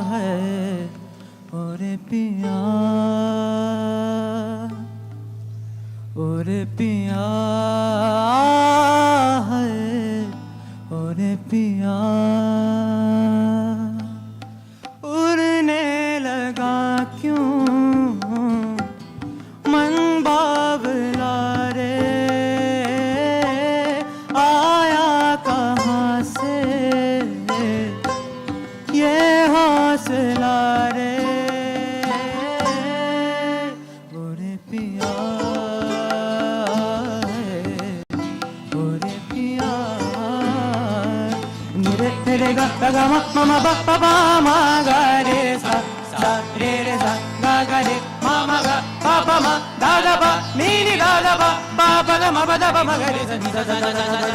है ओरे पिया ओरे पिया है ओरे पिया उड़ने लगा क्यों मन बावला रे आया कहाँ से ये हौसला रे ओरे पिया
re ga ga ma ma ma ba ba ba ma ga re sa sa re sa ga ga re ma ga pa pa ma da da ba ni ni da da ba ba ba ga ma ba da ba ma ga re sa ni sa sa sa sa sa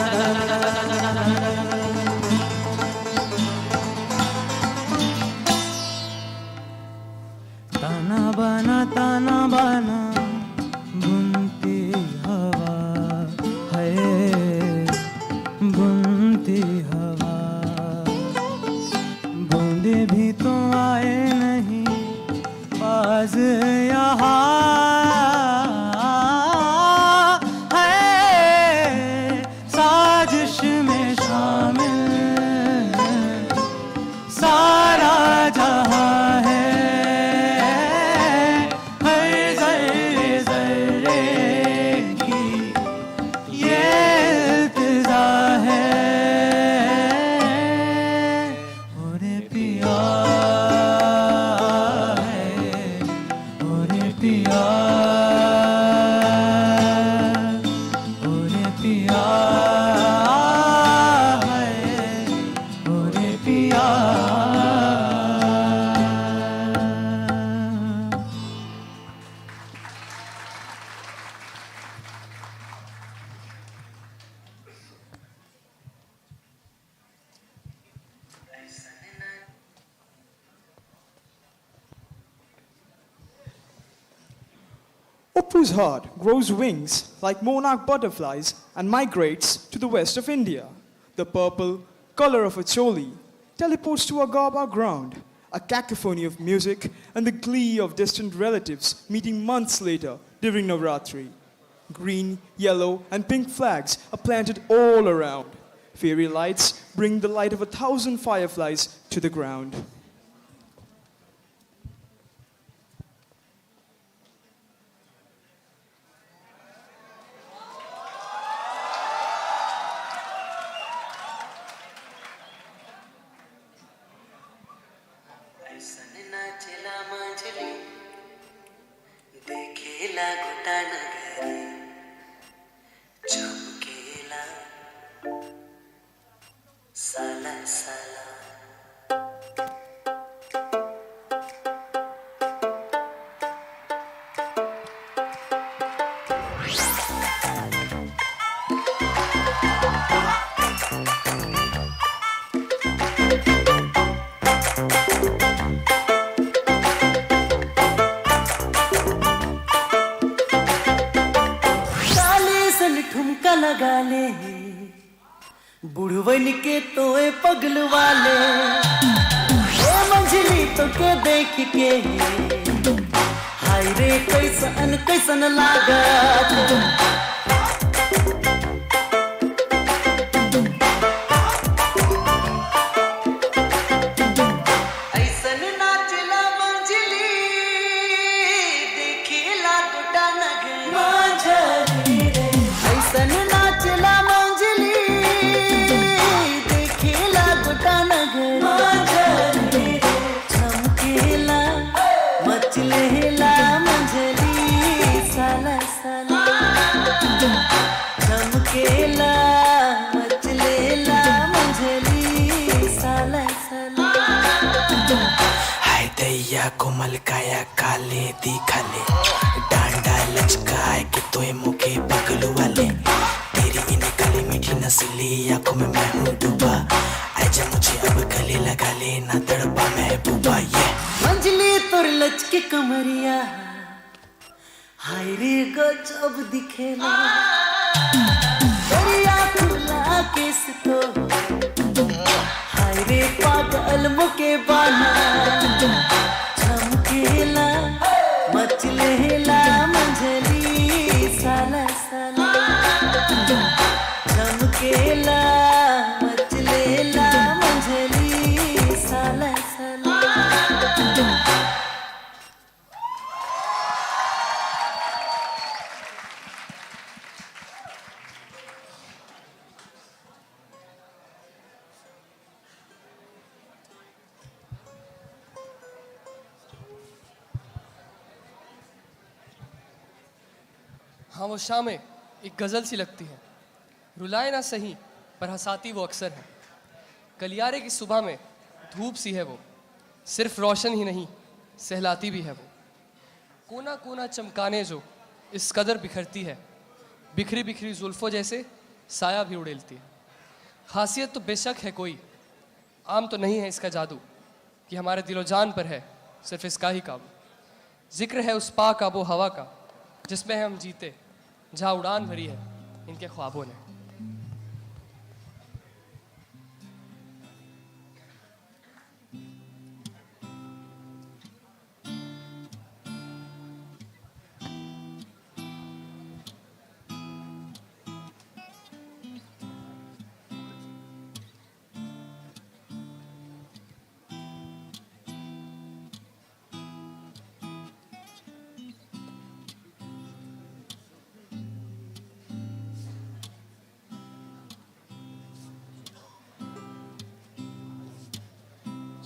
ताना बाना बुनती हवा है बुनती हवा बूंदे भी तो आए नहीं पास यहाँ है साजिश में शामिल सारा जहां है
Opu's heart grows wings like monarch butterflies and migrates to the west of India. The purple color of its choli teleports to Agaba ground, a cacophony of music and the glee of distant relatives meeting months later during Navratri. Green, yellow, and pink flags are planted all around. Fairy lights bring the light of 1,000 fireflies to the ground.
लगा ले बुढ़वन के तोए पगल वाले ए मंझली तो के देख के हाय रे कैसन कैसन लागत कोमल काया काले दिखाले डांडा लचकाए के तोए मुके पगलू वाले तेरी इन काली मीठी नस्ली आंखों में मैं हूँ डूबा आजा मुझे अब गले लगा ले ना तड़पा महबूबा ये मंजली तुर लचके कमरिया हाय रे गजब दिखेला तेरी आँखों किस तो हाय रे पागल मुके बाना चमकेला मचलेला मंझली साला साला चमकेला मचलेला मंझली साला साला
हाँ वो शामें एक गज़ल सी लगती है रुलाए ना सही पर हंसाती वो अक्सर है गलियारे की सुबह में धूप सी है वो, सिर्फ रोशन ही नहीं सहलाती भी है वो। कोना कोना चमकाने जो इस कदर बिखरती है, बिखरी बिखरी जुल्फों जैसे साया भी उड़ेलती है। खासियत तो बेशक है कोई, आम तो नहीं है इसका जादू कि हमारे दिलो जान पर है सिर्फ इसका ही काबू। जिक्र है उस पाक आबो हवा का जिसमें हम जीते, जहाँ उड़ान भरी है इनके ख्वाबों ने।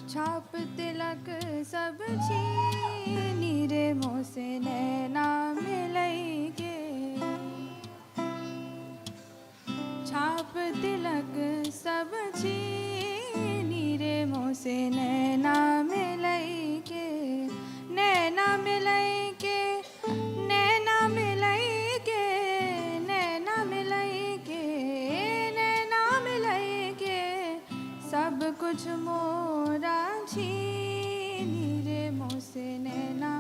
छाप तिलक सब छीनी रे मोह से नैना मिलैगे। छाप तिलक सब छीनी रे मोह से नैना मिलैगे। नैना मिलैगे, नैना मिलैगे, नैना मिलैगे, नैना मिलैगे। सब कुछ मोरा छीनी रे मोह से नैना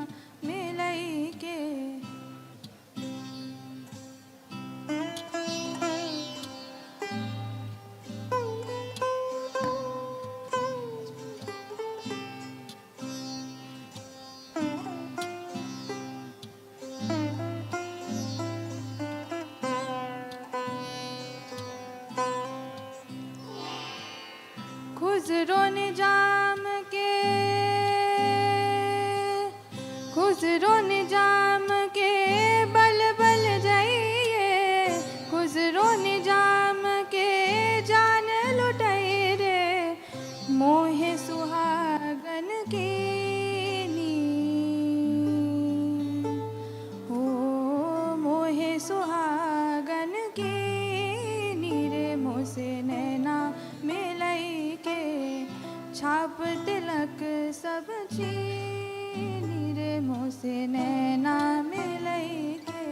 मिलैगे। खुजरो निजाम के, खुजरो निजाम के बल बल जाइए। खुजरो निजाम के जान लुटाई रे मोहे सुहागन की नींद। हो मोहे सुहागन की नींद रे मोह से नैना मिलई के। छाप तिलक सब छीनी रे मोह से नैना मिलई के।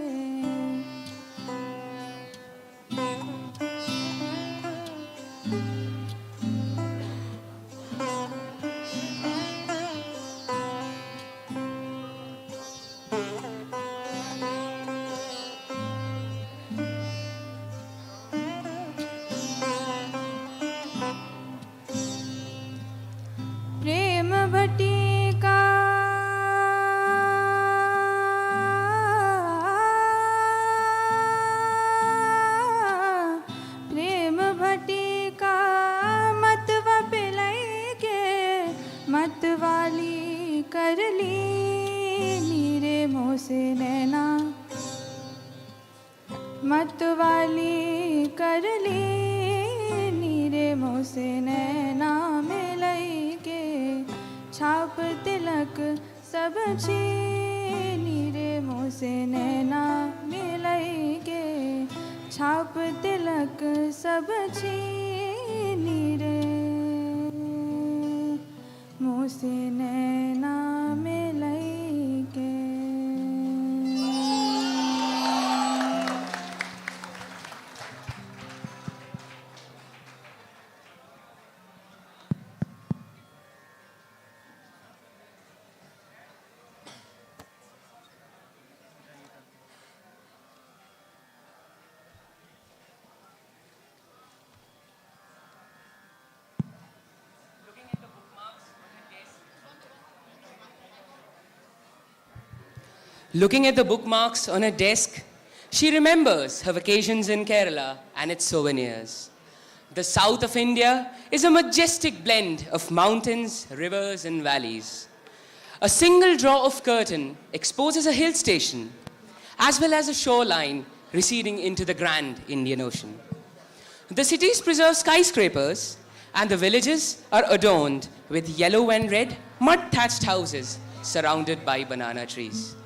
प्रेम भटिका, प्रेम भटिका मतवा पिलाई के। मतवाली कर ली नीरे मोह से नैना। मतवाली कर ली नीरे मोह से नैना मिलई के। छाप तिलक सब छीनी रे मोह से नैना मिलई के। छाप तिलक सब छीनी रे मोह से नैना मिलई के।
Looking at the bookmarks on her desk, she remembers her vacations in Kerala and its souvenirs. The south of India is a majestic blend of mountains, rivers, and valleys. A single draw of curtain exposes a hill station, as well as a shoreline receding into the grand Indian Ocean. The cities preserve skyscrapers, and the villages are adorned with yellow and red mud-thatched houses surrounded by banana trees.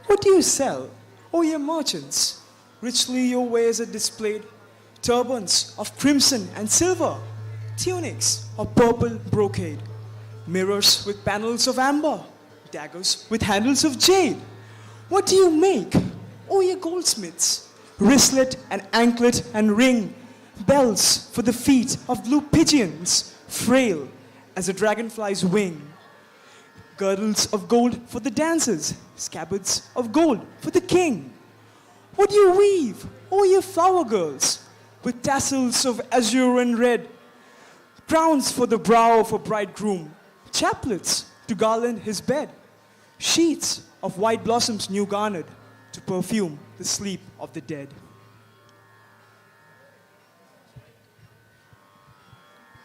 What do you sell, O ye merchants? Richly your wares are displayed, turbans of crimson and silver, tunics of purple brocade, mirrors with panels of amber, daggers with handles of jade. What do you make, O ye goldsmiths? Wristlet and anklet and ring, bells for the feet of blue pigeons, frail as a dragonfly's wing. Girdles of gold for the dancers, scabbards of gold for the king. What do you weave, O ye flower girls, with tassels of azure and red, crowns for the brow of a bridegroom, chaplets to garland his bed, sheets of white blossoms new garnered to perfume the sleep of the dead.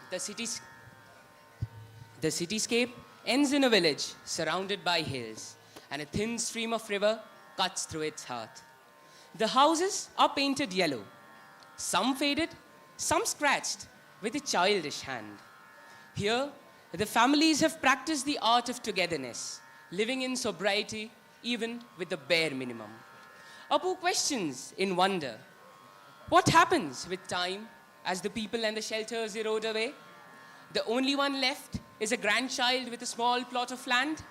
The cityscape ends in a village surrounded by hills, and a thin stream of river cuts through its heart. The houses are painted yellow, some faded, some scratched with a childish hand. Here, the families have practiced the art of togetherness, living in sobriety even with the bare minimum. Apu questions in wonder, what happens with time as the people and the shelters erode away? The only one left is a grandchild with a small plot of land.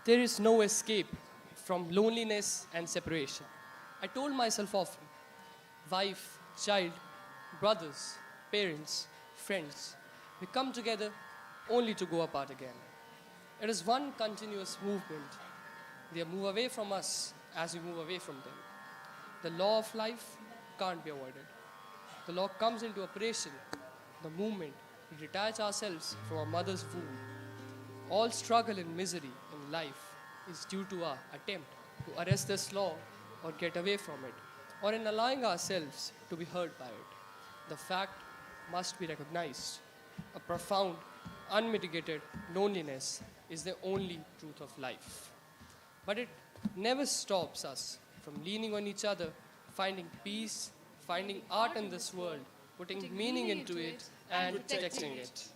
There is no escape from loneliness and separation. I told myself often, wife, child, brothers, parents, friends, we come together only to go apart again. It is one continuous movement. They move away from us as we move away from them. The law of life can't be avoided. The law comes into operation the moment we detach ourselves from our mother's womb. All struggle and misery in life is due to our attempt to arrest this law or get away from it, or in allowing ourselves to be hurt by it. The fact must be recognized. A profound, unmitigated loneliness is the only truth of life. But it never stops us from leaning on each other, finding peace, finding art in this world, putting meaning into it, and protecting it.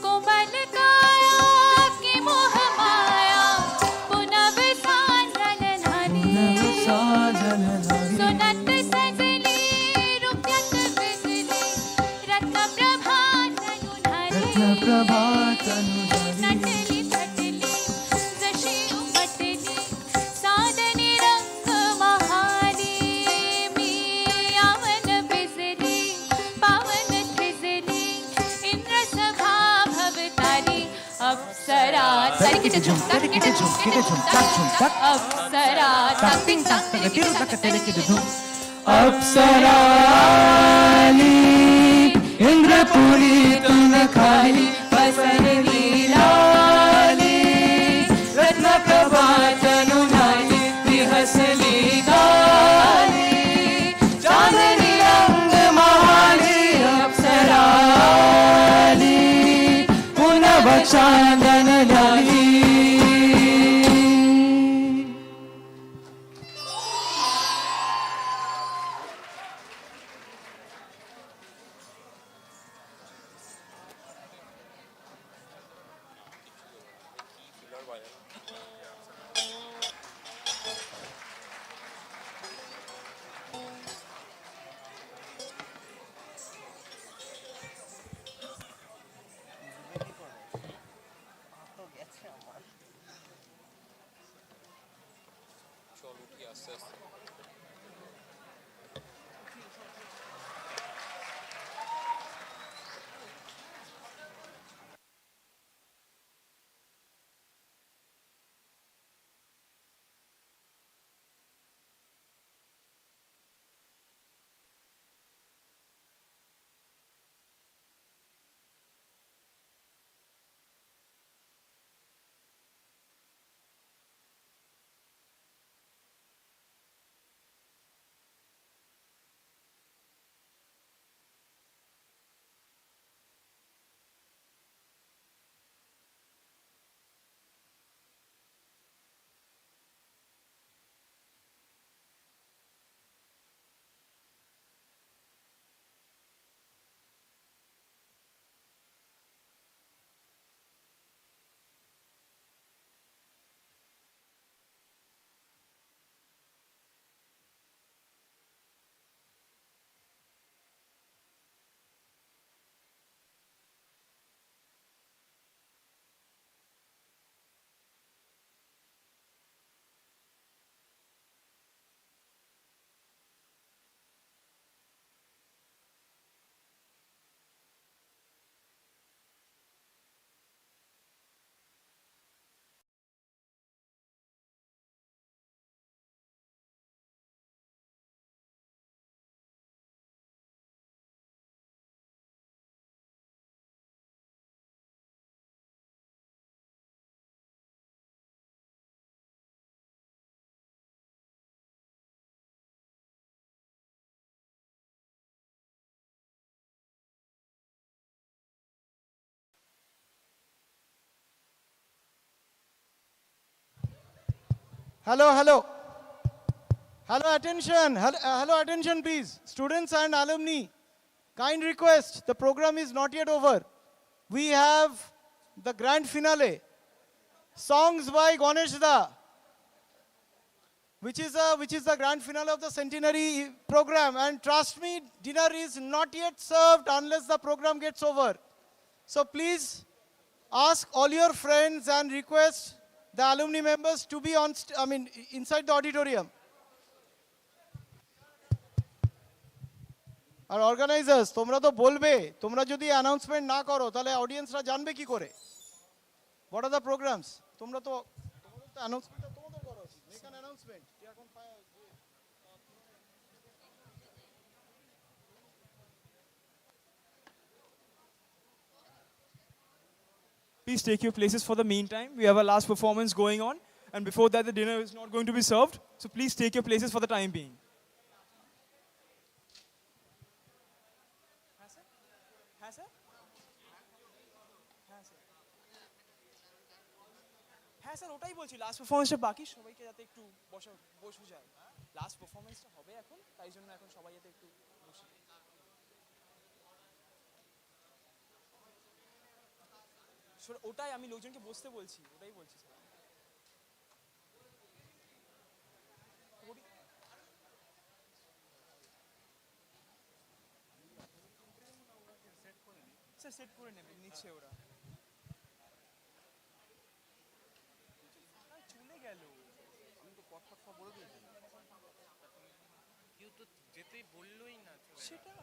कोमल काया के मोह अप्सरा तरिकिट झुम तरिकिट झुम kit झुम तक झुम तक अप्सरा तक तिंग तक तिरु तक तरिकिट झुम
अप्सराली इंद्रपुरी तुम खाली बसन लीलाली रत्न प्रभा तनु नाली विहसली गाली चांदनी रंग महाली अप्सराली पुनः चांदन लाली
Hello, hello. Hello, attention. Hello, attention, please. Students and alumni. Kind request. The program is not yet over. We have the grand finale. Songs by Ganesh Da, which is the grand finale of the Centenary program. And trust me, dinner is not yet served unless the program gets over. So please ask all your friends and request the alumni members to be inside the auditorium. আর organisers তোমরা তো বলবে, তোমরা যদি announcement না করো তাহলে অডিয়েন্সরা জানবে কি করে হোয়াট আর দ্য প্রোগ্রামস? তোমরা তো অ্যানাউন্সমেন্টটা তোমাদের করা উচিত। Make an announcement. এখন
Please take your places for the meantime. We have a last performance going on. And before that, the dinner is not going to be served. So please take your places for the time being. হ্যাঁ sir, ওটাই বলছি, last পারফরমেন্সটা বাকি, সবাইকে যাতে একটু বসে যায়। লাস্ট পারফরমেন্সটা হবে এখন, তাই জন্য এখন সবাই যাতে একটু বসে। ওটাই আমি লোকজনকে বসতে বলছি, ওটাই বলছি স্যার। স্যার সেট করে নেবে, নিচ্ছে ওরা। চলে গেল, আমি তো কথা বলে দিয়েছি, কেউ তো যেতেই বললোই না। সেটাই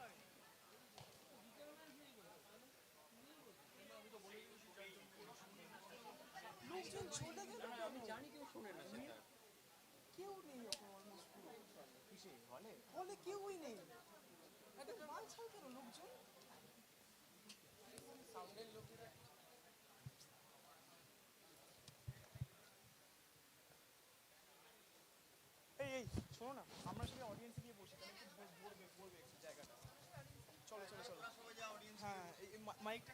কেউ নেই অলমোস্ট কিসে হলে হলে কেউই নেই একটা মাল ছাল কেন লোকজন
সাউন্ডের লোকেরা
এই এই শোনো না আমরা সবাই অডিয়েন্সে গিয়ে বসি তাহলে একটু বলবে একটু জায়গাটা চলো চলো চলো হ্যাঁ এই মাইকটা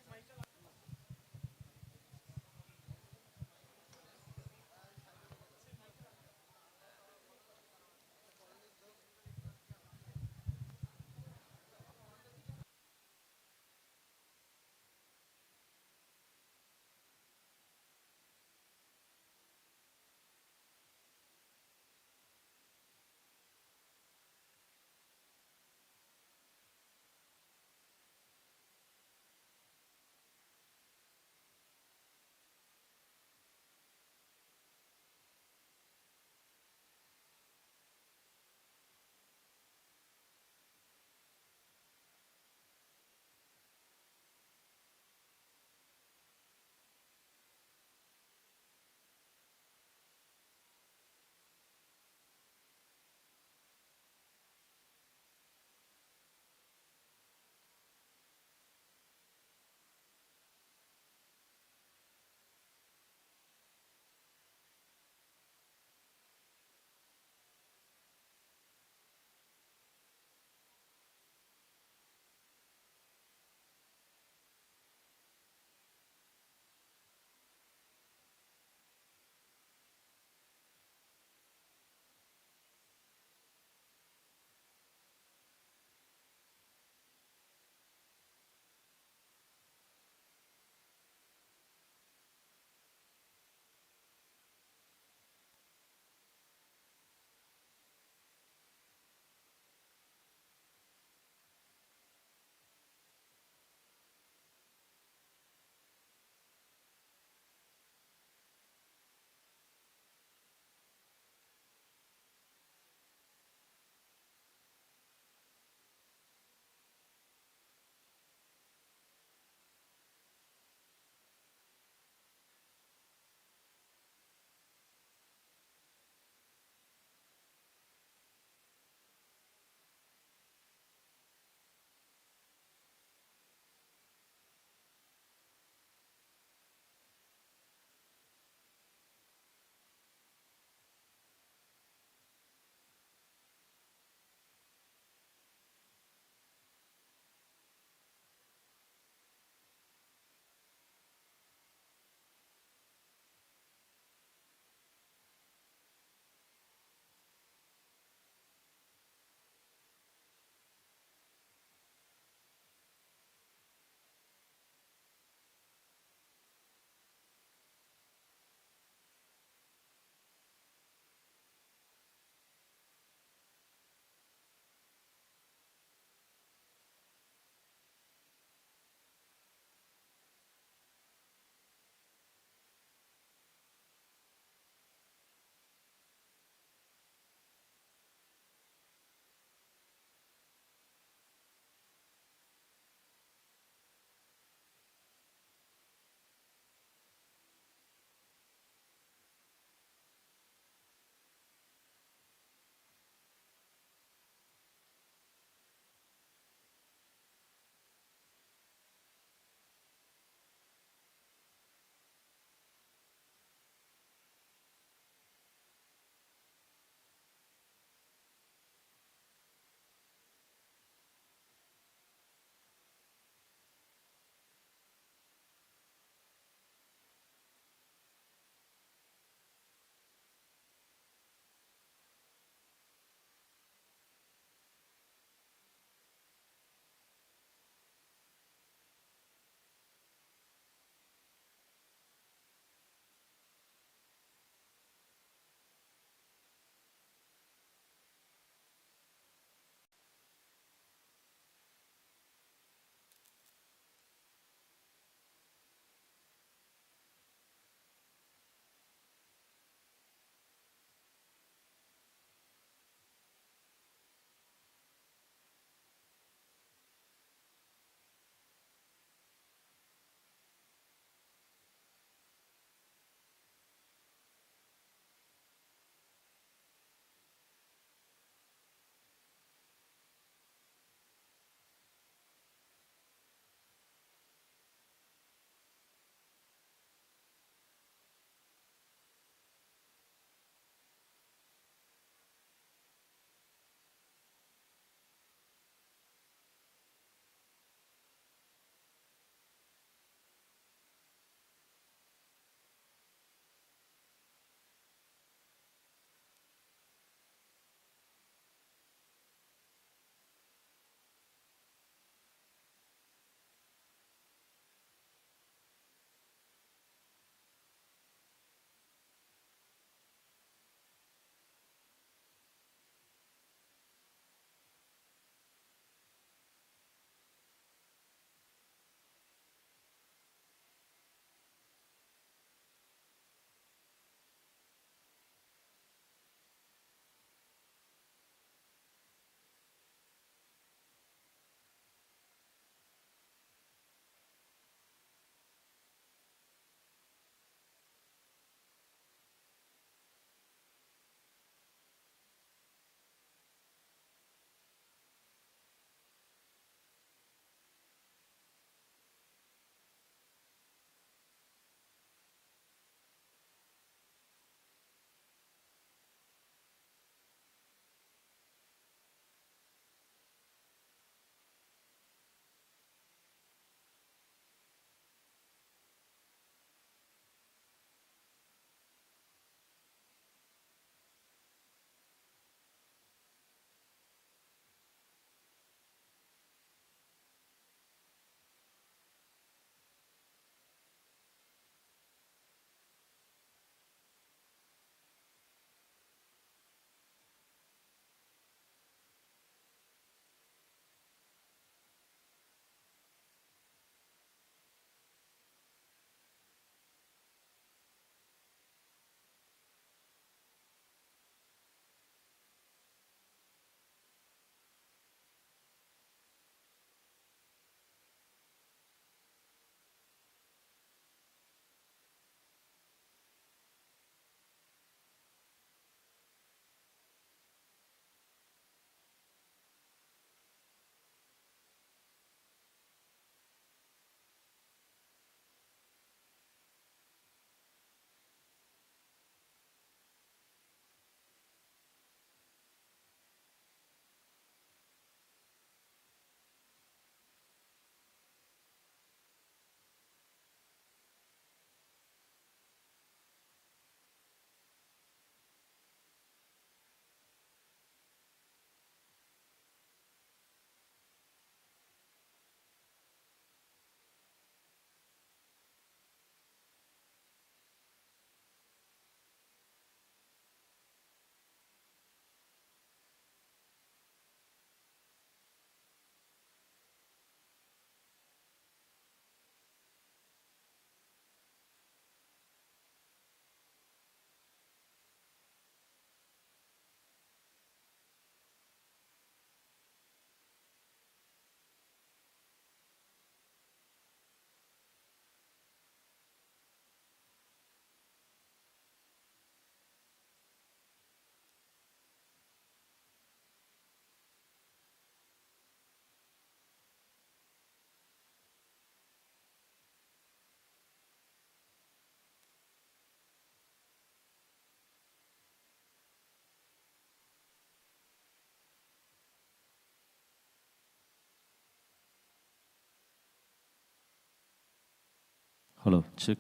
Hello, check.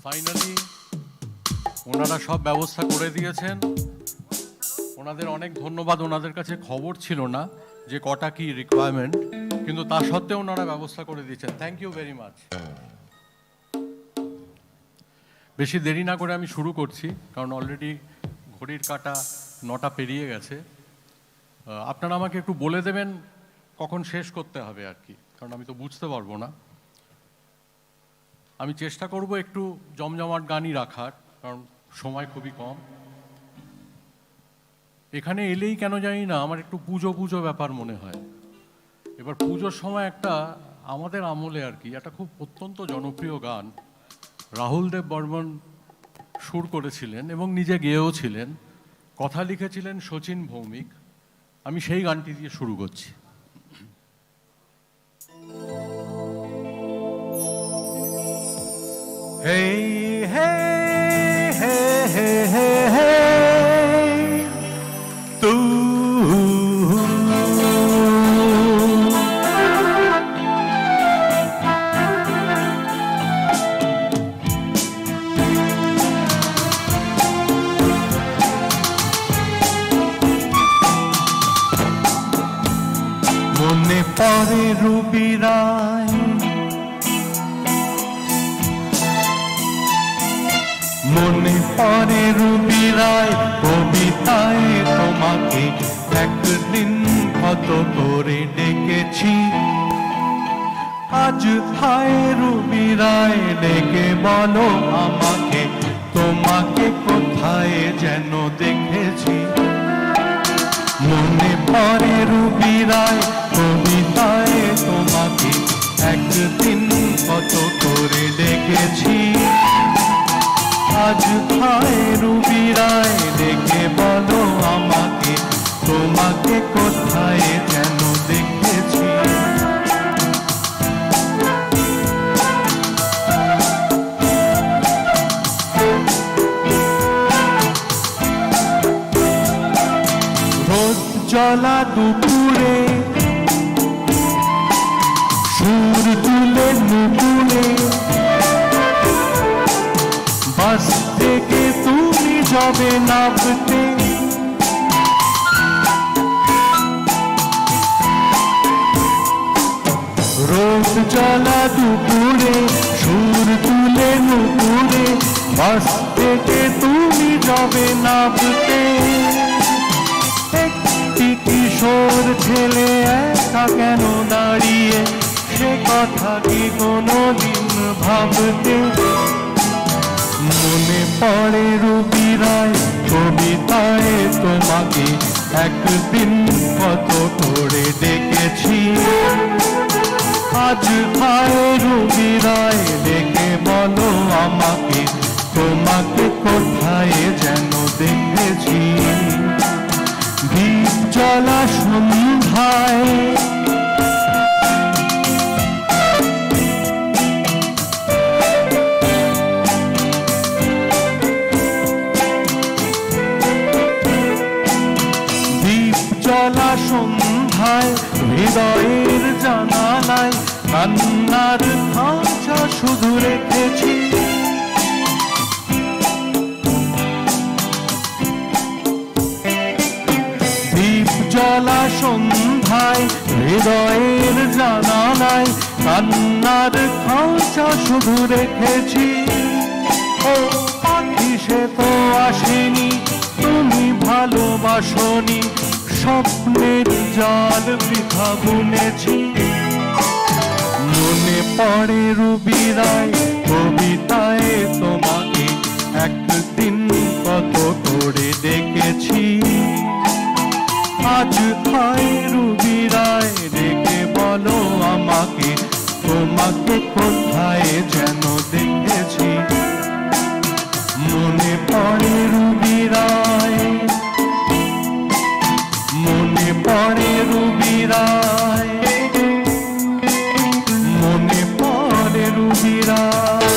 ফাইনালি ওনারা সব ব্যবস্থা করে দিয়েছেন। ওনাদের অনেক ধন্যবাদ। ওনাদের কাছে খবর ছিল না যে কটা কি রিকোয়ারমেন্ট, কিন্তু তা সত্ত্বেও ওনারা ব্যবস্থা করে দিয়েছেন। Thank you very much. বেশি দেরি না করে আমি শুরু করছি, কারণ অলরেডি ঘড়ির কাঁটা 9টা পেরিয়ে গেছে। আপনারা আমাকে একটু বলে দেবেন কখন শেষ করতে হবে আর কি, কারণ আমি তো বুঝতে পারবো না। আমি চেষ্টা করব একটু জমজমাট গানই রাখার, কারণ সময় খুবই কম। এখানে এলেই কেন জানি না আমার একটু পুজো পুজো ব্যাপার মনে হয়। এবার পুজোর সময় একটা আমাদের আমলে আর কি একটা খুব অত্যন্ত জনপ্রিয় গান রাহুল দেব বর্মন সুর করেছিলেন এবং নিজে গেয়েও ছিলেন, কথা লিখেছিলেন শচীন ভৌমিক। আমি সেই গানটি দিয়ে শুরু করছি। Hey, hey, hey, hey, hey, hey, tu. মনে পড়ে রুবি রায়, মনে পড়ে রুবি রায় কবিতায় তোমাকে একদিন কত করে ডেকেছি। আজ হায় রুবি রায় ডেকে বলো আমাকে, তোমাকে কোথায় যেন দেখেছি। মনে পড়ে রুবি রায় কবিতায় তোমাকে একদিন কত করে ডেকেছি। আজ হায় রুবি রায় ডেকে বলো আমাকে, তোমাকে কোথায় যেন দেখেছি। রোদ জ্বলা দুপুরে
নুপুরে বাস থেকে তুমি যাবে নামতে রোদ জ্বালা দুপুরে সুর তুলে নুপুরে বাস থেকে তুমি যাবে নামতে একটি কিশোর ছেলে একা কেন দাঁড়িয়ে সে কথা কি কোনোদিন ভাবতে মনে পড়ে রবি রায় কবিতায় তোমাকে একদিন কত করে ডেকেছি আজ ভাই রবি রায় ডেকে বলো আমাকে তোমাকে কোথায় যেন দেখেছি দ্বীপ জ্বলা সন্ধ্যায় দ্বীপ জ্বলা সন্ধ্যায় হৃদয়ের জানালায় কান্নার খাঁচা শুধু রেখেছি দ্বীপ জ্বলা সন্ধ্যায় হৃদয়ের জানালায় কান্নার খাঁচা শুধু রেখেছি ও পাখি সে তো আসেনি তুমি ভালোবাসনি স্বপ্নের জাল বৃথা বুনেছি মনে পড়ে রবি রায় কবিতায় তোমাকে একদিন কত করে ডেকেছি আজ ভাই রবি রায় ডেকে বলো আমাকে তোমাকে কোথায় যেন দেখেছি মনে পড়ে রবি রায় মনে পড়ে রবি রায় মনে পড়ে রবি রায়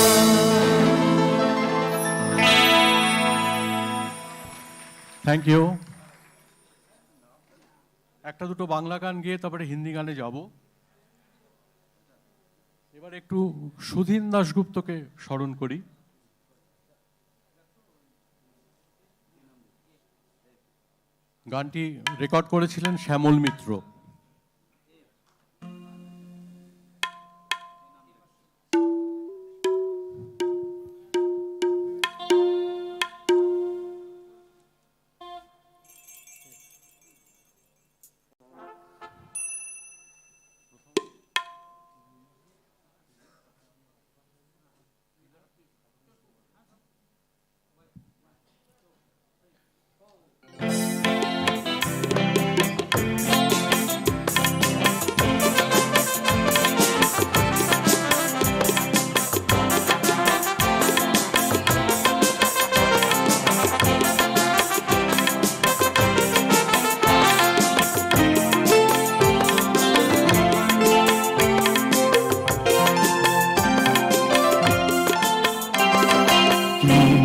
থ্যাংক ইউ একটা দুটো বাংলা গান গিয়ে তারপরে হিন্দি গানে যাব এবার একটু সুধীন দাশগুপ্তকে স্মরণ করি গানটি রেকর্ড করেছিলেন শ্যামল মিত্র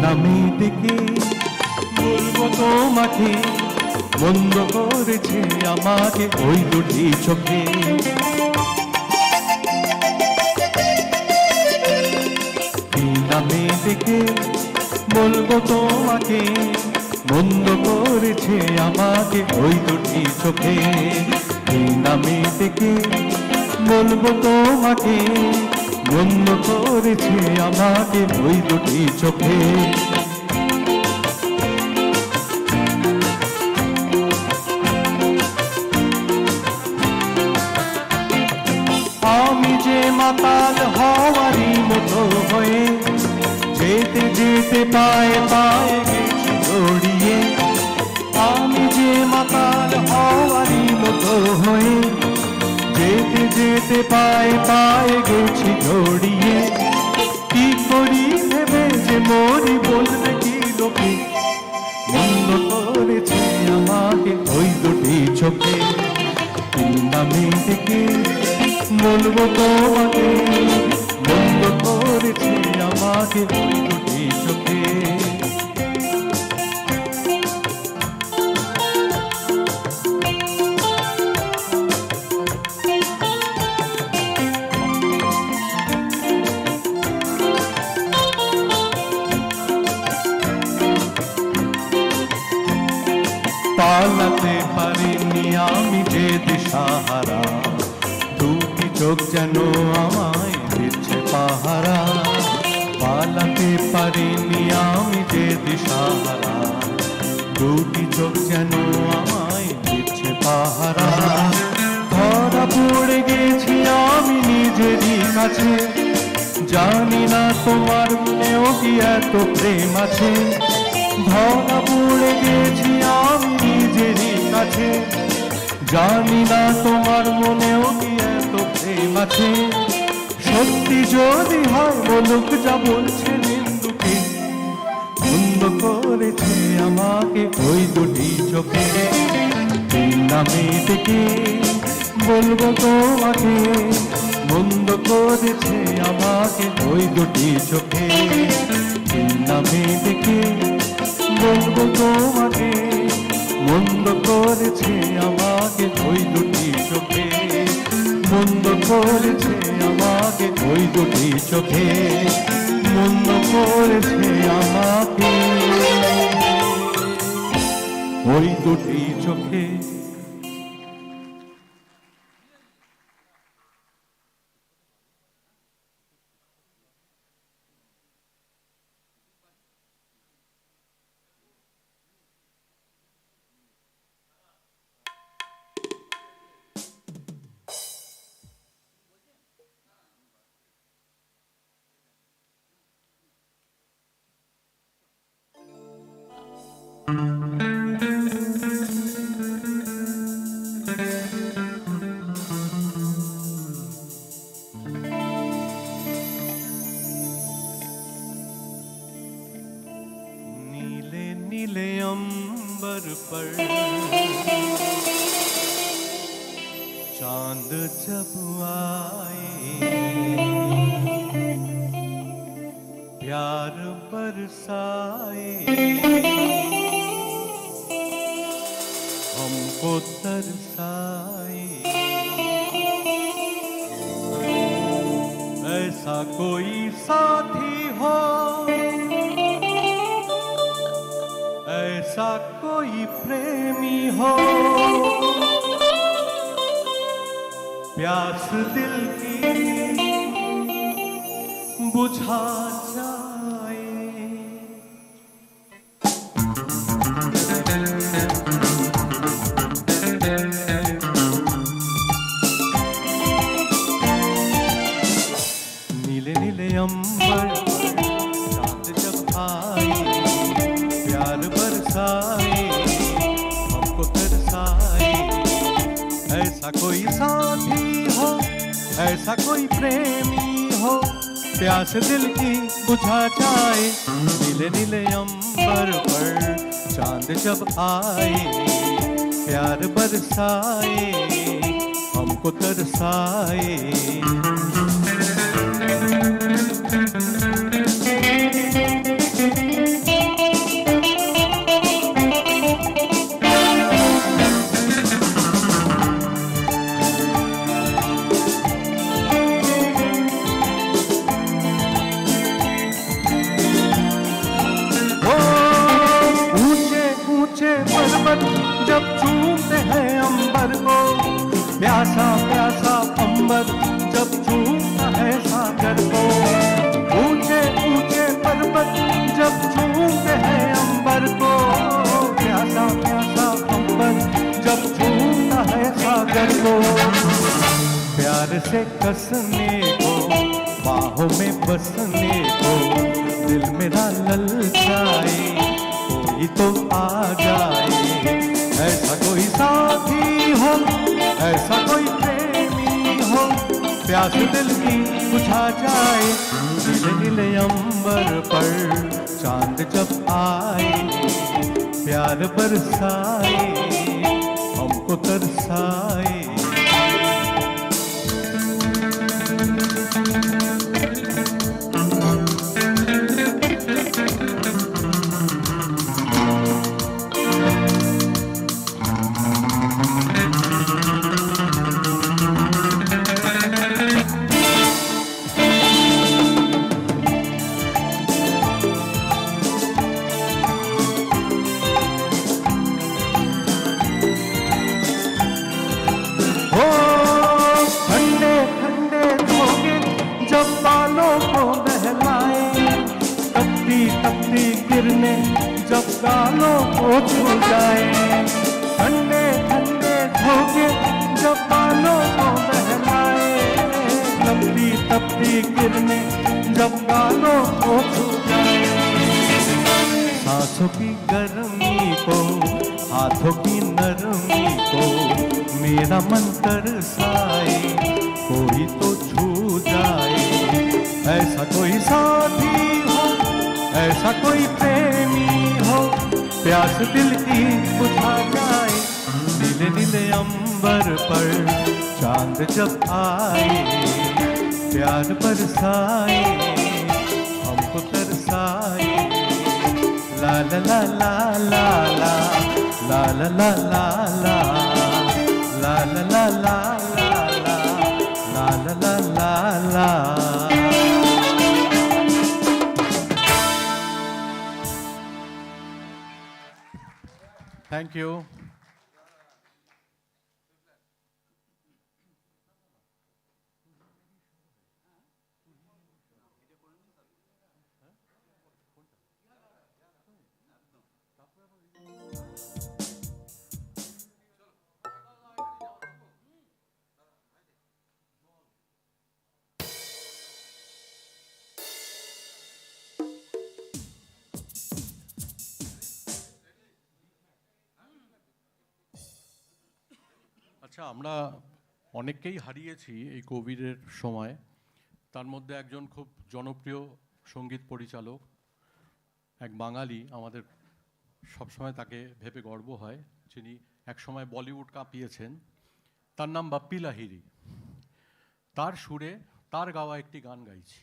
নামে ডেকে বলবো তোমাকে বন্ধ করেছে আমাকে ওই দুটি চোখে নামে ডেকে বলবো তোমাকে বন্ধ করেছে আমাকে ওই দুটি চোখে নামে ডেকে বলবো তোমাকে বন্ধ করেছে আমাকে ওই দুটি চোখে আমি যে মাতাল হওয়ারই মতো হয়ে যেতে যেতে পায়ে পায়ে গেছি জড়িয়ে আমি যে মাতাল হওয়ারই মতো হয়ে যেতে যেতে পায়ে পায়ে গেছি জড়িয়ে কি করি ভেবে যে মরি বলবে কি লোকে বন্ধ করেছে আমাকে ওই দুটি চোখে নামে থেকে বলবো তোমাকে বন্ধ করেছে আমাকে ওই দুটি চোখে চোখ যেন আমায় দিচ্ছে পাহারা, পালাতে পারিনি আমি যে দিশাহারা, দুটি চোখ যেন আমায় দিচ্ছে পাহারা। ধরা পড়ে গেছি আমি নিজেরই কাছে, জানি না তোমার মনেও কি এত প্রেম আছে। ধরা পড়ে গেছি আমি নিজেরই কাছে, জানি না তোমার মনেও কি এত প্রেম আছে। সত্যি যদি হয় বলুক যা বলছে নিন্দুকে, বন্ধ করেছে আমাকে ওই দুটি চোখে। নামে ডেকে বলবো তোমাকে, বন্ধ করেছে আমাকে ওই দুটি চোখে। নামে ডেকে বলবো তোমাকে, বন্ধ করেছে আমাকে ওই দুটি চোখে, বন্ধ করেছে আমাকে ওই দুটি চোখে, বন্ধ করেছে আমাকে ওই দুটি চোখে। नीले नीले अंबर पर चांद जब आए, प्यार बरसाए, हमको तरसाए। ऐसा कोई साथी हो, ऐसा कोई प्रेमी हो, प्यास दिल की बुझा जाए। नीले नीले अंबर चांद जब आए, प्यार बरसाए, हमको तरसाए। ऐसा कोई साथी हो, ऐसा कोई प्रेमी हो, प्यास दिल की बुझा जाए। नीले नीले अंबर पर चांद जब आए, प्यार बरसाए, हमको तरसाए। जब चूमते हैं अंबर को, प्यासा प्यासा अंबर जब चूमता है सागर को। ऊंचे ऊंचे पर्वत जब चूमते हैं अंबर को, प्यासा प्यासा अंबर जब चूमता है सागर को। प्यार से कसने को, बाहों में बसने को, दिल मेरा ललचाए, कोई तो आ जाए। ऐसा कोई साथी हो, ऐसा कोई प्रेमी हो, प्यास दिल की बुझा जाए। नीले नीले अंबर पर चांद जब आए, प्यार बरसाए, हमको तरसाए। जब बालों को बहलाए, तपती तपती किरणें जब गालों को छू जाए, ठंडे ठंडे झोंके जब बालों को बहलाए, तपती तपती किरणें जब गालों को छू जाए, सांसों की गर्मी को हाथों की नरमी को मेरा मन तरसाए, कोई तो छू जाए, ऐसा कोई साथी हो, ऐसा कोई प्रेमी हो, प्यास दिल की बुझा जाए, नीले नीले अंबर पर चांद जब आए, प्यार बरसाए, हमको तरसाए, ला ला ला ला ला ला ला ला ला ला ला ला ला ला ला ला ला ला ला।
Thank you. আচ্ছা, আমরা অনেককেই হারিয়েছি এই কোভিডের সময়। তার মধ্যে একজন খুব জনপ্রিয় সঙ্গীত পরিচালক, এক বাঙালি, আমাদের সবসময় তাকে ভেবে গর্ব হয়, যিনি একসময় বলিউড কাঁপিয়েছেন। তার নাম বাপ্পি লাহিড়ী। তার সুরে তার গাওয়া একটি গান গাইছি।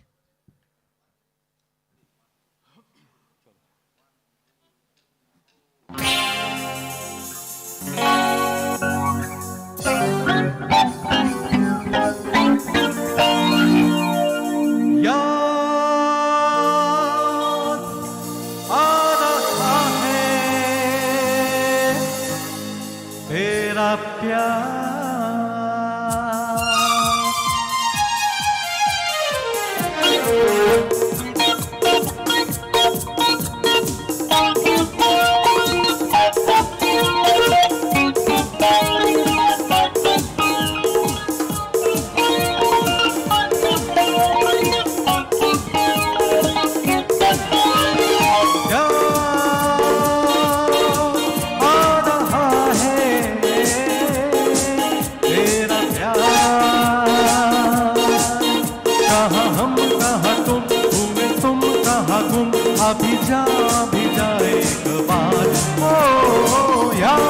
अभी जा एक बार, ओ याद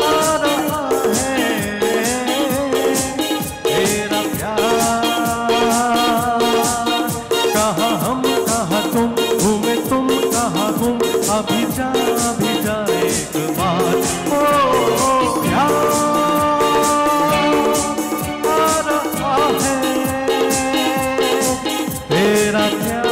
आ रहा है तेरा प्यार, कहाँ हम कहाँ तुम, घूमे तुम कहाँ गुम, अभी जा एक बार, ओ याद आ रहा है तेरा प्यार।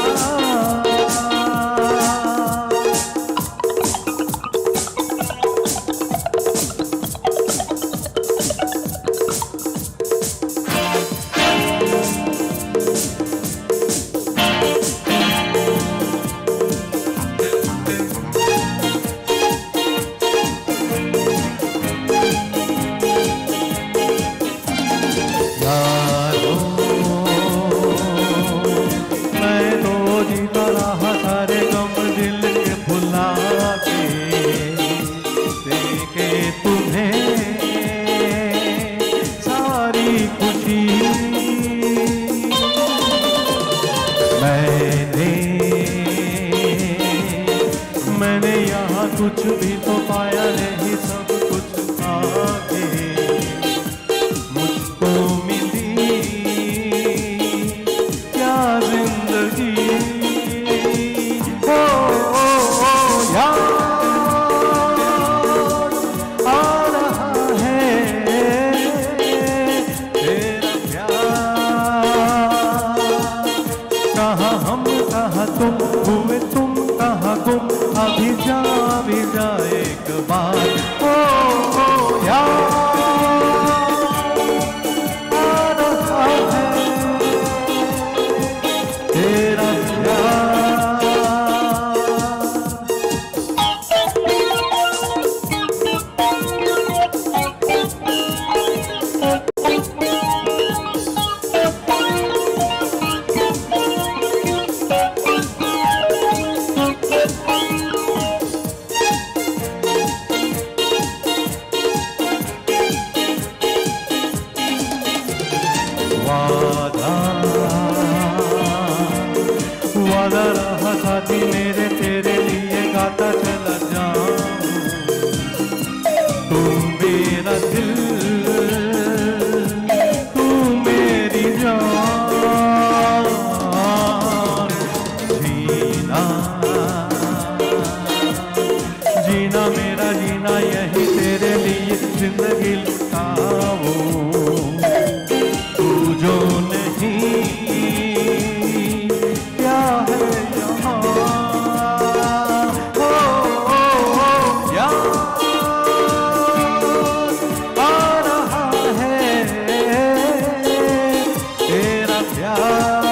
मैंने यहाँ कुछ भी तो पाया नहीं, सब कुछ आके मुझको मिली क्या जिंदगी, ओ याद आ रहा है तेरा प्यार, कहाँ हम कहाँ तुम, हुए तुम कहाँ गुम, अभी जा एक बार, ओ याद आ रहा
वादा, वादा रहा साथी मेरे तेरे लिए गाता चला जाऊं। तू मेरा दिल, तू मेरी जान, जीना जीना मेरा जीना यही तेरे लिए जिंदगी लुटाऊं। तू जो नहीं क्या है यहाँ, ओ याद आ रहा है तेरा प्यार।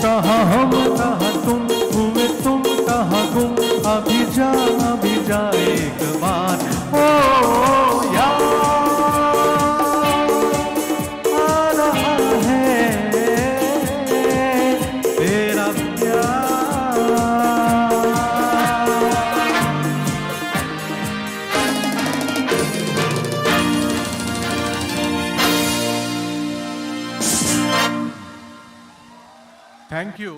कहाँ हम कहाँ तुम, घूमे तुम कहाँ गुम, अभी जा एक बार, ओ याद आ रहा है तेरा प्यार।
Thank you.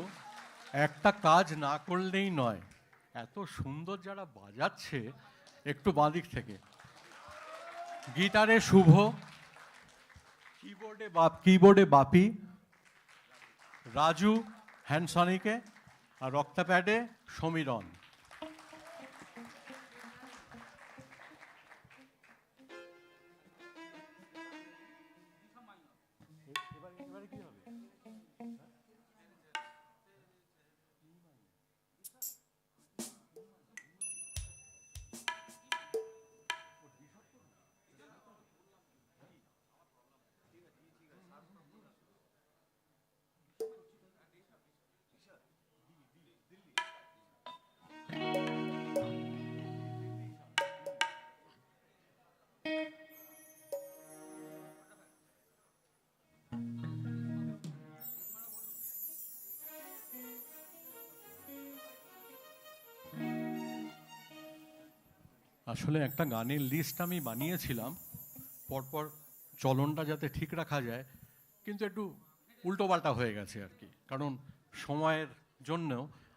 একটা কাজ না করলেই নয়, এত সুন্দর যারা বাজাচ্ছে, একটু বাঁদিক থেকে গিটারে শুভ, কিবোর্ডে বাপি, রাজু হ্যান্ডসনিকে, আর রক্তাপ্যাডে সমীরণ। আসলে একটা গানের লিস্ট আমি বানিয়েছিলাম, পরপর চলনটা যাতে ঠিক রাখা যায়, কিন্তু একটু উল্টোপাল্টা হয়ে গেছে আর কি, কারণ সময়ের জন্য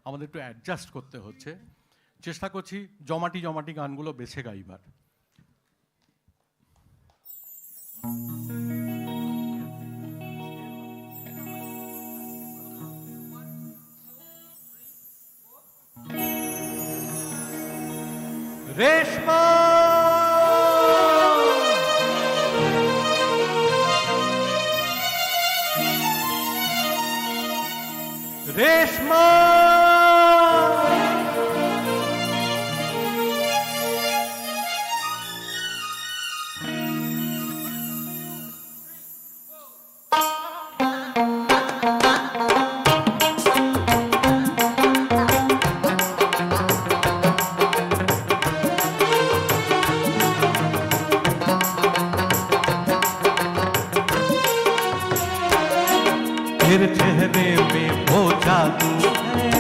আমাদের একটু অ্যাডজাস্ট করতে হচ্ছে। চেষ্টা করছি জমাটি জমাটি গানগুলো বেছে গাইবার। রেশমা রেশমা तेरे चेहरे में वो जादू है,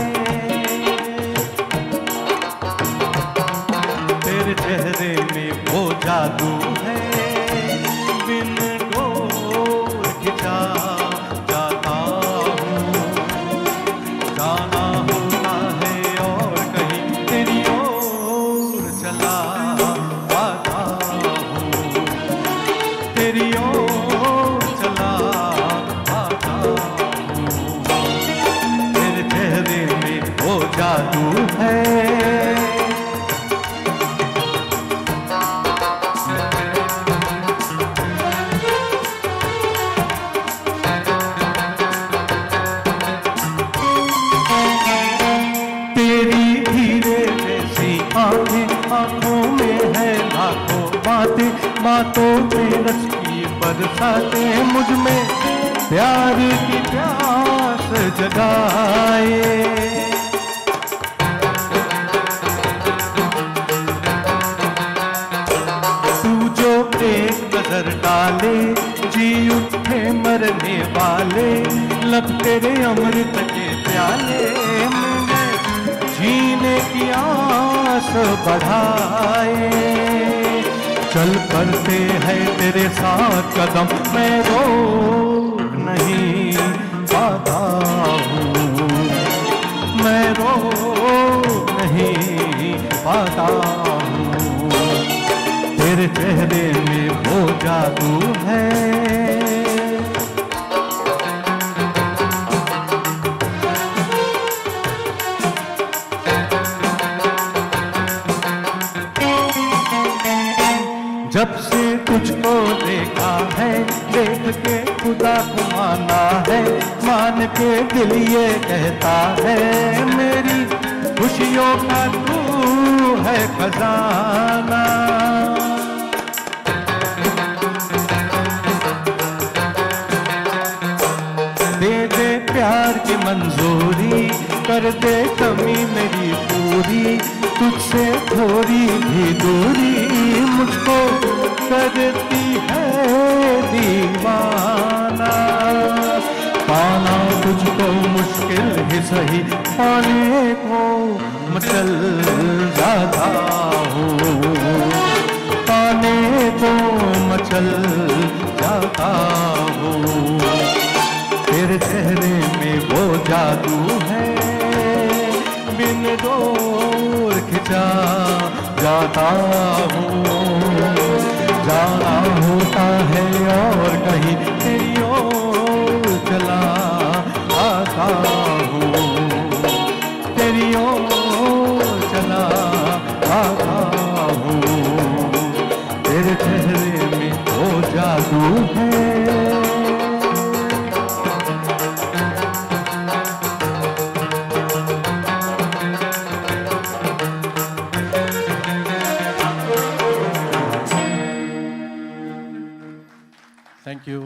तेरे चेहरे में वो जादू है, बिन डोर खिंचा जाता हूँ, जाना होता है और कहीं तेरी ओर चला आता हूँ, तेरी ओर चला जादू है। तेरी हीरे जैसी आंखें, आंखों में है लाखों बातें, बातों में रच की बरसातें, मुझ में प्यार की प्यास जगाए। नजर डाले जी उठे मरने वाले, लब तेरे अमृत के प्याले, मुझे जीने की आस बढ़ाए।
चल पड़ते हैं तेरे साथ कदम, मैं रोक नहीं पाता हूँ, मैं रोक नहीं पाता हूँ, तेरे चेहरे में वो जादू है। जब से तुझको देखा है, देख के खुदा को माना है, मान के दिल ये कहता है, मेरी खुशियों का तू है खजाना। दे दे प्यार की मंजूरी, कर दे कमी मेरी पूरी, तुझसे थोड़ी भी दूरी मुझको करती है दीवाना। पाना तुझको मुश्किल ही सही, पाने को मचल जाता हूँ, पाने को मचल जाता हूँ, तेरे चेहरे में वो जादू है, बिन डोर खिंचा जाता हूँ, जाना होता है और कहीं तेरी ओर चला आता हूँ, तेरी ओर चला आता हूँ, तेरे चेहरे में वो जादू है। Thank you.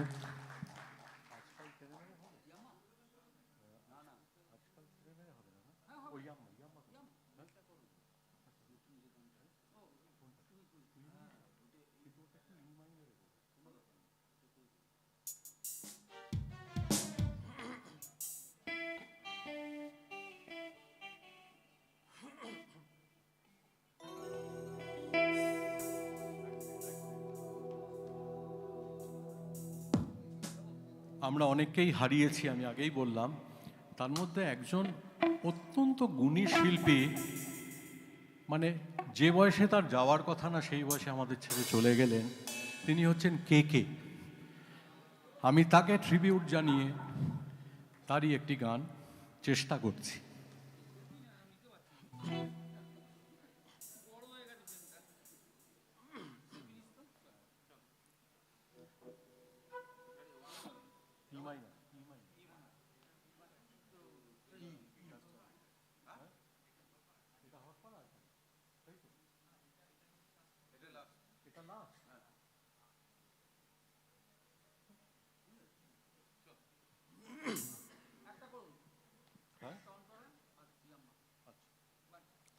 আমরা অনেককেই হারিয়েছি, আমি আগেই বললাম, তার মধ্যে একজন অত্যন্ত গুণী শিল্পী, মানে যে বয়সে তার যাওয়ার কথা না সেই বয়সে আমাদের ছেড়ে চলে গেলেন, তিনি হচ্ছেন কে। আমি তাকে ট্রিবিউট জানিয়ে তারই একটি গান চেষ্টা করছি।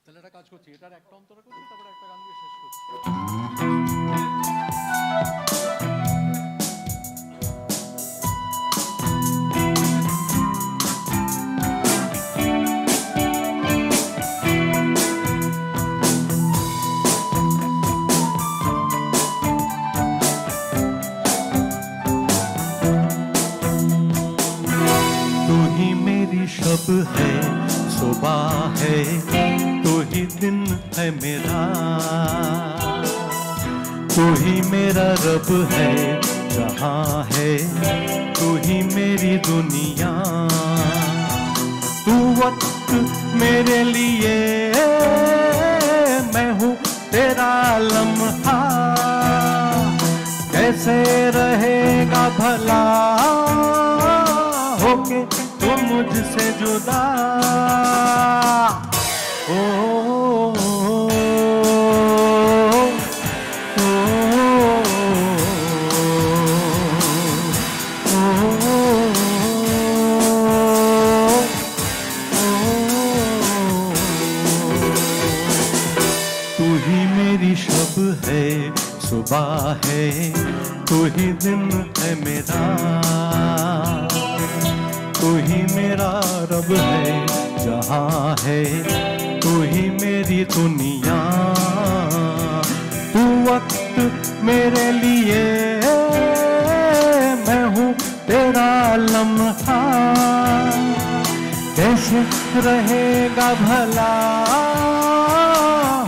তাহলে একটা কাজ করছি, এটার একটা অন্তরা করছি, তারপরে একটা গান দিয়ে শেষ করছি। तू ही मेरी शब है, सुबह है, तू ही दिन है मेरा, तू ही मेरा रब है, जहाँ है तू ही मेरी दुनिया, तू वक्त मेरे लिए, मैं हूँ तेरा लम्हा, कैसे रहेगा भला होके तू मुझसे जुदा। ओ, तू ही मेरी शब है, सुबह है, तू ही दिन है मेरा, तू ही मेरा रब है, जहाँ है तू ही मेरी दुनिया, तू वक्त
मस्त मेरे लिए, मैं हूँ तेरा लम्हा, कैसे रहेगा भला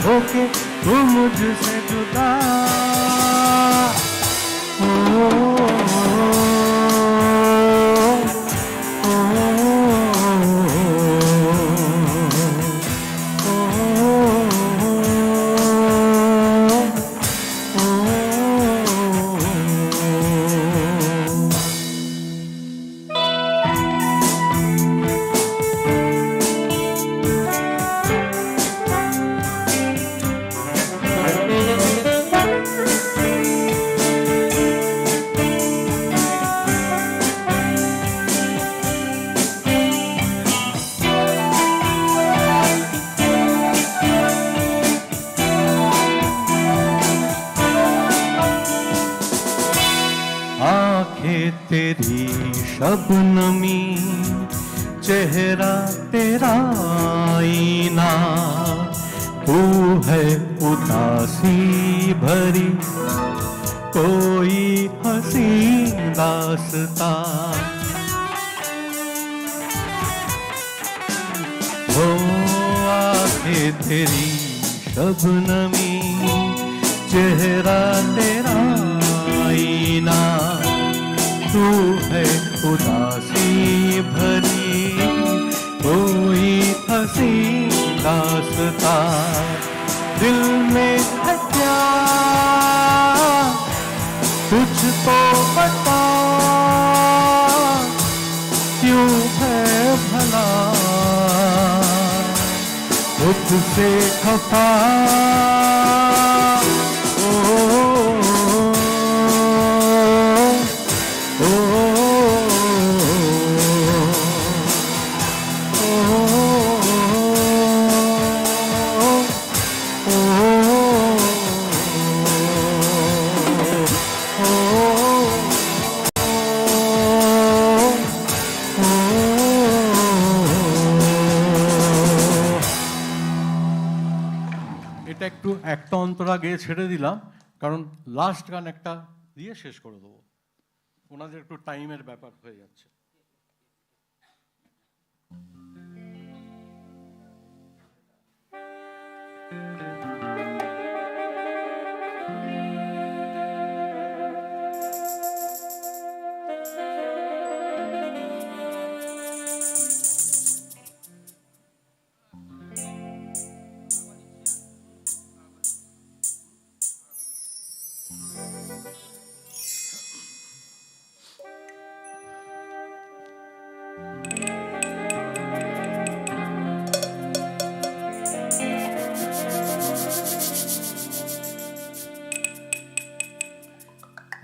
होके तू मुझसे जुदा। तेरी शबनमी चेहरा तेरा आईना, तू है उदासी भरी कोई हंसी दास्ता। हो आंखें तेरी शबनमी चेहरा तेरा आईना, तू है उदासी भरी कोई हंसी दास्ता। दिल में है क्या तुझको पता, क्यों है भला मुझसे खफा।
এটা একটু একটা অন্তরা গিয়ে ছেড়ে দিলাম, কারণ লাস্ট গান একটা দিয়ে শেষ করে দেবো, ওনাদের একটু টাইমের ব্যাপার হয়ে যাচ্ছে।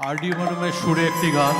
आरडी बर्मन सुरे एक गान।